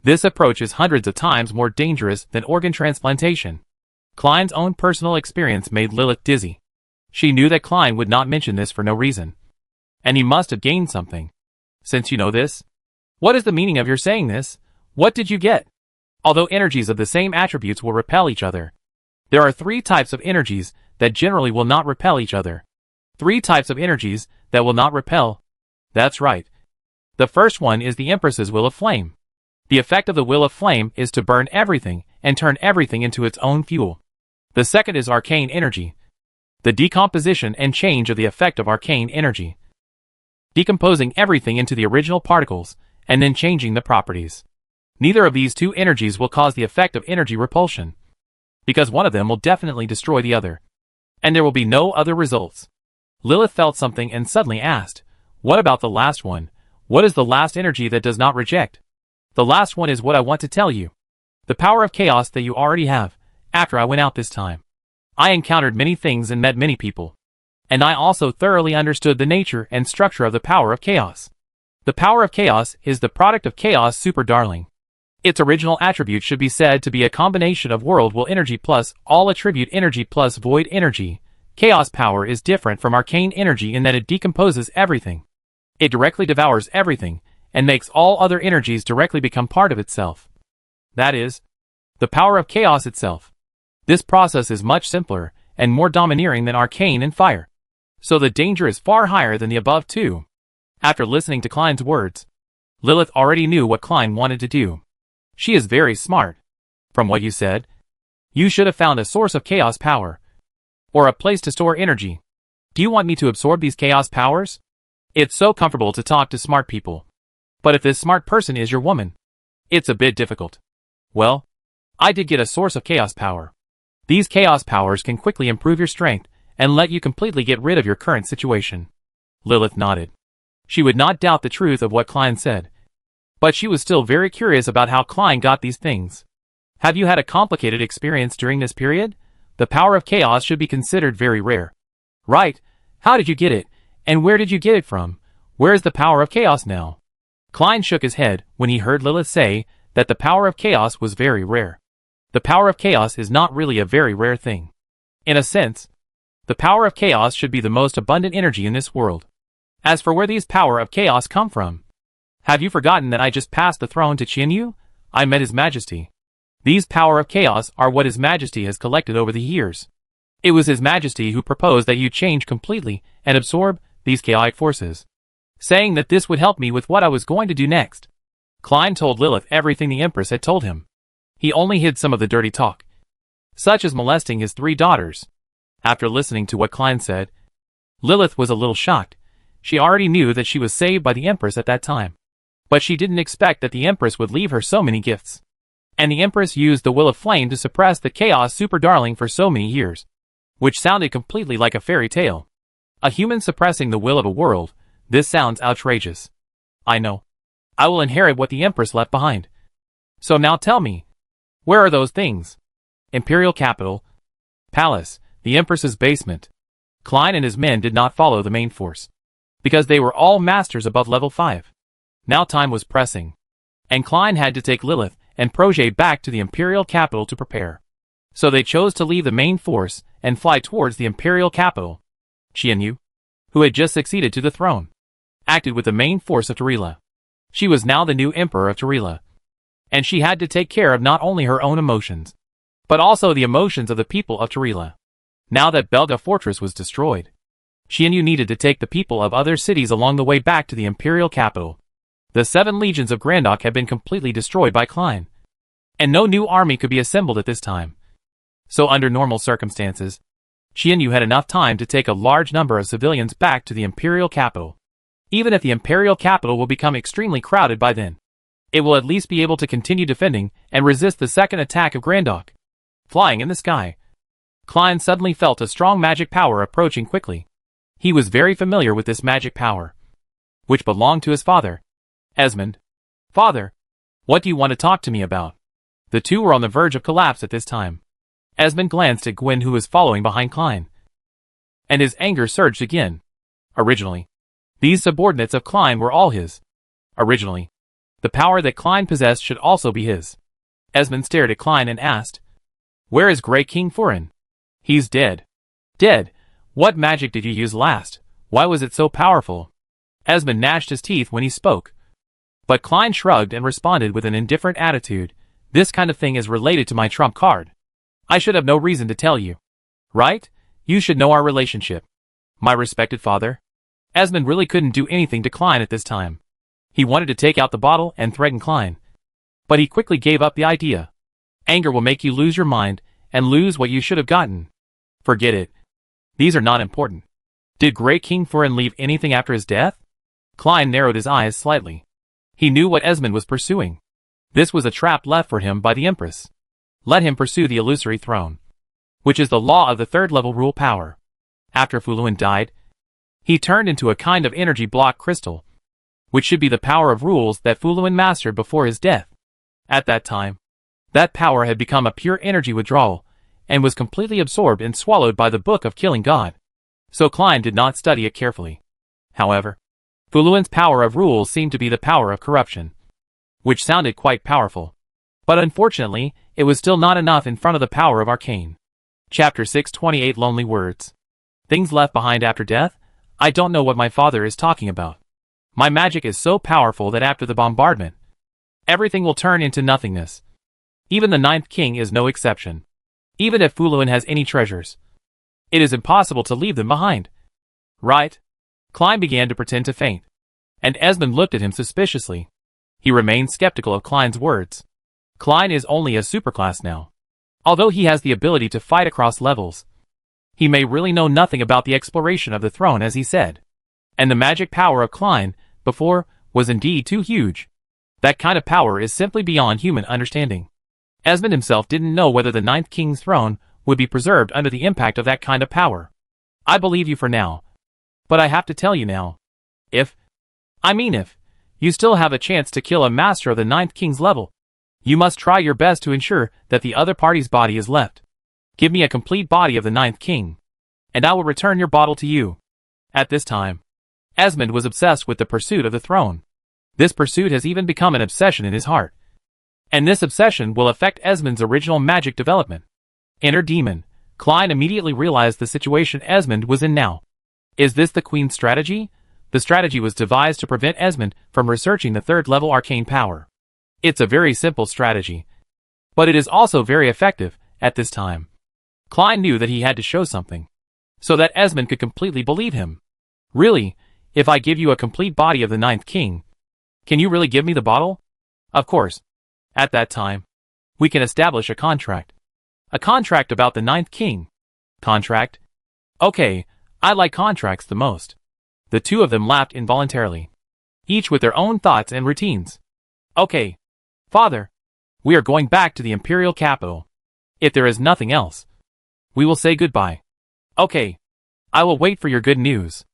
this approach is hundreds of times more dangerous than organ transplantation. Klein's own personal experience made Lilith dizzy. She knew that Klein would not mention this for no reason. And he must have gained something. Since you know this, what is the meaning of your saying this? What did you get? Although energies of the same attributes will repel each other, there are three types of energies that generally will not repel each other. Three types of energies that will not repel. That's right. The first one is the Empress's will of flame. The effect of the will of flame is to burn everything and turn everything into its own fuel. The second is arcane energy. The decomposition and change of the effect of arcane energy. Decomposing everything into the original particles, and then changing the properties. Neither of these two energies will cause the effect of energy repulsion, because one of them will definitely destroy the other, and there will be no other results. Lilith felt something and suddenly asked, what about the last one? What is the last energy that does not reject? The last one is what I want to tell you. The power of chaos that you already have. After I went out this time, I encountered many things and met many people. And I also thoroughly understood the nature and structure of the power of chaos. The power of chaos is the product of chaos super darling. Its original attribute should be said to be a combination of world will energy plus all attribute energy plus void energy. Chaos power is different from arcane energy in that it decomposes everything. It directly devours everything, and makes all other energies directly become part of itself. That is, the power of chaos itself. This process is much simpler, and more domineering than arcane and fire. So the danger is far higher than the above two. After listening to Klein's words, Lilith already knew what Klein wanted to do. She is very smart. From what you said, you should have found a source of chaos power, or a place to store energy. Do you want me to absorb these chaos powers? It's so comfortable to talk to smart people. But if this smart person is your woman, it's a bit difficult. Well, I did get a source of chaos power. These chaos powers can quickly improve your strength and let you completely get rid of your current situation. Lilith nodded. She would not doubt the truth of what Klein said. But she was still very curious about how Klein got these things. Have you had a complicated experience during this period? The power of chaos should be considered very rare. Right. How did you get it? And where did you get it from? Where is the power of chaos now? Klein shook his head when he heard Lilith say that the power of chaos was very rare. The power of chaos is not really a very rare thing. In a sense, the power of chaos should be the most abundant energy in this world. As for where these power of chaos come from, have you forgotten that I just passed the throne to Qianyu? I met His Majesty. These power of chaos are what His Majesty has collected over the years. It was His Majesty who proposed that you change completely and absorb these chaotic forces, saying that this would help me with what I was going to do next. Klein told Lilith everything the Empress had told him. He only hid some of the dirty talk, such as molesting his 3 daughters. After listening to what Klein said, Lilith was a little shocked. She already knew that she was saved by the Empress at that time, but she didn't expect that the Empress would leave her so many gifts. And the Empress used the will of flame to suppress the chaos super darling for so many years, which sounded completely like a fairy tale. A human suppressing the will of a world, this sounds outrageous. I know. I will inherit what the Empress left behind. So now tell me, where are those things? Imperial capital, palace, the Empress's basement. Klein and his men did not follow the main force, because they were all masters above level 5. Now time was pressing, and Klein had to take Lilith and Projet back to the Imperial capital to prepare. So they chose to leave the main force and fly towards the Imperial capital. Qianyu, who had just succeeded to the throne, acted with the main force of Tarila. She was now the new emperor of Tarila, and she had to take care of not only her own emotions, but also the emotions of the people of Tarila. Now that Belga fortress was destroyed, Qianyu needed to take the people of other cities along the way back to the Imperial capital. The 7 legions of Grandok had been completely destroyed by Klein, and no new army could be assembled at this time. So under normal circumstances, Qianyu had enough time to take a large number of civilians back to the imperial capital. Even if the imperial capital will become extremely crowded by then, it will at least be able to continue defending and resist the second attack of Grandok. Flying in the sky, Klein suddenly felt a strong magic power approaching quickly. He was very familiar with this magic power, which belonged to his father, Esmond. Father, what do you want to talk to me about? The two were on the verge of collapse at this time. Esmond glanced at Gwyn, who was following behind Klein, and his anger surged again. Originally, these subordinates of Klein were all his. Originally, the power that Klein possessed should also be his. Esmond stared at Klein and asked, "Where is Grey King Furin?" "He's dead." "Dead? What magic did you use last? Why was it so powerful?" Esmond gnashed his teeth when he spoke. But Klein shrugged and responded with an indifferent attitude. "This kind of thing is related to my trump card. I should have no reason to tell you. Right? You should know our relationship. My respected father." Esmond really couldn't do anything to Klein at this time. He wanted to take out the bottle and threaten Klein, but he quickly gave up the idea. Anger will make you lose your mind and lose what you should have gotten. Forget it. These are not important. Did Grey King Furin leave anything after his death? Klein narrowed his eyes slightly. He knew what Esmond was pursuing. This was a trap left for him by the Empress. Let him pursue the illusory throne, which is the law of the third-level rule power. After Fuluin died, he turned into a kind of energy block crystal, which should be the power of rules that Fuluin mastered before his death. At that time, that power had become a pure energy withdrawal, and was completely absorbed and swallowed by the Book of Killing God. So Klein did not study it carefully. However, Fuluin's power of rules seemed to be the power of corruption, which sounded quite powerful. But unfortunately, it was still not enough in front of the power of arcane. Chapter 628 Lonely Words. Things left behind after death? I don't know what my father is talking about. My magic is so powerful that after the bombardment, everything will turn into nothingness. Even the Ninth King is no exception. Even if Fuluin has any treasures, it is impossible to leave them behind. Right? Klein began to pretend to faint, and Esmond looked at him suspiciously. He remained skeptical of Klein's words. Klein is only a superclass now. Although he has the ability to fight across levels, he may really know nothing about the exploration of the throne, as he said. And the magic power of Klein, before, was indeed too huge. That kind of power is simply beyond human understanding. Esmond himself didn't know whether the Ninth King's throne would be preserved under the impact of that kind of power. I believe you for now. But I have to tell you now. If you still have a chance to kill a master of the Ninth King's level, you must try your best to ensure that the other party's body is left. Give me a complete body of the Ninth King, and I will return your bottle to you. At this time, Esmond was obsessed with the pursuit of the throne. This pursuit has even become an obsession in his heart. And this obsession will affect Esmond's original magic development. Inner demon. Klein immediately realized the situation Esmond was in now. Is this the Queen's strategy? The strategy was devised to prevent Esmond from researching the third-level arcane power. It's a very simple strategy, but it is also very effective at this time. Klein knew that he had to show something, so that Esmond could completely believe him. Really, if I give you a complete body of the Ninth King, can you really give me the bottle? Of course. At that time, we can establish a contract. A contract about the Ninth King. Contract? Okay, I like contracts the most. The two of them laughed involuntarily, each with their own thoughts and routines. Okay. Father, we are going back to the imperial capital. If there is nothing else, we will say goodbye. Okay. I will wait for your good news.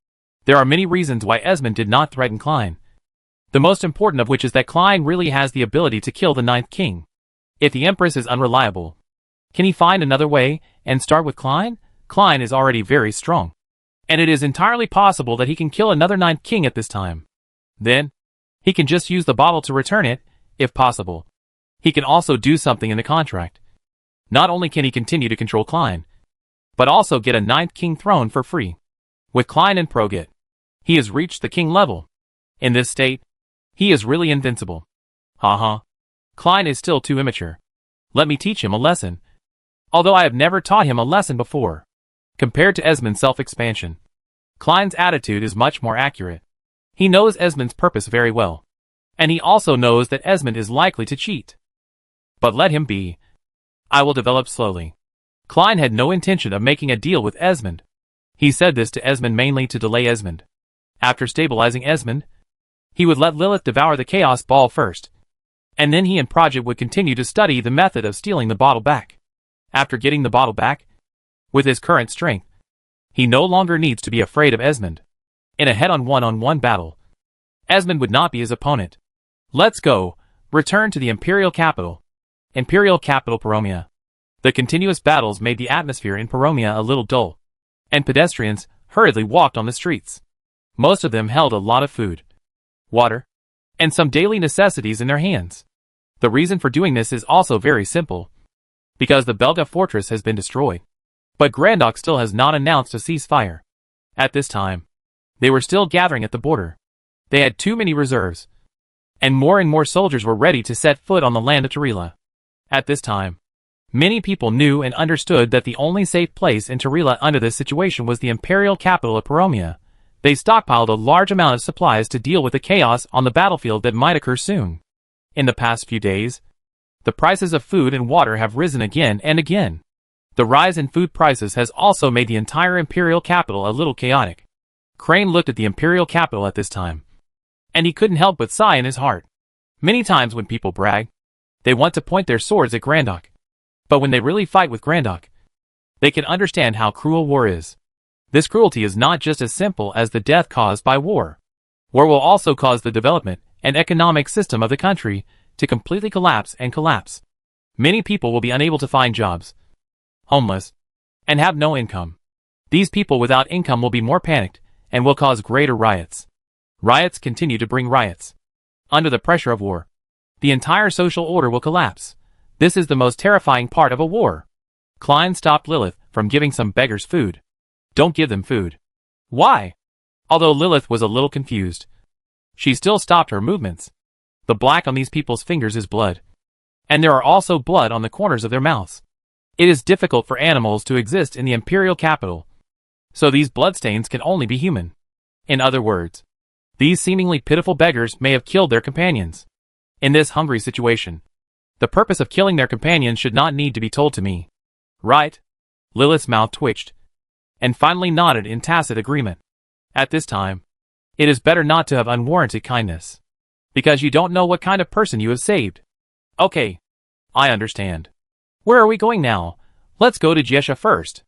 There are many reasons why Esmond did not threaten Klein. The most important of which is that Klein really has the ability to kill the Ninth King. If the Empress is unreliable, can he find another way and start with Klein? Klein is already very strong, and it is entirely possible that he can kill another Ninth King at this time. Then, he can just use the bottle to return it, if possible. He can also do something in the contract. Not only can he continue to control Klein, but also get a Ninth King throne for free. With Klein in Proget, he has reached the king level. In this state, he is really invincible. Haha. Klein is still too immature. Let me teach him a lesson. Although I have never taught him a lesson before. Compared to Esmond's self-expansion, Klein's attitude is much more accurate. He knows Esmond's purpose very well. And he also knows that Esmond is likely to cheat. But let him be. I will develop slowly. Klein had no intention of making a deal with Esmond. He said this to Esmond mainly to delay Esmond. After stabilizing Esmond, he would let Lilith devour the Chaos Ball first, and then he and Prodgit would continue to study the method of stealing the bottle back. After getting the bottle back, with his current strength, he no longer needs to be afraid of Esmond. In a head-on one-on-one battle, Esmond would not be his opponent. Let's go. Return to the Imperial Capital. Imperial Capital Paromia. The continuous battles made the atmosphere in Paromia a little dull, and pedestrians hurriedly walked on the streets. Most of them held a lot of food, water, and some daily necessities in their hands. The reason for doing this is also very simple. Because the Belga fortress has been destroyed. But Grandok still has not announced a ceasefire. At this time, they were still gathering at the border. They had too many reserves, and more soldiers were ready to set foot on the land of Tarila. At this time, many people knew and understood that the only safe place in Tarila under this situation was the imperial capital of Paromia. They stockpiled a large amount of supplies to deal with the chaos on the battlefield that might occur soon. In the past few days, the prices of food and water have risen again and again. The rise in food prices has also made the entire imperial capital a little chaotic. Crane looked at the imperial capital at this time, and he couldn't help but sigh in his heart. Many times when people brag, they want to point their swords at Grandok. But when they really fight with Grandok, they can understand how cruel war is. This cruelty is not just as simple as the death caused by war. War will also cause the development and economic system of the country to completely collapse and collapse. Many people will be unable to find jobs, homeless, and have no income. These people without income will be more panicked and will cause greater riots. Riots continue to bring riots. Under the pressure of war, the entire social order will collapse. This is the most terrifying part of a war. Klein stopped Lilith from giving some beggars food. Don't give them food. Why? Although Lilith was a little confused, she still stopped her movements. The black on these people's fingers is blood, and there are also blood on the corners of their mouths. It is difficult for animals to exist in the imperial capital, so these bloodstains can only be human. In other words, these seemingly pitiful beggars may have killed their companions. In this hungry situation, the purpose of killing their companions should not need to be told to me. Right? Lilith's mouth twitched, and finally nodded in tacit agreement. At this time, it is better not to have unwarranted kindness, because you don't know what kind of person you have saved. Okay, I understand. Where are we going now? Let's go to Jiesha first.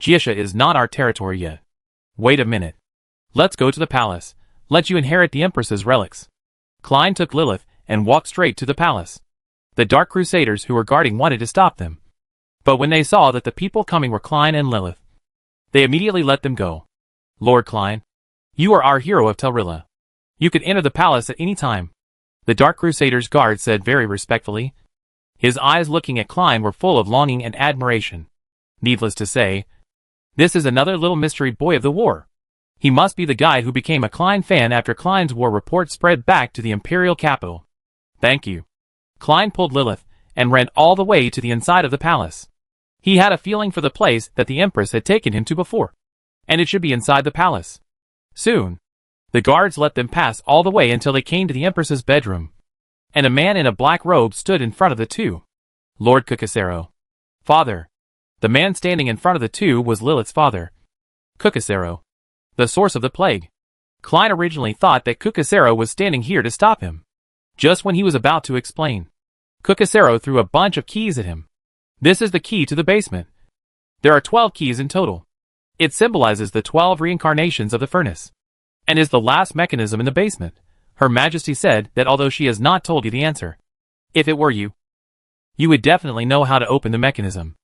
Jiesha is not our territory yet. Wait a minute. Let's go to the palace. Let you inherit the Empress's relics. Klein took Lilith and walked straight to the palace. The Dark Crusaders who were guarding wanted to stop them, but when they saw that the people coming were Klein and Lilith, they immediately let them go. Lord Klein, you are our hero of Tarila. You can enter the palace at any time, the Dark Crusaders' guard said very respectfully. His eyes looking at Klein were full of longing and admiration. Needless to say, this is another little mystery boy of the war. He must be the guy who became a Klein fan after Klein's war report spread back to the imperial capital. Thank you. Klein pulled Lilith and ran all the way to the inside of the palace. He had a feeling for the place that the Empress had taken him to before, and it should be inside the palace. Soon, the guards let them pass all the way until they came to the Empress's bedroom, and a man in a black robe stood in front of the two. Lord Cucasero. Father. The man standing in front of the two was Lilith's father, Cucasero, the source of the plague. Klein originally thought that Cucasero was standing here to stop him. Just when he was about to explain, Cucasero threw a bunch of keys at him. This is the key to the basement. There are 12 keys in total. It symbolizes the 12 reincarnations of the furnace, and is the last mechanism in the basement. Her Majesty said that although she has not told you the answer, if it were you, you would definitely know how to open the mechanism.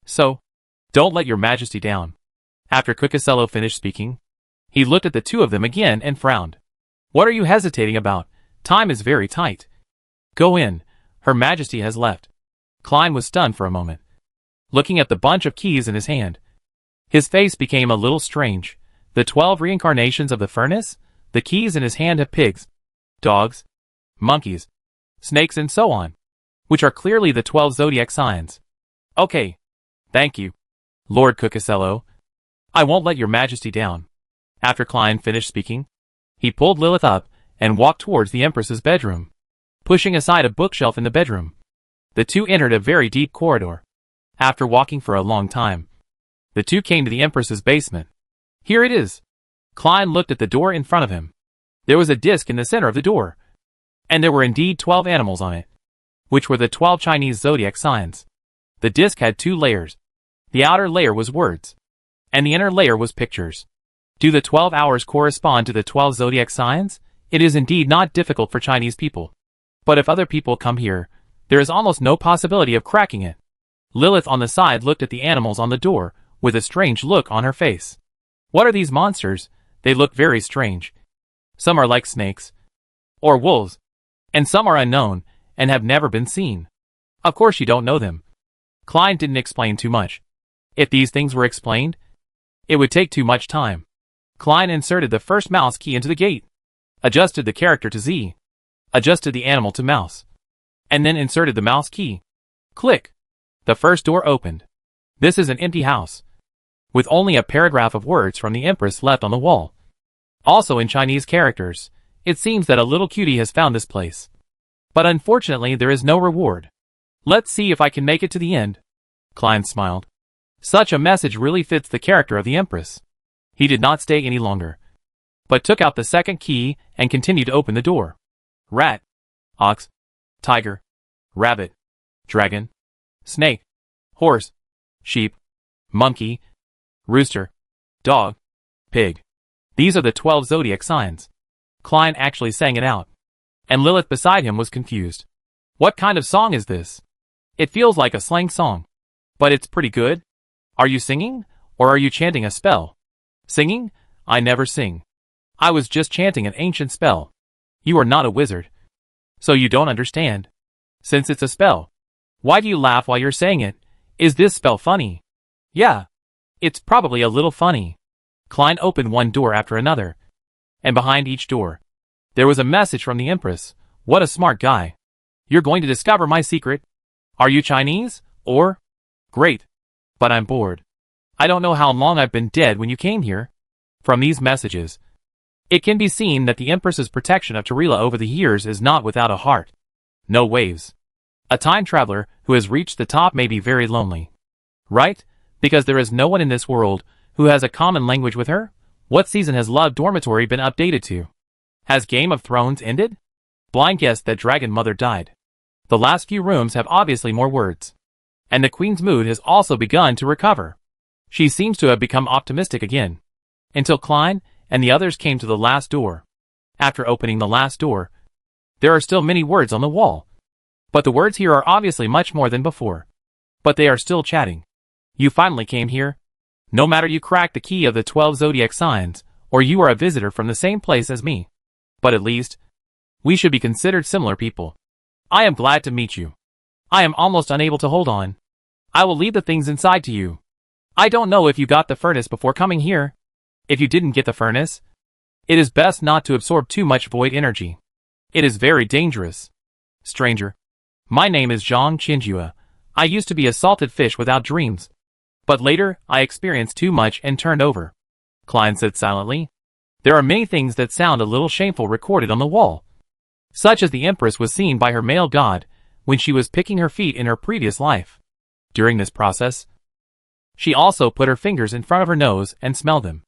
So, don't let your Majesty down. After Cucasero finished speaking, he looked at the two of them again and frowned. What are you hesitating about? Time is very tight. Go in. Her Majesty has left. Klein was stunned for a moment, looking at the bunch of keys in his hand. His face became a little strange. The 12 reincarnations of the furnace? The keys in his hand have pigs, dogs, monkeys, snakes and so on, which are clearly the 12 zodiac signs. Okay. Thank you, Lord Cucasero. I won't let your Majesty down. After Klein finished speaking, he pulled Lilith up and walked towards the Empress's bedroom, pushing aside a bookshelf in the bedroom. The two entered a very deep corridor. After walking for a long time, the two came to the Empress's basement. Here it is. Klein looked at the door in front of him. There was a disc in the center of the door, and there were indeed 12 animals on it, which were the 12 Chinese zodiac signs. The disc had 2 layers. The outer layer was words, and the inner layer was pictures. Do the 12 hours correspond to the 12 zodiac signs? It is indeed not difficult for Chinese people. But if other people come here, there is almost no possibility of cracking it. Lilith on the side looked at the animals on the door, with a strange look on her face. What are these monsters? They look very strange. Some are like snakes, or wolves, and some are unknown, and have never been seen. Of course you don't know them. Klein didn't explain too much. If these things were explained, it would take too much time. Klein inserted the first mouse key into the gate, adjusted the character to Z, adjusted the animal to mouse, and then inserted the mouse key. Click. The first door opened. This is an empty house, with only a paragraph of words from the Empress left on the wall. Also in Chinese characters. It seems that a little cutie has found this place. But unfortunately there is no reward. Let's see if I can make it to the end. Klein smiled. Such a message really fits the character of the Empress. He did not stay any longer, but took out the second key and continued to open the door. Rat, ox, tiger, rabbit, dragon, snake, horse, sheep, monkey, rooster, dog, pig. These are the 12 zodiac signs. Klein actually sang it out, and Lilith beside him was confused. What kind of song is this? It feels like a slang song, but it's pretty good. Are you singing, or are you chanting a spell? Singing? I never sing. I was just chanting an ancient spell. You are not a wizard, so you don't understand. Since it's a spell, why do you laugh while you're saying it? Is this spell funny? Yeah, it's probably a little funny. Klein opened one door after another, and behind each door, there was a message from the Empress. What a smart guy. You're going to discover my secret. Are you Chinese, or? Great. But I'm bored. I don't know how long I've been dead when you came here. From these messages, it can be seen that the Empress's protection of Tarila over the years is not without a heart. No waves. A time traveler who has reached the top may be very lonely. Right? Because there is no one in this world who has a common language with her? What season has Love Dormitory been updated to? Has Game of Thrones ended? Blind guessed that Dragon Mother died. The last few rooms have obviously more words. And the Queen's mood has also begun to recover. She seems to have become optimistic again. Until Klein and the others came to the last door. After opening the last door, there are still many words on the wall. But the words here are obviously much more than before. But they are still chatting. You finally came here. No matter you crack the key of the 12 zodiac signs, or you are a visitor from the same place as me. But at least, we should be considered similar people. I am glad to meet you. I am almost unable to hold on. I will leave the things inside to you. I don't know if you got the furnace before coming here. If you didn't get the furnace, it is best not to absorb too much void energy. It is very dangerous. Stranger. My name is Zhang Qinjue. I used to be a salted fish without dreams. But later, I experienced too much and turned over. Klein said silently. There are many things that sound a little shameful recorded on the wall. Such as the Empress was seen by her male god when she was picking her feet in her previous life. During this process, she also put her fingers in front of her nose and smelled them.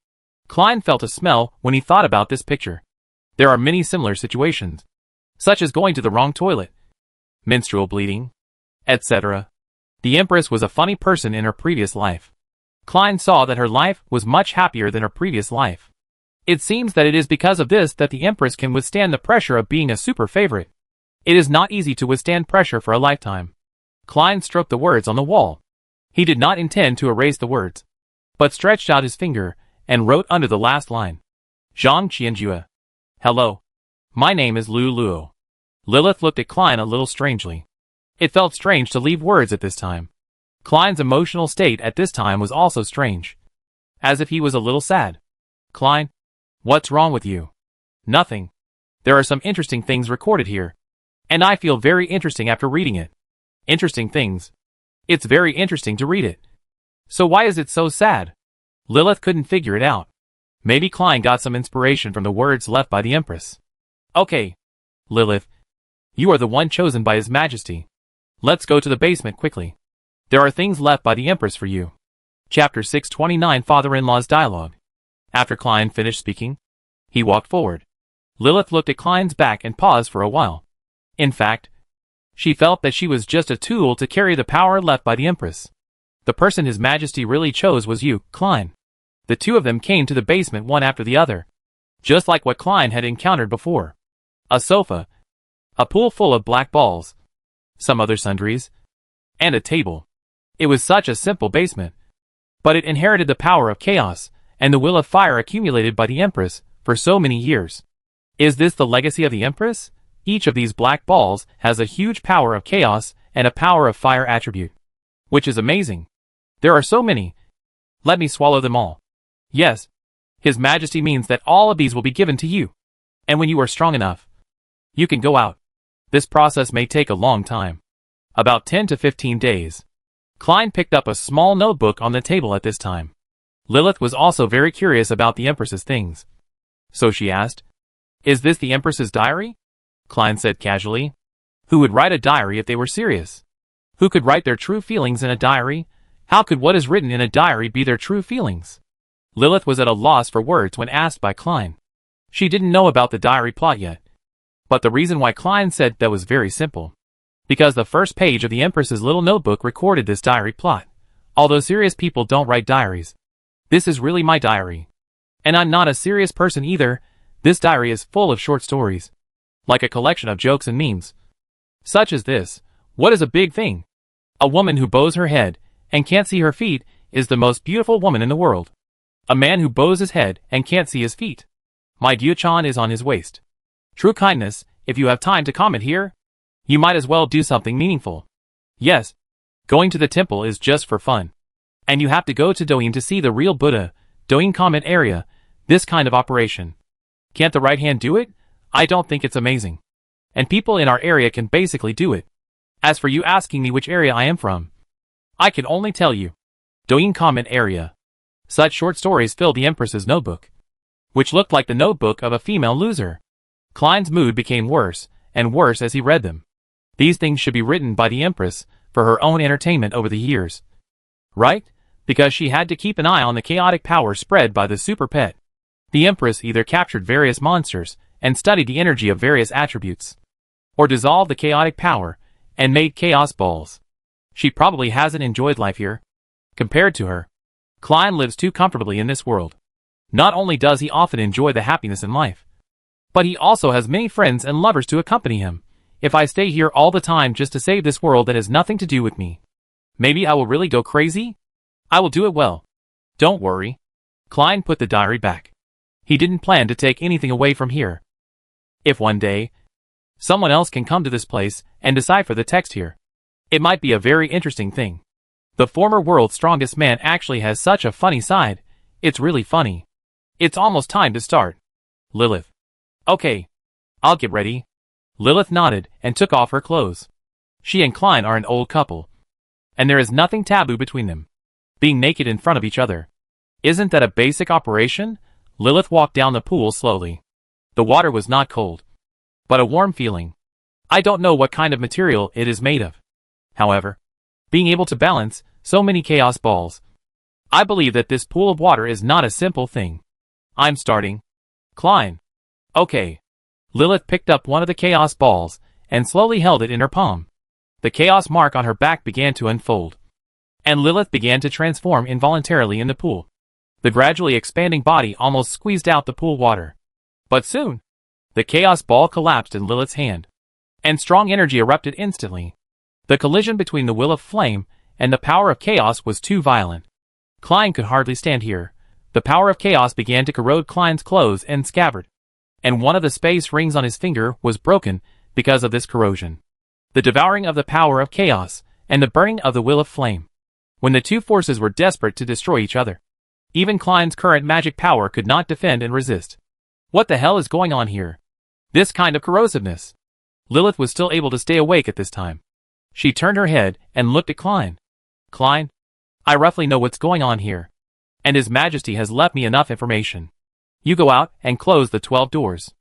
Klein felt a smell when he thought about this picture. There are many similar situations, such as going to the wrong toilet, menstrual bleeding, etc. The Empress was a funny person in her previous life. Klein saw that her life was much happier than her previous life. It seems that it is because of this that the Empress can withstand the pressure of being a super favorite. It is not easy to withstand pressure for a lifetime. Klein stroked the words on the wall. He did not intend to erase the words, but stretched out his finger and wrote under the last line. Zhang Qianjue. Hello. My name is Lu Luo. Lilith looked at Klein a little strangely. It felt strange to leave words at this time. Klein's emotional state at this time was also strange. As if he was a little sad. Klein, what's wrong with you? Nothing. There are some interesting things recorded here. And I feel very interesting after reading it. Interesting things. It's very interesting to read it. So why is it so sad? Lilith couldn't figure it out. Maybe Klein got some inspiration from the words left by the Empress. Okay. Lilith, you are the one chosen by His Majesty. Let's go to the basement quickly. There are things left by the Empress for you. Chapter 629 Father-in-law's Dialogue. After Klein finished speaking, he walked forward. Lilith looked at Klein's back and paused for a while. In fact, she felt that she was just a tool to carry the power left by the Empress. The person His Majesty really chose was you, Klein. The two of them came to the basement one after the other, just like what Klein had encountered before. A sofa, a pool full of black balls, some other sundries, and a table. It was such a simple basement, but it inherited the power of chaos and the will of fire accumulated by the Empress for so many years. Is this the legacy of the Empress? Each of these black balls has a huge power of chaos and a power of fire attribute, which is amazing. There are so many. Let me swallow them all. Yes, His Majesty means that all of these will be given to you. And when you are strong enough, you can go out. This process may take a long time. About 10 to 15 days. Klein picked up a small notebook on the table at this time. Lilith was also very curious about the Empress's things. So she asked, "Is this the Empress's diary?" Klein said casually. Who would write a diary if they were serious? Who could write their true feelings in a diary? How could what is written in a diary be their true feelings? Lilith was at a loss for words when asked by Klein. She didn't know about the diary plot yet. But the reason why Klein said that was very simple. Because the first page of the Empress's little notebook recorded this diary plot. Although serious people don't write diaries. This is really my diary. And I'm not a serious person either. This diary is full of short stories. Like a collection of jokes and memes. Such as this. What is a big thing? A woman who bows her head and can't see her feet is the most beautiful woman in the world. A man who bows his head and can't see his feet. My Gyu-chan is on his waist. True kindness, if you have time to comment here, you might as well do something meaningful. Yes, going to the temple is just for fun. And you have to go to Douyin to see the real Buddha, Douyin comment area, this kind of operation. Can't the right hand do it? I don't think it's amazing. And people in our area can basically do it. As for you asking me which area I am from, I can only tell you. Douyin comment area. Such short stories filled the Empress's notebook, which looked like the notebook of a female loser. Klein's mood became worse and worse as he read them. These things should be written by the Empress for her own entertainment over the years. Right? Because she had to keep an eye on the chaotic power spread by the super pet. The Empress either captured various monsters and studied the energy of various attributes, or dissolved the chaotic power and made chaos balls. She probably hasn't enjoyed life here. Compared to her, Klein lives too comfortably in this world. Not only does he often enjoy the happiness in life, but he also has many friends and lovers to accompany him. If I stay here all the time just to save this world that has nothing to do with me, maybe I will really go crazy? I will do it well. Don't worry. Klein put the diary back. He didn't plan to take anything away from here. If one day, someone else can come to this place and decipher the text here, it might be a very interesting thing. The former world's strongest man actually has such a funny side. It's really funny. It's almost time to start. Lilith. Okay. I'll get ready. Lilith nodded and took off her clothes. She and Klein are an old couple. And there is nothing taboo between them. Being naked in front of each other. Isn't that a basic operation? Lilith walked down the pool slowly. The water was not cold, but a warm feeling. I don't know what kind of material it is made of. However, being able to balance so many chaos balls. I believe that this pool of water is not a simple thing. I'm starting. Klein. Okay. Lilith picked up one of the chaos balls and slowly held it in her palm. The chaos mark on her back began to unfold, and Lilith began to transform involuntarily in the pool. The gradually expanding body almost squeezed out the pool water. But soon, the chaos ball collapsed in Lilith's hand, and strong energy erupted instantly. The collision between the will of flame and the power of chaos was too violent. Klein could hardly stand here. The power of chaos began to corrode Klein's clothes and scabbard, and one of the space rings on his finger was broken because of this corrosion. The devouring of the power of chaos and the burning of the will of flame. When the two forces were desperate to destroy each other, even Klein's current magic power could not defend and resist. What the hell is going on here? This kind of corrosiveness. Lilith was still able to stay awake at this time. She turned her head and looked at Klein. Klein, I roughly know what's going on here, and His Majesty has left me enough information. You go out and close the 12 doors.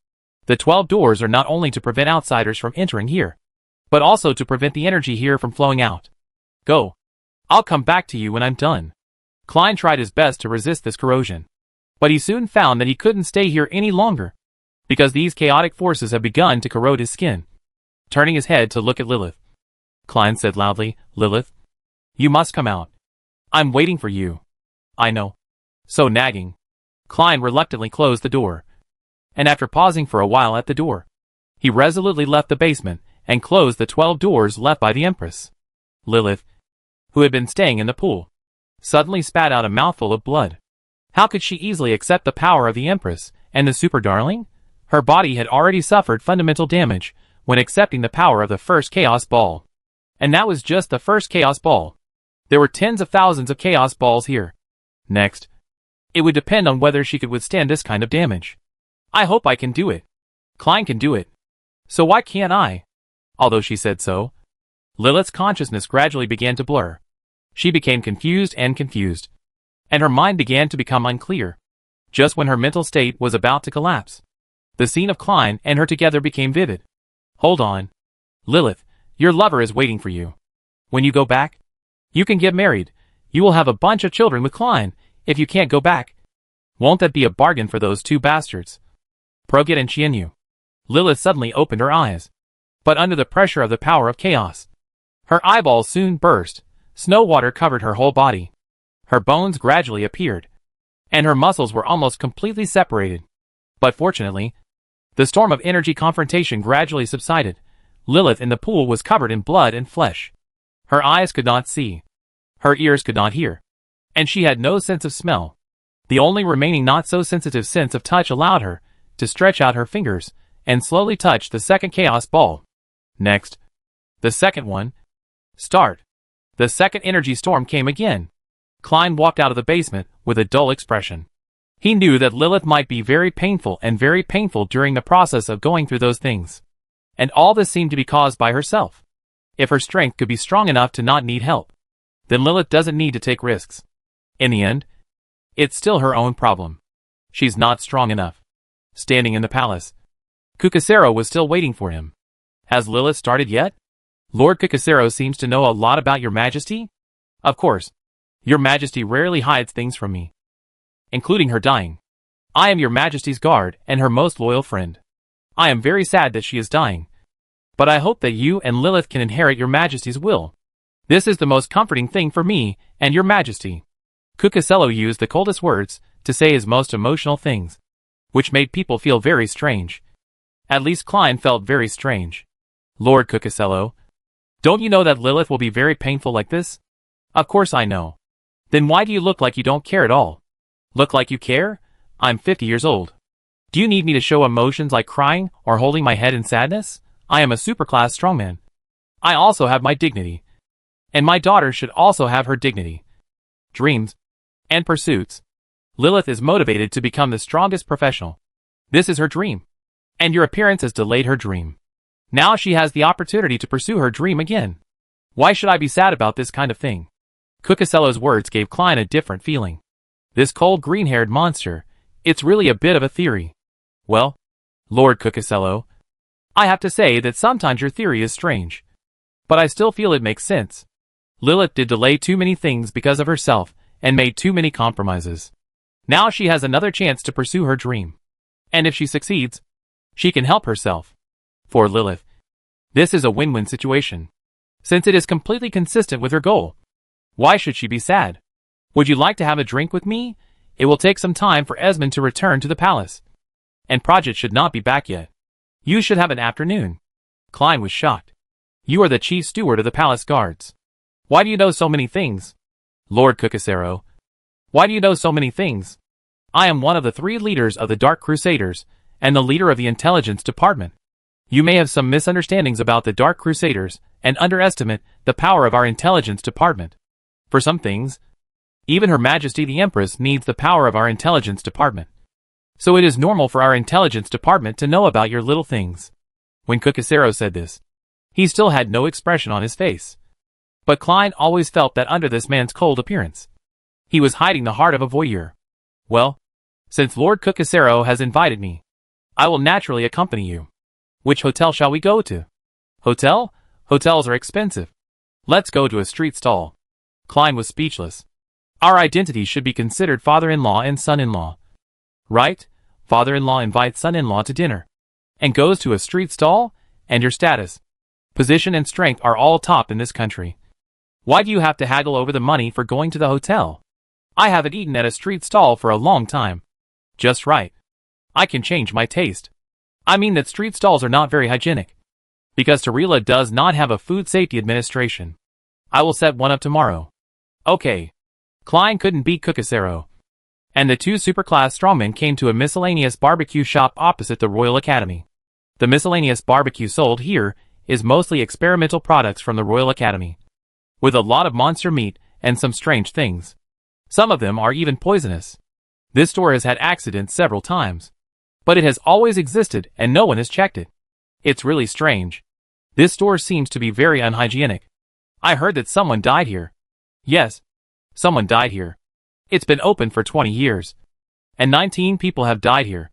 The 12 doors are not only to prevent outsiders from entering here, but also to prevent the energy here from flowing out. Go. I'll come back to you when I'm done. Klein tried his best to resist this corrosion. But he soon found that he couldn't stay here any longer, because these chaotic forces had begun to corrode his skin. Turning his head to look at Lilith, Klein said loudly, "Lilith, you must come out. I'm waiting for you." "I know." So nagging. Klein reluctantly closed the door. And after pausing for a while at the door, he resolutely left the basement and closed the 12 doors left by the Empress. Lilith, who had been staying in the pool, suddenly spat out a mouthful of blood. How could she easily accept the power of the Empress and the Super Darling? Her body had already suffered fundamental damage when accepting the power of the first Chaos Ball. And that was just the first Chaos Ball. There were tens of thousands of Chaos Balls here. Next, it would depend on whether she could withstand this kind of damage. "I hope I can do it. Klein can do it. So why can't I?" Although she said so, Lilith's consciousness gradually began to blur. She became confused, and her mind began to become unclear. Just when her mental state was about to collapse, the scene of Klein and her together became vivid. "Hold on. Lilith, your lover is waiting for you. When you go back, you can get married. You will have a bunch of children with Klein if you can't go back. Won't that be a bargain for those two bastards? Proget and Xianyu." Lilith suddenly opened her eyes. But under the pressure of the power of chaos, her eyeballs soon burst. Snow water covered her whole body. Her bones gradually appeared, and her muscles were almost completely separated. But fortunately, the storm of energy confrontation gradually subsided. Lilith in the pool was covered in blood and flesh. Her eyes could not see. Her ears could not hear. And she had no sense of smell. The only remaining not-so-sensitive sense of touch allowed her to stretch out her fingers and slowly touch the second Chaos Ball. Next, the second one. Start. The second energy storm came again. Klein walked out of the basement with a dull expression. He knew that Lilith might be very painful during the process of going through those things. And all this seemed to be caused by herself. If her strength could be strong enough to not need help, then Lilith doesn't need to take risks. In the end, it's still her own problem. She's not strong enough. Standing in the palace, Cucasero was still waiting for him. "Has Lilith started yet? Lord Cucasero seems to know a lot about your majesty? Of course, your majesty rarely hides things from me, including her dying. I am your majesty's guard and her most loyal friend. I am very sad that she is dying, but I hope that you and Lilith can inherit your majesty's will. This is the most comforting thing for me and your majesty." Cucaselo used the coldest words to say his most emotional things, which made people feel very strange. At least Klein felt very strange. "Lord Cucaselo, don't you know that Lilith will be very painful like this?" "Of course I know." "Then why do you look like you don't care at all?" "Look like you care? I'm 50 years old. Do you need me to show emotions like crying or holding my head in sadness? I am a superclass strongman. I also have my dignity. And my daughter should also have her dignity, dreams, and pursuits. Lilith is motivated to become the strongest professional. This is her dream. And your appearance has delayed her dream. Now she has the opportunity to pursue her dream again. Why should I be sad about this kind of thing?" Cucaselo's words gave Klein a different feeling. This cold green-haired monster, it's really a bit of a theory. "Well, Lord Cucaselo, I have to say that sometimes your theory is strange. But I still feel it makes sense. Lilith did delay too many things because of herself and made too many compromises. Now she has another chance to pursue her dream. And if she succeeds, she can help herself. For Lilith, this is a win-win situation, since it is completely consistent with her goal. Why should she be sad? Would you like to have a drink with me? It will take some time for Esmond to return to the palace. And Projet should not be back yet. You should have an afternoon." Klein was shocked. "You are the chief steward of the palace guards. Why do you know so many things?" "Lord Cucasero, why do you know so many things? I am one of the 3 leaders of the Dark Crusaders and the leader of the intelligence department. You may have some misunderstandings about the Dark Crusaders and underestimate the power of our intelligence department. For some things, even Her Majesty the Empress needs the power of our intelligence department. So it is normal for our intelligence department to know about your little things." When Cucasero said this, he still had no expression on his face. But Klein always felt that under this man's cold appearance, he was hiding the heart of a voyeur. "Well, since Lord Cucasero has invited me, I will naturally accompany you. Which hotel shall we go to?" "Hotel? Hotels are expensive. Let's go to a street stall." Klein was speechless. Our identities should be considered father-in-law and son-in-law. Right? Father-in-law invites son-in-law to dinner. And goes to a street stall, and your status, position and strength are all top in this country. Why do you have to haggle over the money for going to the hotel? I haven't eaten at a street stall for a long time. Just right. I can change my taste. I mean that street stalls are not very hygienic. Because Tarila does not have a food safety administration. I will set one up tomorrow. Okay. Klein couldn't beat Cucasero. And the two superclass strongmen came to a miscellaneous barbecue shop opposite the Royal Academy. The miscellaneous barbecue sold here is mostly experimental products from the Royal Academy. With a lot of monster meat and some strange things. Some of them are even poisonous. This store has had accidents several times. But it has always existed and no one has checked it. It's really strange. This store seems to be very unhygienic. I heard that someone died here. Yes. Someone died here. It's been open for 20 years. And 19 people have died here.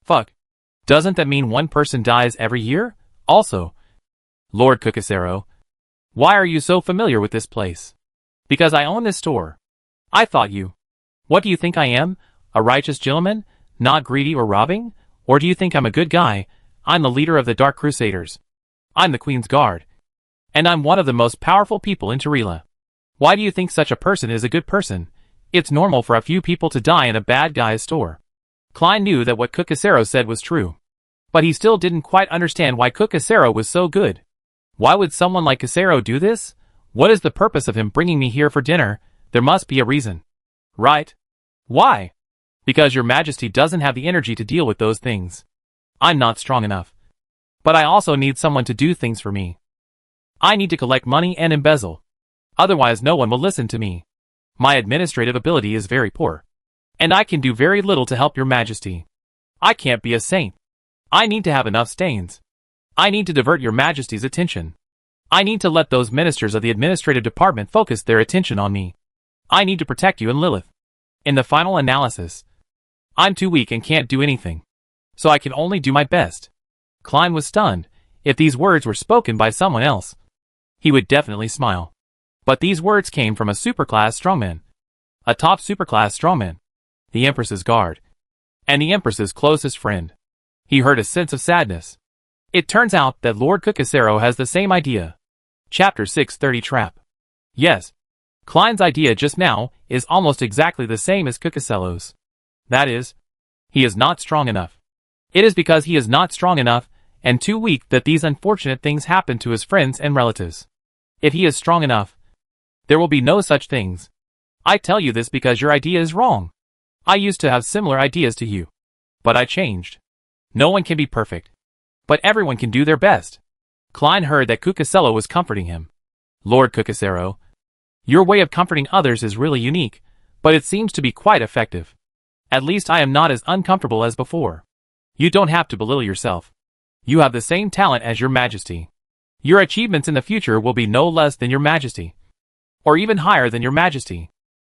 Fuck. Doesn't that mean one person dies every year? Also, Lord Cucasero, why are you so familiar with this place? Because I own this store. I thought you. What do you think I am? A righteous gentleman? Not greedy or robbing? Or do you think I'm a good guy? I'm the leader of the Dark Crusaders. I'm the Queen's Guard. And I'm one of the most powerful people in Tarila. Why do you think such a person is a good person? It's normal for a few people to die in a bad guy's store. Klein knew that what Cucasero said was true. But he still didn't quite understand why Cucasero was so good. Why would someone like Cucasero do this? What is the purpose of him bringing me here for dinner? There must be a reason. Right? Why? Because your majesty doesn't have the energy to deal with those things. I'm not strong enough. But I also need someone to do things for me. I need to collect money and embezzle. Otherwise no one will listen to me. My administrative ability is very poor. And I can do very little to help your majesty. I can't be a saint. I need to have enough stains. I need to divert your majesty's attention. I need to let those ministers of the administrative department focus their attention on me. I need to protect you and Lilith. In the final analysis, I'm too weak and can't do anything. So I can only do my best. Klein was stunned. If these words were spoken by someone else, he would definitely smile. But these words came from a superclass strongman. A top superclass strongman. The Empress's guard. And the Empress's closest friend. He heard a sense of sadness. It turns out that Lord Cucasero has the same idea. Chapter 630 Trap. Yes. Klein's idea just now is almost exactly the same as Cucasero's. That is, he is not strong enough. It is because he is not strong enough and too weak that these unfortunate things happen to his friends and relatives. If he is strong enough, there will be no such things. I tell you this because your idea is wrong. I used to have similar ideas to you. But I changed. No one can be perfect. But everyone can do their best. Klein heard that Cucasero was comforting him. Lord Cucasero, your way of comforting others is really unique, but it seems to be quite effective. At least I am not as uncomfortable as before. You don't have to belittle yourself. You have the same talent as your majesty. Your achievements in the future will be no less than your majesty. Or even higher than your majesty.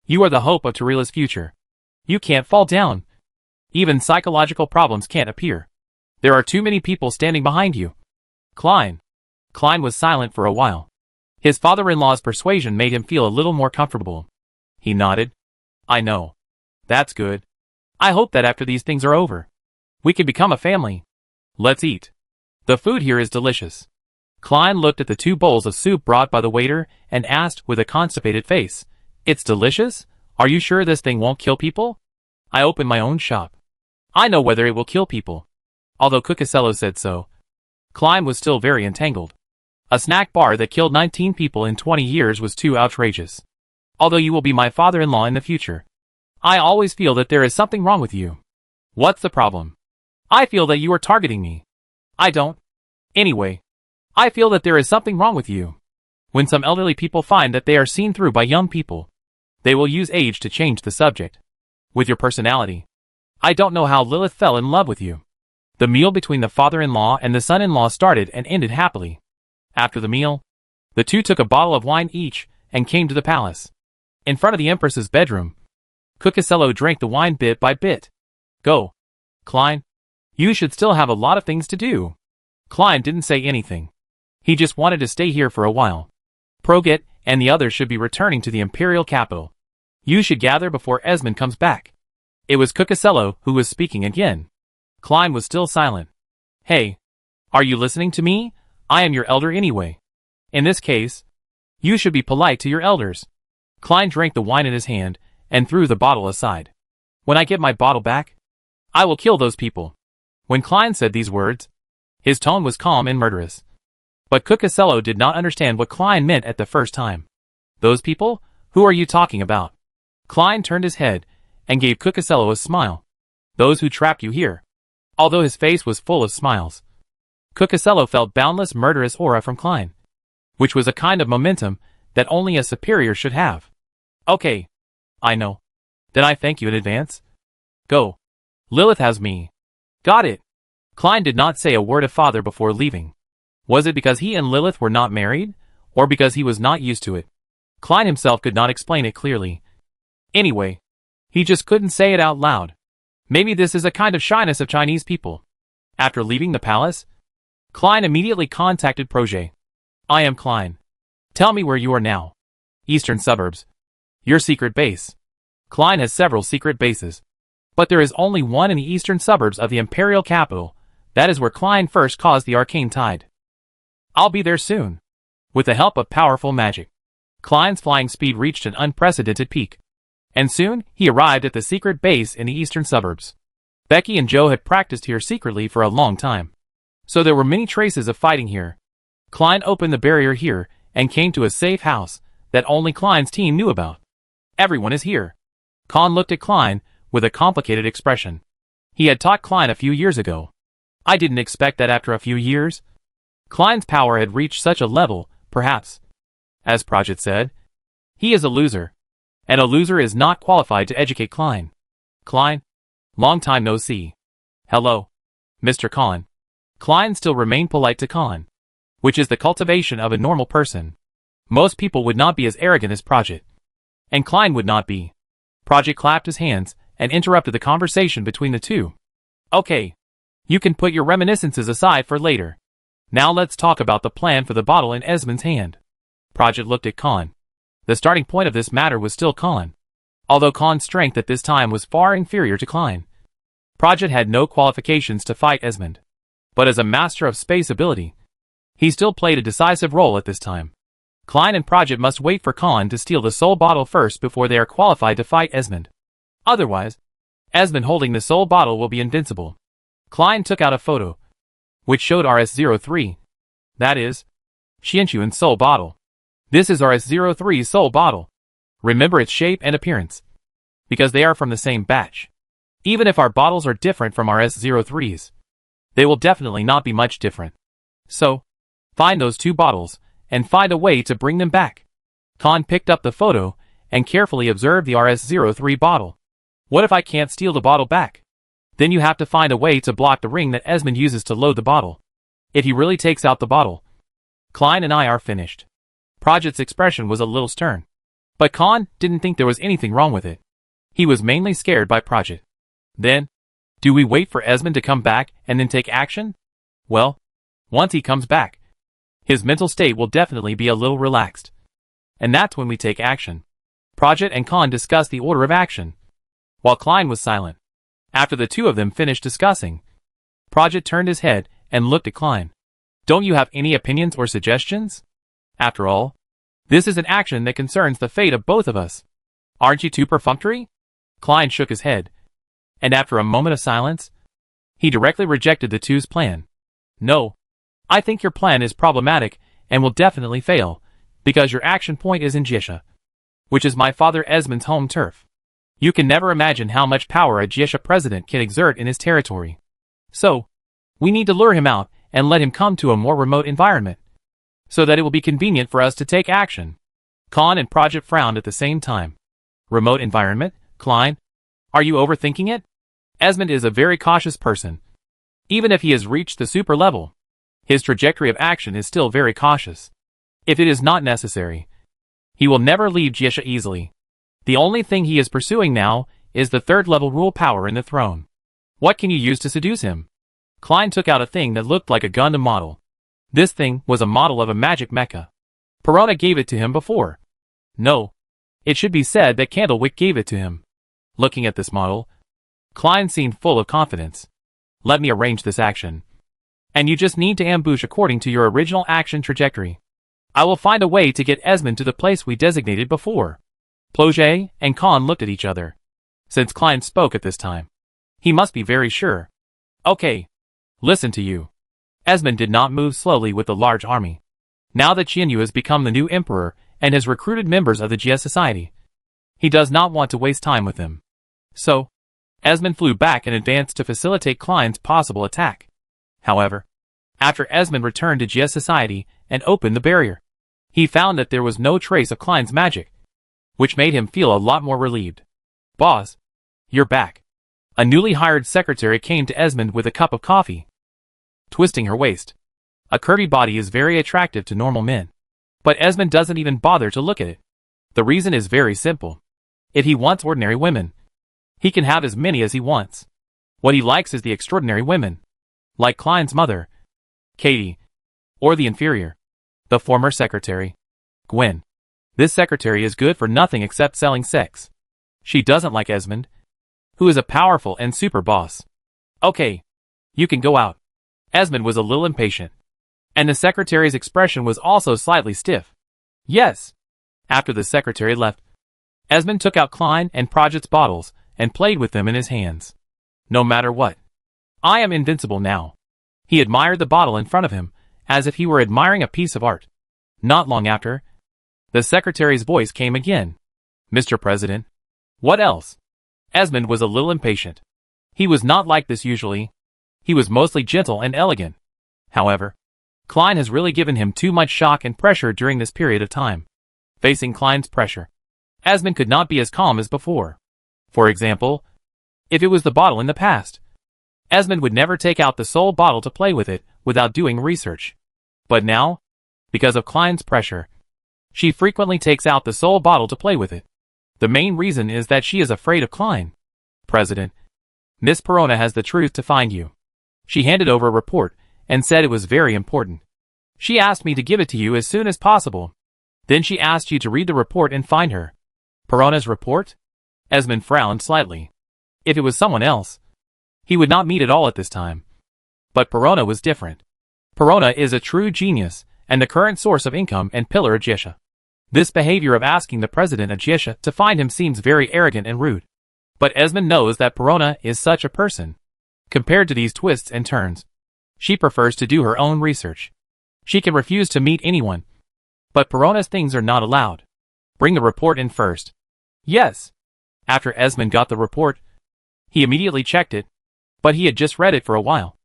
You are the hope of Tarila's future. You can't fall down. Even psychological problems can't appear. There are too many people standing behind you. Klein. Klein was silent for a while. His father-in-law's persuasion made him feel a little more comfortable. He nodded. I know. That's good. I hope that after these things are over, we can become a family. Let's eat. The food here is delicious. Klein looked at the 2 bowls of soup brought by the waiter and asked with a constipated face, It's delicious? Are you sure this thing won't kill people? I opened my own shop. I know whether it will kill people. Although Cucasero said so. Klein was still very entangled. A snack bar that killed 19 people in 20 years was too outrageous. Although you will be my father-in-law in the future, I always feel that there is something wrong with you. What's the problem? I feel that you are targeting me. I don't. Anyway, I feel that there is something wrong with you. When some elderly people find that they are seen through by young people, they will use age to change the subject. With your personality, I don't know how Lilith fell in love with you. The meal between the father-in-law and the son-in-law started and ended happily. After the meal, the two took a bottle of wine each and came to the palace. In front of the Empress's bedroom, Cucasero drank the wine bit by bit. Go. Klein. You should still have a lot of things to do. Klein didn't say anything. He just wanted to stay here for a while. Proget and the others should be returning to the imperial capital. You should gather before Esmond comes back. It was Cucusello who was speaking again. Klein was still silent. Hey, are you listening to me? I am your elder anyway. In this case, you should be polite to your elders. Klein drank the wine in his hand and threw the bottle aside. When I get my bottle back, I will kill those people. When Klein said these words, his tone was calm and murderous. But Cucusello did not understand what Klein meant at the first time. Those people? Who are you talking about? Klein turned his head and gave Cucusello a smile. Those who trapped you here. Although his face was full of smiles, Cucusello felt boundless murderous aura from Klein, which was a kind of momentum that only a superior should have. Okay. I know. Then I thank you in advance. Go. Lilith has me. Got it. Klein did not say a word of father before leaving. Was it because he and Lilith were not married, or because he was not used to it? Klein himself could not explain it clearly. Anyway, he just couldn't say it out loud. Maybe this is a kind of shyness of Chinese people. After leaving the palace, Klein immediately contacted Projet. I am Klein. Tell me where you are now. Eastern suburbs. Your secret base. Klein has several secret bases, but there is only one in the eastern suburbs of the imperial capital. That is where Klein first caused the arcane tide. I'll be there soon. With the help of powerful magic, Klein's flying speed reached an unprecedented peak, and soon he arrived at the secret base in the eastern suburbs. Becky and Joe had practiced here secretly for a long time, so there were many traces of fighting here. Klein opened the barrier here and came to a safe house that only Klein's team knew about. Everyone is here. Kahn looked at Klein with a complicated expression. He had taught Klein a few years ago. I didn't expect that after a few years. Klein's power had reached such a level, perhaps. As Project said, he is a loser, and a loser is not qualified to educate Klein. Klein? Long time no see. Hello, Mr. Kahn. Klein still remained polite to Kahn, which is the cultivation of a normal person. Most people would not be as arrogant as Project, and Klein would not be. Project clapped his hands and interrupted the conversation between the two. Okay, you can put your reminiscences aside for later. Now let's talk about the plan for the bottle in Esmond's hand. Project looked at Kahn. The starting point of this matter was still Kahn, although Kahn's strength at this time was far inferior to Klein. Project had no qualifications to fight Esmond, but as a master of space ability, he still played a decisive role at this time. Klein and Project must wait for Kahn to steal the soul bottle first before they are qualified to fight Esmond. Otherwise, Esmond holding the soul bottle will be invincible. Klein took out a photo, which showed RS-03. That is, Xianxuan's soul bottle. This is RS-03's soul bottle. Remember its shape and appearance, because they are from the same batch. Even if our bottles are different from RS-03's, they will definitely not be much different. So, find those two bottles, and find a way to bring them back. Kahn picked up the photo, and carefully observed the RS-03 bottle. What if I can't steal the bottle back? Then you have to find a way to block the ring that Esmond uses to load the bottle. If he really takes out the bottle, Klein and I are finished. Project's expression was a little stern, but Kahn didn't think there was anything wrong with it. He was mainly scared by Project. Then, do we wait for Esmond to come back and then take action? Well, once he comes back, his mental state will definitely be a little relaxed. And that's when we take action. Project and Kahn discussed the order of action, while Klein was silent. After the two of them finished discussing, Project turned his head and looked at Klein. Don't you have any opinions or suggestions? After all, this is an action that concerns the fate of both of us. Aren't you too perfunctory? Klein shook his head, and after a moment of silence, he directly rejected the two's plan. No. I think your plan is problematic and will definitely fail, because your action point is in Jiesha, which is my father Esmond's home turf. You can never imagine how much power a Jiesha president can exert in his territory. So, we need to lure him out and let him come to a more remote environment, so that it will be convenient for us to take action. Kahn and Project frowned at the same time. Remote environment, Klein? Are you overthinking it? Esmond is a very cautious person. Even if he has reached the super level, his trajectory of action is still very cautious. If it is not necessary, he will never leave Jiesha easily. The only thing he is pursuing now is the third-level rule power in the throne. What can you use to seduce him? Klein took out a thing that looked like a Gundam model. This thing was a model of a magic mecha. Perona gave it to him before. No. It should be said that Candlewick gave it to him. Looking at this model, Klein seemed full of confidence. Let me arrange this action. And you just need to ambush according to your original action trajectory. I will find a way to get Esmond to the place we designated before. Ploget and Kahn looked at each other. Since Klein spoke at this time, he must be very sure. Okay. Listen to you. Esmond did not move slowly with the large army. Now that Qianyu has become the new emperor and has recruited members of the Jia Society, he does not want to waste time with them. So, Esmond flew back and advanced to facilitate Klein's possible attack. However, after Esmond returned to Jia Society and opened the barrier, he found that there was no trace of Klein's magic, which made him feel a lot more relieved. Boss, you're back. A newly hired secretary came to Esmond with a cup of coffee. Twisting her waist. A curvy body is very attractive to normal men. But Esmond doesn't even bother to look at it. The reason is very simple. If he wants ordinary women, he can have as many as he wants. What he likes is the extraordinary women. Like Klein's mother, Katie, or the inferior, the former secretary, Gwen. This secretary is good for nothing except selling sex. She doesn't like Esmond, who is a powerful and super boss. Okay, you can go out. Esmond was a little impatient, and the secretary's expression was also slightly stiff. Yes. After the secretary left, Esmond took out Klein and Projet's bottles and played with them in his hands. No matter what, I am invincible now. He admired the bottle in front of him, as if he were admiring a piece of art. Not long after, the secretary's voice came again. Mr. President. What else? Esmond was a little impatient. He was not like this usually. He was mostly gentle and elegant. However, Klein has really given him too much shock and pressure during this period of time. Facing Klein's pressure, Esmond could not be as calm as before. For example, if it was the bottle in the past, Esmond would never take out the sole bottle to play with it without doing research. But now, because of Klein's pressure, she frequently takes out the sole bottle to play with it. The main reason is that she is afraid of Klein. President, Miss Perona has the truth to find you. She handed over a report and said it was very important. She asked me to give it to you as soon as possible. Then she asked you to read the report and find her. Perona's report? Esmond frowned slightly. If it was someone else, he would not meet at all at this time. But Perona was different. Perona is a true genius and the current source of income and pillar of Jisha. This behavior of asking the president of Jisha to find him seems very arrogant and rude. But Esmond knows that Perona is such a person. Compared to these twists and turns, she prefers to do her own research. She can refuse to meet anyone. But Perona's things are not allowed. Bring the report in first. Yes. After Esmond got the report, he immediately checked it, but he had just read it for a while,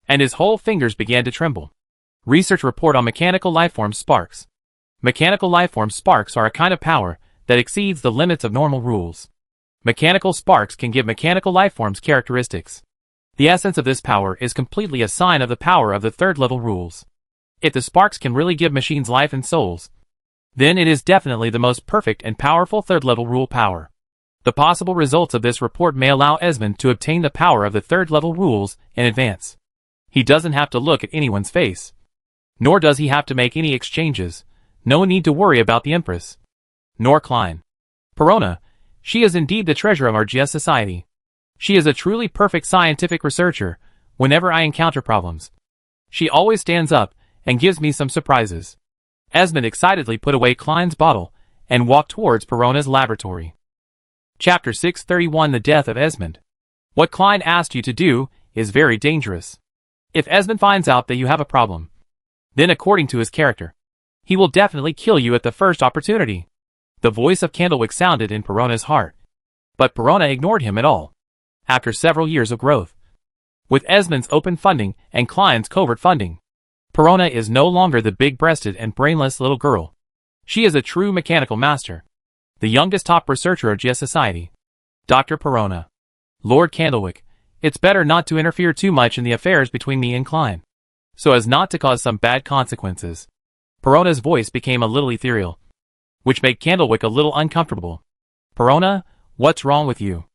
and his whole fingers began to tremble. Research report on mechanical lifeform sparks. Mechanical lifeform sparks are a kind of power that exceeds the limits of normal rules. Mechanical sparks can give mechanical lifeforms characteristics. The essence of this power is completely a sign of the power of the third-level rules. If the sparks can really give machines life and souls, then it is definitely the most perfect and powerful third-level rule power. The possible results of this report may allow Esmond to obtain the power of the third-level rules in advance. He doesn't have to look at anyone's face. Nor does he have to make any exchanges. No need to worry about the Empress. Nor Klein. Perona, she is indeed the treasure of our GS society. She is a truly perfect scientific researcher. Whenever I encounter problems, she always stands up and gives me some surprises. Esmond excitedly put away Klein's bottle and walked towards Perona's laboratory. Chapter 631 The Death of Esmond. What Klein asked you to do is very dangerous. If Esmond finds out that you have a problem, then according to his character, he will definitely kill you at the first opportunity. The voice of Candlewick sounded in Perona's heart. But Perona ignored him at all. After several years of growth, with Esmond's open funding and Klein's covert funding, Perona is no longer the big-breasted and brainless little girl. She is a true mechanical master. The youngest top researcher of GS Society. Dr. Perona. Lord Candlewick, it's better not to interfere too much in the affairs between me and Klein, so as not to cause some bad consequences. Perona's voice became a little ethereal, which made Candlewick a little uncomfortable. Perona, what's wrong with you?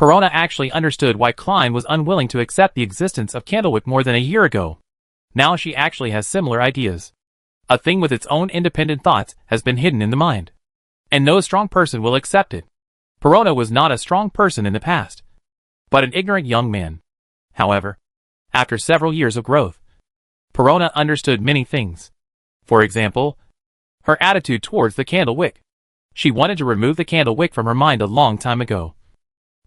Perona actually understood why Klein was unwilling to accept the existence of Candlewick more than a year ago. Now she actually has similar ideas. A thing with its own independent thoughts has been hidden in the mind. And no strong person will accept it. Perona was not a strong person in the past, but an ignorant young man. However, after several years of growth, Perona understood many things. For example, her attitude towards the candle wick. She wanted to remove the candle wick from her mind a long time ago.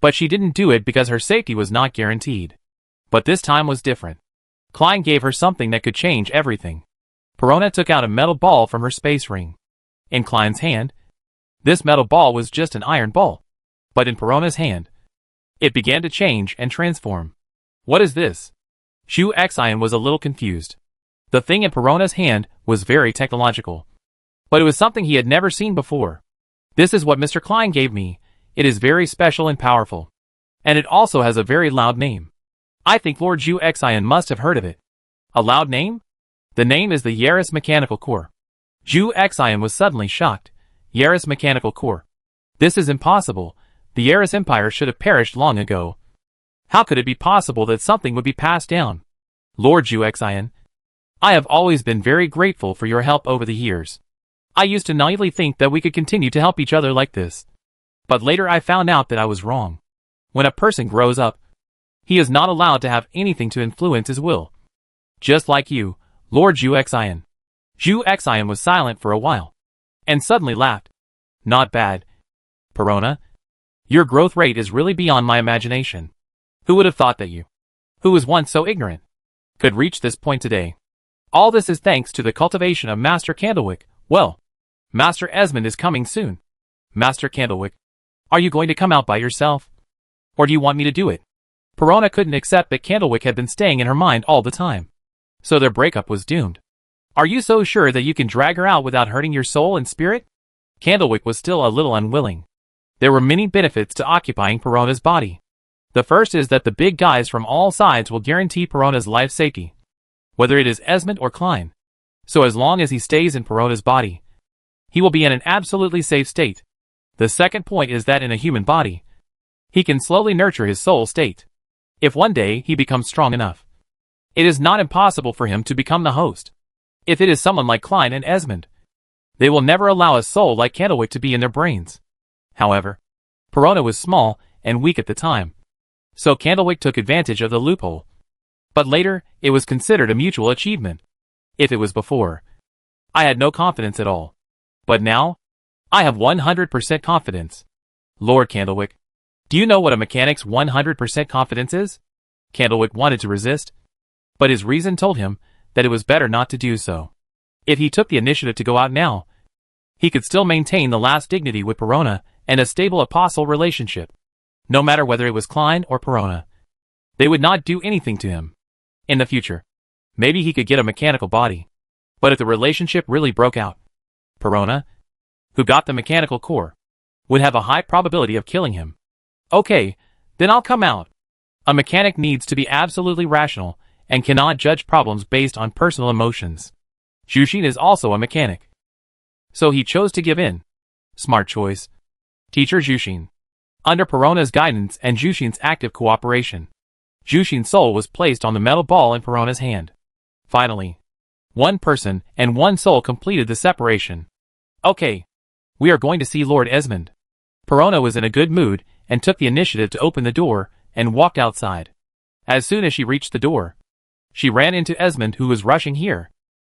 But she didn't do it because her safety was not guaranteed. But this time was different. Klein gave her something that could change everything. Perona took out a metal ball from her space ring. In Klein's hand, this metal ball was just an iron ball. But in Perona's hand, it began to change and transform. What is this? Zhu Xian was a little confused. The thing in Perona's hand was very technological. But it was something he had never seen before. This is what Mr. Klein gave me. It is very special and powerful. And it also has a very loud name. I think Lord Zhu Xian must have heard of it. A loud name? The name is the Yaris Mechanical Core. Zhu Xian was suddenly shocked. Yaris Mechanical Core. This is impossible. The Yaris Empire should have perished long ago. How could it be possible that something would be passed down? Lord Zhu Xian, I have always been very grateful for your help over the years. I used to naively think that we could continue to help each other like this. But later I found out that I was wrong. When a person grows up, he is not allowed to have anything to influence his will. Just like you, Lord Zhu Xian. Zhu Xian was silent for a while, and suddenly laughed. Not bad. Perona, your growth rate is really beyond my imagination. Who would have thought that you, who was once so ignorant, could reach this point today? All this is thanks to the cultivation of Master Candlewick. Well, Master Esmond is coming soon. Master Candlewick, are you going to come out by yourself? Or do you want me to do it? Perona couldn't accept that Candlewick had been staying in her mind all the time. So their breakup was doomed. Are you so sure that you can drag her out without hurting your soul and spirit? Candlewick was still a little unwilling. There were many benefits to occupying Perona's body. The first is that the big guys from all sides will guarantee Perona's life safety, whether it is Esmond or Klein. So as long as he stays in Perona's body, he will be in an absolutely safe state. The second point is that in a human body, he can slowly nurture his soul state. If one day he becomes strong enough, it is not impossible for him to become the host. If it is someone like Klein and Esmond, they will never allow a soul like Candlewick to be in their brains. However, Perona was small and weak at the time, so Candlewick took advantage of the loophole. But later, it was considered a mutual achievement. If it was before, I had no confidence at all. But now, I have 100% confidence. Lord Candlewick, do you know what a mechanic's 100% confidence is? Candlewick wanted to resist, but his reason told him that it was better not to do so. If he took the initiative to go out now, he could still maintain the last dignity with Perona and a stable apostle relationship. No matter whether it was Klein or Perona, they would not do anything to him. In the future, maybe he could get a mechanical body. But if the relationship really broke out, Perona, who got the mechanical core, would have a high probability of killing him. Okay, then I'll come out. A mechanic needs to be absolutely rational and cannot judge problems based on personal emotions. Jushin is also a mechanic. So he chose to give in. Smart choice. Teacher Jushin. Under Perona's guidance and Jushin's active cooperation, Jushin's soul was placed on the metal ball in Perona's hand. Finally, one person and one soul completed the separation. Okay, we are going to see Lord Esmond. Perona was in a good mood and took the initiative to open the door and walked outside. As soon as she reached the door, she ran into Esmond, who was rushing here.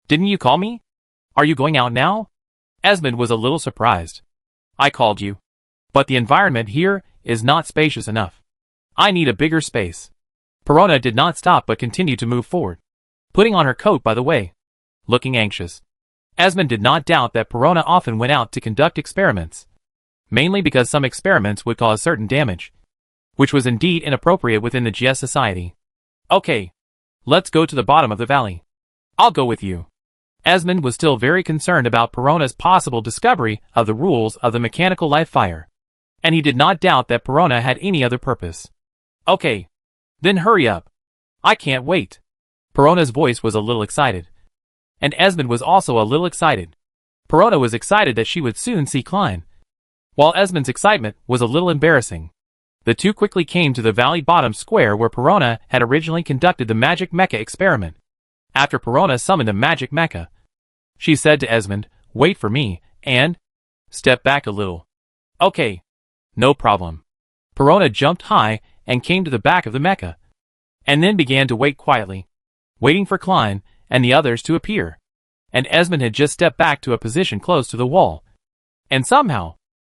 Didn't you call me? Are you going out now? Esmond was a little surprised. I called you. But the environment here is not spacious enough. I need a bigger space. Perona did not stop but continued to move forward, putting on her coat by the way, looking anxious. Esmond did not doubt that Perona often went out to conduct experiments, mainly because some experiments would cause certain damage, which was indeed inappropriate within the GS society. Okay, let's go to the bottom of the valley. I'll go with you. Esmond was still very concerned about Perona's possible discovery of the rules of the mechanical life fire, and he did not doubt that Perona had any other purpose. Okay, then hurry up. I can't wait. Perona's voice was a little excited, and Esmond was also a little excited. Perona was excited that she would soon see Klein, while Esmond's excitement was a little embarrassing. The two quickly came to the valley bottom square where Perona had originally conducted the magic mecha experiment. After Perona summoned a magic mecha, She said to Esmond, "Wait for me, and step back a little." "Okay. No problem." Perona jumped high and came to the back of the mecha, and then began to wait quietly, waiting for Klein and the others to appear. And Esmond had just stepped back to a position close to the wall, and somehow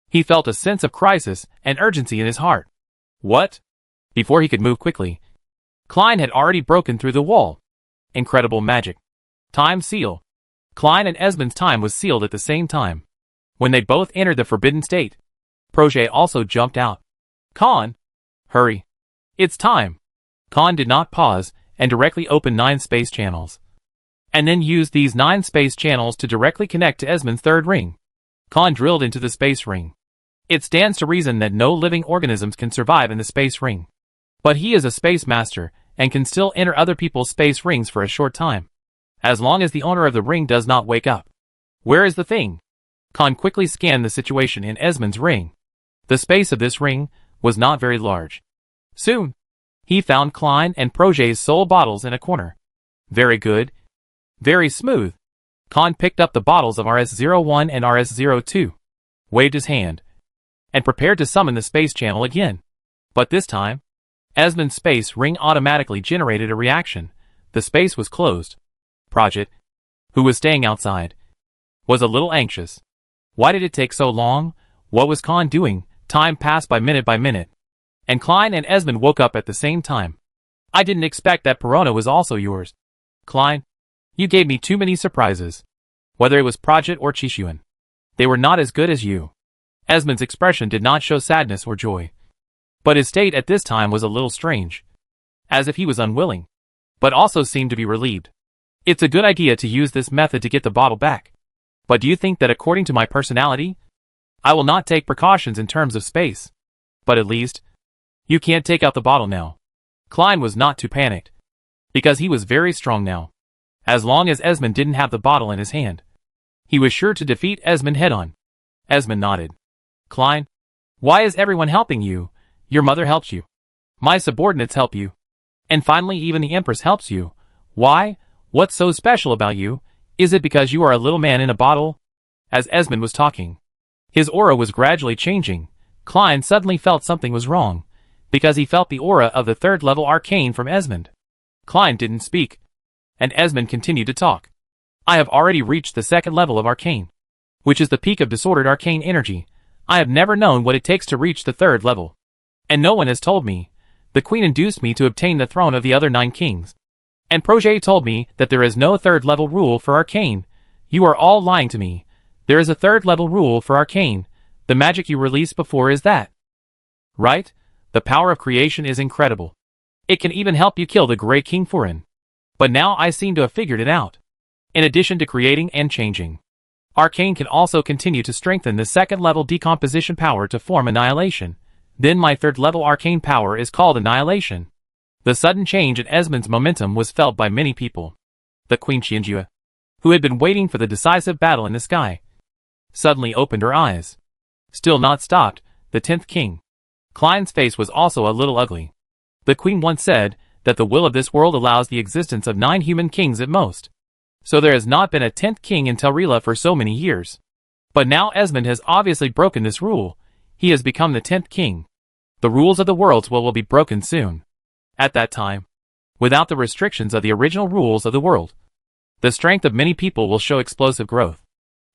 he felt a sense of crisis and urgency in his heart. What? Before he could move quickly, Klein had already broken through the wall. Incredible magic. Time seal. Klein and Esmond's time was sealed at the same time. When they both entered the forbidden state, Projet also jumped out. "Khan! Hurry! It's time!" Khan did not pause and directly opened 9 space channels, and then used these 9 space channels to directly connect to Esmond's third ring. Khan drilled into the space ring. It stands to reason that no living organisms can survive in the space ring. But he is a space master and can still enter other people's space rings for a short time, as long as the owner of the ring does not wake up. Where is the thing? Khan quickly scanned the situation in Esmond's ring. The space of this ring was not very large. Soon, he found Klein and Projet's soul bottles in a corner. Very good. Very smooth. Khan picked up the bottles of RS-01 and RS-02, waved his hand, and prepared to summon the space channel again. But this time, Esmond's space ring automatically generated a reaction. The space was closed. Project, who was staying outside, was a little anxious. Why did it take so long? What was Khan doing? Time passed by minute, and Klein and Esmond woke up at the same time. "I didn't expect that Perona was also yours. Klein, you gave me too many surprises. Whether it was Project or Chishuan, they were not as good as you." Esmond's expression did not show sadness or joy, but his state at this time was a little strange, as if he was unwilling, but also seemed to be relieved. "It's a good idea to use this method to get the bottle back. But do you think that according to my personality, I will not take precautions in terms of space? But at least, you can't take out the bottle now." Klein was not too panicked, because he was very strong now. As long as Esmond didn't have the bottle in his hand, he was sure to defeat Esmond head-on. Esmond nodded. "Klein, why is everyone helping you? Your mother helps you. My subordinates help you. And finally even the Empress helps you. Why? What's so special about you? Is it because you are a little man in a bottle?" As Esmond was talking, his aura was gradually changing. Klein suddenly felt something was wrong, because he felt the aura of the 3rd level arcane from Esmond. Klein didn't speak, and Esmond continued to talk. "I have already reached the 2nd level of arcane, which is the peak of disordered arcane energy. I have never known what it takes to reach the 3rd level. And no one has told me. The Queen induced me to obtain the throne of the other 9 kings. And Projet told me that there is no 3rd level rule for arcane. You are all lying to me. There is a 3rd level rule for arcane. The magic you released before is that. Right? The power of creation is incredible. It can even help you kill the Grey King Furin. But now I seem to have figured it out. In addition to creating and changing, arcane can also continue to strengthen the 2nd level decomposition power to form annihilation. Then my 3rd level arcane power is called annihilation." The sudden change in Esmond's momentum was felt by many people. The Queen Qianjue, who had been waiting for the decisive battle in the sky, suddenly opened her eyes. Still not stopped, the 10th king. Klein's face was also a little ugly. The Queen once said that the will of this world allows the existence of 9 human kings at most. So there has not been a 10th king in Telrila for so many years. But now Esmond has obviously broken this rule. He has become the 10th king. The rules of the world's will be broken soon. At that time, without the restrictions of the original rules of the world, the strength of many people will show explosive growth.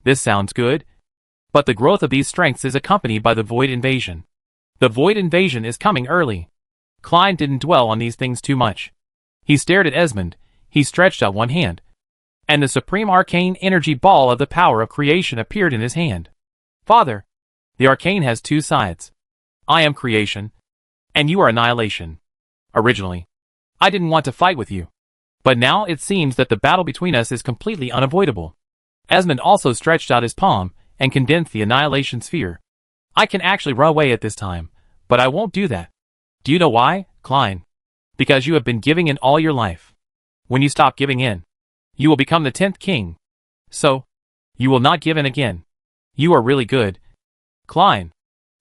This sounds good, but the growth of these strengths is accompanied by the void invasion. The void invasion is coming early. Klein didn't dwell on these things too much. He stared at Esmond. He stretched out one hand, and the supreme arcane energy ball of the power of creation appeared in his hand. "Father, the arcane has 2 sides. I am creation, and you are annihilation. Originally, I didn't want to fight with you, but now it seems that the battle between us is completely unavoidable." Esmond also stretched out his palm and condensed the annihilation sphere. "I can actually run away at this time, but I won't do that. Do you know why, Klein? Because you have been giving in all your life. When you stop giving in, you will become the 10th king. So, you will not give in again. You are really good, Klein."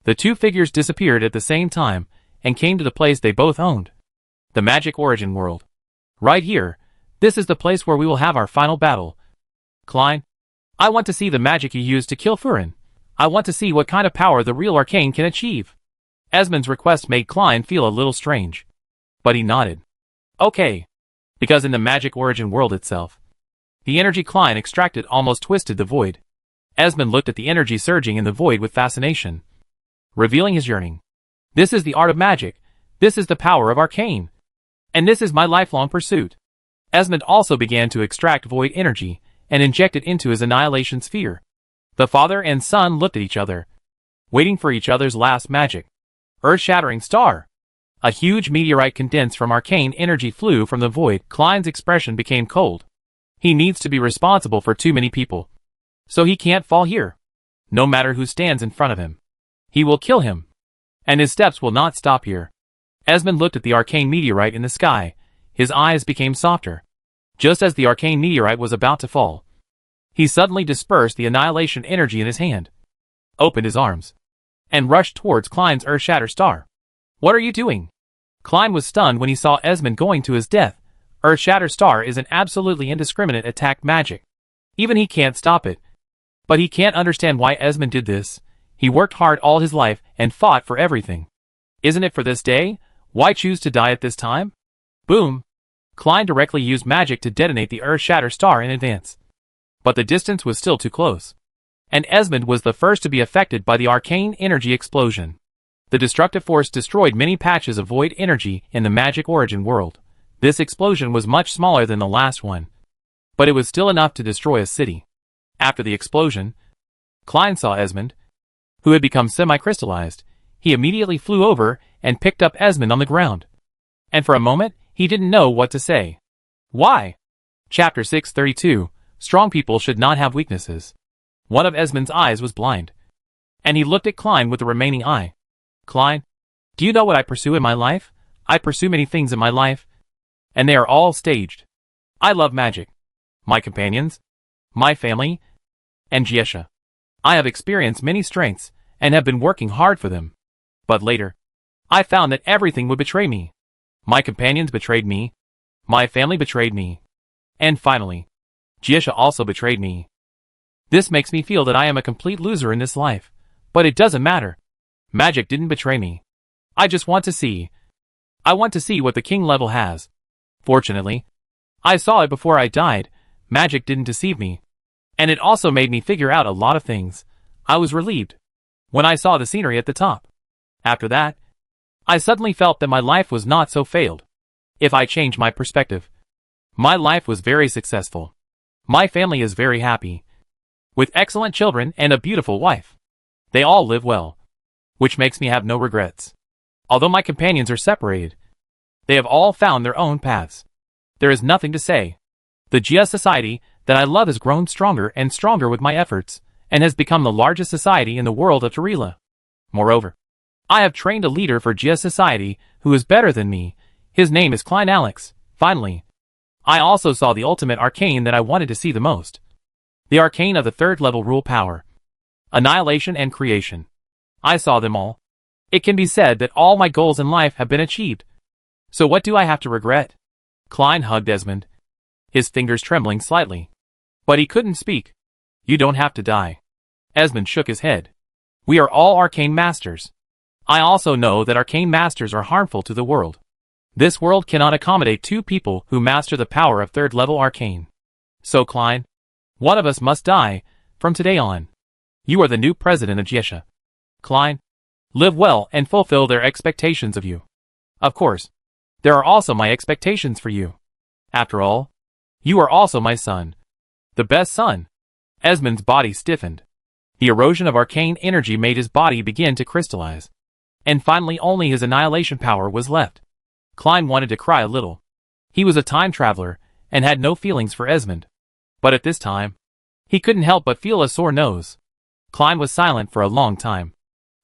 The 2 figures disappeared at the same time and came to the place they both owned. The magic origin world. "Right here, this is the place where we will have our final battle. Klein, I want to see the magic you used to kill Furin. I want to see what kind of power the real arcane can achieve. Esmond's request made Klein feel a little strange. But he nodded. Okay. Because in the magic origin world itself, the energy Klein extracted almost twisted the void. Esmond looked at the energy surging in the void with fascination, revealing his yearning. This is the art of magic. This is the power of arcane. And this is my lifelong pursuit. Esmond also began to extract void energy and inject it into his annihilation sphere. The father and son looked at each other, waiting for each other's last magic. Earth-shattering star. A huge meteorite condensed from arcane energy flew from the void. Klein's expression became cold. He needs to be responsible for too many people. So he can't fall here. No matter who stands in front of him. He will kill him. And his steps will not stop here. Esmond looked at the arcane meteorite in the sky. His eyes became softer. Just as the arcane meteorite was about to fall, he suddenly dispersed the annihilation energy in his hand, opened his arms, and rushed towards Klein's Earth-shatter star. What are you doing? Klein was stunned when he saw Esmond going to his death. Earth-shatter star is an absolutely indiscriminate attack magic. Even he can't stop it. But he can't understand why Esmond did this. He worked hard all his life and fought for everything. Isn't it for this day? Why choose to die at this time? Boom! Klein directly used magic to detonate the Earth-shatter star in advance. But the distance was still too close. And Esmond was the first to be affected by the arcane energy explosion. The destructive force destroyed many patches of void energy in the magic origin world. This explosion was much smaller than the last one, but it was still enough to destroy a city. After the explosion, Klein saw Esmond, who had become semi-crystallized. He immediately flew over and picked up Esmond on the ground. And for a moment, he didn't know what to say. Why? Chapter 632. Strong people should not have weaknesses. One of Esmond's eyes was blind, and he looked at Klein with the remaining eye. Klein, do you know what I pursue in my life? I pursue many things in my life, and they are all staged. I love magic, my companions, my family, and Jiesha. I have experienced many strengths, and have been working hard for them. But later, I found that everything would betray me. My companions betrayed me, my family betrayed me, and finally, Jiesha also betrayed me. This makes me feel that I am a complete loser in this life, but it doesn't matter. Magic didn't betray me. I just want to see. I want to see what the king level has. Fortunately, I saw it before I died. Magic didn't deceive me. And it also made me figure out a lot of things. I was relieved when I saw the scenery at the top. After that, I suddenly felt that my life was not so failed. If I changed my perspective, my life was very successful. My family is very happy, with excellent children and a beautiful wife. They all live well, which makes me have no regrets. Although my companions are separated, they have all found their own paths. There is nothing to say. The Jia society that I love has grown stronger and stronger with my efforts, and has become the largest society in the world of Tarila. Moreover, I have trained a leader for Jia society who is better than me. His name is Klein Alex. Finally, I also saw the ultimate arcane that I wanted to see the most. The arcane of the third level rule power. Annihilation and creation. I saw them all. It can be said that all my goals in life have been achieved. So what do I have to regret? Klein hugged Esmond, his fingers trembling slightly. But he couldn't speak. You don't have to die. Esmond shook his head. We are all arcane masters. I also know that arcane masters are harmful to the world. This world cannot accommodate two people who master the power of third-level arcane. So Klein, one of us must die, from today on. You are the new president of Jiesha. Klein, live well and fulfill their expectations of you. Of course, there are also my expectations for you. After all, you are also my son. The best son. Esmond's body stiffened. The erosion of arcane energy made his body begin to crystallize. And finally only his annihilation power was left. Klein wanted to cry a little. He was a time traveler, and had no feelings for Esmond. But at this time, he couldn't help but feel a sore nose. Klein was silent for a long time.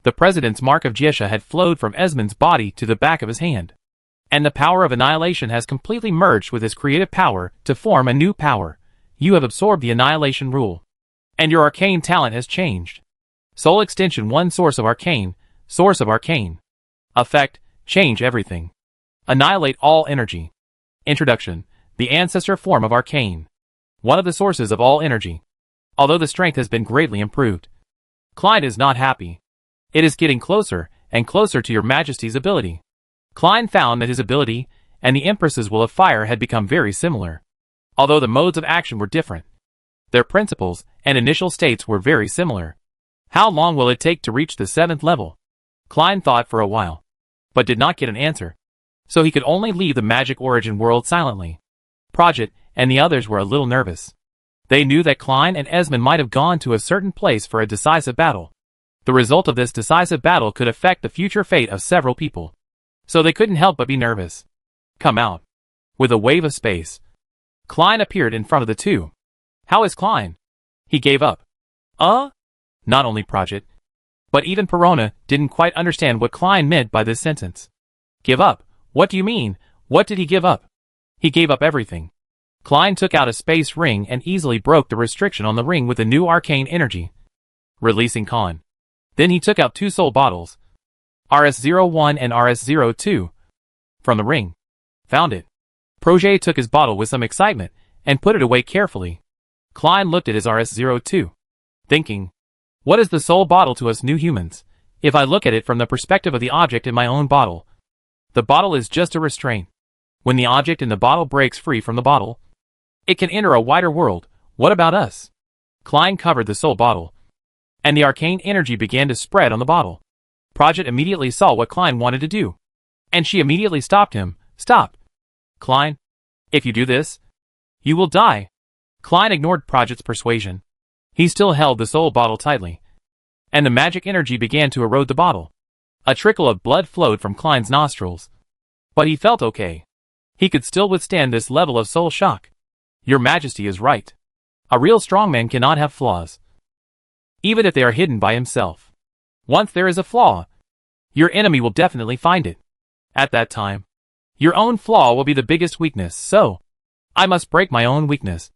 The president's mark of Jiesha had flowed from Esmond's body to the back of his hand. And the power of annihilation has completely merged with his creative power to form a new power. You have absorbed the annihilation rule. And your arcane talent has changed. Soul extension 1 source of arcane. Source of arcane. Effect, change everything. Annihilate all energy. Introduction, the ancestor form of arcane. One of the sources of all energy. although the strength has been greatly improved. Klein is not happy. It is getting closer and closer to your majesty's ability. Klein found that his ability and the Empress's will of fire had become very similar. Although the modes of action were different, their principles and initial states were very similar. How long will it take to reach the 7th level? Klein thought for a while, but did not get an answer, so he could only leave the magic origin world silently. Project and the others were a little nervous. They knew that Klein and Esmond might have gone to a certain place for a decisive battle. The result of this decisive battle could affect the future fate of several people, so they couldn't help but be nervous. Come out. With a wave of space, Klein appeared in front of the two. How is Klein? He gave up. Not only Project, but even Perona didn't quite understand what Klein meant by this sentence. Give up? What do you mean? What did he give up? He gave up everything. Klein took out a space ring and easily broke the restriction on the ring with a new arcane energy, releasing Khan. Then he took out 2 soul bottles, RS-01 and RS-02, from the ring. Found it. Projet took his bottle with some excitement and put it away carefully. Klein looked at his RS-02, thinking, what is the soul bottle to us new humans, if I look at it from the perspective of the object in my own bottle? The bottle is just a restraint. When the object in the bottle breaks free from the bottle, it can enter a wider world. What about us? Klein covered the soul bottle, and the arcane energy began to spread on the bottle. Project immediately saw what Klein wanted to do, and she immediately stopped him. Stop. Klein, if you do this, you will die. Klein ignored Project's persuasion. He still held the soul bottle tightly, and the magic energy began to erode the bottle. A trickle of blood flowed from Klein's nostrils, but he felt okay. He could still withstand this level of soul shock. Your Majesty is right. A real strongman cannot have flaws, even if they are hidden by himself. Once there is a flaw, your enemy will definitely find it. At that time, your own flaw will be the biggest weakness, so I must break my own weakness,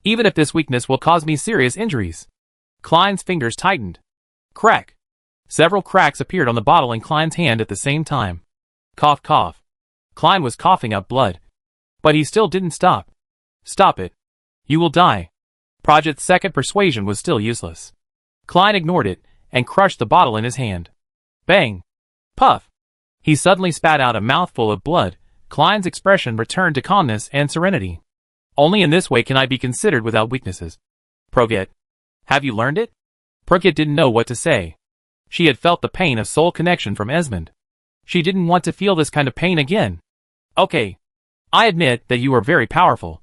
even if this weakness will cause me serious injuries. Klein's fingers tightened. Crack. Several cracks appeared on the bottle in Klein's hand at the same time. Cough, cough. Klein was coughing up blood, but he still didn't stop. Stop it. You will die. Project's second persuasion was still useless. Klein ignored it and crushed the bottle in his hand. Bang. Puff. He suddenly spat out a mouthful of blood. Klein's expression returned to calmness and serenity. Only in this way can I be considered without weaknesses. Proget. Have you learned it? Proget didn't know what to say. She had felt the pain of soul connection from Esmond. She didn't want to feel this kind of pain again. Okay. I admit that you are very powerful.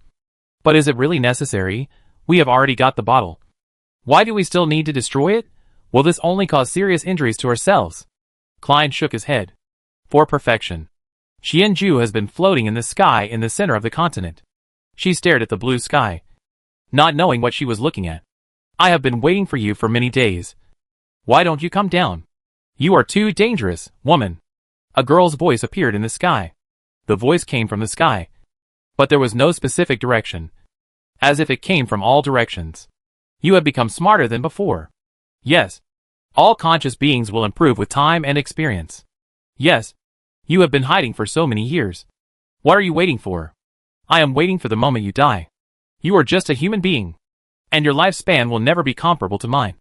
But is it really necessary? We have already got the bottle. Why do we still need to destroy it? Will this only cause serious injuries to ourselves? Klein shook his head. For perfection. Xianju has been floating in the sky in the center of the continent. She stared at the blue sky, not knowing what she was looking at. I have been waiting for you for many days. Why don't you come down? You are too dangerous, woman. A girl's voice appeared in the sky. The voice came from the sky, but there was no specific direction, as if it came from all directions. You have become smarter than before. Yes. All conscious beings will improve with time and experience. Yes. You have been hiding for so many years. What are you waiting for? I am waiting for the moment you die. You are just a human being, and your lifespan will never be comparable to mine.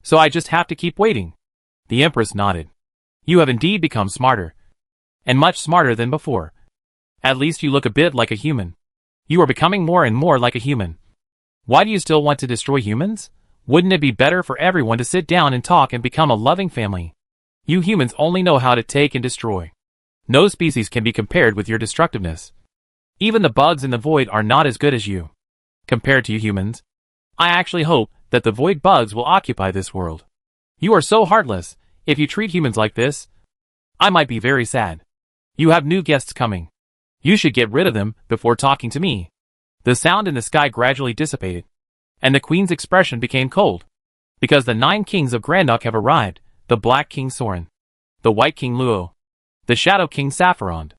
So I just have to keep waiting. The Empress nodded. You have indeed become smarter, and much smarter than before. At least you look a bit like a human. You are becoming more and more like a human. Why do you still want to destroy humans? Wouldn't it be better for everyone to sit down and talk and become a loving family? You humans only know how to take and destroy. No species can be compared with your destructiveness. Even the bugs in the void are not as good as you. Compared to you humans, I actually hope that the void bugs will occupy this world. You are so heartless. If you treat humans like this, I might be very sad. You have new guests coming. You should get rid of them before talking to me. The sound in the sky gradually dissipated, and the queen's expression became cold. Because the 9 kings of Grandok have arrived, the Black King Soren, the White King Luo, the Shadow King Saffirond,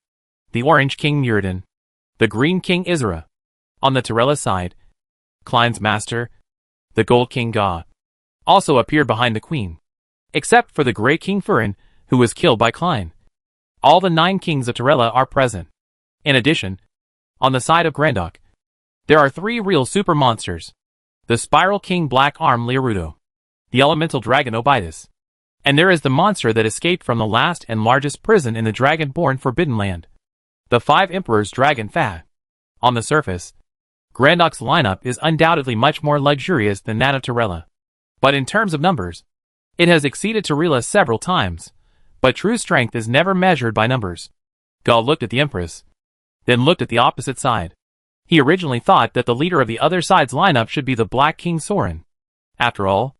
the Orange King Muradin, the Green King Isra. On the Torella side, Klein's master, the Gold King Ga, also appeared behind the queen. Except for the Grey King Furin, who was killed by Klein. All the 9 kings of Torella are present. In addition, on the side of Grandok, there are 3 real super monsters. the Spiral King Black Arm Leorudo, the Elemental Dragon Obitus, and there is the monster that escaped from the last and largest prison in the Dragon-born Forbidden Land, the 5 Emperors Dragon Fa. On the surface, Grandok's lineup is undoubtedly much more luxurious than that of Torella. But in terms of numbers, it has exceeded Torella several times, but true strength is never measured by numbers. Gaul looked at the Empress, then looked at the opposite side. He originally thought that the leader of the other side's lineup should be the Black King Soren. After all,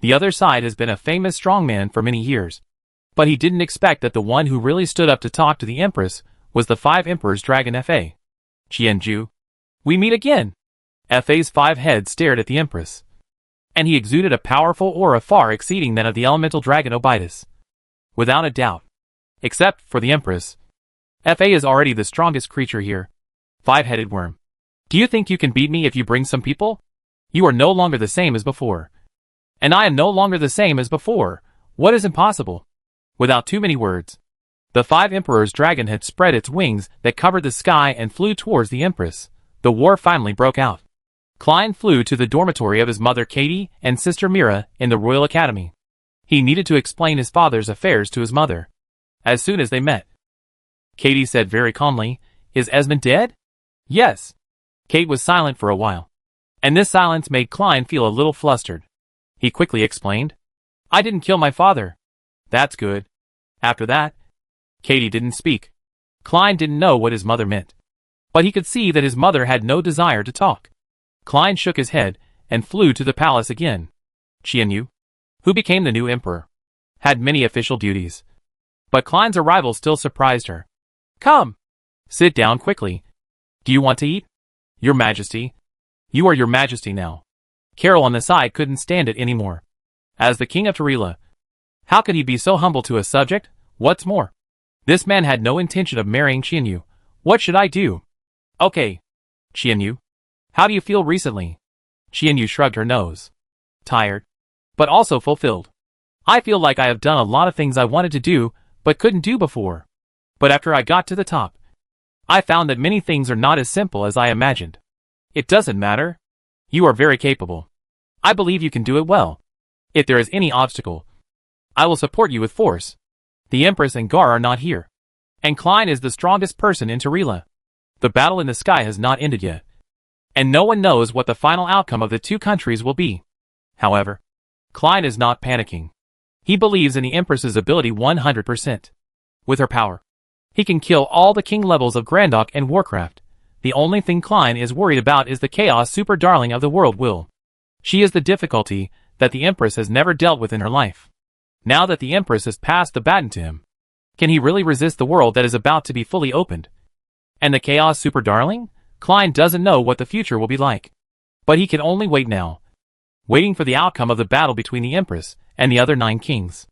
the other side has been a famous strongman for many years. But he didn't expect that the one who really stood up to talk to the Empress was the 5 Emperors Dragon Fa. Qianju. We meet again. Fa's 5 heads stared at the Empress, and he exuded a powerful aura far exceeding that of the Elemental Dragon Obitus. Without a doubt. Except for the Empress, Fa is already the strongest creature here. 5-headed worm. Do you think you can beat me if you bring some people? You are no longer the same as before. And I am no longer the same as before. What is impossible? Without too many words, the 5 Emperors Dragon had spread its wings that covered the sky and flew towards the Empress. The war finally broke out. Klein flew to the dormitory of his mother Katie and sister Mira in the Royal Academy. He needed to explain his father's affairs to his mother. As soon as they met, Katie said very calmly, "Is Esmond dead?" "Yes." Kate was silent for a while, and this silence made Klein feel a little flustered. He quickly explained, "I didn't kill my father." "That's good." After that, Katie didn't speak. Klein didn't know what his mother meant, but he could see that his mother had no desire to talk. Klein shook his head and flew to the palace again. Qianyu, who became the new emperor, had many official duties, but Klein's arrival still surprised her. "Come. Sit down quickly. Do you want to eat?" "Your Majesty. You are Your Majesty now." Carol on the side couldn't stand it anymore. As the king of Torella, how could he be so humble to a subject? What's more, this man had no intention of marrying Qianyu. What should I do? Okay. Qianyu, how do you feel recently? Qianyu shrugged her nose. Tired, but also fulfilled. I feel like I have done a lot of things I wanted to do, but couldn't do before. But after I got to the top, I found that many things are not as simple as I imagined. It doesn't matter. You are very capable. I believe you can do it well. If there is any obstacle, I will support you with force. The Empress and Gar are not here, and Klein is the strongest person in Torella. The battle in the sky has not ended yet, and no one knows what the final outcome of the two countries will be. However, Klein is not panicking. He believes in the Empress's ability 100%. With her power, he can kill all the king levels of Grandok and Warcraft. The only thing Klein is worried about is the Chaos Super Darling of the world will. She is the difficulty that the Empress has never dealt with in her life. Now that the Empress has passed the baton to him, can he really resist the world that is about to be fully opened? And the Chaos Super Darling? Klein doesn't know what the future will be like. But he can only wait now, waiting for the outcome of the battle between the Empress and the other 9 kings.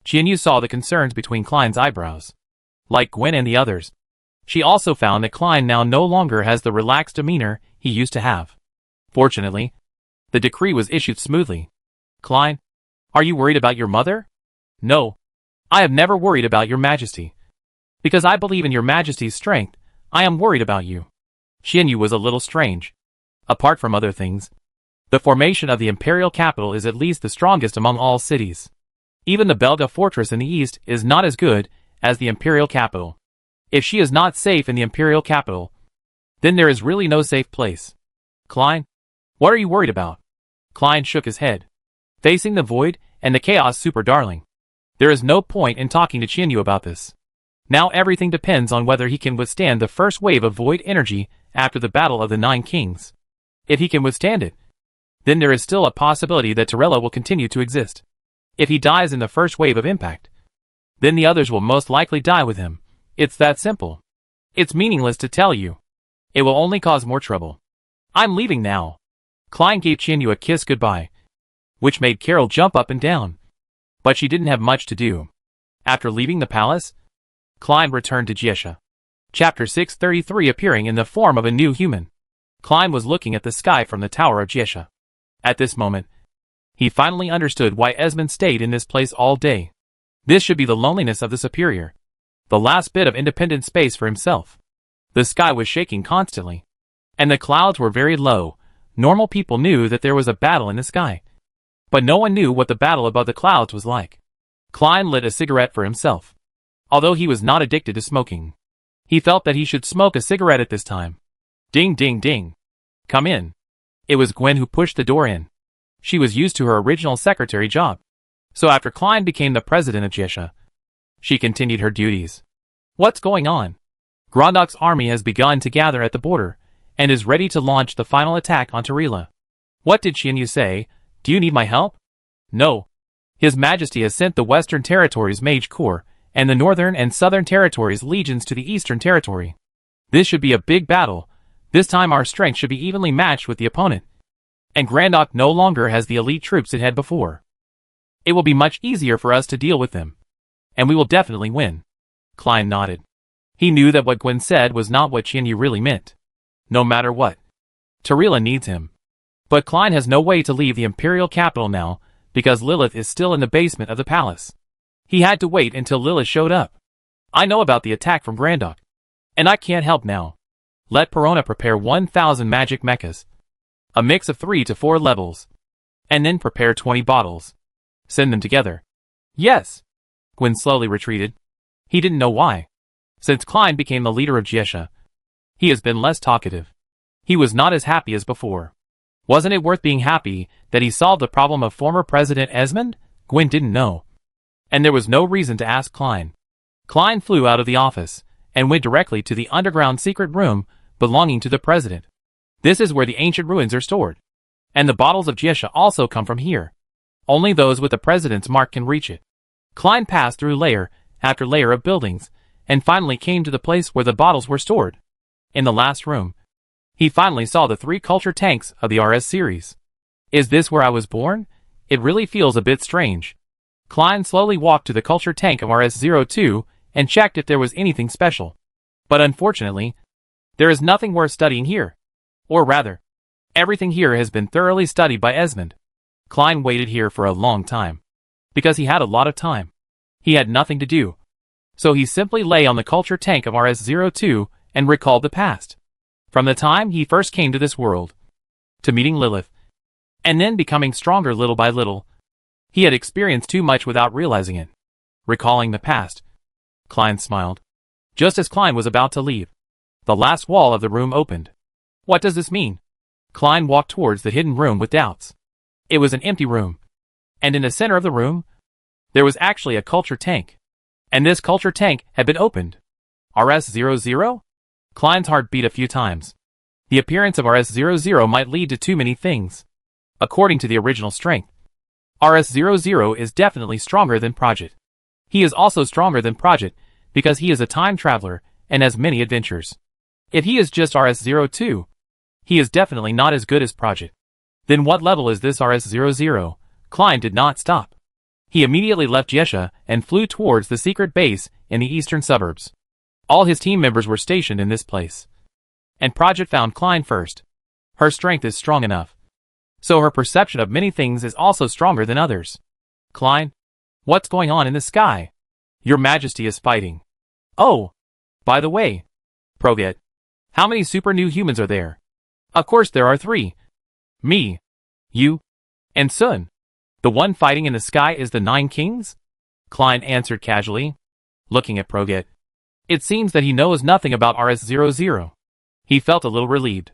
Qianyu saw the concerns between Klein's eyebrows. Like Gwen and the others, she also found that Klein now no longer has the relaxed demeanor he used to have. Fortunately, the decree was issued smoothly. Klein, are you worried about your mother? No. I have never worried about your Majesty. Because I believe in your Majesty's strength, I am worried about you. Qianyu was a little strange. Apart from other things, the formation of the imperial capital is at least the strongest among all cities. Even the Belga fortress in the east is not as good as the imperial capital. If she is not safe in the imperial capital, then there is really no safe place. Klein, what are you worried about? Klein shook his head. Facing the void and the Chaos Super Darling, there is no point in talking to Qianyu about this. Now everything depends on whether he can withstand the first wave of void energy after the battle of the 9 kings. If he can withstand it, then there is still a possibility that Torella will continue to exist. If he dies in the first wave of impact, then the others will most likely die with him. It's that simple. It's meaningless to tell you. It will only cause more trouble. I'm leaving now. Klein gave Qianyu a kiss goodbye, which made Carol jump up and down. But she didn't have much to do. After leaving the palace, Klein returned to Jiesha. Chapter 633 appearing in the form of a new human. Klein was looking at the sky from the tower of Jiesha. At this moment, he finally understood why Esmond stayed in this place all day. This should be the loneliness of the superior. The last bit of independent space for himself. The sky was shaking constantly, and the clouds were very low, Normal people knew that there was a battle in the sky. But no one knew what the battle above the clouds was like. Klein lit a cigarette for himself. Although he was not addicted to smoking, he felt that he should smoke a cigarette at this time. Ding ding ding. Come in. It was Gwen who pushed the door in. She was used to her original secretary job. So after Klein became the president of Jiesha, she continued her duties. What's going on? Grondok's army has begun to gather at the border, and is ready to launch the final attack on Tarila. What did Xianyu say? Do you need my help? No. His Majesty has sent the Western Territories Mage Corps, and the Northern and Southern Territories legions to the Eastern Territory. This should be a big battle. This time our strength should be evenly matched with the opponent. And Grondok no longer has the elite troops it had before. It will be much easier for us to deal with them. And we will definitely win. Klein nodded. He knew that what Gwen said was not what Xianyu really meant. No matter what, Tarila needs him. But Klein has no way to leave the Imperial capital now, because Lilith is still in the basement of the palace. He had to wait until Lilith showed up. I know about the attack from Grondok. And I can't help now. Let Perona prepare 1,000 magic mechas. A mix of 3 to 4 levels. And then prepare 20 bottles. Send them together. Yes. Gwen slowly retreated. He didn't know why. Since Klein became the leader of Jiesha, he has been less talkative. He was not as happy as before. Wasn't it worth being happy that he solved the problem of former President Esmond? Gwen didn't know. And there was no reason to ask Klein. Klein flew out of the office, and went directly to the underground secret room belonging to the president. This is where the ancient ruins are stored. And the bottles of Jiesha also come from here. Only those with the president's mark can reach it. Klein passed through layer after layer of buildings, and finally came to the place where the bottles were stored. In the last room, he finally saw the 3 culture tanks of the RS series. Is this where I was born? It really feels a bit strange. Klein slowly walked to the culture tank of RS-02 and checked if there was anything special. But unfortunately, there is nothing worth studying here. Or rather, everything here has been thoroughly studied by Esmond. Klein waited here for a long time. Because he had a lot of time. He had nothing to do. So he simply lay on the culture tank of RS-02 and recalled the past. From the time he first came to this world, to meeting Lilith, and then becoming stronger little by little, he had experienced too much without realizing it. Recalling the past, Klein smiled. Just as Klein was about to leave, the last wall of the room opened. What does this mean? Klein walked towards the hidden room with doubts. It was an empty room. And in the center of the room, there was actually a culture tank. And this culture tank had been opened. RS-00? Klein's heart beat a few times. The appearance of RS-00 might lead to too many things. According to the original strength, RS-00 is definitely stronger than Project. He is also stronger than Project because he is a time traveler and has many adventures. If he is just RS-02, he is definitely not as good as Project. Then what level is this RS-00? Klein did not stop. He immediately left Jiesha and flew towards the secret base in the eastern suburbs. All his team members were stationed in this place. And Project found Klein first. Her strength is strong enough. So her perception of many things is also stronger than others. Klein, what's going on in the sky? Your Majesty is fighting. Oh, by the way, Proget, how many super new humans are there? Of course there are 3. Me, you, and Sun. The one fighting in the sky is the 9 kings? Klein answered casually, looking at Proget. It seems that he knows nothing about RS-00. He felt a little relieved.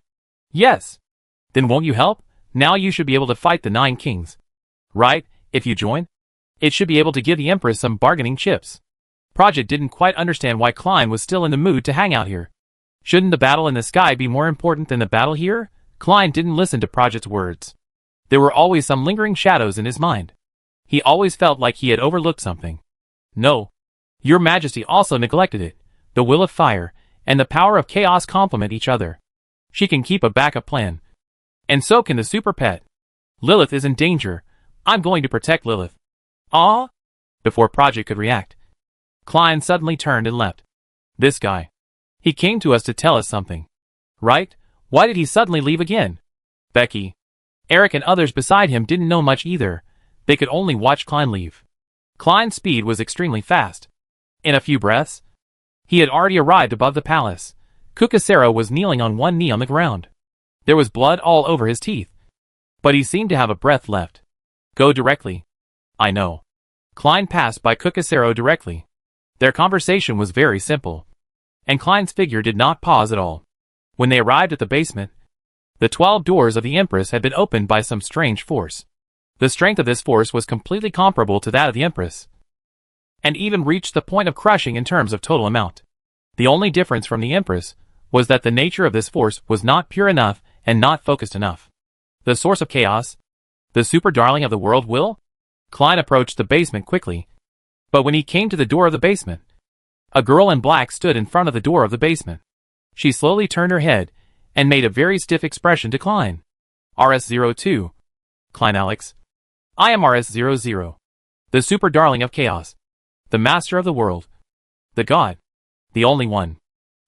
Yes. Then won't you help? Now you should be able to fight the 9 kings. Right, if you join? It should be able to give the Empress some bargaining chips. Project didn't quite understand why Klein was still in the mood to hang out here. Shouldn't the battle in the sky be more important than the battle here? Klein didn't listen to Project's words. There were always some lingering shadows in his mind. He always felt like he had overlooked something. No. Your Majesty also neglected it. The will of fire and the power of chaos complement each other. She can keep a backup plan. And so can the super pet. Lilith is in danger. I'm going to protect Lilith. Ah? Before Project could react, Klein suddenly turned and left. This guy. He came to us to tell us something. Right? Why did he suddenly leave again? Becky, Eric and others beside him didn't know much either. They could only watch Klein leave. Klein's speed was extremely fast. In a few breaths, he had already arrived above the palace. Kukasero was kneeling on one knee on the ground. There was blood all over his teeth. But he seemed to have a breath left. Go directly. I know. Klein passed by Cucasero directly. Their conversation was very simple. And Klein's figure did not pause at all. When they arrived at the basement, the 12 doors of the Empress had been opened by some strange force. The strength of this force was completely comparable to that of the Empress, and even reached the point of crushing in terms of total amount. The only difference from the Empress was that the nature of this force was not pure enough and not focused enough. The source of chaos, the super darling of the world will? Klein approached the basement quickly, but when he came to the door of the basement, a girl in black stood in front of the door of the basement. She slowly turned her head and made a very stiff expression to Klein. RS-02. Klein Alex. I am RS-00. The super darling of chaos. The master of the world. The god. The only one.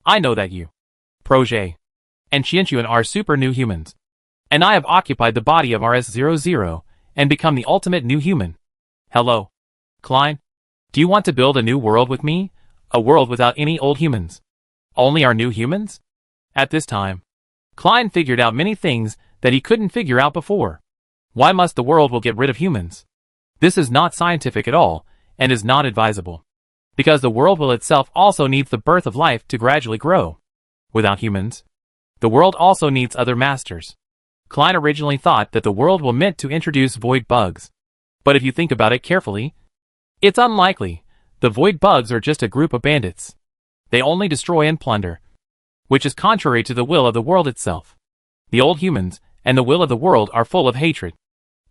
I know that you, Projet, and Qianchuan are super new humans. And I have occupied the body of RS-00 and become the ultimate new human. Hello. Klein. Do you want to build a new world with me? A world without any old humans? Only our new humans? At this time, Klein figured out many things that he couldn't figure out before. Why must the world will get rid of humans? This is not scientific at all, and is not advisable. Because the world will itself also needs the birth of life to gradually grow. Without humans, the world also needs other masters. Klein originally thought that the world will meant to introduce void bugs. But if you think about it carefully, it's unlikely. The void bugs are just a group of bandits. They only destroy and plunder, which is contrary to the will of the world itself. The old humans and the will of the world are full of hatred,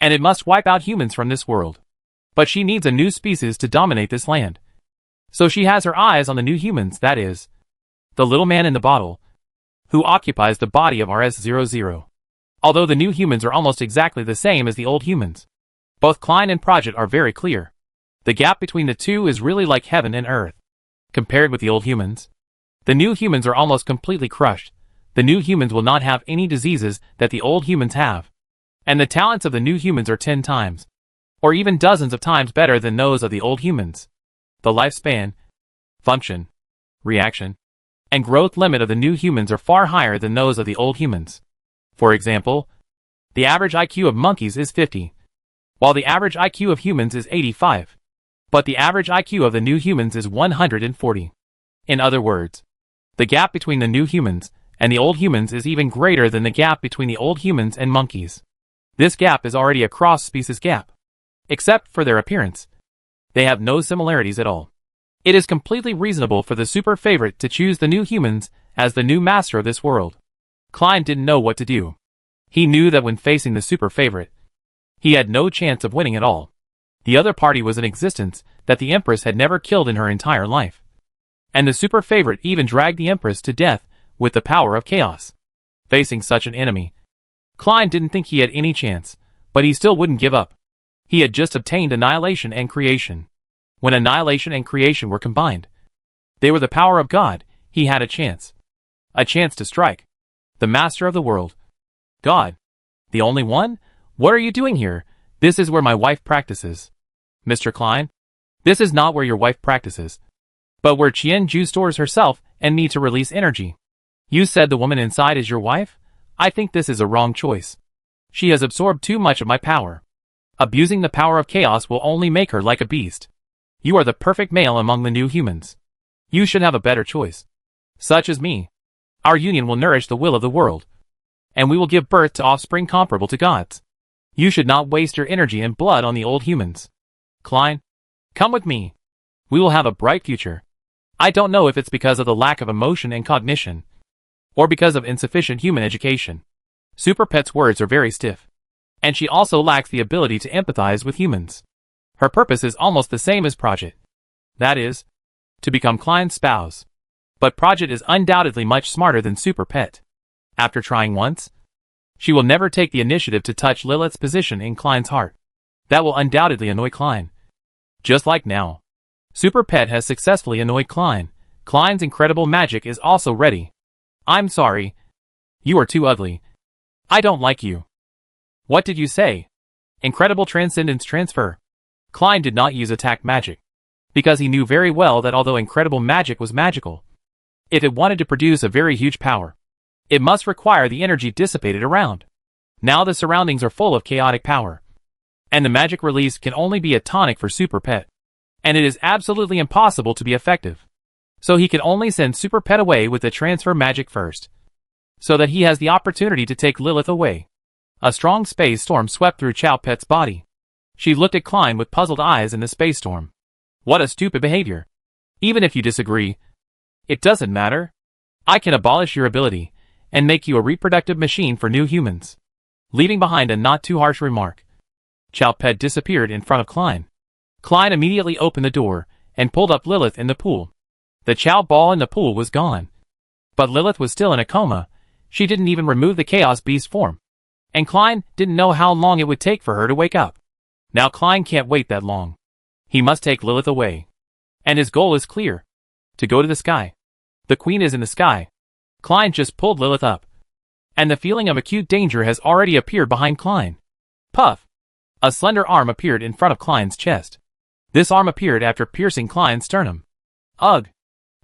and it must wipe out humans from this world. But she needs a new species to dominate this land. So she has her eyes on the new humans, that is, the little man in the bottle, who occupies the body of RS-00. Although the new humans are almost exactly the same as the old humans, both Klein and Project are very clear. The gap between the two is really like heaven and earth. Compared with the old humans, the new humans are almost completely crushed. The new humans will not have any diseases that the old humans have. And the talents of the new humans are 10 times, or even dozens of times better than those of the old humans. The lifespan, function, reaction, and growth limit of the new humans are far higher than those of the old humans. For example, the average IQ of monkeys is 50, while the average IQ of humans is 85. But the average IQ of the new humans is 140. In other words, the gap between the new humans and the old humans is even greater than the gap between the old humans and monkeys. This gap is already a cross-species gap. Except for their appearance, they have no similarities at all. It is completely reasonable for the super favorite to choose the new humans as the new master of this world. Klein didn't know what to do. He knew that when facing the super favorite, he had no chance of winning at all. The other party was in existence that the Empress had never killed in her entire life. And the super favorite even dragged the Empress to death with the power of chaos. Facing such an enemy, Klein didn't think he had any chance, but he still wouldn't give up. He had just obtained annihilation and creation. When annihilation and creation were combined, they were the power of God. He had a chance. A chance to strike the master of the world. God. The only one? What are you doing here? This is where my wife practices. Mr. Klein? This is not where your wife practices, but where Qianju stores herself and me to release energy. You said the woman inside is your wife? I think this is a wrong choice. She has absorbed too much of my power. Abusing the power of chaos will only make her like a beast. You are the perfect male among the new humans. You should have a better choice. Such as me. Our union will nourish the will of the world, and we will give birth to offspring comparable to gods. You should not waste your energy and blood on the old humans. Klein, come with me. We will have a bright future. I don't know if it's because of the lack of emotion and cognition, or because of insufficient human education. Super Pet's words are very stiff, and she also lacks the ability to empathize with humans. Her purpose is almost the same as Project. That is, to become Klein's spouse. But Project is undoubtedly much smarter than Super Pet. After trying once, she will never take the initiative to touch Lilith's position in Klein's heart. That will undoubtedly annoy Klein. Just like now, Super Pet has successfully annoyed Klein. Klein's incredible magic is also ready. I'm sorry. You are too ugly. I don't like you. What did you say? Incredible transcendence transfer. Klein did not use attack magic, because he knew very well that although incredible magic was magical, if it wanted to produce a very huge power, It must require the energy dissipated around. Now the surroundings are full of chaotic power. And the magic release can only be a tonic for Super Pet. And it is absolutely impossible to be effective. So he can only send Super Pet away with the transfer magic first. So that he has the opportunity to take Lilith away. A strong space storm swept through Chow Pet's body. She looked at Klein with puzzled eyes in the space storm. What a stupid behavior. Even if you disagree, it doesn't matter. I can abolish your ability, and make you a reproductive machine for new humans. Leaving behind a not too harsh remark. Chow Pet disappeared in front of Klein. Klein immediately opened the door, and pulled up Lilith in the pool. The Chow ball in the pool was gone. But Lilith was still in a coma. She didn't even remove the Chaos Beast form. And Klein didn't know how long it would take for her to wake up. Now Klein can't wait that long. He must take Lilith away. And his goal is clear. To go to the sky. The Queen is in the sky. Klein just pulled Lilith up. And the feeling of acute danger has already appeared behind Klein. Puff! A slender arm appeared in front of Klein's chest. This arm appeared after piercing Klein's sternum. Ugh!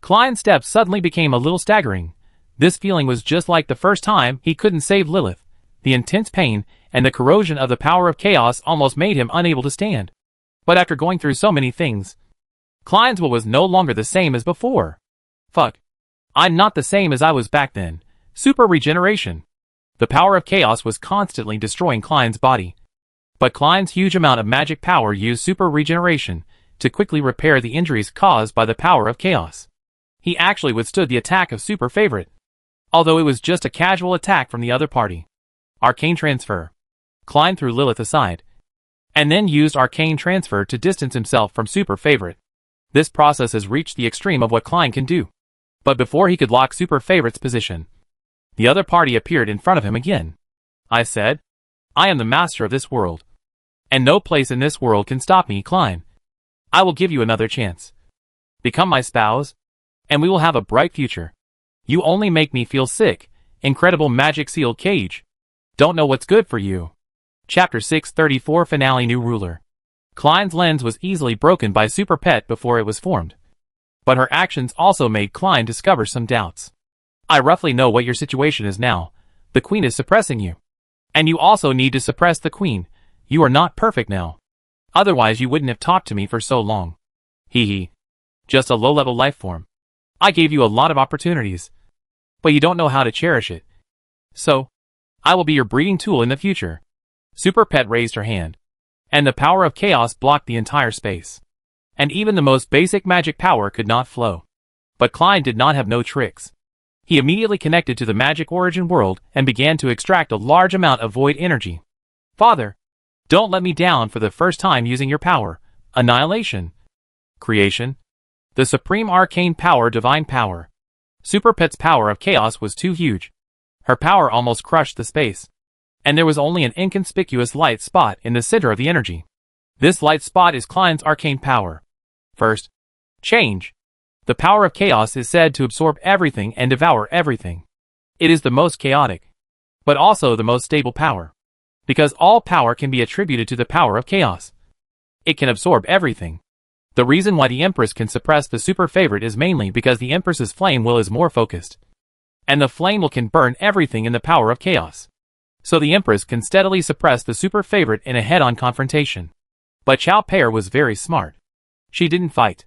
Klein's steps suddenly became a little staggering. This feeling was just like the first time he couldn't save Lilith. The intense pain and the corrosion of the power of chaos almost made him unable to stand. But after going through so many things, Klein's will was no longer the same as before. Fuck. I'm not the same as I was back then. Super regeneration. The power of chaos was constantly destroying Klein's body. But Klein's huge amount of magic power used super regeneration to quickly repair the injuries caused by the power of chaos. He actually withstood the attack of Super Favorite. Although it was just a casual attack from the other party. Arcane Transfer. Klein threw Lilith aside. And then used Arcane Transfer to distance himself from Super Favorite. This process has reached the extreme of what Klein can do. But before he could lock Super Favorite's position, the other party appeared in front of him again. I said, I am the master of this world. And no place in this world can stop me, Klein. I will give you another chance. Become my spouse, and we will have a bright future. You only make me feel sick. Incredible magic sealed cage. Don't know what's good for you. Chapter 634 Finale New Ruler. Klein's lens was easily broken by Super Pet before it was formed. But her actions also made Klein discover some doubts. I roughly know what your situation is now. The Queen is suppressing you. And you also need to suppress the Queen. You are not perfect now. Otherwise you wouldn't have talked to me for so long. Hee hee. Just a low-level life form. I gave you a lot of opportunities. But you don't know how to cherish it. So, I will be your breeding tool in the future. Super Pet raised her hand. And the power of chaos blocked the entire space. And even the most basic magic power could not flow. But Klein did not have no tricks. He immediately connected to the magic origin world and began to extract a large amount of void energy. Father, don't let me down for the first time using your power. Annihilation. Creation. The supreme arcane power, divine power. Super Pet's power of chaos was too huge. Her power almost crushed the space. And there was only an inconspicuous light spot in the center of the energy. This light spot is Klein's arcane power. First, change. The power of chaos is said to absorb everything and devour everything. It is the most chaotic, but also the most stable power. Because all power can be attributed to the power of chaos. It can absorb everything. The reason why the Empress can suppress the Super Favorite is mainly because the Empress's flame will is more focused. And the flame will can burn everything in the power of chaos. So the Empress can steadily suppress the Super Favorite in a head-on confrontation. But Chow Pear was very smart. She didn't fight.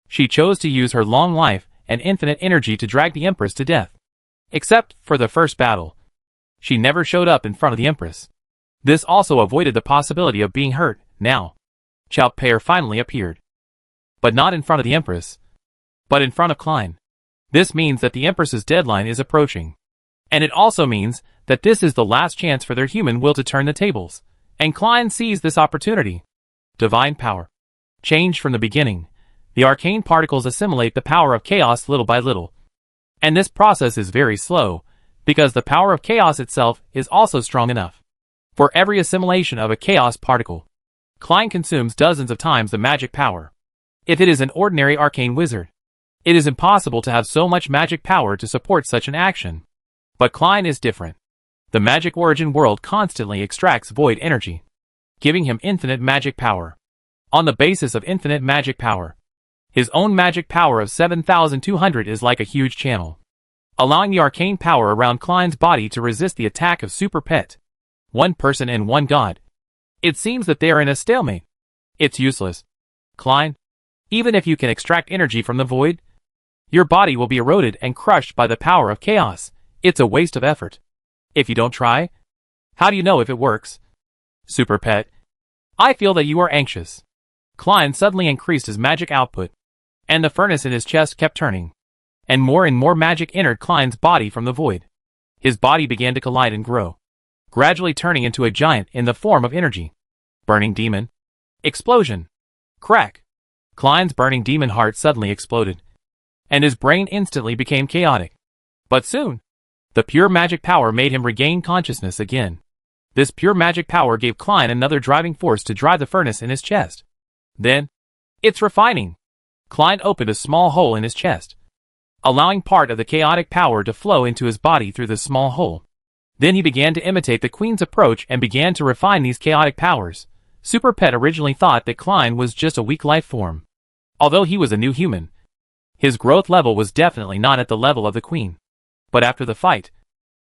She chose to use her long life and infinite energy to drag the Empress to death. Except for the first battle. She never showed up in front of the Empress. This also avoided the possibility of being hurt. Now, Chow Pear finally appeared. But not in front of the Empress, but in front of Klein. This means that the Empress's deadline is approaching. And it also means that this is the last chance for their human will to turn the tables. And Klein sees this opportunity. Divine power. Change from the beginning. The arcane particles assimilate the power of chaos little by little. And this process is very slow, because the power of chaos itself is also strong enough. For every assimilation of a chaos particle, Klein consumes dozens of times the magic power. If it is an ordinary arcane wizard, it is impossible to have so much magic power to support such an action. But Klein is different. The magic origin world constantly extracts void energy, giving him infinite magic power. On the basis of infinite magic power, his own magic power of 7,200 is like a huge channel. allowing the arcane power around Klein's body to resist the attack of Super Pet. One person and one god. It seems that they are in a stalemate. It's useless. Klein, even if you can extract energy from the void, your body will be eroded and crushed by the power of chaos. It's a waste of effort. If you don't try, how do you know if it works? Super Pet, I feel that you are anxious. Klein suddenly increased his magic output, and the furnace in his chest kept turning, and more magic entered Klein's body from the void. His body began to collide and grow, gradually turning into a giant in the form of energy. Burning demon. Explosion. Crack. Klein's burning demon heart suddenly exploded, and his brain instantly became chaotic. But soon, the pure magic power made him regain consciousness again. This pure magic power gave Klein another driving force to drive the furnace in his chest. Then, it's refining. Klein opened a small hole in his chest, allowing part of the chaotic power to flow into his body through the small hole. Then he began to imitate the Queen's approach and began to refine these chaotic powers. Super Pet originally thought that Klein was just a weak life form. Although he was a new human, his growth level was definitely not at the level of the Queen. But after the fight,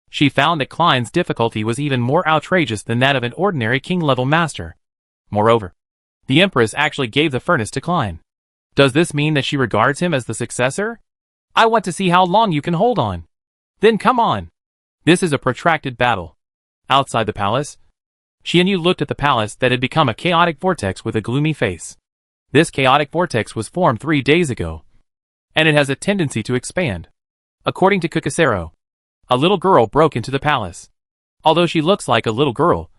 she found that Klein's difficulty was even more outrageous than that of an ordinary king-level master. Moreover, the Empress actually gave the furnace to Klein. Does this mean that she regards him as the successor? I want to see how long you can hold on. Then come on. This is a protracted battle. Outside the palace, Xianyu looked at the palace that had become a chaotic vortex with a gloomy face. This chaotic vortex was formed 3 days ago, and it has a tendency to expand. According to Kukasero, a little girl broke into the palace. Although she looks like a little girl,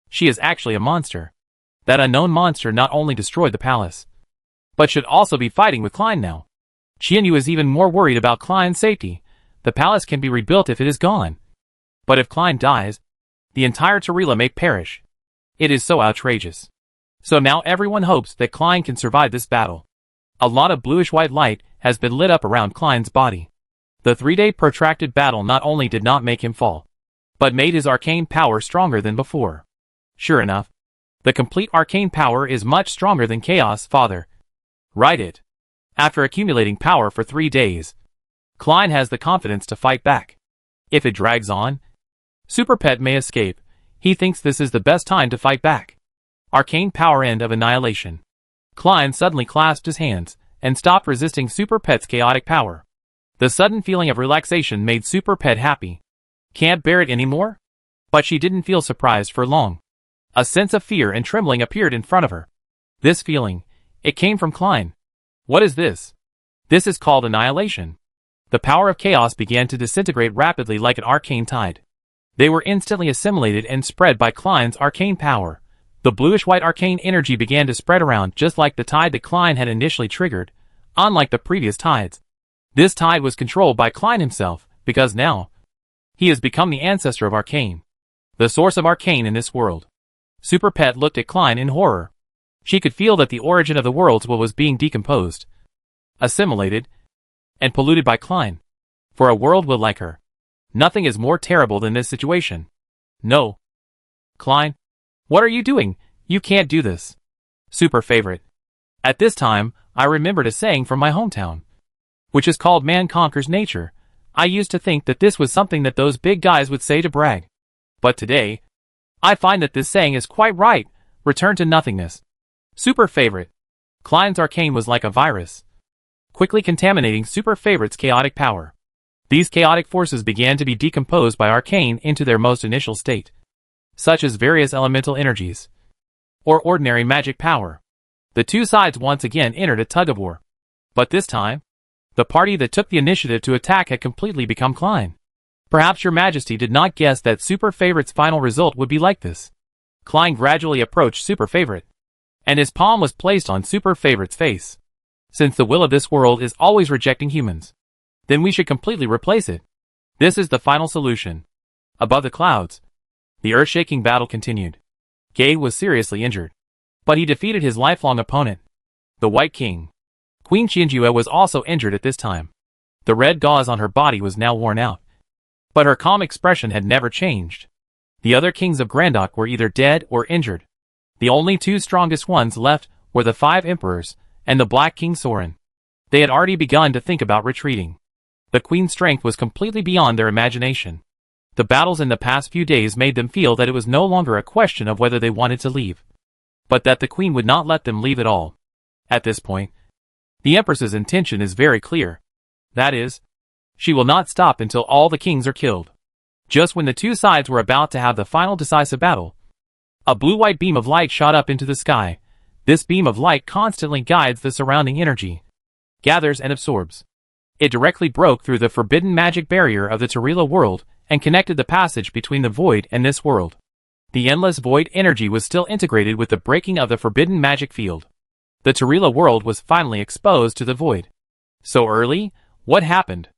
she is actually a monster. That unknown monster not only destroyed the palace, but should also be fighting with Klein now. Xianyu is even more worried about Klein's safety. The palace can be rebuilt if it is gone. But if Klein dies, the entire Tarila may perish. It is so outrageous. So now everyone hopes that Klein can survive this battle. A lot of bluish-white light has been lit up around Klein's body. The 3-day protracted battle not only did not make him fall, but made his arcane power stronger than before. Sure enough, the complete arcane power is much stronger than Chaos Father. Write it. After accumulating power for 3 days, Klein has the confidence to fight back. If it drags on, Super Pet may escape. He thinks this is the best time to fight back. Arcane power end of annihilation. Klein suddenly clasped his hands and stopped resisting Super Pet's chaotic power. The sudden feeling of relaxation made Super Pet happy. Can't bear it anymore? But she didn't feel surprised for long. A sense of fear and trembling appeared in front of her. This feeling, it came from Klein. What is this? This is called annihilation. The power of chaos began to disintegrate rapidly like an arcane tide. They were instantly assimilated and spread by Klein's arcane power. The bluish-white arcane energy began to spread around just like the tide that Klein had initially triggered, unlike the previous tides. This tide was controlled by Klein himself, because now, he has become the ancestor of arcane, the source of arcane in this world. Super Pet looked at Klein in horror. She could feel that the origin of the worlds was being decomposed, assimilated, and polluted by Klein. For a world will like her, nothing is more terrible than this situation. No. Klein, what are you doing? You can't do this. Super favorite. At this time, I remembered a saying from my hometown, which is called man conquers nature. I used to think that this was something that those big guys would say to brag. But today, I find that this saying is quite right. Return to nothingness. Super favorite. Klein's arcane was like a virus, quickly contaminating Super favorite's chaotic power. These chaotic forces began to be decomposed by arcane into their most initial state, such as various elemental energies, or ordinary magic power. The two sides once again entered a tug-of-war. But this time, the party that took the initiative to attack had completely become Klein. Perhaps your majesty did not guess that Super Favorite's final result would be like this. Klein gradually approached Super Favorite, and his palm was placed on Super Favorite's face. Since the will of this world is always rejecting humans, then we should completely replace it. This is the final solution. Above the clouds, the earth-shaking battle continued. Gay was seriously injured, but he defeated his lifelong opponent, the White King. Queen Qianjue was also injured at this time. The red gauze on her body was now worn out, but her calm expression had never changed. The other kings of Grandok were either dead or injured. The only two strongest ones left were the 5 emperors and the Black King Soren. They had already begun to think about retreating. The queen's strength was completely beyond their imagination. The battles in the past few days made them feel that it was no longer a question of whether they wanted to leave, but that the queen would not let them leave at all. At this point, the Empress's intention is very clear. That is, she will not stop until all the kings are killed. Just when the two sides were about to have the final decisive battle, a blue-white beam of light shot up into the sky. This beam of light constantly guides the surrounding energy, gathers and absorbs. It directly broke through the forbidden magic barrier of the Tarila world and connected the passage between the void and this world. The endless void energy was still integrated with the breaking of the forbidden magic field. The Tarila world was finally exposed to the void. So early? What happened?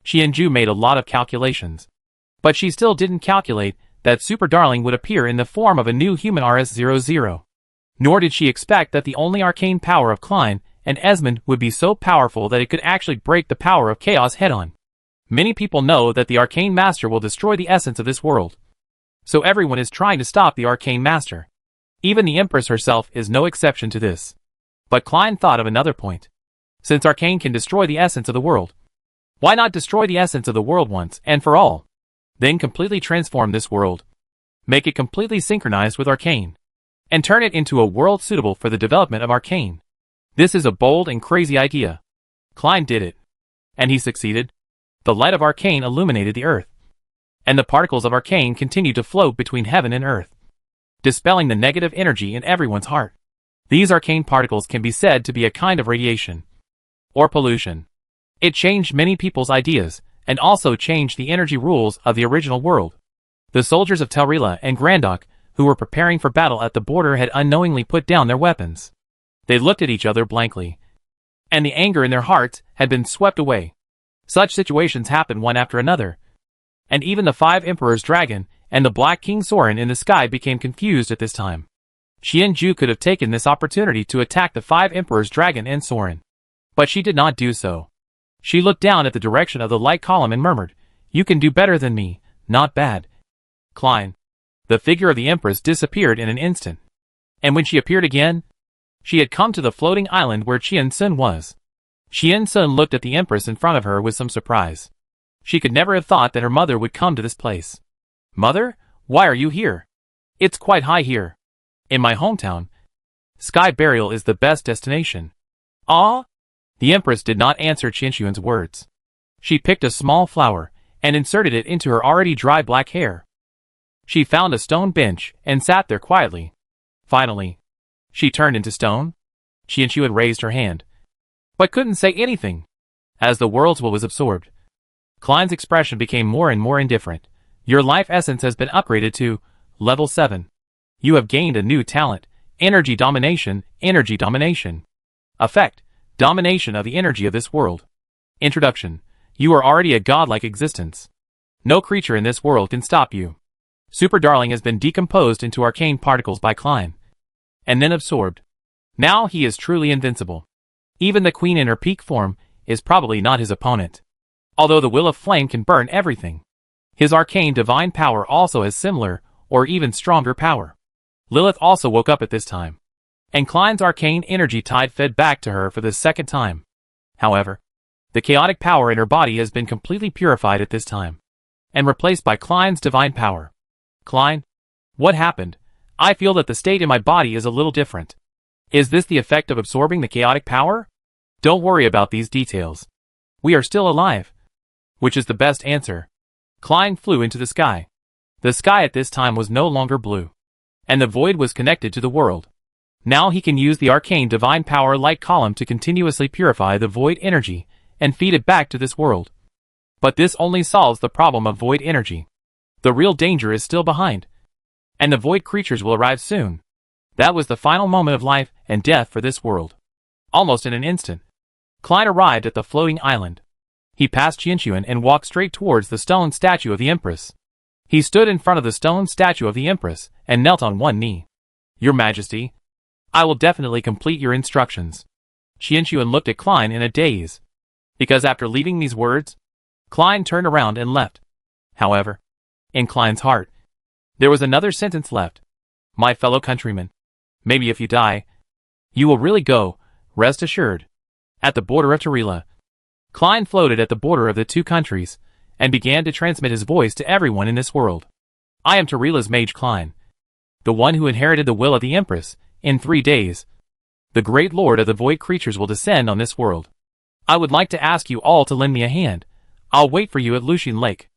Qianju made a lot of calculations. But she still didn't calculate that Super Darling would appear in the form of a new human RS-00. Nor did she expect that the only arcane power of Klein and Esmond would be so powerful that it could actually break the power of chaos head-on. Many people know that the Arcane Master will destroy the essence of this world. So everyone is trying to stop the Arcane Master. Even the Empress herself is no exception to this. But Klein thought of another point. Since Arcane can destroy the essence of the world, why not destroy the essence of the world once and for all? Then completely transform this world. Make it completely synchronized with Arcane. And turn it into a world suitable for the development of Arcane. This is a bold and crazy idea. Klein did it. And he succeeded. The light of Arcane illuminated the earth. And the particles of Arcane continued to float between heaven and earth, dispelling the negative energy in everyone's heart. These arcane particles can be said to be a kind of radiation. Or pollution. It changed many people's ideas, and also changed the energy rules of the original world. The soldiers of Telrila and Grandok, who were preparing for battle at the border, had unknowingly put down their weapons. They looked at each other blankly. And the anger in their hearts had been swept away. Such situations happened one after another. And even the 5 Emperors Dragon and the Black King Soren in the sky became confused at this time. Qianju could have taken this opportunity to attack the 5 Emperors Dragon and Soren. But she did not do so. She looked down at the direction of the light column and murmured, "You can do better than me, not bad." Klein. The figure of the Empress disappeared in an instant. And when she appeared again, she had come to the floating island where Qiansun was. Qiansun looked at the Empress in front of her with some surprise. She could never have thought that her mother would come to this place. "Mother, why are you here? It's quite high here. In my hometown, Sky Burial is the best destination." "Ah?" The Empress did not answer Qianxuan's words. She picked a small flower and inserted it into her already dry black hair. She found a stone bench and sat there quietly. Finally, she turned into stone. Qianxu had raised her hand, but couldn't say anything. As the world's will was absorbed, Klein's expression became more and more indifferent. "Your life essence has been upgraded to level 7. You have gained a new talent, energy domination, energy domination. Effect, domination of the energy of this world. Introduction, you are already a godlike existence. No creature in this world can stop you." Super Darling has been decomposed into arcane particles by Klein, and then absorbed. Now he is truly invincible. Even the Queen in her peak form is probably not his opponent. Although the Will of Flame can burn everything, his arcane divine power also has similar, or even stronger power. Lilith also woke up at this time, and Klein's arcane energy tide fed back to her for the second time. However, the chaotic power in her body has been completely purified at this time, and replaced by Klein's divine power. "Klein, what happened? I feel that the state in my body is a little different. Is this the effect of absorbing the chaotic power?" "Don't worry about these details. We are still alive." Which is the best answer. Klein flew into the sky. The sky at this time was no longer blue, and the void was connected to the world. Now he can use the arcane divine power light column to continuously purify the void energy and feed it back to this world. But this only solves the problem of void energy. The real danger is still behind, and the void creatures will arrive soon. That was the final moment of life and death for this world. Almost in an instant, Klein arrived at the floating island. He passed Qianxuan and walked straight towards the stone statue of the Empress. He stood in front of the stone statue of the Empress and knelt on one knee. "Your Majesty, I will definitely complete your instructions." Qianxuan looked at Klein in a daze, because after leaving these words, Klein turned around and left. However, in Klein's heart, there was another sentence left. "My fellow countrymen, maybe if you die, you will really go, rest assured." At the border of Tarila, Klein floated at the border of the two countries, and began to transmit his voice to everyone in this world. I am Tarila's mage Klein, the one who inherited the will of the Empress. In 3 days, the great lord of the void creatures will descend on this world. I would like to ask you all to lend me a hand. I'll wait for you at Lucian Lake.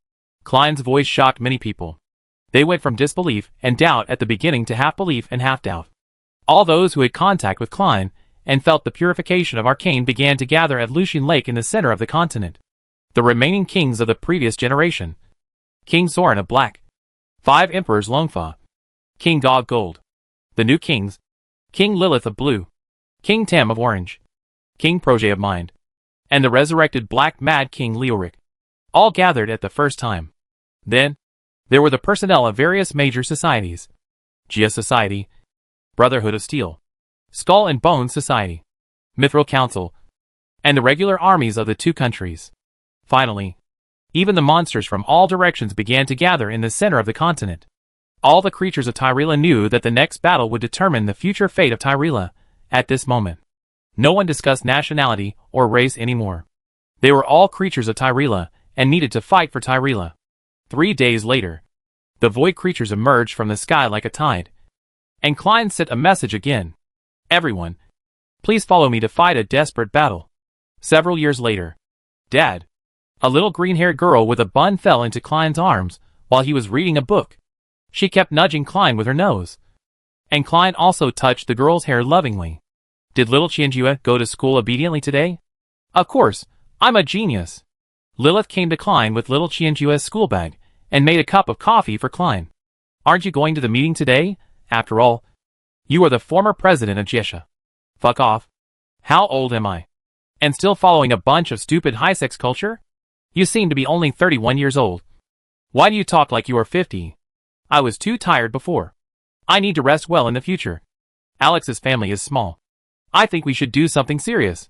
Klein's voice shocked many people. They went from disbelief and doubt at the beginning to half belief and half doubt. All those who had contact with Klein and felt the purification of arcane began to gather at Lucian Lake in the center of the continent. The remaining kings of the previous generation. King Soren of Black. 5 Emperors Longfa. King Dog Gold. The new kings. King Lilith of Blue. King Tam of Orange. King Projet of Mind. And the resurrected Black Mad King Leoric. All gathered at the first time. Then, there were the personnel of various major societies. Gia Society. Brotherhood of Steel. Skull and Bone Society. Mithril Council. And the regular armies of the two countries. Finally, even the monsters from all directions began to gather in the center of the continent. All the creatures of Tyrella knew that the next battle would determine the future fate of Tyrella. At this moment, no one discussed nationality or race anymore. They were all creatures of Tyrella and needed to fight for Tyrella. 3 days later, the void creatures emerged from the sky like a tide. And Klein sent a message again. Everyone, please follow me to fight a desperate battle. Several years later, Dad, a little green-haired girl with a bun, fell into Klein's arms while he was reading a book. She kept nudging Klein with her nose. And Klein also touched the girl's hair lovingly. Did little Qianjue go to school obediently today? Of course, I'm a genius. Lilith came to Klein with little Qianjue's school bag and made a cup of coffee for Klein. Aren't you going to the meeting today? After all, you are the former president of Jiesha. Fuck off. How old am I? And still following a bunch of stupid high-sex culture? You seem to be only 31 years old. Why do you talk like you are 50? I was too tired before. I need to rest well in the future. Alex's family is small. I think we should do something serious.